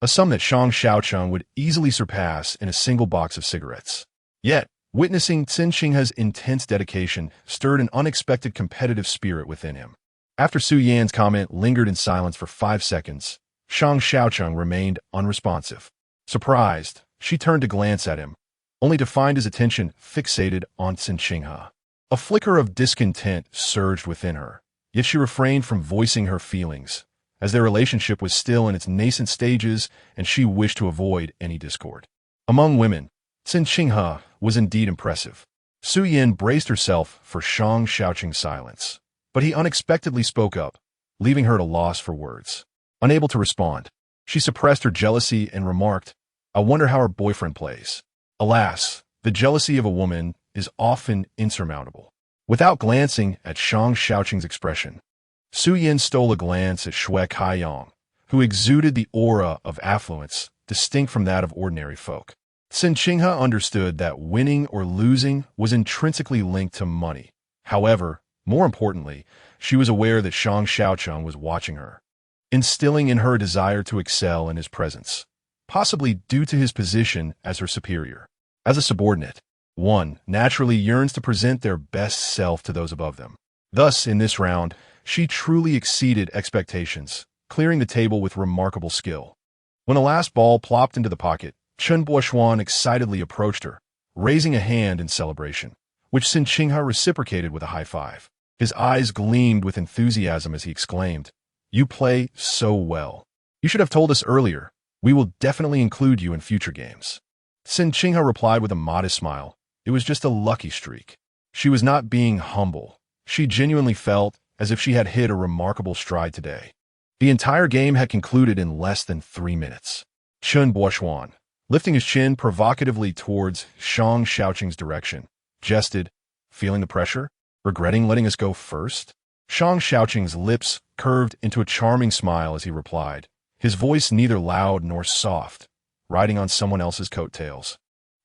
a sum that Shang Shaocheng would easily surpass in a single box of cigarettes. Yet, witnessing Cen Qinghe's intense dedication stirred an unexpected competitive spirit within him. After Su Yan's comment lingered in silence for 5 seconds, Shang Shaocheng remained unresponsive. Surprised, she turned to glance at him, only to find his attention fixated on Cen Qinghe. A flicker of discontent surged within her, yet she refrained from voicing her feelings, as their relationship was still in its nascent stages and she wished to avoid any discord. Among women, Cen Qinghe was indeed impressive. Su Yin braced herself for Shang Shaocheng's silence, But he unexpectedly spoke up, leaving her at a loss for words. Unable to respond, she suppressed her jealousy and remarked, "I wonder how her boyfriend plays." Alas, the jealousy of a woman is often insurmountable. Without glancing at Shang Shaocheng's expression, Su Yin stole a glance at Cen Qinghe, who exuded the aura of affluence distinct from that of ordinary folk. Cen Qinghe understood that winning or losing was intrinsically linked to money. However, more importantly, she was aware that Shang Shaocheng was watching her, instilling in her a desire to excel in his presence, possibly due to his position as her superior. As a subordinate, one naturally yearns to present their best self to those above them. Thus, in this round, she truly exceeded expectations, clearing the table with remarkable skill. When the last ball plopped into the pocket, Cen Qinghe excitedly approached her, raising a hand in celebration, which Cen Qinghe reciprocated with a high five. His eyes gleamed with enthusiasm as he exclaimed, "You play so well. You should have told us earlier. We will definitely include you in future games." Cen Qinghe replied with a modest smile. It was just a lucky streak. She was not being humble. She genuinely felt as if she had hit a remarkable stride today. The entire game had concluded in less than 3 minutes. Cen Qinghe, lifting his chin provocatively towards Shang Shaocheng's direction, jested, "Feeling the pressure? Regretting letting us go first?" Shang Shaocheng's lips curved into a charming smile as he replied, his voice neither loud nor soft, riding on someone else's coattails.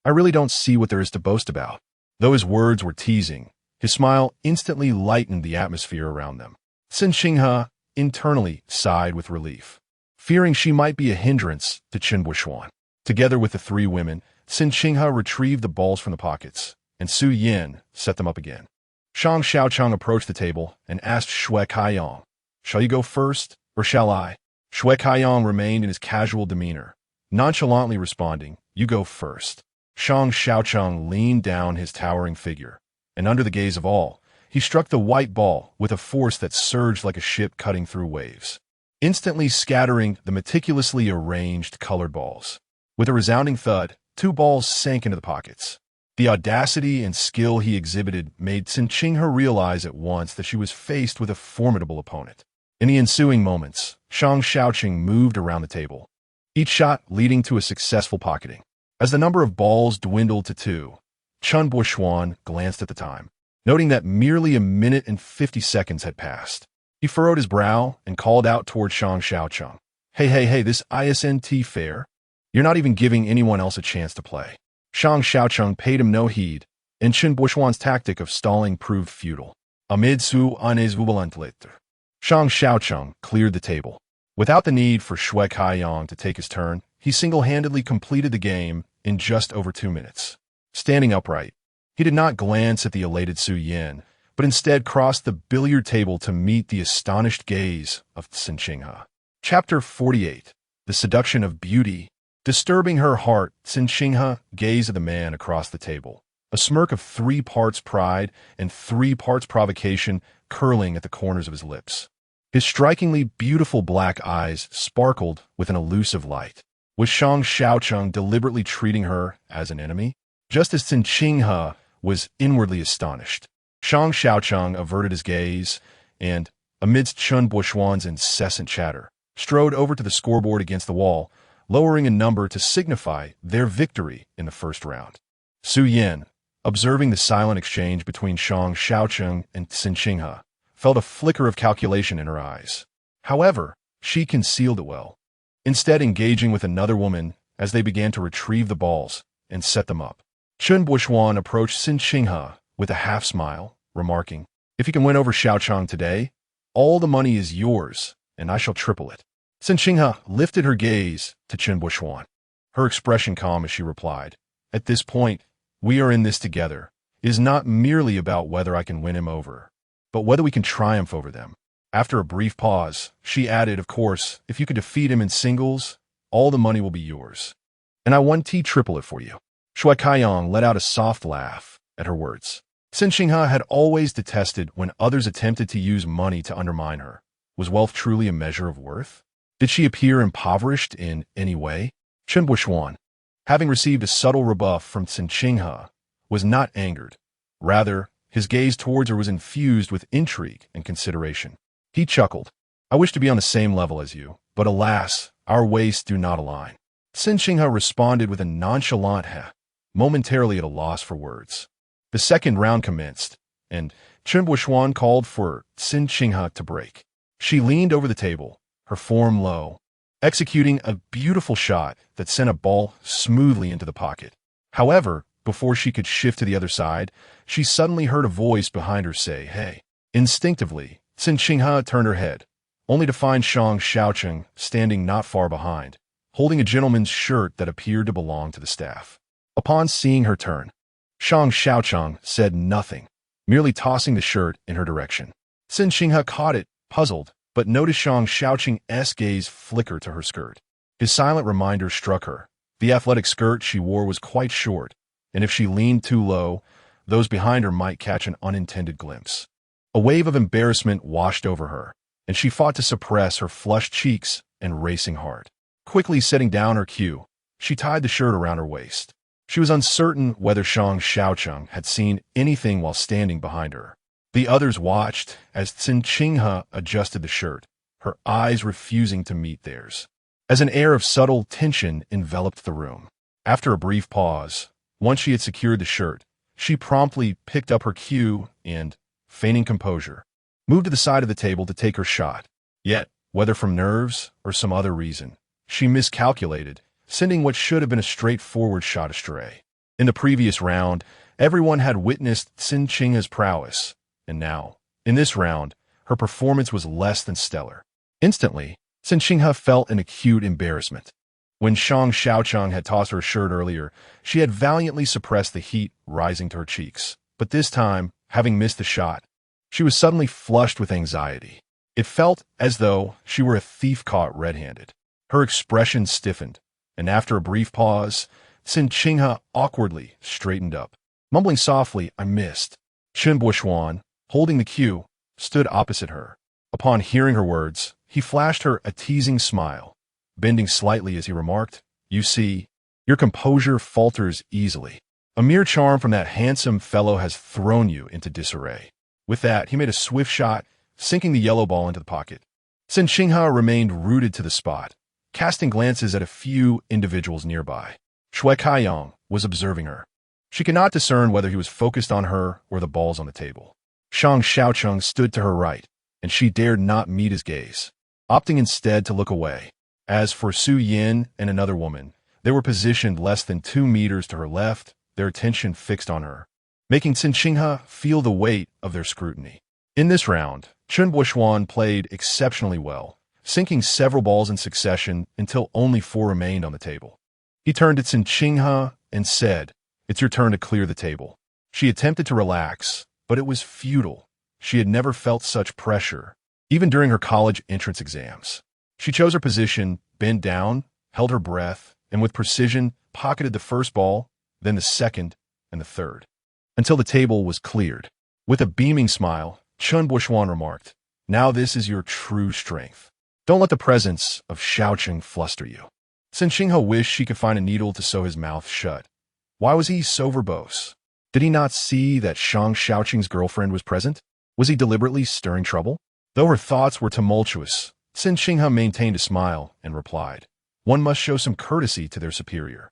"I really don't see what there is to boast about." Though his words were teasing, his smile instantly lightened the atmosphere around them. Cen Qinghe internally sighed with relief, fearing she might be a hindrance to Cen Qinghe. Together with the 3 women, Cen Qinghe retrieved the balls from the pockets, and Su Yin set them up again. Shang Shaocheng approached the table and asked Cen Qinghe, "Shall you go first, or shall I?" Cen Qinghe remained in his casual demeanor, nonchalantly responding, "You go first." Shang Shaocheng leaned down his towering figure, and under the gaze of all, he struck the white ball with a force that surged like a ship cutting through waves, instantly scattering the meticulously arranged colored balls. With a resounding thud, 2 balls sank into the pockets. The audacity and skill he exhibited made Cen Qinghe realize at once that she was faced with a formidable opponent. In the ensuing moments, Shang Shaocheng moved around the table, each shot leading to a successful pocketing. As the number of balls dwindled to 2, Cen Qinghe glanced at the time, noting that merely 1 minute and 50 seconds had passed. He furrowed his brow and called out toward Shang Shaocheng, Hey, this isn't fair. You're not even giving anyone else a chance to play." Shang Shaocheng paid him no heed, and Cen Qinghe's tactic of stalling proved futile. Amid Su An's later, Shang Shaocheng cleared the table. Without the need for Cen Qinghe to take his turn, he single-handedly completed the game in just over 2 minutes. Standing upright, he did not glance at the elated Su Yin, but instead crossed the billiard table to meet the astonished gaze of Cen Qinghe. Chapter 48. The Seduction of Beauty. Disturbing her heart, Cen Qinghe gazed at the man across the table, a smirk of 3 parts pride and 3 parts provocation curling at the corners of his lips. His strikingly beautiful black eyes sparkled with an elusive light. Was Shang Shaocheng deliberately treating her as an enemy? Just as Cen Qinghe was inwardly astonished, Shang Shaocheng averted his gaze and, amidst Cen Qinghe's incessant chatter, strode over to the scoreboard against the wall, lowering a number to signify their victory in the first round. Su Yin, observing the silent exchange between Shang Shaocheng and Cen Qinghe, felt a flicker of calculation in her eyes. However, she concealed it well, instead engaging with another woman as they began to retrieve the balls and set them up. Cen Qinghe approached Cen Qinghe with a half-smile, remarking, "If you can win over Shaocheng today, all the money is yours, and I shall triple it." Cen Qinghe lifted her gaze to Cen Qinghe, her expression calm as she replied, "At this point, we are in this together. It is not merely about whether I can win him over, but whether we can triumph over them." After a brief pause, she added, "Of course, if you could defeat him in singles, all the money will be yours. And I 1T triple it for you." Cen Qinghe let out a soft laugh at her words. Cen Qinghe had always detested when others attempted to use money to undermine her. Was wealth truly a measure of worth? Did she appear impoverished in any way? Cen Qinghe, having received a subtle rebuff from Cen Qinghe, was not angered. Rather, His gaze towards her was infused with intrigue and consideration. He chuckled. I wish to be on the same level as you, but alas, our wastes do not align. Cen Qinghe responded with a nonchalant heh, momentarily at a loss for words. The second round commenced, and Chen Buishuan called for Cen Qinghe to break. She leaned over the table, her form low, executing a beautiful shot that sent a ball smoothly into the pocket. However, before she could shift to the other side, she suddenly heard a voice behind her say, "Hey." Instinctively, Cen Qinghe turned her head, only to find Shang Shaocheng standing not far behind, holding a gentleman's shirt that appeared to belong to the staff. Upon seeing her turn, Shang Shaocheng said nothing, merely tossing the shirt in her direction. Cen Qinghe caught it, puzzled, but noticed Shang Shaocheng's gaze flicker to her skirt. His silent reminder struck her. The athletic skirt she wore was quite short, and if she leaned too low, those behind her might catch an unintended glimpse. A wave of embarrassment washed over her, and she fought to suppress her flushed cheeks and racing heart. Quickly setting down her cue, she tied the shirt around her waist. She was uncertain whether Shang Shaocheng had seen anything while standing behind her. The others watched as Cen Qinghe adjusted the shirt, her eyes refusing to meet theirs, as an air of subtle tension enveloped the room. After a brief pause, once she had secured the shirt, she promptly picked up her cue and, feigning composure, moved to the side of the table to take her shot. Yet, whether from nerves or some other reason, she miscalculated, sending what should have been a straightforward shot astray. In the previous round, everyone had witnessed Cen Qinghe's prowess, and now, in this round, her performance was less than stellar. Instantly, Cen Qinghe felt an acute embarrassment. When Shang Shaocheng had tossed her a shirt earlier, she had valiantly suppressed the heat rising to her cheeks. But this time, having missed the shot, she was suddenly flushed with anxiety. It felt as though she were a thief caught red-handed. Her expression stiffened, and after a brief pause, Cen Qinghe awkwardly straightened up. Mumbling softly, "I missed." Chen Buishuan, holding the cue, stood opposite her. Upon hearing her words, he flashed her a teasing smile, bending slightly as he remarked, "You see, your composure falters easily. A mere charm from that handsome fellow has thrown you into disarray." With that, he made a swift shot, sinking the yellow ball into the pocket. Cen Qinghe remained rooted to the spot, casting glances at a few individuals nearby. Shui Kaiyang was observing her. She could not discern whether he was focused on her or the balls on the table. Shang Shaocheng stood to her right, and she dared not meet his gaze, opting instead to look away. As for Su Yin and another woman, they were positioned less than 2 meters to her left, their attention fixed on her, making Cen Qinghe feel the weight of their scrutiny. In this round, Chen Buishuan played exceptionally well, sinking several balls in succession until only 4 remained on the table. He turned to Cen Qinghe and said, "It's your turn to clear the table." She attempted to relax, but it was futile. She had never felt such pressure, even during her college entrance exams. She chose her position, bent down, held her breath, and with precision pocketed the first ball, then the second, and the third, until the table was cleared. With a beaming smile, Chen Buishuan remarked, "Now this is your true strength. Don't let the presence of Shaocheng fluster you." Cen Qinghe wished she could find a needle to sew his mouth shut. Why was he so verbose? Did he not see that Shang Shaocheng's girlfriend was present? Was he deliberately stirring trouble? Though her thoughts were tumultuous, Cen Qinghe maintained a smile and replied, "One must show some courtesy to their superior."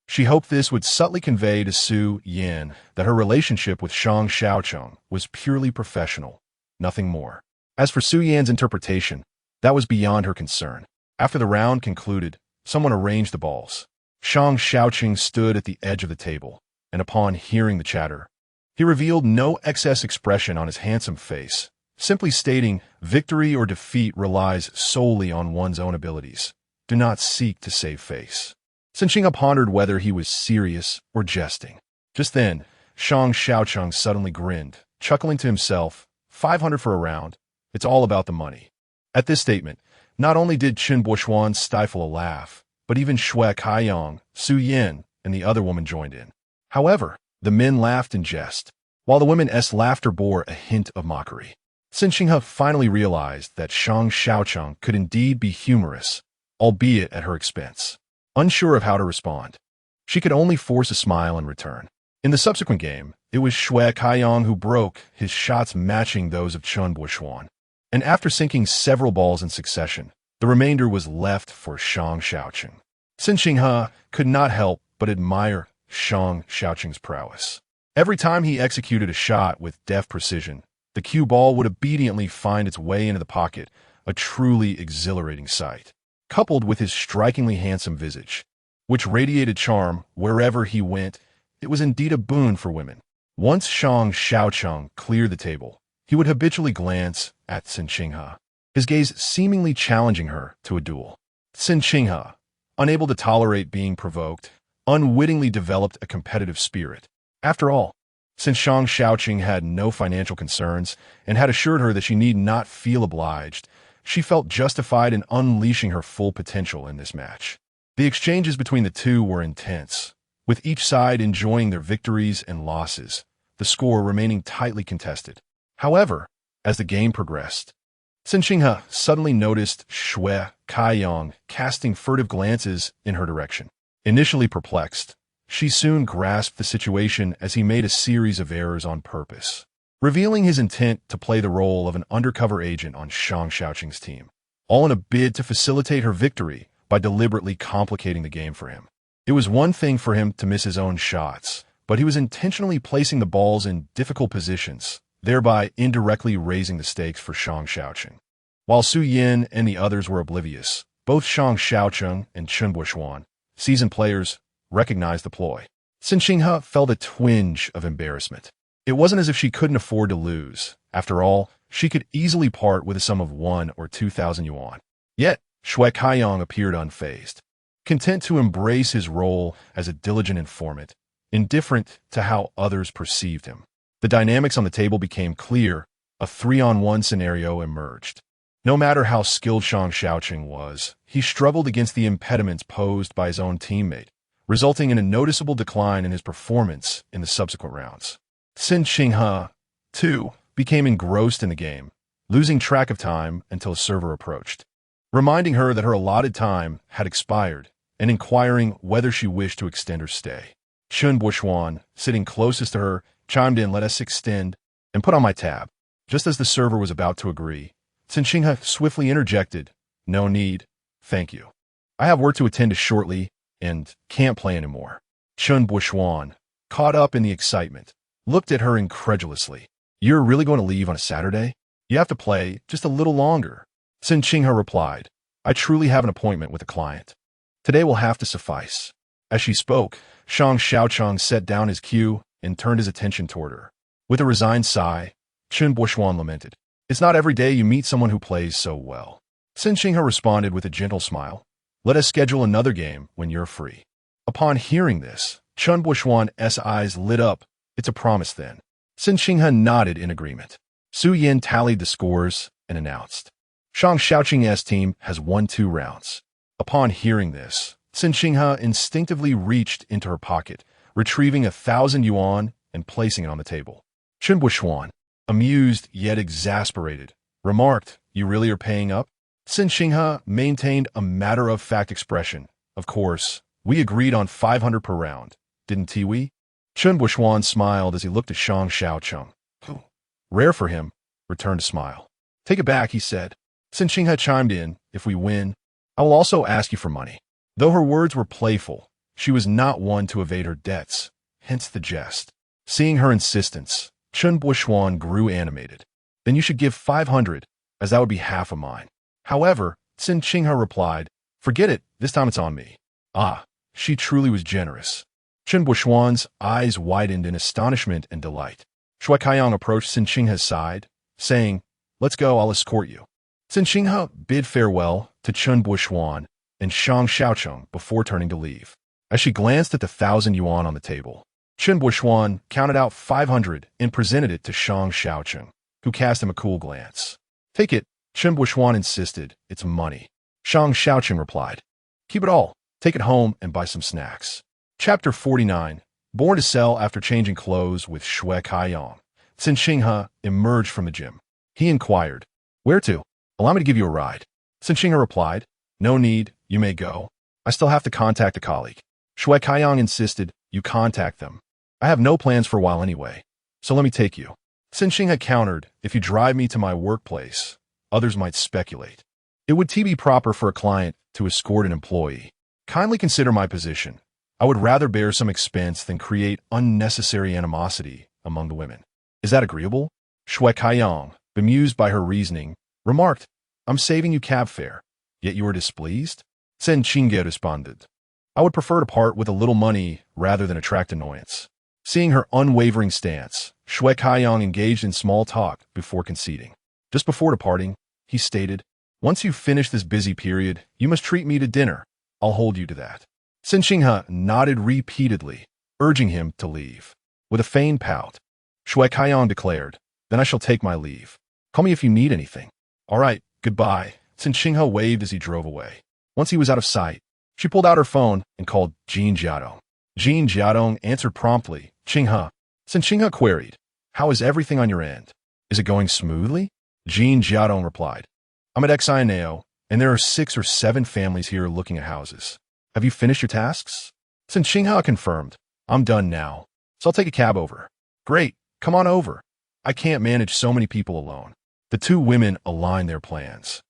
She hoped this would subtly convey to Su Yin that her relationship with Shang Shaocheng was purely professional, nothing more. As for Su Yin's interpretation, that was beyond her concern. After the round concluded, someone arranged the balls. Shang Shaocheng stood at the edge of the table, and upon hearing the chatter, he revealed no excess expression on his handsome face, simply stating, "Victory or defeat relies solely on one's own abilities. Do not seek to save face." Cen Qinghe pondered whether he was serious or jesting. Just then, Shang Shaocheng suddenly grinned, chuckling to himself, 500 for a round, it's all about the money. At this statement, not only did Chen Buishuan stifle a laugh, but even Shui Kaiyang, Su Yin, and the other woman joined in. However, the men laughed in jest, while the women's laughter bore a hint of mockery. Cen Qinghe finally realized that Shang Shaocheng could indeed be humorous, albeit at her expense. Unsure of how to respond, she could only force a smile in return. In the subsequent game, it was Shue Kaiyang who broke, his shots matching those of Cen Qinghe. And after sinking several balls in succession, the remainder was left for Shang Shaocheng. Cen Qinghe could not help but admire Shang Shaocheng's prowess. Every time he executed a shot with deft precision, the cue ball would obediently find its way into the pocket, a truly exhilarating sight. Coupled with his strikingly handsome visage, which radiated charm wherever he went, it was indeed a boon for women. Once Shang Shaocheng cleared the table, he would habitually glance at Cen Qinghe, his gaze seemingly challenging her to a duel. Cen Qinghe, unable to tolerate being provoked, unwittingly developed a competitive spirit. After all, since Shang Shaocheng had no financial concerns and had assured her that she need not feel obliged, she felt justified in unleashing her full potential in this match. The exchanges between the two were intense, with each side enjoying their victories and losses, the score remaining tightly contested. However, as the game progressed, Cen Qinghe suddenly noticed Shue Kaiyang casting furtive glances in her direction. Initially perplexed, she soon grasped the situation as he made a series of errors on purpose, revealing his intent to play the role of an undercover agent on Shang Shaocheng's team, all in a bid to facilitate her victory by deliberately complicating the game for him. It was one thing for him to miss his own shots, but he was intentionally placing the balls in difficult positions, thereby indirectly raising the stakes for Shang Shaocheng. While Su Yin and the others were oblivious, both Shang Shaocheng and Cen Qinghe, seasoned players, recognized the ploy. Cen Qinghe felt a twinge of embarrassment. It wasn't as if she couldn't afford to lose. After all, she could easily part with a sum of 1,000 or 2,000 yuan. Yet, Shue Kaiyang appeared unfazed, content to embrace his role as a diligent informant, indifferent to how others perceived him. The dynamics on the table became clear. A 3-on-1 scenario emerged. No matter how skilled Shang Shaocheng was, he struggled against the impediments posed by his own teammate, resulting in a noticeable decline in his performance in the subsequent rounds. Cen Qinghe, too, became engrossed in the game, losing track of time until a server approached, reminding her that her allotted time had expired and inquiring whether she wished to extend her stay. Cen Qinghe, sitting closest to her, chimed in, "Let us extend," and put on my tab. Just as the server was about to agree, Cen Qinghe swiftly interjected, "No need, thank you. I have work to attend to shortly and can't play anymore." Cen Qinghe, caught up in the excitement, looked at her incredulously. "You're really going to leave on a Saturday? You have to play just a little longer." Cen Qinghe replied, "I truly have an appointment with a client. Today will have to suffice." As she spoke, Shang Shaocheng set down his cue and turned his attention toward her. With a resigned sigh, Cen Qinghe lamented, "It's not every day you meet someone who plays so well." Cen Qinghe responded with a gentle smile, "Let us schedule another game when you're free." Upon hearing this, Cen Qinghe's eyes lit up. "It's a promise then." Cen Qinghe nodded in agreement. Su Yin tallied the scores and announced, "Shang Shaocheng's team has won 2 rounds." Upon hearing this, Cen Qinghe instinctively reached into her pocket, retrieving 1,000 yuan and placing it on the table. Cen Qinghe, amused yet exasperated, remarked, "You really are paying up?" Cen Qinghe maintained a matter-of-fact expression. "Of course, we agreed on 500 per round, didn't we?" Cen Qinghe smiled as he looked at Shang Shaocheng, who, rare for him, returned a smile. "Take it back," he said. Cen Qinghe chimed in, "If we win, I will also ask you for money." Though her words were playful, she was not one to evade her debts, hence the jest. Seeing her insistence, Cen Qinghe grew animated. "Then you should give 500, as that would be half of mine." However, Cen Qinghe replied, "Forget it, this time it's on me." Ah, she truly was generous. Cen Qinghe's eyes widened in astonishment and delight. Shue Kaiyang approached Cen Qinghe's side, saying, "Let's go, I'll escort you." Cen Qinghe bid farewell to Cen Qinghe and Shang Shaocheng before turning to leave. As she glanced at the 1,000 yuan on the table, Cen Qinghe counted out 500 and presented it to Shang Shaocheng, who cast him a cool glance. "Take it," Cen Qinghe insisted. "It's money." Shang Shaocheng replied, "Keep it all. Take it home and buy some snacks." Chapter 49. Born to sell after changing clothes with Shue Kaiyang, Cen Qinghe emerged from the gym. He inquired, "Where to? Allow me to give you a ride." Cen Qinghe replied, "No need, you may go. I still have to contact a colleague." Shue Kaiyang insisted, "You contact them. I have no plans for a while anyway, so let me take you. Cen Qinghe countered, if you drive me to my workplace, others might speculate. It would be proper for a client to escort an employee. Kindly consider my position. I would rather bear some expense than create unnecessary animosity among the women. Is that agreeable? Shang Shaocheng, bemused by her reasoning, remarked, I'm saving you cab fare, yet you are displeased? Cen Qinghe responded, I would prefer to part with a little money rather than attract annoyance. Seeing her unwavering stance, Shang Shaocheng engaged in small talk before conceding. Just before departing, he stated, once you finish this busy period, you must treat me to dinner. I'll hold you to that. Cen Qinghe nodded repeatedly, urging him to leave. With a feigned pout, Shang Shaocheng declared, then I shall take my leave. Call me if you need anything. All right, goodbye. Cen Qinghe waved as he drove away. Once he was out of sight, she pulled out her phone and called Cen Jiadong. Cen Jiadong answered promptly, Qinghe. Cen Qinghe queried, how is everything on your end? Is it going smoothly? Cen Jiadong replied, I'm at Xinhe, and there are 6 or 7 families here looking at houses. Have you finished your tasks? Cen Qinghe confirmed, I'm done now, so I'll take a cab over. Great, come on over. I can't manage so many people alone. The 2 women aligned their plans,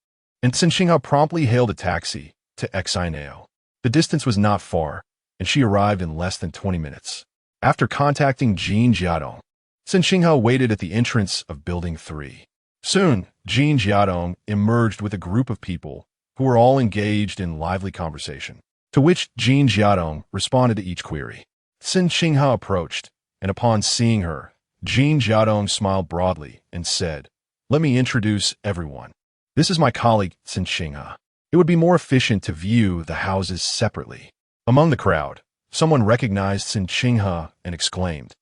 and Cen Qinghe promptly hailed a taxi to Xinhe. The distance was not far, and she arrived in less than 20 minutes. After contacting Cen Jiadong, Cen Qinghe waited at the entrance of Building 3. Soon, Cen Jiadong emerged with a group of people who were all engaged in lively conversation, to which Cen Jiadong responded to each query. Cen Qinghe approached, and upon seeing her, Cen Jiadong smiled broadly and said, let me introduce everyone. This is my colleague, Cen Qinghe. It would be more efficient to view the houses separately. Among the crowd, someone recognized Cen Qinghe and exclaimed,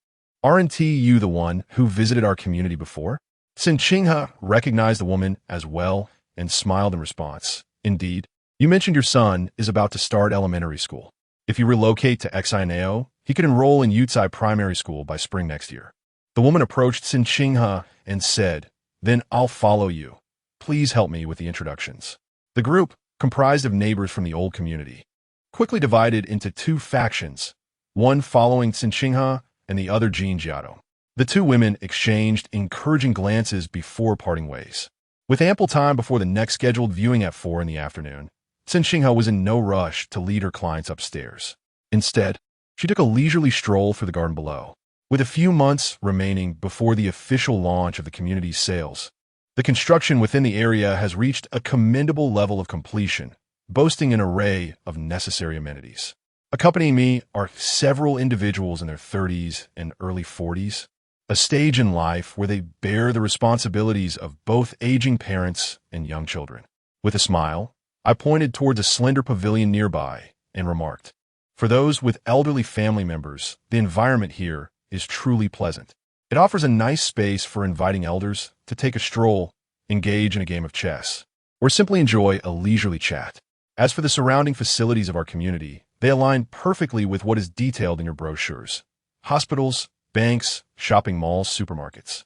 aren't you the one who visited our community before? Cen Qinghe recognized the woman as well and smiled in response. Indeed, you mentioned your son is about to start elementary school. If you relocate to Xinhe, he could enroll in Iceberg primary school by spring next year. The woman approached Cen Qinghe and said, then I'll follow you. Please help me with the introductions. The group, comprised of neighbors from the old community, quickly divided into 2 factions, one following Cen Qinghe and the other Cen Jiadong. The 2 women exchanged encouraging glances before parting ways. With ample time before the next scheduled viewing at 4 in the afternoon, Cen Qinghe was in no rush to lead her clients upstairs. Instead, she took a leisurely stroll through the garden below. With a few months remaining before the official launch of the community's sales, the construction within the area has reached a commendable level of completion, boasting an array of necessary amenities. Accompanying me are several individuals in their 30s and early 40s, a stage in life where they bear the responsibilities of both aging parents and young children. With a smile, I pointed towards a slender pavilion nearby and remarked, for those with elderly family members, the environment here is truly pleasant. It offers a nice space for inviting elders to take a stroll, engage in a game of chess, or simply enjoy a leisurely chat. As for the surrounding facilities of our community, they align perfectly with what is detailed in your brochures. Hospitals, banks, shopping malls, supermarkets.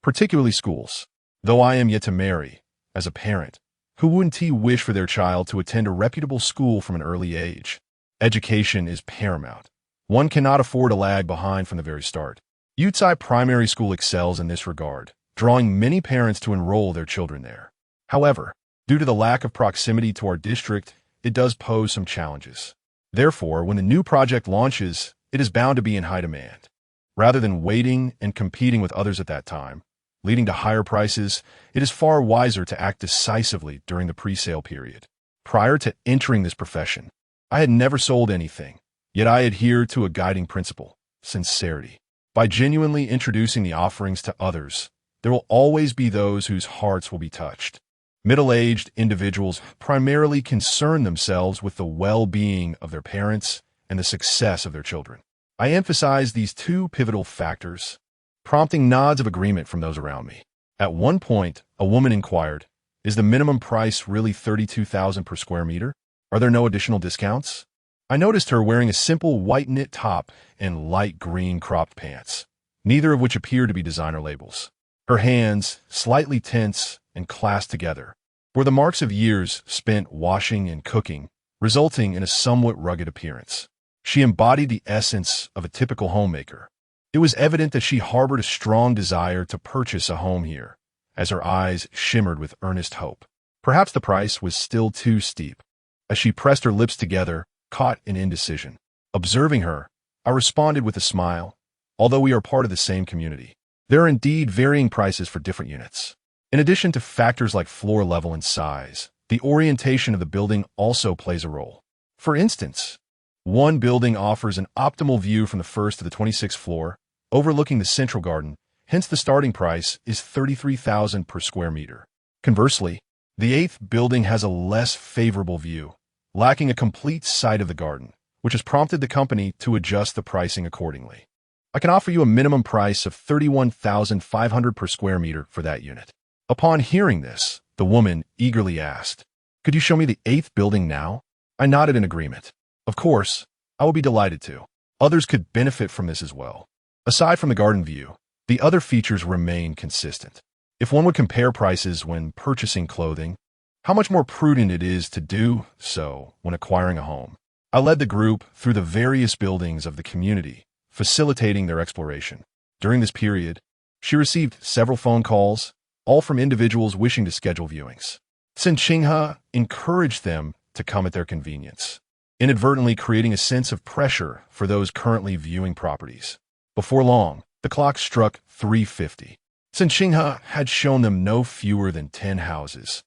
Particularly schools. Though I am yet to marry, as a parent, who wouldn't wish for their child to attend a reputable school from an early age? Education is paramount. One cannot afford to lag behind from the very start. Iceberg Primary School excels in this regard, drawing many parents to enroll their children there. However, due to the lack of proximity to our district, it does pose some challenges. Therefore, when a new project launches, it is bound to be in high demand. Rather than waiting and competing with others at that time, leading to higher prices, it is far wiser to act decisively during the pre-sale period. Prior to entering this profession, I had never sold anything, yet I adhered to a guiding principle: sincerity. By genuinely introducing the offerings to others, there will always be those whose hearts will be touched. Middle-aged individuals primarily concern themselves with the well-being of their parents and the success of their children. I emphasize these 2 pivotal factors, prompting nods of agreement from those around me. At one point, a woman inquired, is the minimum price really $32,000 per square meter? Are there no additional discounts? I noticed her wearing a simple white knit top and light green cropped pants, neither of which appeared to be designer labels. Her hands, slightly tense and clasped together, were the marks of years spent washing and cooking, resulting in a somewhat rugged appearance. She embodied the essence of a typical homemaker. It was evident that she harbored a strong desire to purchase a home here, as her eyes shimmered with earnest hope. Perhaps the price was still too steep. As she pressed her lips together, caught in indecision. Observing her, I responded with a smile. Although we are part of the same community, there are indeed varying prices for different units. In addition to factors like floor level and size, the orientation of the building also plays a role. For instance, one building offers an optimal view from the 1st to the 26th floor, overlooking the central garden, hence the starting price is $33,000 per square meter. Conversely, the 8th building has a less favorable view, lacking a complete sight of the garden, which has prompted the company to adjust the pricing accordingly. I can offer you a minimum price of $31,500 per square meter for that unit. Upon hearing this, the woman eagerly asked, "Could you show me the 8th building now?" I nodded in agreement. Of course, I will be delighted to. Others could benefit from this as well. Aside from the garden view, the other features remain consistent. If one would compare prices when purchasing clothing, how much more prudent it is to do so when acquiring a home. I led the group through the various buildings of the community, facilitating their exploration. During this period, she received several phone calls, all from individuals wishing to schedule viewings. Cen Qinghe encouraged them to come at their convenience, inadvertently creating a sense of pressure for those currently viewing properties. Before long, the clock struck 3:50. Cen Qinghe had shown them no fewer than 10 houses,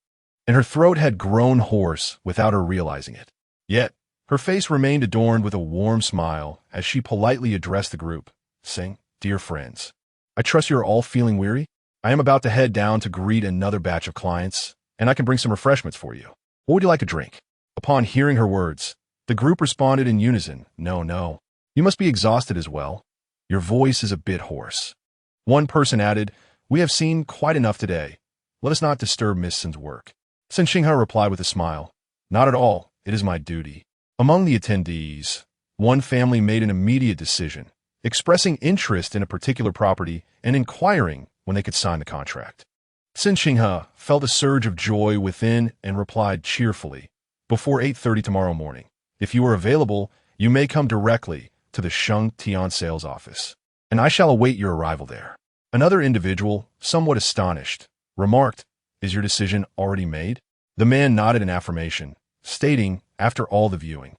and her throat had grown hoarse without her realizing it. Yet, her face remained adorned with a warm smile as she politely addressed the group, saying, "Dear friends, I trust you are all feeling weary. I am about to head down to greet another batch of clients, and I can bring some refreshments for you. What would you like to drink?" Upon hearing her words, the group responded in unison, "No, no. You must be exhausted as well. Your voice is a bit hoarse." One person added, "We have seen quite enough today. Let us not disturb Miss Cen's work." Cen Qinghe replied with a smile, "Not at all. It is my duty." Among the attendees, one family made an immediate decision, expressing interest in a particular property and inquiring when they could sign the contract. Cen Qinghe felt a surge of joy within and replied cheerfully, "Before 8:30 tomorrow morning. If you are available, you may come directly to the Shang Shaocheng sales office, and I shall await your arrival there." Another individual, somewhat astonished, remarked, "Is your decision already made?" The man nodded in affirmation, stating, "After all the viewing,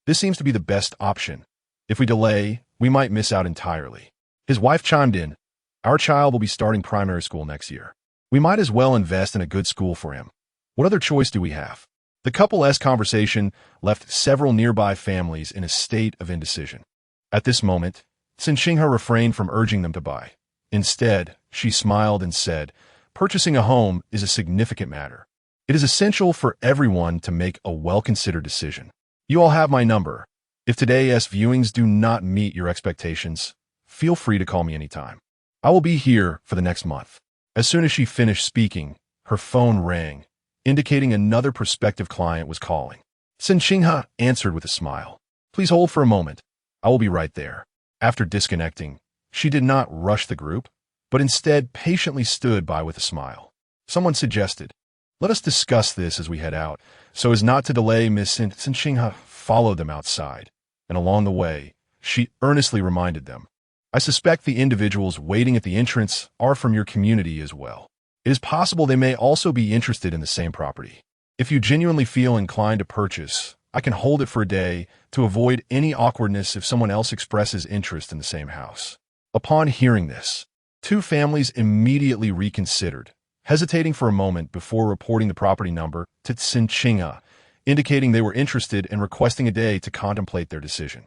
this seems to be the best option. If we delay, we might miss out entirely." His wife chimed in, "Our child will be starting primary school next year. We might as well invest in a good school for him. What other choice do we have?" The couple's conversation left several nearby families in a state of indecision. At this moment, Cen Qinghe refrained from urging them to buy. Instead, she smiled and said, "Purchasing a home is a significant matter. It is essential for everyone to make a well-considered decision. You all have my number. If today's viewings do not meet your expectations, feel free to call me anytime. I will be here for the next month." As soon as she finished speaking, her phone rang, indicating another prospective client was calling. Cen Qinghe answered with a smile. "Please hold for a moment. I will be right there." After disconnecting, she did not rush the group, but instead patiently stood by with a smile. Someone suggested, "Let us discuss this as we head out." So as not to delay, Cen Qinghe followed them outside, and along the way, she earnestly reminded them, "I suspect the individuals waiting at the entrance are from your community as well. It is possible they may also be interested in the same property. If you genuinely feel inclined to purchase, I can hold it for a day to avoid any awkwardness if someone else expresses interest in the same house." Upon hearing this, two families immediately reconsidered, hesitating for a moment before reporting the property number to Cen Qinghe, indicating they were interested and requesting a day to contemplate their decision.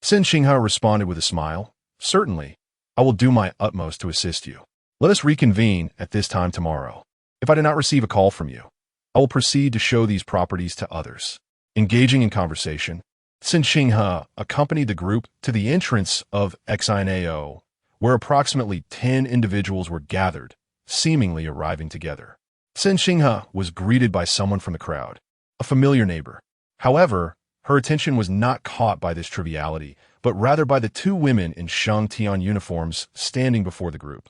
Cen Qinghe responded with a smile, "Certainly, I will do my utmost to assist you. Let us reconvene at this time tomorrow. If I do not receive a call from you, I will proceed to show these properties to others." Engaging in conversation, Cen Qinghe accompanied the group to the entrance of Xinao, where approximately 10 individuals were gathered, seemingly arriving together. Cen Qinghe was greeted by someone from the crowd, a familiar neighbor. However, her attention was not caught by this triviality, but rather by the two women in Shang Shaocheng uniforms standing before the group.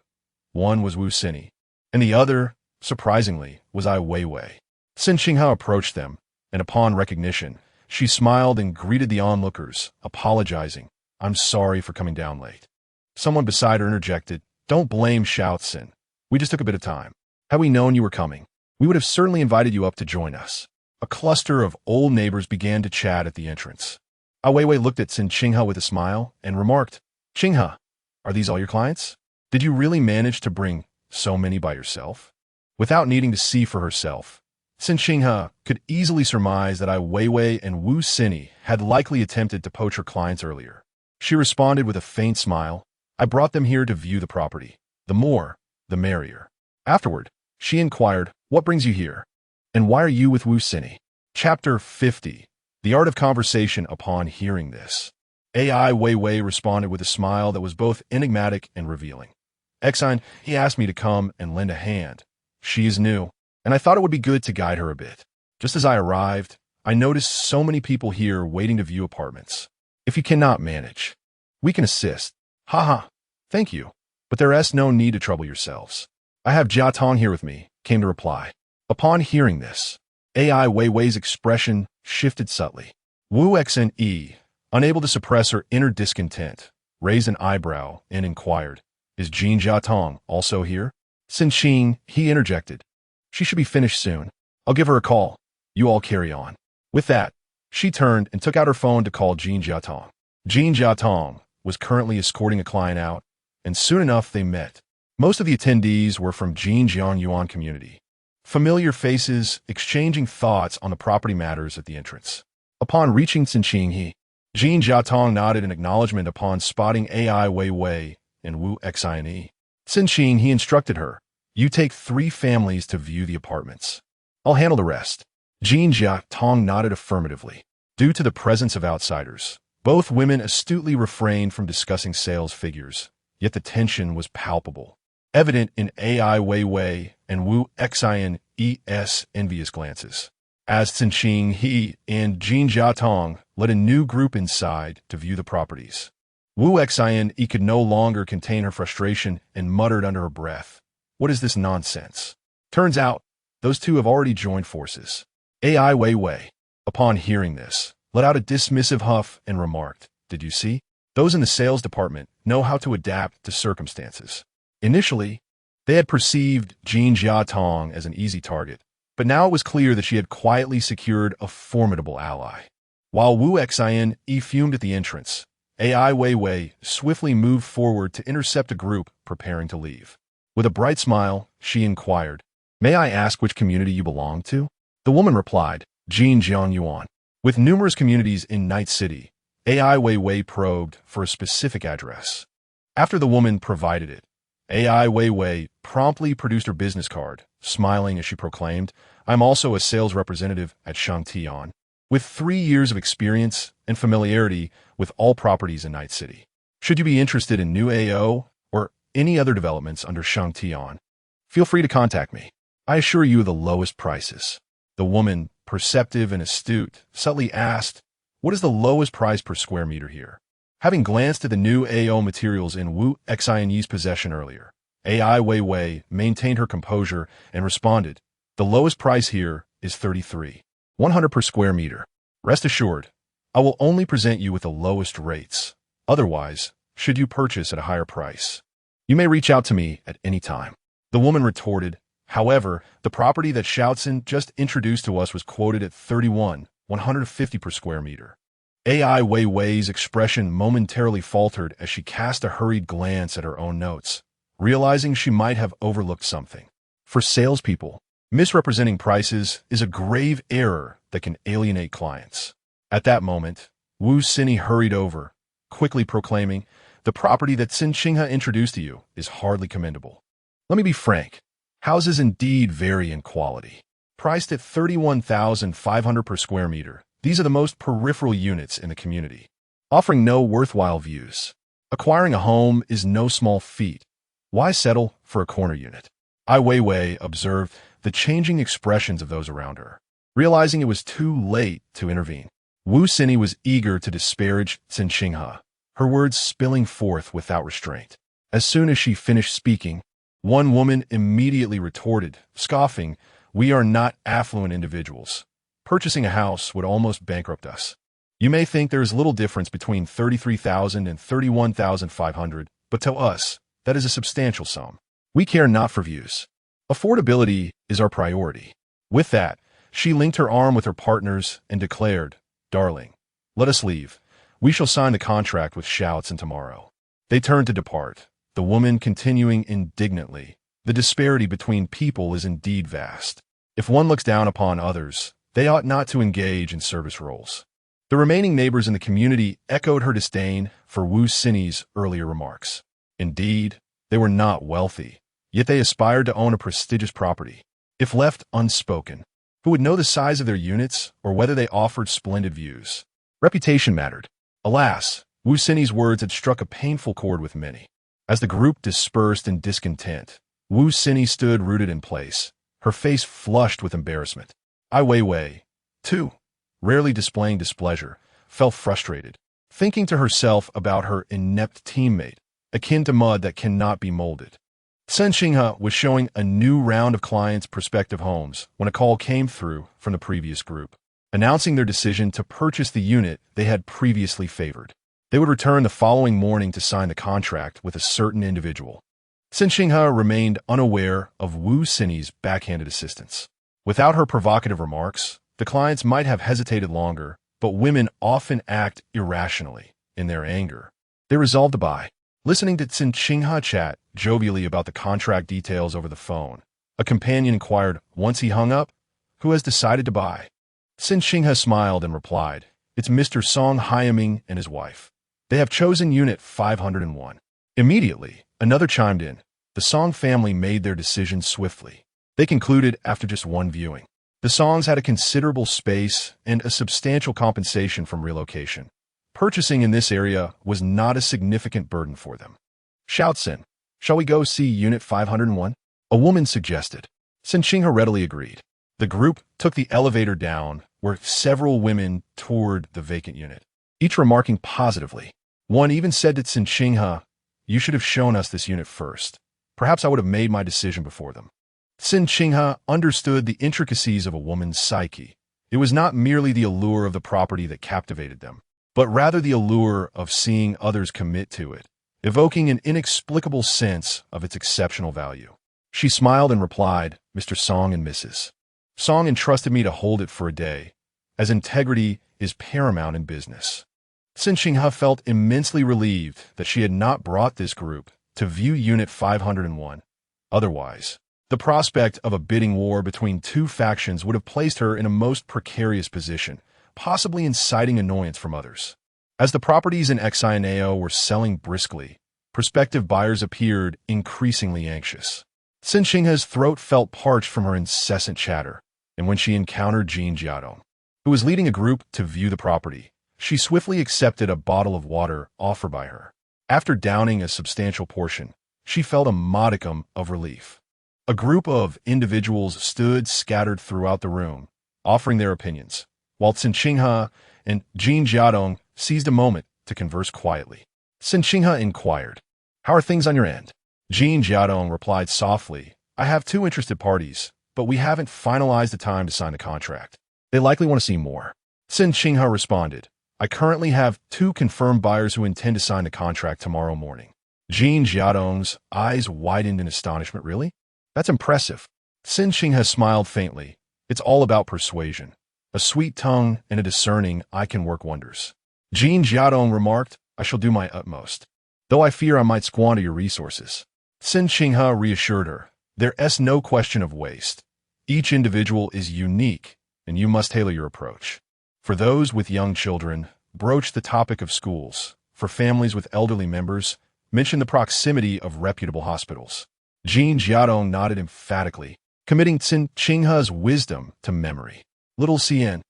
One was Wu Sini, and the other, surprisingly, was Ai Weiwei. Cen Qinghe approached them, and upon recognition, She smiled and greeted the onlookers, apologizing. "I'm sorry for coming down late." Someone beside her interjected, "Don't blame Shaocheng. We just took a bit of time. Had we known you were coming, we would have certainly invited you up to join us." A cluster of old neighbors began to chat at the entrance. Ai Weiwei looked at Cen Qinghe with a smile and remarked, "Qinghe, are these all your clients? Did you really manage to bring so many by yourself?" Without needing to see for herself, Cen Qinghe could easily surmise that Ai Weiwei and Wu Sini had likely attempted to poach her clients earlier. She responded with a faint smile, "I brought them here to view the property. The more, the merrier." Afterward, she inquired, "What brings you here? And why are you with Wu Sini?" Chapter 50. The Art of Conversation. Upon hearing this, Ai Weiwei responded with a smile that was both enigmatic and revealing. "Exine, he asked me to come and lend a hand. She is new, and I thought it would be good to guide her a bit. Just as I arrived, I noticed so many people here waiting to view apartments. If you cannot manage, we can assist." "Haha, thank you, but there is no need to trouble yourselves. I have Jia Tong here with me," came the reply. Upon hearing this, Ai Weiwei's expression shifted subtly. Wu Xne, unable to suppress her inner discontent, raised an eyebrow and inquired, "Is Jean Jia Tong also here?" Cen Qinghe, he interjected. "She should be finished soon. I'll give her a call. You all carry on." With that, she turned and took out her phone to call Jean Jia Tong. Jean Jia Tong was currently escorting a client out, and soon enough they met. Most of the attendees were from Jinjiang Yuan community. Familiar faces exchanging thoughts on the property matters at the entrance. Upon reaching Cen Qinghe, Jean Jia Tong nodded in acknowledgement upon spotting Ai Weiwei and Wu Xine. Cen Qinghe, he instructed her, "You take 3 families to view the apartments. I'll handle the rest." Jean Jia Tong nodded affirmatively. Due to the presence of outsiders, both women astutely refrained from discussing sales figures, yet the tension was palpable, evident in Ai Weiwei and Wu Xine's envious glances. As Cen Qinghe and Jean Jia Tong led a new group inside to view the properties, Wu Xine could no longer contain her frustration and muttered under her breath, "What is this nonsense?" Turns out, those two have already joined forces. Ai Weiwei, upon hearing this, let out a dismissive huff and remarked, "Did you see? Those in the sales department know how to adapt to circumstances." Initially, they had perceived Jean Jia Tong as an easy target, but now it was clear that she had quietly secured a formidable ally. While Wu Xine fumed at the entrance, Ai Weiwei swiftly moved forward to intercept a group preparing to leave. With a bright smile, she inquired, "May I ask which community you belong to?" The woman replied, "Jinjiang Yuan." With numerous communities in Night City, Ai Weiwei probed for a specific address. After the woman provided it, Ai Weiwei promptly produced her business card, smiling as she proclaimed, "I'm also a sales representative at Shangtian, with 3 years of experience and familiarity with all properties in Night City. Should you be interested in new AO or any other developments under Shangtian, feel free to contact me. I assure you the lowest prices." The woman, perceptive and astute, subtly asked, "What is the lowest price per square meter here?" Having glanced at the new AO materials in Wu Xine's possession earlier, Ai Weiwei maintained her composure and responded, "The lowest price here is 33,100 per square meter. Rest assured, I will only present you with the lowest rates. Otherwise, should you purchase at a higher price, you may reach out to me at any time." The woman retorted, "However, the property that Shaocheng just introduced to us was quoted at 31,150 per square meter." Ai Weiwei's expression momentarily faltered as she cast a hurried glance at her own notes, realizing she might have overlooked something. For salespeople, misrepresenting prices is a grave error that can alienate clients. At that moment, Wu Sini hurried over, quickly proclaiming, "The property that Cen Qinghe introduced to you is hardly commendable. Let me be frank. Houses indeed vary in quality. Priced at 31,500 per square meter, these are the most peripheral units in the community, offering no worthwhile views. Acquiring a home is no small feat. Why settle for a corner unit?" Ai Weiwei observed the changing expressions of those around her, realizing it was too late to intervene. Wu Sini was eager to disparage Cen Qinghe, her words spilling forth without restraint. As soon as she finished speaking, one woman immediately retorted, scoffing, "We are not affluent individuals. Purchasing a house would almost bankrupt us. You may think there is little difference between 33,000 and 31,500, but to us, that is a substantial sum. We care not for views. Affordability is our priority. With that, she linked her arm with her partner's and declared, "Darling, let us leave. We shall sign the contract with Shaocheng tomorrow." They turned to depart, the woman continuing indignantly, "The disparity between people is indeed vast. If one looks down upon others, they ought not to engage in service roles." The remaining neighbors in the community echoed her disdain for Wu Xinyi's earlier remarks. Indeed, they were not wealthy, yet they aspired to own a prestigious property. If left unspoken, who would know the size of their units or whether they offered splendid views? Reputation mattered. Alas, Wu Xinyi's words had struck a painful chord with many. As the group dispersed in discontent, Wu Xinyi stood rooted in place, her face flushed with embarrassment. Ai Weiwei, too, rarely displaying displeasure, felt frustrated, thinking to herself about her inept teammate, akin to mud that cannot be molded. Cen Qinghe was showing a new round of clients' prospective homes when a call came through from the previous group, announcing their decision to purchase the unit they had previously favored. They would return the following morning to sign the contract with a certain individual. Cen Qinghe remained unaware of Wu Xinyi's backhanded assistance. Without her provocative remarks, the clients might have hesitated longer, but women often act irrationally in their anger. They resolved to buy. Listening to Cen Qinghe chat jovially about the contract details over the phone, a companion inquired, once he hung up, "Who has decided to buy?" Cen Qinghe smiled and replied, "It's Mr. Song Haiyaming and his wife. They have chosen Unit 501. Immediately, another chimed in. The Song family made their decision swiftly. They concluded after just one viewing. The Songs had a considerable space and a substantial compensation from relocation. Purchasing in this area was not a significant burden for them. Shaocheng, shall we go see Unit 501? A woman suggested. Cen Qinghe readily agreed. The group took the elevator down, where several women toured the vacant unit, each remarking positively. One even said to Cen Qinghe, "You should have shown us this unit first. Perhaps I would have made my decision before them." Cen Qinghe understood the intricacies of a woman's psyche. It was not merely the allure of the property that captivated them, but rather the allure of seeing others commit to it, evoking an inexplicable sense of its exceptional value. She smiled and replied, "Mr. Song and Mrs. Song entrusted me to hold it for a day, as integrity is paramount in business." Cen Qinghe felt immensely relieved that she had not brought this group to view Unit 501. Otherwise, the prospect of a bidding war between two factions would have placed her in a most precarious position, possibly inciting annoyance from others. As the properties in Xianao were selling briskly, prospective buyers appeared increasingly anxious. Cen Qinghe's throat felt parched from her incessant chatter, and when she encountered Jean Jiadong, who was leading a group to view the property, she swiftly accepted a bottle of water offered by her. After downing a substantial portion, she felt a modicum of relief. A group of individuals stood scattered throughout the room, offering their opinions, while Cen Qinghe and Jean Jiadong seized a moment to converse quietly. Cen Qinghe inquired, "How are things on your end?" Jean Jiadong replied softly, "I have two interested parties, but we haven't finalized the time to sign the contract. They likely want to see more." Cen Qinghe responded, "I currently have two confirmed buyers who intend to sign the contract tomorrow morning." Jean Jiadong's eyes widened in astonishment. "Really? That's impressive." Cen Qinghe smiled faintly. "It's all about persuasion. A sweet tongue and a discerning eye can work wonders." Jean Jiadong remarked, "I shall do my utmost, though I fear I might squander your resources." Cen Qinghe reassured her, "There's no question of waste. Each individual is unique, and you must tailor your approach. For those with young children, broach the topic of schools. For families with elderly members, mention the proximity of reputable hospitals." Jean Jiadong nodded emphatically, committing Cen Qinghe's wisdom to memory. "Little Cien,"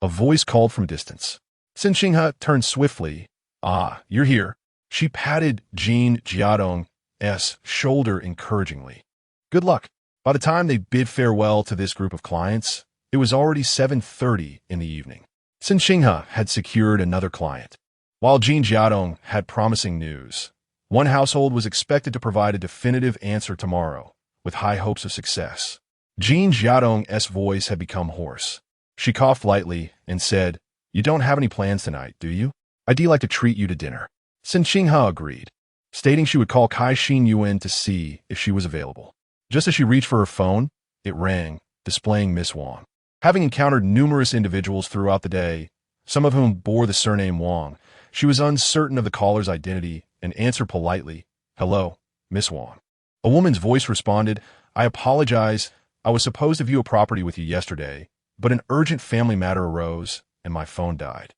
a voice called from a distance. Cen Qinghe turned swiftly. "Ah, you're here." She patted Jean Jiadong's shoulder encouragingly. "Good luck." By the time they bid farewell to this group of clients, it was already 7:30 in the evening. Cen Qinghe had secured another client. While Jean Jiadong had promising news, one household was expected to provide a definitive answer tomorrow, with high hopes of success. Jean Jiadong's voice had become hoarse. She coughed lightly and said, "You don't have any plans tonight, do you? I'd like to treat you to dinner." Cen Qinghe agreed, stating she would call Kai Xin Yuan to see if she was available. Just as she reached for her phone, it rang, displaying Miss Wang. Having encountered numerous individuals throughout the day, some of whom bore the surname Wang, she was uncertain of the caller's identity and answered politely, "Hello, Miss Wang." A woman's voice responded, "I apologize. I was supposed to view a property with you yesterday, but an urgent family matter arose and my phone died.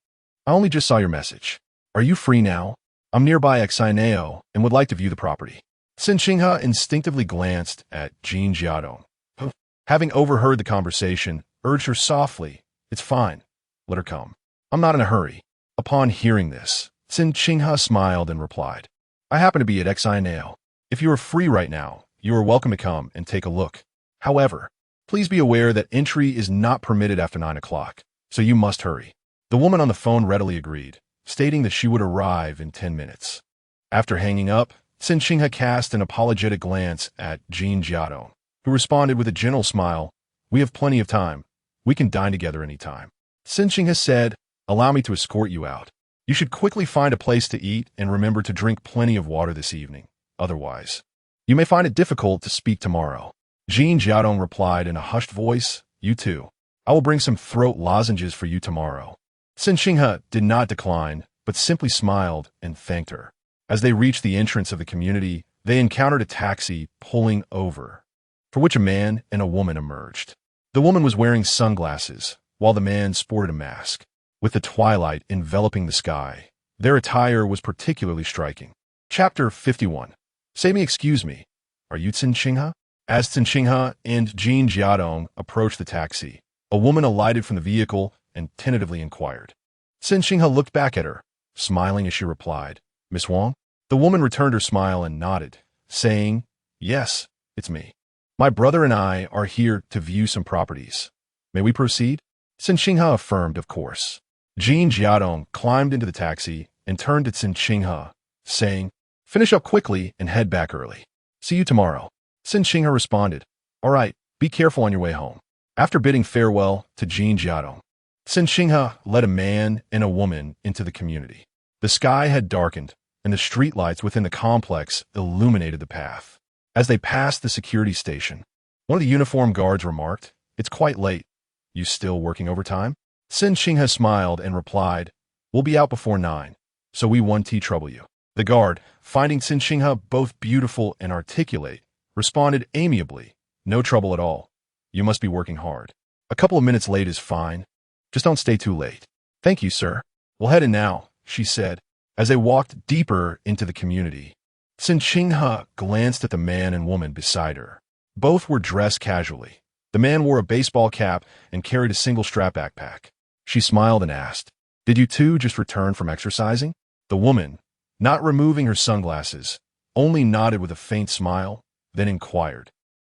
I only just saw your message. Are you free now? I'm nearby at Xinheo and would like to view the property." Cen Qinghe instinctively glanced at Jin Jiadong, who, having overheard the conversation, urged her softly, "It's fine. Let her come. I'm not in a hurry." Upon hearing this, Cen Qinghe smiled and replied, "I happen to be at Xinheo. If you are free right now, you are welcome to come and take a look. However, please be aware that entry is not permitted after 9 o'clock, so you must hurry." The woman on the phone readily agreed, stating that she would arrive in 10 minutes. After hanging up, Cen Qinghe cast an apologetic glance at Jin Jiadong, who responded with a gentle smile, "We have plenty of time. We can dine together any time." Cen Qinghe said, "Allow me to escort you out. You should quickly find a place to eat and remember to drink plenty of water this evening. Otherwise, you may find it difficult to speak tomorrow." Jin Jiadong replied in a hushed voice, "You too. I will bring some throat lozenges for you tomorrow." Cen Qinghe did not decline, but simply smiled and thanked her. As they reached the entrance of the community, they encountered a taxi pulling over, for which a man and a woman emerged. The woman was wearing sunglasses, while the man sported a mask. With the twilight enveloping the sky, their attire was particularly striking. Chapter 51. "Say me excuse me. Are you Cen Qinghe?" As Cen Qinghe and Jin Jiadong approached the taxi, a woman alighted from the vehicle and tentatively inquired. Cen Qinghe looked back at her, smiling as she replied, "Miss Wang?" The woman returned her smile and nodded, saying, "Yes, it's me. My brother and I are here to view some properties. May we proceed?" Cen Qinghe affirmed, "Of course." Jin Jiadong climbed into the taxi and turned to Cen Qinghe, saying, "Finish up quickly and head back early. See you tomorrow." Cen Qinghe responded, "All right, be careful on your way home." After bidding farewell to Jin Jiadong, Cen Qinghe led a man and a woman into the community. The sky had darkened, and the streetlights within the complex illuminated the path. As they passed the security station, one of the uniformed guards remarked, "It's quite late. You still working overtime?" Cen Qinghe smiled and replied, "We'll be out before 9, so we won't trouble you." The guard, finding Cen Qinghe both beautiful and articulate, responded amiably, "No trouble at all. You must be working hard. A couple of minutes late is fine. Just don't stay too late." "Thank you, sir. We'll head in now," she said, as they walked deeper into the community. Cen Qinghe glanced at the man and woman beside her. Both were dressed casually. The man wore a baseball cap and carried a single-strap backpack. She smiled and asked, "Did you two just return from exercising?" The woman, not removing her sunglasses, only nodded with a faint smile, then inquired,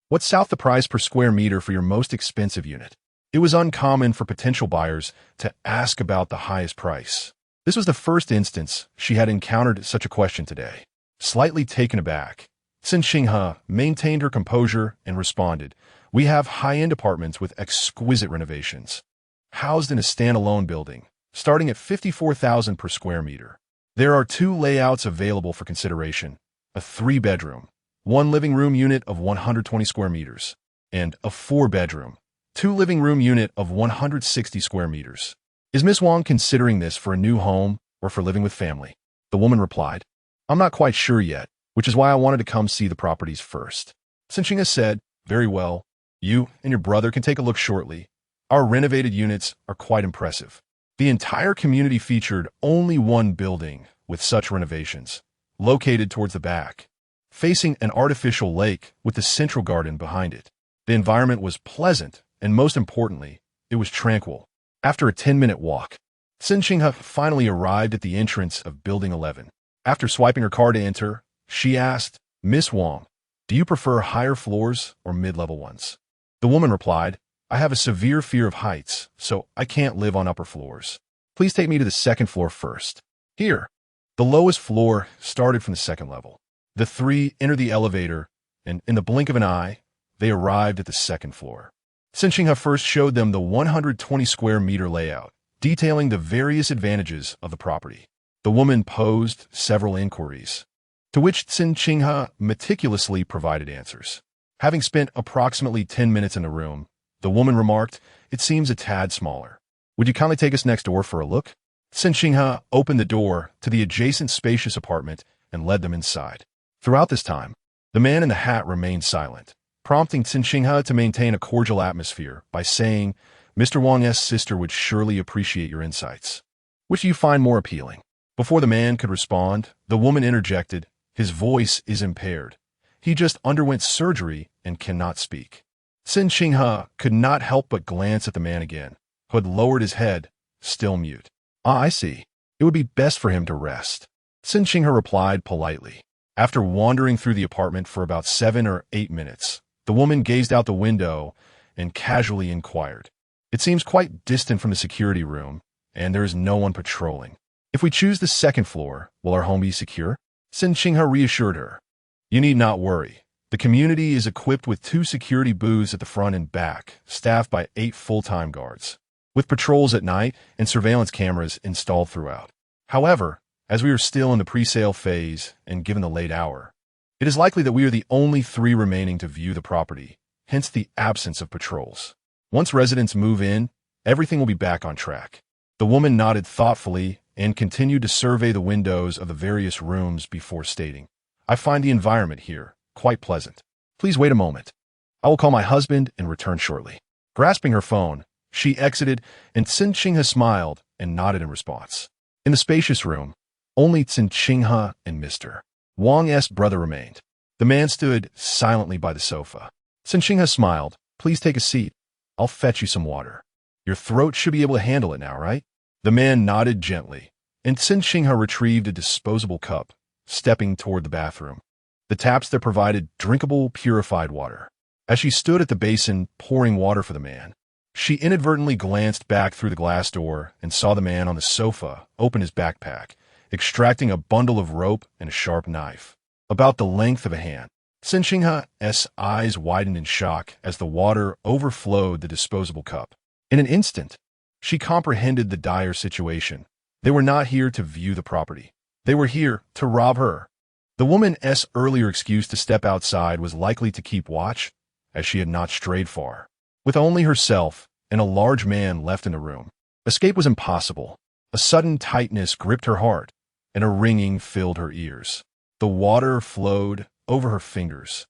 "What's the price per square meter for your most expensive unit?" It was uncommon for potential buyers to ask about the highest price. This was the first instance she had encountered such a question today. Slightly taken aback, Cen Qinghe maintained her composure and responded, "We have high-end apartments with exquisite renovations, housed in a standalone building, starting at $54,000 per square meter. There are 2 layouts available for consideration, a 3-bedroom, 1 living room unit of 120 square meters, and a 4-bedroom, 2 living room unit of 160 square meters. Is Miss Wang considering this for a new home or for living with family?" The woman replied, "I'm not quite sure yet, which is why I wanted to come see the properties first." Cen Qinghe said, "Very well. You and your brother can take a look shortly. Our renovated units are quite impressive." The entire community featured only one building with such renovations, located towards the back, facing an artificial lake with the central garden behind it. The environment was pleasant, and most importantly, it was tranquil. After a 10-minute walk, Cen Qinghe finally arrived at the entrance of Building 11. After swiping her card to enter, she asked, "Miss Wang, do you prefer higher floors or mid-level ones?" The woman replied, "I have a severe fear of heights, so I can't live on upper floors. Please take me to the 2nd floor first." Here, the lowest floor started from the 2nd level. The 3 entered the elevator, and in the blink of an eye, they arrived at the 2nd floor. Cen Qinghe first showed them the 120 square meter layout, detailing the various advantages of the property. The woman posed several inquiries, to which Cen Qinghe meticulously provided answers. Having spent approximately 10 minutes in the room, the woman remarked, "It seems a tad smaller. Would you kindly take us next door for a look?" Cen Qinghe opened the door to the adjacent spacious apartment and led them inside. Throughout this time, the man in the hat remained silent, prompting Cen Qinghe to maintain a cordial atmosphere by saying, "Mr. Wang's sister would surely appreciate your insights. Which do you find more appealing?" Before the man could respond, the woman interjected, "His voice is impaired. He just underwent surgery and cannot speak." Cen Qinghe could not help but glance at the man again, who had lowered his head, still mute. "Ah, I see. It would be best for him to rest," Cen Qinghe replied politely. After wandering through the apartment for about 7 or 8 minutes, the woman gazed out the window and casually inquired, "It seems quite distant from the security room, and there is no one patrolling. If we choose the second floor, will our home be secure?" Cen Qinghe reassured her, "You need not worry. The community is equipped with 2 security booths at the front and back, staffed by 8 full-time guards, with patrols at night and surveillance cameras installed throughout. However, as we are still in the pre-sale phase and given the late hour, it is likely that we are the only 3 remaining to view the property, hence the absence of patrols. Once residents move in, everything will be back on track." The woman nodded thoughtfully and continued to survey the windows of the various rooms before stating, "I find the environment here quite pleasant. Please wait a moment. I will call my husband and return shortly." Grasping her phone, she exited, and Cen Qinghe smiled and nodded in response. In the spacious room, only Cen Qinghe and Mr. Wang's brother remained. The man stood silently by the sofa. Cen Qinghe smiled. "Please take a seat. I'll fetch you some water. Your throat should be able to handle it now, right?" The man nodded gently, and Cen Qinghe retrieved a disposable cup, stepping toward the bathroom. The taps there provided drinkable, purified water. As she stood at the basin pouring water for the man, she inadvertently glanced back through the glass door and saw the man on the sofa open his backpack, extracting a bundle of rope and a sharp knife, about the length of a hand. Cen Qinghe's eyes widened in shock as the water overflowed the disposable cup. In an instant, she comprehended the dire situation. They were not here to view the property. They were here to rob her. The woman's earlier excuse to step outside was likely to keep watch, as she had not strayed far. With only herself and a large man left in the room, escape was impossible. A sudden tightness gripped her heart, and a ringing filled her ears. The water flowed over her fingers,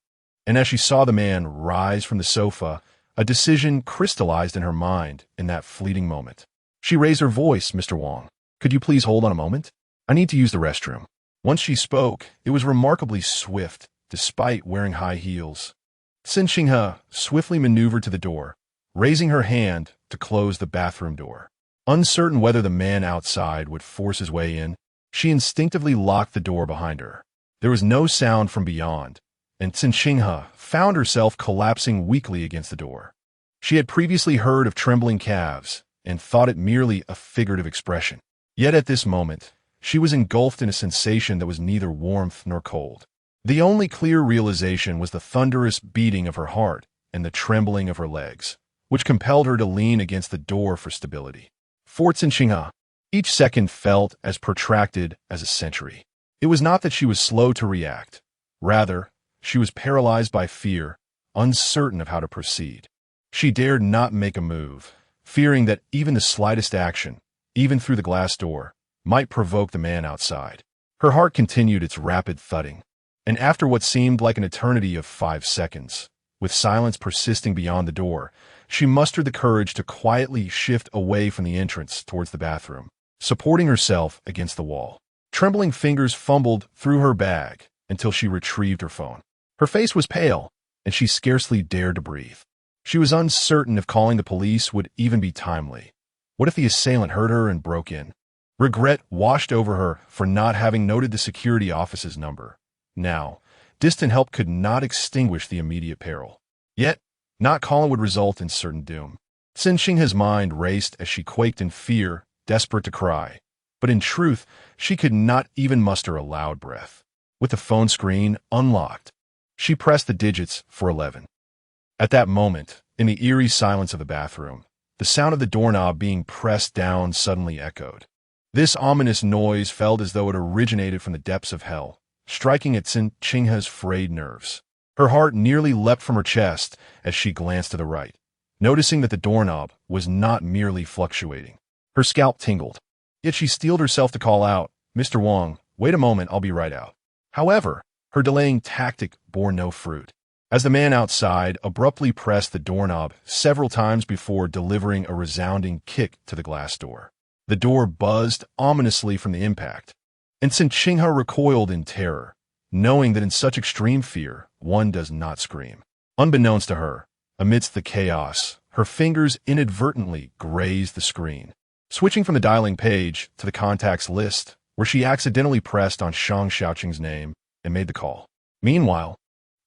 and as she saw the man rise from the sofa, a decision crystallized in her mind in that fleeting moment. She raised her voice, "Mr. Wang, could you please hold on a moment? I need to use the restroom." Once she spoke, it was remarkably swift, despite wearing high heels. Cen Qinghe swiftly maneuvered to the door, raising her hand to close the bathroom door. Uncertain whether the man outside would force his way in, she instinctively locked the door behind her. There was no sound from beyond, and Cen Qinghe found herself collapsing weakly against the door. She had previously heard of trembling calves and thought it merely a figurative expression. Yet at this moment, she was engulfed in a sensation that was neither warmth nor cold. The only clear realization was the thunderous beating of her heart and the trembling of her legs, which compelled her to lean against the door for stability. For Cen Qinghe, each second felt as protracted as a century. It was not that she was slow to react. Rather, she was paralyzed by fear, uncertain of how to proceed. She dared not make a move, fearing that even the slightest action, even through the glass door, might provoke the man outside. Her heart continued its rapid thudding, and after what seemed like an eternity of 5 seconds, with silence persisting beyond the door, she mustered the courage to quietly shift away from the entrance towards the bathroom, supporting herself against the wall. Trembling fingers fumbled through her bag until she retrieved her phone. Her face was pale, and she scarcely dared to breathe. She was uncertain if calling the police would even be timely. What if the assailant heard her and broke in? Regret washed over her for not having noted the security office's number. Now, distant help could not extinguish the immediate peril. Yet, not calling would result in certain doom. Cen Qinghe's mind raced as she quaked in fear, desperate to cry. But in truth, she could not even muster a loud breath. With the phone screen unlocked, she pressed the digits for 11. At that moment, In the eerie silence of the bathroom, the sound of the doorknob being pressed down suddenly echoed. This ominous noise felt as though it originated from the depths of hell, striking at Cen Qinghe's frayed nerves. Her heart nearly leapt from her chest as she glanced to the right, noticing that the doorknob was not merely fluctuating. Her scalp tingled, yet she steeled herself to call out, "Mr. Wang, wait a moment, I'll be right out." However, her delaying tactic bore no fruit, as the man outside abruptly pressed the doorknob several times before delivering a resounding kick to the glass door. The door buzzed ominously from the impact, and Cen Qinghe recoiled in terror, knowing that in such extreme fear, one does not scream. Unbeknownst to her, amidst the chaos, her fingers inadvertently grazed the screen, switching from the dialing page to the contacts list, where she accidentally pressed on Shang Shaocheng's name and made the call. Meanwhile,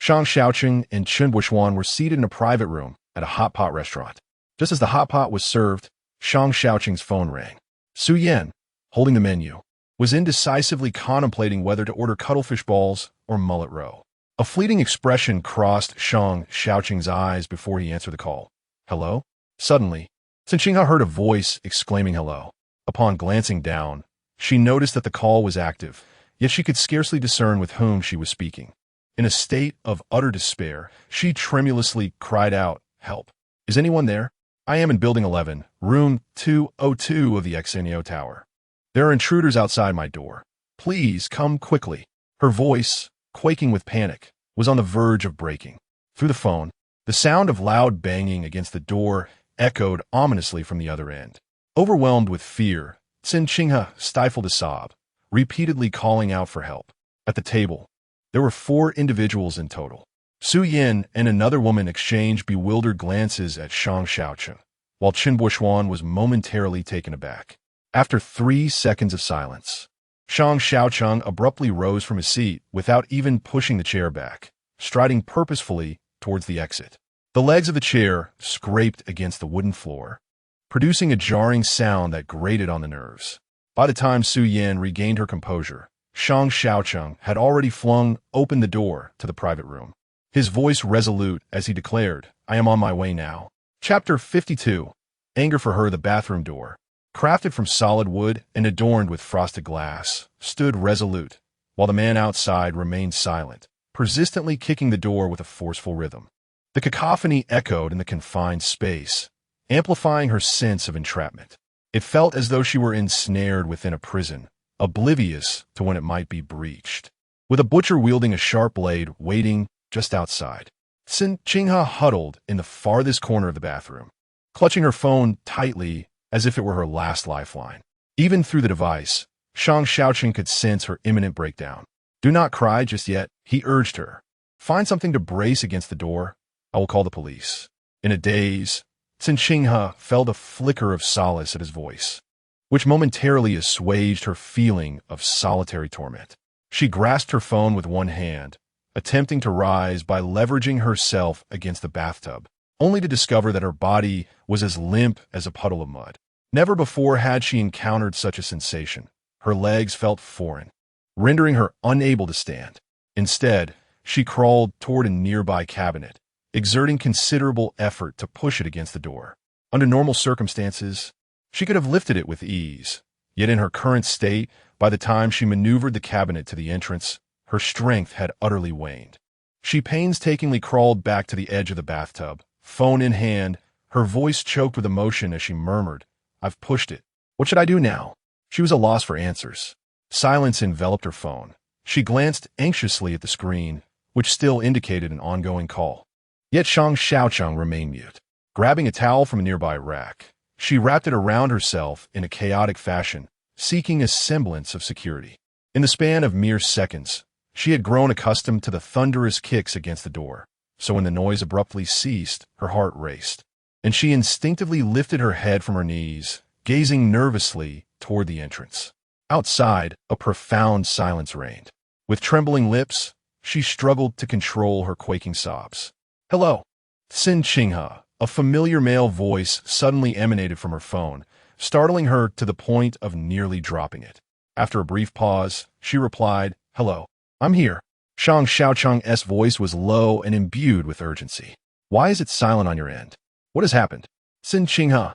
Shang Shaocheng and Chen Buishuan were seated in a private room at a hot pot restaurant. Just as the hot pot was served, Shang Shaocheng's phone rang. Su Yan, holding the menu, was indecisively contemplating whether to order cuttlefish balls or mullet roe. A fleeting expression crossed Shang Shaocheng's eyes before he answered the call. "Hello?" Suddenly, Cen Qinghe heard a voice exclaiming hello. Upon glancing down, she noticed that the call was active, yet she could scarcely discern with whom she was speaking. In a state of utter despair, she tremulously cried out, "Help! Is anyone there? I am in Building 11, Room 202 of the Exenio Tower. There are intruders outside my door. Please come quickly." Her voice, quaking with panic, was on the verge of breaking. Through the phone, the sound of loud banging against the door echoed ominously from the other end. Overwhelmed with fear, Cen Qinghe stifled a sob, repeatedly calling out for help. At the table, there were 4 individuals in total. Su Yan and another woman exchanged bewildered glances at Shang Shaocheng, while Chen Buishuan was momentarily taken aback. After 3 seconds of silence, Shang Shaocheng abruptly rose from his seat without even pushing the chair back, striding purposefully towards the exit. The legs of the chair scraped against the wooden floor, producing a jarring sound that grated on the nerves. By the time Su Yan regained her composure, Shang Shaocheng had already flung open the door to the private room, his voice resolute as he declared, "I am on my way now." Chapter 52. Anger for her. The bathroom door, crafted from solid wood and adorned with frosted glass, stood resolute, while the man outside remained silent, persistently kicking the door with a forceful rhythm. The cacophony echoed in the confined space, amplifying her sense of entrapment. It felt as though she were ensnared within a prison, oblivious to when it might be breached. With a butcher wielding a sharp blade waiting just outside, Cen Qinghe huddled in the farthest corner of the bathroom, clutching her phone tightly as if it were her last lifeline. Even through the device, Shang Shaocheng could sense her imminent breakdown. "Do not cry just yet," he urged her. "Find something to brace against the door. I will call the police." In a daze, Cen Qinghe felt a flicker of solace at his voice, which momentarily assuaged her feeling of solitary torment. She grasped her phone with one hand, attempting to rise by leveraging herself against the bathtub, only to discover that her body was as limp as a puddle of mud. Never before had she encountered such a sensation. Her legs felt foreign, rendering her unable to stand. Instead, she crawled toward a nearby cabinet, exerting considerable effort to push it against the door. Under normal circumstances, she could have lifted it with ease, yet in her current state, by the time she maneuvered the cabinet to the entrance, her strength had utterly waned. She painstakingly crawled back to the edge of the bathtub, phone in hand, her voice choked with emotion as she murmured, "I've pushed it. What should I do now?" She was at a loss for answers. Silence enveloped her phone. She glanced anxiously at the screen, which still indicated an ongoing call. Yet Shang Shaocheng remained mute. Grabbing a towel from a nearby rack, she wrapped it around herself in a chaotic fashion, seeking a semblance of security. In the span of mere seconds, she had grown accustomed to the thunderous kicks against the door, so when the noise abruptly ceased, her heart raced, and she instinctively lifted her head from her knees, gazing nervously toward the entrance. Outside, a profound silence reigned. With trembling lips, she struggled to control her quaking sobs. "Hello." Cen Qinghe, a familiar male voice suddenly emanated from her phone, startling her to the point of nearly dropping it. After a brief pause, she replied, "Hello, I'm here." Shang Shaocheng's voice was low and imbued with urgency. Why is it silent on your end? What has happened? Cen Qinghe,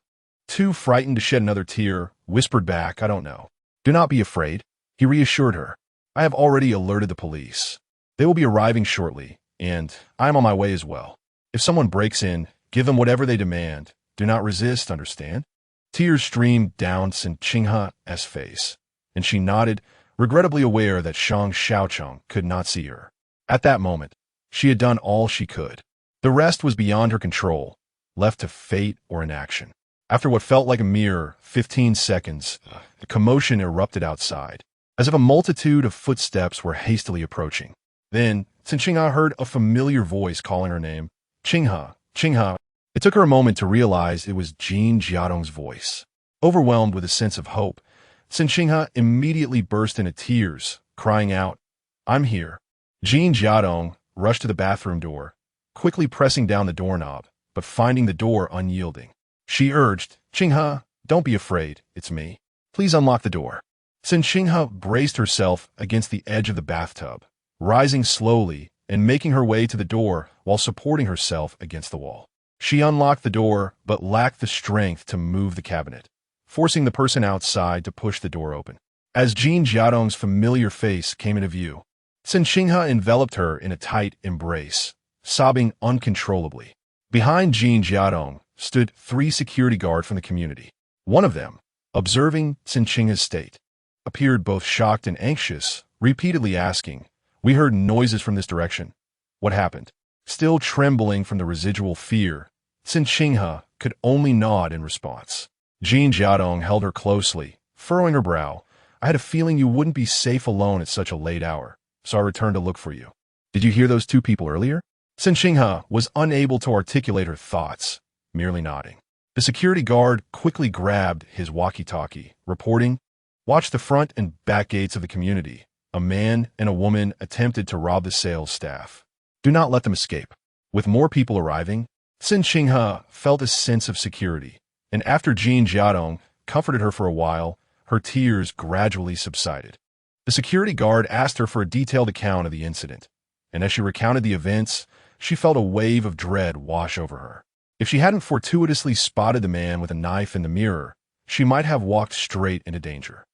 too frightened to shed another tear, whispered back, I don't know. Do not be afraid, he reassured her. I have already alerted the police. They will be arriving shortly, and I am on my way as well. If someone breaks in, give them whatever they demand. Do not resist, understand? Tears streamed down Cen Qinghe's face, and she nodded, regrettably aware that Shang Shaocheng could not see her. At that moment, she had done all she could. The rest was beyond her control, left to fate or inaction. After what felt like a mere 15 seconds, a commotion erupted outside, as if a multitude of footsteps were hastily approaching. Then, Cen Qinghe heard a familiar voice calling her name, Qinghe, Qinghe. It took her a moment to realize it was Jin Jiadong's voice. Overwhelmed with a sense of hope, Cen Qinghe immediately burst into tears, crying out, I'm here. Jin Jiadong rushed to the bathroom door, quickly pressing down the doorknob, but finding the door unyielding. She urged, Qinghe, don't be afraid, it's me. Please unlock the door. Cen Qinghe braced herself against the edge of the bathtub, rising slowly and making her way to the door while supporting herself against the wall. She unlocked the door but lacked the strength to move the cabinet, forcing the person outside to push the door open. As Jin Jiadong's familiar face came into view, Cen Qinghe enveloped her in a tight embrace, sobbing uncontrollably. Behind Jin Jiadong stood 3 security guards from the community. One of them, observing Cen Qinghe's state, appeared both shocked and anxious, repeatedly asking, We heard noises from this direction. What happened? Still trembling from the residual fear, Cen Qinghe could only nod in response. Jin Jiadong held her closely, furrowing her brow. I had a feeling you wouldn't be safe alone at such a late hour, so I returned to look for you. Did you hear those 2 people earlier? Cen Qinghe was unable to articulate her thoughts, merely nodding. The security guard quickly grabbed his walkie-talkie, reporting, Watch the front and back gates of the community. A man and a woman attempted to rob the sales staff. Do not let them escape. With more people arriving, Cen Qinghe felt a sense of security, and after Jin Jiadong comforted her for a while, her tears gradually subsided. The security guard asked her for a detailed account of the incident, and as she recounted the events, she felt a wave of dread wash over her. If she hadn't fortuitously spotted the man with a knife in the mirror, she might have walked straight into danger.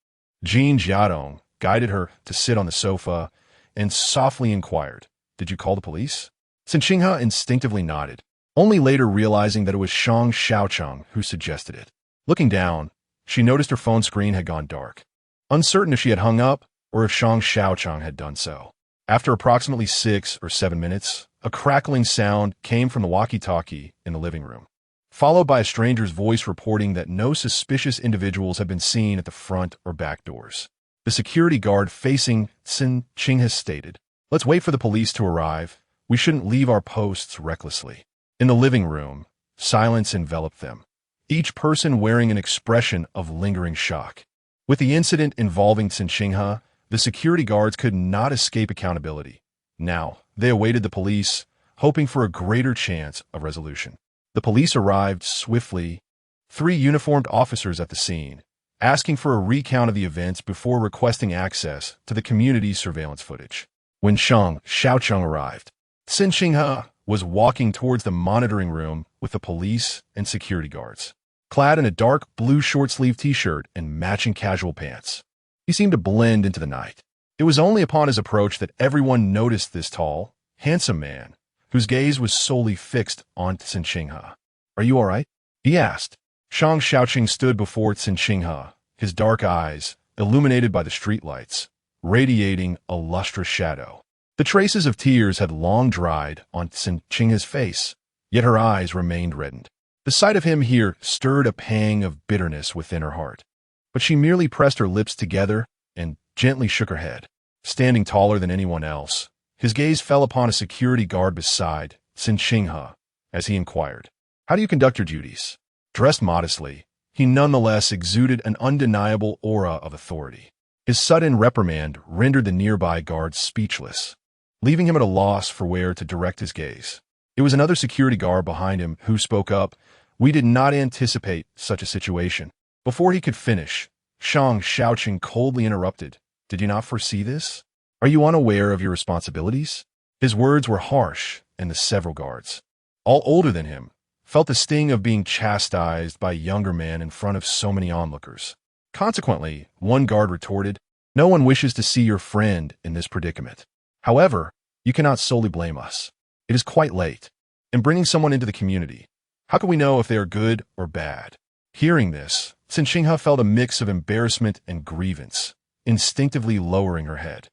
Jin Jiadong guided her to sit on the sofa and softly inquired, Did you call the police? Cen Qinghe instinctively nodded, only later realizing that it was Shang Shaocheng who suggested it. Looking down, she noticed her phone screen had gone dark, uncertain if she had hung up or if Shang Shaocheng had done so. After approximately 6 or 7 minutes, a crackling sound came from the walkie-talkie in the living room, followed by a stranger's voice reporting that no suspicious individuals had been seen at the front or back doors. The security guard facing Cen Qinghe stated, Let's wait for the police to arrive. We shouldn't leave our posts recklessly. In the living room, silence enveloped them, each person wearing an expression of lingering shock. With the incident involving Cen Qinghe, the security guards could not escape accountability. Now, they awaited the police, hoping for a greater chance of resolution. The police arrived swiftly, 3 uniformed officers at the scene, asking for a recount of the events before requesting access to the community's surveillance footage. When Shang Shaocheng arrived, Cen Qinghe was walking towards the monitoring room with the police and security guards, clad in a dark blue short-sleeve t-shirt and matching casual pants. He seemed to blend into the night. It was only upon his approach that everyone noticed this tall, handsome man, whose gaze was solely fixed on Cen Qinghe. Are you all right? He asked. Shang Shaocheng stood before Cen Qinghe, his dark eyes, illuminated by the streetlights, radiating a lustrous shadow. The traces of tears had long dried on Cen Qinghe's face, yet her eyes remained reddened. The sight of him here stirred a pang of bitterness within her heart, but she merely pressed her lips together and gently shook her head. Standing taller than anyone else, his gaze fell upon a security guard beside Cen Qinghe as he inquired, How do you conduct your duties? Dressed modestly, he nonetheless exuded an undeniable aura of authority. His sudden reprimand rendered the nearby guards speechless, leaving him at a loss for where to direct his gaze. It was another security guard behind him who spoke up, We did not anticipate such a situation. Before he could finish, Shang Shaocheng coldly interrupted, Did you not foresee this? Are you unaware of your responsibilities? His words were harsh, and the several guards, all older than him, felt the sting of being chastised by a younger man in front of so many onlookers. Consequently, one guard retorted, "No one wishes to see your friend in this predicament. However, you cannot solely blame us. It is quite late. In bringing someone into the community, how can we know if they are good or bad?" Hearing this, Cen Qinghe felt a mix of embarrassment and grievance, instinctively lowering her head.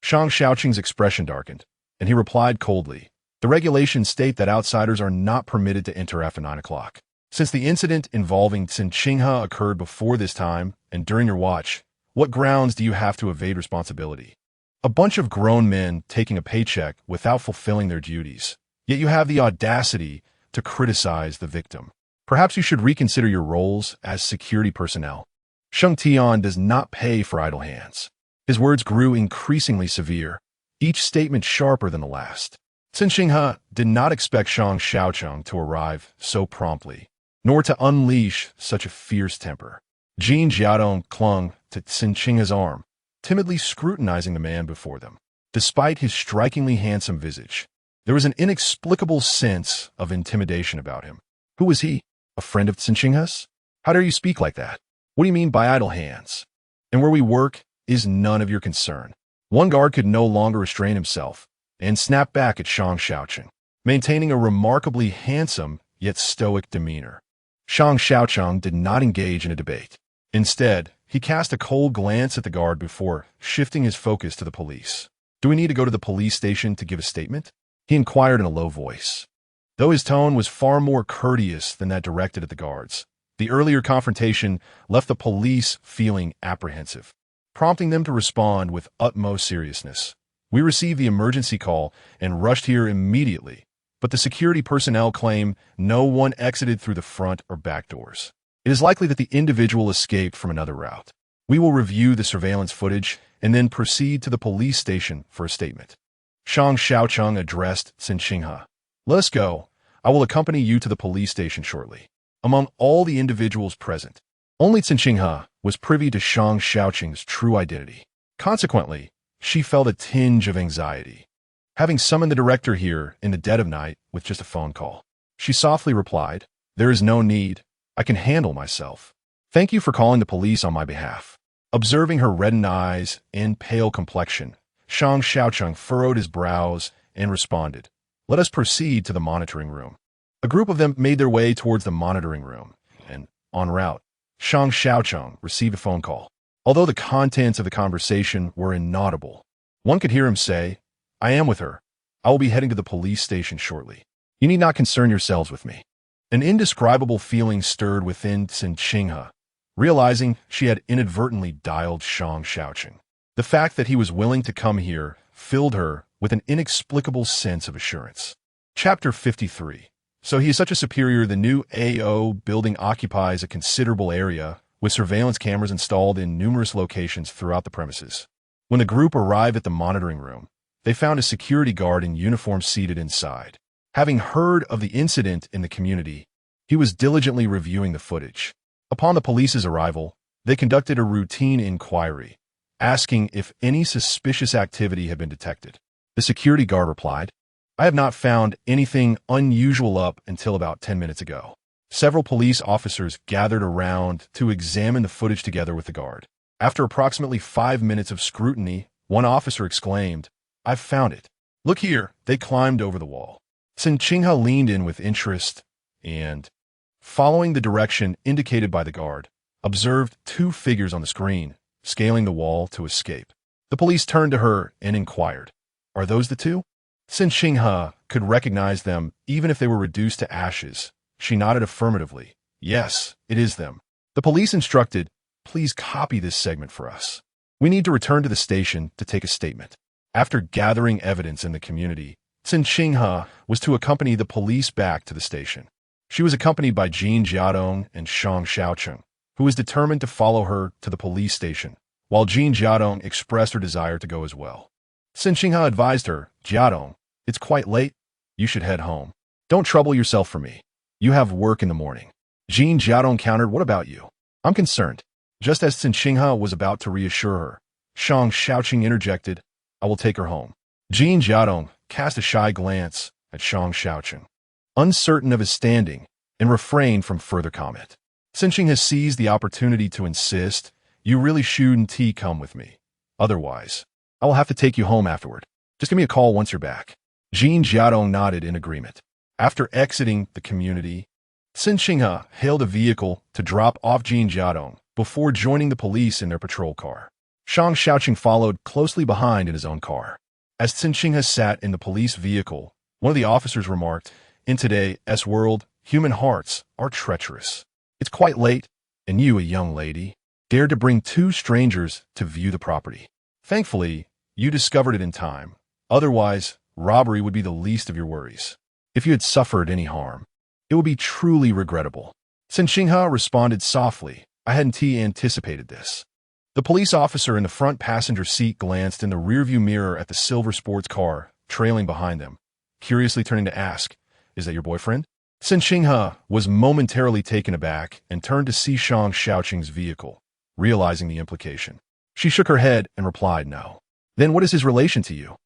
Shang Shaocheng's expression darkened, and he replied coldly, "The regulations state that outsiders are not permitted to enter after 9 o'clock. Since the incident involving Cen Qinghe occurred before this time and during your watch, what grounds do you have to evade responsibility? A bunch of grown men taking a paycheck without fulfilling their duties, yet you have the audacity to criticize the victim. Perhaps you should reconsider your roles as security personnel. Shang Tian does not pay for idle hands." His words grew increasingly severe, each statement sharper than the last. Cen Qinghe did not expect Shang Shaocheng to arrive so promptly, nor to unleash such a fierce temper. Jin Jiadong clung to Cen Qinghe's arm, timidly scrutinizing the man before them. Despite his strikingly handsome visage, there was an inexplicable sense of intimidation about him. Who was he? A friend of Cen Qinghe's? How dare you speak like that? What do you mean by idle hands? And where we work is none of your concern. One guard could no longer restrain himself and snapped back at Shang Shaocheng, maintaining a remarkably handsome yet stoic demeanor. Shang Shaocheng did not engage in a debate. Instead, he cast a cold glance at the guard before shifting his focus to the police. "Do we need to go to the police station to give a statement?" he inquired in a low voice. Though his tone was far more courteous than that directed at the guards, the earlier confrontation left the police feeling apprehensive, prompting them to respond with utmost seriousness. "We received the emergency call and rushed here immediately, but the security personnel claim no one exited through the front or back doors. It is likely that the individual escaped from another route. We will review the surveillance footage and then proceed to the police station for a statement." Shang Shaocheng addressed Cen Qinghe. "Let us go. I will accompany you to the police station shortly." Among all the individuals present, only Cen Qinghe was privy to Shang Shaocheng's true identity. Consequently, she felt a tinge of anxiety. Having summoned the director here in the dead of night with just a phone call, she softly replied, "There is no need. I can handle myself. Thank you for calling the police on my behalf." Observing her reddened eyes and pale complexion, Shang Shaocheng furrowed his brows and responded, "Let us proceed to the monitoring room." A group of them made their way towards the monitoring room, and, en route, Shang Shaocheng received a phone call. Although the contents of the conversation were inaudible, one could hear him say, "I am with her. I will be heading to the police station shortly. You need not concern yourselves with me." An indescribable feeling stirred within Cen Qinghe, realizing she had inadvertently dialed Shang Shaocheng. The fact that he was willing to come here filled her with an inexplicable sense of assurance. Chapter 53. So he is such a superior. The new AO building occupies a considerable area, with surveillance cameras installed in numerous locations throughout the premises. When the group arrived at the monitoring room, they found a security guard in uniform seated inside. Having heard of the incident in the community, he was diligently reviewing the footage. Upon the police's arrival, they conducted a routine inquiry, asking if any suspicious activity had been detected. The security guard replied, "I have not found anything unusual up until about 10 minutes ago." Several police officers gathered around to examine the footage together with the guard. After approximately 5 minutes of scrutiny, one officer exclaimed, "I've found it. Look here." They climbed over the wall. Cen Qinghe leaned in with interest and, following the direction indicated by the guard, observed 2 figures on the screen, scaling the wall to escape. The police turned to her and inquired, "Are those the 2? Cen Qinghe could recognize them even if they were reduced to ashes. She nodded affirmatively. "Yes, it is them." The police instructed, "Please copy this segment for us. We need to return to the station to take a statement." After gathering evidence in the community, Cen Qinghe was to accompany the police back to the station. She was accompanied by Jin Jiadong and Shang Shaocheng, who was determined to follow her to the police station, while Jin Jiadong expressed her desire to go as well. Cen Qinghe advised her, "Jiadong, it's quite late. You should head home. Don't trouble yourself for me. You have work in the morning." Jin Jiadong countered, "What about you? I'm concerned." Just as Cen Qinghe was about to reassure her, Shang Shaocheng interjected, "I will take her home." Jin Jiadong cast a shy glance at Shang Shaocheng. uncertain of his standing, and refrained from further comment. Cen Qinghe has seized the opportunity to insist, "You really shouldn't come with me. Otherwise, I will have to take you home afterward. Just give me a call once you're back." Jin Jiadong nodded in agreement. After exiting the community, Cen Qinghe hailed a vehicle to drop off Jin Jiadong before joining the police in their patrol car. Shang Shaocheng followed closely behind in his own car. As Cen Qinghe sat in the police vehicle, one of the officers remarked, "In today's world, human hearts are treacherous. It's quite late, and you, a young lady, dared to bring two strangers to view the property. Thankfully, you discovered it in time. Otherwise, robbery would be the least of your worries. If you had suffered any harm, it would be truly regrettable." Cen Qinghe responded softly, "I hadn't anticipated this." The police officer in the front passenger seat glanced in the rearview mirror at the silver sports car trailing behind them, curiously turning to ask, "Is that your boyfriend?" Cen Qinghe was momentarily taken aback and turned to see Shang Shaocheng's vehicle, realizing the implication. She shook her head and replied, "No." "Then what is his relation to you?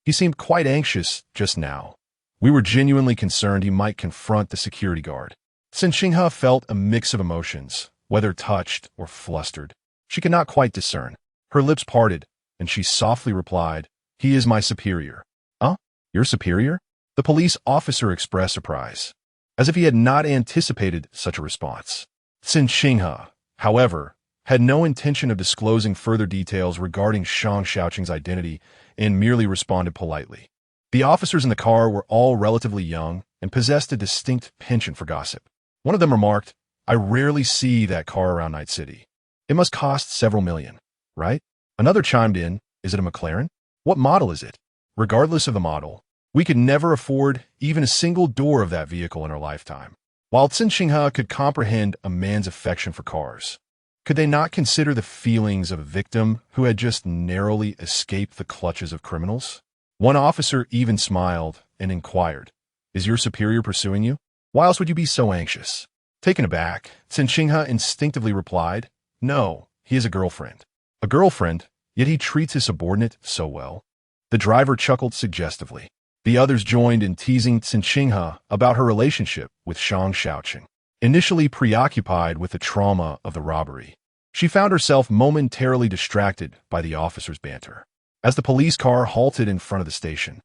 He seemed quite anxious just now. We were genuinely concerned he might confront the security guard." Cen Qinghe felt a mix of emotions, whether touched or flustered. She could not quite discern. Her lips parted, and she softly replied, "He is my superior." "Huh? Your superior?" The police officer expressed surprise, as if he had not anticipated such a response. Cen Qinghe, however, had no intention of disclosing further details regarding Shang Shaocheng's identity and merely responded politely. The officers in the car were all relatively young and possessed a distinct penchant for gossip. One of them remarked, "I rarely see that car around Night City. It must cost several million, right?" Another chimed in, "Is it a McLaren? What model is it?" Regardless of the model, we could never afford even a single door of that vehicle in our lifetime. While Cen Qinghe could comprehend a man's affection for cars, could they not consider the feelings of a victim who had just narrowly escaped the clutches of criminals? One officer even smiled and inquired, "Is your superior pursuing you? Why else would you be so anxious?" Taken aback, Cen Qinghe instinctively replied, "No, he has a girlfriend." "A girlfriend? Yet he treats his subordinate so well." The driver chuckled suggestively. The others joined in teasing Cen Qinghe about her relationship with Shang Shaocheng. Initially preoccupied with the trauma of the robbery, she found herself momentarily distracted by the officer's banter. As the police car halted in front of the station,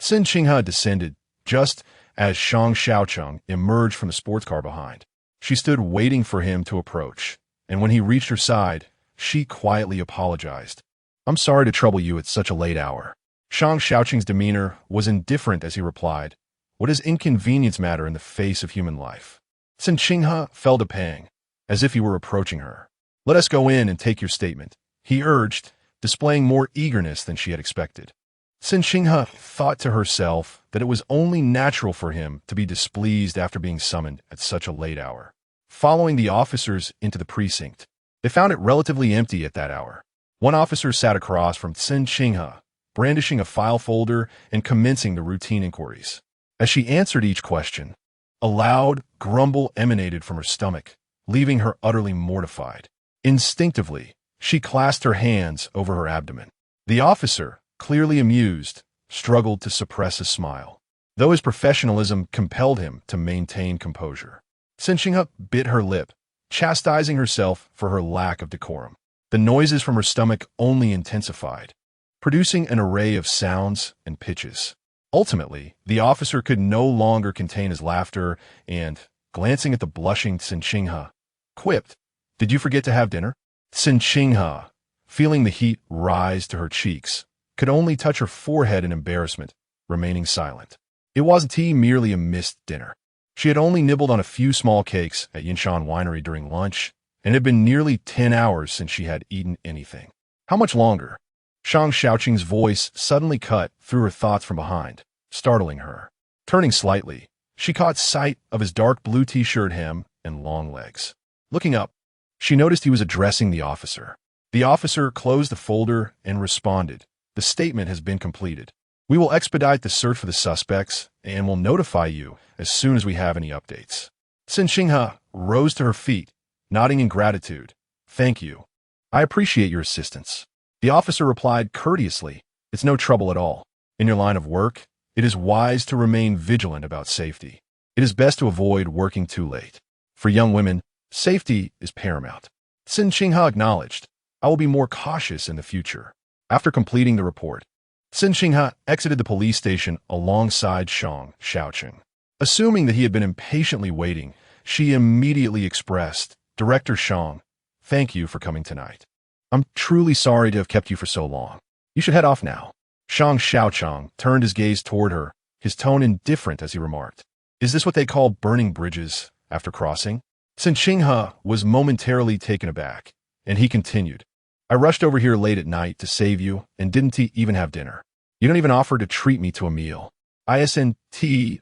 Cen Qinghe descended just as Shang Shaocheng emerged from the sports car behind. She stood waiting for him to approach, and when he reached her side, she quietly apologized. "I'm sorry to trouble you at such a late hour." Shang Shaocheng's demeanor was indifferent as he replied, "What does inconvenience matter in the face of human life?" Cen Qinghe felt a pang, as if he were approaching her. "Let us go in and take your statement," he urged, displaying more eagerness than she had expected. Cen Qinghe thought to herself that it was only natural for him to be displeased after being summoned at such a late hour. Following the officers into the precinct, they found it relatively empty at that hour. One officer sat across from Cen Qinghe, brandishing a file folder and commencing the routine inquiries. As she answered each question, a loud grumble emanated from her stomach, leaving her utterly mortified. Instinctively, she clasped her hands over her abdomen. The officer, clearly amused, struggled to suppress a smile, though his professionalism compelled him to maintain composure. Cen Qinghe bit her lip, chastising herself for her lack of decorum. The noises from her stomach only intensified, producing an array of sounds and pitches. Ultimately, the officer could no longer contain his laughter and, glancing at the blushing Cen Qinghe, quipped, "Did you forget to have dinner?" Cen Qinghe, feeling the heat rise to her cheeks, could only touch her forehead in embarrassment, remaining silent. It wasn't merely a missed dinner. She had only nibbled on a few small cakes at Yinshan Winery during lunch, and it had been nearly 10 hours since she had eaten anything. How much longer? Shang Shaocheng's voice suddenly cut through her thoughts from behind, startling her. Turning slightly, she caught sight of his dark blue t-shirt hem and long legs. Looking up, she noticed he was addressing the officer. The officer closed the folder and responded, "The statement has been completed. We will expedite the search for the suspects and will notify you as soon as we have any updates." Cen Qinghe rose to her feet, nodding in gratitude. "Thank you. I appreciate your assistance." The officer replied courteously, "It's no trouble at all. In your line of work, it is wise to remain vigilant about safety." It is best to avoid working too late. For young women, safety is paramount. Cen Qinghe acknowledged, I will be more cautious in the future. After completing the report, Cen Qinghe exited the police station alongside Shang Shaocheng. Assuming that he had been impatiently waiting, she immediately expressed, Director Shang, thank you for coming tonight. I'm truly sorry to have kept you for so long. You should head off now. Shang Shaocheng turned his gaze toward her, his tone indifferent as he remarked, Is this what they call burning bridges after crossing? Cen Qinghe was momentarily taken aback, and he continued, I rushed over here late at night to save you and didn't even have dinner. You don't even offer to treat me to a meal. Isn't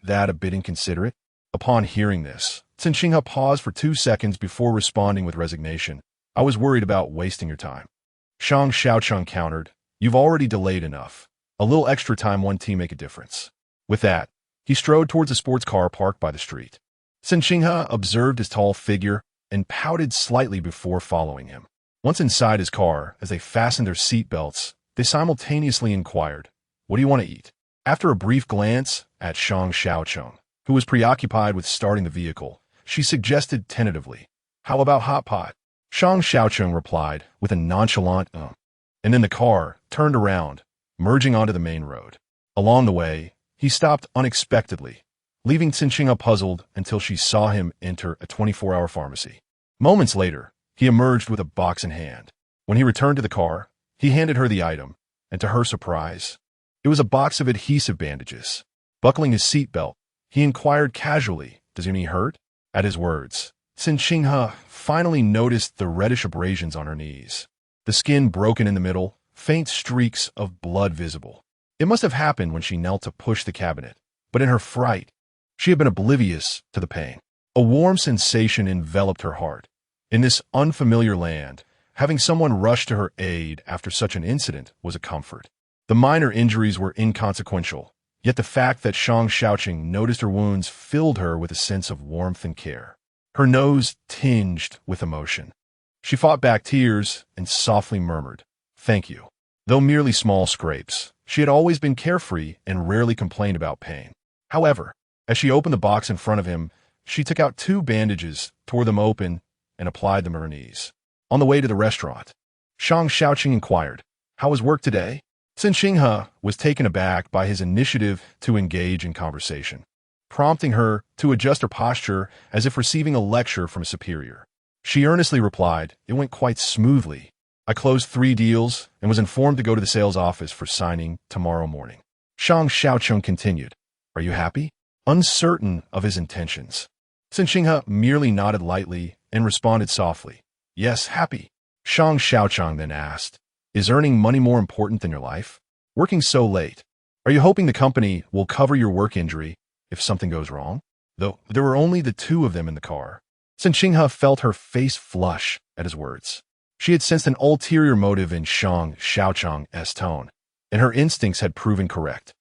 that a bit inconsiderate? Upon hearing this, Cen Qinghe paused for 2 seconds before responding with resignation. I was worried about wasting your time. Shang Shaocheng countered, You've already delayed enough. A little extra time won't make a difference. With that, he strode towards a sports car parked by the street. Cen Qinghe observed his tall figure and pouted slightly before following him. Once inside his car, as they fastened their seat belts, they simultaneously inquired, What do you want to eat? After a brief glance at Shang Shaocheng, who was preoccupied with starting the vehicle, she suggested tentatively, How about hot pot? Shang Shaocheng replied with a nonchalant and then the car turned around, merging onto the main road. Along the way, he stopped unexpectedly, leaving Cen Qinghe puzzled until she saw him enter a 24-hour pharmacy. Moments later, he emerged with a box in hand. When he returned to the car, he handed her the item, and to her surprise, it was a box of adhesive bandages. Buckling his seatbelt, he inquired casually, Does your knee hurt? At his words, Cen Qinghe finally noticed the reddish abrasions on her knees. The skin broken in the middle, faint streaks of blood visible. It must have happened when she knelt to push the cabinet, but in her fright, she had been oblivious to the pain. A warm sensation enveloped her heart. In this unfamiliar land, having someone rush to her aid after such an incident was a comfort. The minor injuries were inconsequential, yet the fact that Shang Shaocheng noticed her wounds filled her with a sense of warmth and care. Her nose tinged with emotion. She fought back tears and softly murmured, Thank you. Though merely small scrapes, she had always been carefree and rarely complained about pain. However, as she opened the box in front of him, she took out 2 bandages, tore them open, and applied them to her knees. On the way to the restaurant, Shang Shaocheng inquired, How was work today? Cen Qinghe was taken aback by his initiative to engage in conversation, prompting her to adjust her posture as if receiving a lecture from a superior. She earnestly replied, It went quite smoothly. I closed 3 deals and was informed to go to the sales office for signing tomorrow morning. Shang Shaocheng continued, Are you happy? Uncertain of his intentions, Cen Qinghe merely nodded lightly and responded softly, Yes, happy. Shang Shaocheng then asked, Is earning money more important than your life? Working so late, are you hoping the company will cover your work injury if something goes wrong? Though there were only the 2 of them in the car, Cen Qinghe felt her face flush at his words. She had sensed an ulterior motive in Shang Shaocheng's tone, and her instincts had proven correct.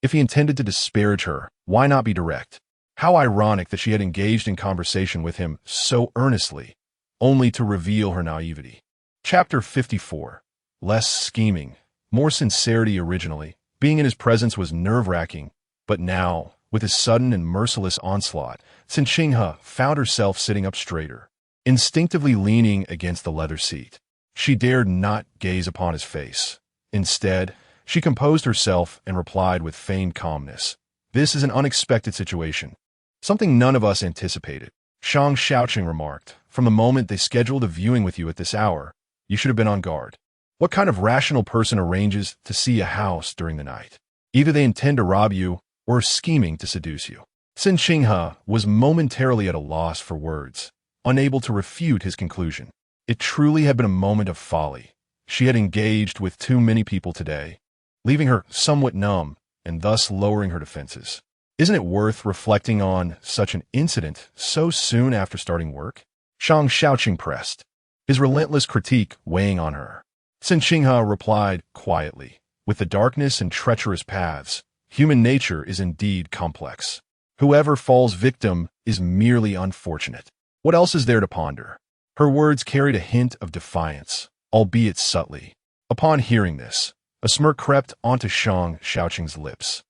If he intended to disparage her, why not be direct? How ironic that she had engaged in conversation with him so earnestly, only to reveal her naivety. Chapter 54. Less scheming, more sincerity originally. Being in his presence was nerve-wracking, but now, with his sudden and merciless onslaught, Cen Qinghe found herself sitting up straighter, instinctively leaning against the leather seat. She dared not gaze upon his face. Instead, she composed herself and replied with feigned calmness, This is an unexpected situation. Something none of us anticipated. Shang Shaocheng remarked, From the moment they scheduled a viewing with you at this hour, you should have been on guard. What kind of rational person arranges to see a house during the night? Either they intend to rob you or are scheming to seduce you. Cen Qinghe was momentarily at a loss for words, unable to refute his conclusion. It truly had been a moment of folly. She had engaged with too many people today, leaving her somewhat numb and thus lowering her defenses. Isn't it worth reflecting on such an incident so soon after starting work? Shang Shaocheng pressed, his relentless critique weighing on her. Cen Qinghe replied quietly, With the darkness and treacherous paths, human nature is indeed complex. Whoever falls victim is merely unfortunate. What else is there to ponder? Her words carried a hint of defiance, albeit subtly. Upon hearing this, a smirk crept onto Shang Shaocheng's lips,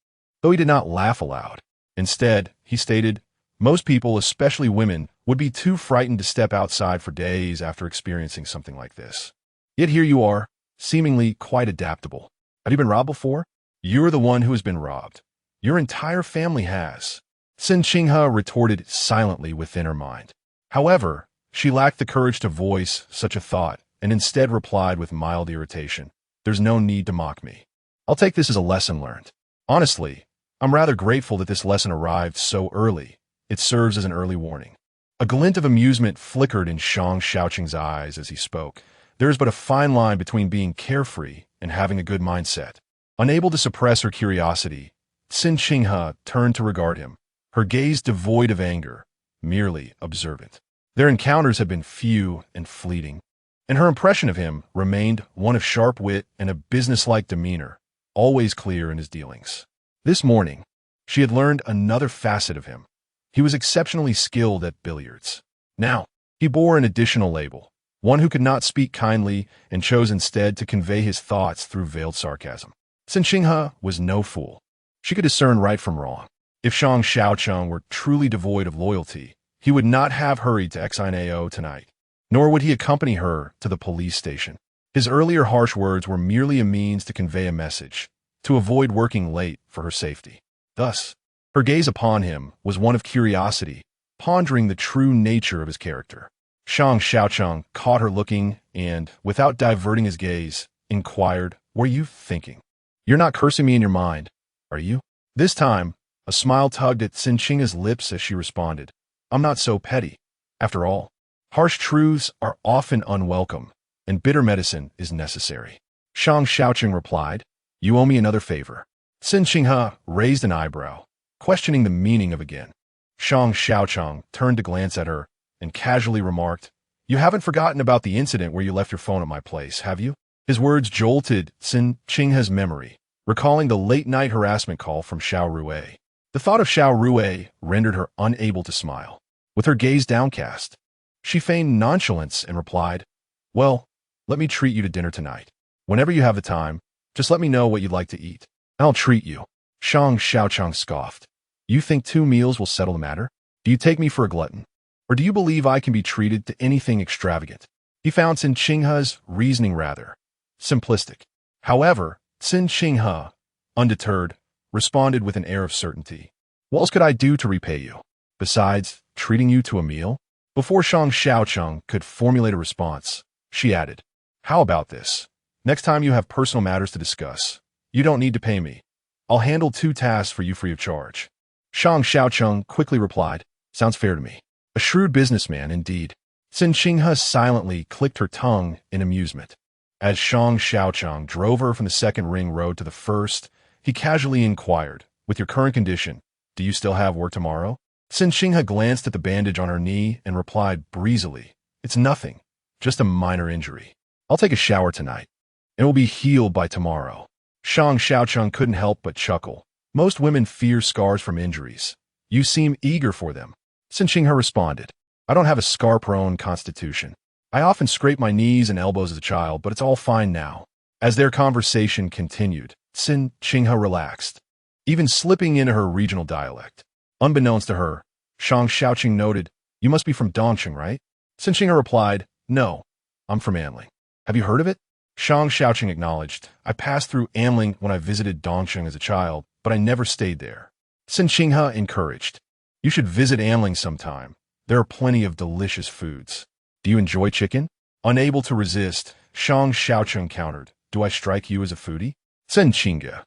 though he did not laugh aloud. Instead, he stated, Most people, especially women, would be too frightened to step outside for days after experiencing something like this. Yet here you are, seemingly quite adaptable. Have you been robbed before? You're the one who has been robbed. Your entire family has. Cen Qinghe retorted silently within her mind. However, she lacked the courage to voice such a thought and instead replied with mild irritation. There's no need to mock me. I'll take this as a lesson learned. Honestly, I'm rather grateful that this lesson arrived so early. It serves as an early warning. A glint of amusement flickered in Shang Shaocheng's eyes as he spoke. There is but a fine line between being carefree and having a good mindset. Unable to suppress her curiosity, Cen Qinghe turned to regard him, her gaze devoid of anger, merely observant. Their encounters had been few and fleeting, and her impression of him remained one of sharp wit and a businesslike demeanor, always clear in his dealings. This morning, she had learned another facet of him. He was exceptionally skilled at billiards. Now, he bore an additional label, one who could not speak kindly and chose instead to convey his thoughts through veiled sarcasm. Cen Qinghe was no fool. She could discern right from wrong. If Shang Shaocheng were truly devoid of loyalty, he would not have hurried to Xinao tonight, nor would he accompany her to the police station. His earlier harsh words were merely a means to convey a message, to avoid working late for her safety. Thus, her gaze upon him was one of curiosity, pondering the true nature of his character. Shang Shaocheng caught her looking and, without diverting his gaze, inquired, "What are you thinking? You're not cursing me in your mind, are you?" This time, a smile tugged at Cen Qinghe's lips as she responded, "I'm not so petty. After all, harsh truths are often unwelcome, and bitter medicine is necessary." Shang Shaocheng replied, "You owe me another favor." Cen Qinghe raised an eyebrow, questioning the meaning of again. Shang Shaocheng turned to glance at her and casually remarked, "You haven't forgotten about the incident where you left your phone at my place, have you?" His words jolted Cen Qinghe's memory, recalling the late-night harassment call from Xiao Rue. The thought of Xiao Rue rendered her unable to smile. With her gaze downcast, she feigned nonchalance and replied, "Well, let me treat you to dinner tonight. Whenever you have the time, just let me know what you'd like to eat. I'll treat you." Shang Shaocheng scoffed. "You think 2 meals will settle the matter? Do you take me for a glutton? Or do you believe I can be treated to anything extravagant?" He found Cen Qinghe's reasoning rather simplistic. However, Cen Qinghe, undeterred, responded with an air of certainty. "What else could I do to repay you, besides treating you to a meal?" Before Shang Shaocheng could formulate a response, she added, "How about this? Next time you have personal matters to discuss, you don't need to pay me. I'll handle 2 tasks for you free of charge." Shang Shaocheng quickly replied, "Sounds fair to me." A shrewd businessman, indeed. Cen Qinghe silently clicked her tongue in amusement. As Shang Shaocheng drove her from the second ring road to the first, he casually inquired, "With your current condition, do you still have work tomorrow?" Cen Qinghe glanced at the bandage on her knee and replied breezily, "It's nothing, just a minor injury. I'll take a shower tonight, and it will be healed by tomorrow." Shang Shaocheng couldn't help but chuckle. Most women fear scars from injuries. "You seem eager for them." Cen Qinghe responded, "I don't have a scar-prone constitution. I often scraped my knees and elbows as a child, but it's all fine now." As their conversation continued, Cen Qinghe relaxed, even slipping into her regional dialect. Unbeknownst to her, Shang Shaocheng noted, "You must be from Dongqing, right?" Cen Qinghe replied, "No, I'm from Anling. Have you heard of it?" Shang Shaocheng acknowledged, "I passed through Anling when I visited Dongqing as a child, but I never stayed there." Cen Qinghe encouraged, "You should visit Anling sometime. There are plenty of delicious foods. Do you enjoy chicken?" Unable to resist, Shang Shaocheng countered, "Do I strike you as a foodie?" Cen Qinghe,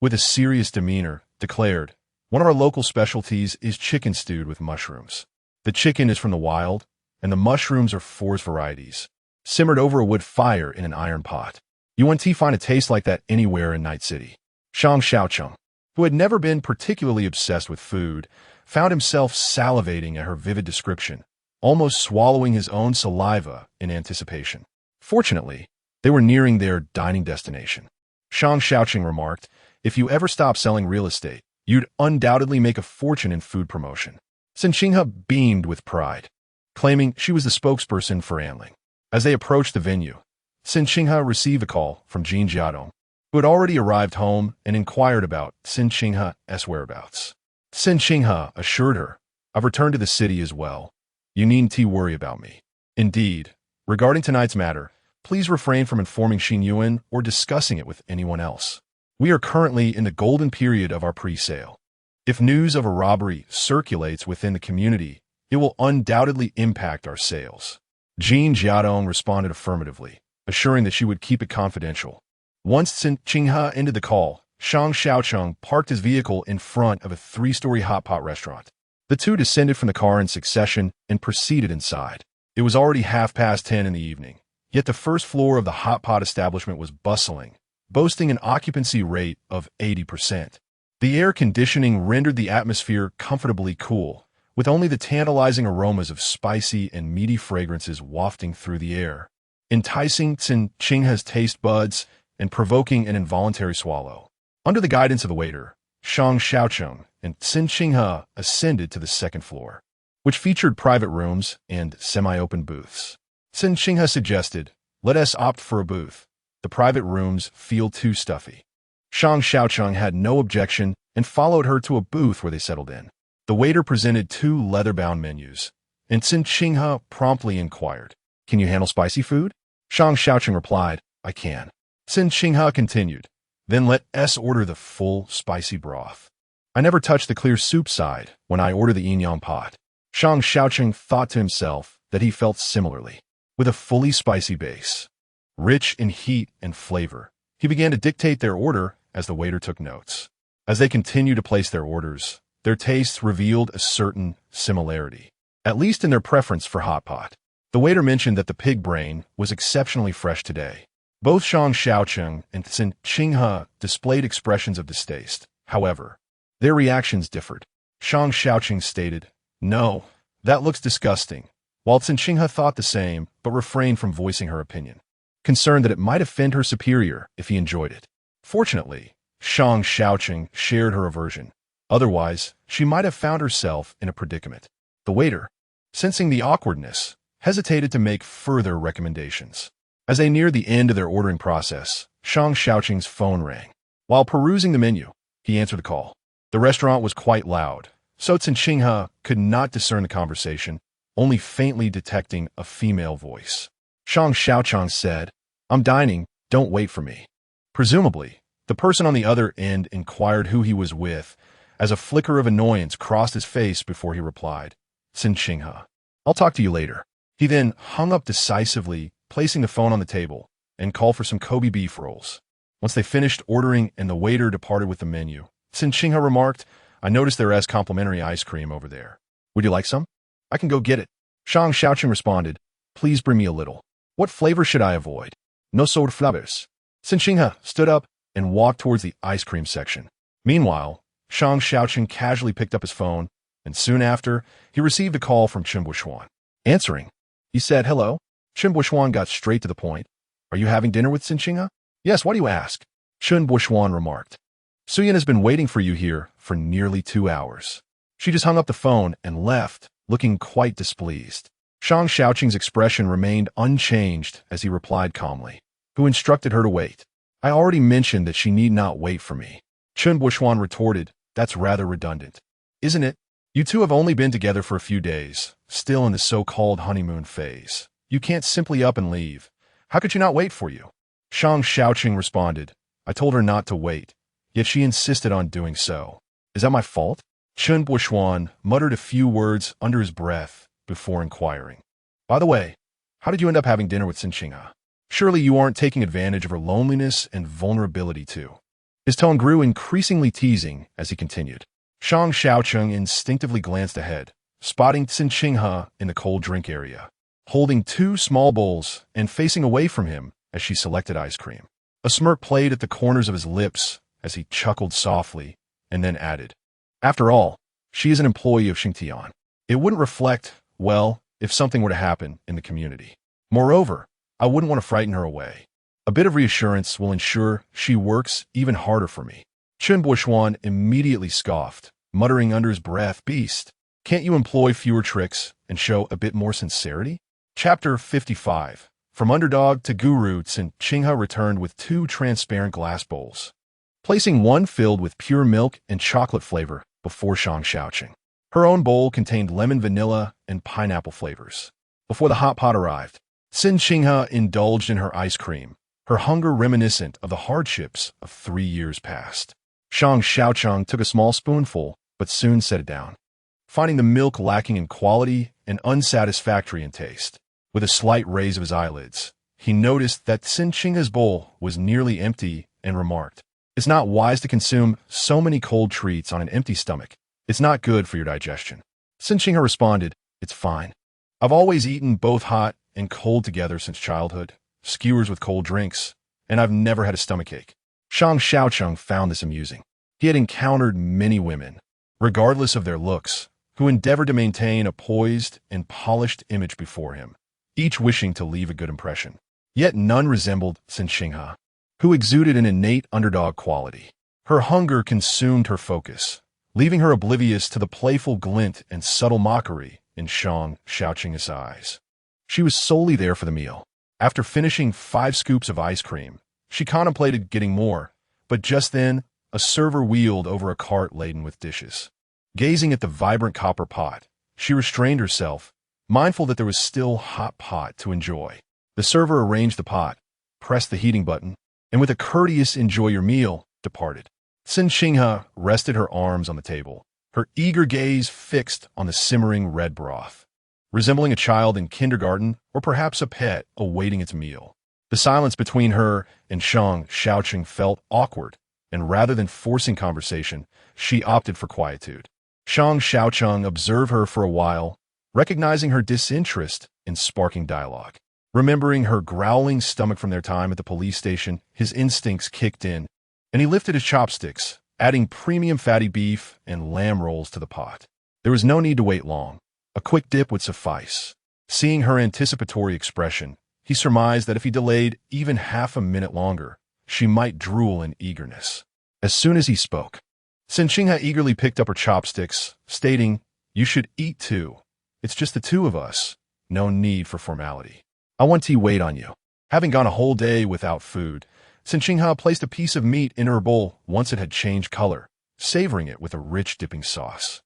with a serious demeanor, declared, "One of our local specialties is chicken stewed with mushrooms. The chicken is from the wild, and the mushrooms are forest varieties, simmered over a wood fire in an iron pot. You won't find a taste like that anywhere in Night City." Shang Shaocheng, who had never been particularly obsessed with food, found himself salivating at her vivid description, almost swallowing his own saliva in anticipation. Fortunately, they were nearing their dining destination. Shang Shaocheng remarked, "If you ever stop selling real estate, you'd undoubtedly make a fortune in food promotion." Cen Qinghe beamed with pride, claiming she was the spokesperson for Anling. As they approached the venue, Cen Qinghe received a call from Jean Jiadong, who had already arrived home and inquired about Cen Qinghe's whereabouts. Cen Qinghe assured her I've returned to the city as well. You needn't worry about me. Indeed, regarding tonight's matter, please refrain from informing Xing Yuan or discussing it with anyone else. We are currently in the golden period of our pre-sale. If news of a robbery circulates within the community, it will undoubtedly impact our sales. Jin Jiadong responded affirmatively, assuring that she would keep it confidential. Once Cen Qinghe ended the call, Shang Shaocheng parked his vehicle in front of a 3-story hot pot restaurant. The two descended from the car in succession and proceeded inside. It was already 10:30 in the evening, yet the first floor of the hot pot establishment was bustling, boasting an occupancy rate of 80%. The air conditioning rendered the atmosphere comfortably cool, with only the tantalizing aromas of spicy and meaty fragrances wafting through the air, enticing Cen Qinghe's taste buds and provoking an involuntary swallow. Under the guidance of the waiter, Shang Shaocheng and Cen Qinghe ascended to the second floor, which featured private rooms and semi-open booths. Cen Qinghe suggested, "Let us opt for a booth. The private rooms feel too stuffy." Shang Shaocheng had no objection and followed her to a booth where they settled in. The waiter presented 2 leather-bound menus, and Cen Qinghe promptly inquired, "Can you handle spicy food?" Shang Shaocheng replied, "I can." Cen Qinghe continued, "Then let us order the full spicy broth. I never touch the clear soup side when I order the yin-yang pot." Shang Shaocheng thought to himself that he felt similarly. With a fully spicy base, rich in heat and flavor, he began to dictate their order as the waiter took notes. As they continued to place their orders, their tastes revealed a certain similarity, at least in their preference for hot pot. The waiter mentioned that the pig brain was exceptionally fresh today. Both Shang Shaocheng and Cen Qinghe displayed expressions of distaste. However, their reactions differed. Shang Shaocheng stated, "No, that looks disgusting," while Cen Qinghe thought the same but refrained from voicing her opinion, concerned that it might offend her superior if he enjoyed it. Fortunately, Shang Shaocheng shared her aversion. Otherwise, she might have found herself in a predicament. The waiter, sensing the awkwardness, hesitated to make further recommendations. As they neared the end of their ordering process, Shang Shaocheng's phone rang. While perusing the menu, he answered the call. The restaurant was quite loud, so Cen Qinghe could not discern the conversation, only faintly detecting a female voice. Shang Shaocheng said, "I'm dining, don't wait for me." Presumably, the person on the other end inquired who he was with, as a flicker of annoyance crossed his face before he replied, "Cen Qinghe. I'll talk to you later." He then hung up decisively, placing the phone on the table, and called for some Kobe beef rolls. Once they finished ordering and the waiter departed with the menu, Cen Qinghe remarked, "I noticed there is complimentary ice cream over there. Would you like some? I can go get it." Shang Shaocheng responded, "Please bring me a little. What flavor should I avoid?" "No soda flavors." Cen Qinghe stood up and walked towards the ice cream section. Meanwhile, Shang Shaocheng casually picked up his phone, and soon after, he received a call from Chen Buishuan. Answering, he said, "Hello." Chen Buishuan got straight to the point. "Are you having dinner with Cen Qinghe?" "Yes, why do you ask?" Chen Buishuan remarked. "Suyan has been waiting for you here for nearly 2 hours. She just hung up the phone and left, looking quite displeased." Shang Shaocheng's expression remained unchanged as he replied calmly, "Who instructed her to wait?" "I already mentioned that she need not wait for me." Chen Buishuan retorted, "That's rather redundant, isn't it? You two have only been together for a few days, still in the so-called honeymoon phase. You can't simply up and leave. How could she not wait for you?" Shang Shaocheng responded, "I told her not to wait, yet she insisted on doing so. Is that my fault?" Chen Buishuan muttered a few words under his breath before inquiring, "By the way, how did you end up having dinner with Cen Qinghe? Surely you aren't taking advantage of her loneliness and vulnerability too." His tone grew increasingly teasing as he continued. Shang Shaocheng instinctively glanced ahead, spotting Cen Qinghe in the cold drink area, holding 2 small bowls and facing away from him as she selected ice cream. A smirk played at the corners of his lips as he chuckled softly and then added, "After all, she is an employee of Xingtian. It wouldn't reflect well if something were to happen in the community. Moreover, I wouldn't want to frighten her away. A bit of reassurance will ensure she works even harder for me." Chen Buishuan immediately scoffed, muttering under his breath, "Beast, can't you employ fewer tricks and show a bit more sincerity?" Chapter 55. From underdog to guru, Cen Qinghe returned with 2 transparent glass bowls, placing one filled with pure milk and chocolate flavor before Shang Shaocheng. Her own bowl contained lemon, vanilla, and pineapple flavors. Before the hot pot arrived, Cen Qinghe indulged in her ice cream, her hunger reminiscent of the hardships of 3 years past. Shang Shaocheng took a small spoonful, but soon set it down, finding the milk lacking in quality and unsatisfactory in taste. With a slight raise of his eyelids, he noticed that Cen Qinghe's bowl was nearly empty and remarked, "It's not wise to consume so many cold treats on an empty stomach. It's not good for your digestion." Cen Qinghe responded, "It's fine. I've always eaten both hot and cold together since childhood, skewers with cold drinks, and I've never had a stomachache." Shang Shaocheng found this amusing. He had encountered many women, regardless of their looks, who endeavored to maintain a poised and polished image before him, each wishing to leave a good impression. Yet none resembled Cen Qinghe, who exuded an innate underdog quality. Her hunger consumed her focus, leaving her oblivious to the playful glint and subtle mockery in Shang Shaocheng's eyes. She was solely there for the meal. After finishing 5 scoops of ice cream, she contemplated getting more, but just then, a server wheeled over a cart laden with dishes. Gazing at the vibrant copper pot, she restrained herself, mindful that there was still hot pot to enjoy. The server arranged the pot, pressed the heating button, and with a courteous "enjoy your meal," departed. Cen Qinghe rested her arms on the table, her eager gaze fixed on the simmering red broth, resembling a child in kindergarten or perhaps a pet awaiting its meal. The silence between her and Shang Shaocheng felt awkward, and rather than forcing conversation, she opted for quietude. Shang Shaocheng observed her for a while, recognizing her disinterest in sparking dialogue. Remembering her growling stomach from their time at the police station, his instincts kicked in, and he lifted his chopsticks, adding premium fatty beef and lamb rolls to the pot. There was no need to wait long. A quick dip would suffice. Seeing her anticipatory expression, he surmised that if he delayed even half a minute longer, she might drool in eagerness. As soon as he spoke, Cen Qinghe eagerly picked up her chopsticks, stating, "You should eat too. It's just the two of us. No need for formality. I want tea wait on you." Having gone a whole day without food, Cen Qinghe placed a piece of meat in her bowl once it had changed color, savoring it with a rich dipping sauce.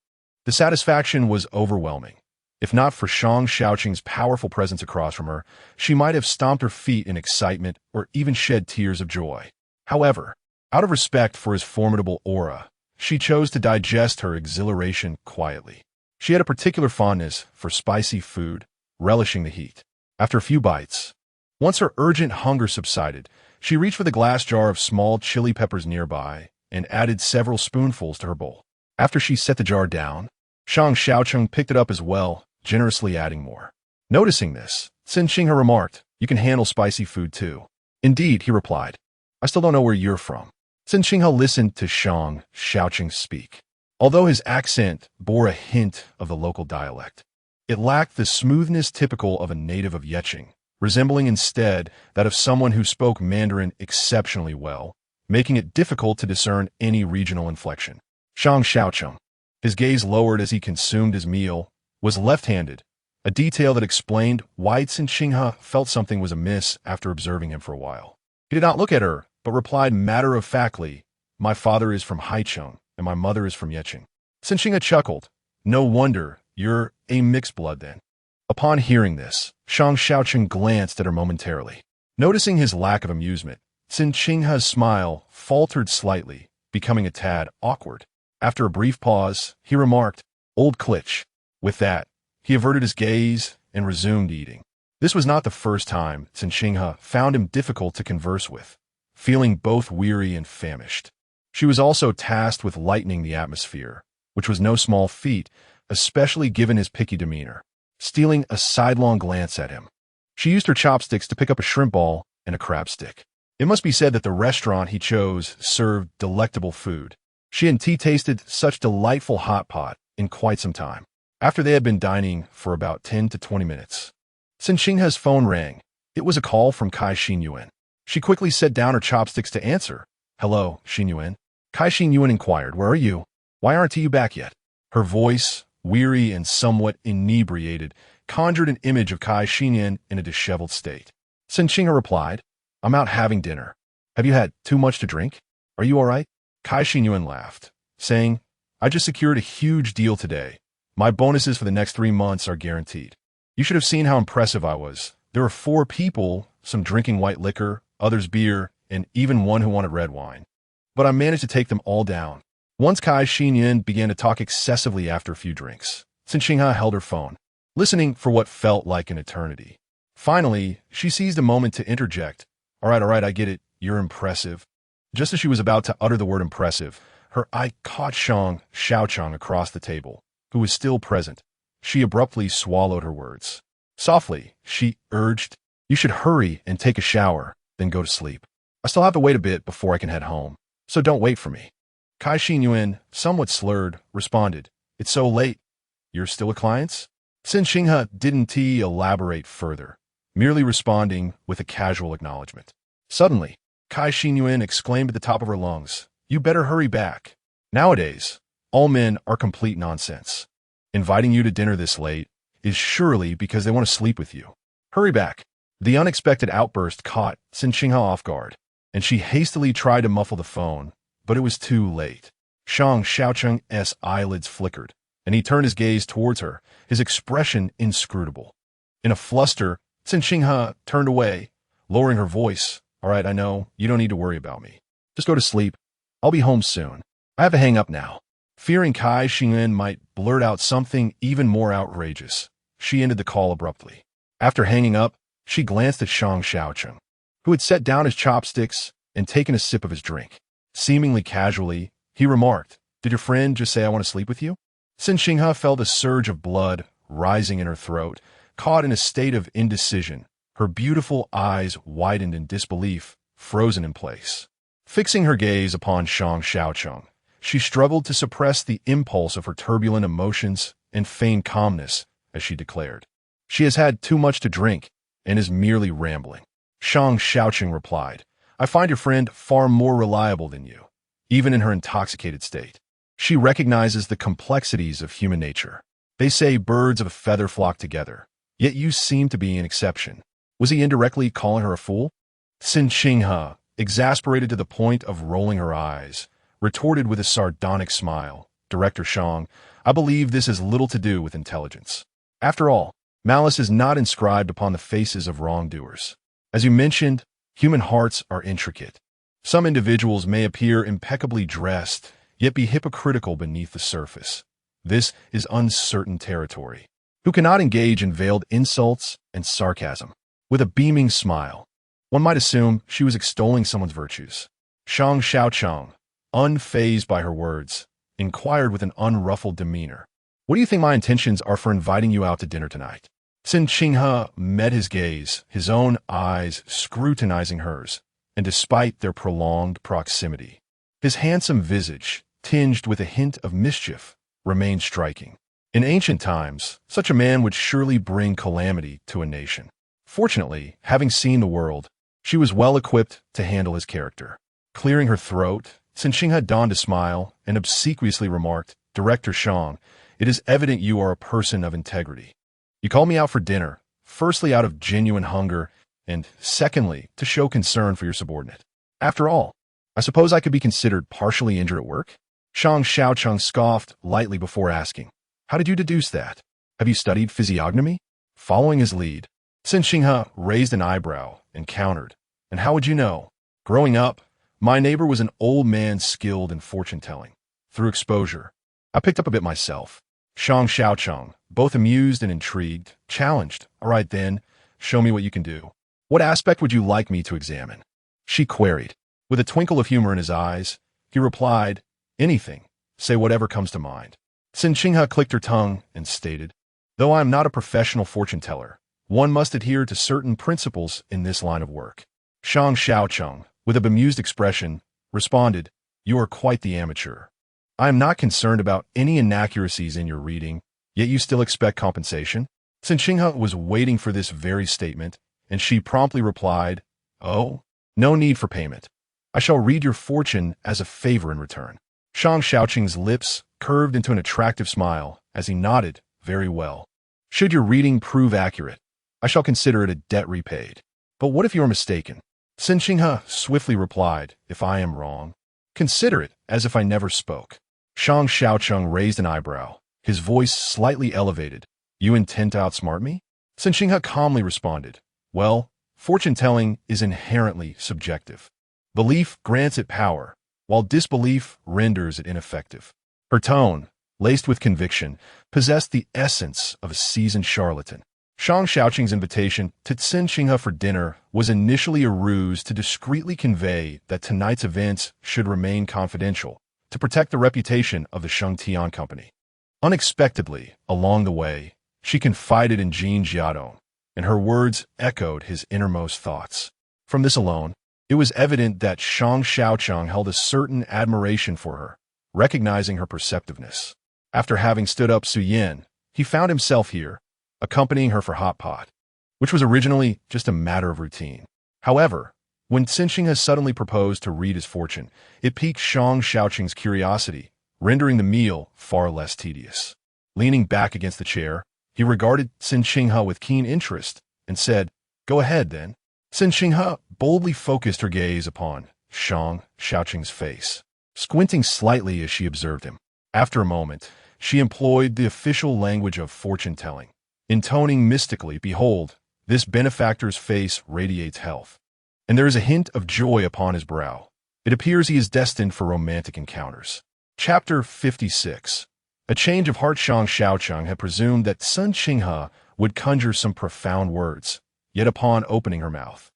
The satisfaction was overwhelming. If not for Shang Shaocheng's powerful presence across from her, she might have stomped her feet in excitement or even shed tears of joy. However, out of respect for his formidable aura, she chose to digest her exhilaration quietly. She had a particular fondness for spicy food, relishing the heat. After a few bites, once her urgent hunger subsided, she reached for the glass jar of small chili peppers nearby and added several spoonfuls to her bowl. After she set the jar down, Shang Shaocheng picked it up as well, generously adding more. Noticing this, Cen Qinghe remarked, "You can handle spicy food too." "Indeed," he replied. "I still don't know where you're from." Cen Qinghe listened to Shang Shaocheng speak. Although his accent bore a hint of the local dialect, it lacked the smoothness typical of a native of Yecheng, resembling instead that of someone who spoke Mandarin exceptionally well, making it difficult to discern any regional inflection. Shang Shaocheng, his gaze lowered as he consumed his meal, was left-handed, a detail that explained why Cen Qinghe felt something was amiss after observing him for a while. He did not look at her, but replied matter-of-factly, "My father is from Haicheng, and my mother is from Yecheng." Cen Qinghe chuckled. "No wonder, you're a mixed blood then." Upon hearing this, Shang Shaocheng glanced at her momentarily. Noticing his lack of amusement, Cen Qinghe's smile faltered slightly, becoming a tad awkward. After a brief pause, he remarked, "Old Klitsch." With that, he averted his gaze and resumed eating. This was not the first time Cen Qinghe found him difficult to converse with, feeling both weary and famished. She was also tasked with lightening the atmosphere, which was no small feat, especially given his picky demeanor. Stealing a sidelong glance at him, she used her chopsticks to pick up a shrimp ball and a crab stick. It must be said that the restaurant he chose served delectable food. She hadn't tasted such delightful hot pot in quite some time. After they had been dining for about 10 to 20 minutes, Cen Qinghe's phone rang. It was a call from Kai Xinyuan. She quickly set down her chopsticks to answer. "Hello, Xinyuan." Kai Xinyuan inquired, "Where are you? Why aren't you back yet?" Her voice, weary and somewhat inebriated, conjured an image of Kai Xinyuan in a disheveled state. Cen Qinghe replied, "I'm out having dinner. Have you had too much to drink? Are you all right?" Kai Xinyuan laughed, saying, "I just secured a huge deal today. My bonuses for the next 3 months are guaranteed. You should have seen how impressive I was. There were 4 people, some drinking white liquor, others beer, and even one who wanted red wine. But I managed to take them all down. Once Cen Qinghe began to talk excessively after a few drinks, Cen Qinghe held her phone, listening for what felt like an eternity. Finally, she seized a moment to interject. All right, I get it. You're impressive. Just as she was about to utter the word impressive, her eye caught Shang Shaocheng across the table, who was still present. She abruptly swallowed her words. Softly, she urged, "You should hurry and take a shower, then go to sleep. I still have to wait a bit before I can head home, so don't wait for me." Cen Qinghe, somewhat slurred, responded, "It's so late. You're still at clients?" Cen Qinghe didn't elaborate further, merely responding with a casual acknowledgement. Suddenly, Cen Qinghe exclaimed at the top of her lungs, "You better hurry back. Nowadays, all men are complete nonsense. Inviting you to dinner this late is surely because they want to sleep with you. Hurry back." The unexpected outburst caught Cen Qinghe off guard, and she hastily tried to muffle the phone, but it was too late. Shang Shaocheng's eyelids flickered, and he turned his gaze towards her, his expression inscrutable. In a fluster, Cen Qinghe turned away, lowering her voice. "All right, I know. You don't need to worry about me. Just go to sleep. I'll be home soon. I have to hang up now." Fearing Cen Qinghe might blurt out something even more outrageous, she ended the call abruptly. After hanging up, she glanced at Shang Shaocheng, who had set down his chopsticks and taken a sip of his drink. Seemingly casually, he remarked, "Did your friend just say I want to sleep with you?" Cen Qinghe felt a surge of blood rising in her throat, caught in a state of indecision. Her beautiful eyes widened in disbelief, frozen in place. Fixing her gaze upon Shang Shaocheng, she struggled to suppress the impulse of her turbulent emotions and feign calmness as she declared, "She has had too much to drink and is merely rambling." Shang Shaocheng replied, "I find your friend far more reliable than you, even in her intoxicated state. She recognizes the complexities of human nature. They say birds of a feather flock together, yet you seem to be an exception." Was he indirectly calling her a fool? Cen Qinghe, exasperated to the point of rolling her eyes, retorted with a sardonic smile, "Director Shang, I believe this has little to do with intelligence. After all, malice is not inscribed upon the faces of wrongdoers. As you mentioned, human hearts are intricate. Some individuals may appear impeccably dressed, yet be hypocritical beneath the surface. This is uncertain territory. Who cannot engage in veiled insults and sarcasm?" With a beaming smile, one might assume she was extolling someone's virtues. Shang Shaocheng, unfazed by her words, inquired with an unruffled demeanor, "What do you think my intentions are for inviting you out to dinner tonight?" Cen Qinghe met his gaze, his own eyes scrutinizing hers, and despite their prolonged proximity, his handsome visage, tinged with a hint of mischief, remained striking. In ancient times, such a man would surely bring calamity to a nation. Fortunately, having seen the world, she was well equipped to handle his character. Clearing her throat, Cen Qinghe donned a smile and obsequiously remarked, "Director Shang, it is evident you are a person of integrity. You called me out for dinner, firstly out of genuine hunger, and secondly, to show concern for your subordinate. After all, I suppose I could be considered partially injured at work?" Shang Shaocheng scoffed lightly before asking, "How did you deduce that? Have you studied physiognomy?" Following his lead, Cen Qinghe raised an eyebrow and countered, "And how would you know? Growing up, my neighbor was an old man skilled in fortune-telling. Through exposure, I picked up a bit myself." Shang Shaocheng, both amused and intrigued, challenged, "All right then, show me what you can do. What aspect would you like me to examine?" She queried. With a twinkle of humor in his eyes, he replied, "Anything. Say whatever comes to mind." Cen Qinghe clicked her tongue and stated, "Though I am not a professional fortune-teller, one must adhere to certain principles in this line of work." Shang Shaocheng, with a bemused expression, responded, "You are quite the amateur. I am not concerned about any inaccuracies in your reading, yet you still expect compensation?" Cen Qinghe was waiting for this very statement, and she promptly replied, "Oh, no need for payment. I shall read your fortune as a favor in return." Shang Shaocheng's lips curved into an attractive smile as he nodded, "Very well. Should your reading prove accurate, I shall consider it a debt repaid. But what if you are mistaken?" Cen Qinghe swiftly replied, "If I am wrong, consider it as if I never spoke." Shang Shaocheng raised an eyebrow, his voice slightly elevated. You intend to outsmart me? Cen Qinghe calmly responded. Well, fortune-telling is inherently subjective. Belief grants it power, while disbelief renders it ineffective. Her tone, laced with conviction, possessed the essence of a seasoned charlatan. Shang Shaocheng's invitation to Cen Qinghe for dinner was initially a ruse to discreetly convey that tonight's events should remain confidential, to protect the reputation of the Shang Tian Company. Unexpectedly, along the way, she confided in Jin Jiadong, and her words echoed his innermost thoughts. From this alone, it was evident that Shang Shaocheng held a certain admiration for her, recognizing her perceptiveness. After having stood up Su Yin, he found himself here, accompanying her for hot pot, which was originally just a matter of routine. However, when Cen Qinghe suddenly proposed to read his fortune, it piqued Shang Shaocheng's curiosity, rendering the meal far less tedious. Leaning back against the chair, he regarded Cen Qinghe with keen interest and said, Go ahead, then. Cen Qinghe boldly focused her gaze upon Shang Shaocheng's face, squinting slightly as she observed him. After a moment, she employed the official language of fortune-telling, intoning mystically, Behold, this benefactor's face radiates health, and there is a hint of joy upon his brow. It appears he is destined for romantic encounters. Chapter 56. A change of heart. Shang Shaocheng had presumed that Cen Qinghe would conjure some profound words, yet upon opening her mouth,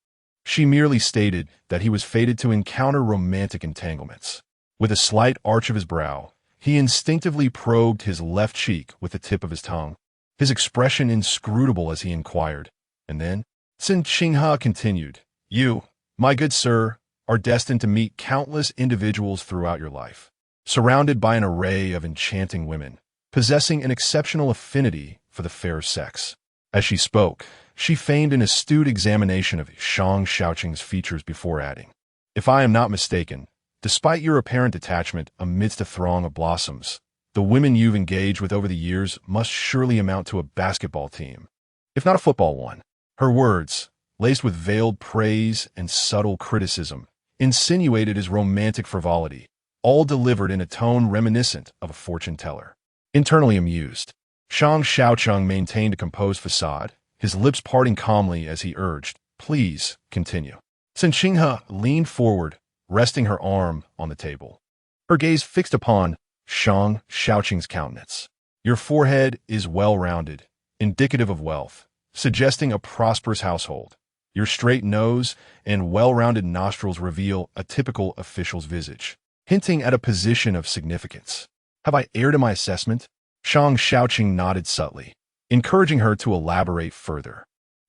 she merely stated that he was fated to encounter romantic entanglements. With a slight arch of his brow, he instinctively probed his left cheek with the tip of his tongue, his expression inscrutable as he inquired. And then, Cen Qinghe continued, You, my good sir, are destined to meet countless individuals throughout your life, surrounded by an array of enchanting women, possessing an exceptional affinity for the fair sex. As she spoke, she feigned an astute examination of Shang Shaocheng's features before adding, If I am not mistaken, despite your apparent detachment amidst a throng of blossoms, the women you've engaged with over the years must surely amount to a basketball team, if not a football one. Her words, laced with veiled praise and subtle criticism, insinuated his romantic frivolity, all delivered in a tone reminiscent of a fortune-teller. Internally amused, Shang Shaocheng maintained a composed facade, his lips parting calmly as he urged, Please, continue. Cen Qinghe leaned forward, resting her arm on the table, her gaze fixed upon Shang Shaocheng's countenance. Your forehead is well-rounded, indicative of wealth, suggesting a prosperous household. Your straight nose and well-rounded nostrils reveal a typical official's visage, hinting at a position of significance. Have I erred in my assessment? Shang Shaocheng nodded subtly, encouraging her to elaborate further.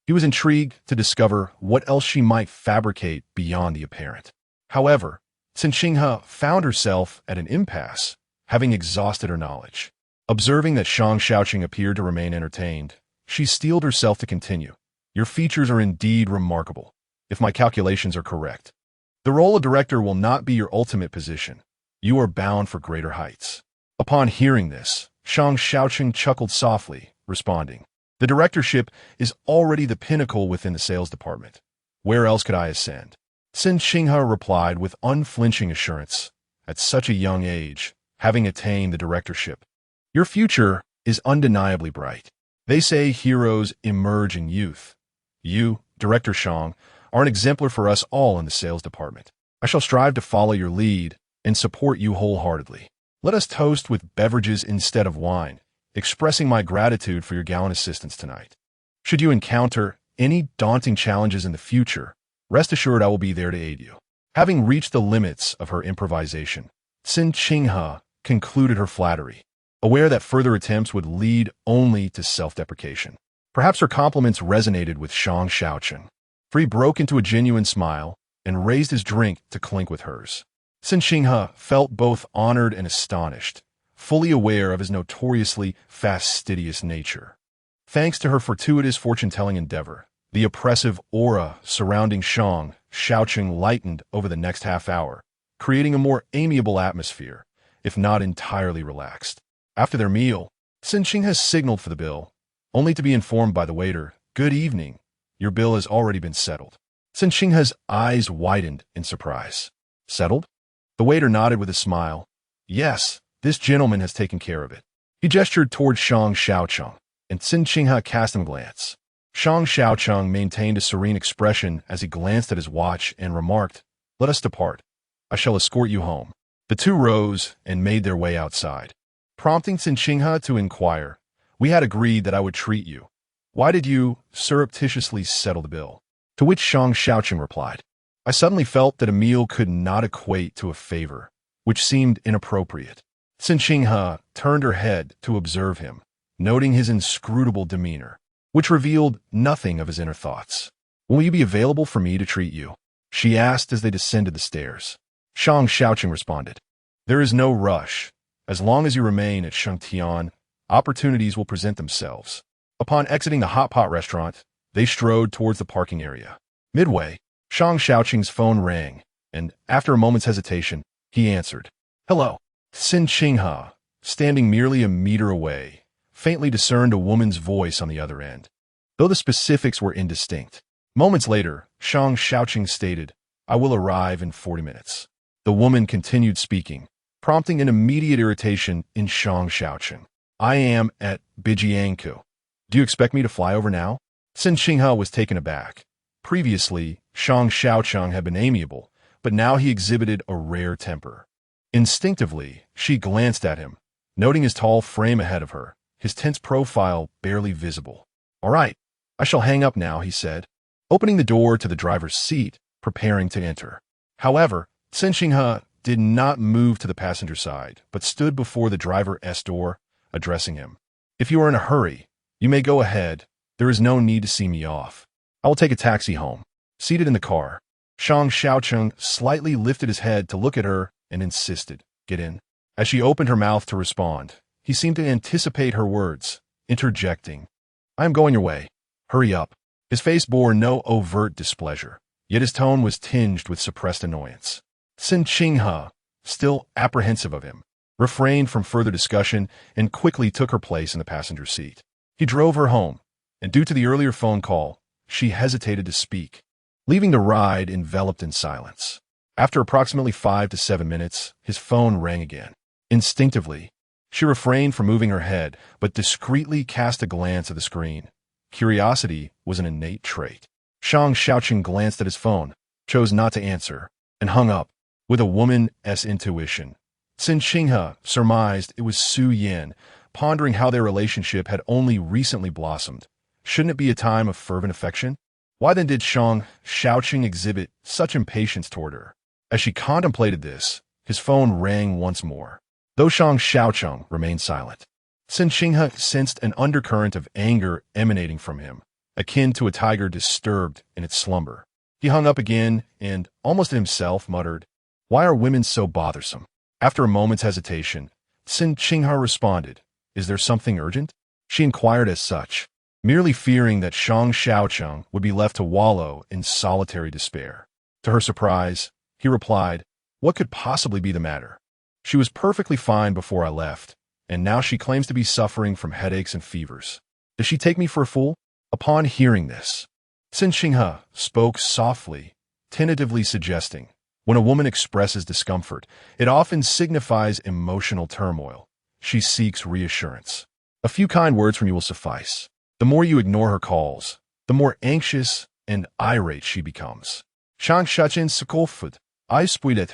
He was intrigued to discover what else she might fabricate beyond the apparent. However, Cen Qinghe found herself at an impasse, having exhausted her knowledge. Observing that Shang Shaocheng appeared to remain entertained, she steeled herself to continue. Your features are indeed remarkable, if my calculations are correct. The role of director will not be your ultimate position. You are bound for greater heights. Upon hearing this, Shang Shaocheng chuckled softly, responding, The directorship is already the pinnacle within the sales department. Where else could I ascend? Cen Qinghe replied with unflinching assurance. At such a young age, having attained the directorship, your future is undeniably bright. They say heroes emerge in youth. You, Director Shang, are an exemplar for us all in the sales department. I shall strive to follow your lead and support you wholeheartedly. Let us toast with beverages instead of wine, expressing my gratitude for your gallant assistance tonight. Should you encounter any daunting challenges in the future, rest assured I will be there to aid you. Having reached the limits of her improvisation, Cen Qinghe concluded her flattery, aware that further attempts would lead only to self-deprecation. Perhaps her compliments resonated with Shang Shaocheng, for he broke into a genuine smile and raised his drink to clink with hers. Cen Qinghe felt both honored and astonished, fully aware of his notoriously fastidious nature. Thanks to her fortuitous fortune-telling endeavor, the oppressive aura surrounding Shang Shaocheng lightened over the next half hour, creating a more amiable atmosphere, if not entirely relaxed. After their meal, Cen Qinghe signaled for the bill, only to be informed by the waiter, Good evening, your bill has already been settled. Cen Qinghe's eyes widened in surprise. Settled? The waiter nodded with a smile. Yes, this gentleman has taken care of it. He gestured toward Shang Shaocheng, and Cen Qinghe cast him a glance. Shang Shaocheng maintained a serene expression as he glanced at his watch and remarked, "Let us depart. I shall escort you home." The two rose and made their way outside, prompting Cen Qinghe to inquire, "We had agreed that I would treat you. Why did you surreptitiously settle the bill?" To which Shang Shaocheng replied, "I suddenly felt that a meal could not equate to a favor, which seemed inappropriate." Cen Qinghe turned her head to observe him, noting his inscrutable demeanor, which revealed nothing of his inner thoughts. "Will you be available for me to treat you?" she asked as they descended the stairs. Shang Shaocheng responded, "There is no rush. As long as you remain at Shangtian, opportunities will present themselves." Upon exiting the hot pot restaurant, they strode towards the parking area. Midway, Shang Shaocheng's phone rang, and after a moment's hesitation, he answered. "Hello." Cen Qinghe, standing merely a meter away, faintly discerned a woman's voice on the other end, though the specifics were indistinct. Moments later, Shang Shaocheng stated, "I will arrive in 40 minutes." The woman continued speaking, prompting an immediate irritation in Shang Shaocheng. "I am at Bijiangkou. Do you expect me to fly over now?" Cen Qinghe was taken aback. Previously, Shang Shaocheng had been amiable, but now he exhibited a rare temper. Instinctively, she glanced at him, noting his tall frame ahead of her, his tense profile barely visible. "All right, I shall hang up now," he said, opening the door to the driver's seat, preparing to enter. However, Cen Qinghe did not move to the passenger side, but stood before the driver's door, addressing him. "If you are in a hurry, you may go ahead. There is no need to see me off. I will take a taxi home." Seated in the car, Shang Shaocheng slightly lifted his head to look at her and insisted, "Get in." As she opened her mouth to respond, he seemed to anticipate her words, interjecting, "I am going your way. Hurry up." His face bore no overt displeasure, yet his tone was tinged with suppressed annoyance. Cen Qinghe, still apprehensive of him, refrained from further discussion and quickly took her place in the passenger seat. He drove her home, and due to the earlier phone call, she hesitated to speak, leaving the ride enveloped in silence. After approximately 5 to 7 minutes, his phone rang again. Instinctively, she refrained from moving her head, but discreetly cast a glance at the screen. Curiosity was an innate trait. Shang Shaocheng glanced at his phone, chose not to answer, and hung up. With a woman's intuition, Cen Qinghe surmised it was Su Yan, pondering how their relationship had only recently blossomed. Shouldn't it be a time of fervent affection? Why then did Shang Shaocheng exhibit such impatience toward her? As she contemplated this, his phone rang once more. Though Shang Shaocheng remained silent, Cen Qinghe sensed an undercurrent of anger emanating from him, akin to a tiger disturbed in its slumber. He hung up again and, almost to himself, muttered, "Why are women so bothersome?" After a moment's hesitation, Cen Qinghe responded, "Is there something urgent?" She inquired as such, merely fearing that Shang Shaocheng would be left to wallow in solitary despair. To her surprise, he replied, "What could possibly be the matter? She was perfectly fine before I left, and now she claims to be suffering from headaches and fevers. Does she take me for a fool?" Upon hearing this, Cen Qinghe spoke softly, tentatively suggesting, when a woman expresses discomfort, it often signifies emotional turmoil. She seeks reassurance. A few kind words from you will suffice. The more you ignore her calls, the more anxious and irate she becomes. Shang Shaocheng scoffed. Iceberg.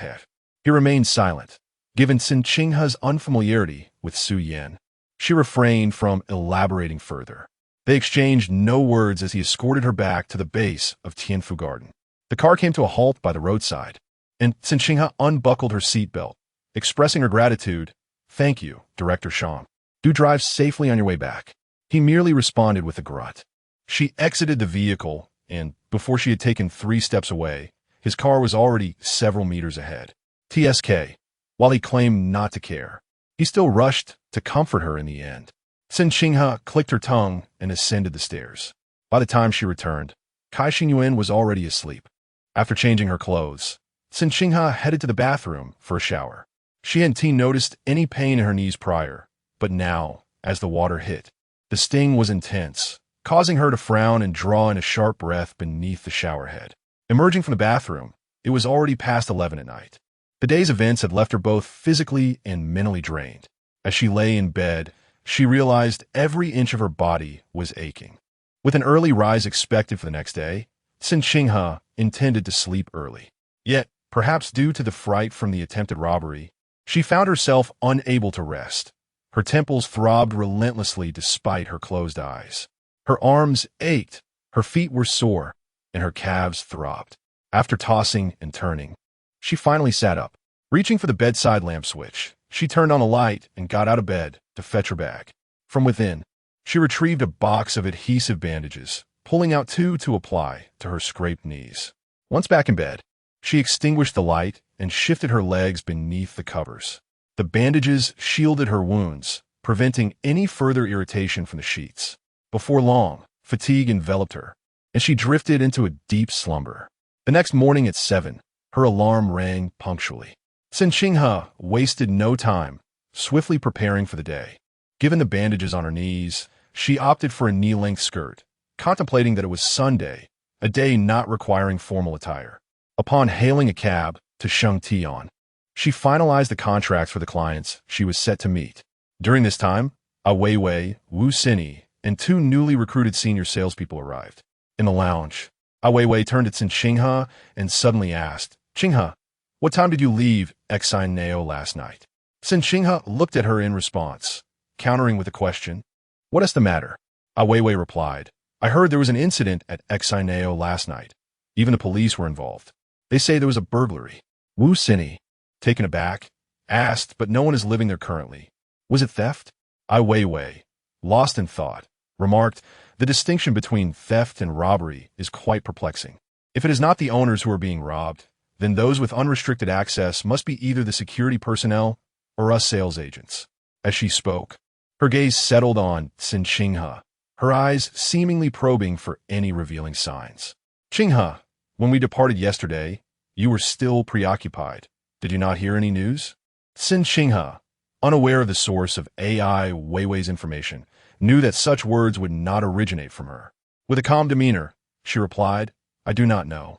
He remained silent. Given Cen Qinghe's unfamiliarity with Su Yan, she refrained from elaborating further. They exchanged no words as he escorted her back to the base of Tianfu Garden. The car came to a halt by the roadside, and Cen Qinghe unbuckled her seatbelt, expressing her gratitude. "Thank you, Director Shang. Do drive safely on your way back." He merely responded with a grunt. She exited the vehicle, and before she had taken 3 steps away, his car was already several meters ahead. TSK. While he claimed not to care, he still rushed to comfort her in the end. Cen Qinghe clicked her tongue and ascended the stairs. By the time she returned, Kai Xingyuan was already asleep. After changing her clothes, Cen Qinghe headed to the bathroom for a shower. She hadn't noticed any pain in her knees prior, but now, as the water hit, the sting was intense, causing her to frown and draw in a sharp breath beneath the shower head. Emerging from the bathroom, it was already past 11 at night. The day's events had left her both physically and mentally drained. As she lay in bed, she realized every inch of her body was aching. With an early rise expected for the next day, Cen Qinghe intended to sleep early. Yet, perhaps due to the fright from the attempted robbery, she found herself unable to rest. Her temples throbbed relentlessly despite her closed eyes. Her arms ached, her feet were sore, and her calves throbbed. After tossing and turning, she finally sat up. Reaching for the bedside lamp switch, she turned on the light and got out of bed to fetch her bag. From within, she retrieved a box of adhesive bandages, pulling out 2 to apply to her scraped knees. Once back in bed, she extinguished the light and shifted her legs beneath the covers. The bandages shielded her wounds, preventing any further irritation from the sheets. Before long, fatigue enveloped her, and she drifted into a deep slumber. The next morning at 7, her alarm rang punctually. Cen Qinghe wasted no time, swiftly preparing for the day. Given the bandages on her knees, she opted for a knee-length skirt, contemplating that it was Sunday, a day not requiring formal attire. Upon hailing a cab to Shang Shaocheng, she finalized the contracts for the clients she was set to meet. During this time, Weiwei, Wu Xini, and 2 newly recruited senior salespeople arrived. In the lounge, Weiwei turned to Cen Qinghe and suddenly asked, "Qinghe, what time did you leave Iceberg last night?" Cen Qinghe looked at her in response, countering with a question. "What is the matter?" Weiwei replied, "I heard there was an incident at Iceberg last night. Even the police were involved. They say there was a burglary." Wu Xini, taken aback, asked, "But no one is living there currently. Was it theft?" Weiwei, lost in thought, remarked, "The distinction between theft and robbery is quite perplexing. If it is not the owners who are being robbed, then those with unrestricted access must be either the security personnel or us sales agents." As she spoke, her gaze settled on Cen Qinghe, her eyes seemingly probing for any revealing signs. "Qinghe, when we departed yesterday, you were still preoccupied. Did you not hear any news?" Cen Qinghe, unaware of the source of Weiwei's information, knew that such words would not originate from her. With a calm demeanor, she replied, "I do not know."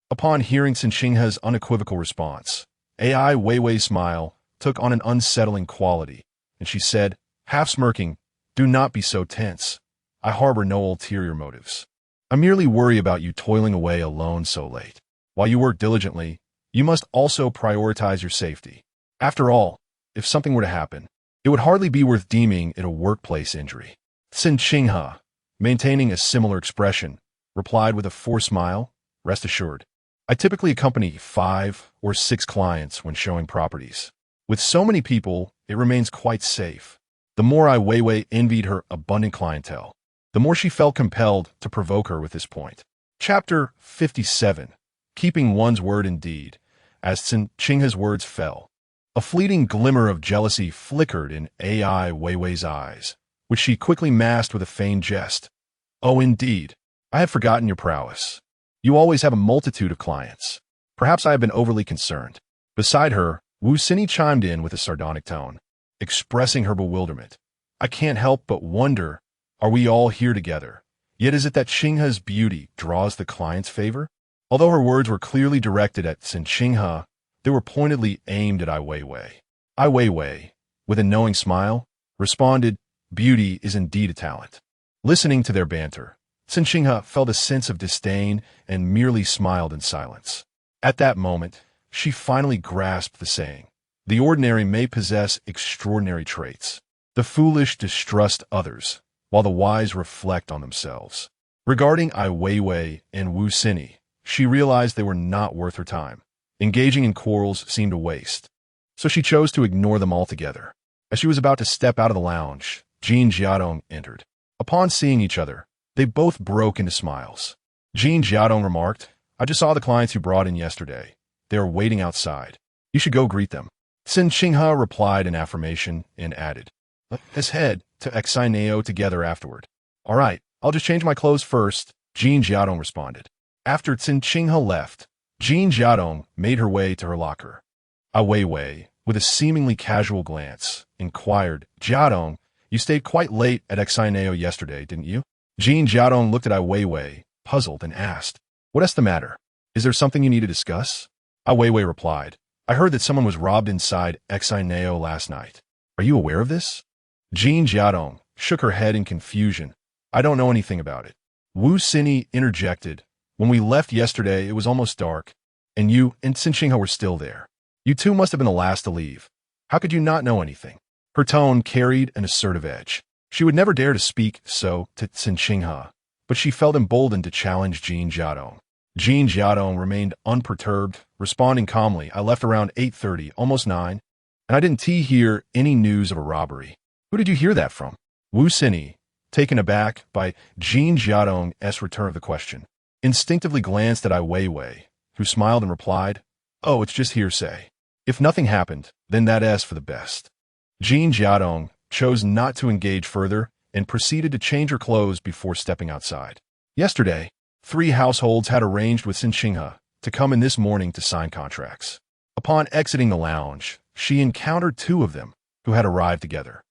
Upon hearing Cen Qinghe's unequivocal response, Weiwei's smile took on an unsettling quality, and she said, half smirking, "Do not be so tense. I harbor no ulterior motives. I merely worry about you toiling away alone so late. While you work diligently, you must also prioritize your safety. After all, if something were to happen, it would hardly be worth deeming it a workplace injury." Cen Qinghe, maintaining a similar expression, replied with a forced smile, "Rest assured, I typically accompany 5 or 6 clients when showing properties. With so many people, it remains quite safe." The more Weiwei envied her abundant clientele, the more she felt compelled to provoke her with this point. Chapter 57. Keeping one's word in deed. As Cen Qinghe's words fell, a fleeting glimmer of jealousy flickered in Weiwei's eyes, which she quickly masked with a feigned jest. "Oh, indeed. I have forgotten your prowess. You always have a multitude of clients. Perhaps I have been overly concerned." Beside her, Wu Xini chimed in with a sardonic tone, expressing her bewilderment. "I can't help but wonder, are we all here together? Yet is it that Qinghe's beauty draws the client's favor?" Although her words were clearly directed at Cen Qinghe, they were pointedly aimed at Weiwei. Weiwei, with a knowing smile, responded, "Beauty is indeed a talent." Listening to their banter, Cen Qinghe felt a sense of disdain and merely smiled in silence. At that moment, she finally grasped the saying, "The ordinary may possess extraordinary traits. The foolish distrust others, while the wise reflect on themselves." Regarding Weiwei and Wu Xini, she realized they were not worth her time. Engaging in quarrels seemed a waste, so she chose to ignore them altogether. As she was about to step out of the lounge, Cen Jiadong entered. Upon seeing each other, they both broke into smiles. Cen Jiadong remarked, "I just saw the clients you brought in yesterday. They are waiting outside. You should go greet them." Cen Qinghe replied in affirmation and added, "Let's head to Iceberg together afterward." "All right, I'll just change my clothes first," Cen Jiadong responded. After Cen Qinghe left, Cen Jiadong made her way to her locker. Weiwei, with a seemingly casual glance, inquired, "Jiadong, you stayed quite late at Iceberg yesterday, didn't you?" Cen Jiadong looked at Weiwei, puzzled, and asked, "What is the matter? Is there something you need to discuss?" Weiwei replied, "I heard that someone was robbed inside Iceberg last night. Are you aware of this?" Jin Jiadong shook her head in confusion. I don't know anything about it. Wu Xini interjected. When we left yesterday, it was almost dark, and you and Cen Qinghe were still there. You two must have been the last to leave. How could you not know anything? Her tone carried an assertive edge. She would never dare to speak so to Cen Qinghe, but she felt emboldened to challenge Jin Jiadong. Jin Jiadong remained unperturbed, responding calmly. I left around 8:30, almost 9, and I didn't hear any news of a robbery. Who did you hear that from? Wu Xini, taken aback by Jin Jiadong's return of the question, instinctively glanced at Ai Weiwei, who smiled and replied, Oh, it's just hearsay. If nothing happened, then that's for the best. Jin Jiadong chose not to engage further and proceeded to change her clothes before stepping outside. Yesterday, 3 households had arranged with Cen Qinghe to come in this morning to sign contracts. Upon exiting the lounge, she encountered 2 of them who had arrived together.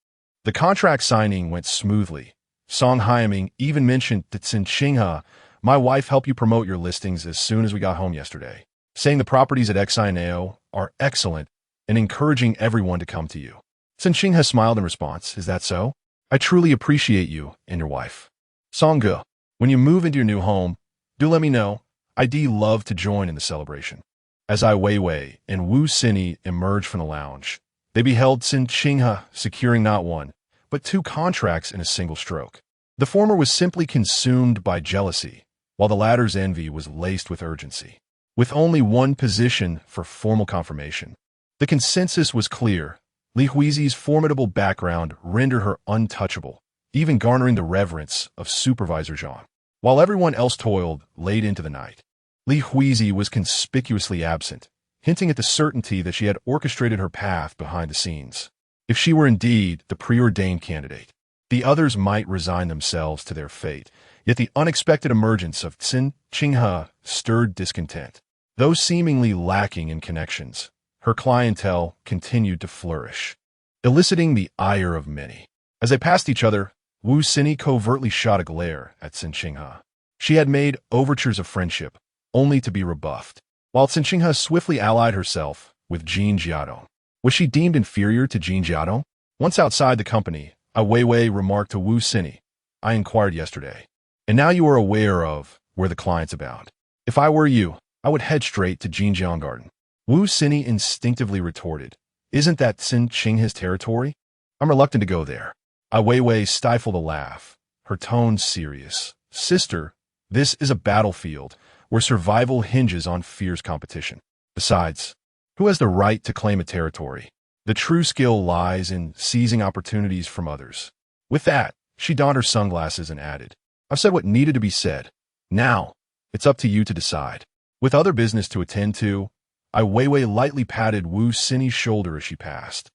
The contract signing went smoothly. Song Haiming even mentioned to Cen Qinghe, my wife helped you promote your listings as soon as we got home yesterday, saying the properties at Xinao are excellent and encouraging everyone to come to you. Cen Qinghe smiled in response. Is that so? I truly appreciate you and your wife. Song Ge, when you move into your new home, do let me know. I'd love to join in the celebration. As Ai Weiwei and Wu Xini emerged from the lounge, they beheld Cen Qinghe securing not 1, but 2 contracts in a single stroke. The former was simply consumed by jealousy, while the latter's envy was laced with urgency. With only 1 position for formal confirmation, the consensus was clear. Li Huizi's formidable background rendered her untouchable, even garnering the reverence of Supervisor Zhang. While everyone else toiled late into the night, Li Huizi was conspicuously absent, hinting at the certainty that she had orchestrated her path behind the scenes. If she were indeed the preordained candidate, the others might resign themselves to their fate, yet the unexpected emergence of Cen Qinghe stirred discontent. Though seemingly lacking in connections, her clientele continued to flourish, eliciting the ire of many. As they passed each other, Wu Xini covertly shot a glare at Cen Qinghe. She had made overtures of friendship, only to be rebuffed, while Cen Qinghe swiftly allied herself with Jin Jiadong. Was she deemed inferior to Jin Jiadong? Once outside the company, Ai Weiwei remarked to Wu Xini, I inquired yesterday, and now you are aware of where the clients abound. If I were you, I would head straight to Jinjiang Garden. Wu Xini instinctively retorted, Isn't that Cen Qinghe's territory? I'm reluctant to go there. Ai Weiwei stifled a laugh, her tone serious. Sister, this is a battlefield where survival hinges on fierce competition. Besides, who has the right to claim a territory? The true skill lies in seizing opportunities from others. With that, she donned her sunglasses and added, I've said what needed to be said. Now, it's up to you to decide. With other business to attend to, Ai Weiwei lightly patted Wu Xini's shoulder as she passed,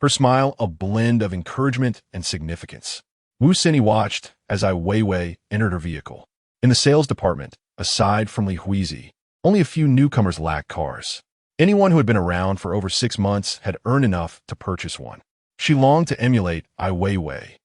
her smile a blend of encouragement and significance. Wu Xini watched as Ai Weiwei entered her vehicle. In the sales department, aside from Li Huizi, only a few newcomers lacked cars. Anyone who had been around for over 6 months had earned enough to purchase one. She longed to emulate Ai Weiwei,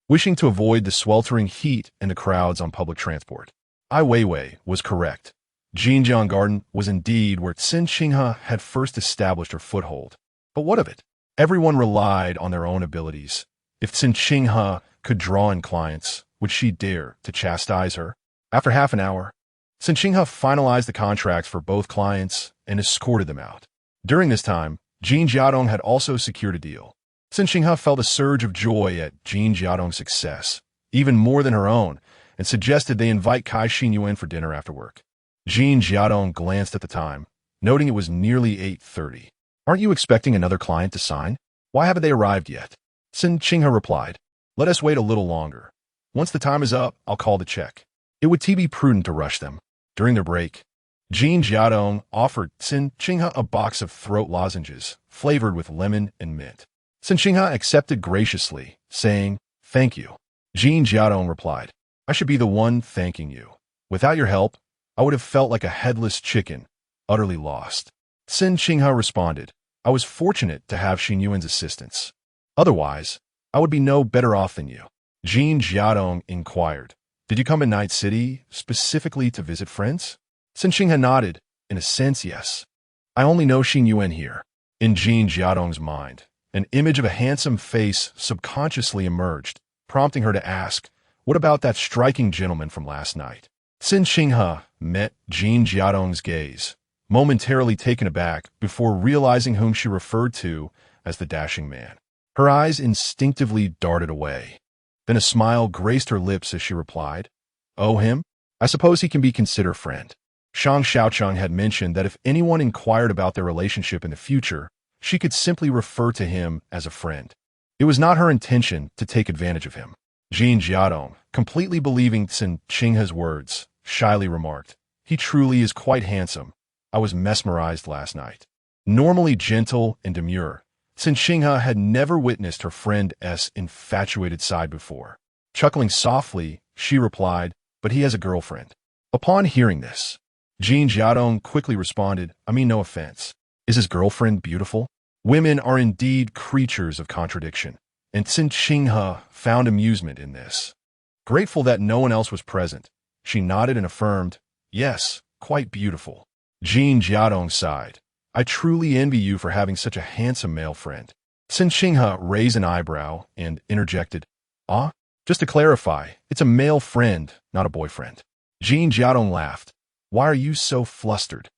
wishing to avoid the sweltering heat and the crowds on public transport. Ai Weiwei was correct. Jinjiang Garden was indeed where Cen Qinghe had first established her foothold. But what of it? Everyone relied on their own abilities. If Cen Qinghe could draw in clients, would she dare to chastise her? After half an hour, Cen Qinghe finalized the contracts for both clients and escorted them out. During this time, Jin Jiadong had also secured a deal. Cen Qinghe felt a surge of joy at Jin Jiadong's success, even more than her own, and suggested they invite Kai Xinyuan for dinner after work. Jin Jiadong glanced at the time, noting it was nearly 8:30. Aren't you expecting another client to sign? Why haven't they arrived yet? Cen Qinghe replied, Let us wait a little longer. Once the time is up, I'll call the check. It would be prudent to rush them. During their break, Jin Jiadong offered Cen Qinghe a box of throat lozenges, flavored with lemon and mint. Cen Qinghe accepted graciously, saying, Thank you. Jin Jiadong replied, I should be the one thanking you. Without your help, I would have felt like a headless chicken, utterly lost. Cen Qinghe responded, I was fortunate to have Xinyuan's assistance. Otherwise, I would be no better off than you. Jin Jiadong inquired, Did you come to Night City specifically to visit friends? Cen Qinghe nodded, in a sense, yes. I only know Xinyuan here. In Jin Jiadong's mind, An image of a handsome face subconsciously emerged, prompting her to ask, "What about that striking gentleman from last night?" Cen Qinghe met Jin Jiadong's gaze, momentarily taken aback before realizing whom she referred to as the dashing man. Her eyes instinctively darted away. Then a smile graced her lips as she replied, "Oh, him? I suppose he can be considered friend." Shang Shaocheng had mentioned that if anyone inquired about their relationship in the future, she could simply refer to him as a friend. It was not her intention to take advantage of him. Jin Jiadong, completely believing Cen Qinghe's words, shyly remarked, "He truly is quite handsome. I was mesmerized last night." Normally gentle and demure, Cen Qinghe had never witnessed her friend's infatuated side before. Chuckling softly, she replied, "But he has a girlfriend." Upon hearing this, Jin Jiadong quickly responded, "I mean no offense. Is his girlfriend beautiful?" Women are indeed creatures of contradiction, and Cen Qinghe found amusement in this. Grateful that no one else was present, she nodded and affirmed, "Yes, quite beautiful." Jin Jiadong sighed, "I truly envy you for having such a handsome male friend." Cen Qinghe raised an eyebrow and interjected, "Ah? Just to clarify, it's a male friend, not a boyfriend." Jin Jiadong laughed. "Why are you so flustered?"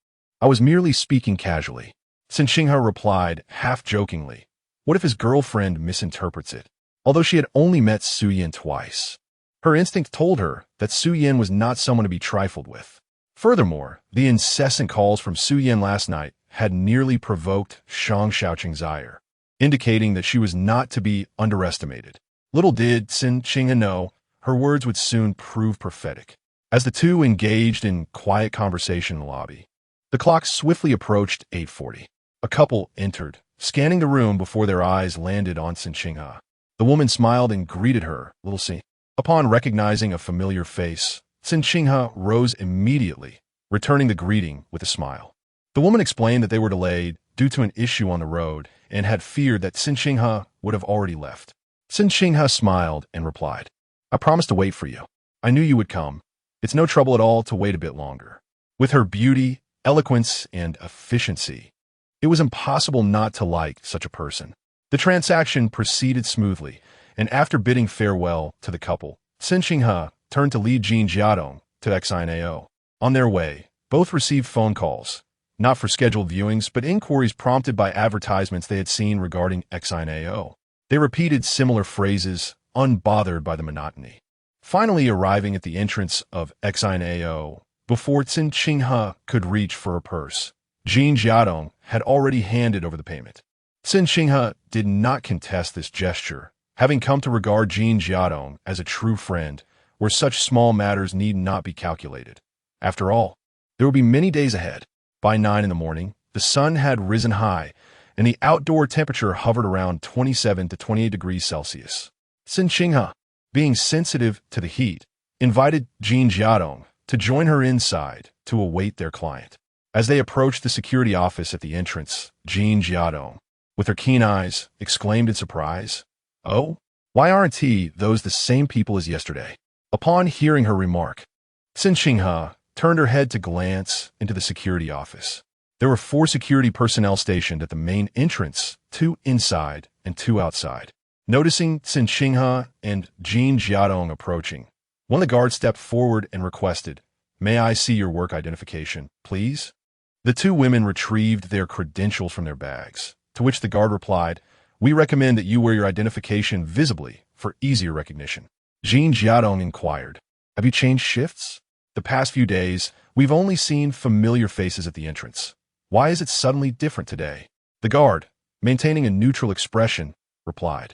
"I was merely speaking casually." Cen Qinghe replied, half-jokingly, "What if his girlfriend misinterprets it?" Although she had only met Su Yan twice, her instinct told her that Su Yan was not someone to be trifled with. Furthermore, the incessant calls from Su Yan last night had nearly provoked Shang Shaocheng's ire, indicating that she was not to be underestimated. Little did Cen Qinghe know, her words would soon prove prophetic. As the two engaged in quiet conversation in the lobby, the clock swiftly approached 8:40. A couple entered, scanning the room before their eyes landed on Cen Qinghe. The woman smiled and greeted her, "Little C." Upon recognizing a familiar face, Cen Qinghe rose immediately, returning the greeting with a smile. The woman explained that they were delayed due to an issue on the road and had feared that Cen Qinghe would have already left. Cen Qinghe smiled and replied, "I promised to wait for you. I knew you would come. It's no trouble at all to wait a bit longer." With her beauty, eloquence, and efficiency, it was impossible not to like such a person. The transaction proceeded smoothly, and after bidding farewell to the couple, Cen Qinghe turned to lead Jin Jiadong to Xinao. On their way, both received phone calls, not for scheduled viewings, but inquiries prompted by advertisements they had seen regarding Xinao. They repeated similar phrases, unbothered by the monotony. Finally arriving at the entrance of Xinao, before Cen Qinghe could reach for her purse, Jin Jiadong had already handed over the payment. Cen Qinghe did not contest this gesture, having come to regard Jin Jiadong as a true friend, where such small matters need not be calculated. After all, there would be many days ahead. By 9 in the morning, the sun had risen high, and the outdoor temperature hovered around 27 to 28 degrees Celsius. Cen Qinghe, being sensitive to the heat, invited Jin Jiadong to join her inside to await their client. As they approached the security office at the entrance, Jin Jiadong, with her keen eyes, exclaimed in surprise, "Oh, why aren't those the same people as yesterday?" Upon hearing her remark, Cen Qinghe turned her head to glance into the security office. There were 4 security personnel stationed at the main entrance, 2 inside and 2 outside. Noticing Cen Qinghe and Jin Jiadong approaching, one of the guards stepped forward and requested, "May I see your work identification, please?" The 2 women retrieved their credentials from their bags, to which the guard replied, "We recommend that you wear your identification visibly for easier recognition." Jin Jiadong inquired, "Have you changed shifts? The past few days, we've only seen familiar faces at the entrance. Why is it suddenly different today?" The guard, maintaining a neutral expression, replied,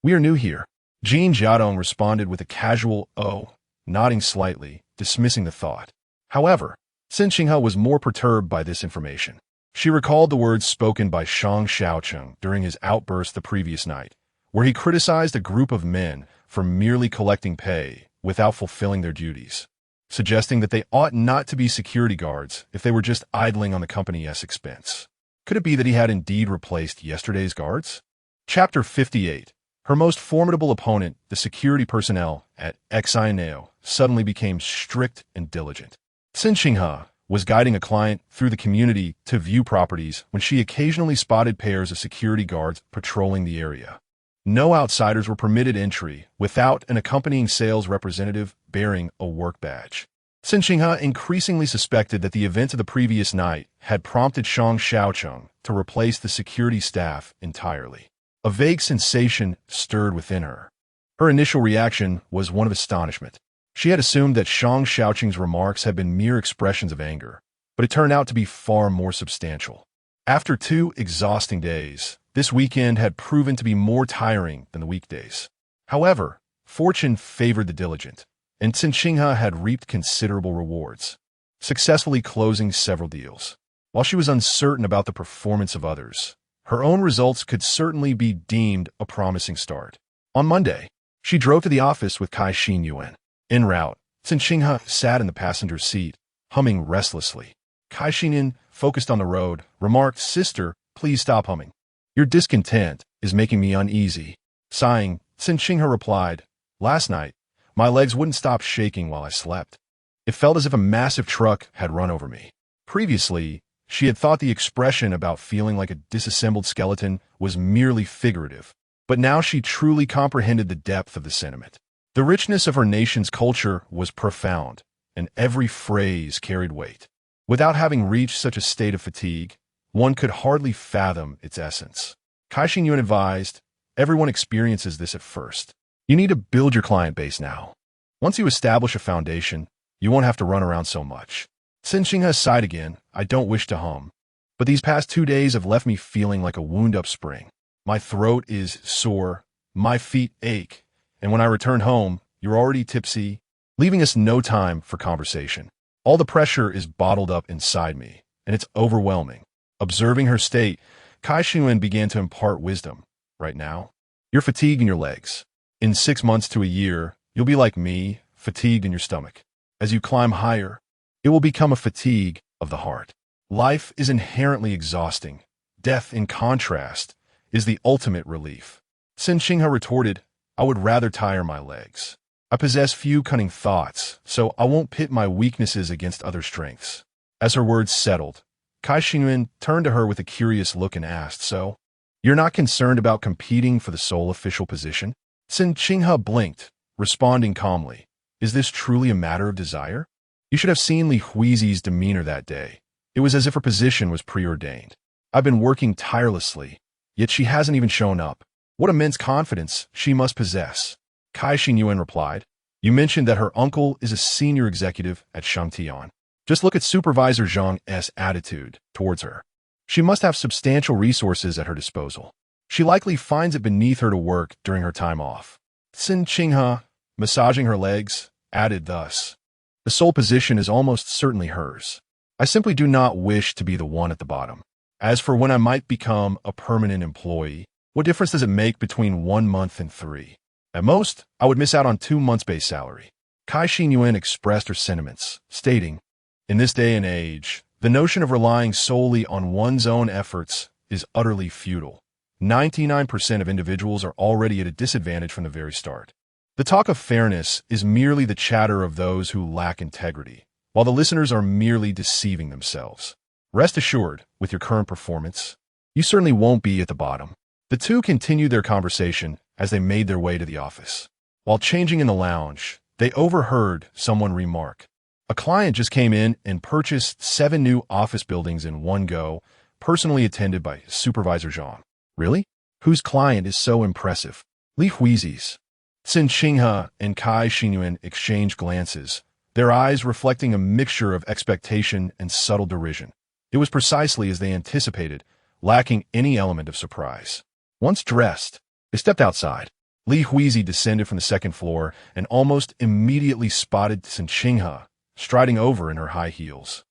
"We are new here." Jin Jiadong responded with a casual "oh," nodding slightly, dismissing the thought. However, Cen Qinghe was more perturbed by this information. She recalled the words spoken by Shang Shaocheng during his outburst the previous night, where he criticized a group of men for merely collecting pay without fulfilling their duties, suggesting that they ought not to be security guards if they were just idling on the company's expense. Could it be that he had indeed replaced yesterday's guards? Chapter 58. Her most formidable opponent, the security personnel at Xinao, suddenly became strict and diligent. Cen Qinghe, was guiding a client through the community to view properties when she occasionally spotted pairs of security guards patrolling the area. No outsiders were permitted entry without an accompanying sales representative bearing a work badge. Cen Qinghe increasingly suspected that the events of the previous night had prompted Shang Shaocheng to replace the security staff entirely. A vague sensation stirred within her. Her initial reaction was one of astonishment. She had assumed that Shang Shaocheng's remarks had been mere expressions of anger, but it turned out to be far more substantial. After 2 exhausting days, this weekend had proven to be more tiring than the weekdays. However, fortune favored the diligent, and Cen Qinghe had reaped considerable rewards, successfully closing several deals. While she was uncertain about the performance of others, her own results could certainly be deemed a promising start. On Monday, she drove to the office with Cai Xinyuan. En route, Cen Qinghe sat in the passenger seat, humming restlessly. Cai Xinyuan, focused on the road, remarked, "Sister, please stop humming. Your discontent is making me uneasy." Sighing, Cen Qinghe replied, "Last night, my legs wouldn't stop shaking while I slept. It felt as if a massive truck had run over me." Previously, she had thought the expression about feeling like a disassembled skeleton was merely figurative, but now she truly comprehended the depth of the sentiment. The richness of her nation's culture was profound, and every phrase carried weight. Without having reached such a state of fatigue, one could hardly fathom its essence. Cai Xinyuan advised, "Everyone experiences this at first. You need to build your client base now. Once you establish a foundation, you won't have to run around so much." Cen Qinghe sighed again. "I don't wish to hum, but these past 2 days have left me feeling like a wound-up spring. My throat is sore, my feet ache, and when I return home, you're already tipsy, leaving us no time for conversation. All the pressure is bottled up inside me, and it's overwhelming." Observing her state, Cai Xinyuan began to impart wisdom. "Right now, you're fatigued in your legs. In 6 months to a year, you'll be like me, fatigued in your stomach. As you climb higher, it will become a fatigue of the heart. Life is inherently exhausting. Death, in contrast, is the ultimate relief." Cen Qinghe retorted, "I would rather tire my legs. I possess few cunning thoughts, so I won't pit my weaknesses against other strengths." As her words settled, Cai Xinyuan turned to her with a curious look and asked, "So, you're not concerned about competing for the sole official position?" Cen Qinghe blinked, responding calmly, "Is this truly a matter of desire? You should have seen Li Huizi's demeanor that day. It was as if her position was preordained. I've been working tirelessly, yet she hasn't even shown up. What immense confidence she must possess." Cai Xinyuan replied, "You mentioned that her uncle is a senior executive at Shangtian. Just look at Supervisor Zhang's attitude towards her. She must have substantial resources at her disposal. She likely finds it beneath her to work during her time off." Cen Qinghe, massaging her legs, added thus, "The sole position is almost certainly hers. I simply do not wish to be the one at the bottom. As for when I might become a permanent employee, what difference does it make between 1 month and 3? At most, I would miss out on 2 months' base salary." Cai Xinyuan expressed her sentiments, stating, "In this day and age, the notion of relying solely on one's own efforts is utterly futile. 99% of individuals are already at a disadvantage from the very start. The talk of fairness is merely the chatter of those who lack integrity, while the listeners are merely deceiving themselves. Rest assured, with your current performance, you certainly won't be at the bottom." The two continued their conversation as they made their way to the office. While changing in the lounge, they overheard someone remark, "A client just came in and purchased 7 new office buildings in one go, personally attended by Supervisor Zhang." "Really? Whose client is so impressive?" "Li Huizi's." Cen Qinghe and Cai Xinyuan exchanged glances, their eyes reflecting a mixture of expectation and subtle derision. It was precisely as they anticipated, lacking any element of surprise. Once dressed, they stepped outside. Li Huizi descended from the 2nd floor and almost immediately spotted Cen Qinghe, striding over in her high heels.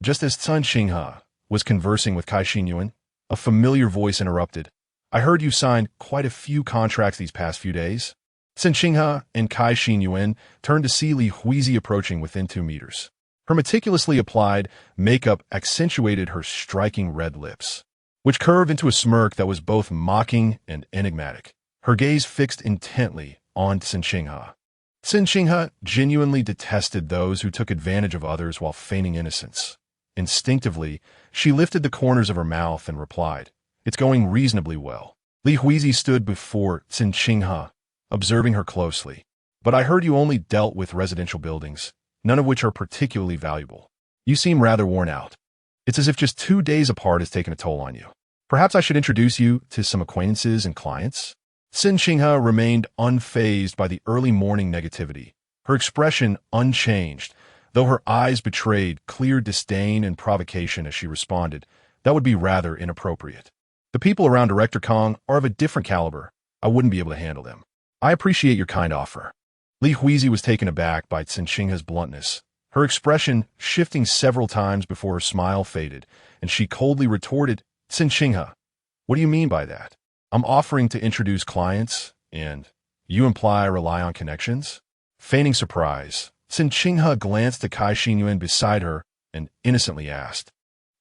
Just as Cen Qinghe was conversing with Cai Xinyuan, a familiar voice interrupted, "I heard you signed quite a few contracts these past few days." Cen Qinghe and Cai Xinyuan turned to see Li Huizi approaching within 2 meters. Her meticulously applied makeup accentuated her striking red lips, which curved into a smirk that was both mocking and enigmatic, her gaze fixed intently on Cen Qinghe. Cen Qinghe genuinely detested those who took advantage of others while feigning innocence. Instinctively, she lifted the corners of her mouth and replied, "It's going reasonably well." Li Huizi stood before Cen Qinghe, observing her closely. "But I heard you only dealt with residential buildings, none of which are particularly valuable. You seem rather worn out. It's as if just 2 days apart has taken a toll on you. Perhaps I should introduce you to some acquaintances and clients?" Cen Qinghe remained unfazed by the early morning negativity, her expression unchanged, though her eyes betrayed clear disdain and provocation as she responded, "That would be rather inappropriate. The people around Director Kong are of a different caliber. I wouldn't be able to handle them. I appreciate your kind offer." Li Huizi was taken aback by Cen Qinghe's bluntness, her expression shifting several times before her smile faded, and she coldly retorted, "Cen Qinghe, what do you mean by that? I'm offering to introduce clients, and you imply I rely on connections?" Feigning surprise, Cen Qinghe glanced at Cai Xinyuan beside her and innocently asked,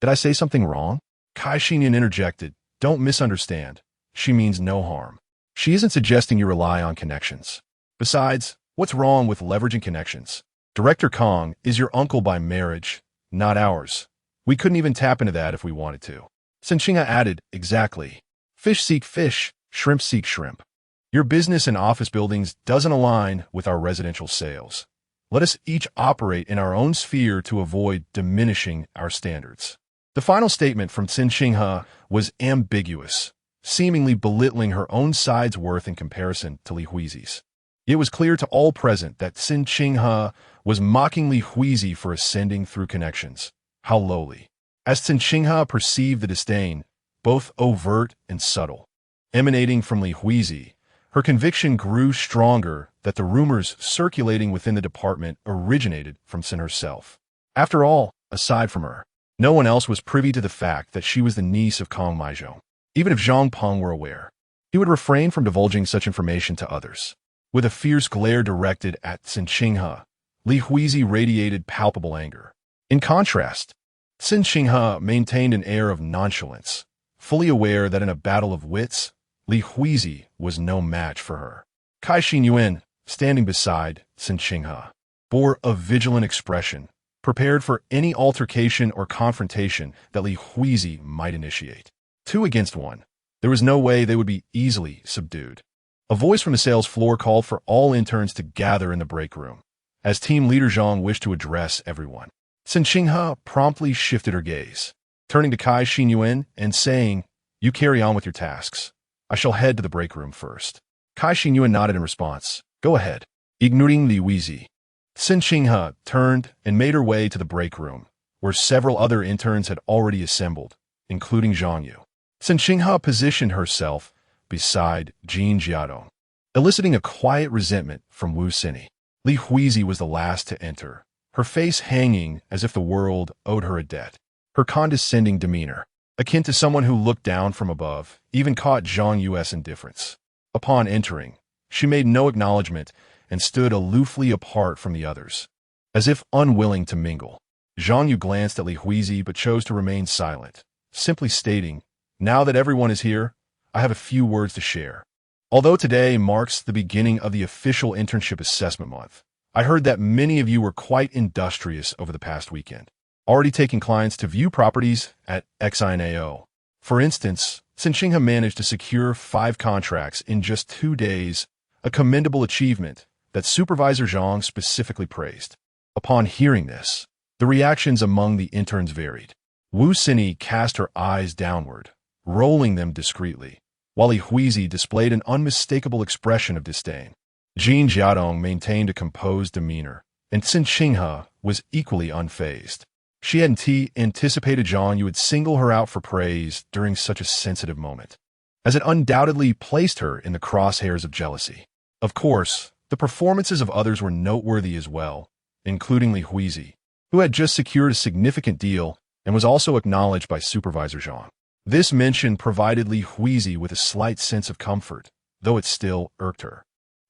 "Did I say something wrong?" Cai Xinyuan interjected, "Don't misunderstand. She means no harm. She isn't suggesting you rely on connections. Besides, what's wrong with leveraging connections? Director Kong is your uncle by marriage, not ours. We couldn't even tap into that if we wanted to." Cen Qinghe added, "Exactly. Fish seek fish, shrimp seek shrimp. Your business and office buildings doesn't align with our residential sales. Let us each operate in our own sphere to avoid diminishing our standards." The final statement from Cen Qinghe was ambiguous, seemingly belittling her own side's worth in comparison to Li Huizi's. It was clear to all present that Cen Qinghe was mocking Li Huizi for ascending through connections. How lowly. As Cen Qinghe perceived the disdain, both overt and subtle, emanating from Li Huizi, her conviction grew stronger that the rumors circulating within the department originated from Cen herself. After all, aside from her, no one else was privy to the fact that she was the niece of Kong Maizhou. Even if Zhang Peng were aware, he would refrain from divulging such information to others. With a fierce glare directed at Cen Qinghe, Li Huizi radiated palpable anger. In contrast, Cen Qinghe maintained an air of nonchalance, fully aware that in a battle of wits, Li Huizi was no match for her. Cai Xinyuan, standing beside Cen Qinghe, bore a vigilant expression, prepared for any altercation or confrontation that Li Huizi might initiate. 2 against 1. There was no way they would be easily subdued. A voice from the sales floor called for all interns to gather in the break room, as team leader Zhang wished to address everyone. Cen Qinghe promptly shifted her gaze, turning to Cai Xinyuan and saying, "You carry on with your tasks. I shall head to the break room first." Cai Xinyuan nodded in response. "Go ahead." Ignoring Li Huizi, Cen Qinghe turned and made her way to the break room, where several other interns had already assembled, including Zhang Yu. Cen Qinghe positioned herself beside Jin Jiadong, eliciting a quiet resentment from Wu Sini. Li Huizi was the last to enter, her face hanging as if the world owed her a debt. Her condescending demeanor, akin to someone who looked down from above, even caught Zhang Yu's indifference. Upon entering, she made no acknowledgement and stood aloofly apart from the others, as if unwilling to mingle. Zhang Yu glanced at Li Huizi but chose to remain silent, simply stating, "Now that everyone is here, I have a few words to share. Although today marks the beginning of the official internship assessment month, I heard that many of you were quite industrious over the past weekend, already taking clients to view properties at XINAO. For instance, Cen Qinghe managed to secure 5 contracts in just 2 days, a commendable achievement that Supervisor Zhang specifically praised. Upon hearing this, the reactions among the interns varied. Wu Sini cast her eyes downward, rolling them discreetly, while Li Huizi displayed an unmistakable expression of disdain. Jin Jiadong maintained a composed demeanor, and Cen Qinghe was equally unfazed. She hadn't anticipated Zhang Yu would single her out for praise during such a sensitive moment, as it undoubtedly placed her in the crosshairs of jealousy. Of course, the performances of others were noteworthy as well, including Li Huizi, who had just secured a significant deal and was also acknowledged by Supervisor Zhang. This mention provided Li Huizi with a slight sense of comfort, though it still irked her.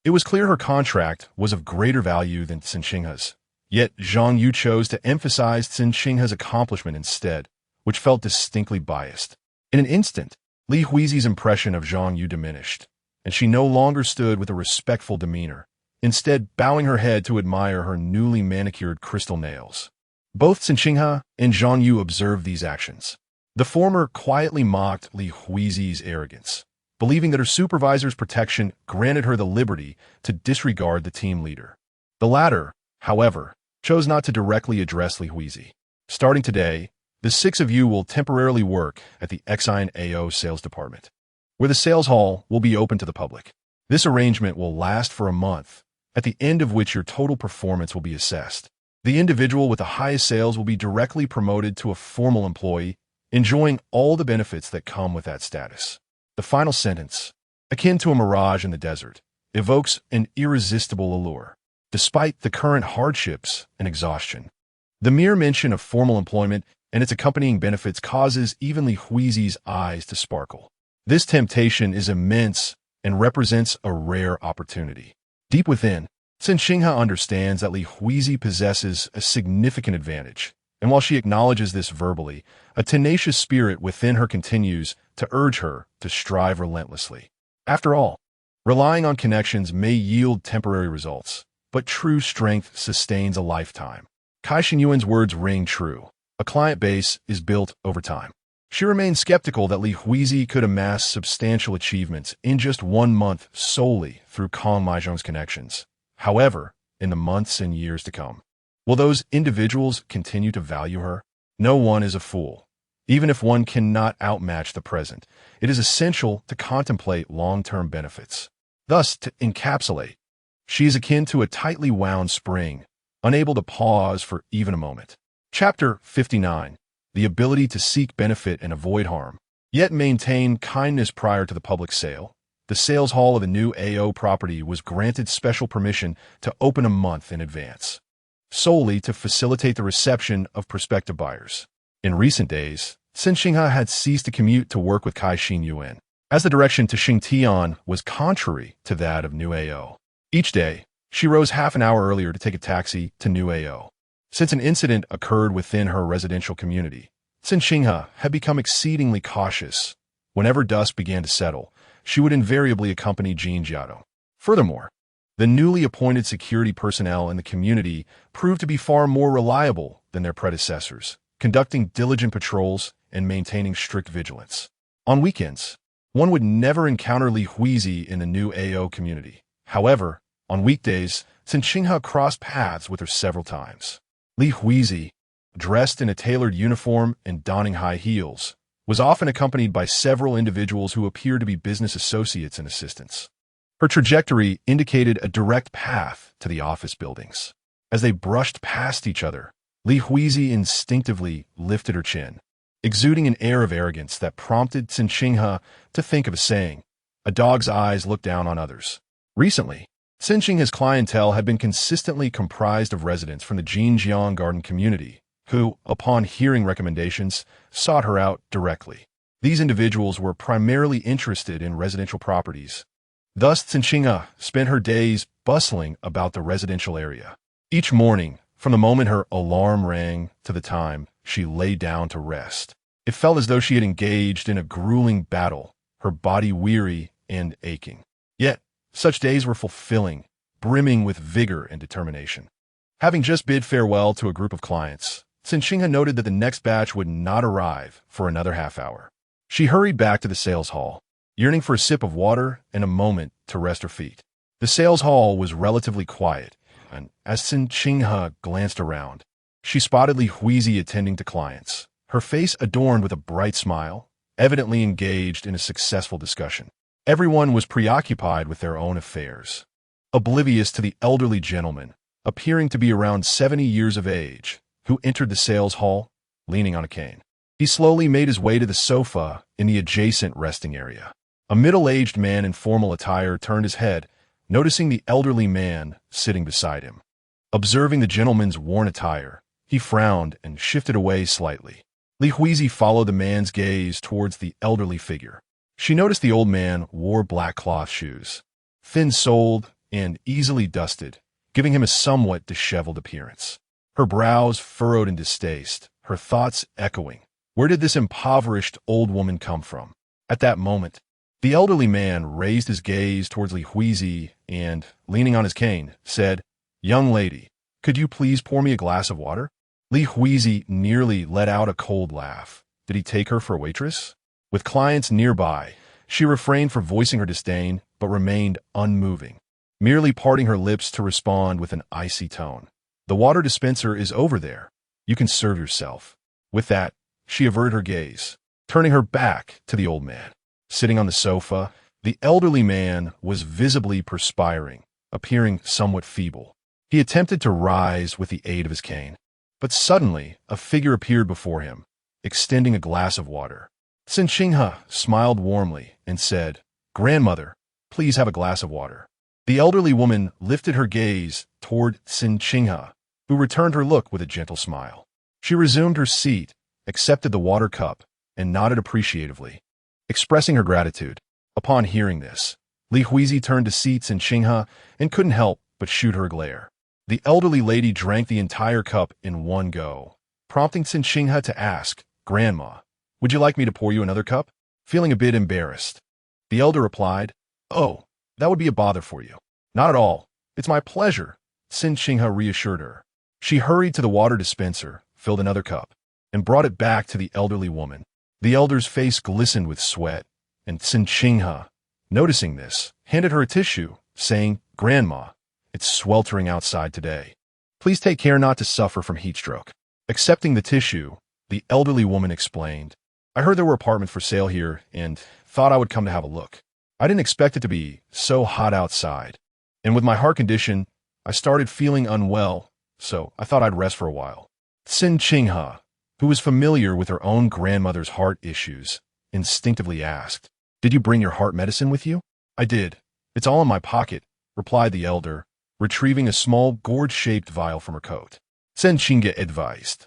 It was clear her contract was of greater value than Cen Qinghe's, yet Zhang Yu chose to emphasize Cen Qinghe's accomplishment instead, which felt distinctly biased. In an instant, Li Huizi's impression of Zhang Yu diminished, and she no longer stood with a respectful demeanor, instead bowing her head to admire her newly manicured crystal nails. Both Cen Qinghe and Zhang Yu observed these actions. The former quietly mocked Li Huizi's arrogance, believing that her supervisor's protection granted her the liberty to disregard the team leader. The latter, however, chose not to directly address Li Huizi. Starting today, the six of you will temporarily work at the Xine AO sales department, where the sales hall will be open to the public. This arrangement will last for a month, at the end of which your total performance will be assessed. The individual with the highest sales will be directly promoted to a formal employee, enjoying all the benefits that come with that status. The final sentence, akin to a mirage in the desert, evokes an irresistible allure, despite the current hardships and exhaustion. The mere mention of formal employment and its accompanying benefits causes even Li Huizi's eyes to sparkle. This temptation is immense and represents a rare opportunity. Deep within, Cen Qinghe understands that Li Huizi possesses a significant advantage, and while she acknowledges this verbally, a tenacious spirit within her continues to urge her to strive relentlessly. After all, relying on connections may yield temporary results, but true strength sustains a lifetime. Cai Xingyuan's words ring true. A client base is built over time. She remains skeptical that Li Huizi could amass substantial achievements in just 1 month solely through Kong Maizhong's connections. However, in the months and years to come, will those individuals continue to value her? No one is a fool. Even if one cannot outmatch the present, it is essential to contemplate long-term benefits. Thus, to encapsulate, she is akin to a tightly wound spring, unable to pause for even a moment. Chapter 59. The ability to seek benefit and avoid harm, yet maintain kindness prior to the public sale. The sales hall of the new AO property was granted special permission to open a month in advance, solely to facilitate the reception of prospective buyers. In recent days, Cen Qinghe had ceased to commute to work with Cai Xingyuan, as the direction to Xingtian was contrary to that of New AO. Each day, she rose half an hour earlier to take a taxi to New AO. Since an incident occurred within her residential community, Cen Qinghe had become exceedingly cautious. Whenever dusk began to settle, she would invariably accompany Jean Jiado. Furthermore, the newly appointed security personnel in the community proved to be far more reliable than their predecessors, conducting diligent patrols and maintaining strict vigilance. On weekends, one would never encounter Li Huizi in the new AO community. However, on weekdays, Cen Qinghe crossed paths with her several times. Li Huizi, dressed in a tailored uniform and donning high heels, was often accompanied by several individuals who appeared to be business associates and assistants. Her trajectory indicated a direct path to the office buildings. As they brushed past each other, Li Huizi instinctively lifted her chin, exuding an air of arrogance that prompted Cen Qinghe to think of a saying, "A dog's eyes look down on others." Recently, Cen Qinghe's clientele had been consistently comprised of residents from the Jinjiang Garden community, who, upon hearing recommendations, sought her out directly. These individuals were primarily interested in residential properties. Thus, Cen Qinghe spent her days bustling about the residential area. Each morning, from the moment her alarm rang to the time she lay down to rest, it felt as though she had engaged in a grueling battle, her body weary and aching. Yet, such days were fulfilling, brimming with vigor and determination. Having just bid farewell to a group of clients, Cen Qinghe noted that the next batch would not arrive for another half hour. She hurried back to the sales hall, yearning for a sip of water and a moment to rest her feet. The sales hall was relatively quiet, and as Cen Qinghe glanced around, she spotted Li Huizi attending to clients, her face adorned with a bright smile, evidently engaged in a successful discussion. Everyone was preoccupied with their own affairs, oblivious to the elderly gentleman, appearing to be around 70 years of age, who entered the sales hall, leaning on a cane. He slowly made his way to the sofa in the adjacent resting area. A middle-aged man in formal attire turned his head, noticing the elderly man sitting beside him. Observing the gentleman's worn attire, he frowned and shifted away slightly. Li Huizi followed the man's gaze towards the elderly figure. She noticed the old man wore black cloth shoes, thin-soled and easily dusted, giving him a somewhat disheveled appearance. Her brows furrowed in distaste, her thoughts echoing, where did this impoverished old woman come from? At that moment, the elderly man raised his gaze towards Li Huizi and, leaning on his cane, said, "Young lady, could you please pour me a glass of water?" Li Huizi nearly let out a cold laugh. Did he take her for a waitress? With clients nearby, she refrained from voicing her disdain, but remained unmoving, merely parting her lips to respond with an icy tone. The water dispenser is over there. You can serve yourself. With that, she averted her gaze, turning her back to the old man. Sitting on the sofa, the elderly man was visibly perspiring, appearing somewhat feeble. He attempted to rise with the aid of his cane, but suddenly a figure appeared before him, extending a glass of water. Cen Qinghe smiled warmly and said, "Grandmother, please have a glass of water." The elderly woman lifted her gaze toward Cen Qinghe, who returned her look with a gentle smile. She resumed her seat, accepted the water cup, and nodded appreciatively, expressing her gratitude. Upon hearing this, Li Huizi turned to see Cen Qinghe and couldn't help but shoot her a glare. The elderly lady drank the entire cup in one go, prompting Cen Qinghe to ask, "Grandma, would you like me to pour you another cup?" Feeling a bit embarrassed, the elder replied, "Oh, that would be a bother for you." "Not at all. It's my pleasure," Cen Qinghe reassured her. She hurried to the water dispenser, filled another cup, and brought it back to the elderly woman. The elder's face glistened with sweat, and Cen Qinghe, noticing this, handed her a tissue, saying, "Grandma, it's sweltering outside today. Please take care not to suffer from heat stroke." Accepting the tissue, the elderly woman explained, "I heard there were apartments for sale here and thought I would come to have a look. I didn't expect it to be so hot outside. And with my heart condition, I started feeling unwell, so I thought I'd rest for a while." Cen Qinghe, who was familiar with her own grandmother's heart issues, instinctively asked, "Did you bring your heart medicine with you?" "I did. It's all in my pocket," replied the elder, retrieving a small gourd-shaped vial from her coat. Cen Qinghe advised,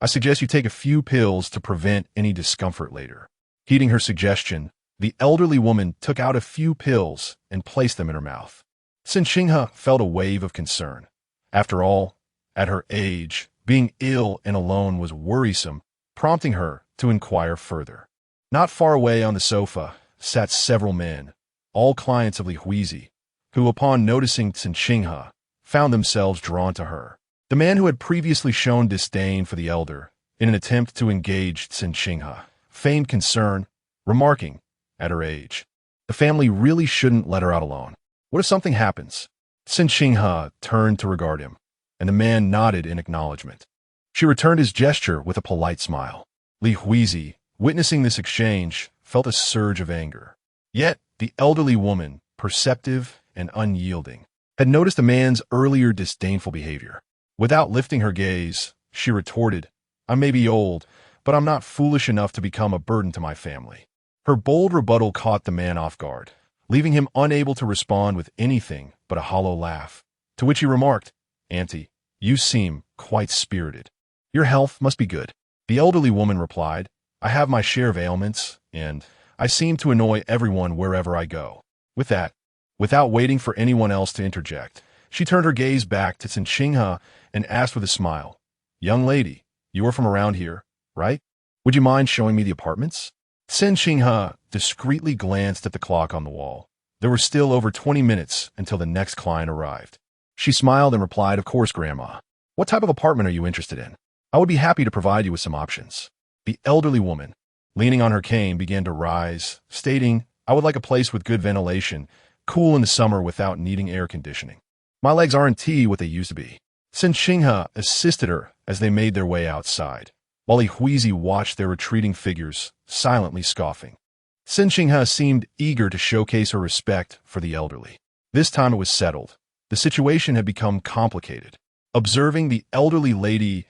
"I suggest you take a few pills to prevent any discomfort later." Heeding her suggestion, the elderly woman took out a few pills and placed them in her mouth. Cen Qinghe felt a wave of concern. After all, at her age, being ill and alone was worrisome, prompting her to inquire further. Not far away on the sofa sat several men, all clients of Li Huizi, who, upon noticing Cen Qinghe, found themselves drawn to her. The man who had previously shown disdain for the elder, in an attempt to engage Cen Qinghe, feigned concern, remarking, at her age, "The family really shouldn't let her out alone. What if something happens?" Cen Qinghe turned to regard him, and the man nodded in acknowledgement. She returned his gesture with a polite smile. Li Huizi, witnessing this exchange, felt a surge of anger. Yet the elderly woman, perceptive and unyielding, had noticed the man's earlier disdainful behavior. Without lifting her gaze, she retorted, "I may be old, but I'm not foolish enough to become a burden to my family." Her bold rebuttal caught the man off guard, leaving him unable to respond with anything but a hollow laugh, to which he remarked, "Auntie, you seem quite spirited. Your health must be good." The elderly woman replied, "I have my share of ailments, and I seem to annoy everyone wherever I go." With that, without waiting for anyone else to interject, she turned her gaze back to Cen Qinghe and asked with a smile, "Young lady, you are from around here, right? Would you mind showing me the apartments?" Cen Qinghe discreetly glanced at the clock on the wall. There were still over 20 minutes until the next client arrived. She smiled and replied, "Of course, Grandma. What type of apartment are you interested in? I would be happy to provide you with some options." The elderly woman, leaning on her cane, began to rise, stating, "I would like a place with good ventilation, cool in the summer without needing air conditioning. My legs aren't what they used to be." Cen Qinghe assisted her as they made their way outside, while Li Huizi watched their retreating figures, silently scoffing. Cen Qinghe seemed eager to showcase her respect for the elderly. This time it was settled. The situation had become complicated. Observing the elderly lady's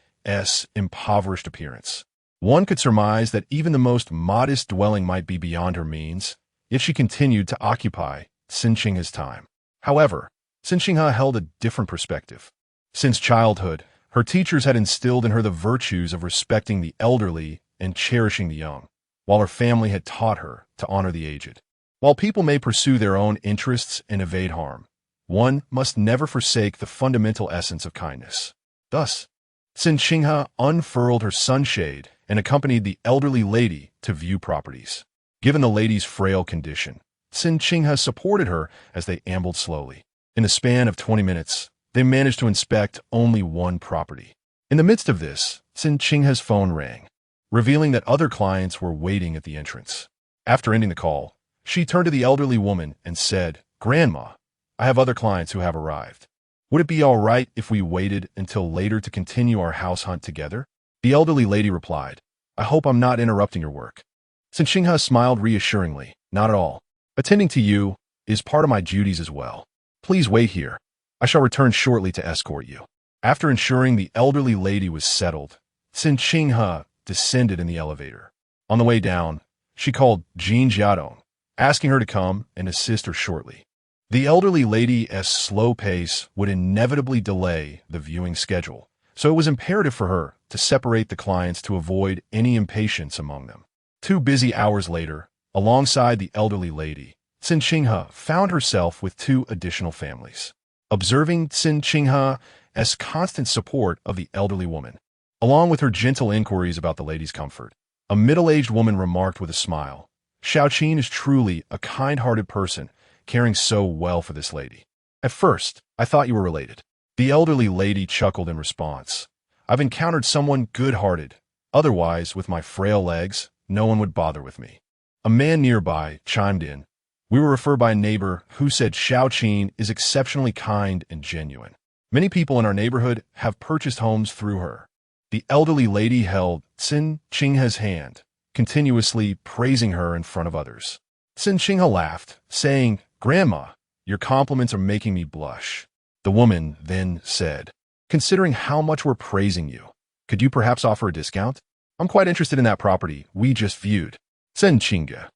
impoverished appearance, one could surmise that even the most modest dwelling might be beyond her means, yet she continued to occupy Cen Qinghe's time. However, Cen Qinghe held a different perspective. Since childhood, her teachers had instilled in her the virtues of respecting the elderly and cherishing the young, while her family had taught her to honor the aged. While people may pursue their own interests and evade harm, one must never forsake the fundamental essence of kindness. Thus, Cen Qinghe unfurled her sunshade and accompanied the elderly lady to view properties. Given the lady's frail condition, Cen Qinghe supported her as they ambled slowly. In the span of 20 minutes, they managed to inspect only one property. In the midst of this, Cen Qinghe's phone rang, revealing that other clients were waiting at the entrance. After ending the call, she turned to the elderly woman and said, "Grandma, I have other clients who have arrived. Would it be all right if we waited until later to continue our house hunt together?" The elderly lady replied, "I hope I'm not interrupting your work." Cen Qinghe smiled reassuringly, "Not at all. Attending to you is part of my duties as well. Please wait here. I shall return shortly to escort you." After ensuring the elderly lady was settled, Cen Qinghe descended in the elevator. On the way down, she called Jean Jiadong, asking her to come and assist her shortly. The elderly lady's slow pace would inevitably delay the viewing schedule, so it was imperative for her to separate the clients to avoid any impatience among them. 2 busy hours later, alongside the elderly lady, Cen Qinghe found herself with 2 additional families. Observing Cen Qinghe's constant support of the elderly woman, along with her gentle inquiries about the lady's comfort, a middle-aged woman remarked with a smile, "Shaocheng is truly a kind-hearted person, caring so well for this lady. At first, I thought you were related." The elderly lady chuckled in response. "I've encountered someone good-hearted. Otherwise, with my frail legs, no one would bother with me." A man nearby chimed in. "We were referred by a neighbor who said Shaocheng is exceptionally kind and genuine. Many people in our neighborhood have purchased homes through her." The elderly lady held Cen Qinghe's hand, continuously praising her in front of others. Cen Qinghe laughed, saying, "Grandma, your compliments are making me blush." The woman then said, "Considering how much we're praising you, could you perhaps offer a discount? I'm quite interested in that property we just viewed." Cen Qinghe,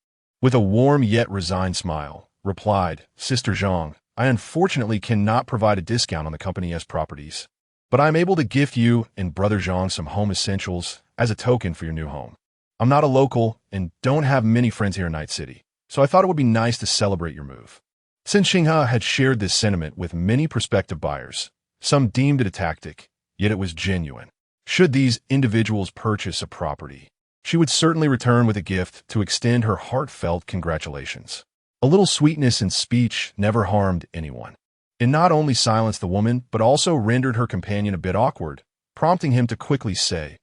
with a warm yet resigned smile, replied, "Sister Zhang, I unfortunately cannot provide a discount on the company's properties, but I am able to gift you and Brother Zhang some home essentials as a token for your new home. I'm not a local and don't have many friends here in Night City, so I thought it would be nice to celebrate your move." Cen Qinghe had shared this sentiment with many prospective buyers. Some deemed it a tactic, yet it was genuine. Should these individuals purchase a property, she would certainly return with a gift to extend her heartfelt congratulations. A little sweetness in speech never harmed anyone. It not only silenced the woman, but also rendered her companion a bit awkward, prompting him to quickly say,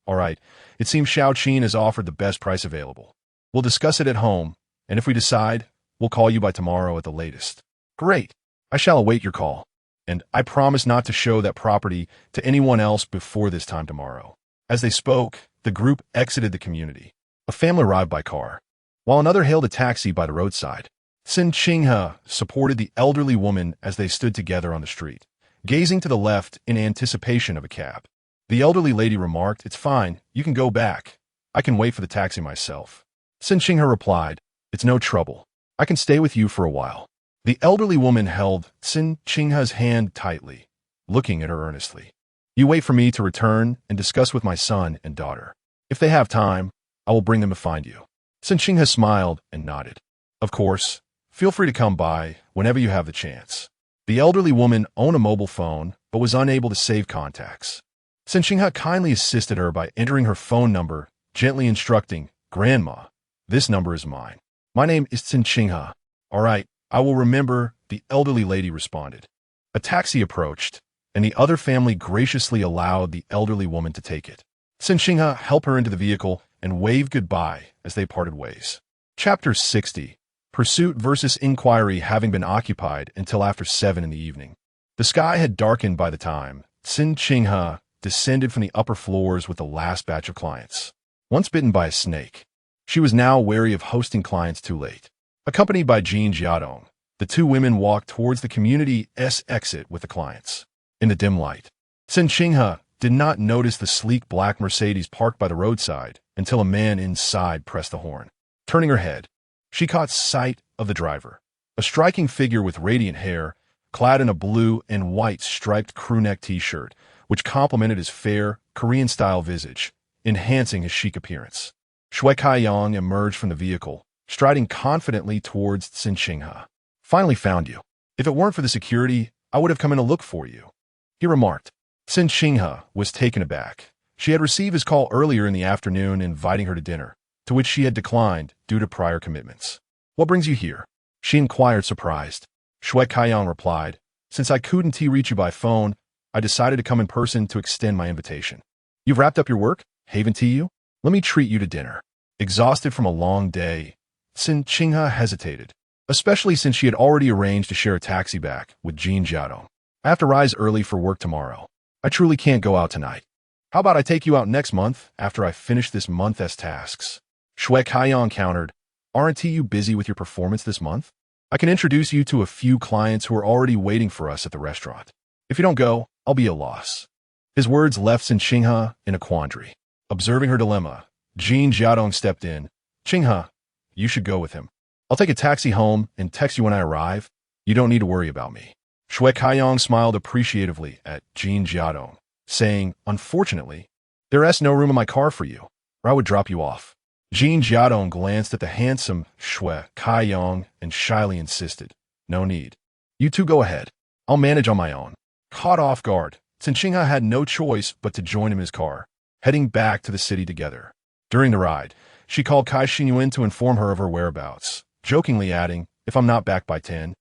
"All right, it seems Shaocheng has offered the best price available. We'll discuss it at home, and if we decide, we'll call you by tomorrow at the latest." "Great. I shall await your call, and I promise not to show that property to anyone else before this time tomorrow." As they spoke, the group exited the community. A family arrived by car, while another hailed a taxi by the roadside. Cen Qinghe supported the elderly woman as they stood together on the street, gazing to the left in anticipation of a cab. The elderly lady remarked, "It's fine, you can go back. I can wait for the taxi myself." Cen Qinghe replied, "It's no trouble. I can stay with you for a while." The elderly woman held Cen Qinghe's hand tightly, looking at her earnestly. "You wait for me to return and discuss with my son and daughter. If they have time, I will bring them to find you." Cen Qinghe smiled and nodded. "Of course, feel free to come by whenever you have the chance." The elderly woman owned a mobile phone, but was unable to save contacts. Cen Qinghe kindly assisted her by entering her phone number, gently instructing, "Grandma, this number is mine. My name is Cen Qinghe." "All right, I will remember," the elderly lady responded. A taxi approached, and the other family graciously allowed the elderly woman to take it. Cen Qinghe helped her into the vehicle and waved goodbye as they parted ways. Chapter 60. Pursuit versus inquiry having been occupied until after 7 in the evening. The sky had darkened by the time Cen Qinghe descended from the upper floors with the last batch of clients. Once bitten by a snake, she was now wary of hosting clients too late. Accompanied by Jean Jiadong, the 2 women walked towards the community's exit with the clients. In the dim light, Cen Qinghe did not notice the sleek black Mercedes parked by the roadside until a man inside pressed the horn. Turning her head, she caught sight of the driver, a striking figure with radiant hair, clad in a blue and white striped crewneck t-shirt, which complemented his fair, Korean-style visage, enhancing his chic appearance. Shui Kaiyang emerged from the vehicle, striding confidently towards Cen Qinghe. "Finally found you. If it weren't for the security, I would have come in to look for you," he remarked. Cen Qinghe was taken aback. She had received his call earlier in the afternoon inviting her to dinner, to which she had declined due to prior commitments. "What brings you here?" she inquired, surprised. Shui Kaiyang replied, "Since I couldn't reach you by phone, I decided to come in person to extend my invitation. You've wrapped up your work? Haven to you? Let me treat you to dinner. Exhausted from a long day, Cen Qinghe hesitated, especially since she had already arranged to share a taxi back with Jean Jiaodong. I have to rise early for work tomorrow. I truly can't go out tonight. How about I take you out next month after I finish this month's tasks? Shui Kaiyang countered, aren't you busy with your performance this month? I can introduce you to a few clients who are already waiting for us at the restaurant. If you don't go, I'll be a loss. His words left Cen Qinghe in a quandary. Observing her dilemma, Jean Jiaodong stepped in. Qinghe, you should go with him. I'll take a taxi home and text you when I arrive. You don't need to worry about me. Shui Kaiyang smiled appreciatively at Jean Jiaodong, saying, unfortunately, there's no room in my car for you, or I would drop you off. Jean Jiaodong glanced at the handsome Shui Kaiyang and shyly insisted, no need. You two go ahead. I'll manage on my own. Caught off guard, Cen Qinghe had no choice but to join him in his car, heading back to the city together. During the ride, she called Cai Xinyuan to inform her of her whereabouts, jokingly adding, if I'm not back by 10,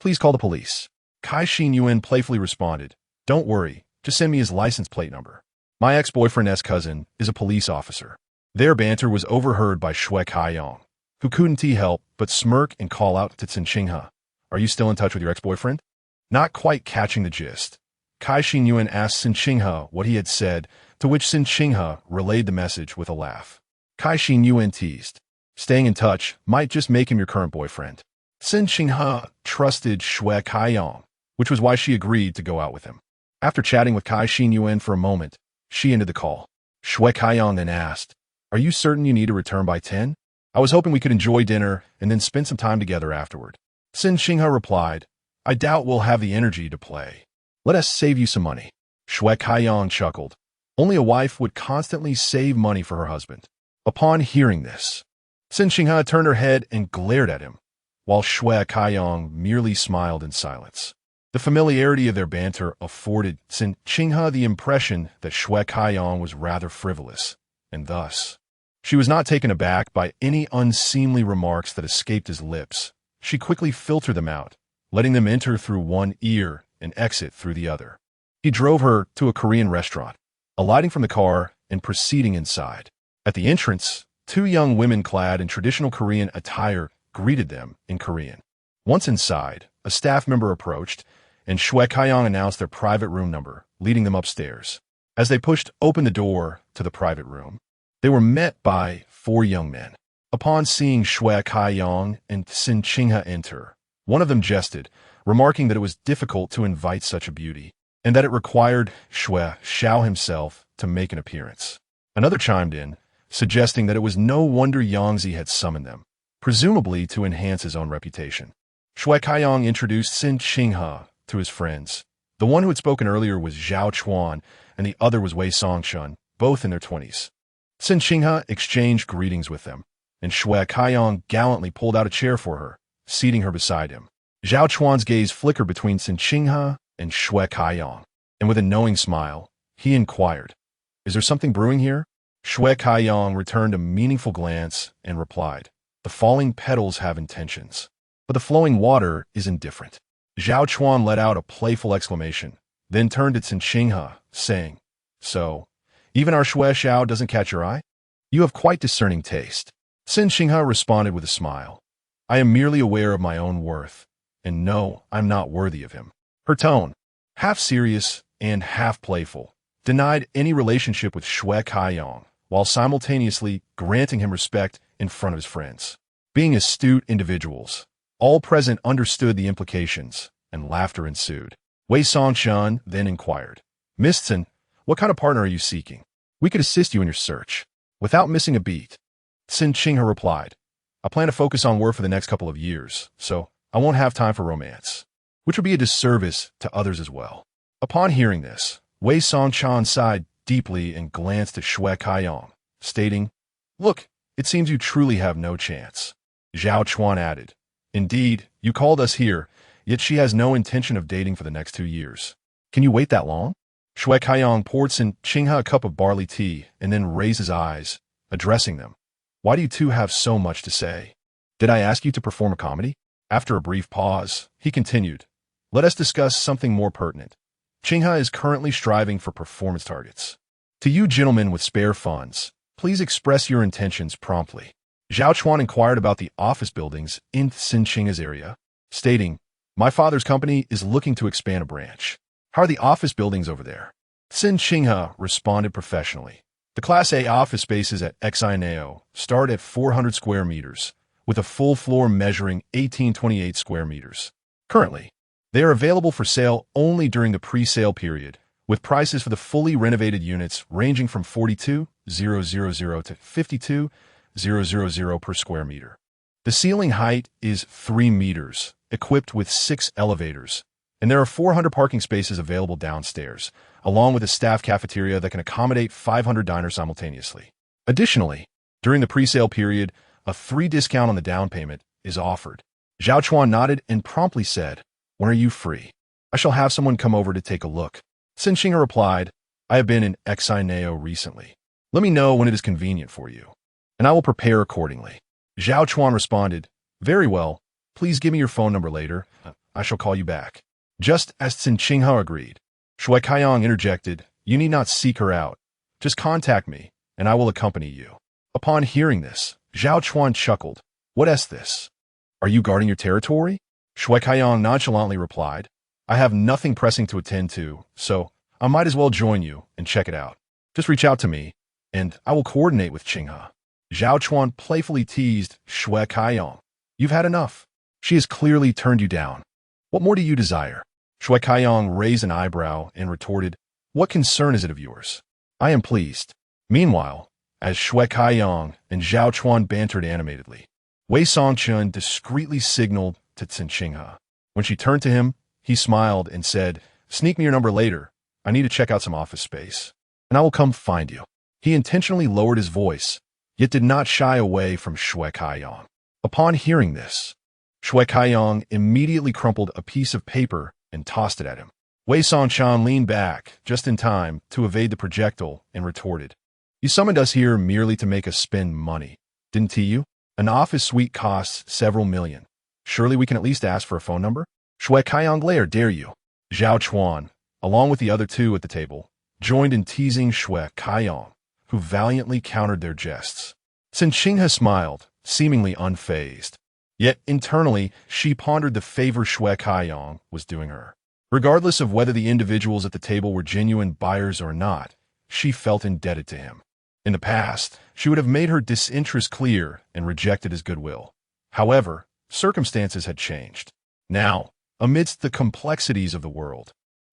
please call the police. Cai Xinyuan playfully responded, don't worry, just send me his license plate number. My ex-boyfriend's cousin is a police officer. Their banter was overheard by Shui Kaiyang, who couldn't help but smirk and call out to Cen Qinghe, are you still in touch with your ex-boyfriend? Not quite catching the gist, Cai Xinyuan asked Cen Qinghe what he had said, to which Cen Qinghe relayed the message with a laugh. Cai Xinyuan teased, staying in touch might just make him your current boyfriend. Cen Qinghe trusted Shui Kaiyang, which was why she agreed to go out with him. After chatting with Cai Xinyuan for a moment, she ended the call. Shui Kaiyang then asked, are you certain you need to return by 10? I was hoping we could enjoy dinner and then spend some time together afterward. Cen Qinghe replied, I doubt we'll have the energy to play. Let us save you some money. Shui Kaiyang chuckled. Only a wife would constantly save money for her husband. Upon hearing this, Cen Qinghe turned her head and glared at him, while Shui Kaiyang merely smiled in silence. The familiarity of their banter afforded Cen Qinghe the impression that Shui Kaiyang was rather frivolous, and thus, she was not taken aback by any unseemly remarks that escaped his lips. She quickly filtered them out, letting them enter through one ear and exit through the other. He drove her to a Korean restaurant, alighting from the car and proceeding inside. At the entrance, two young women clad in traditional Korean attire greeted them in Korean. Once inside, a staff member approached, and Shui Kaiyang announced their private room number, leading them upstairs. As they pushed open the door to the private room, they were met by four young men. Upon seeing Shui Kaiyang and Cen Qinghe enter, one of them jested, remarking that it was difficult to invite such a beauty, and that it required Shui Shao himself to make an appearance. Another chimed in, suggesting that it was no wonder Yangzi had summoned them, presumably to enhance his own reputation. Shui Kaiyang introduced Cen Qinghe to his friends. The one who had spoken earlier was Zhao Chuan, and the other was Wei Songshun, both in their 20s. Cen Qinghe exchanged greetings with them, and Shui Kaiyang gallantly pulled out a chair for her, seating her beside him. Zhao Chuan's gaze flickered between Cen Qinghe and Shui Kaiyang, and with a knowing smile, he inquired, is there something brewing here? Shui Kaiyang returned a meaningful glance and replied, the falling petals have intentions, but the flowing water is indifferent. Zhao Chuan let out a playful exclamation, then turned to Cen Qinghe, saying, so, even our Shui Shao doesn't catch your eye? You have quite discerning taste. Cen Qinghe responded with a smile. I am merely aware of my own worth, and no, I'm not worthy of him. Her tone, half serious and half playful, denied any relationship with Shui Kaiyang, while simultaneously granting him respect in front of his friends. Being astute individuals, all present understood the implications, and laughter ensued. Wei Songshun then inquired, Miss Cen, what kind of partner are you seeking? We could assist you in your search. Without missing a beat, Cen Qinghe replied, I plan to focus on work for the next couple of years, so I won't have time for romance, which would be a disservice to others as well. Upon hearing this, Wei Songshun sighed deeply and glanced at Shui Kaiyang, stating, look, it seems you truly have no chance. Zhao Chuan added, indeed, you called us here, yet she has no intention of dating for the next 2 years. Can you wait that long? Shui Kaiyang poured Cen Qinghe a cup of barley tea and then raised his eyes, addressing them. Why do you two have so much to say? Did I ask you to perform a comedy? After a brief pause, he continued, let us discuss something more pertinent. Qinghe is currently striving for performance targets. To you gentlemen with spare funds, please express your intentions promptly. Zhao Chuan inquired about the office buildings in Cen Qinghe's area, stating, "My father's company is looking to expand a branch. How are the office buildings over there?" Cen Qinghe responded professionally. The Class A office spaces at Xinao start at 400 square meters, with a full floor measuring 1828 square meters. Currently, they are available for sale only during the pre-sale period, with prices for the fully renovated units ranging from 42,000 to 52,000 per square meter. The ceiling height is 3 meters, equipped with 6 elevators, and there are 400 parking spaces available downstairs, along with a staff cafeteria that can accommodate 500 diners simultaneously. Additionally, during the pre-sale period, a 3% discount on the down payment is offered. Zhao Chuan nodded and promptly said, "When are you free? I shall have someone come over to take a look." Cen Qinghe replied, "I have been in Xinao recently. Let me know when it is convenient for you, and I will prepare accordingly." Zhao Chuan responded, "Very well. Please give me your phone number later. I shall call you back." Just as Cen Qinghe agreed, Shui Kaiyang interjected, "You need not seek her out. Just contact me, and I will accompany you." Upon hearing this, Zhao Chuan chuckled. "What is this? Are you guarding your territory?" Shui Kaiyang nonchalantly replied, "I have nothing pressing to attend to, so I might as well join you and check it out. Just reach out to me, and I will coordinate with Qinghe." Zhao Chuan playfully teased Shui Kaiyang. "You've had enough. She has clearly turned you down. What more do you desire?" Shui Kaiyang raised an eyebrow and retorted, "What concern is it of yours? I am pleased." Meanwhile, as Shui Kaiyang and Zhao Chuan bantered animatedly, Wei Songchun discreetly signaled to Cen Qinghe. When she turned to him, he smiled and said, "Sneak me your number later. I need to check out some office space, and I will come find you." He intentionally lowered his voice, yet did not shy away from Shui Kaiyang. Upon hearing this, Shui Kaiyang immediately crumpled a piece of paper and tossed it at him. Wei Songchun leaned back just in time to evade the projectile and retorted, "You summoned us here merely to make us spend money, didn't you? An office suite costs several million. Surely we can at least ask for a phone number?" Shui Kaiyang glared, "Dare you?" Zhao Chuan, along with the other two at the table, joined in teasing Shui Kaiyang, who valiantly countered their jests. Cen Qinghe smiled, seemingly unfazed. Yet internally, she pondered the favor Shui Kaiyang was doing her. Regardless of whether the individuals at the table were genuine buyers or not, she felt indebted to him. In the past, she would have made her disinterest clear and rejected his goodwill. However, circumstances had changed. Now, amidst the complexities of the world,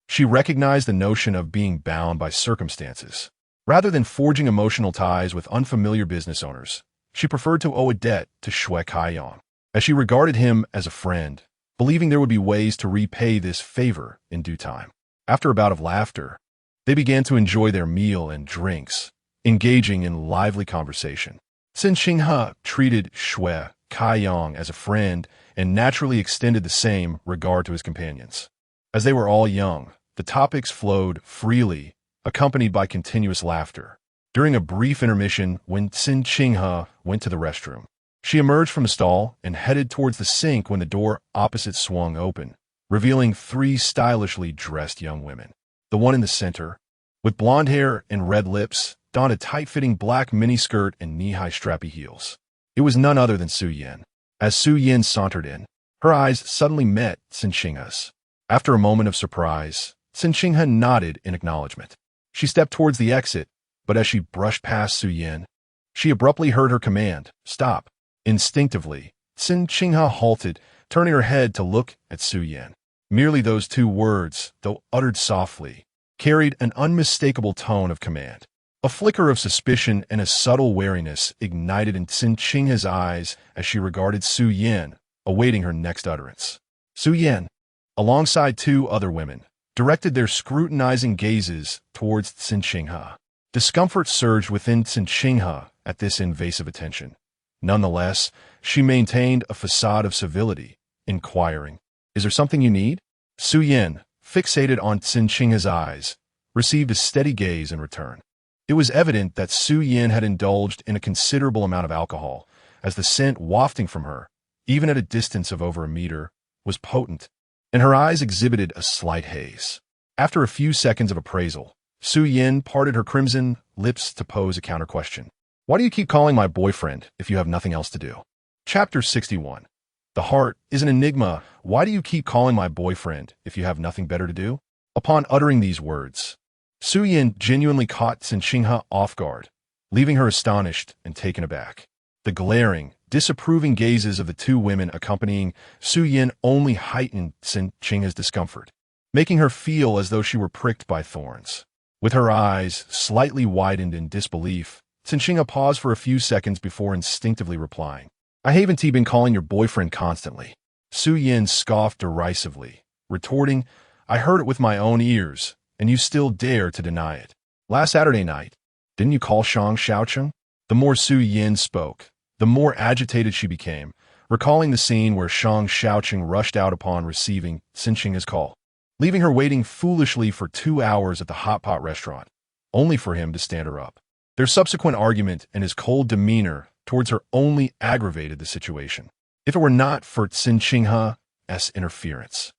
she recognized the notion of being bound by circumstances. Rather than forging emotional ties with unfamiliar business owners, she preferred to owe a debt to Shui Kaiyang, as she regarded him as a friend, believing there would be ways to repay this favor in due time. After a bout of laughter, they began to enjoy their meal and drinks, engaging in lively conversation. Cen Qinghe treated Shui Kaiyang as a friend and naturally extended the same regard to his companions. As they were all young, the topics flowed freely, accompanied by continuous laughter. During a brief intermission when Cen Qinghe went to the restroom, she emerged from the stall and headed towards the sink when the door opposite swung open, revealing 3 stylishly dressed young women. The one in the center, with blonde hair and red lips, donned a tight-fitting black miniskirt and knee-high strappy heels. It was none other than Su Yan. As Su Yan sauntered in, her eyes suddenly met Cen Qinghe's. After a moment of surprise, Cen Qinghe nodded in acknowledgement. She stepped towards the exit, but as she brushed past Su Yan, she abruptly heard her command, "Stop." Instinctively, Cen Qinghe halted, turning her head to look at Su Yan. Merely those 2 words, though uttered softly, carried an unmistakable tone of command. A flicker of suspicion and a subtle wariness ignited in Cen Qinghe's eyes as she regarded Su Yan, awaiting her next utterance. Su Yan, alongside 2 other women, directed their scrutinizing gazes towards Cen Qinghe. Discomfort surged within Cen Qinghe at this invasive attention. Nonetheless, she maintained a facade of civility, inquiring, "Is there something you need?" Su Yan, fixated on Cen Qinghe's eyes, received a steady gaze in return. It was evident that Su Yan had indulged in a considerable amount of alcohol, as the scent wafting from her, even at a distance of over a meter, was potent, and her eyes exhibited a slight haze. After a few seconds of appraisal, Su Yin parted her crimson lips to pose a counter-question. Why do you keep calling my boyfriend if you have nothing else to do? Chapter 61. The heart is an enigma. Why do you keep calling my boyfriend if you have nothing better to do? Upon uttering these words, Su Yin genuinely caught Cen Qinghe off guard, leaving her astonished and taken aback. The glaring, disapproving gazes of the two women accompanying Su Yin only heightened Cen Qinghe's discomfort, making her feel as though she were pricked by thorns. With her eyes slightly widened in disbelief, Cen Qinghe paused for a few seconds before instinctively replying. I haven't been calling your boyfriend constantly. Su Yin scoffed derisively, retorting, I heard it with my own ears, and you still dare to deny it. Last Saturday night, didn't you call Shang Shaocheng? The more Su Yin spoke, the more agitated she became, recalling the scene where Shang Shaocheng rushed out upon receiving Cen Qinghe's call, leaving her waiting foolishly for 2 hours at the hot pot restaurant, only for him to stand her up. Their subsequent argument and his cold demeanor towards her only aggravated the situation. If it were not for Cen Qinghe's interference,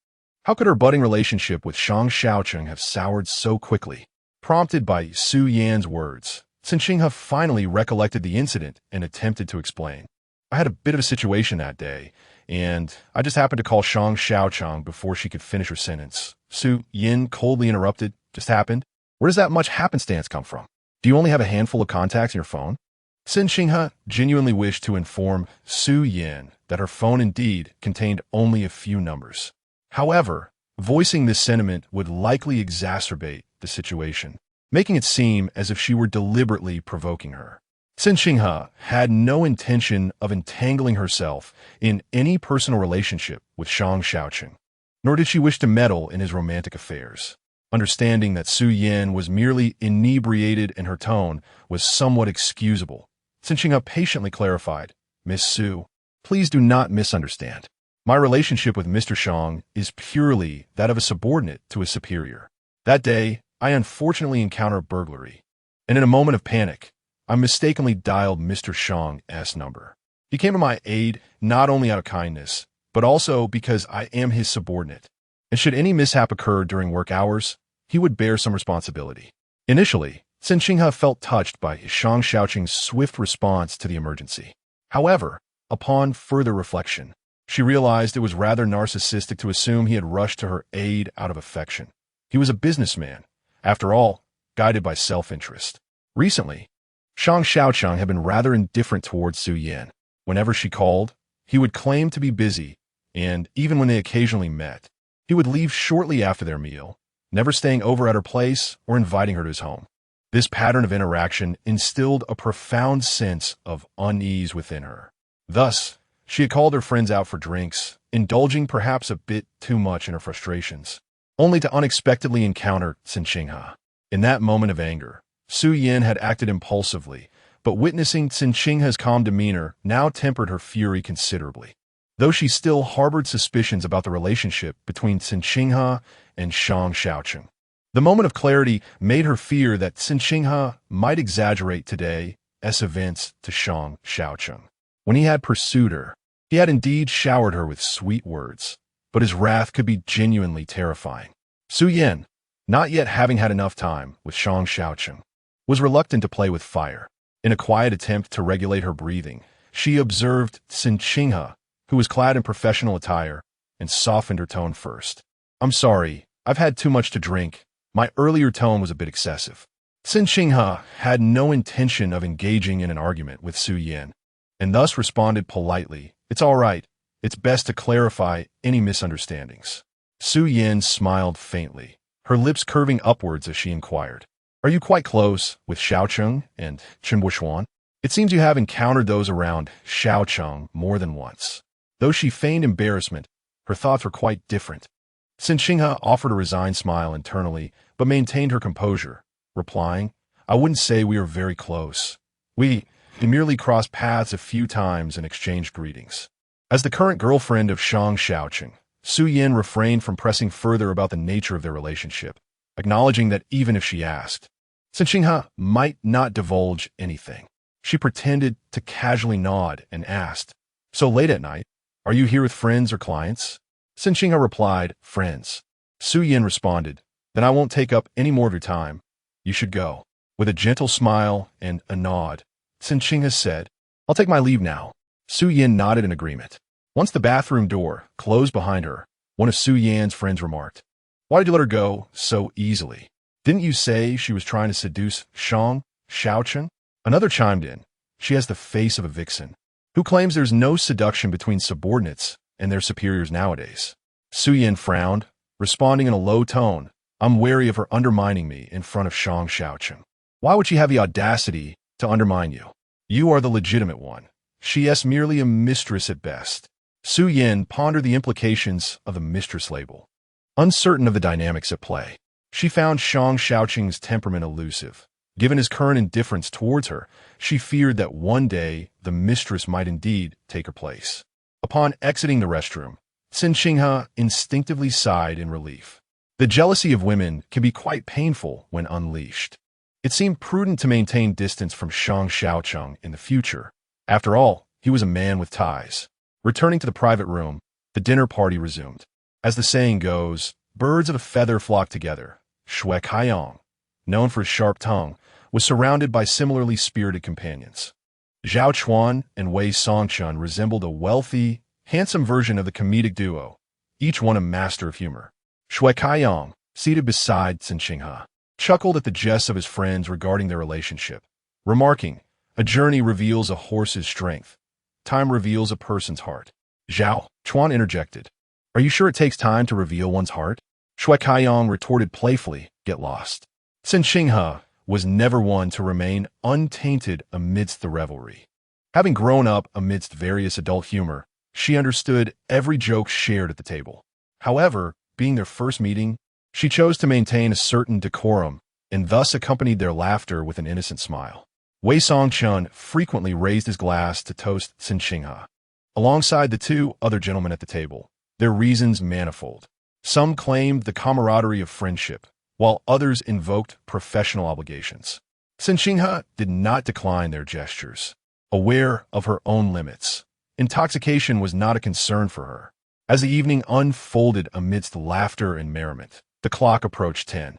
how could her budding relationship with Shang Shaocheng have soured so quickly? Prompted by Su Yin's words, Cen Qinghe finally recollected the incident and attempted to explain. I had a bit of a situation that day, and I just happened to call Shang Shaocheng before she could finish her sentence. Su Yin coldly interrupted, just happened? Where does that much happenstance come from? Do you only have a handful of contacts in your phone? Cen Qinghe genuinely wished to inform Su Yin that her phone indeed contained only a few numbers. However, voicing this sentiment would likely exacerbate the situation, making it seem as if she were deliberately provoking her. Cen Qinghe had no intention of entangling herself in any personal relationship with Shang Shaocheng, nor did she wish to meddle in his romantic affairs. Understanding that Su Yin was merely inebriated and her tone was somewhat excusable, Cen Qinghe patiently clarified, Miss Su, please do not misunderstand. My relationship with Mr. Shang is purely that of a subordinate to a superior. That day, I unfortunately encountered a burglary, and in a moment of panic, I mistakenly dialed Mr. Shang's number. He came to my aid not only out of kindness, but also because I am his subordinate, and should any mishap occur during work hours, he would bear some responsibility. Initially, Cen Qinghe felt touched by Shang Shaocheng's swift response to the emergency. However, upon further reflection, she realized it was rather narcissistic to assume he had rushed to her aid out of affection. He was a businessman, after all, guided by self-interest. Recently, Shang Shaocheng had been rather indifferent towards Su Yin. Whenever she called, he would claim to be busy, and even when they occasionally met, he would leave shortly after their meal, never staying over at her place or inviting her to his home. This pattern of interaction instilled a profound sense of unease within her. Thus, she had called her friends out for drinks, indulging perhaps a bit too much in her frustrations, only to unexpectedly encounter Cen Qinghe. In that moment of anger, Su Yin had acted impulsively, but witnessing Cen Qinghe's calm demeanor now tempered her fury considerably. Though she still harbored suspicions about the relationship between Cen Qinghe and Shang Shaocheng, the moment of clarity made her fear that Cen Qinghe might exaggerate today's events to Shang Shaocheng. When he had pursued her, he had indeed showered her with sweet words, but his wrath could be genuinely terrifying. Su Yin, not yet having had enough time with Shang Shaocheng, was reluctant to play with fire. In a quiet attempt to regulate her breathing, she observed Cen Qinghe, who was clad in professional attire, and softened her tone first. I'm sorry, I've had too much to drink. My earlier tone was a bit excessive. Cen Qinghe had no intention of engaging in an argument with Su Yin, and thus responded politely, It's all right. It's best to clarify any misunderstandings. Su Yin smiled faintly, her lips curving upwards as she inquired, Are you quite close with Shaocheng and Chen? It seems you have encountered those around Shaocheng more than once. Though she feigned embarrassment, her thoughts were quite different. Cen Qinghe offered a resigned smile internally, but maintained her composure, replying, I wouldn't say we are very close. We merely crossed paths a few times and exchanged greetings. As the current girlfriend of Shang Shaocheng, Su Yin refrained from pressing further about the nature of their relationship, acknowledging that even if she asked, Cen Qinghe might not divulge anything. She pretended to casually nod and asked, So late at night, are you here with friends or clients? Cen Qinghe replied, Friends. Su Yin responded, Then I won't take up any more of your time. You should go. With a gentle smile and a nod, Cen Qinghe said, I'll take my leave now. Su Yan nodded in agreement. Once the bathroom door closed behind her, one of Su Yan's friends remarked, Why did you let her go so easily? Didn't you say she was trying to seduce Shang Shaocheng? Another chimed in, She has the face of a vixen. Who claims there's no seduction between subordinates and their superiors nowadays? Su Yan frowned, responding in a low tone, I'm wary of her undermining me in front of Shang Shaocheng. Why would she have the audacity to undermine you? You are the legitimate one. She is merely a mistress at best. Su Yan pondered the implications of the mistress label. Uncertain of the dynamics at play, she found Shang Shaocheng's temperament elusive. Given his current indifference towards her, she feared that one day the mistress might indeed take her place. Upon exiting the restroom, Cen Qinghe instinctively sighed in relief. The jealousy of women can be quite painful when unleashed. It seemed prudent to maintain distance from Shang Shaocheng in the future. After all, he was a man with ties. Returning to the private room, the dinner party resumed. As the saying goes, birds of a feather flock together. Shue Kaiyang, known for his sharp tongue, was surrounded by similarly spirited companions. Zhao Chuan and Wei Songchun resembled a wealthy, handsome version of the comedic duo, each one a master of humor. Shue Kaiyang, seated beside Cen Qinghe, chuckled at the jests of his friends regarding their relationship, remarking, A journey reveals a horse's strength. Time reveals a person's heart. Zhao Chuan interjected, Are you sure it takes time to reveal one's heart? Shue Kaiyang retorted playfully, Get lost. Cen Qinghe was never one to remain untainted amidst the revelry. Having grown up amidst various adult humor, she understood every joke shared at the table. However, being their first meeting, she chose to maintain a certain decorum and thus accompanied their laughter with an innocent smile. Wei Songchun frequently raised his glass to toast Cen Qinghe. Alongside the two other gentlemen at the table, their reasons manifold. Some claimed the camaraderie of friendship, while others invoked professional obligations. Cen Qinghe did not decline their gestures. Aware of her own limits, intoxication was not a concern for her. As the evening unfolded amidst laughter and merriment, the clock approached 10.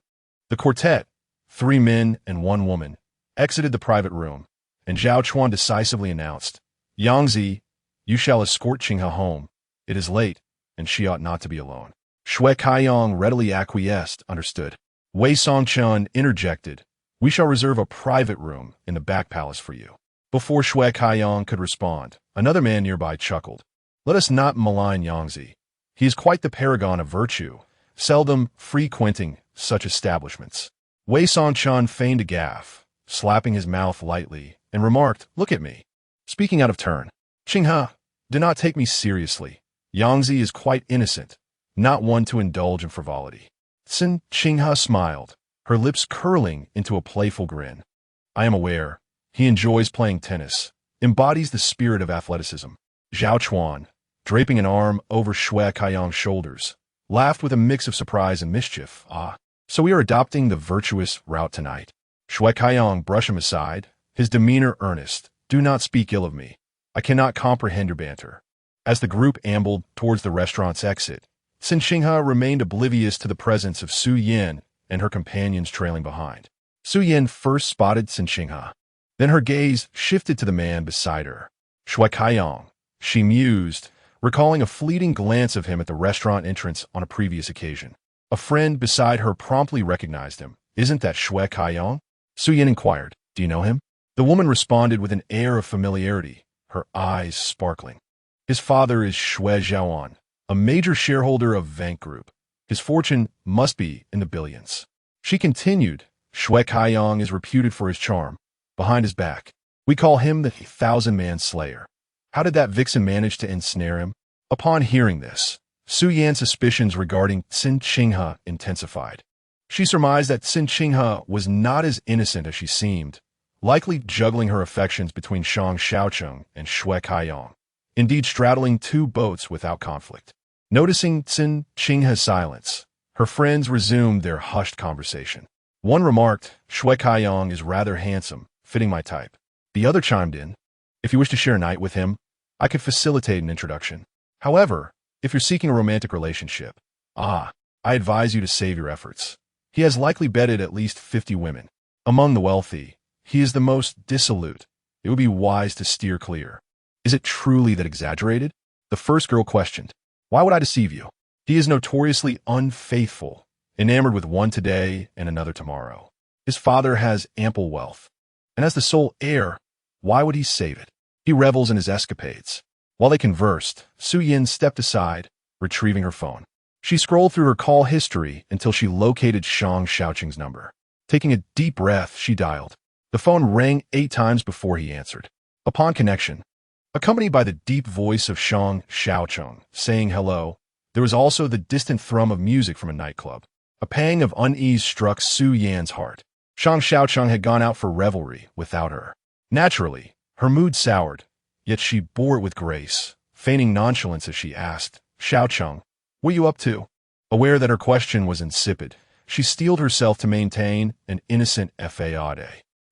The quartet, 3 men and 1 woman, exited the private room, and Zhao Chuan decisively announced, Yangzi, you shall escort Qinghe home. It is late, and she ought not to be alone. Shue Kaiyang readily acquiesced, understood. Wei Songchun interjected, We shall reserve a private room in the back palace for you. Before Shue Kaiyang could respond, another man nearby chuckled. Let us not malign Yangzi. He is quite the paragon of virtue, seldom frequenting such establishments. Wei Songchun feigned a gaffe, slapping his mouth lightly, and remarked, Look at me. Speaking out of turn, Qinghe, do not take me seriously. Yangzi is quite innocent, not one to indulge in frivolity. Cen Qinghe smiled, her lips curling into a playful grin. I am aware. He enjoys playing tennis, embodies the spirit of athleticism. Zhao Chuan, draping an arm over Shue Kaiyang's shoulders, laughed with a mix of surprise and mischief. So we are adopting the virtuous route tonight. Shue Kaiyang brushed him aside, his demeanor earnest. Do not speak ill of me. I cannot comprehend your banter. As the group ambled towards the restaurant's exit, Cen Qinghe remained oblivious to the presence of Su Yan and her companions trailing behind. Su Yan first spotted Cen Qinghe. Then her gaze shifted to the man beside her. Shue Kaiyang, she mused, recalling a fleeting glance of him at the restaurant entrance on a previous occasion. A friend beside her promptly recognized him. Isn't that Shue Kaiyang? Su Yan inquired. Do you know him? The woman responded with an air of familiarity, her eyes sparkling. His father is Shue Zhaoan, a major shareholder of Vank Group. His fortune must be in the billions. She continued, Shue Kaiyang is reputed for his charm. Behind his back, we call him the 1,000-man slayer. How did that vixen manage to ensnare him? Upon hearing this, Su Yan's suspicions regarding Cen Qinghe intensified. She surmised that Cen Qinghe was not as innocent as she seemed, likely juggling her affections between Shang Shaocheng and Shue Kaiyang, indeed straddling 2 boats without conflict. Noticing Cen Qinghe's silence, her friends resumed their hushed conversation. One remarked, Shue Kaiyang is rather handsome, fitting my type. The other chimed in, If you wish to share a night with him, I could facilitate an introduction. However, if you're seeking a romantic relationship, I advise you to save your efforts. He has likely bedded at least 50 women. Among the wealthy, he is the most dissolute. It would be wise to steer clear. Is it truly that exaggerated? The first girl questioned. Why would I deceive you? He is notoriously unfaithful, enamored with one today and another tomorrow. His father has ample wealth, and as the sole heir, why would he save it? He revels in his escapades. While they conversed, Su Yin stepped aside, retrieving her phone. She scrolled through her call history until she located Shang Shaocheng's number. Taking a deep breath, she dialed. The phone rang 8 times before he answered. Upon connection, accompanied by the deep voice of Shang Shaocheng saying hello, there was also the distant thrum of music from a nightclub. A pang of unease struck Su Yan's heart. Shang Shaocheng had gone out for revelry without her. Naturally, her mood soured, yet she bore it with grace, feigning nonchalance as she asked, Shaocheng, what are you up to? Aware that her question was insipid, she steeled herself to maintain an innocent facade.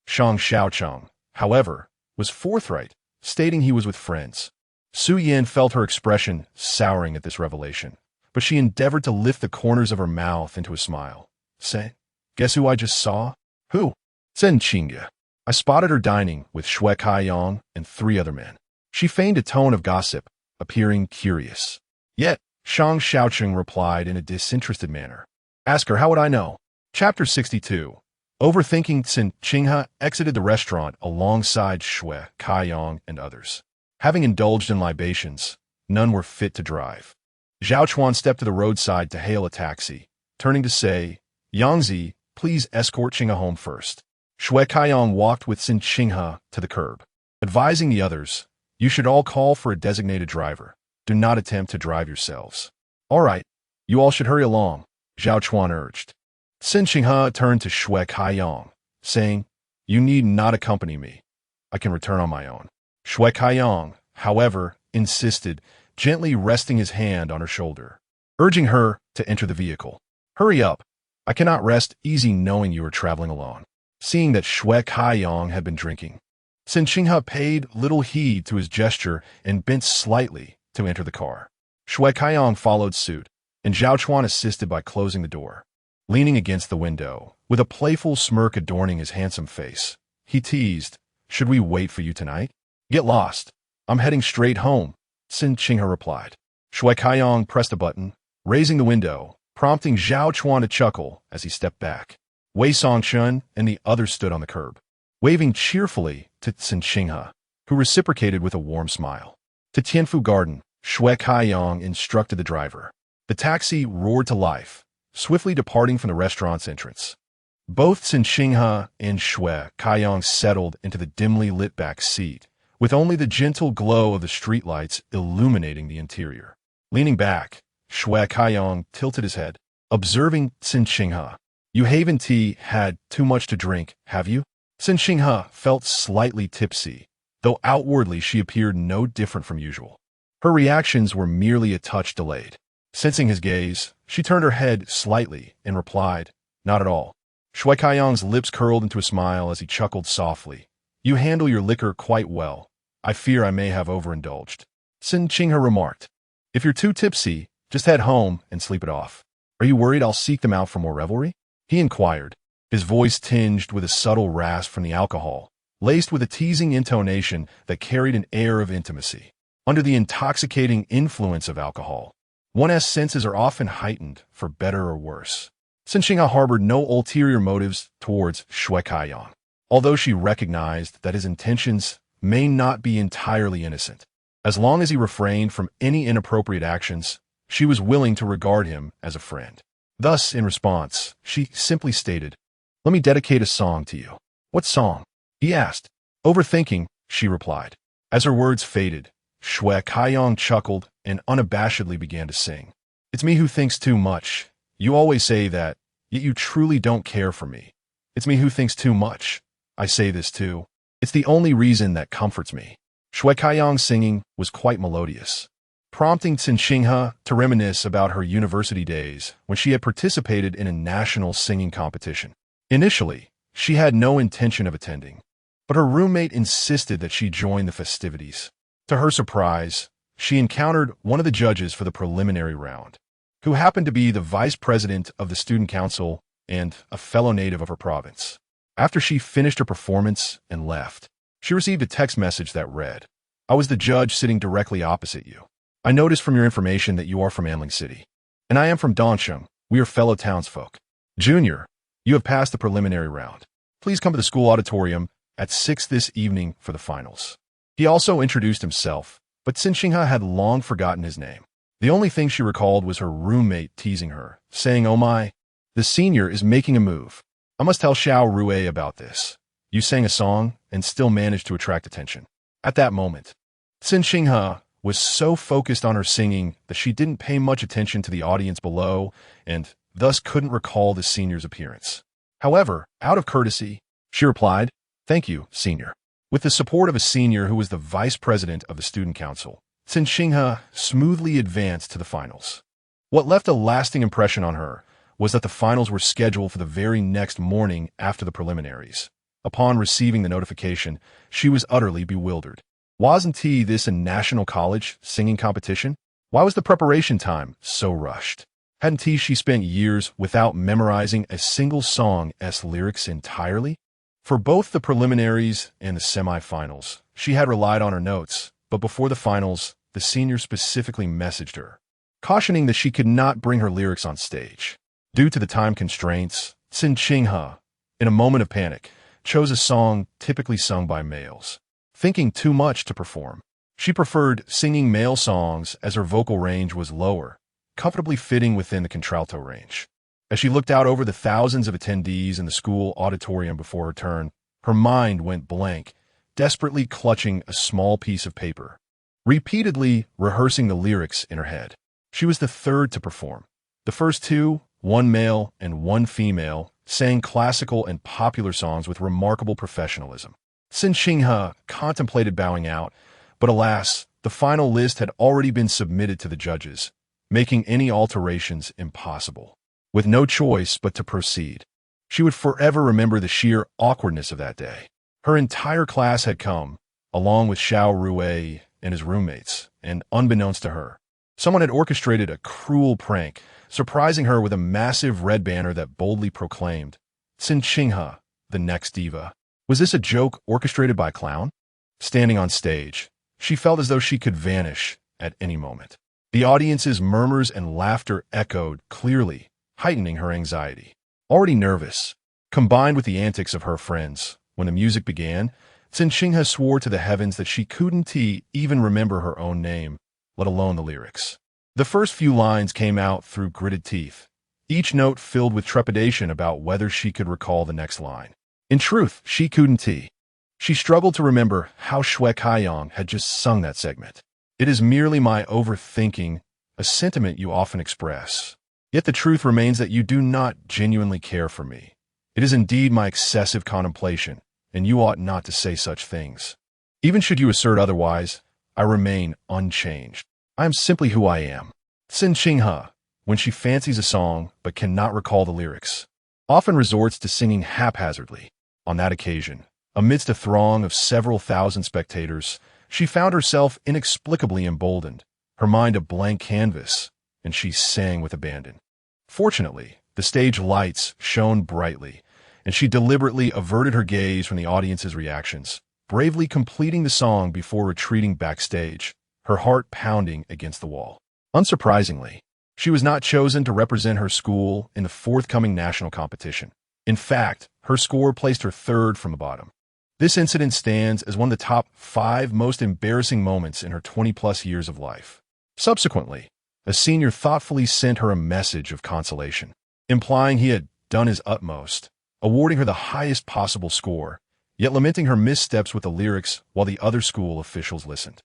Shang Shaocheng, however, was forthright, stating he was with friends. Su Yin felt her expression souring at this revelation, but she endeavored to lift the corners of her mouth into a smile. Say, guess who I just saw? Who? Cen Qinghe. I spotted her dining with Shui Kaiyong and 3 other men. She feigned a tone of gossip, appearing curious. Yet, Shang Shaocheng replied in a disinterested manner. Ask her, how would I know? Chapter 62. Overthinking. Cen Qinghe exited the restaurant alongside Shui Kaiyong and others. Having indulged in libations, none were fit to drive. Zhao Chuan stepped to the roadside to hail a taxi, turning to say, Yangzi, please escort Qinghe home first. Shui Kaiyong walked with Cen Qinghe to the curb, advising the others, you should all call for a designated driver. Do not attempt to drive yourselves. All right, you all should hurry along, Zhao Chuan urged. Cen Qinghe turned to Shui Kaiyong, saying, you need not accompany me. I can return on my own. Shui Kaiyong, however, insisted, gently resting his hand on her shoulder, urging her to enter the vehicle. Hurry up. I cannot rest easy knowing you are traveling alone. Seeing that Shui Kaiyong had been drinking, Cen Qinghe paid little heed to his gesture and bent slightly to enter the car. Shui Kaiyong followed suit, and Zhao Chuan assisted by closing the door. Leaning against the window, with a playful smirk adorning his handsome face, he teased, should we wait for you tonight? Get lost. I'm heading straight home, Cen Qinghe replied. Shui Kaiyong pressed a button, raising the window, prompting Zhao Chuan to chuckle as he stepped back. Wei Songchun and the others stood on the curb, waving cheerfully to Cen Qinghe, who reciprocated with a warm smile. To Tianfu Garden, Shui Kaiyong instructed the driver. The taxi roared to life, swiftly departing from the restaurant's entrance. Both Cen Qinghe and Shui Kaiyong settled into the dimly lit back seat, with only the gentle glow of the streetlights illuminating the interior. Leaning back, Shui Kaiyong tilted his head, observing Cen Qinghe. You haven't had too much to drink, have you? Cen Qinghe felt slightly tipsy, though outwardly she appeared no different from usual. Her reactions were merely a touch delayed. Sensing his gaze, she turned her head slightly and replied, not at all. Shui Kaiyong's lips curled into a smile as he chuckled softly. You handle your liquor quite well. I fear I may have overindulged. Cen Qinghe remarked. If you're too tipsy, just head home and sleep it off. Are you worried I'll seek them out for more revelry? He inquired, his voice tinged with a subtle rasp from the alcohol, laced with a teasing intonation that carried an air of intimacy. Under the intoxicating influence of alcohol, one's senses are often heightened, for better or worse. Cen Qinghe harbored no ulterior motives towards Shui Kaiyong, although she recognized that his intentions may not be entirely innocent. As long as he refrained from any inappropriate actions, she was willing to regard him as a friend. Thus, in response, she simply stated, let me dedicate a song to you. What song? He asked. Overthinking, she replied. As her words faded, Shui Kaiyong chuckled and unabashedly began to sing. It's me who thinks too much. You always say that, yet you truly don't care for me. It's me who thinks too much. I say this too. It's the only reason that comforts me. Shui Kaiyong's singing was quite melodious, prompting Cen Qinghe to reminisce about her university days when she had participated in a national singing competition. Initially, she had no intention of attending, but her roommate insisted that she join the festivities. To her surprise, she encountered one of the judges for the preliminary round, who happened to be the vice president of the student council, and a fellow native of her province. After she finished her performance and left, she received a text message that read, "I was the judge sitting directly opposite you. I noticed from your information that you are from Anling City, and I am from Dansheng. We are fellow townsfolk. Junior, you have passed the preliminary round. Please come to the school auditorium at 6 this evening for the finals." He also introduced himself, but Cen Qinghe had long forgotten his name. The only thing she recalled was her roommate teasing her, saying, "Oh my, the senior is making a move. I must tell Xiao Rue about this. You sang a song and still managed to attract attention." At that moment, Cen Qinghe was so focused on her singing that she didn't pay much attention to the audience below and thus couldn't recall the senior's appearance. However, out of courtesy, she replied, "Thank you, senior." With the support of a senior who was the vice president of the student council, Cen Qinghe smoothly advanced to the finals. What left a lasting impression on her was that the finals were scheduled for the very next morning after the preliminaries. Upon receiving the notification, she was utterly bewildered. Wasn't this a national college singing competition? Why was the preparation time so rushed? Hadn't she spent years without memorizing a single song's lyrics entirely? For both the preliminaries and the semifinals, she had relied on her notes, but before the finals, the senior specifically messaged her, cautioning that she could not bring her lyrics on stage. Due to the time constraints, Cen Qinghe, in a moment of panic, chose a song typically sung by males. Thinking too much to perform, she preferred singing male songs as her vocal range was lower, comfortably fitting within the contralto range. As she looked out over the thousands of attendees in the school auditorium before her turn, her mind went blank, desperately clutching a small piece of paper, repeatedly rehearsing the lyrics in her head. She was the third to perform. The first two, one male and one female, sang classical and popular songs with remarkable professionalism. Cen Qinghe contemplated bowing out, but alas, the final list had already been submitted to the judges, making any alterations impossible. With no choice but to proceed, she would forever remember the sheer awkwardness of that day. Her entire class had come, along with Xiao Rue and his roommates, and unbeknownst to her, someone had orchestrated a cruel prank, surprising her with a massive red banner that boldly proclaimed, "Cen Qinghe, the next diva." Was this a joke orchestrated by a clown? Standing on stage, she felt as though she could vanish at any moment. The audience's murmurs and laughter echoed clearly, heightening her anxiety. Already nervous, combined with the antics of her friends, when the music began, Cen Qinghe swore to the heavens that she couldn't even remember her own name, let alone the lyrics. The first few lines came out through gritted teeth, each note filled with trepidation about whether she could recall the next line. In truth, she couldn't. She struggled to remember how Shui Kaiyang had just sung that segment. "It is merely my overthinking, a sentiment you often express. Yet the truth remains that you do not genuinely care for me. It is indeed my excessive contemplation, and you ought not to say such things. Even should you assert otherwise, I remain unchanged. I am simply who I am." Cen Qinghe, when she fancies a song but cannot recall the lyrics, often resorts to singing haphazardly. On that occasion, amidst a throng of several thousand spectators, she found herself inexplicably emboldened, her mind a blank canvas, and she sang with abandon. Fortunately, the stage lights shone brightly, and she deliberately averted her gaze from the audience's reactions, bravely completing the song before retreating backstage, her heart pounding against the wall. Unsurprisingly, she was not chosen to represent her school in the forthcoming national competition. In fact, her score placed her third from the bottom. This incident stands as one of the top 5 most embarrassing moments in her 20-plus years of life. Subsequently, a senior thoughtfully sent her a message of consolation, implying he had done his utmost, awarding her the highest possible score, yet lamenting her missteps with the lyrics while the other school officials listened.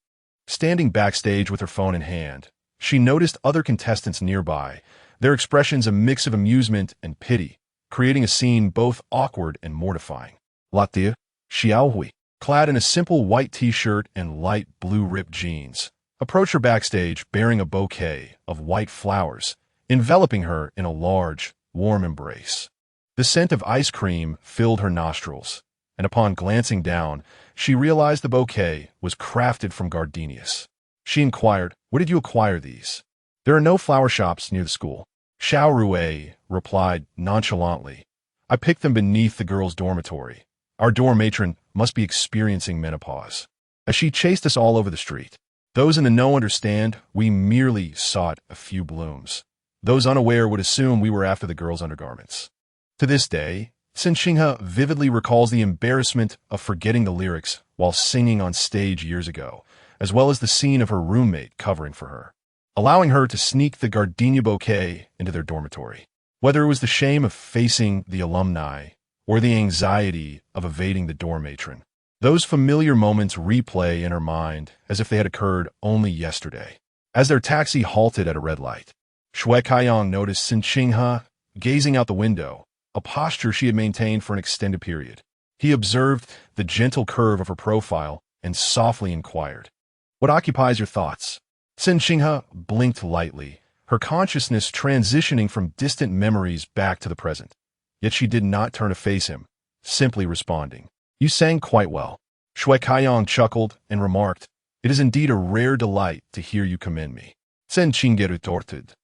Standing backstage with her phone in hand, she noticed other contestants nearby, their expressions a mix of amusement and pity, creating a scene both awkward and mortifying. Latia, Xiaohui, clad in a simple white t-shirt and light blue ripped jeans, approached her backstage bearing a bouquet of white flowers, enveloping her in a large, warm embrace. The scent of ice cream filled her nostrils, and upon glancing down, she realized the bouquet was crafted from gardenias. She inquired, "Where did you acquire these?" "There are no flower shops near the school." Xiao Rue replied nonchalantly. I picked them beneath the girls' dormitory. Our dorm matron must be experiencing menopause, as she chased us all over the street. Those in the know understand we merely sought a few blooms. Those unaware would assume we were after the girls' undergarments. To this day, Cen Qinghe vividly recalls the embarrassment of forgetting the lyrics while singing on stage years ago, as well as the scene of her roommate covering for her, allowing her to sneak the gardenia bouquet into their dormitory. Whether it was the shame of facing the alumni or the anxiety of evading the dorm matron, those familiar moments replay in her mind as if they had occurred only yesterday. As their taxi halted at a red light, Shue Kaiyang noticed Cen Qinghe gazing out the window, a posture she had maintained for an extended period. He observed the gentle curve of her profile and softly inquired, "What occupies your thoughts?" Cen Qinghe blinked lightly, her consciousness transitioning from distant memories back to the present. Yet she did not turn to face him, simply responding, "You sang quite well." Shue Kaiyang chuckled and remarked, "It is indeed a rare delight to hear you commend me." Cen Qinghe retorted,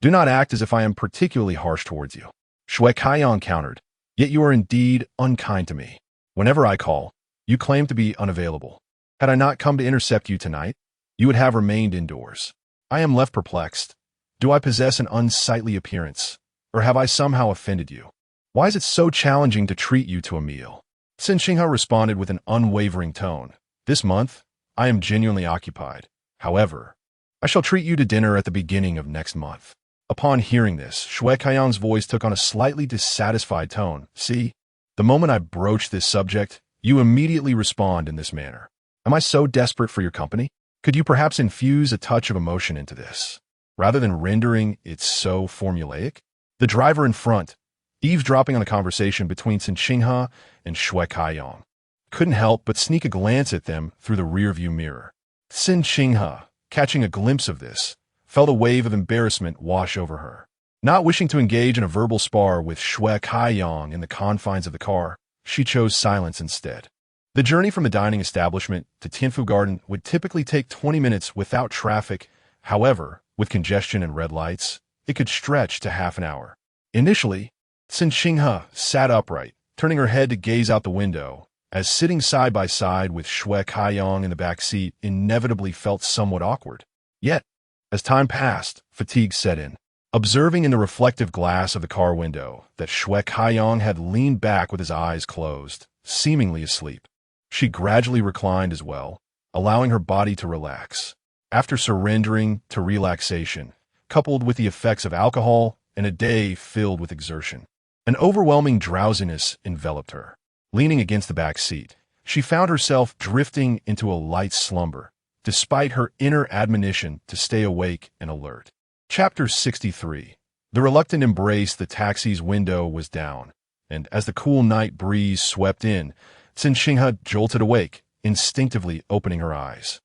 "Do not act as if I am particularly harsh towards you." Shue Kaiyang countered, "Yet you are indeed unkind to me. Whenever I call, you claim to be unavailable. Had I not come to intercept you tonight, you would have remained indoors. I am left perplexed. Do I possess an unsightly appearance, or have I somehow offended you? Why is it so challenging to treat you to a meal?" Cen Qinghe responded with an unwavering tone, "This month, I am genuinely occupied. However, I shall treat you to dinner at the beginning of next month." Upon hearing this, Shue Kaiyang's voice took on a slightly dissatisfied tone. "See, the moment I broach this subject, you immediately respond in this manner. Am I so desperate for your company? Could you perhaps infuse a touch of emotion into this, rather than rendering it so formulaic?" The driver in front, eavesdropping on a conversation between Cen Qinghe and Shue Kaiyang, couldn't help but sneak a glance at them through the rearview mirror. Cen Qinghe, catching a glimpse of this, felt a wave of embarrassment wash over her. Not wishing to engage in a verbal spar with Shue Kaiyang in the confines of the car, she chose silence instead. The journey from the dining establishment to Tianfu Garden would typically take 20 minutes without traffic. However, with congestion and red lights, it could stretch to half an hour. Initially, Cen Qinghe sat upright, turning her head to gaze out the window, as sitting side by side with Shue Kaiyang in the back seat inevitably felt somewhat awkward. Yet, as time passed, fatigue set in. Observing in the reflective glass of the car window that Shue Kaiyang had leaned back with his eyes closed, seemingly asleep, she gradually reclined as well, allowing her body to relax. After surrendering to relaxation, coupled with the effects of alcohol and a day filled with exertion, an overwhelming drowsiness enveloped her. Leaning against the back seat, she found herself drifting into a light slumber, despite her inner admonition to stay awake and alert. Chapter 63. The reluctant embrace. The taxi's window was down, and as the cool night breeze swept in, Cen Qinghe jolted awake, instinctively opening her eyes.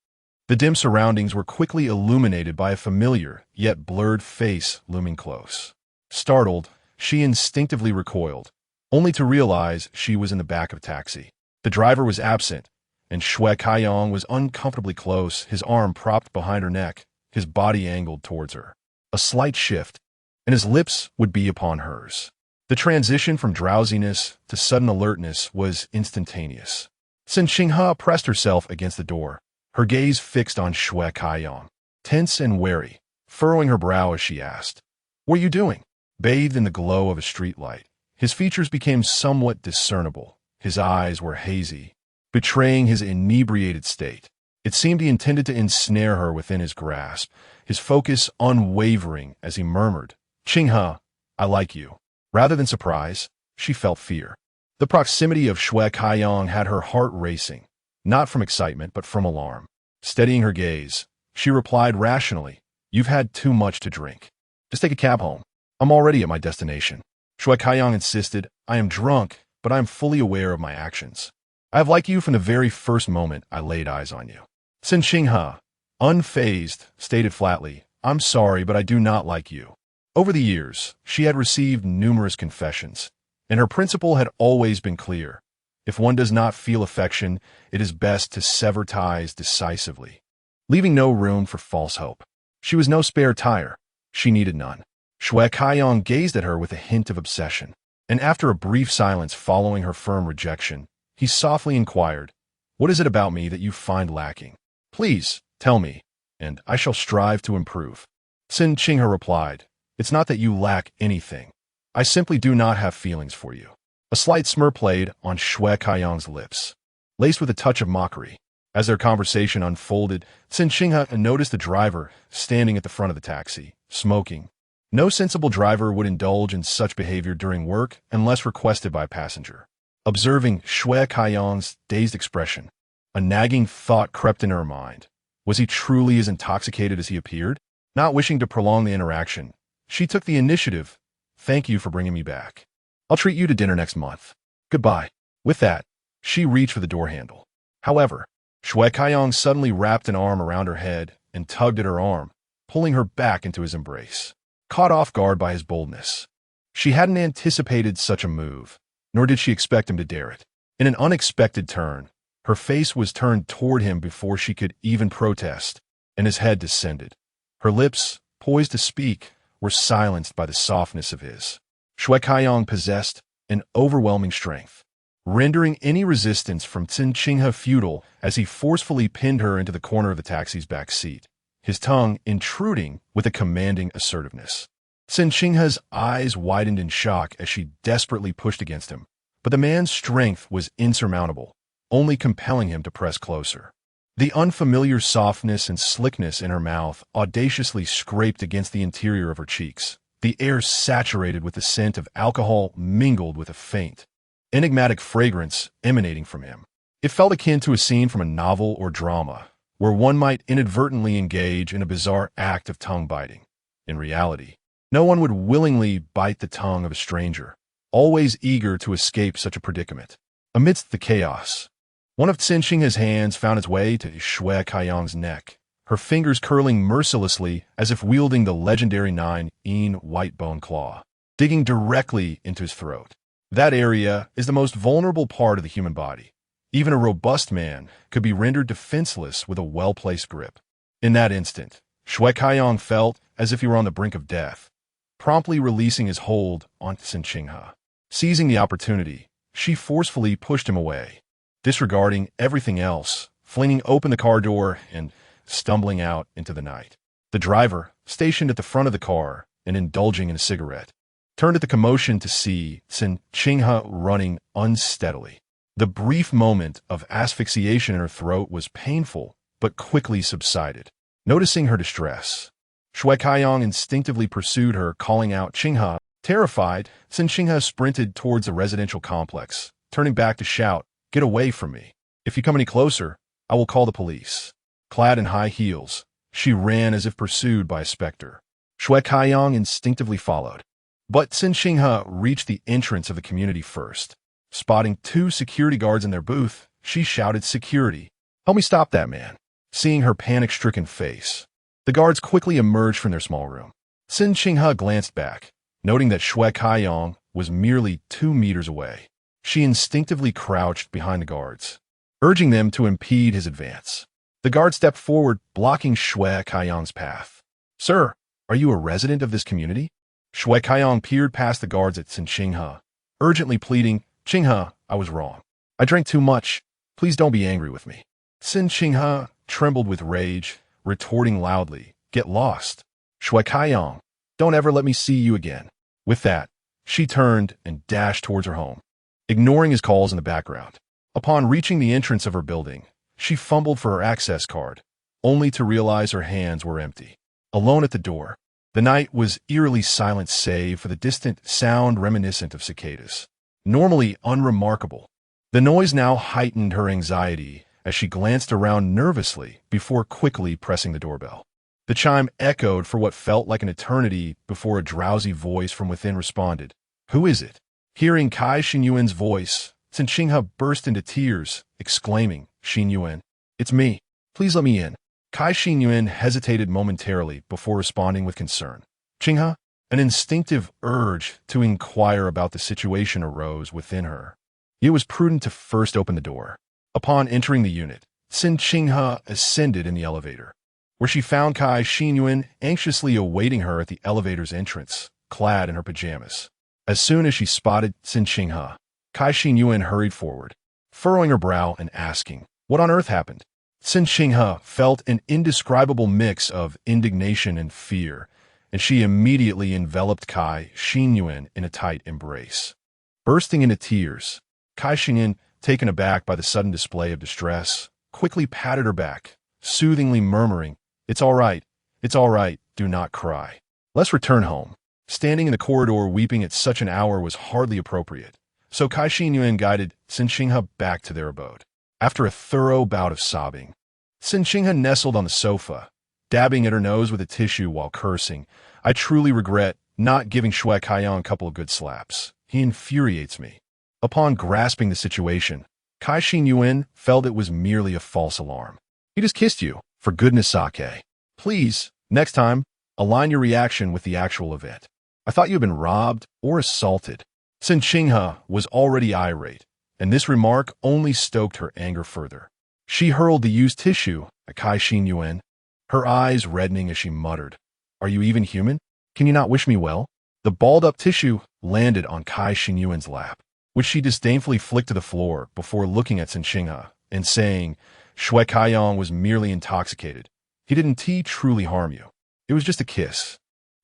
The dim surroundings were quickly illuminated by a familiar, yet blurred face looming close. Startled, she instinctively recoiled, only to realize she was in the back of a taxi. The driver was absent, and Shue Kaiyang was uncomfortably close, his arm propped behind her neck, his body angled towards her. A slight shift, and his lips would be upon hers. The transition from drowsiness to sudden alertness was instantaneous. Cen Qinghe pressed herself against the door, her gaze fixed on Shue Kaiyang, tense and wary, furrowing her brow as she asked, "What are you doing?" Bathed in the glow of a streetlight, his features became somewhat discernible. His eyes were hazy, betraying his inebriated state. It seemed he intended to ensnare her within his grasp, his focus unwavering as he murmured, "Qinghe, I like you." Rather than surprise, she felt fear. The proximity of Shue Kaiyang had her heart racing, not from excitement but from alarm. Steadying her gaze, she replied rationally, "You've had too much to drink. Just take a cab home. I'm already at my destination." Shue Kaiyang insisted, "I am drunk, but I am fully aware of my actions. I have liked you from the very first moment I laid eyes on you." Cen Qinghe, unfazed, stated flatly, "I'm sorry, but I do not like you." Over the years, she had received numerous confessions, and her principle had always been clear. If one does not feel affection, it is best to sever ties decisively, leaving no room for false hope. She was no spare tire. She needed none. Shue Kaiyong gazed at her with a hint of obsession, and after a brief silence following her firm rejection, he softly inquired, "What is it about me that you find lacking? Please, tell me, and I shall strive to improve." Cen Qinghe replied, "It's not that you lack anything. I simply do not have feelings for you." A slight smirk played on Shue Kaiyong's lips, laced with a touch of mockery. As their conversation unfolded, Cen Qinghe noticed the driver standing at the front of the taxi, smoking. No sensible driver would indulge in such behavior during work unless requested by a passenger. Observing Shue Kaiyong's dazed expression, a nagging thought crept into her mind. Was he truly as intoxicated as he appeared? Not wishing to prolong the interaction, she took the initiative. "Thank you for bringing me back. I'll treat you to dinner next month. Goodbye." With that, she reached for the door handle. However, Shue Kaiyong suddenly wrapped an arm around her head and tugged at her arm, pulling her back into his embrace. Caught off guard by his boldness, she hadn't anticipated such a move, nor did she expect him to dare it. In an unexpected turn, her face was turned toward him before she could even protest, and his head descended. Her lips, poised to speak, were silenced by the softness of his. Shue Kaiyong possessed an overwhelming strength, rendering any resistance from Cen Qinghe futile as he forcefully pinned her into the corner of the taxi's back seat, his tongue intruding with a commanding assertiveness. Cen Qinghe's eyes widened in shock as she desperately pushed against him, but the man's strength was insurmountable, only compelling him to press closer. The unfamiliar softness and slickness in her mouth audaciously scraped against the interior of her cheeks, the air saturated with the scent of alcohol mingled with a faint, enigmatic fragrance emanating from him. It felt akin to a scene from a novel or drama, where one might inadvertently engage in a bizarre act of tongue-biting. In reality, no one would willingly bite the tongue of a stranger, always eager to escape such a predicament. Amidst the chaos, one of Cen Qinghe's hands found its way to Shue Kaiyong's neck, her fingers curling mercilessly as if wielding the legendary 9-in white bone claw, digging directly into his throat. That area is the most vulnerable part of the human body. Even a robust man could be rendered defenseless with a well-placed grip. In that instant, Shue Kaiyong felt as if he were on the brink of death, promptly releasing his hold on Cen Qinghe. Seizing the opportunity, she forcefully pushed him away, disregarding everything else, flinging open the car door and stumbling out into the night. The driver, stationed at the front of the car and indulging in a cigarette, turned at the commotion to see Cen Qinghe running unsteadily. The brief moment of asphyxiation in her throat was painful, but quickly subsided. Noticing her distress, Shue Kaiyong instinctively pursued her, calling out, "Qinghe." Terrified, Cen Qinghe sprinted towards the residential complex, turning back to shout, "Get away from me. If you come any closer, I will call the police." Clad in high heels, she ran as if pursued by a specter. Shue Kaiyong instinctively followed. But Cen Qinghe reached the entrance of the community first. Spotting 2 security guards in their booth, she shouted, "Security, help me stop that man." Seeing her panic-stricken face, the guards quickly emerged from their small room. Cen Qinghe glanced back, noting that Shue Kaiyong was merely 2 meters away. She instinctively crouched behind the guards, urging them to impede his advance. The guard stepped forward, blocking Shue Kaiyong's path. "Sir, are you a resident of this community?" Shue Kaiyong peered past the guards at Cen Qinghe, urgently pleading, "Qinghe, I was wrong. I drank too much. Please don't be angry with me." Cen Qinghe trembled with rage, retorting loudly, "Get lost. Shue Kaiyong, don't ever let me see you again." With that, she turned and dashed towards her home, ignoring his calls in the background. Upon reaching the entrance of her building, she fumbled for her access card, only to realize her hands were empty. Alone at the door, the night was eerily silent save for the distant sound reminiscent of cicadas. Normally unremarkable, the noise now heightened her anxiety as she glanced around nervously before quickly pressing the doorbell. The chime echoed for what felt like an eternity before a drowsy voice from within responded, "Who is it?" Hearing Kai Xinyuan's voice, Cen Qinghe burst into tears, exclaiming, "Xinyuan, it's me. Please let me in." Kai Xinyuan hesitated momentarily before responding with concern. "Qinghe?" An instinctive urge to inquire about the situation arose within her. It was prudent to first open the door. Upon entering the unit, Cen Qinghe ascended in the elevator. where she found Cai Xinyuan anxiously awaiting her at the elevator's entrance, clad in her pajamas. As soon as she spotted Cen Qinghe, Cai Xinyuan hurried forward, furrowing her brow and asking, "What on earth happened?" Cen Qinghe felt an indescribable mix of indignation and fear, and she immediately enveloped Cai Xinyuan in a tight embrace. Bursting into tears, Cai Xinyuan, taken aback by the sudden display of distress, quickly patted her back, soothingly murmuring, it's all right, do not cry. Let's return home." Standing in the corridor weeping at such an hour was hardly appropriate, so Cai Xinyuan guided Cen Qinghe back to their abode. After a thorough bout of sobbing, Cen Qinghe nestled on the sofa, dabbing at her nose with a tissue while cursing, "I truly regret not giving Shui Kaiyang a couple of good slaps. He infuriates me." Upon grasping the situation, Cai Xinyuan felt it was merely a false alarm. "He just kissed you, for goodness sake. Please, next time, align your reaction with the actual event. I thought you had been robbed or assaulted." Cen Qinghe was already irate, and this remark only stoked her anger further. She hurled the used tissue at Cai Xinyuan, her eyes reddening as she muttered, "Are you even human? Can you not wish me well?" The balled-up tissue landed on Cai Xinyuan's lap, which she disdainfully flicked to the floor before looking at Cen Qinghe and saying, "Shui Kaiyang was merely intoxicated. He didn't truly harm you. It was just a kiss.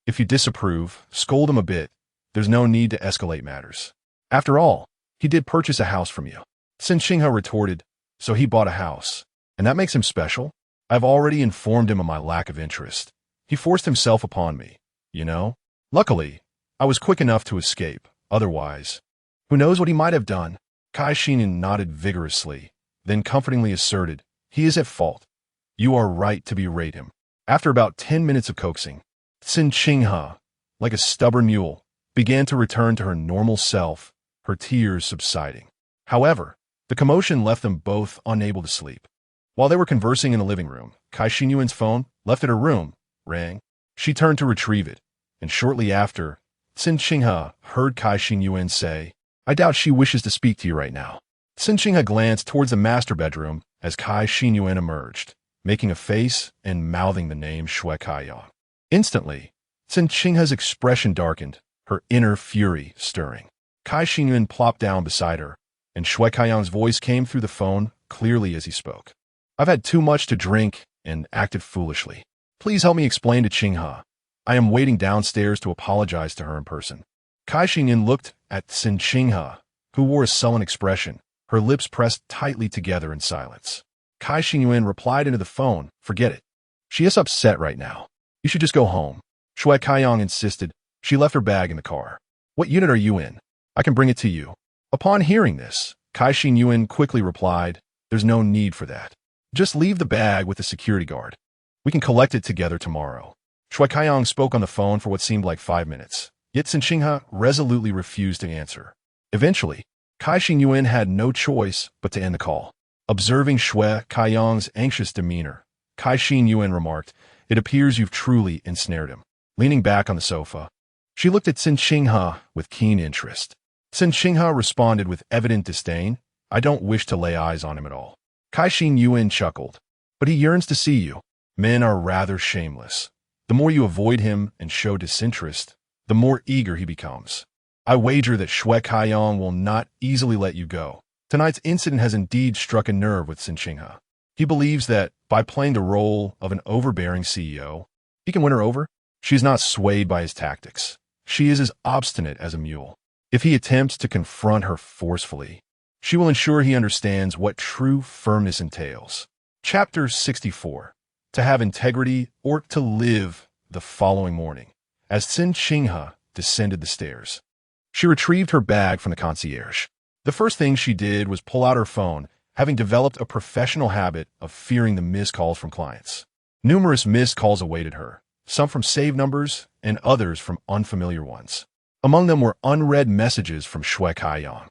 If you disapprove, scold him a bit. There's no need to escalate matters. After all, he did purchase a house from you." Cen Qinghe retorted, "So he bought a house, and that makes him special? I've already informed him of my lack of interest. He forced himself upon me, you know? Luckily, I was quick enough to escape. Otherwise, who knows what he might have done?" Cai Xinyuan nodded vigorously, then comfortingly asserted, "He is at fault. You are right to berate him." After about 10 minutes of coaxing, Cen Qinghe, like a stubborn mule, began to return to her normal self, her tears subsiding. However, the commotion left them both unable to sleep. While they were conversing in the living room, Cai Xinyuan's phone, left at her room, rang. She turned to retrieve it, and shortly after, Cen Qinghe heard Cai Xinyuan say, "I doubt she wishes to speak to you right now." Cen Qinghe glanced towards the master bedroom as Cai Xinyuan emerged, making a face and mouthing the name Shui Kaiyang. Instantly, Cen Qinghe's expression darkened, her inner fury stirring. Cai Xinyuan plopped down beside her, and Shui Kaiyang's voice came through the phone clearly as he spoke. "I've had too much to drink and acted foolishly. Please help me explain to Qinghe. I am waiting downstairs to apologize to her in person." Cai Xinyuan looked at Cen Qinghe, who wore a sullen expression, her lips pressed tightly together in silence. Cai Xinyuan replied into the phone, "Forget it. She is upset right now. You should just go home." Shui Kaiyang insisted. She left her bag in the car. "What unit are you in? I can bring it to you." Upon hearing this, Cai Xinyuan quickly replied, "There's no need for that. Just leave the bag with the security guard. We can collect it together tomorrow." Shui Kaiyang spoke on the phone for what seemed like 5 minutes, yet Cen Qinghe resolutely refused to answer. Eventually, Cai Xinyuan had no choice but to end the call. Observing Shui Kaiyang's anxious demeanor, Cai Xinyuan remarked, "It appears you've truly ensnared him." Leaning back on the sofa, she looked at Cen Qinghe with keen interest. Cen Qinghe responded with evident disdain, "I don't wish to lay eyes on him at all." Cai Xinyuan chuckled, "But he yearns to see you. Men are rather shameless. The more you avoid him and show disinterest, the more eager he becomes. I wager that Shui Kaiyang will not easily let you go. Tonight's incident has indeed struck a nerve with Cen Qinghe. He believes that, by playing the role of an overbearing CEO, he can win her over. She is not swayed by his tactics. She is as obstinate as a mule. If he attempts to confront her forcefully, she will ensure he understands what true firmness entails." Chapter 64. To have integrity or to live. The following morning, as Cen Qinghe descended the stairs, she retrieved her bag from the concierge. The first thing she did was pull out her phone, having developed a professional habit of fearing the missed calls from clients. Numerous missed calls awaited her, some from saved numbers and others from unfamiliar ones. Among them were unread messages from Shui Kaiyang.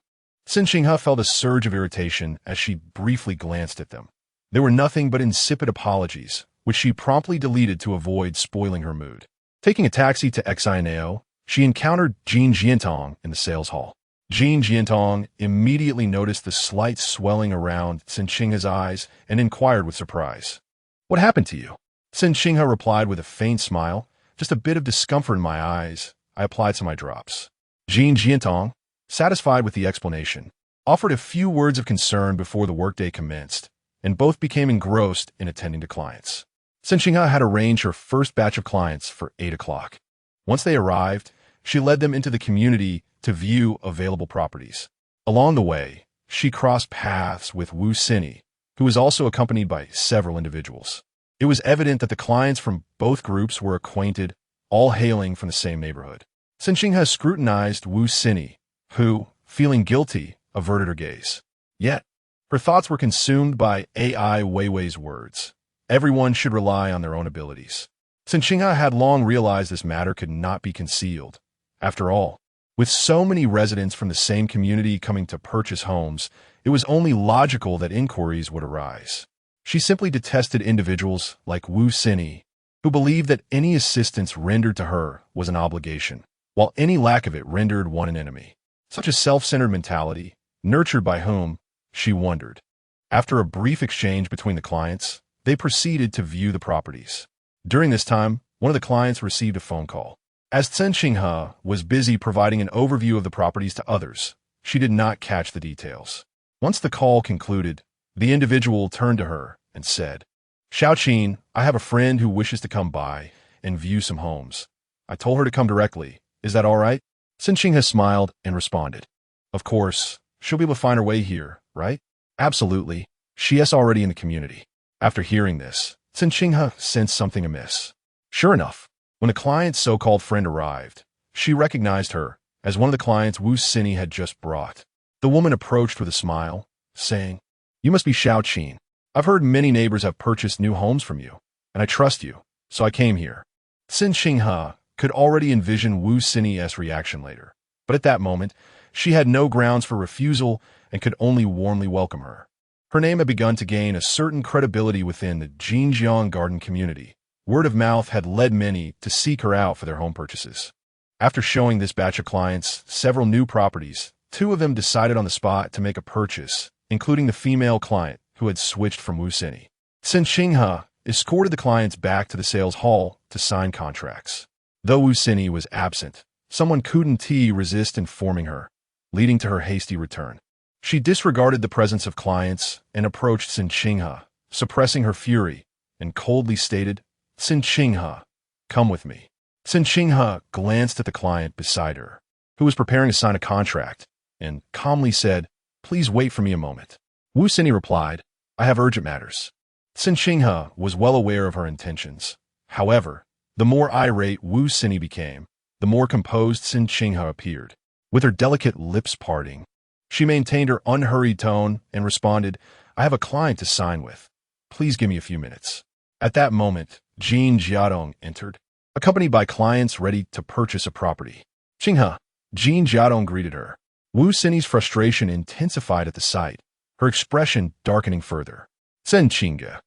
Cen Qinghe felt a surge of irritation as she briefly glanced at them. They were nothing but insipid apologies, which she promptly deleted to avoid spoiling her mood. Taking a taxi to Xinao, she encountered Jin Jiantong in the sales hall. Jin Jiantong immediately noticed the slight swelling around Cen Qinghe's eyes and inquired with surprise, "What happened to you?" Cen Qinghe replied with a faint smile, just a bit of discomfort in my eyes. I applied some eye drops. Cen Qinghe, satisfied with the explanation, offered a few words of concern before the workday commenced, and both became engrossed in attending to clients. Cen Qinghe had arranged her first batch of clients for 8 o'clock. Once they arrived, she led them into the community to view available properties. Along the way, she crossed paths with Wu Xini, who was also accompanied by several individuals. It was evident that the clients from both groups were acquainted, all hailing from the same neighborhood. Cen Qinghe scrutinized Wu Xini, who, feeling guilty, averted her gaze. Yet, her thoughts were consumed by AI Weiwei's words. Everyone should rely on their own abilities. Cen Qinghe had long realized this matter could not be concealed. After all, with so many residents from the same community coming to purchase homes, it was only logical that inquiries would arise. She simply detested individuals like Wu Xini, who believed that any assistance rendered to her was an obligation, while any lack of it rendered one an enemy. Such a self-centered mentality, nurtured by whom, she wondered. After a brief exchange between the clients, they proceeded to view the properties. During this time, one of the clients received a phone call. As Cen Qinghe was busy providing an overview of the properties to others, she did not catch the details. Once the call concluded, the individual turned to her and said, "Shaocheng, I have a friend who wishes to come by and view some homes. I told her to come directly. Is that all right?" Cen Qinghe smiled and responded, "Of course, she'll be able to find her way here, right?" "Absolutely. She is already in the community." After hearing this, Cen Qinghe sensed something amiss. Sure enough, when the client's so-called friend arrived, she recognized her as one of the clients Wu Xini had just brought. The woman approached with a smile, saying, "You must be Shaocheng. I've heard many neighbors have purchased new homes from you, and I trust you, so I came here." Cen Qinghe could already envision Wu Xini's reaction later, but at that moment, she had no grounds for refusal and could only warmly welcome her. Her name had begun to gain a certain credibility within the Jinjiang garden community. Word of mouth had led many to seek her out for their home purchases. After showing this batch of clients several new properties, 2 of them decided on the spot to make a purchase, including the female client who had switched from Wu Xini. Cen Qinghe escorted the clients back to the sales hall to sign contracts. Though Wu Xini was absent, someone couldn't resist informing her, leading to her hasty return. She disregarded the presence of clients and approached Cen Qinghe, suppressing her fury, and coldly stated, "Cen Qinghe, come with me." Cen Qinghe glanced at the client beside her, who was preparing to sign a contract, and calmly said, "Please wait for me a moment." Wu Xini replied, "I have urgent matters." Cen Qinghe was well aware of her intentions. However, the more irate Wu Xini became, the more composed Cen Qinghe appeared. With her delicate lips parting, she maintained her unhurried tone and responded, "I have a client to sign with. Please give me a few minutes." At that moment, Cen Jiadong entered, accompanied by clients ready to purchase a property. "Qinghe," Cen Jiadong greeted her. Wu Xini's frustration intensified at the sight, her expression darkening further. Cen Qinghe,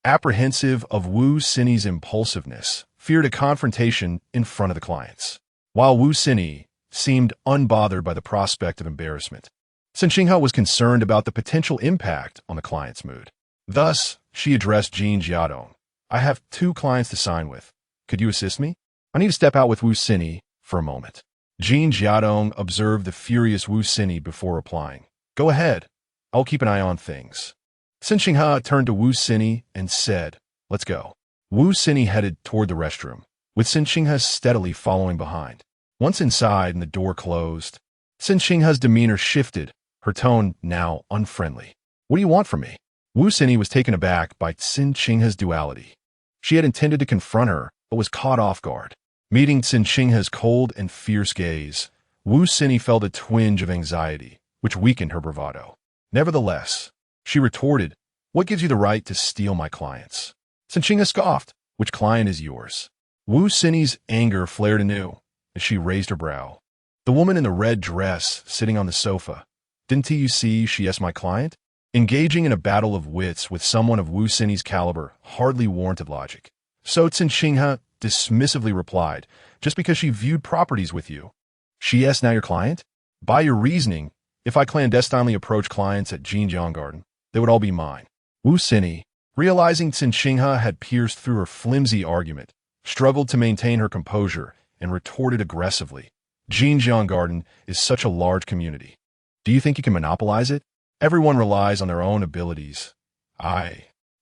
apprehensive of Wu Xini's impulsiveness, feared a confrontation in front of the clients, while Wu Xini seemed unbothered by the prospect of embarrassment. Cen Qinghe was concerned about the potential impact on the client's mood. Thus, she addressed Cen Jiadong. "I have 2 clients to sign with. Could you assist me? I need to step out with Wu Xini for a moment." Cen Jiadong observed the furious Wu Xini before replying, "Go ahead. I'll keep an eye on things." Cen Qinghe turned to Wu Xini and said, "Let's go." Wu Xini headed toward the restroom, with Cen Qinghe steadily following behind. Once inside and the door closed, Cen Qinghe's demeanor shifted, her tone now unfriendly. "What do you want from me?" Wu Xini was taken aback by Cen Qinghe's duality. She had intended to confront her, but was caught off guard. Meeting Cen Qinghe's cold and fierce gaze, Wu Xini felt a twinge of anxiety, which weakened her bravado. Nevertheless, she retorted, "What gives you the right to steal my clients?" Cen Qinghe scoffed, "Which client is yours?" Wu Xini's anger flared anew as she raised her brow. "The woman in the red dress sitting on the sofa. Didn't you see she is my client?" Engaging in a battle of wits with someone of Wu Xini's caliber hardly warranted logic. So Cen Qinghe dismissively replied, "Just because she viewed properties with you. She is now your client? By your reasoning, if I clandestinely approach clients at Jinjiang Garden, they would all be mine." Wu Xini, Realizing Cen Qinghe had pierced through her flimsy argument, struggled to maintain her composure, and retorted aggressively. Xinjiang Garden is such a large community. Do you think you can monopolize it? Everyone relies on their own abilities.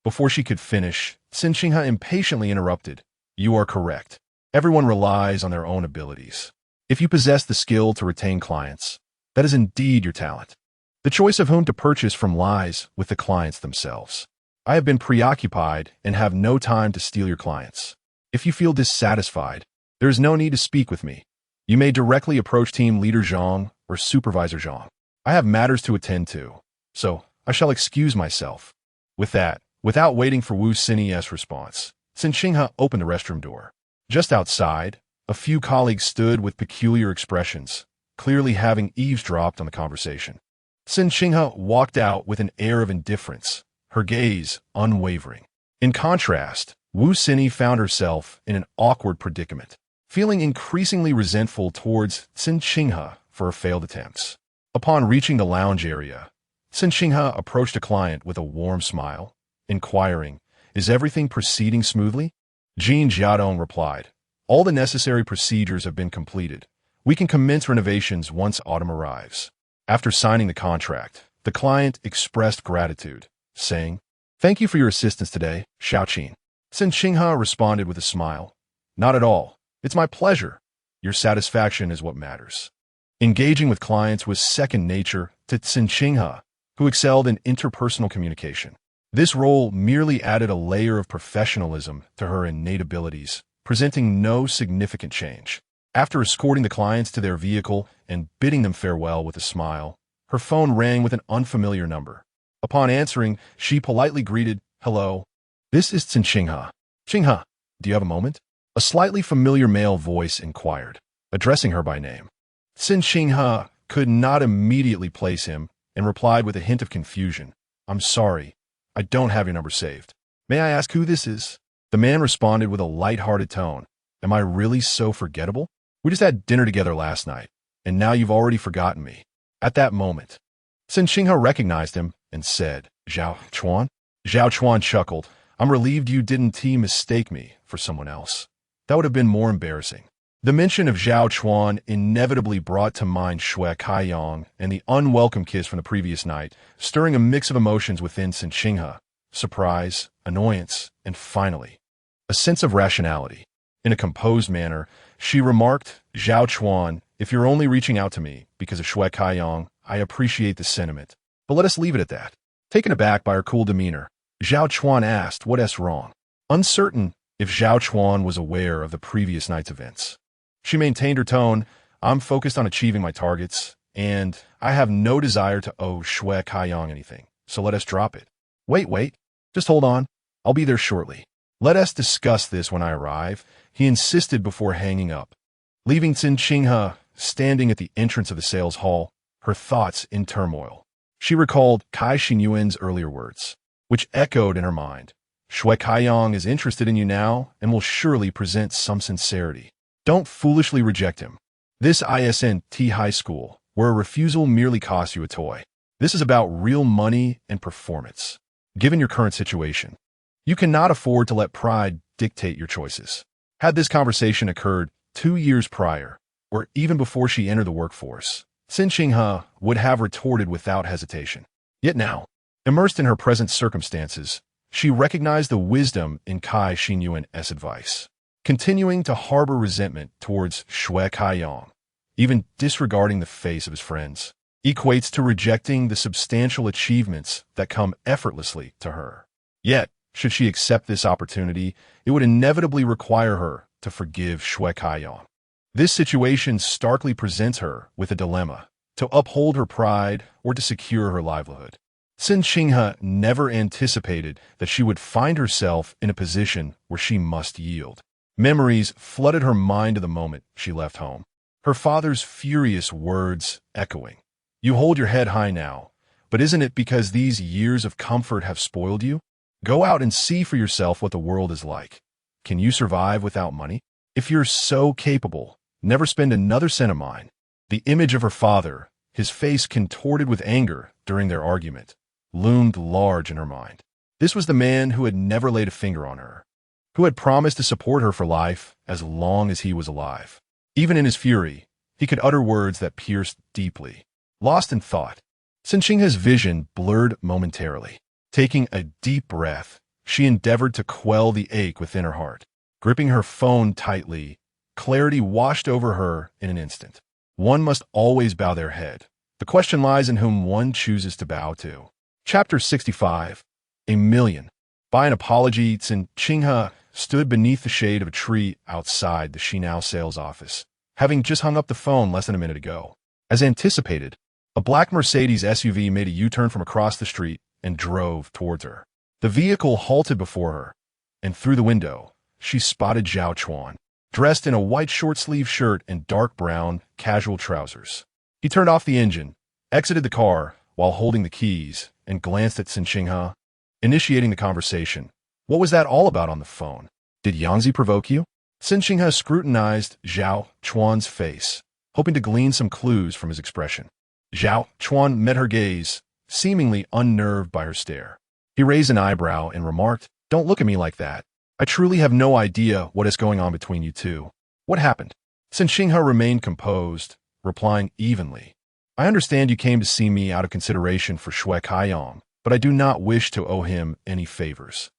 Before she could finish, Cen Qinghe impatiently interrupted. You are correct. Everyone relies on their own abilities. If you possess the skill to retain clients, that is indeed your talent. The choice of whom to purchase from lies with the clients themselves. I have been preoccupied and have no time to steal your clients. If you feel dissatisfied, there is no need to speak with me. You may directly approach Team Leader Zhang or Supervisor Zhang. I have matters to attend to, so I shall excuse myself. With that, without waiting for Wu Xinye's response, Cen Qinghe opened the restroom door. Just outside, a few colleagues stood with peculiar expressions, clearly having eavesdropped on the conversation. Cen Qinghe walked out with an air of indifference, her gaze unwavering. In contrast, Wu Xinye found herself in an awkward predicament, feeling increasingly resentful towards Cen Qinghe for her failed attempts. Upon reaching the lounge area, Cen Qinghe approached a client with a warm smile, inquiring, "Is everything proceeding smoothly?" Jin Jiadong replied, "All the necessary procedures have been completed. We can commence renovations once autumn arrives." After signing the contract, the client expressed gratitude, saying, "Thank you for your assistance today, Shaocheng." Cen Qinghe responded with a smile, "Not at all. It's my pleasure. Your satisfaction is what matters." Engaging with clients was second nature to Cen Qinghe, who excelled in interpersonal communication. This role merely added a layer of professionalism to her innate abilities, presenting no significant change. After escorting the clients to their vehicle and bidding them farewell with a smile, her phone rang with an unfamiliar number. Upon answering, she politely greeted, "Hello. This is Cen Qinghe. Qinghe, do you have a moment?" A slightly familiar male voice inquired, addressing her by name. Cen Qinghe could not immediately place him and replied with a hint of confusion, "I'm sorry. I don't have your number saved. May I ask who this is?" The man responded with a light-hearted tone, "Am I really so forgettable? We just had dinner together last night, and now you've already forgotten me." At that moment, Cen Qinghe recognized him and said, "Zhao Chuan?" Zhao Chuan chuckled, "I'm relieved you didn't mistake me for someone else. That would have been more embarrassing." The mention of Zhao Chuan inevitably brought to mind Shui Kaiyang and the unwelcome kiss from the previous night, stirring a mix of emotions within Cen Qinghe: surprise, annoyance, and finally, a sense of rationality. In a composed manner, she remarked, "Zhao Chuan, if you're only reaching out to me because of Shui Kaiyang, I appreciate the sentiment, but let us leave it at that." Taken aback by her cool demeanor, Zhao Chuan asked what's wrong. Uncertain if Zhao Chuan was aware of the previous night's events, she maintained her tone, "I'm focused on achieving my targets, and I have no desire to owe Shui Kaiyang anything, so let us drop it." Wait, just hold on. I'll be there shortly. Let us discuss this when I arrive," he insisted before hanging up. Leaving Cen Qinghe standing at the entrance of the sales hall, her thoughts in turmoil. She recalled Kai Xinyuan's earlier words, which echoed in her mind. Shui Kaiyang is interested in you now and will surely present some sincerity. Don't foolishly reject him. This isn't high school, where a refusal merely costs you a toy. This is about real money and performance. Given your current situation, you cannot afford to let pride dictate your choices. Had this conversation occurred 2 years prior, or even before she entered the workforce, Cen Qinghe would have retorted without hesitation. Yet now, immersed in her present circumstances, she recognized the wisdom in Kai Xinyuan's advice. Continuing to harbor resentment towards Shui Kaiyang, even disregarding the face of his friends, equates to rejecting the substantial achievements that come effortlessly to her. Yet, should she accept this opportunity, it would inevitably require her to forgive Shui Kaiyang. This situation starkly presents her with a dilemma: to uphold her pride or to secure her livelihood. Cen Qinghe never anticipated that she would find herself in a position where she must yield. Memories flooded her mind at the moment she left home. Her father's furious words echoing, "You hold your head high now, but isn't it because these years of comfort have spoiled you? Go out and see for yourself what the world is like. Can you survive without money? If you're so capable, never spend another cent of mine." The image of her father, his face contorted with anger during their argument, loomed large in her mind. This was the man who had never laid a finger on her, who had promised to support her for life as long as he was alive. Even in his fury, he could utter words that pierced deeply. Lost in thought, Cen Qinghe's vision blurred momentarily. Taking a deep breath, she endeavored to quell the ache within her heart. Gripping her phone tightly, clarity washed over her in an instant. One must always bow their head. The question lies in whom one chooses to bow to. Chapter 65. A Million. By an apology, Cen Qinghe stood beneath the shade of a tree outside the Shinao sales office, having just hung up the phone less than a minute ago. As anticipated, a black Mercedes SUV made a U-turn from across the street and drove towards her. The vehicle halted before her, and through the window, she spotted Zhao Chuan, dressed in a white short-sleeved shirt and dark brown, casual trousers. He turned off the engine, exited the car while holding the keys, and glanced at Cen Qinghe, initiating the conversation. What was that all about on the phone? Did Yangzi provoke you? Cen Qinghe scrutinized Zhao Chuan's face, hoping to glean some clues from his expression. Zhao Chuan met her gaze, seemingly unnerved by her stare. He raised an eyebrow and remarked, "Don't look at me like that. I truly have no idea what is going on between you two. What happened?" Cen Qinghe remained composed, replying evenly. "I understand you came to see me out of consideration for Shui Kaiyong, but I do not wish to owe him any favors.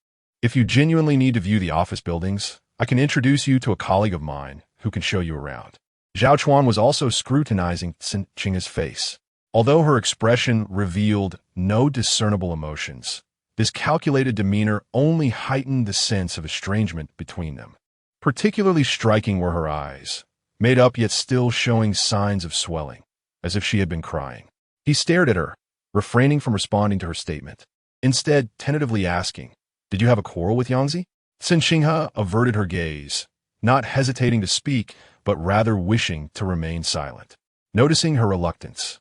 If you genuinely need to view the office buildings, I can introduce you to a colleague of mine who can show you around." Zhao Chuan was also scrutinizing Cen Qinghe's face. Although her expression revealed no discernible emotions, this calculated demeanor only heightened the sense of estrangement between them. Particularly striking were her eyes, made up yet still showing signs of swelling, as if she had been crying. He stared at her, refraining from responding to her statement, instead tentatively asking, "Did you have a quarrel with Yangzi?" Cen Qinghe averted her gaze, not hesitating to speak, but rather wishing to remain silent. Noticing her reluctance,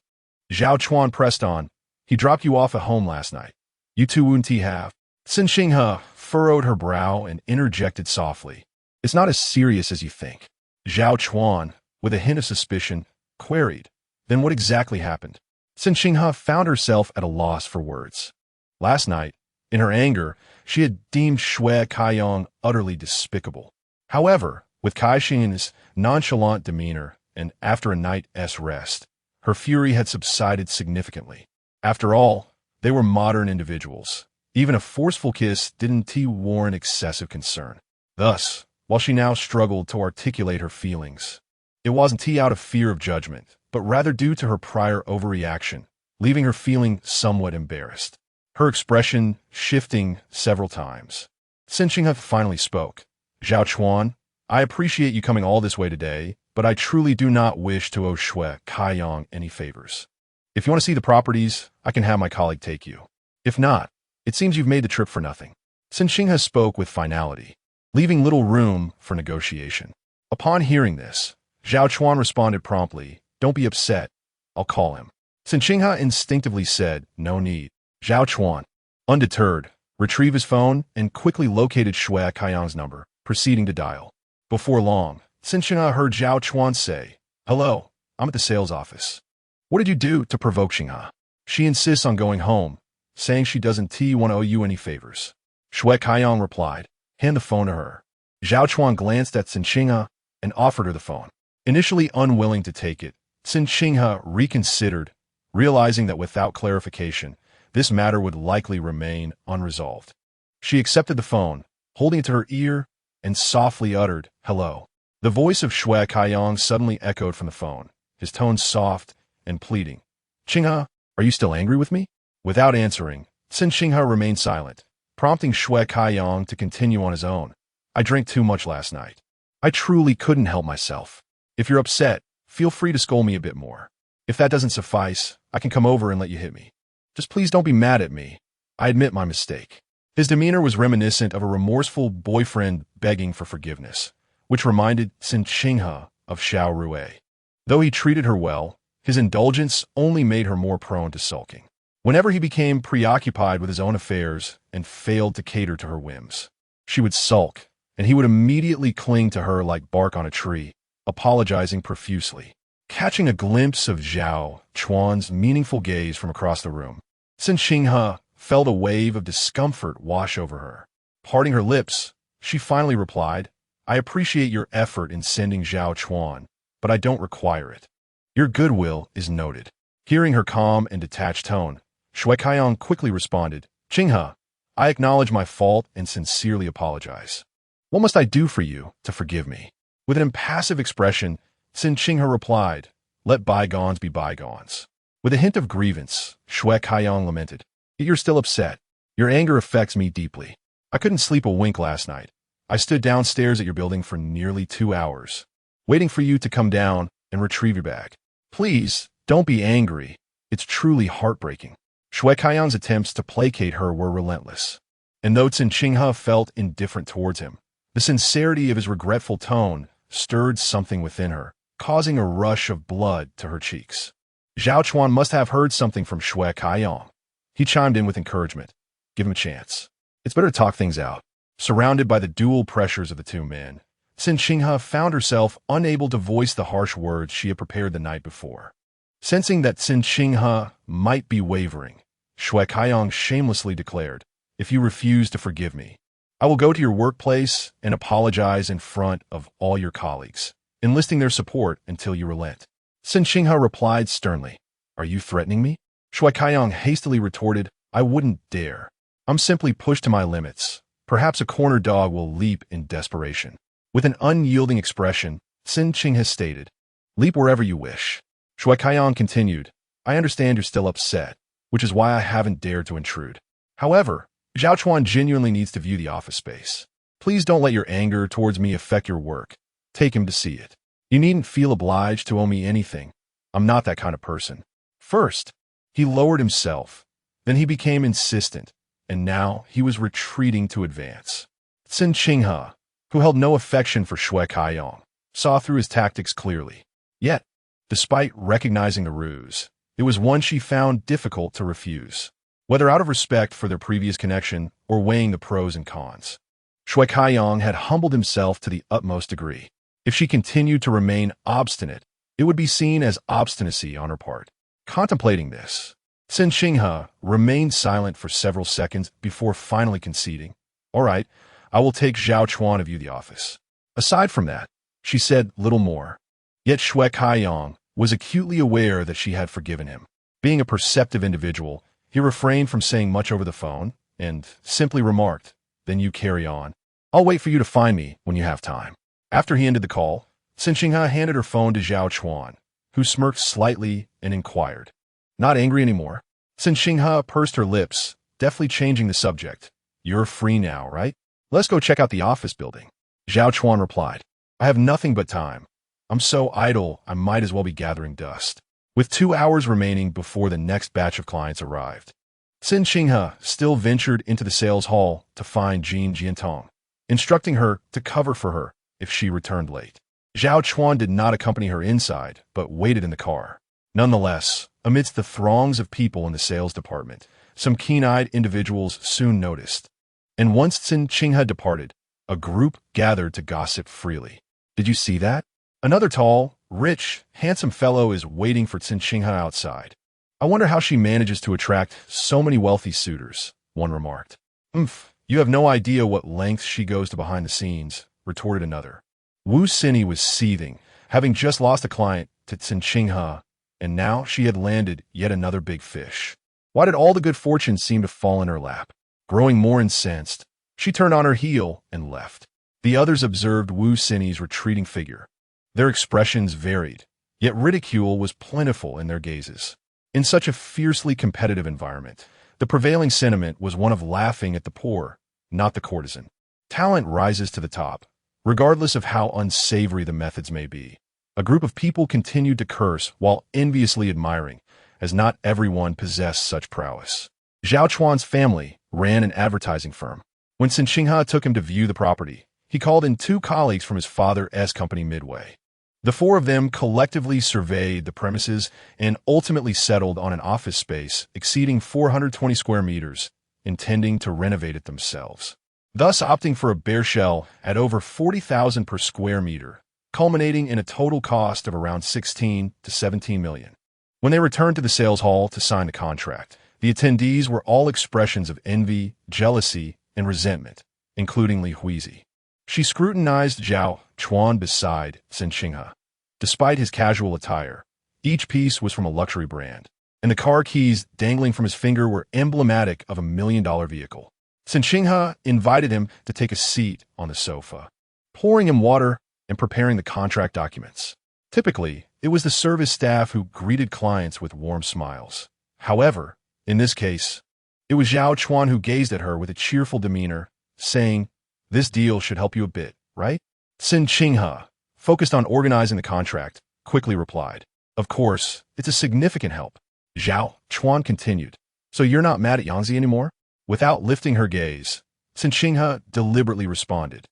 Zhao Chuan pressed on, "He dropped you off at home last night. You two wouldn't have?" Cen Qinghe furrowed her brow and interjected softly, "It's not as serious as you think." Zhao Chuan, with a hint of suspicion, queried, "Then what exactly happened?" Cen Qinghe found herself at a loss for words. Last night, in her anger, she had deemed Shui Kaiyong utterly despicable. However, with Kaixin's nonchalant demeanor and after a night's rest, her fury had subsided significantly. After all, they were modern individuals. Even a forceful kiss didn't warrant excessive concern. Thus, while she now struggled to articulate her feelings, it wasn't out of fear of judgment, but rather due to her prior overreaction, leaving her feeling somewhat embarrassed. Her expression shifting several times. Cen Qinghe finally spoke. "Zhao Chuan, I appreciate you coming all this way today, but I truly do not wish to owe Shui Kaiyong any favors. If you want to see the properties, I can have my colleague take you. If not, it seems you've made the trip for nothing." Cen Qinghe spoke with finality, leaving little room for negotiation. Upon hearing this, Zhao Chuan responded promptly, "Don't be upset. I'll call him." Cen Qinghe instinctively said, "No need." Zhao Chuan, undeterred, retrieved his phone and quickly located Shui Kaiyong's number, proceeding to dial. Before long, Cen Qinghe heard Zhao Chuan say, "Hello, I'm at the sales office. What did you do to provoke Qinghe? She insists on going home, saying she doesn't want to owe you any favors." Shui Kaiyong replied, "Hand the phone to her." Zhao Chuan glanced at Cen Qinghe and offered her the phone. Initially unwilling to take it, Cen Qinghe reconsidered, realizing that without clarification, this matter would likely remain unresolved. She accepted the phone, holding it to her ear, and softly uttered, "Hello." The voice of Shui Kaiyong suddenly echoed from the phone, his tone soft and pleading. "Qinghe, are you still angry with me?" Without answering, Cen Qinghe remained silent, prompting Shui Kaiyong to continue on his own. "I drank too much last night. I truly couldn't help myself. If you're upset, feel free to scold me a bit more. If that doesn't suffice, I can come over and let you hit me. Just please don't be mad at me. I admit my mistake." His demeanor was reminiscent of a remorseful boyfriend begging for forgiveness, which reminded Cen Qinghe of Xiao Rui. Though he treated her well, his indulgence only made her more prone to sulking. Whenever he became preoccupied with his own affairs and failed to cater to her whims, she would sulk, and he would immediately cling to her like bark on a tree, apologizing profusely. Catching a glimpse of Zhao Chuan's meaningful gaze from across the room, Cen Qinghe felt a wave of discomfort wash over her. Parting her lips, she finally replied, "I appreciate your effort in sending Zhao Chuan, but I don't require it. Your goodwill is noted." Hearing her calm and detached tone, Shui Kaiyang quickly responded, "Qinghe, I acknowledge my fault and sincerely apologize. What must I do for you to forgive me?" With an impassive expression, Cen Qinghe replied, "Let bygones be bygones." With a hint of grievance, Shui Kaiyang lamented, "Yet you're still upset. Your anger affects me deeply. I couldn't sleep a wink last night. I stood downstairs at your building for nearly 2 hours, waiting for you to come down and retrieve your bag. Please, don't be angry. It's truly heartbreaking." Shui Kaiyang's attempts to placate her were relentless. And though Cen Qinghe felt indifferent towards him, the sincerity of his regretful tone stirred something within her, causing a rush of blood to her cheeks. Zhao Chuan must have heard something from Shui Kaiyang. He chimed in with encouragement. "Give him a chance. It's better to talk things out." Surrounded by the dual pressures of the two men, Cen Qinghe found herself unable to voice the harsh words she had prepared the night before. Sensing that Cen Qinghe might be wavering, Shui Kaiyang shamelessly declared, "If you refuse to forgive me, I will go to your workplace and apologize in front of all your colleagues, enlisting their support until you relent." Cen Qinghe replied sternly, "Are you threatening me?" Shui Kaiyang hastily retorted, "I wouldn't dare. I'm simply pushed to my limits. Perhaps a corner dog will leap in desperation." With an unyielding expression, Cen Qinghe stated, "Leap wherever you wish." Shui Kaiyang continued, "I understand you're still upset, which is why I haven't dared to intrude. However, Zhao Chuan genuinely needs to view the office space. Please don't let your anger towards me affect your work. Take him to see it. You needn't feel obliged to owe me anything. I'm not that kind of person." First, he lowered himself. Then he became insistent, and now he was retreating to advance. Cen Qinghe, who held no affection for Shui Kaiyang, saw through his tactics clearly. Yet, despite recognizing the ruse, it was one she found difficult to refuse, whether out of respect for their previous connection or weighing the pros and cons. Shui Kaiyang had humbled himself to the utmost degree. If she continued to remain obstinate, it would be seen as obstinacy on her part. Contemplating this, Cen Qinghe remained silent for several seconds before finally conceding, "All right, I will take Zhao Chuan to view the office." Aside from that, she said little more. Yet Shui Kaiyang was acutely aware that she had forgiven him. Being a perceptive individual, he refrained from saying much over the phone and simply remarked, "Then you carry on. I'll wait for you to find me when you have time." After he ended the call, Cen Qinghe handed her phone to Zhao Chuan, who smirked slightly and inquired, "Not angry anymore?" Cen Qinghe pursed her lips, deftly changing the subject. "You're free now, right? Let's go check out the office building." Zhao Chuan replied, "I have nothing but time. I'm so idle, I might as well be gathering dust." With 2 hours remaining before the next batch of clients arrived, Cen Qinghe still ventured into the sales hall to find Jean Jiantong, instructing her to cover for her if she returned late. Zhao Chuan did not accompany her inside, but waited in the car. Nonetheless, amidst the throngs of people in the sales department, some keen-eyed individuals soon noticed. And once Cen Qinghe departed, a group gathered to gossip freely. "Did you see that? Another tall, rich, handsome fellow is waiting for Cen Qinghe outside. I wonder how she manages to attract so many wealthy suitors," one remarked. "Umph, you have no idea what lengths she goes to behind the scenes," retorted another. Wu Sini was seething, having just lost a client to Cen Qinghe, and now she had landed yet another big fish. Why did all the good fortune seem to fall in her lap? Growing more incensed, she turned on her heel and left. The others observed Wu Sini's retreating figure. Their expressions varied, yet ridicule was plentiful in their gazes. In such a fiercely competitive environment, the prevailing sentiment was one of laughing at the poor, not the courtesan. Talent rises to the top, regardless of how unsavory the methods may be. A group of people continued to curse while enviously admiring, as not everyone possessed such prowess. Zhao Chuan's family ran an advertising firm. When Cen Qinghe took him to view the property, he called in 2 colleagues from his father's company midway. The 4 of them collectively surveyed the premises and ultimately settled on an office space exceeding 420 square meters, intending to renovate it themselves, thus opting for a bare shell at over 40,000 per square meter, culminating in a total cost of around 16 to 17 million. When they returned to the sales hall to sign the contract, The attendees were all expressions of envy, jealousy, and resentment, including Li Huizi. She scrutinized Zhao Chuan beside Cen Qinghe. Despite his casual attire, each piece was from a luxury brand, and the car keys dangling from his finger were emblematic of a million-dollar vehicle. Cen Qinghe invited him to take a seat on the sofa, pouring him water and preparing the contract documents. Typically, it was the service staff who greeted clients with warm smiles. However, in this case, it was Zhao Chuan who gazed at her with a cheerful demeanor, saying, "This deal should help you a bit, right?" Cen Qinghe, focused on organizing the contract, quickly replied, "Of course, it's a significant help." Zhao Chuan continued, "So you're not mad at Yangzi anymore?" Without lifting her gaze, Cen Qinghe deliberately responded,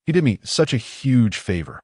"He did me such a huge favor.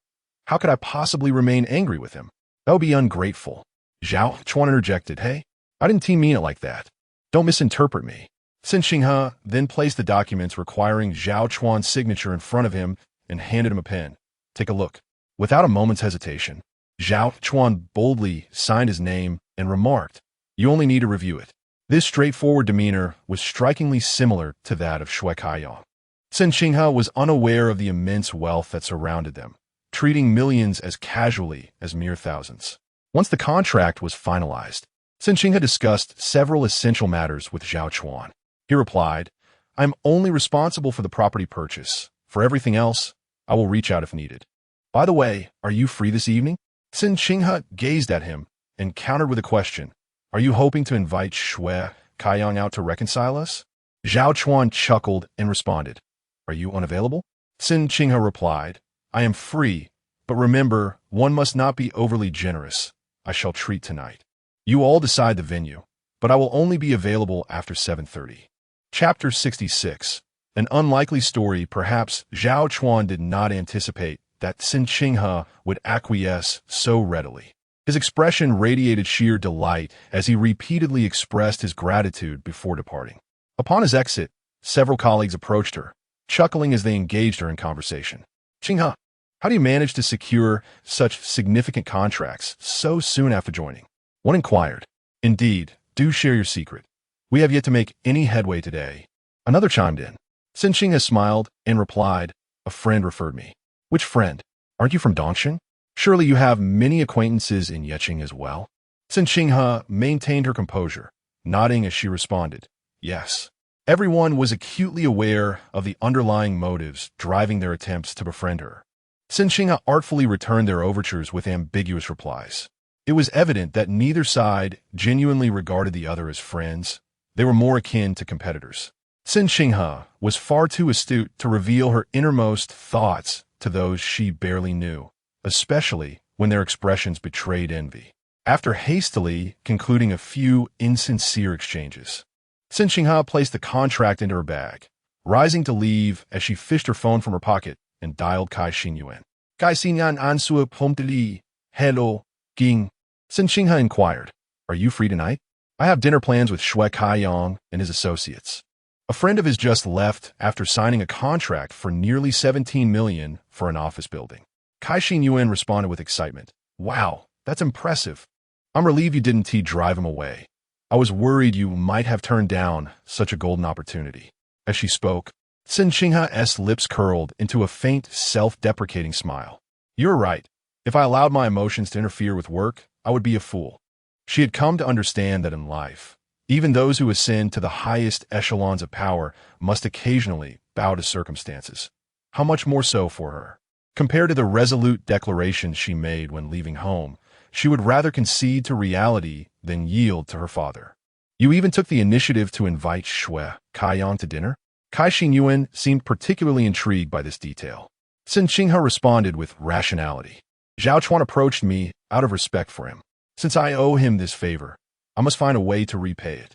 How could I possibly remain angry with him? That would be ungrateful." Zhao Chuan interjected, "Hey, I didn't mean it like that. Don't misinterpret me." Cen Qinghe then placed the documents requiring Zhao Chuan's signature in front of him and handed him a pen. "Take a look." Without a moment's hesitation, Zhao Chuan boldly signed his name and remarked, "You only need to review it." This straightforward demeanor was strikingly similar to that of Shui Kaiyang. Cen Qinghe was unaware of the immense wealth that surrounded them, treating millions as casually as mere thousands. Once the contract was finalized, Cen Qinghe discussed several essential matters with Zhao Chuan. He replied, "I'm only responsible for the property purchase. For everything else, I will reach out if needed. By the way, are you free this evening?" Cen Qinghe gazed at him and countered with a question. "Are you hoping to invite Shui Kaiyang out to reconcile us?" Zhao Chuan chuckled and responded, "Are you unavailable?" Cen Qinghe replied, "I am free, but remember, one must not be overly generous. I shall treat tonight. You all decide the venue, but I will only be available after 7:30. Chapter 66. An unlikely story. Perhaps Zhao Chuan did not anticipate that Cen Qinghe would acquiesce so readily. His expression radiated sheer delight as he repeatedly expressed his gratitude before departing. Upon his exit, several colleagues approached her, chuckling as they engaged her in conversation. "Qinghe, how do you manage to secure such significant contracts so soon after joining?" One inquired. "Indeed, do share your secret. We have yet to make any headway today." Another chimed in. Cen Qinghe smiled and replied, "A friend referred me." "Which friend? Aren't you from Dongxing? Surely you have many acquaintances in Yecheng as well?" Cen Qinghe maintained her composure, nodding as she responded, "Yes." Everyone was acutely aware of the underlying motives driving their attempts to befriend her. Cen Qinghe artfully returned their overtures with ambiguous replies. It was evident that neither side genuinely regarded the other as friends. They were more akin to competitors. Cen Qinghe was far too astute to reveal her innermost thoughts to those she barely knew, especially when their expressions betrayed envy. After hastily concluding a few insincere exchanges, Cen Qinghe placed the contract into her bag, rising to leave as she fished her phone from her pocket and dialed Kai Xinyuan. "Kai Xinyan ansua promptly. Hello, Ging." Cen Qinghe inquired, "Are you free tonight? I have dinner plans with Shui Kaiyang and his associates." A friend of his just left after signing a contract for nearly 17 million for an office building. Kai Xinyuan responded with excitement. "Wow, that's impressive. I'm relieved you didn't drive him away. I was worried you might have turned down such a golden opportunity." As she spoke, Cen Qinghe's lips curled into a faint, self-deprecating smile. "You're right. If I allowed my emotions to interfere with work, I would be a fool." She had come to understand that in life, even those who ascend to the highest echelons of power must occasionally bow to circumstances. How much more so for her? Compared to the resolute declarations she made when leaving home, she would rather concede to reality than yield to her father. "You even took the initiative to invite Shui Kaiyang to dinner?" Kai Xinyuan seemed particularly intrigued by this detail. Cen Qinghe responded with rationality. "Zhao Chuan approached me out of respect for him. Since I owe him this favor, I must find a way to repay it.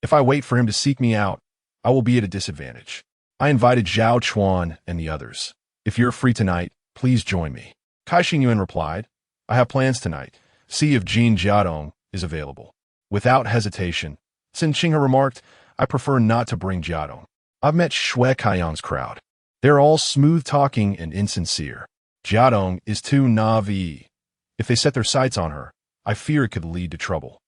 If I wait for him to seek me out, I will be at a disadvantage. I invited Zhao Chuan and the others. If you're free tonight, please join me." Kai Xinyuan replied, "I have plans tonight. See if Jin Jiadong is available." Without hesitation, Cen Qinghe remarked, "I prefer not to bring Jiadong. I've met Shui Kaiyang's crowd. They're all smooth-talking and insincere. Jiadong is too naive. If they set their sights on her, I fear it could lead to trouble."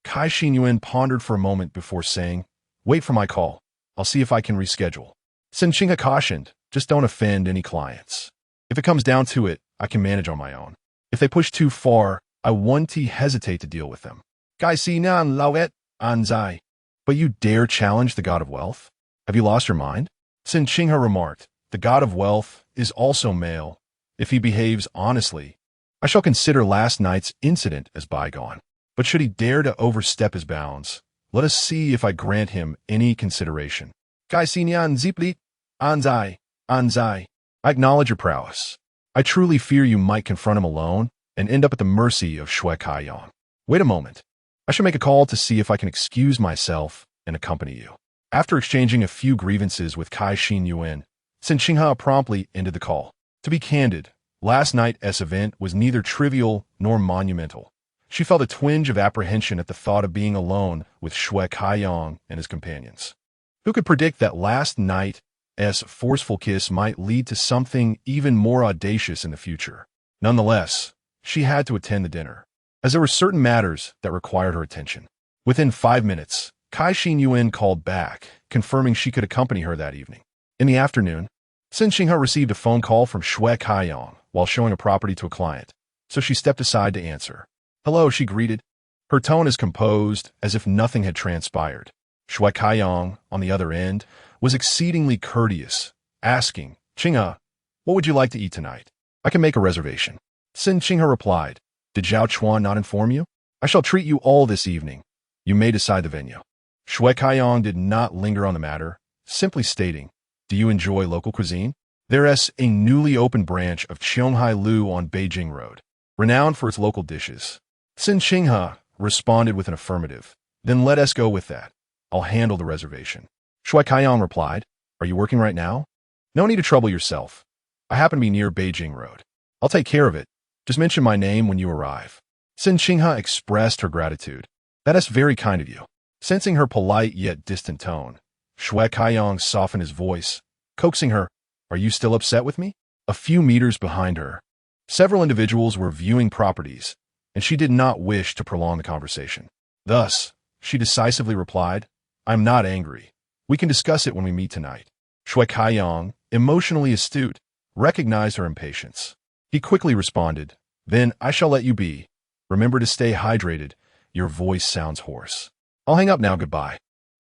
Kai Xingyuan pondered for a moment before saying, "Wait for my call. I'll see if I can reschedule." Cen Qinghe cautioned, "Just don't offend any clients. If it comes down to it, I can manage on my own. If they push too far, I won't hesitate to deal with them." Gai si nan lauet anzai. But you dare challenge the god of wealth? Have you lost your mind? Cen Qinghe remarked, "The god of wealth is also male. If he behaves honestly, I shall consider last night's incident as bygone. But should he dare to overstep his bounds, let us see if I grant him any consideration." Gai si nian zipli anzai anzai. I acknowledge your prowess. I truly fear you might confront him alone and end up at the mercy of Shui Kaiyang. Wait a moment. I should make a call to see if I can excuse myself and accompany you. After exchanging a few grievances with Kai Xingyuan, Cen Qinghe promptly ended the call. To be candid, last night's event was neither trivial nor monumental. She felt a twinge of apprehension at the thought of being alone with Shui Kaiyang and his companions. Who could predict that last night's forceful kiss might lead to something even more audacious in the future? Nonetheless, she had to attend the dinner, as there were certain matters that required her attention. Within 5 minutes, Kai Xingyuan called back, confirming she could accompany her that evening. In the afternoon, Cen Qinghe received a phone call from Shui Kaiyang while showing a property to a client, so she stepped aside to answer. "Hello," she greeted, her tone as composed as if nothing had transpired. Shui Kaiyang, on the other end, was exceedingly courteous, asking, "Qinghe, what would you like to eat tonight? I can make a reservation." Cen Qinghe replied, "Did Zhao Chuan not inform you? I shall treat you all this evening. You may decide the venue." Shui Kaiyang did not linger on the matter, simply stating, "Do you enjoy local cuisine? There's a newly opened branch of Qionghai Lu on Beijing Road, renowned for its local dishes." Cen Qinghe responded with an affirmative. "Then let us go with that. I'll handle the reservation." Shui Kaiyang replied, "Are you working right now? No need to trouble yourself. I happen to be near Beijing Road. I'll take care of it. Just mention my name when you arrive." Cen Qinghe expressed her gratitude. "That is very kind of you." Sensing her polite yet distant tone, Shui Kaiyang softened his voice, coaxing her, "Are you still upset with me?" A few meters behind her, several individuals were viewing properties, and she did not wish to prolong the conversation. Thus, she decisively replied, "I'm not angry. We can discuss it when we meet tonight." Shui Kaiyang, emotionally astute, recognized her impatience. He quickly responded, "Then I shall let you be. Remember to stay hydrated. Your voice sounds hoarse. I'll hang up now, goodbye."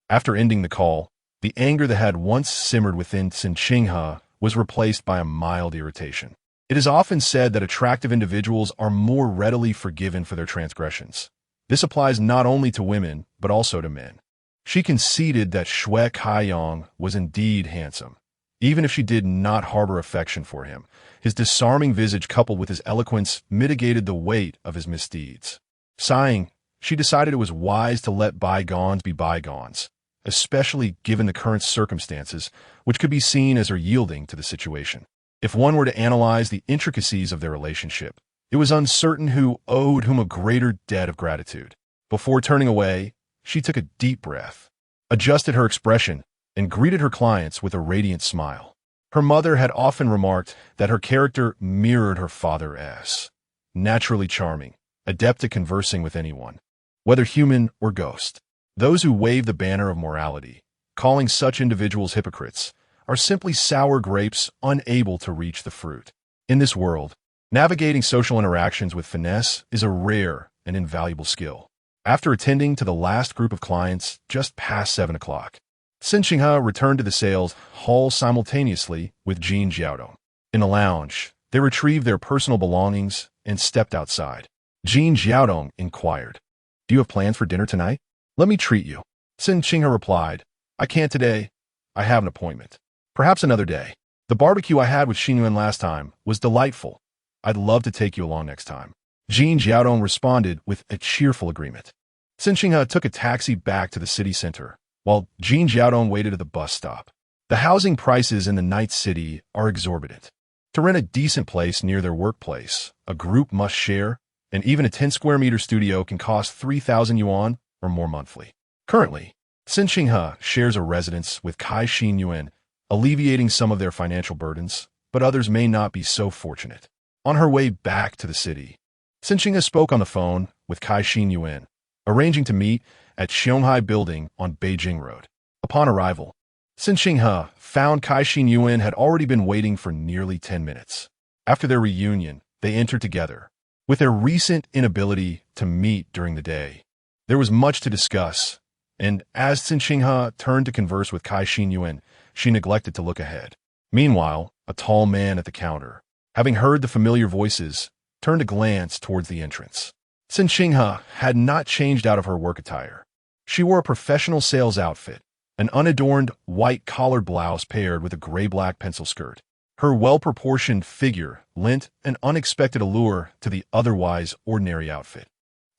After ending the call, the anger that had once simmered within Cen Qinghe was replaced by a mild irritation. It is often said that attractive individuals are more readily forgiven for their transgressions. This applies not only to women, but also to men. She conceded that Shui Kaiyang was indeed handsome. Even if she did not harbor affection for him, his disarming visage coupled with his eloquence mitigated the weight of his misdeeds. Sighing, she decided it was wise to let bygones be bygones, especially given the current circumstances, which could be seen as her yielding to the situation. If one were to analyze the intricacies of their relationship, it was uncertain who owed whom a greater debt of gratitude. Before turning away, she took a deep breath, adjusted her expression, and greeted her clients with a radiant smile. Her mother had often remarked that her character mirrored her father's. Naturally charming, adept at conversing with anyone, whether human or ghost. Those who wave the banner of morality, calling such individuals hypocrites, are simply sour grapes unable to reach the fruit. In this world, navigating social interactions with finesse is a rare and invaluable skill. After attending to the last group of clients just past 7 o'clock, Cen Qinghe returned to the sales hall simultaneously with Jin Jiaodong. In the lounge, they retrieved their personal belongings and stepped outside. Jin Jiaodong inquired, "Do you have plans for dinner tonight?" "Let me treat you." Cen Qinghe replied, "I can't today. I have an appointment. Perhaps another day. The barbecue I had with Xingyuan last time was delightful. I'd love to take you along next time." Jin Jiaodong responded with a cheerful agreement. Cen Qinghe took a taxi back to the city center, while Jin Jiaodong waited at the bus stop. The housing prices in the night city are exorbitant. To rent a decent place near their workplace, a group must share, and even a 10-square-meter studio can cost 3,000 yuan or more monthly. Currently, Cen Qinghe shares a residence with Kai Xingyuan, alleviating some of their financial burdens, but others may not be so fortunate. On her way back to the city, Cen Qinghe spoke on the phone with Kai Xingyuan, arranging to meet at Xionghe Building on Beijing Road. Upon arrival, Cen Qinghe found Cai Xinyuan had already been waiting for nearly 10 minutes. After their reunion, they entered together. With their recent inability to meet during the day, there was much to discuss, and as Cen Qinghe turned to converse with Cai Xinyuan, she neglected to look ahead. Meanwhile, a tall man at the counter, having heard the familiar voices, turned a glance towards the entrance. Cen Qinghe had not changed out of her work attire. She wore a professional sales outfit, an unadorned white collared blouse paired with a gray-black pencil skirt. Her well-proportioned figure lent an unexpected allure to the otherwise ordinary outfit,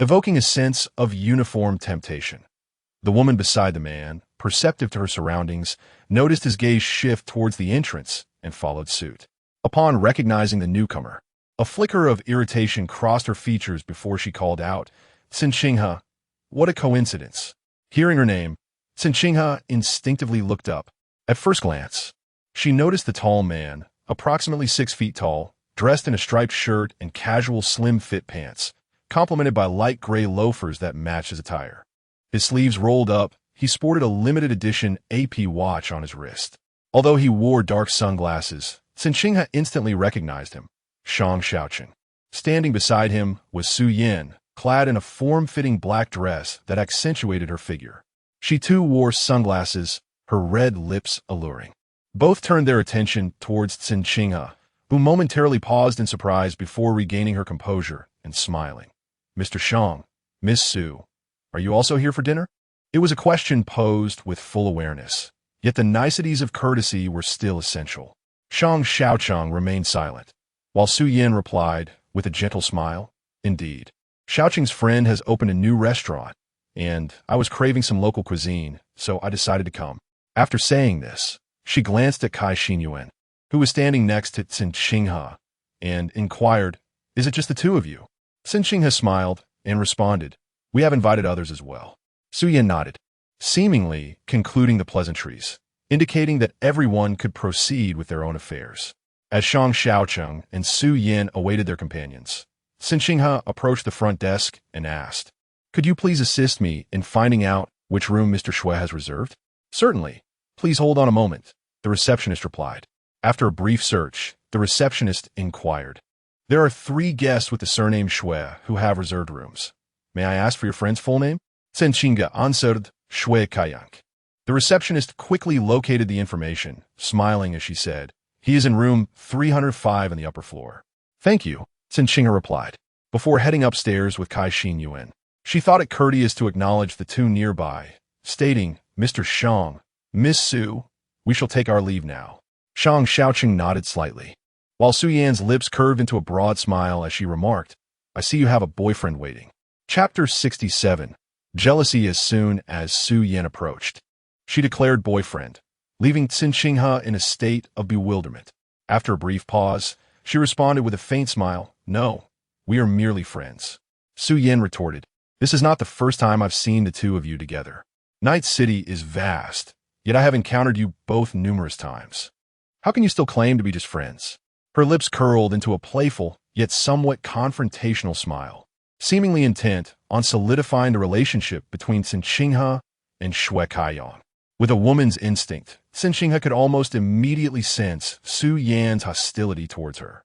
evoking a sense of uniform temptation. The woman beside the man, perceptive to her surroundings, noticed his gaze shift towards the entrance and followed suit. Upon recognizing the newcomer, a flicker of irritation crossed her features before she called out, "Cen Qinghe, what a coincidence." Hearing her name, Cen Qinghe instinctively looked up. At first glance, she noticed the tall man, approximately 6 feet tall, dressed in a striped shirt and casual slim-fit pants, complemented by light gray loafers that matched his attire. His sleeves rolled up, he sported a limited-edition AP watch on his wrist. Although he wore dark sunglasses, Cen Qinghe instantly recognized him, Shang Shaocheng. Standing beside him was Su Yan, clad in a form-fitting black dress that accentuated her figure. She too wore sunglasses, her red lips alluring. Both turned their attention towards Cen Qinghe, who momentarily paused in surprise before regaining her composure and smiling. "Mr. Shang, Miss Su, are you also here for dinner?" It was a question posed with full awareness, yet the niceties of courtesy were still essential. Shang Shaocheng remained silent, while Su Yan replied, with a gentle smile, "Indeed. Shaocheng's friend has opened a new restaurant, and I was craving some local cuisine, so I decided to come." After saying this, she glanced at Cai Xinyuan, who was standing next to Cen Qinghe, and inquired, "Is it just the two of you?" Cen Qinghe smiled and responded, "We have invited others as well." Su Yan nodded, seemingly concluding the pleasantries, indicating that everyone could proceed with their own affairs. As Shang Shaocheng and Su Yan awaited their companions, Cen Qinghe approached the front desk and asked, "Could you please assist me in finding out which room Mr. Shui has reserved?" "Certainly. Please hold on a moment," the receptionist replied. After a brief search, the receptionist inquired, "There are 3 guests with the surname Shui who have reserved rooms. May I ask for your friend's full name?" Cen Qinghe answered, "Shui Kaiyang." The receptionist quickly located the information, smiling as she said, "He is in room 305 on the upper floor." "Thank you," Cen Qinghe replied. Before heading upstairs with Cai Xinyuan, she thought it courteous to acknowledge the 2 nearby, stating, "Mr. Shang, Miss Su, we shall take our leave now." Shang Shaocheng nodded slightly, while Su Yan's lips curved into a broad smile as she remarked, "I see you have a boyfriend waiting." Chapter 67. Jealousy as soon as Su Yan approached. She declared boyfriend, leaving Cen Qinghe in a state of bewilderment. After a brief pause, she responded with a faint smile, "No, we are merely friends." Su Yan retorted, "This is not the first time I've seen the 2 of you together. Night City is vast, yet I have encountered you both numerous times. How can you still claim to be just friends?" Her lips curled into a playful, yet somewhat confrontational smile, seemingly intent on solidifying the relationship between Cen Qinghe and Shui Kaiyang. With a woman's instinct, Cen Qinghe could almost immediately sense Su Yan's hostility towards her.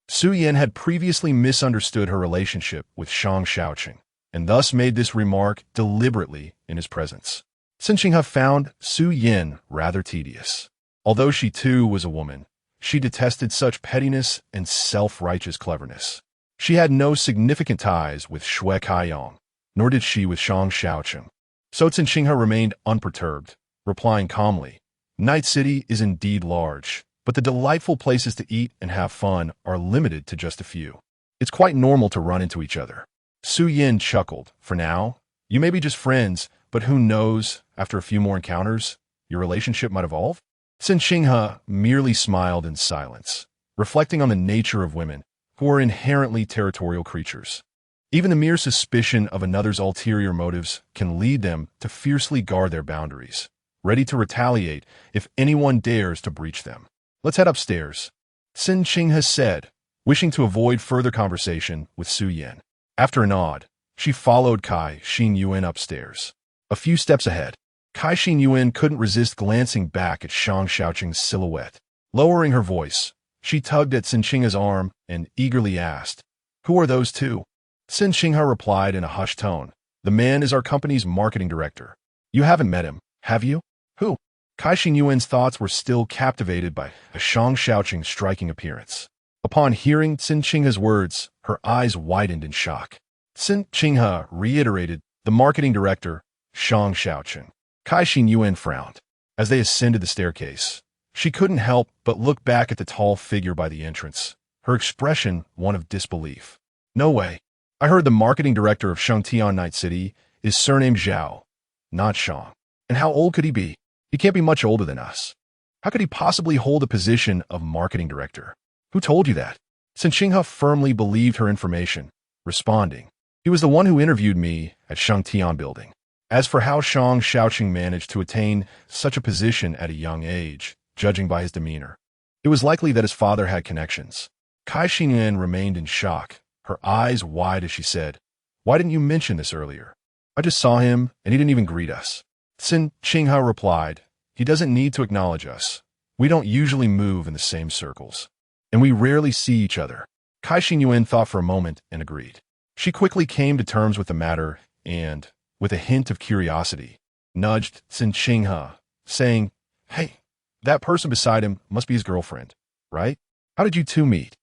Su Yan had previously misunderstood her relationship with Shang Shaocheng, and thus made this remark deliberately in his presence. Cen Qinghe found Su Yan rather tedious. Although she too was a woman, she detested such pettiness and self-righteous cleverness. She had no significant ties with Shui Kaiyang, nor did she with Shang Shaocheng. So Cen Qinghe remained unperturbed, replying calmly, "Night City is indeed large, but the delightful places to eat and have fun are limited to just a few. It's quite normal to run into each other." Su Yan chuckled. "For now, you may be just friends, but who knows, after a few more encounters, your relationship might evolve?" Cen Qinghe merely smiled in silence, reflecting on the nature of women, who are inherently territorial creatures. Even the mere suspicion of another's ulterior motives can lead them to fiercely guard their boundaries, ready to retaliate if anyone dares to breach them. "Let's head upstairs," Cen Qinghe said, wishing to avoid further conversation with Su Yan. After a nod, She followed Kai Xingyuan upstairs. A few steps ahead, Kai Xingyuan couldn't resist glancing back at Shang Shaocheng's silhouette. Lowering her voice, she tugged at Cen Qinghe's arm and eagerly asked, "Who are those two?" Cen Qinghe replied in a hushed tone, "The man is our company's marketing director. You haven't met him, have you?" "Who?" Kai Xingyuan's thoughts were still captivated by Shang Shaocheng's striking appearance. Upon hearing Cen Qinghe's words, her eyes widened in shock. Cen Qinghe reiterated, "The marketing director, Shang Shaocheng." Kai Xingyuan frowned. As they ascended the staircase, she couldn't help but look back at the tall figure by the entrance, her expression one of disbelief. "No way. I heard the marketing director of Shangtian Night City is surnamed Zhao, not Shang. And how old could he be? He can't be much older than us. How could he possibly hold a position of marketing director? Who told you that?" Cen Qinghe firmly believed her information, responding, "He was the one who interviewed me at Shangtian building." As for how Shang Shaocheng managed to attain such a position at a young age, judging by his demeanor, it was likely that his father had connections. Kai Xingyuan remained in shock, her eyes wide as she said, "Why didn't you mention this earlier? I just saw him, and he didn't even greet us." Cen Qinghe replied, "He doesn't need to acknowledge us. We don't usually move in the same circles, and we rarely see each other." Kai Xingyuan thought for a moment and agreed. She quickly came to terms with the matter and, with a hint of curiosity, nudged Cen Qinghe, saying, "Hey, that person beside him must be his girlfriend, right? How did you two meet?"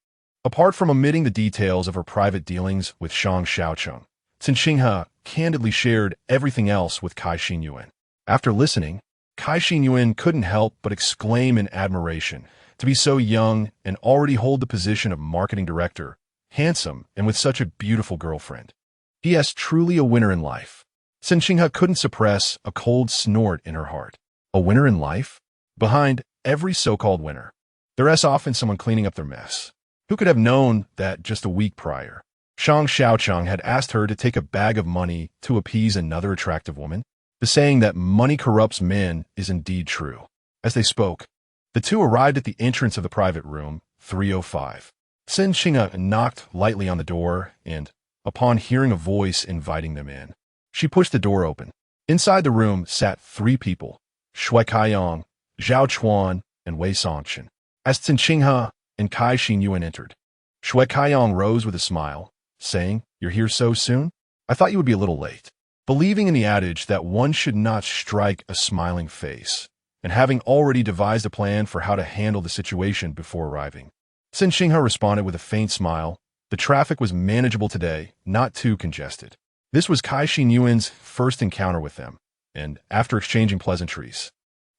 Apart from omitting the details of her private dealings with Shang Shaocheng, Cen Qinghe candidly shared everything else with Kai Xingyuan. After listening, Kai Xingyuan couldn't help but exclaim in admiration. To be so young and already hold the position of marketing director, handsome, and with such a beautiful girlfriend. P.S. Truly a winner in life. Cen Qinghe couldn't suppress a cold snort in her heart. A winner in life? Behind every so-called winner, there's often someone cleaning up their mess. Who could have known that just a week prior, Shang Shaocheng had asked her to take a bag of money to appease another attractive woman? The saying that money corrupts men is indeed true. As they spoke, the two arrived at the entrance of the private room, 305. Cen Qinghe knocked lightly on the door and, upon hearing a voice inviting them in, she pushed the door open. Inside the room sat three people, Shui Kaiyong, Zhao Chuan, and Wei Songchen. As Cen Qinghe and Kai Xingyuan entered, Shui Kaiyong rose with a smile, saying, "You're here so soon? I thought you would be a little late." Believing in the adage that one should not strike a smiling face, and having already devised a plan for how to handle the situation before arriving, Cen Qinghe responded with a faint smile. The traffic was manageable today, not too congested. This was Kai Xingyuan's first encounter with them, and after exchanging pleasantries,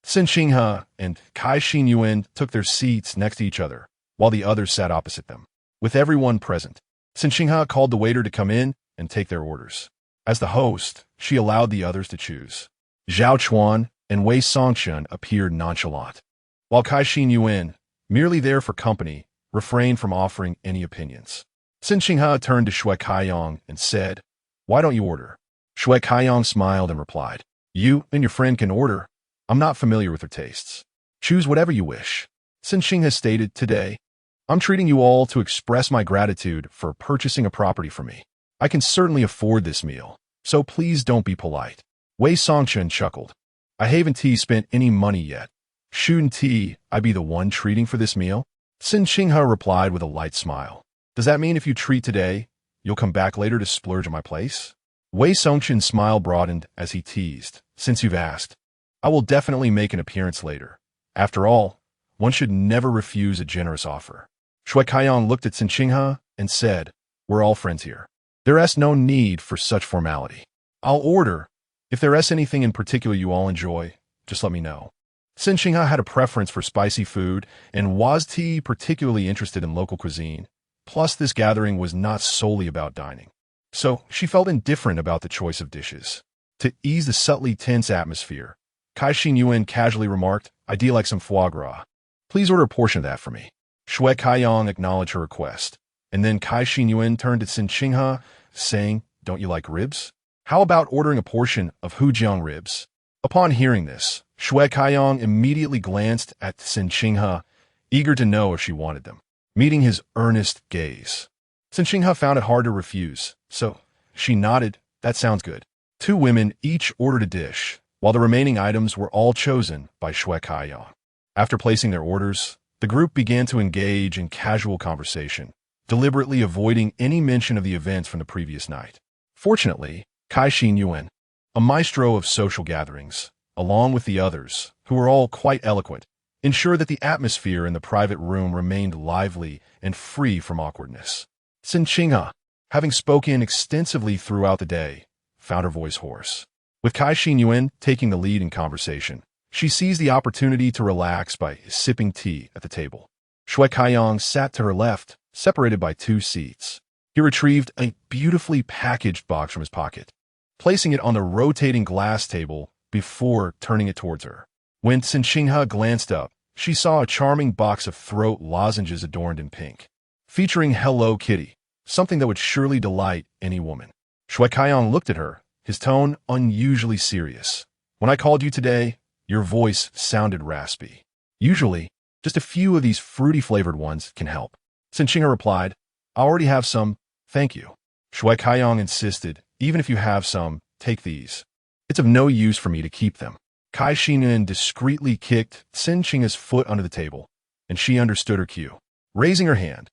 Cen Qinghe and Kai Xingyuan took their seats next to each other, while the others sat opposite them. With everyone present, Cen Qinghe called the waiter to come in and take their orders. As the host, she allowed the others to choose. Zhao Chuan and Wei Songchen appeared nonchalant, while Kai Xingyuan, merely there for company, refrained from offering any opinions. Cen Qinghe turned to Shui Kaiyong and said, "Why don't you order?" Shui Kaiyong smiled and replied, "You and your friend can order. I'm not familiar with their tastes. Choose whatever you wish." Cen Qinghe stated, "Today, I'm treating you all to express my gratitude for purchasing a property for me. I can certainly afford this meal, so please don't be polite." Wei Songchen chuckled. "I haven't spent any money yet. Shouldn't I be the one treating for this meal?" Cen Qinghe replied with a light smile. "Does that mean if you treat today, you'll come back later to splurge on my place?" Wei Songchen's smile broadened as he teased, "Since you've asked, I will definitely make an appearance later. After all, one should never refuse a generous offer." Shui Kaiyong looked at Cen Qinghe and said, "We're all friends here. There's no need for such formality. I'll order. If there's anything in particular you all enjoy, just let me know." Cen Qinghe had a preference for spicy food and was particularly interested in local cuisine. Plus, this gathering was not solely about dining, so she felt indifferent about the choice of dishes. To ease the subtly tense atmosphere, Kai Xingyuan casually remarked, "I do like some foie gras. Please order a portion of that for me." Shui Kaiyong acknowledged her request, and then Kai Xingyuan turned to Cen Qinghe, saying, "Don't you like ribs? How about ordering a portion of Hujiang ribs?" Upon hearing this, Shui Kaiyong immediately glanced at Cen Qinghe, eager to know if she wanted them. Meeting his earnest gaze, Cen Qinghe found it hard to refuse, so She nodded. That sounds good. Two women each ordered a dish, while the remaining items were all chosen by Shang Shaocheng. After placing their orders, the group began to engage in casual conversation, deliberately avoiding any mention of the events from the previous night. Fortunately, Cen Qinghe, a maestro of social gatherings, along with the others, who were all quite eloquent, ensured that the atmosphere in the private room remained lively and free from awkwardness. Cen Qinghe, having spoken extensively throughout the day, found her voice hoarse. With Cen Qinghe taking the lead in conversation, she seized the opportunity to relax by sipping tea at the table. Shang Shaocheng sat to her left, separated by two seats. He retrieved a beautifully packaged box from his pocket, placing it on the rotating glass table before turning it towards her. When Cen Qinghe glanced up, she saw a charming box of throat lozenges adorned in pink, featuring Hello Kitty, something that would surely delight any woman. Shang Shaocheng looked at her, his tone unusually serious. When I called you today, your voice sounded raspy. Usually, just a few of these fruity-flavored ones can help. Cen Qinghe replied, I already have some, thank you. Shang Shaocheng insisted, even if you have some, take these. It's of no use for me to keep them. Cen Qinghe discreetly kicked Cen Qinghe's foot under the table, and she understood her cue. Raising her hand,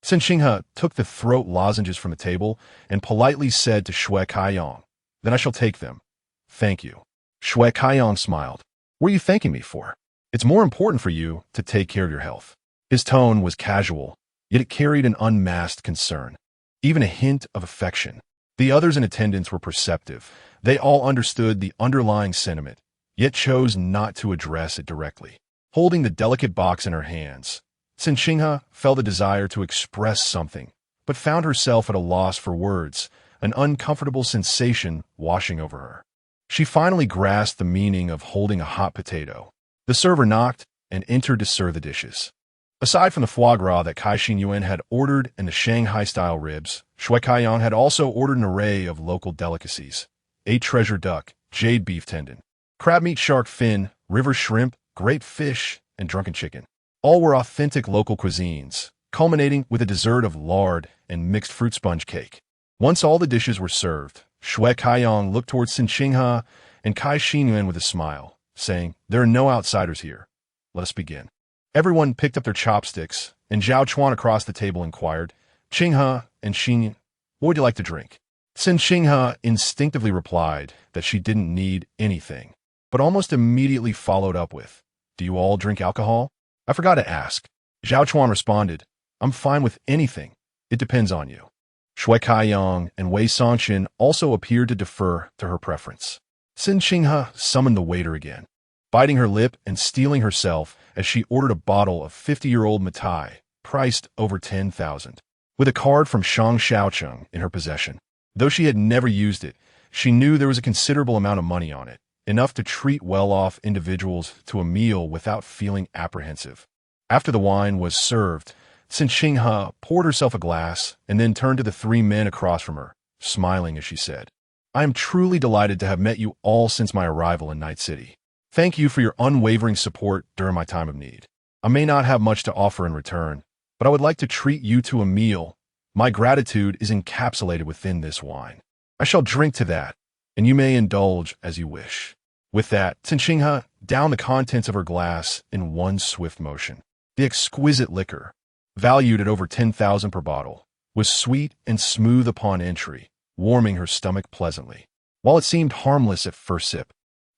Cen Qinghe took the throat lozenges from the table and politely said to Shang Shaocheng, then I shall take them. Thank you. Shang Shaocheng smiled. What are you thanking me for? It's more important for you to take care of your health. His tone was casual, yet it carried an unmasked concern, even a hint of affection. The others in attendance were perceptive. They all understood the underlying sentiment, yet chose not to address it directly. Holding the delicate box in her hands, Cen Qinghe felt a desire to express something, but found herself at a loss for words, an uncomfortable sensation washing over her. She finally grasped the meaning of holding a hot potato. The server knocked and entered to serve the dishes. Aside from the foie gras that Cen Qinghe had ordered and the Shanghai-style ribs, Shang Shaocheng had also ordered an array of local delicacies: 8 treasure duck, jade beef tendon, crab meat shark fin, river shrimp, great fish, and drunken chicken. All were authentic local cuisines, culminating with a dessert of lard and mixed fruit sponge cake. Once all the dishes were served, Shang Shaocheng looked towards Cen Qinghe and Cen Qinghe with a smile, saying, there are no outsiders here. Let us begin. Everyone picked up their chopsticks, and Zhao Chuan across the table inquired, Qinghe and Xing, what would you like to drink? Cen Qinghe instinctively replied that she didn't need anything, but almost immediately followed up with, do you all drink alcohol? I forgot to ask. Zhao Chuan responded, I'm fine with anything. It depends on you. Shang Shaocheng and Wei Songqian also appeared to defer to her preference. Cen Qinghe summoned the waiter again, biting her lip and steeling herself as she ordered a bottle of 50-year-old Matai, priced over 10,000, with a card from Shang Shaocheng in her possession. Though she had never used it, she knew there was a considerable amount of money on it, enough to treat well-off individuals to a meal without feeling apprehensive. After the wine was served, Cen Qinghe poured herself a glass and then turned to the 3 men across from her, smiling as she said, I am truly delighted to have met you all since my arrival in Night City. Thank you for your unwavering support during my time of need. I may not have much to offer in return, but I would like to treat you to a meal. My gratitude is encapsulated within this wine. I shall drink to that, and you may indulge as you wish. With that, Cen Qinghe downed the contents of her glass in one swift motion. The exquisite liquor, valued at over 10,000 per bottle, was sweet and smooth upon entry, warming her stomach pleasantly. While it seemed harmless at first sip,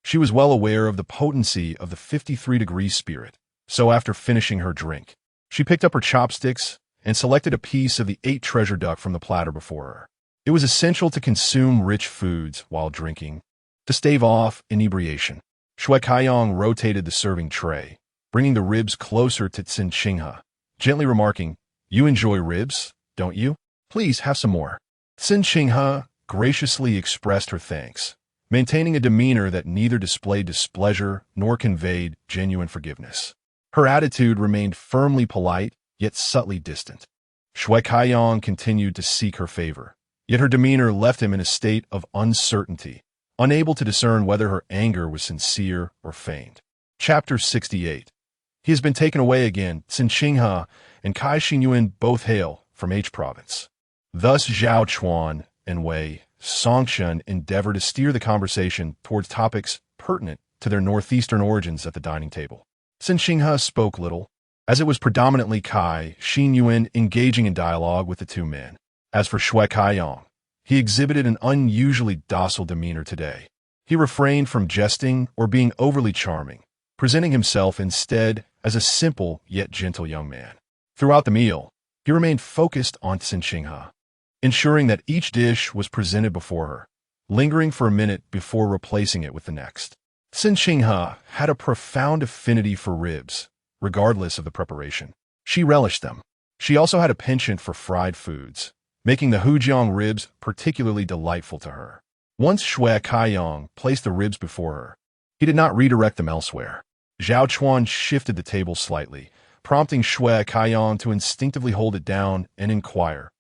she was well aware of the potency of the 53-degree spirit, so after finishing her drink, she picked up her chopsticks and selected a piece of the 8 treasure duck from the platter before her. It was essential to consume rich foods while drinking, to stave off inebriation. Shang Shaocheng rotated the serving tray, bringing the ribs closer to Cen Qinghe, gently remarking, you enjoy ribs, don't you? Please have some more. Cen Qinghe graciously expressed her thanks, maintaining a demeanor that neither displayed displeasure nor conveyed genuine forgiveness. Her attitude remained firmly polite, yet subtly distant. Shang Shaocheng continued to seek her favor, yet her demeanor left him in a state of uncertainty, unable to discern whether her anger was sincere or feigned. Chapter 68. He has been taken away again. Cen Qinghe and Cen Qinghe both hail from H province. Thus Zhao Chuan and Wei Shaocheng endeavored to steer the conversation towards topics pertinent to their northeastern origins at the dining table. Cen Qinghe spoke little, as it was predominantly Cai Xinyuan engaging in dialogue with the two men. As for Shui Kaiyang, he exhibited an unusually docile demeanor today. He refrained from jesting or being overly charming, presenting himself instead as a simple yet gentle young man. Throughout the meal, he remained focused on Cen Qinghe, ensuring that each dish was presented before her, lingering for a minute before replacing it with the next. Cen Qinghe had a profound affinity for ribs, regardless of the preparation. She relished them. She also had a penchant for fried foods, making the Hujiang ribs particularly delightful to her. Once Shui Kaiyang placed the ribs before her, he did not redirect them elsewhere. Zhao Chuan shifted the table slightly, prompting Shui Kaiyang to instinctively hold it down and inquire,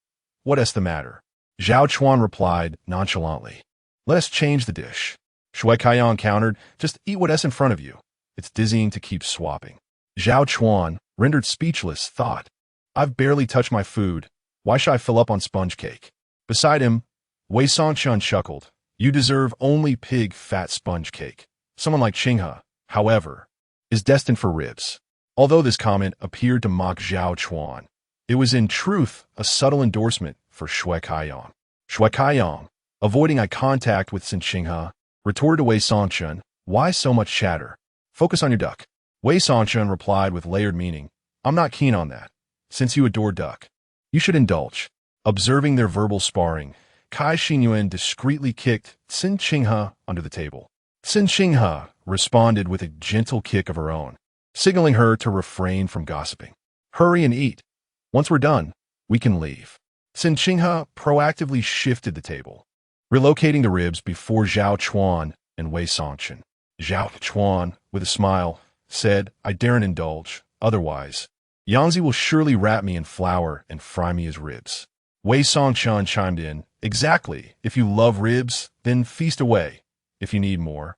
"What is the matter?" Zhao Chuan replied nonchalantly, "Let us change the dish." Shui Kaiyang countered, "Just eat what is in front of you. It's dizzying to keep swapping." Zhao Chuan, rendered speechless, thought, "I've barely touched my food. Why should I fill up on sponge cake?" Beside him, Wei Songchun chuckled, "You deserve only pig fat sponge cake. Someone like Qinghe, however, is destined for ribs." Although this comment appeared to mock Zhao Chuan, it was in truth a subtle endorsement for Shui Kaiyang. Shui Kaiyang, avoiding eye contact with Cen Qinghe, retorted to Wei Songchun, "Why so much chatter? Focus on your duck." Wei Songchun replied with layered meaning, "I'm not keen on that. Since you adore duck, you should indulge." Observing their verbal sparring, Cai Xinyuan discreetly kicked Cen Qinghe under the table. Cen Qinghe responded with a gentle kick of her own, signaling her to refrain from gossiping. "Hurry and eat. Once we're done, we can leave." Cen Qinghe proactively shifted the table, relocating the ribs before Zhao Chuan and Wei Songchun. Zhao Chuan, with a smile, said, "I daren't indulge. Otherwise, Yangzi will surely wrap me in flour and fry me as ribs." Wei Songchun chimed in, "Exactly. If you love ribs, then feast away. If you need more,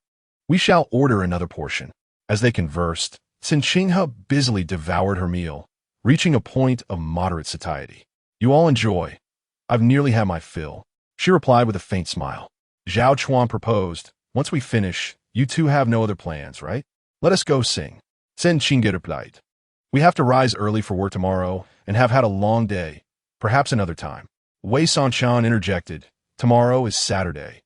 we shall order another portion." As they conversed, Cen Qinghe busily devoured her meal, reaching a point of moderate satiety. "You all enjoy. I've nearly had my fill," she replied with a faint smile. Zhao Chuan proposed, "Once we finish, you two have no other plans, right? Let us go sing." Cen Qinghe replied, "We have to rise early for work tomorrow and have had a long day. Perhaps another time." Wei Songchun interjected, "Tomorrow is Saturday.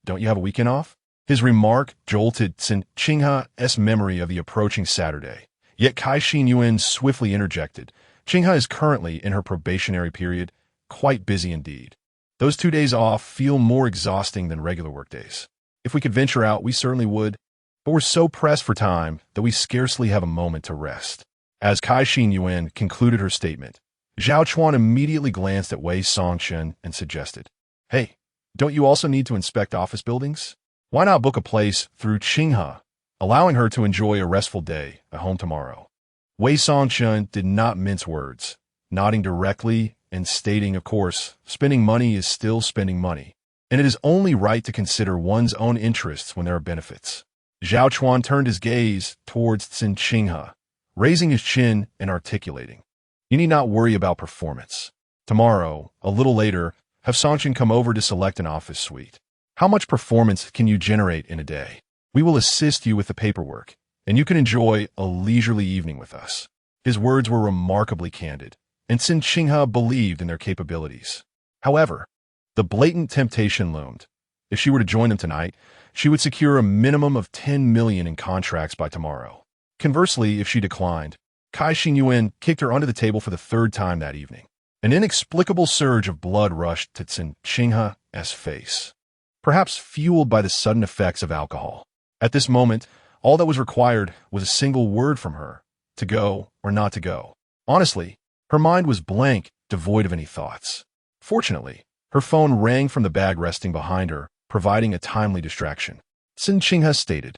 Don't you have a weekend off?" His remark jolted Cen Qinghe's memory of the approaching Saturday. Yet Cai Xinyuan swiftly interjected, "Qinghe is currently in her probationary period, quite busy indeed. Those 2 days off feel more exhausting than regular workdays. If we could venture out, we certainly would, but we're so pressed for time that we scarcely have a moment to rest." As Cai Xinyuan concluded her statement, Zhao Chuan immediately glanced at Wei Songchun and suggested, "Hey, don't you also need to inspect office buildings? Why not book a place through Qinghe, allowing her to enjoy a restful day at home tomorrow?" Wei Songchun did not mince words, nodding directly and stating, "Of course, spending money is still spending money, and it is only right to consider one's own interests when there are benefits." Zhao Chuan turned his gaze towards Cen Qinghe, raising his chin and articulating, "You need not worry about performance. Tomorrow, a little later, have Songcheng come over to select an office suite. How much performance can you generate in a day? We will assist you with the paperwork, and you can enjoy a leisurely evening with us." His words were remarkably candid, and Cen Qinghe believed in their capabilities. However, the blatant temptation loomed. If she were to join them tonight, she would secure a minimum of 10 million in contracts by tomorrow. Conversely, if she declined, Cai Xinyuan kicked her under the table for the third time that evening. An inexplicable surge of blood rushed to Cen Qinghe's face, perhaps fueled by the sudden effects of alcohol. At this moment, all that was required was a single word from her, to go or not to go. Honestly, her mind was blank, devoid of any thoughts. Fortunately, her phone rang from the bag resting behind her, providing a timely distraction. Cen Qinghe stated,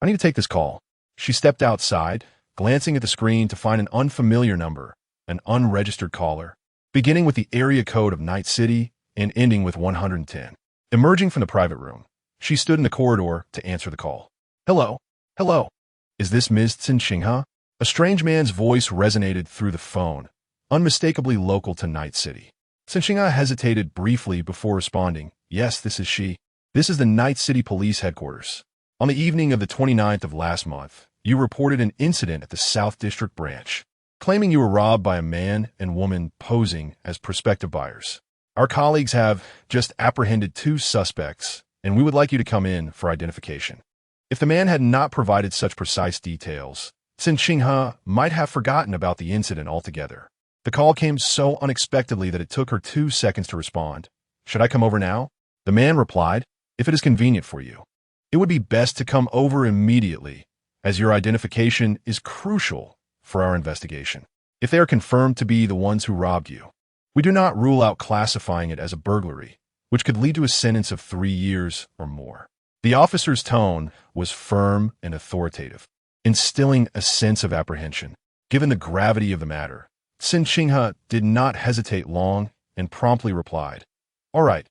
"I need to take this call." She stepped outside, glancing at the screen to find an unfamiliar number, an unregistered caller, beginning with the area code of Night City and ending with 110. Emerging from the private room, she stood in the corridor to answer the call. "Hello, hello. Is this Ms. Cen Qinghe?" A strange man's voice resonated through the phone, unmistakably local to Night City. Cen Qinghe hesitated briefly before responding, Yes, this is she. This is the Night City Police Headquarters. On the evening of the 29th of last month, you reported an incident at the South District Branch, claiming you were robbed by a man and woman posing as prospective buyers. Our colleagues have just apprehended 2 suspects, and we would like you to come in for identification. If the man had not provided such precise details, Cen Qinghe might have forgotten about the incident altogether. The call came so unexpectedly that it took her 2 seconds to respond. Should I come over now? The man replied, if it is convenient for you. It would be best to come over immediately, as your identification is crucial for our investigation. If they are confirmed to be the ones who robbed you, we do not rule out classifying it as a burglary, which could lead to a sentence of 3 years or more. The officer's tone was firm and authoritative, instilling a sense of apprehension. Given the gravity of the matter, Cen Qinghe did not hesitate long and promptly replied, all right,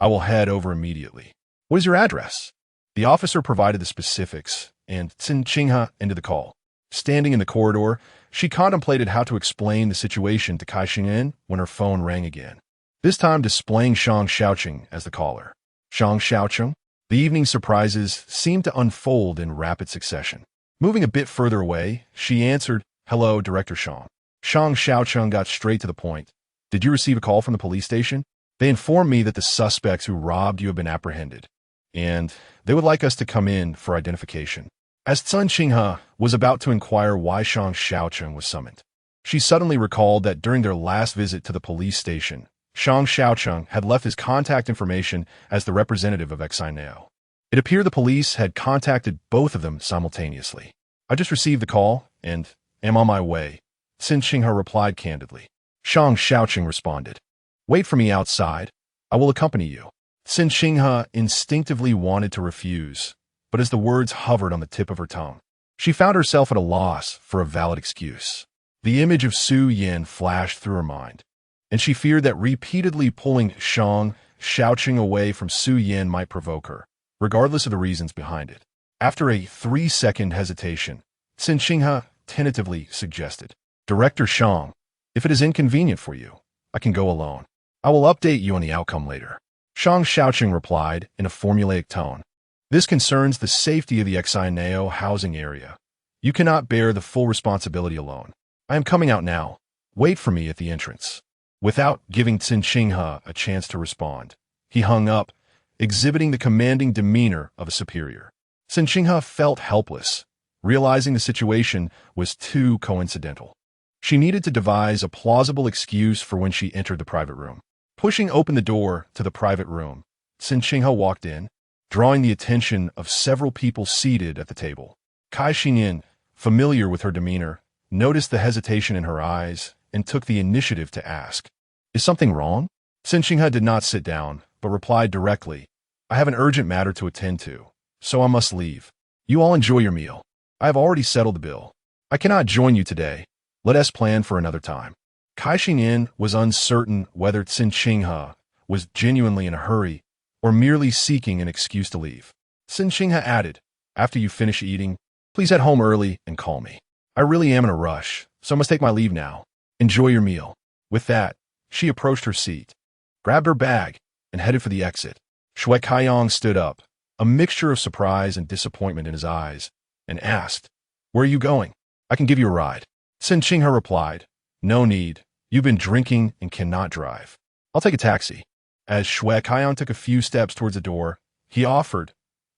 I will head over immediately. What is your address? The officer provided the specifics, and Cen Qinghe ended the call. Standing in the corridor, she contemplated how to explain the situation to Caixin when her phone rang again, this time displaying Shang Shaocheng as the caller. Shang Shaocheng? The evening surprises seemed to unfold in rapid succession. Moving a bit further away, she answered, hello, Director Shang. Shang Shaocheng got straight to the point. Did you receive a call from the police station? They informed me that the suspects who robbed you have been apprehended, and they would like us to come in for identification. As Cen Qinghe was about to inquire why Shang Shaocheng was summoned, she suddenly recalled that during their last visit to the police station, Shang Shaocheng had left his contact information as the representative of Iceberg. It appeared the police had contacted both of them simultaneously. I just received the call and am on my way, Cen Qinghe replied candidly. Shang Shaocheng responded, wait for me outside. I will accompany you. Cen Qinghe instinctively wanted to refuse, but as the words hovered on the tip of her tongue, she found herself at a loss for a valid excuse. The image of Su Yan flashed through her mind, and she feared that repeatedly pulling Shang Shaocheng away from Su Yan might provoke her, regardless of the reasons behind it. After a 3-second hesitation, Cen Qinghe tentatively suggested, Director Shang, if it is inconvenient for you, I can go alone. I will update you on the outcome later. Shang Shaocheng replied in a formulaic tone. This concerns the safety of the Exineo housing area. You cannot bear the full responsibility alone. I am coming out now. Wait for me at the entrance. Without giving Cen Qinghe a chance to respond, he hung up, exhibiting the commanding demeanor of a superior. Cen Qinghe felt helpless, realizing the situation was too coincidental. She needed to devise a plausible excuse for when she entered the private room. Pushing open the door to the private room, Cen Qinghe walked in, drawing the attention of several people seated at the table. Caixin, familiar with her demeanor, noticed the hesitation in her eyes and took the initiative to ask, is something wrong? Cen Qinghe did not sit down, but replied directly, I have an urgent matter to attend to, so I must leave. You all enjoy your meal. I have already settled the bill. I cannot join you today. Let us plan for another time. Caixin was uncertain whether Cen Qinghe was genuinely in a hurry or merely seeking an excuse to leave. Cen Qinghe added, after you finish eating, please head home early and call me. I really am in a rush, so I must take my leave now. Enjoy your meal. With that, she approached her seat, grabbed her bag, and headed for the exit. Shui Kaiyong stood up, a mixture of surprise and disappointment in his eyes, and asked, where are you going? I can give you a ride. Cen Qinghe replied, no need. You've been drinking and cannot drive. I'll take a taxi. As Shui Kaiyong took a few steps towards the door, he offered,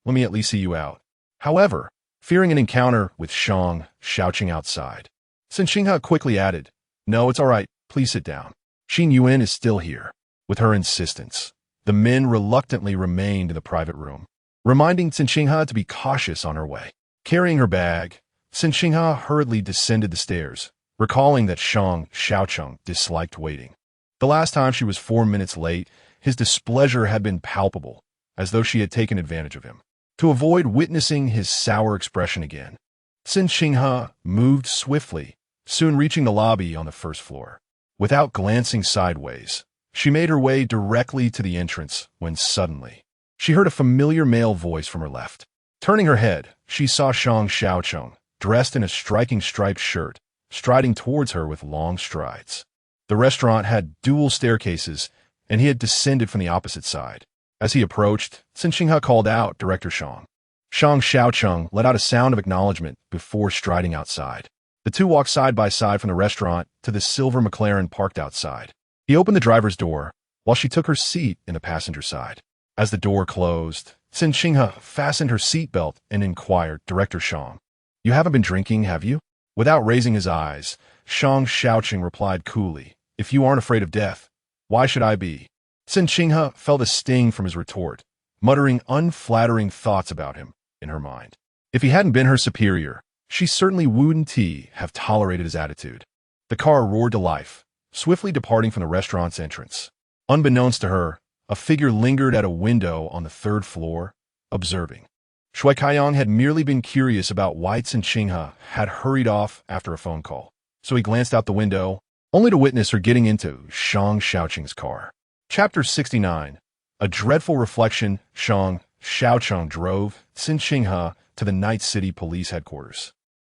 let me at least see you out. However, fearing an encounter with Shang Shaocheng outside, Cen Qinghe quickly added, no, it's all right. Please sit down. Xin Yuan is still here. With her insistence, the men reluctantly remained in the private room, reminding Cen Qinghe to be cautious on her way. Carrying her bag, Cen Qinghe hurriedly descended the stairs, recalling that Shang Shaocheng disliked waiting. The last time she was 4 minutes late, his displeasure had been palpable, as though she had taken advantage of him. To avoid witnessing his sour expression again, Cen Qinghe moved swiftly, soon reaching the lobby on the first floor. Without glancing sideways, she made her way directly to the entrance when suddenly, she heard a familiar male voice from her left. Turning her head, she saw Shang Shaocheng, dressed in a striking striped shirt, striding towards her with long strides. The restaurant had dual staircases, and he had descended from the opposite side. As he approached, Cen Qinghe called out Director Shang. Shang Shaocheng let out a sound of acknowledgement before striding outside. The two walked side by side from the restaurant to the silver McLaren parked outside. He opened the driver's door, while she took her seat in the passenger side. As the door closed, Cen Qinghe fastened her seatbelt and inquired, Director Shang, "You haven't been drinking, have you?" Without raising his eyes, Shang Shaocheng replied coolly, "If you aren't afraid of death, why should I be?" Cen Qinghe felt a sting from his retort, muttering unflattering thoughts about him in her mind. If he hadn't been her superior, she certainly wouldn't have tolerated his attitude. The car roared to life, swiftly departing from the restaurant's entrance. Unbeknownst to her, a figure lingered at a window on the third floor, observing. Shui Kaiyang had merely been curious about why Cen Qinghe had hurried off after a phone call, so he glanced out the window, only to witness her getting into Shang Shaocheng's car. Chapter 69. A dreadful reflection. Shang Shaocheng drove Cen Qinghe to the Night City Police headquarters.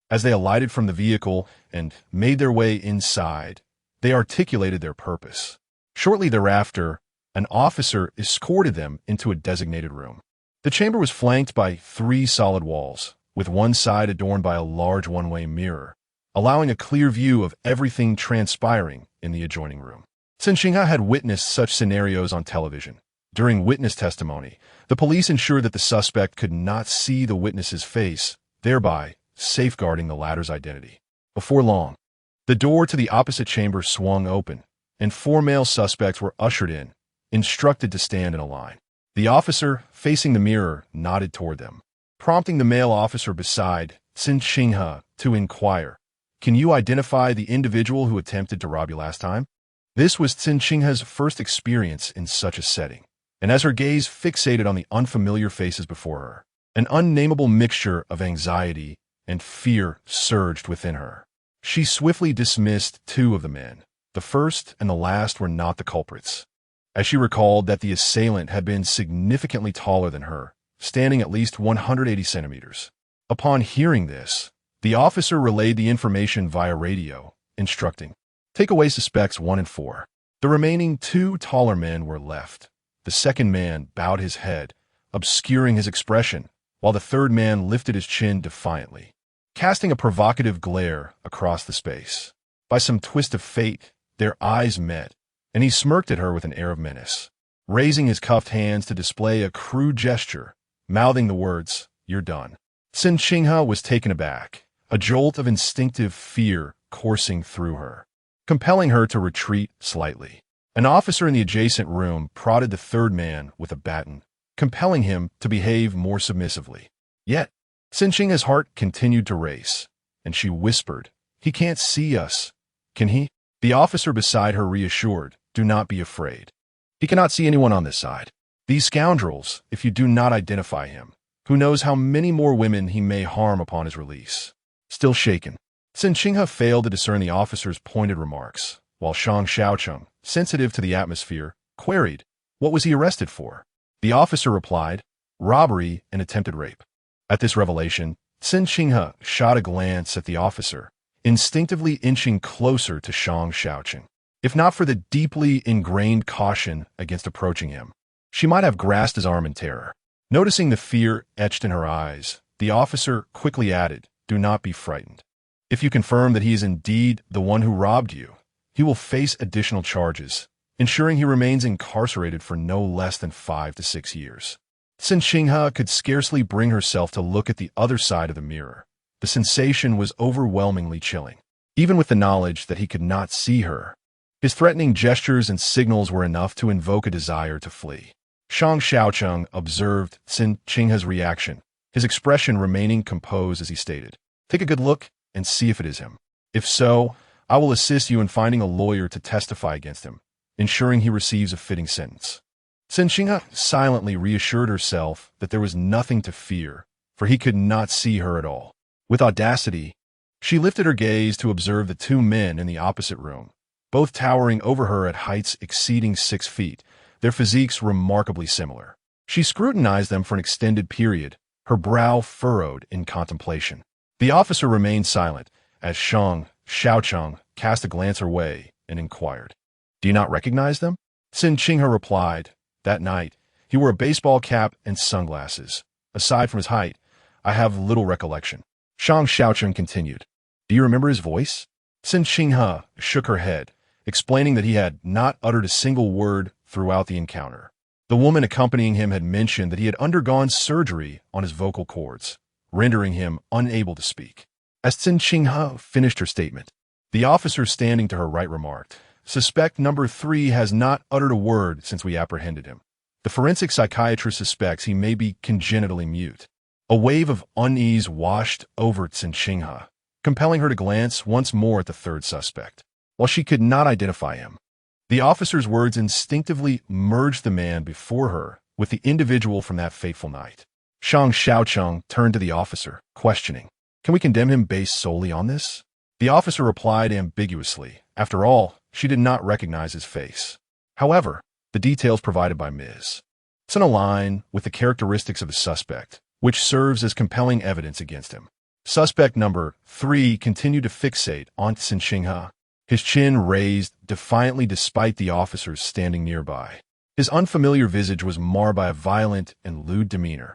As they alighted from the vehicle and made their way inside, they articulated their purpose. Shortly thereafter, an officer escorted them into a designated room. The chamber was flanked by 3 solid walls, with one side adorned by a large one-way mirror, allowing a clear view of everything transpiring in the adjoining room. Cen Qinghe had witnessed such scenarios on television. During witness testimony, the police ensured that the suspect could not see the witness's face, thereby safeguarding the latter's identity. Before long, the door to the opposite chamber swung open, and 4 male suspects were ushered in, instructed to stand in a line. The officer, facing the mirror, nodded toward them, prompting the male officer beside Cen Qinghe to inquire, "Can you identify the individual who attempted to rob you last time?" This was Cen Qinghe's first experience in such a setting, and as her gaze fixated on the unfamiliar faces before her, an unnameable mixture of anxiety and fear surged within her. She swiftly dismissed 2 of the men. The first and the last were not the culprits, as she recalled that the assailant had been significantly taller than her, standing at least 180 centimeters. Upon hearing this, the officer relayed the information via radio, instructing, "Take away suspects 1 and 4. The remaining 2 taller men were left. The second man bowed his head, obscuring his expression, while the third man lifted his chin defiantly, casting a provocative glare across the space. By some twist of fate, their eyes met, and he smirked at her with an air of menace, raising his cuffed hands to display a crude gesture, mouthing the words, "You're done." Cen Qinghe was taken aback, a jolt of instinctive fear coursing through her, compelling her to retreat slightly. An officer in the adjacent room prodded the third man with a baton, compelling him to behave more submissively. Yet, Cen Qinghe's heart continued to race, and she whispered, "He can't see us, can he?" The officer beside her reassured, "Do not be afraid. He cannot see anyone on this side. These scoundrels, if you do not identify him, who knows how many more women he may harm upon his release." Still shaken, Cen Qinghe failed to discern the officer's pointed remarks, while Shang Shaocheng, sensitive to the atmosphere, queried, "What was he arrested for?" The officer replied, "Robbery and attempted rape." At this revelation, Cen Qinghe shot a glance at the officer, instinctively inching closer to Shang Shaocheng. If not for the deeply ingrained caution against approaching him, she might have grasped his arm in terror. Noticing the fear etched in her eyes, the officer quickly added, "Do not be frightened. If you confirm that he is indeed the one who robbed you, he will face additional charges, ensuring he remains incarcerated for no less than 5 to 6 years." Cen Qinghe could scarcely bring herself to look at the other side of the mirror. The sensation was overwhelmingly chilling, even with the knowledge that he could not see her. His threatening gestures and signals were enough to invoke a desire to flee. Shang Shaocheng observed Cen Qinghe's reaction, his expression remaining composed as he stated, "Take a good look and see if it is him. If so, I will assist you in finding a lawyer to testify against him, ensuring he receives a fitting sentence." Cen Qinghe silently reassured herself that there was nothing to fear, for he could not see her at all. With audacity, she lifted her gaze to observe the 2 men in the opposite room, both towering over her at heights exceeding 6 feet, their physiques remarkably similar. She scrutinized them for an extended period, her brow furrowed in contemplation. The officer remained silent, as Shang Shaocheng cast a glance her way and inquired, "Do you not recognize them?" Cen Qinghe replied, "That night, He wore a baseball cap and sunglasses. Aside from his height, I have little recollection. Shang Shaocheng continued. Do you remember his voice? Cen Qinghe shook her head, explaining that he had not uttered a single word throughout the encounter. The woman accompanying him had mentioned that he had undergone surgery on his vocal cords, rendering him unable to speak. As Cen Qinghe finished her statement, the officer standing to her right remarked, Suspect number 3 has not uttered a word since we apprehended him. The forensic psychiatrist suspects he may be congenitally mute. A wave of unease washed over Cen Qinghe, compelling her to glance once more at the third suspect. While she could not identify him, the officer's words instinctively merged the man before her with the individual from that fateful night. Shang Shaocheng turned to the officer, questioning, Can we condemn him based solely on this? The officer replied ambiguously. After all, she did not recognize his face. However, the details provided by Ms. Cen align with the characteristics of the suspect, which serves as compelling evidence against him. Suspect number 3 continued to fixate on Cen Qinghe, his chin raised defiantly despite the officers standing nearby. His unfamiliar visage was marred by a violent and lewd demeanor,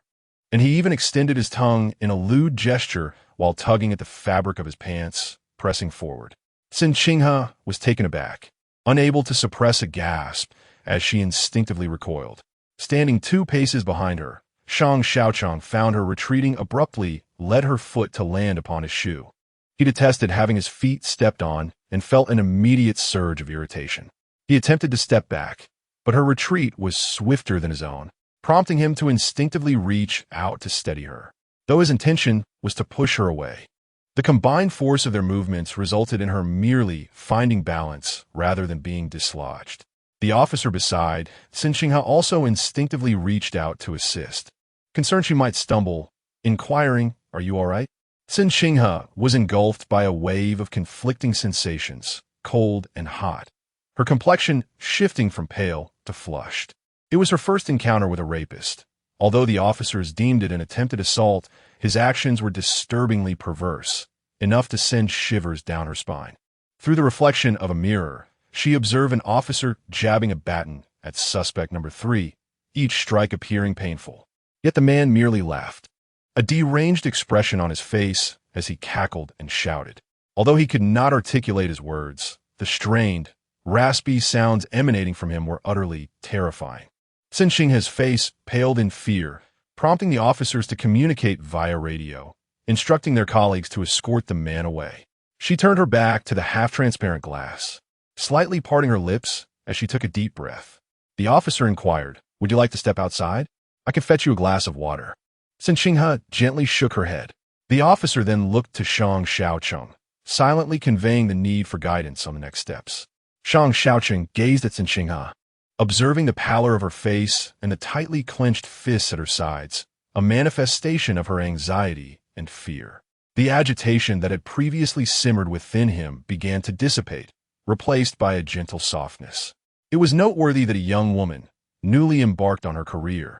and he even extended his tongue in a lewd gesture while tugging at the fabric of his pants, pressing forward. Cen Qinghe was taken aback, unable to suppress a gasp as she instinctively recoiled. Standing 2 paces behind her, Shang Shaocheng found her retreating abruptly, led her foot to land upon his shoe. He detested having his feet stepped on and felt an immediate surge of irritation. He attempted to step back, but her retreat was swifter than his own, prompting him to instinctively reach out to steady her, though his intention was to push her away. The combined force of their movements resulted in her merely finding balance rather than being dislodged. The officer beside Cen Qinghe also instinctively reached out to assist, concerned she might stumble, inquiring, Are you all right? Cen Qinghe was engulfed by a wave of conflicting sensations, cold and hot, her complexion shifting from pale to flushed. It was her first encounter with a rapist. Although the officers deemed it an attempted assault, his actions were disturbingly perverse, enough to send shivers down her spine. Through the reflection of a mirror, she observed an officer jabbing a baton at suspect number 3, each strike appearing painful. Yet the man merely laughed, a deranged expression on his face as he cackled and shouted. Although he could not articulate his words, the strained, raspy sounds emanating from him were utterly terrifying. Cen Qinghe's face paled in fear, prompting the officers to communicate via radio, instructing their colleagues to escort the man away. She turned her back to the half-transparent glass, slightly parting her lips as she took a deep breath. The officer inquired, Would you like to step outside? I can fetch you a glass of water. Cen Qinghe gently shook her head. The officer then looked to Shang Shaocheng, silently conveying the need for guidance on the next steps. Shang Shaocheng gazed at Cen Qinghe, observing the pallor of her face and the tightly clenched fists at her sides, a manifestation of her anxiety and fear. The agitation that had previously simmered within him began to dissipate, replaced by a gentle softness. It was noteworthy that a young woman, newly embarked on her career,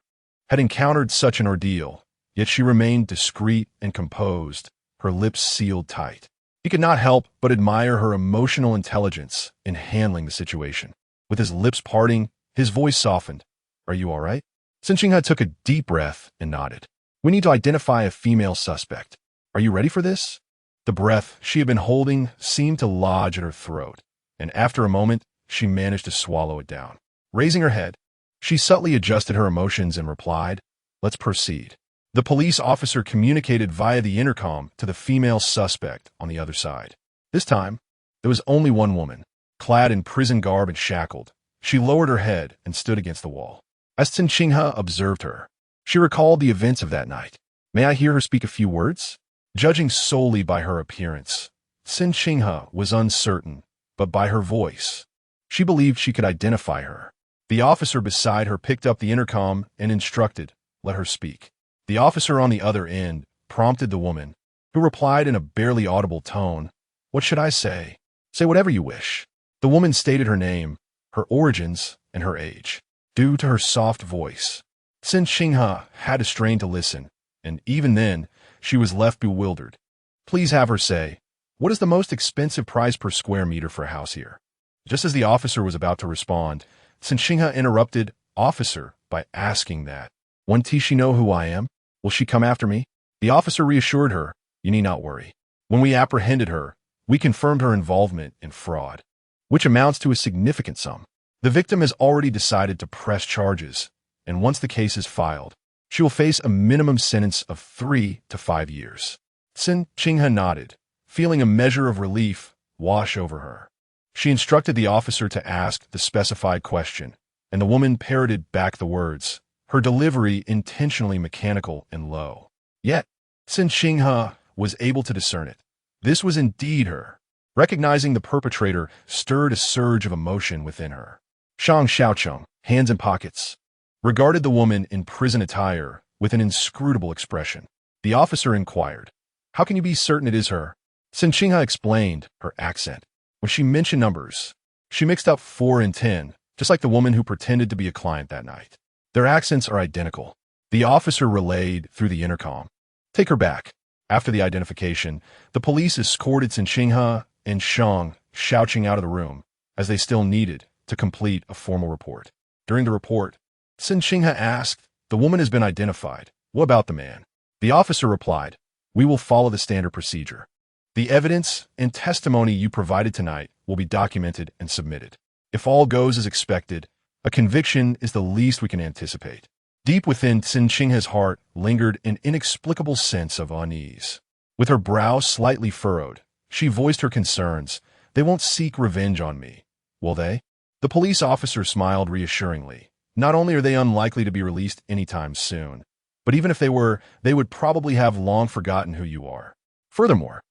had encountered such an ordeal, yet she remained discreet and composed, her lips sealed tight. He could not help but admire her emotional intelligence in handling the situation. With his lips parting, his voice softened. Are you all right? Cen Qinghe took a deep breath and nodded. We need to identify a female suspect. Are you ready for this? The breath she had been holding seemed to lodge in her throat, and after a moment, she managed to swallow it down. Raising her head, she subtly adjusted her emotions and replied, Let's proceed. The police officer communicated via the intercom to the female suspect on the other side. This time, there was only one woman, clad in prison garb and shackled. She lowered her head and stood against the wall. As Cen Qinghe observed her, she recalled the events of that night. May I hear her speak a few words? Judging solely by her appearance, Cen Qinghe was uncertain, but by her voice, she believed she could identify her. The officer beside her picked up the intercom and instructed, Let her speak. The officer on the other end prompted the woman, who replied in a barely audible tone, What should I say? Say whatever you wish. The woman stated her name, her origins, and her age. Due to her soft voice, Cen Qinghe had to strain to listen, and even then, she was left bewildered. Please have her say, What is the most expensive price per square meter for a house here? Just as the officer was about to respond, Cen Qinghe interrupted, Officer, by asking that. Won't she know who I am? Will she come after me? The officer reassured her, you need not worry. When we apprehended her, we confirmed her involvement in fraud, which amounts to a significant sum. The victim has already decided to press charges, and once the case is filed, she will face a minimum sentence of 3 to 5 years. Cen Qinghe nodded, feeling a measure of relief wash over her. She instructed the officer to ask the specified question, and the woman parroted back the words, her delivery intentionally mechanical and low. Yet, Cen Qinghe was able to discern it. This was indeed her. Recognizing the perpetrator stirred a surge of emotion within her. Shang Shaocheng, hands in pockets, regarded the woman in prison attire with an inscrutable expression. The officer inquired, how can you be certain it is her? Cen Qinghe explained, her accent. When she mentioned numbers, she mixed up 4 and 10, just like the woman who pretended to be a client that night. Their accents are identical. The officer relayed through the intercom. Take her back. After the identification, the police escorted Cen Qinghe and Shang Shaocheng out of the room, as they still needed to complete a formal report. During the report, Cen Qinghe asked, the woman has been identified. What about the man? The officer replied, we will follow the standard procedure. The evidence and testimony you provided tonight will be documented and submitted. If all goes as expected, a conviction is the least we can anticipate. Deep within Cen Qinghe's heart lingered an inexplicable sense of unease. With her brow slightly furrowed, she voiced her concerns. They won't seek revenge on me, will they? The police officer smiled reassuringly. Not only are they unlikely to be released anytime soon, but even if they were, they would probably have long forgotten who you are. Furthermore,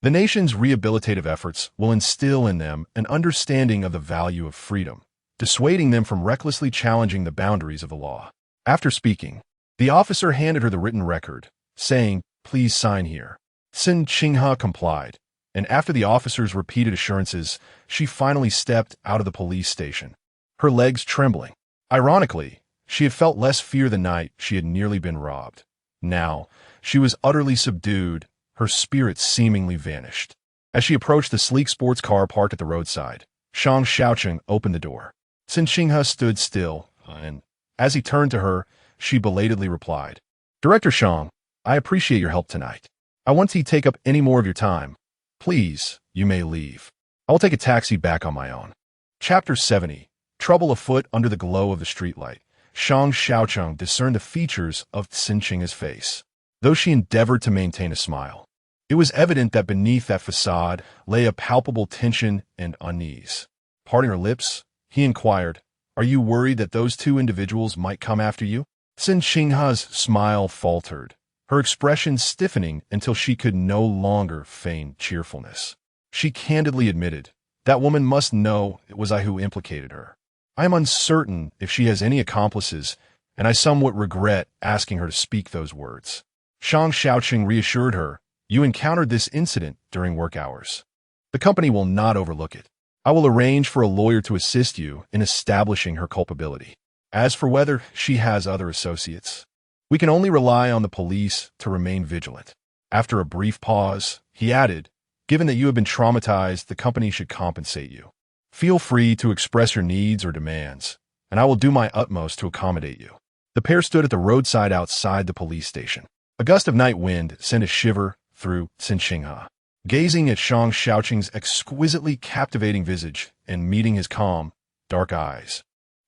the nation's rehabilitative efforts will instill in them an understanding of the value of freedom, dissuading them from recklessly challenging the boundaries of the law. After speaking, the officer handed her the written record, saying, please sign here. Cen Qinghe complied, and after the officer's repeated assurances, she finally stepped out of the police station, her legs trembling. Ironically, she had felt less fear the night she had nearly been robbed. Now, she was utterly subdued, her spirit seemingly vanished. As she approached the sleek sports car parked at the roadside, Shang Shaocheng opened the door. Cen Qinghe stood still, and as he turned to her, she belatedly replied, Director Shang, I appreciate your help tonight. I won't take up any more of your time. Please, you may leave. I will take a taxi back on my own. Chapter 70. Trouble afoot under the glow of the streetlight. Shang Shaocheng discerned the features of Cen Qinghe's face, though she endeavored to maintain a smile. It was evident that beneath that facade lay a palpable tension and unease. Parting her lips, he inquired, are you worried that those 2 individuals might come after you? Cen Qinghe's smile faltered, her expression stiffening until she could no longer feign cheerfulness. She candidly admitted, that woman must know it was I who implicated her. I am uncertain if she has any accomplices, and I somewhat regret asking her to speak those words. Shang Shaocheng reassured her, you encountered this incident during work hours. The company will not overlook it. I will arrange for a lawyer to assist you in establishing her culpability. As for whether she has other associates, we can only rely on the police to remain vigilant. After a brief pause, he added, given that you have been traumatized, the company should compensate you. Feel free to express your needs or demands, and I will do my utmost to accommodate you. The pair stood at the roadside outside the police station. A gust of night wind sent a shiver through Cen Qinghe. Gazing at Shang Shaocheng's exquisitely captivating visage and meeting his calm, dark eyes,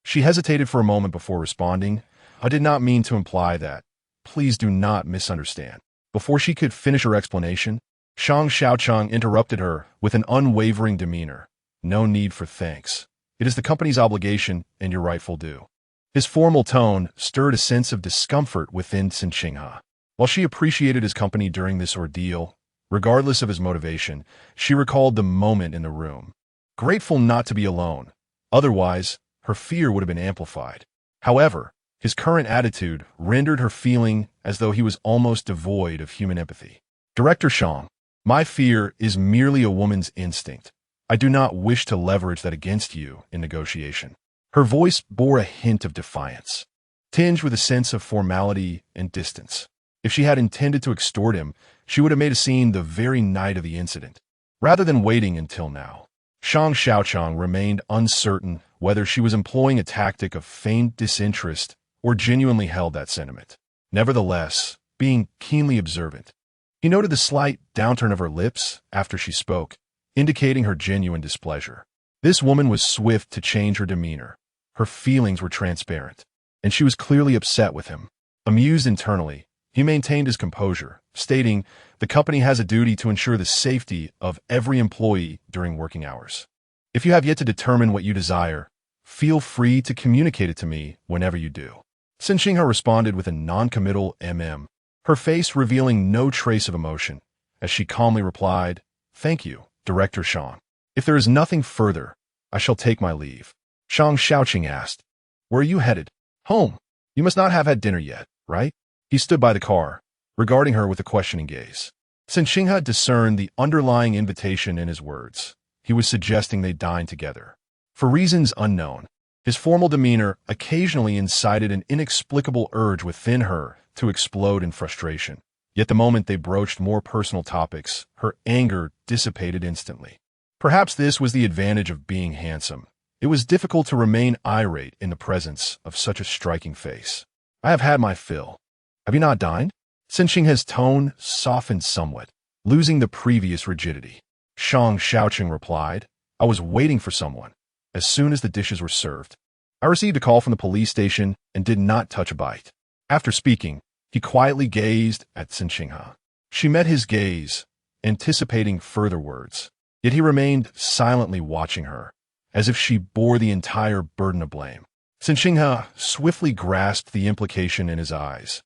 she hesitated for a moment before responding, I did not mean to imply that. Please do not misunderstand. Before she could finish her explanation, Shang Shaocheng interrupted her with an unwavering demeanor. No need for thanks. It is the company's obligation and your rightful due. His formal tone stirred a sense of discomfort within Cen Qinghe. While she appreciated his company during this ordeal, regardless of his motivation, she recalled the moment in the room. Grateful not to be alone. Otherwise, her fear would have been amplified. However, his current attitude rendered her feeling as though he was almost devoid of human empathy. Director Shang, my fear is merely a woman's instinct. I do not wish to leverage that against you in negotiation. Her voice bore a hint of defiance, tinged with a sense of formality and distance. If she had intended to extort him, she would have made a scene the very night of the incident, rather than waiting until now. Shang Shaocheng remained uncertain whether she was employing a tactic of feigned disinterest or genuinely held that sentiment. Nevertheless, being keenly observant, he noted the slight downturn of her lips after she spoke, indicating her genuine displeasure. This woman was swift to change her demeanor. Her feelings were transparent, and she was clearly upset with him. Amused internally, he maintained his composure, stating, "The company has a duty to ensure the safety of every employee during working hours. If you have yet to determine what you desire, feel free to communicate it to me whenever you do." Cen Qinghe responded with a non-committal her face revealing no trace of emotion, as she calmly replied, "Thank you, Director Shang. If there is nothing further, I shall take my leave." Shang Shaocheng asked, "Where are you headed?" "Home. You must not have had dinner yet, right?" He stood by the car, regarding her with a questioning gaze. Cen Qinghe discerned the underlying invitation in his words. He was suggesting they dine together. For reasons unknown, his formal demeanor occasionally incited an inexplicable urge within her to explode in frustration. Yet the moment they broached more personal topics, her anger dissipated instantly. Perhaps this was the advantage of being handsome. It was difficult to remain irate in the presence of such a striking face. "I have had my fill. Have you not dined?" Cen Qinghe's tone softened somewhat, losing the previous rigidity. Shang Shaocheng replied, "I was waiting for someone. As soon as the dishes were served, I received a call from the police station and did not touch a bite." After speaking, he quietly gazed at Cen Qinghe. She met his gaze, anticipating further words, yet he remained silently watching her, as if she bore the entire burden of blame. Cen Qinghe swiftly grasped the implication in his eyes.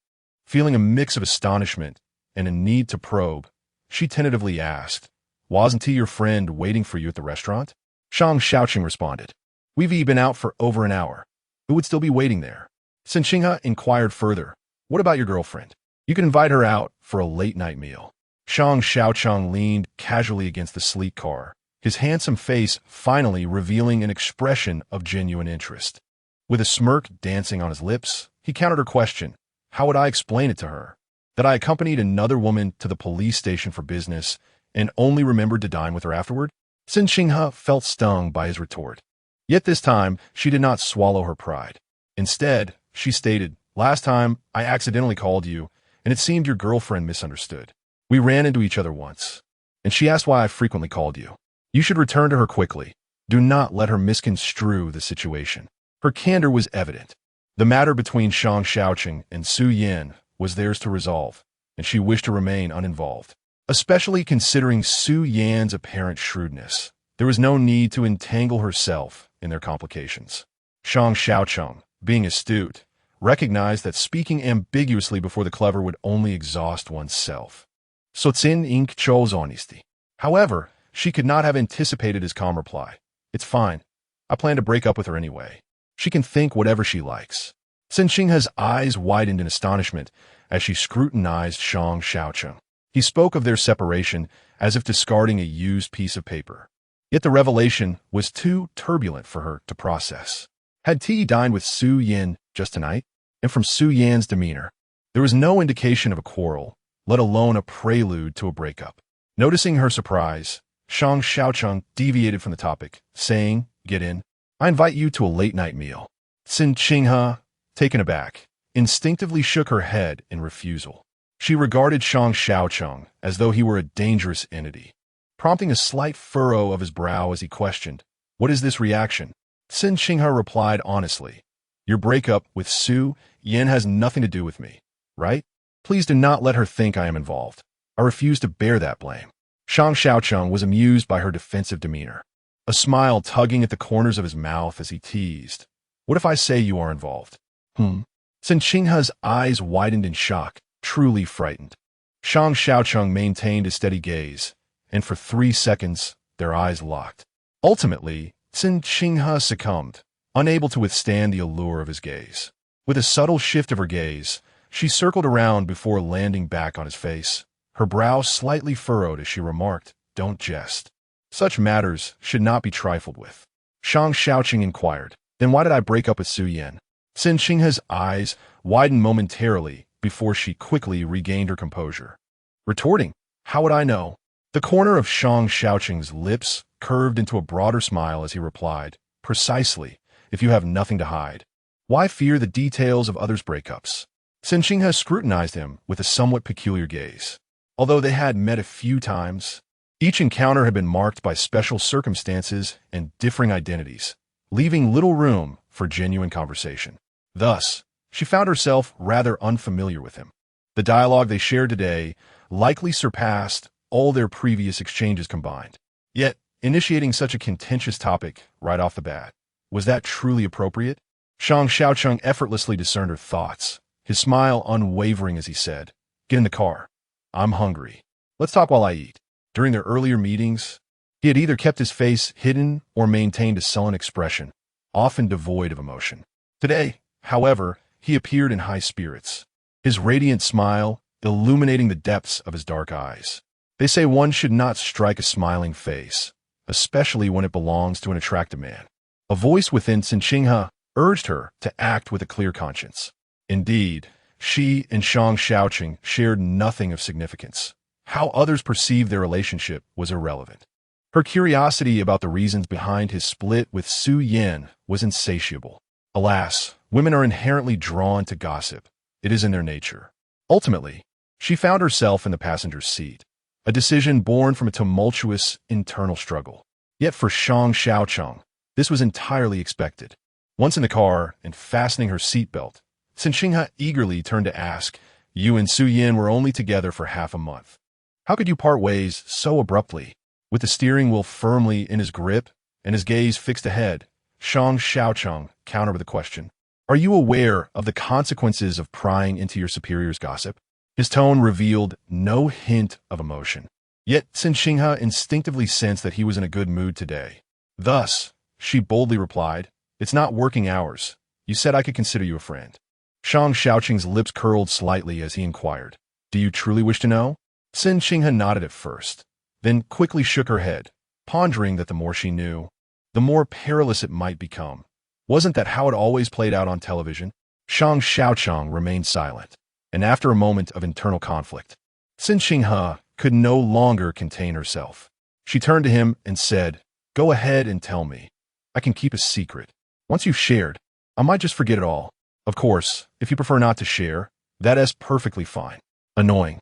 Feeling a mix of astonishment and a need to probe, she tentatively asked, "Wasn't he your friend waiting for you at the restaurant?" Shang Shaocheng responded, "We've been out for over an hour. Who would still be waiting there?" Cen Qinghe inquired further, "What about your girlfriend? You can invite her out for a late-night meal." Shang Shaocheng leaned casually against the sleek car, his handsome face finally revealing an expression of genuine interest. With a smirk dancing on his lips, he countered her question. "How would I explain it to her? That I accompanied another woman to the police station for business and only remembered to dine with her afterward?" Cen Qinghe felt stung by his retort. Yet this time, she did not swallow her pride. Instead, she stated, "Last time, I accidentally called you, and it seemed your girlfriend misunderstood. We ran into each other once, and she asked why I frequently called you. You should return to her quickly. Do not let her misconstrue the situation." Her candor was evident. The matter between Shang Shaocheng and Su Yan was theirs to resolve, and she wished to remain uninvolved. Especially considering Su Yan's apparent shrewdness, there was no need to entangle herself in their complications. Shang Shaocheng, being astute, recognized that speaking ambiguously before the clever would only exhaust one's self. So Cen Qinghe's honesty. However, she could not have anticipated his calm reply. "It's fine. I plan to break up with her anyway. She can think whatever she likes." Cen Qinghe's eyes widened in astonishment as she scrutinized Shang Shaocheng. He spoke of their separation as if discarding a used piece of paper. Yet the revelation was too turbulent for her to process. Had T dined with Su Yan just tonight? And from Su Yan's demeanor, there was no indication of a quarrel, let alone a prelude to a breakup. Noticing her surprise, Shang Shaocheng deviated from the topic, saying, "Get in. I invite you to a late-night meal." Cen Qinghe, taken aback, instinctively shook her head in refusal. She regarded Shang Shaocheng as though he were a dangerous entity, prompting a slight furrow of his brow as he questioned, "What is this reaction?" Cen Qinghe replied honestly, "Your breakup with Su Yan has nothing to do with me, right? Please do not let her think I am involved. I refuse to bear that blame." Shang Shaocheng was amused by her defensive demeanor, a smile tugging at the corners of his mouth as he teased, "What if I say you are involved?" Cen Qinghe's eyes widened in shock, truly frightened. Shang Shaocheng maintained a steady gaze, and for 3 seconds, their eyes locked. Ultimately, Cen Qinghe succumbed, unable to withstand the allure of his gaze. With a subtle shift of her gaze, she circled around before landing back on his face, her brow slightly furrowed as she remarked, "Don't jest. Such matters should not be trifled with." Shang Shaocheng inquired, "Then why did I break up with Su Yan?" Cen Qinghe's eyes widened momentarily before she quickly regained her composure. Retorting, "How would I know?" The corner of Shang Shaocheng's lips curved into a broader smile as he replied, "Precisely, if you have nothing to hide. Why fear the details of others' breakups? Cen Qinghe scrutinized him with a somewhat peculiar gaze. Although they had met a few times, each encounter had been marked by special circumstances and differing identities, leaving little room for genuine conversation. Thus, she found herself rather unfamiliar with him. The dialogue they shared today likely surpassed all their previous exchanges combined. Yet, initiating such a contentious topic right off the bat, was that truly appropriate? Shang Shaocheng effortlessly discerned her thoughts, his smile unwavering as he said, "Get in the car. I'm hungry. Let's talk while I eat." During their earlier meetings, he had either kept his face hidden or maintained a sullen expression, often devoid of emotion. Today, however, he appeared in high spirits, his radiant smile illuminating the depths of his dark eyes. They say one should not strike a smiling face, especially when it belongs to an attractive man. A voice within Cen Qinghe urged her to act with a clear conscience. Indeed, she and Shang Shaocheng shared nothing of significance. How others perceived their relationship was irrelevant. Her curiosity about the reasons behind his split with Su Yan was insatiable. Alas, women are inherently drawn to gossip. It is in their nature. Ultimately, she found herself in the passenger's seat, a decision born from a tumultuous internal struggle. Yet for Shang Shaocheng, this was entirely expected. Once in the car and fastening her seatbelt, Cen Qinghe eagerly turned to ask, "You and Su Yan were only together for half a month. How could you part ways so abruptly?" With the steering wheel firmly in his grip and his gaze fixed ahead, Shang Shaocheng countered with a question. "Are you aware of the consequences of prying into your superior's gossip?" His tone revealed no hint of emotion. Yet Cen Qinghe instinctively sensed that he was in a good mood today. Thus, she boldly replied, "It's not working hours. You said I could consider you a friend." Shang Shaocheng's lips curled slightly as he inquired, "Do you truly wish to know?" Cen Qinghe nodded at first, then quickly shook her head, pondering that the more she knew, the more perilous it might become. Wasn't that how it always played out on television? Shang Shaocheng remained silent, and after a moment of internal conflict, Cen Qinghe could no longer contain herself. She turned to him and said, "Go ahead and tell me. I can keep a secret. Once you've shared, I might just forget it all. Of course, if you prefer not to share, that is perfectly fine." Annoying.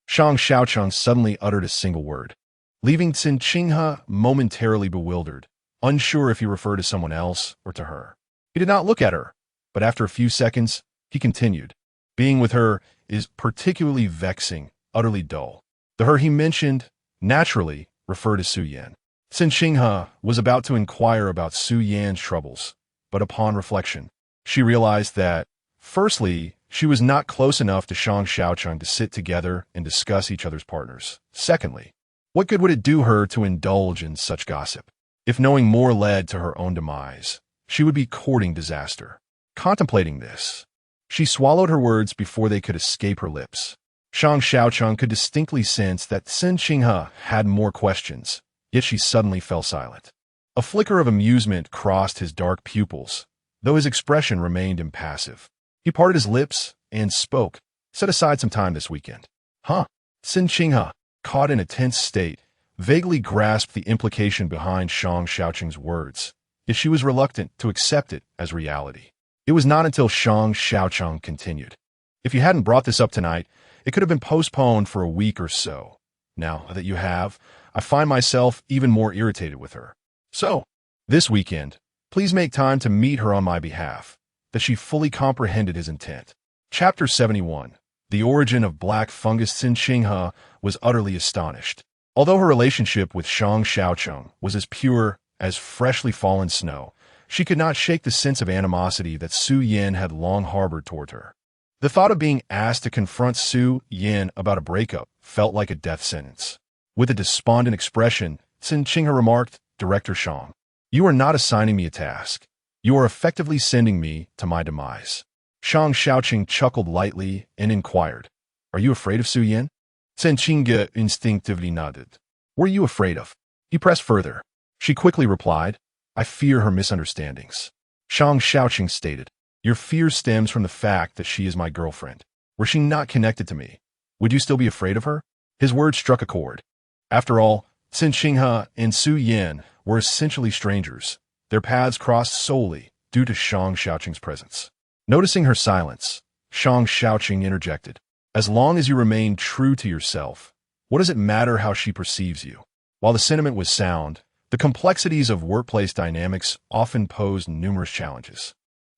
Shang Shaocheng suddenly uttered a single word, leaving Cen Qinghe momentarily bewildered, unsure if he referred to someone else or to her. He did not look at her, but after a few seconds, he continued, "Being with her is particularly vexing, utterly dull." The her he mentioned, naturally, referred to Su Yan. Cen Qinghe was about to inquire about Su Yan's troubles, but upon reflection, she realized that, firstly, she was not close enough to Shang Shaocheng to sit together and discuss each other's partners. Secondly, what good would it do her to indulge in such gossip? If knowing more led to her own demise, she would be courting disaster. Contemplating this, she swallowed her words before they could escape her lips. Shang Shaocheng could distinctly sense that Cen Qinghe had more questions, yet she suddenly fell silent. A flicker of amusement crossed his dark pupils, though his expression remained impassive. He parted his lips and spoke, "Set aside some time this weekend." Huh? Cen Qinghe, caught in a tense state, vaguely grasped the implication behind Shang Shaocheng's words, yet she was reluctant to accept it as reality. It was not until Shang Shaocheng continued, "If you hadn't brought this up tonight, it could have been postponed for a week or so. Now that you have, I find myself even more irritated with her. So, this weekend, please make time to meet her on my behalf." That she fully comprehended his intent. Chapter 71. The origin of black fungus. Cen Qinghe was utterly astonished. Although her relationship with Shang Shaocheng was as pure as freshly fallen snow, she could not shake the sense of animosity that Su Yan had long harbored toward her. The thought of being asked to confront Su Yan about a breakup felt like a death sentence. With a despondent expression, Cen Qinghe remarked, "Director Shang, you are not assigning me a task. You are effectively sending me to my demise." Shang Shaocheng chuckled lightly and inquired, "Are you afraid of Su Yan?" Cen Qinghe instinctively nodded. "What are you afraid of?" He pressed further. She quickly replied, "I fear her misunderstandings." Shang Shaocheng stated, "Your fear stems from the fact that she is my girlfriend. Were she not connected to me, would you still be afraid of her?" His words struck a chord. After all, Cen Qinghe and Su Yan were essentially strangers. Their paths crossed solely due to Shang Shaocheng's presence. Noticing her silence, Shang Shaocheng interjected, "As long as you remain true to yourself, what does it matter how she perceives you?" While the sentiment was sound, the complexities of workplace dynamics often posed numerous challenges.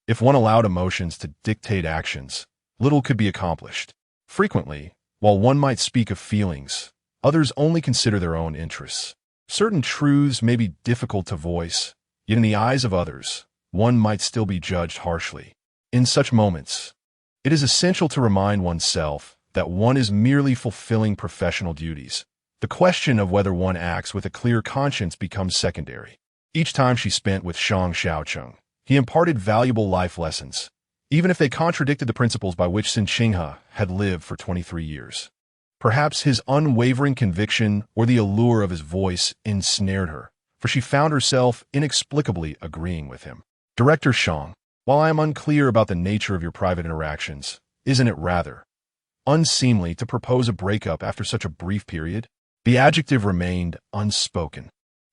If one allowed emotions to dictate actions, little could be accomplished. Frequently, while one might speak of feelings, others only consider their own interests. Certain truths may be difficult to voice, yet in the eyes of others, one might still be judged harshly. In such moments, it is essential to remind oneself that one is merely fulfilling professional duties. The question of whether one acts with a clear conscience becomes secondary. Each time she spent with Shang Shaocheng, he imparted valuable life lessons, even if they contradicted the principles by which Cen Qinghe had lived for 23 years. Perhaps his unwavering conviction or the allure of his voice ensnared her, for she found herself inexplicably agreeing with him. "Director Shang, while I am unclear about the nature of your private interactions, isn't it rather unseemly to propose a breakup after such a brief period?" The adjective remained unspoken,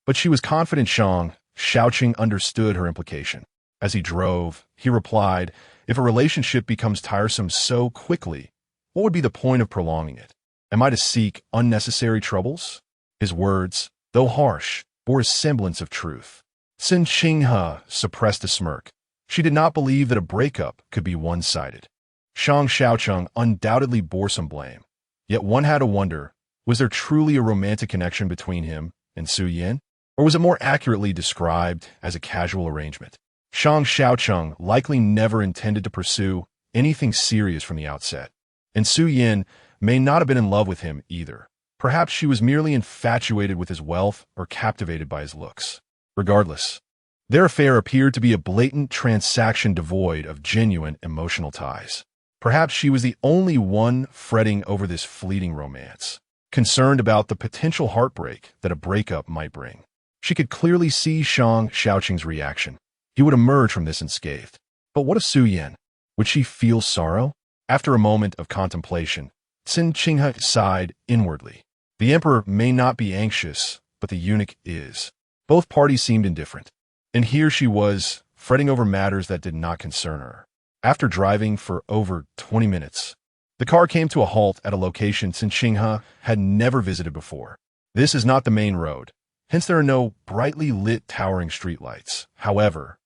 but she was confident Shang Shaocheng understood her implication. As he drove, he replied, "If a relationship becomes tiresome so quickly, what would be the point of prolonging it? Am I to seek unnecessary troubles?" His words, though harsh, bore a semblance of truth. Cen Qinghe suppressed a smirk. She did not believe that a breakup could be one-sided. Shang Shaocheng undoubtedly bore some blame. Yet one had to wonder, was there truly a romantic connection between him and Su Yin? Or was it more accurately described as a casual arrangement? Shang Shaocheng likely never intended to pursue anything serious from the outset. And Su Yin may not have been in love with him either. Perhaps she was merely infatuated with his wealth or captivated by his looks. Regardless, their affair appeared to be a blatant transaction devoid of genuine emotional ties. Perhaps she was the only one fretting over this fleeting romance, concerned about the potential heartbreak that a breakup might bring. She could clearly see Shang Shaocheng's reaction. He would emerge from this unscathed. But what of Su Yin? Would she feel sorrow? After a moment of contemplation, Cen Qinghe sighed inwardly. The emperor may not be anxious, but the eunuch is. Both parties seemed indifferent. And here she was, fretting over matters that did not concern her. After driving for over 20 minutes, the car came to a halt at a location Cen Qinghe had never visited before. This is not the main road, hence there are no brightly lit towering streetlights. However,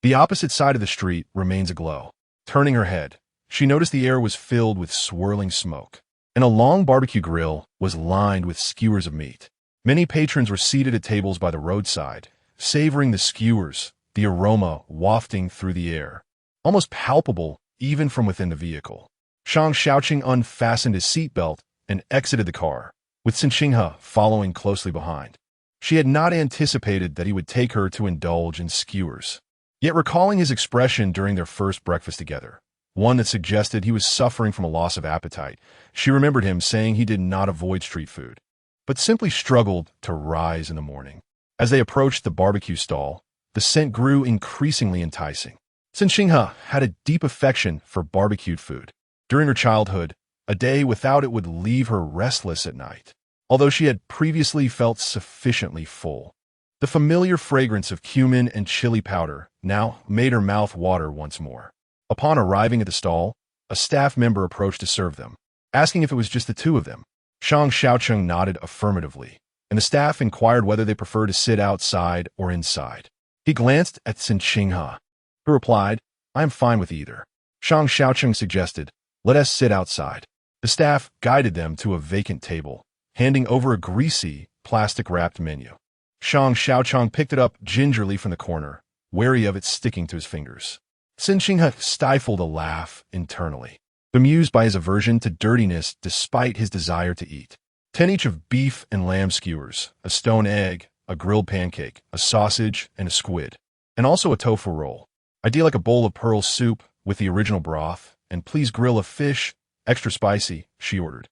the opposite side of the street remains aglow. Turning her head, she noticed the air was filled with swirling smoke, and a long barbecue grill was lined with skewers of meat. Many patrons were seated at tables by the roadside, savoring the skewers, the aroma wafting through the air, almost palpable even from within the vehicle. Shang Shaocheng unfastened his seatbelt and exited the car, with Cen Qinghe following closely behind. She had not anticipated that he would take her to indulge in skewers. Yet recalling his expression during their first breakfast together, one that suggested he was suffering from a loss of appetite, she remembered him saying he did not avoid street food, but simply struggled to rise in the morning. As they approached the barbecue stall, the scent grew increasingly enticing. Cen Qinghe had a deep affection for barbecued food. During her childhood, a day without it would leave her restless at night, although she had previously felt sufficiently full. The familiar fragrance of cumin and chili powder now made her mouth water once more. Upon arriving at the stall, a staff member approached to serve them, asking if it was just the two of them. Shang Shaocheng nodded affirmatively, and the staff inquired whether they preferred to sit outside or inside. He glanced at Cen Qinghe, who replied, "I am fine with either." Shang Shaocheng suggested, "Let us sit outside." The staff guided them to a vacant table, handing over a greasy, plastic-wrapped menu. Shang Shaocheng picked it up gingerly from the corner, wary of it sticking to his fingers. Cen Qinghe stifled a laugh internally, bemused by his aversion to dirtiness despite his desire to eat. 10 each of beef and lamb skewers, a stone egg, a grilled pancake, a sausage, and a squid, and also a tofu roll. "I'd like a bowl of pearl soup with the original broth, and please grill a fish, extra spicy," she ordered.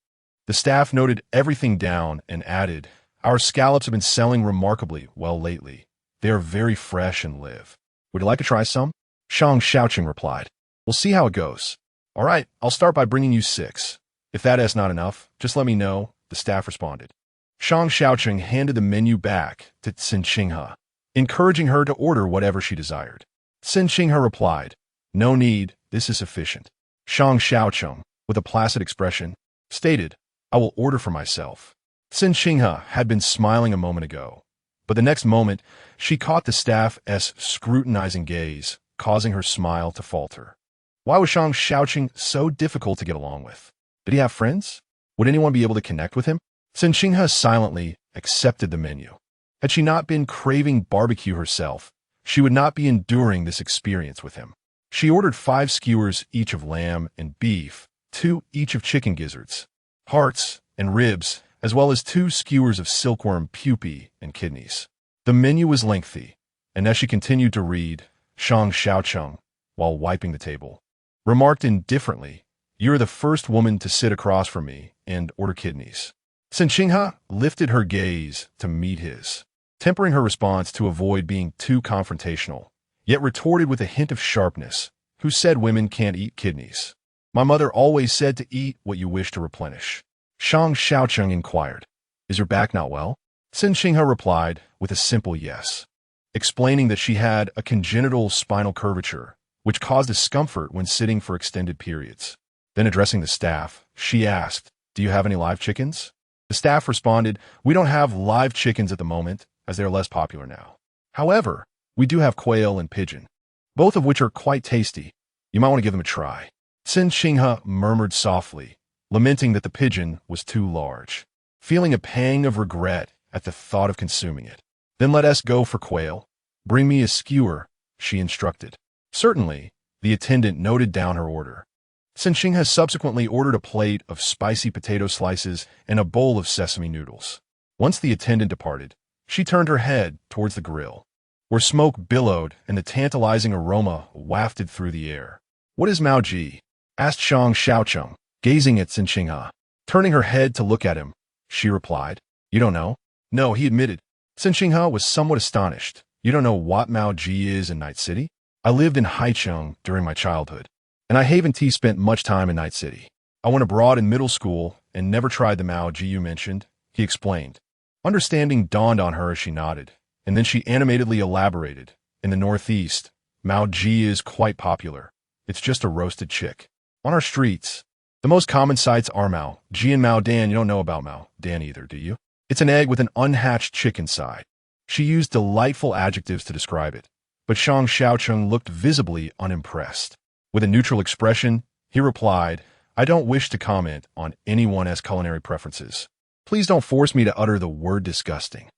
The staff noted everything down and added, "Our scallops have been selling remarkably well lately. They are very fresh and live. Would you like to try some?" Shang Shaocheng replied, "We'll see how it goes." "All right, I'll start by bringing you 6. If that is not enough, just let me know," the staff responded. Shang Shaocheng handed the menu back to Cen Qinghe, encouraging her to order whatever she desired. Cen Qinghe replied, "No need, this is sufficient." Shang Shaocheng, with a placid expression, stated, "I will order for myself." Cen Qinghe had been smiling a moment ago, but the next moment she caught the staff's scrutinizing gaze, causing her smile to falter. Why was Shang Shaocheng so difficult to get along with? Did he have friends? Would anyone be able to connect with him? Cen Qinghe silently accepted the menu. Had she not been craving barbecue herself, she would not be enduring this experience with him. She ordered 5 skewers each of lamb and beef, 2 each of chicken gizzards, hearts, and ribs, as well as 2 skewers of silkworm pupae and kidneys. The menu was lengthy, and as she continued to read, Shang Shaocheng, while wiping the table, remarked indifferently, "You're the first woman to sit across from me and order kidneys." Cen Qinghe lifted her gaze to meet his, tempering her response to avoid being too confrontational, yet retorted with a hint of sharpness, "Who said women can't eat kidneys? My mother always said to eat what you wish to replenish." Shang Shaocheng inquired, "Is your back not well?" Cen Qinghe replied with a simple yes, explaining that she had a congenital spinal curvature, which caused discomfort when sitting for extended periods. Then addressing the staff, she asked, "Do you have any live chickens?" The staff responded, "We don't have live chickens at the moment, as they are less popular now. However, we do have quail and pigeon, both of which are quite tasty. You might want to give them a try." Cen Qinghe murmured softly, lamenting that the pigeon was too large, feeling a pang of regret at the thought of consuming it. "Then let us go for quail. Bring me a skewer," she instructed. Certainly, the attendant noted down her order. Cen Qinghe subsequently ordered a plate of spicy potato slices and a bowl of sesame noodles. Once the attendant departed, she turned her head towards the grill, where smoke billowed and the tantalizing aroma wafted through the air. "What is Mao Ji?" asked Shang Shaocheng, gazing at Cen Qinghe. Turning her head to look at him, she replied, "You don't know?" "No," he admitted. Cen Qinghe was somewhat astonished. "You don't know what Mao Ji is in Night City?" "I lived in Haicheng during my childhood, and I haven't spent much time in Night City. I went abroad in middle school and never tried the Mao Ji you mentioned," he explained. Understanding dawned on her as she nodded, and then she animatedly elaborated. "In the Northeast, Mao Ji is quite popular. It's just a roasted chick. On our streets, the most common sights are Mao Ji and Mao Dan. You don't know about Mao Dan either, do you? It's an egg with an unhatched chick inside." She used delightful adjectives to describe it, but Shang Shaocheng looked visibly unimpressed. With a neutral expression, he replied, "I don't wish to comment on anyone's culinary preferences. Please don't force me to utter the word disgusting."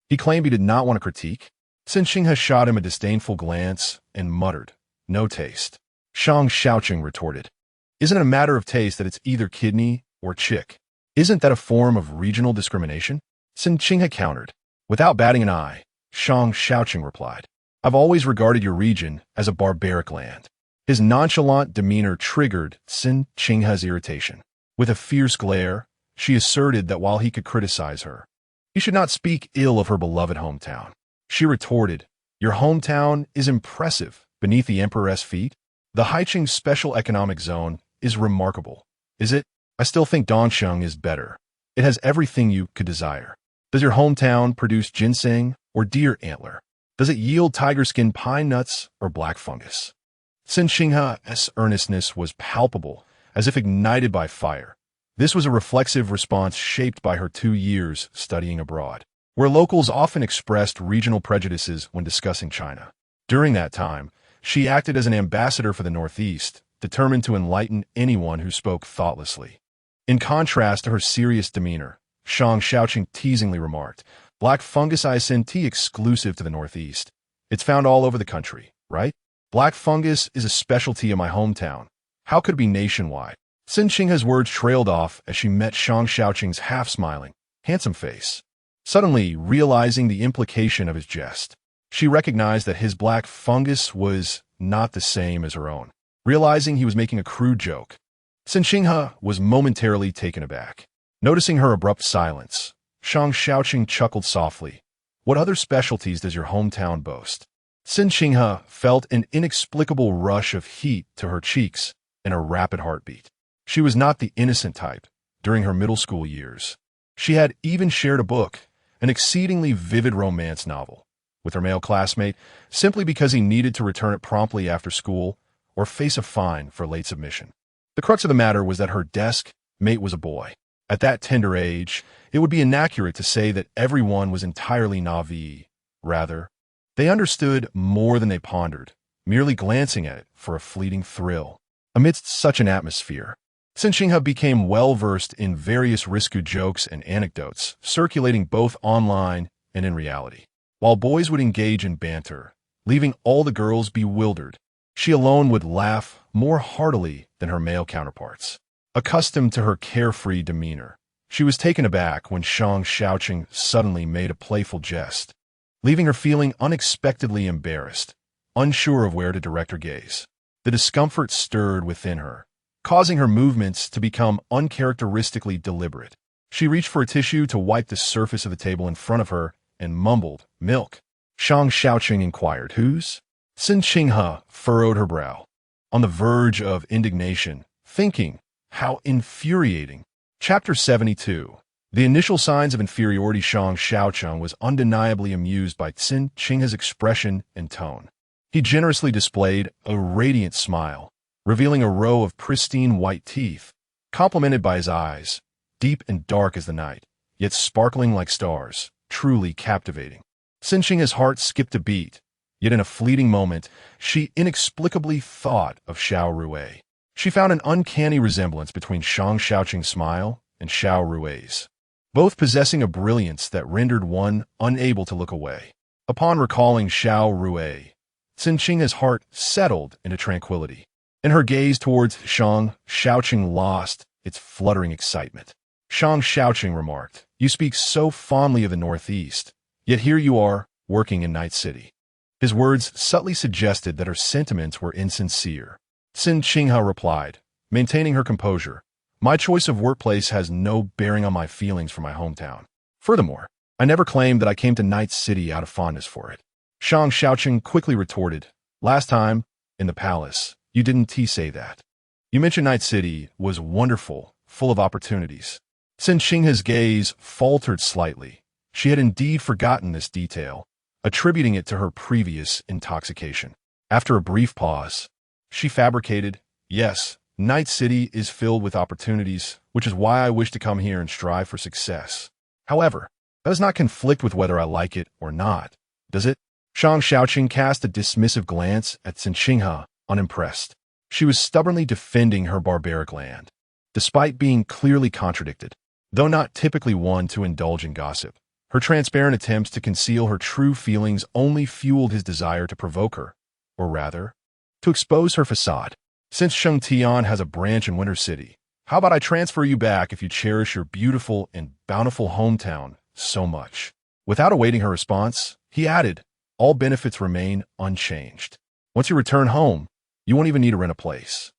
He claimed he did not want to critique. Cen Qinghe shot him a disdainful glance and muttered, "No taste." Shang Shaocheng retorted, "Isn't it a matter of taste that it's either kidney or chick? Isn't that a form of regional discrimination?" Cen Qinghe countered. Without batting an eye, Shang Shaocheng replied, "I've always regarded your region as a barbaric land." His nonchalant demeanor triggered Cen Qinghe's irritation. With a fierce glare, she asserted that while he could criticize her, he should not speak ill of her beloved hometown. She retorted, "Your hometown is impressive beneath the emperor's feet. The Haicheng Special Economic Zone is remarkable, is it? I still think Dongsheng is better. It has everything you could desire. Does your hometown produce ginseng or deer antler? Does it yield tiger skin pine nuts or black fungus?" Cen Qinghe's earnestness was palpable, as if ignited by fire. This was a reflexive response shaped by her 2 years studying abroad, where locals often expressed regional prejudices when discussing China. During that time, she acted as an ambassador for the Northeast, determined to enlighten anyone who spoke thoughtlessly. In contrast to her serious demeanor, Shang Shaocheng teasingly remarked, "Black fungus isn't exclusive to the Northeast. It's found all over the country, right? Black fungus is a specialty in my hometown. How could it be nationwide?" Cen Qinghe's words trailed off as she met Shang Shaocheng's half-smiling, handsome face. Suddenly, realizing the implication of his jest, she recognized that his black fungus was not the same as her own. Realizing he was making a crude joke, Cen Qinghe was momentarily taken aback. Noticing her abrupt silence, Shang Shaocheng chuckled softly. "What other specialties does your hometown boast?" Cen Qinghe felt an inexplicable rush of heat to her cheeks and a rapid heartbeat. She was not the innocent type during her middle school years. She had even shared a book, an exceedingly vivid romance novel, with her male classmate simply because he needed to return it promptly after school or face a fine for late submission. The crux of the matter was that her desk mate was a boy. At that tender age, it would be inaccurate to say that everyone was entirely naive. Rather, they understood more than they pondered, merely glancing at it for a fleeting thrill. Amidst such an atmosphere, Cen Qinghe became well-versed in various risque jokes and anecdotes, circulating both online and in reality. While boys would engage in banter, leaving all the girls bewildered, she alone would laugh more heartily than her male counterparts. Accustomed to her carefree demeanor, she was taken aback when Shang Shaocheng suddenly made a playful jest, leaving her feeling unexpectedly embarrassed, unsure of where to direct her gaze. The discomfort stirred within her, causing her movements to become uncharacteristically deliberate. She reached for a tissue to wipe the surface of the table in front of her and mumbled, "Milk." Shang Shaocheng inquired, "Whose?" Cen Qinghe furrowed her brow, on the verge of indignation, thinking, how infuriating. Chapter 72. The initial signs of inferiority. Shang Shaocheng was undeniably amused by Cen Qinghe's expression and tone. He generously displayed a radiant smile, revealing a row of pristine white teeth, complemented by his eyes, deep and dark as the night, yet sparkling like stars, truly captivating. Cen Qinghe's heart skipped a beat, yet in a fleeting moment, she inexplicably thought of Xiao Rui. She found an uncanny resemblance between Shang Shaocheng's smile and Xiao Rui's, both possessing a brilliance that rendered one unable to look away. Upon recalling Xiao Rui, Cen Qinghe's heart settled into tranquility, and her gaze towards Shang Shaocheng lost its fluttering excitement. Shang Shaocheng remarked, "You speak so fondly of the Northeast, yet here you are, working in Night City." His words subtly suggested that her sentiments were insincere. Cen Qinghe replied, maintaining her composure, "My choice of workplace has no bearing on my feelings for my hometown. Furthermore, I never claimed that I came to Night City out of fondness for it." Shang Shaocheng quickly retorted, "Last time, in the palace, you didn't say that. You mentioned Night City was wonderful, full of opportunities." Cen Qinghe's gaze faltered slightly. She had indeed forgotten this detail, attributing it to her previous intoxication. After a brief pause, she fabricated, "Yes, Night City is filled with opportunities, which is why I wish to come here and strive for success. However, that does not conflict with whether I like it or not, does it?" Shang Shaocheng cast a dismissive glance at Cen Qinghe, unimpressed. She was stubbornly defending her barbaric land, despite being clearly contradicted. Though not typically one to indulge in gossip, her transparent attempts to conceal her true feelings only fueled his desire to provoke her, or rather, to expose her facade. "Since Shangtian has a branch in Winter City, how about I transfer you back if you cherish your beautiful and bountiful hometown so much?" Without awaiting her response, he added, "All benefits remain unchanged. Once you return home, you won't even need to rent a place.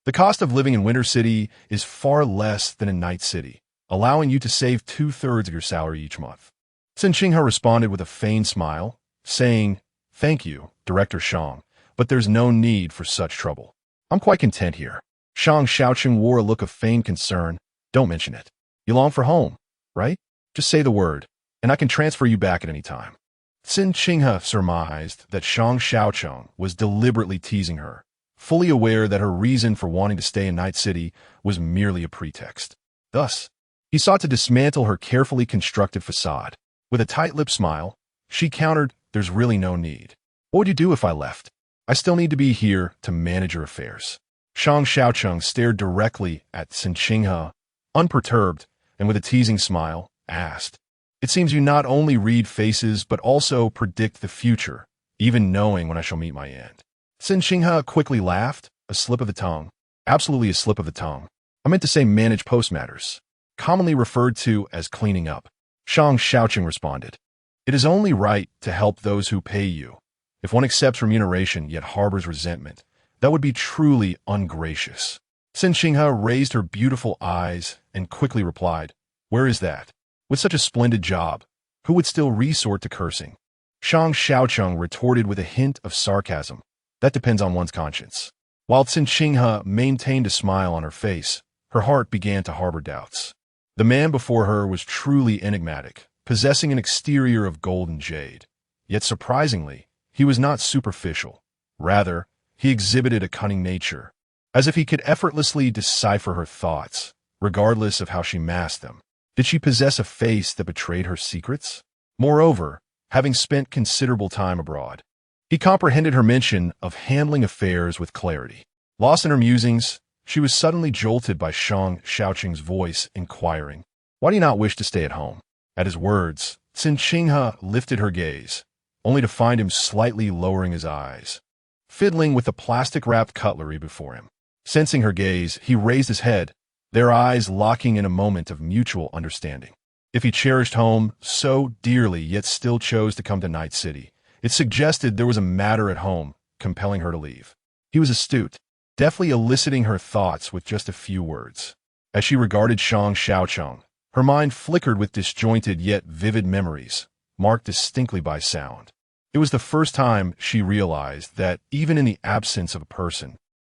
The cost of living in Winter City is far less than in Night City, allowing you to save 2/3 of your salary each month." Cen Qinghe responded with a feigned smile, saying, "Thank you, Director Shang, but there's no need for such trouble. I'm quite content here." Shang Shaocheng wore a look of feigned concern. "Don't mention it. You long for home, right? Just say the word, and I can transfer you back at any time." Cen Qinghe surmised that Shang Shaocheng was deliberately teasing her, fully aware that her reason for wanting to stay in Night City was merely a pretext. Thus, he sought to dismantle her carefully constructed facade. With a tight-lipped smile, she countered, "There's really no need. What would you do if I left? I still need to be here to manage your affairs." Shang Shaocheng stared directly at Cen Qinghe, unperturbed, and with a teasing smile, asked, "It seems you not only read faces but also predict the future, even knowing when I shall meet my end." Cen Qinghe quickly laughed, a slip of the tongue. "Absolutely a slip of the tongue. I meant to say manage post matters, commonly referred to as cleaning up." Shang Shaocheng responded, "It is only right to help those who pay you. If one accepts remuneration yet harbors resentment, that would be truly ungracious." Cen Qinghe raised her beautiful eyes and quickly replied, "Where is that? With such a splendid job, who would still resort to cursing?" Shang Shaocheng retorted with a hint of sarcasm, "That depends on one's conscience." While Cen Qinghe maintained a smile on her face, her heart began to harbor doubts. The man before her was truly enigmatic, possessing an exterior of gold and jade, Yet surprisingly, he was not superficial. Rather, he exhibited a cunning nature, as if he could effortlessly decipher her thoughts, regardless of how she masked them. Did she possess a face that betrayed her secrets? Moreover, having spent considerable time abroad, he comprehended her mention of handling affairs with clarity. Lost in her musings, she was suddenly jolted by Shang Shaocheng's voice inquiring, "Why do you not wish to stay at home?" At his words, Cen Qinghe lifted her gaze, only to find him slightly lowering his eyes, fiddling with the plastic-wrapped cutlery before him. Sensing her gaze, he raised his head, their eyes locking in a moment of mutual understanding. If he cherished home so dearly yet still chose to come to Night City, it suggested there was a matter at home compelling her to leave. He was astute, deftly eliciting her thoughts with just a few words. As she regarded Shang Shaocheng, her mind flickered with disjointed yet vivid memories, marked distinctly by sound. It was the first time she realized that, even in the absence of a person,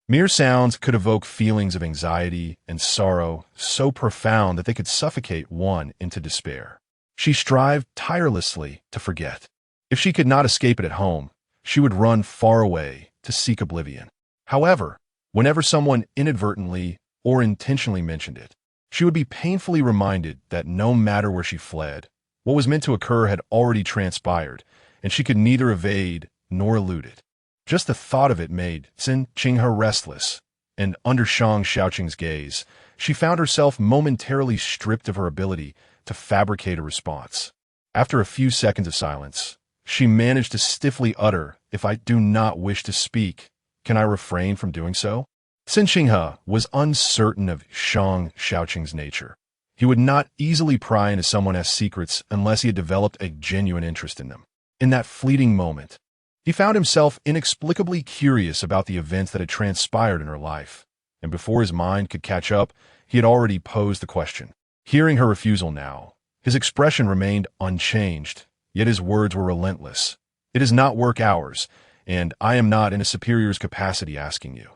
mere sounds could evoke feelings of anxiety and sorrow so profound that they could suffocate one into despair. She strived tirelessly to forget. If she could not escape it at home, she would run far away to seek oblivion. However, whenever someone inadvertently or intentionally mentioned it, she would be painfully reminded that no matter where she fled, what was meant to occur had already transpired, and she could neither evade nor elude it. Just the thought of it made Cen Qinghe restless, and under Shang Shaocheng's gaze, she found herself momentarily stripped of her ability to fabricate a response. After a few seconds of silence, she managed to stiffly utter, "If I do not wish to speak, can I refrain from doing so?" Cen Qinghe was uncertain of Shang Shaocheng's nature. He would not easily pry into someone's secrets unless he had developed a genuine interest in them. In that fleeting moment, he found himself inexplicably curious about the events that had transpired in her life, and before his mind could catch up, he had already posed the question. Hearing her refusal now, his expression remained unchanged, yet his words were relentless. "It is not work hours, and I am not in a superior's capacity asking you.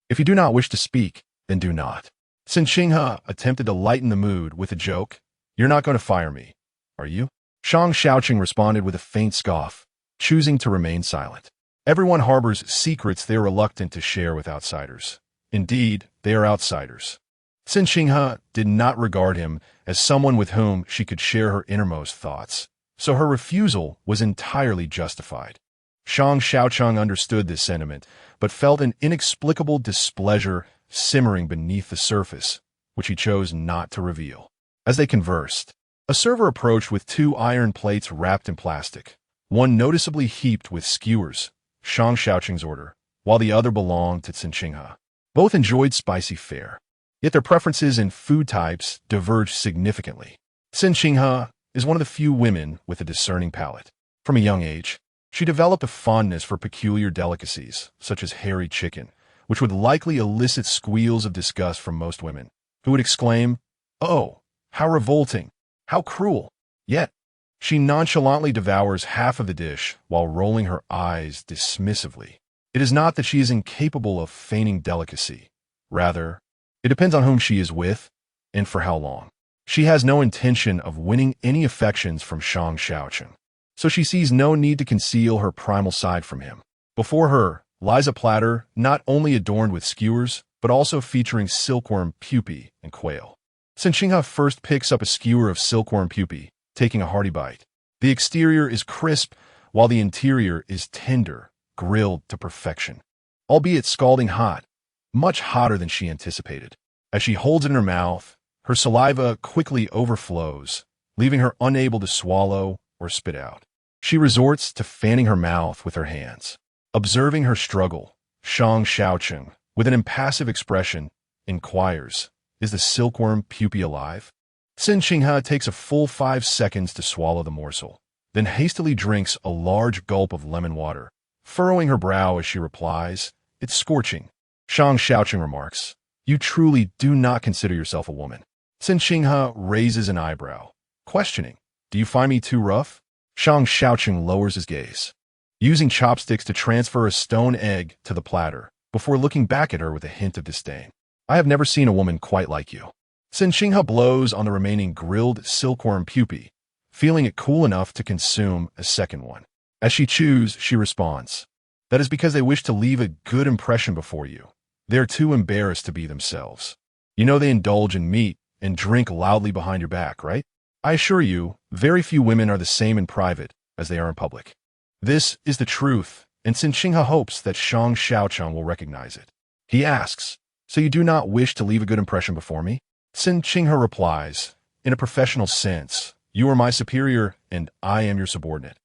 If you do not wish to speak, then do not." Cen Qinghe attempted to lighten the mood with a joke. "You're not going to fire me, are you?" Shang Shaocheng responded with a faint scoff, choosing to remain silent. Everyone harbors secrets they are reluctant to share with outsiders. Indeed, they are outsiders. Cen Qinghe did not regard him as someone with whom she could share her innermost thoughts, so her refusal was entirely justified. Shang Shaocheng understood this sentiment, but felt an inexplicable displeasure simmering beneath the surface, which he chose not to reveal. As they conversed, a server approached with 2 iron plates wrapped in plastic, one noticeably heaped with skewers, Shang Shaocheng's order, while the other belonged to Cen Qinghe. Both enjoyed spicy fare, yet their preferences in food types diverged significantly. Cen Qinghe is one of the few women with a discerning palate. From a young age, she developed a fondness for peculiar delicacies, such as hairy chicken, which would likely elicit squeals of disgust from most women, who would exclaim, "Oh, how revolting! How cruel!" Yet, she nonchalantly devours half of the dish while rolling her eyes dismissively. It is not that she is incapable of feigning delicacy. Rather, it depends on whom she is with and for how long. She has no intention of winning any affections from Shang Shaocheng, so she sees no need to conceal her primal side from him. Before her lies a platter not only adorned with skewers, but also featuring silkworm pupae and quail. Cen Qinghe first picks up a skewer of silkworm pupae, taking a hearty bite. The exterior is crisp, while the interior is tender, grilled to perfection, albeit scalding hot, much hotter than she anticipated. As she holds it in her mouth, her saliva quickly overflows, leaving her unable to swallow or spit out. She resorts to fanning her mouth with her hands. Observing her struggle, Shang Shaocheng, with an impassive expression, inquires, "Is the silkworm pupae alive?" Cen Qinghe takes a full 5 seconds to swallow the morsel, then hastily drinks a large gulp of lemon water, furrowing her brow as she replies, "It's scorching." Shang Shaocheng remarks, "You truly do not consider yourself a woman." Cen Qinghe raises an eyebrow, questioning, "Do you find me too rough?" Shang Shaocheng lowers his gaze, using chopsticks to transfer a stone egg to the platter, before looking back at her with a hint of disdain. "I have never seen a woman quite like you." Cen Qinghe blows on the remaining grilled silkworm pupae, feeling it cool enough to consume a second one. As she chews, she responds, "That is because they wish to leave a good impression before you. They are too embarrassed to be themselves. You know they indulge in meat and drink loudly behind your back, right? I assure you, very few women are the same in private as they are in public." This is the truth, and Cen Qinghe hopes that Shang Shaocheng will recognize it. He asks, "So you do not wish to leave a good impression before me?" Cen Qinghe replies, "In a professional sense, you are my superior and I am your subordinate.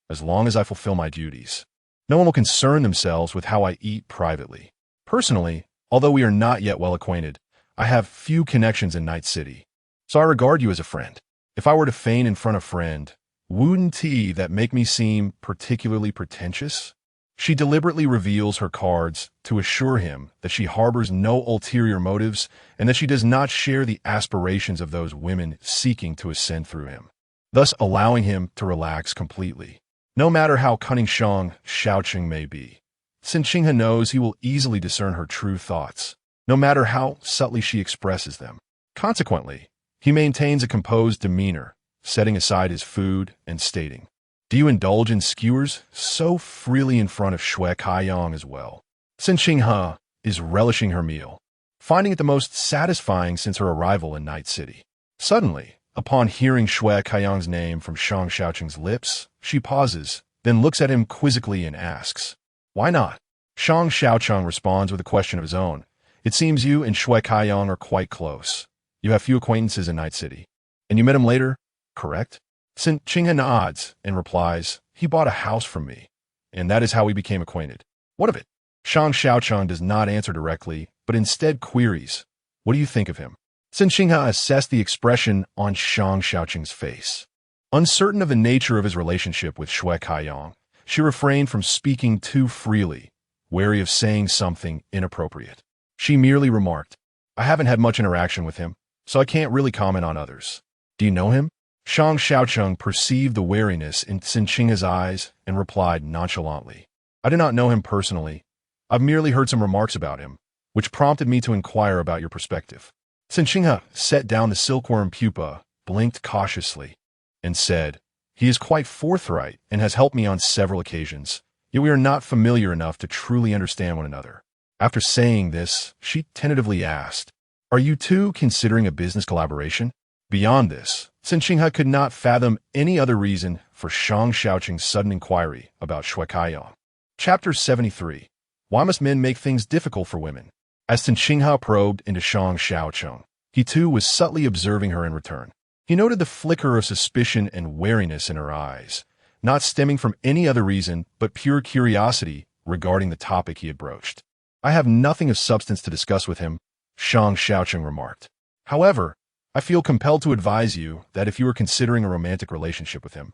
As long as I fulfill my duties, no one will concern themselves with how I eat privately. Personally, although we are not yet well acquainted, I have few connections in Night City, so I regard you as a friend. If I were to feign in front of friend, wouldn't that make me seem particularly pretentious?" She deliberately reveals her cards to assure him that she harbors no ulterior motives and that she does not share the aspirations of those women seeking to ascend through him, thus allowing him to relax completely. No matter how cunning Shang Shaocheng may be, Cen Qinghe knows he will easily discern her true thoughts, no matter how subtly she expresses them. Consequently, he maintains a composed demeanor, setting aside his food and stating, "Do you indulge in skewers so freely in front of Shue Kaiyang as well?" Cen Qinghe is relishing her meal, finding it the most satisfying since her arrival in Night City. Suddenly, upon hearing Shue Kaiyang's name from Shang Shaocheng's lips, she pauses, then looks at him quizzically and asks, "Why not?" Shang Shaocheng responds with a question of his own. "It seems you and Shue Kaiyang are quite close. You have few acquaintances in Night City. And you met him later, correct?" Cen Qinghe nods and replies, "He bought a house from me, and that is how we became acquainted." "What of it?" Shang Shaocheng does not answer directly, but instead queries, "What do you think of him?" Cen Qinghe assessed the expression on Shang Shaocheng's face. Uncertain of the nature of his relationship with Shue Kaiyang, she refrained from speaking too freely, wary of saying something inappropriate. She merely remarked, "I haven't had much interaction with him, so I can't really comment on others. Do you know him?" Shang Shaocheng perceived the wariness in Cen Qinghe's eyes and replied nonchalantly, "I do not know him personally. I've merely heard some remarks about him, which prompted me to inquire about your perspective." Cen Qinghe set down the silkworm pupa, blinked cautiously, and said, "He is quite forthright and has helped me on several occasions, yet we are not familiar enough to truly understand one another." After saying this, she tentatively asked, "Are you two considering a business collaboration?" Beyond this, Cen Qinghe could not fathom any other reason for Shang Shaocheng's sudden inquiry about Shue Kaiyang. Chapter 73. Why must men make things difficult for women? As Cen Qinghe probed into Shang Shaocheng, he too was subtly observing her in return. He noted the flicker of suspicion and wariness in her eyes, not stemming from any other reason but pure curiosity regarding the topic he had broached. "I have nothing of substance to discuss with him," Shang Shaocheng remarked. "However, I feel compelled to advise you that if you are considering a romantic relationship with him,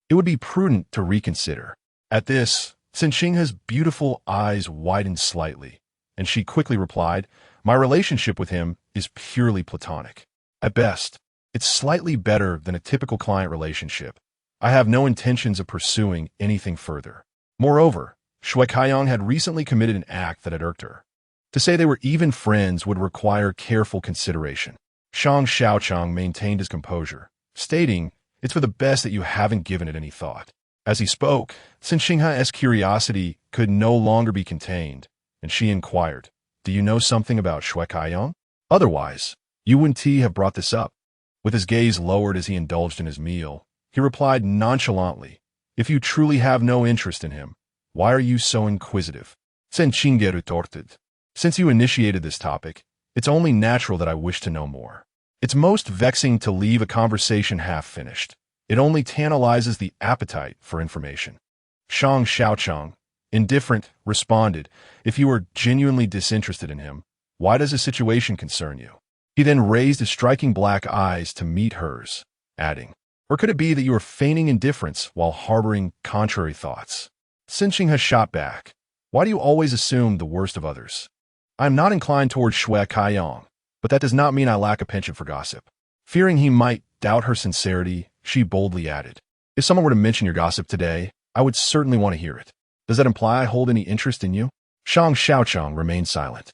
it would be prudent to reconsider." At this, Cen Qinghe's beautiful eyes widened slightly, and she quickly replied, "My relationship with him is purely platonic. At best, it's slightly better than a typical client relationship. I have no intentions of pursuing anything further." Moreover, Shue Kaiyang had recently committed an act that had irked her. To say they were even friends would require careful consideration. Shang Shaocheng maintained his composure, stating, "It's for the best that you haven't given it any thought." As he spoke, Cen Qinghe's curiosity could no longer be contained, and she inquired, "Do you know something about Shue Kaiyang? Otherwise, you wouldn't have brought this up." With his gaze lowered as he indulged in his meal, he replied nonchalantly, "If you truly have no interest in him, why are you so inquisitive?" Cen Qinghe retorted, "Since you initiated this topic, it's only natural that I wish to know more. It's most vexing to leave a conversation half-finished. It only tantalizes the appetite for information." Shang Shaocheng, indifferent, responded, "If you are genuinely disinterested in him, why does the situation concern you?" He then raised his striking black eyes to meet hers, adding, "Or could it be that you are feigning indifference while harboring contrary thoughts?" Cen Qinghe shot back, "Why do you always assume the worst of others? I am not inclined towards Shue Kaiyang, but that does not mean I lack a penchant for gossip." Fearing he might doubt her sincerity, she boldly added, "If someone were to mention your gossip today, I would certainly want to hear it. Does that imply I hold any interest in you?" Shang Shaocheng remained silent,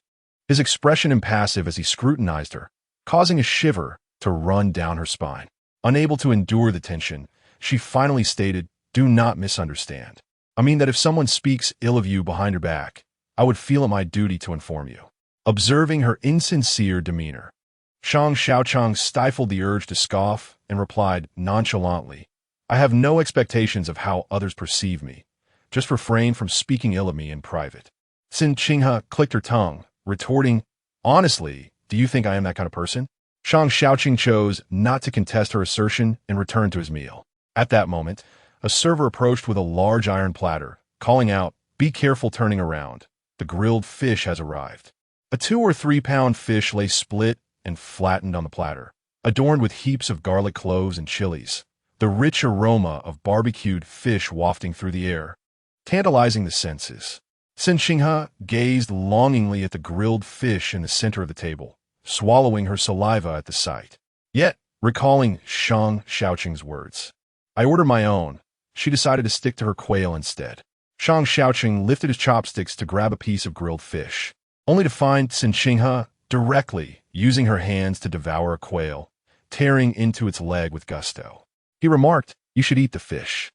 his expression impassive as he scrutinized her, causing a shiver to run down her spine. Unable to endure the tension, she finally stated, Do not misunderstand. I mean that if someone speaks ill of you behind your back, I would feel it my duty to inform you. Observing her insincere demeanor, Shang Shaocheng stifled the urge to scoff and replied nonchalantly, I have no expectations of how others perceive me. Just refrain from speaking ill of me in private. Cen Qinghe clicked her tongue, retorting, honestly, do you think I am that kind of person? Shang Shaocheng chose not to contest her assertion and returned to his meal. At that moment, a server approached with a large iron platter, calling out, be careful turning around. The grilled fish has arrived. A 2 or 3 pound fish lay split and flattened on the platter, adorned with heaps of garlic cloves and chilies, the rich aroma of barbecued fish wafting through the air, tantalizing the senses. Cen Qinghe gazed longingly at the grilled fish in the center of the table, swallowing her saliva at the sight. Yet, recalling Shang Shaocheng's words, I ordered my own, she decided to stick to her quail instead. Shang Shaocheng lifted his chopsticks to grab a piece of grilled fish, only to find Cen Qinghe directly using her hands to devour a quail, tearing into its leg with gusto. He remarked, you should eat the fish.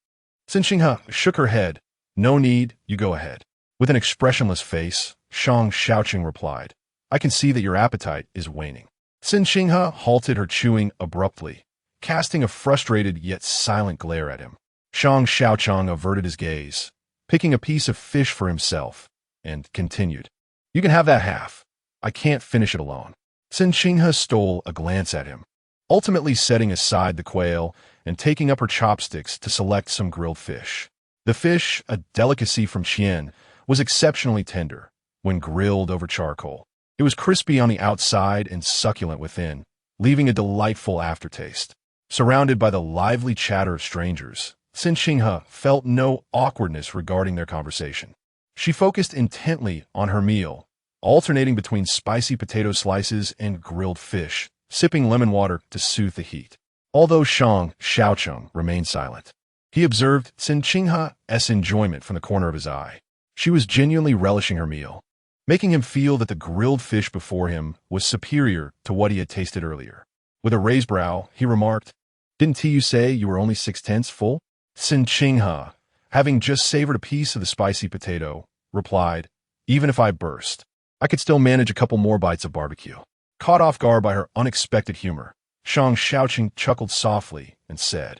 Cen Qinghe shook her head. No need, you go ahead. With an expressionless face, Shang Shaocheng replied, I can see that your appetite is waning. Cen Qinghe halted her chewing abruptly, casting a frustrated yet silent glare at him. Shang Shaocheng averted his gaze, picking a piece of fish for himself, and continued, you can have that half. I can't finish it alone. Cen Qinghe stole a glance at him, ultimately setting aside the quail and taking up her chopsticks to select some grilled fish. The fish, a delicacy from Qian, was exceptionally tender when grilled over charcoal. It was crispy on the outside and succulent within, leaving a delightful aftertaste. Surrounded by the lively chatter of strangers, Cen Qinghe felt no awkwardness regarding their conversation. She focused intently on her meal, alternating between spicy potato slices and grilled fish, sipping lemon water to soothe the heat. Although Shang Shaocheng remained silent, he observed Cen Qinghe's enjoyment from the corner of his eye. She was genuinely relishing her meal, making him feel that the grilled fish before him was superior to what he had tasted earlier. With a raised brow, he remarked, didn't you say you were only 6/10 full? Cen Qinghe, having just savored a piece of the spicy potato, replied, even if I burst, I could still manage a couple more bites of barbecue. Caught off guard by her unexpected humor, Shang Shaocheng chuckled softly and said,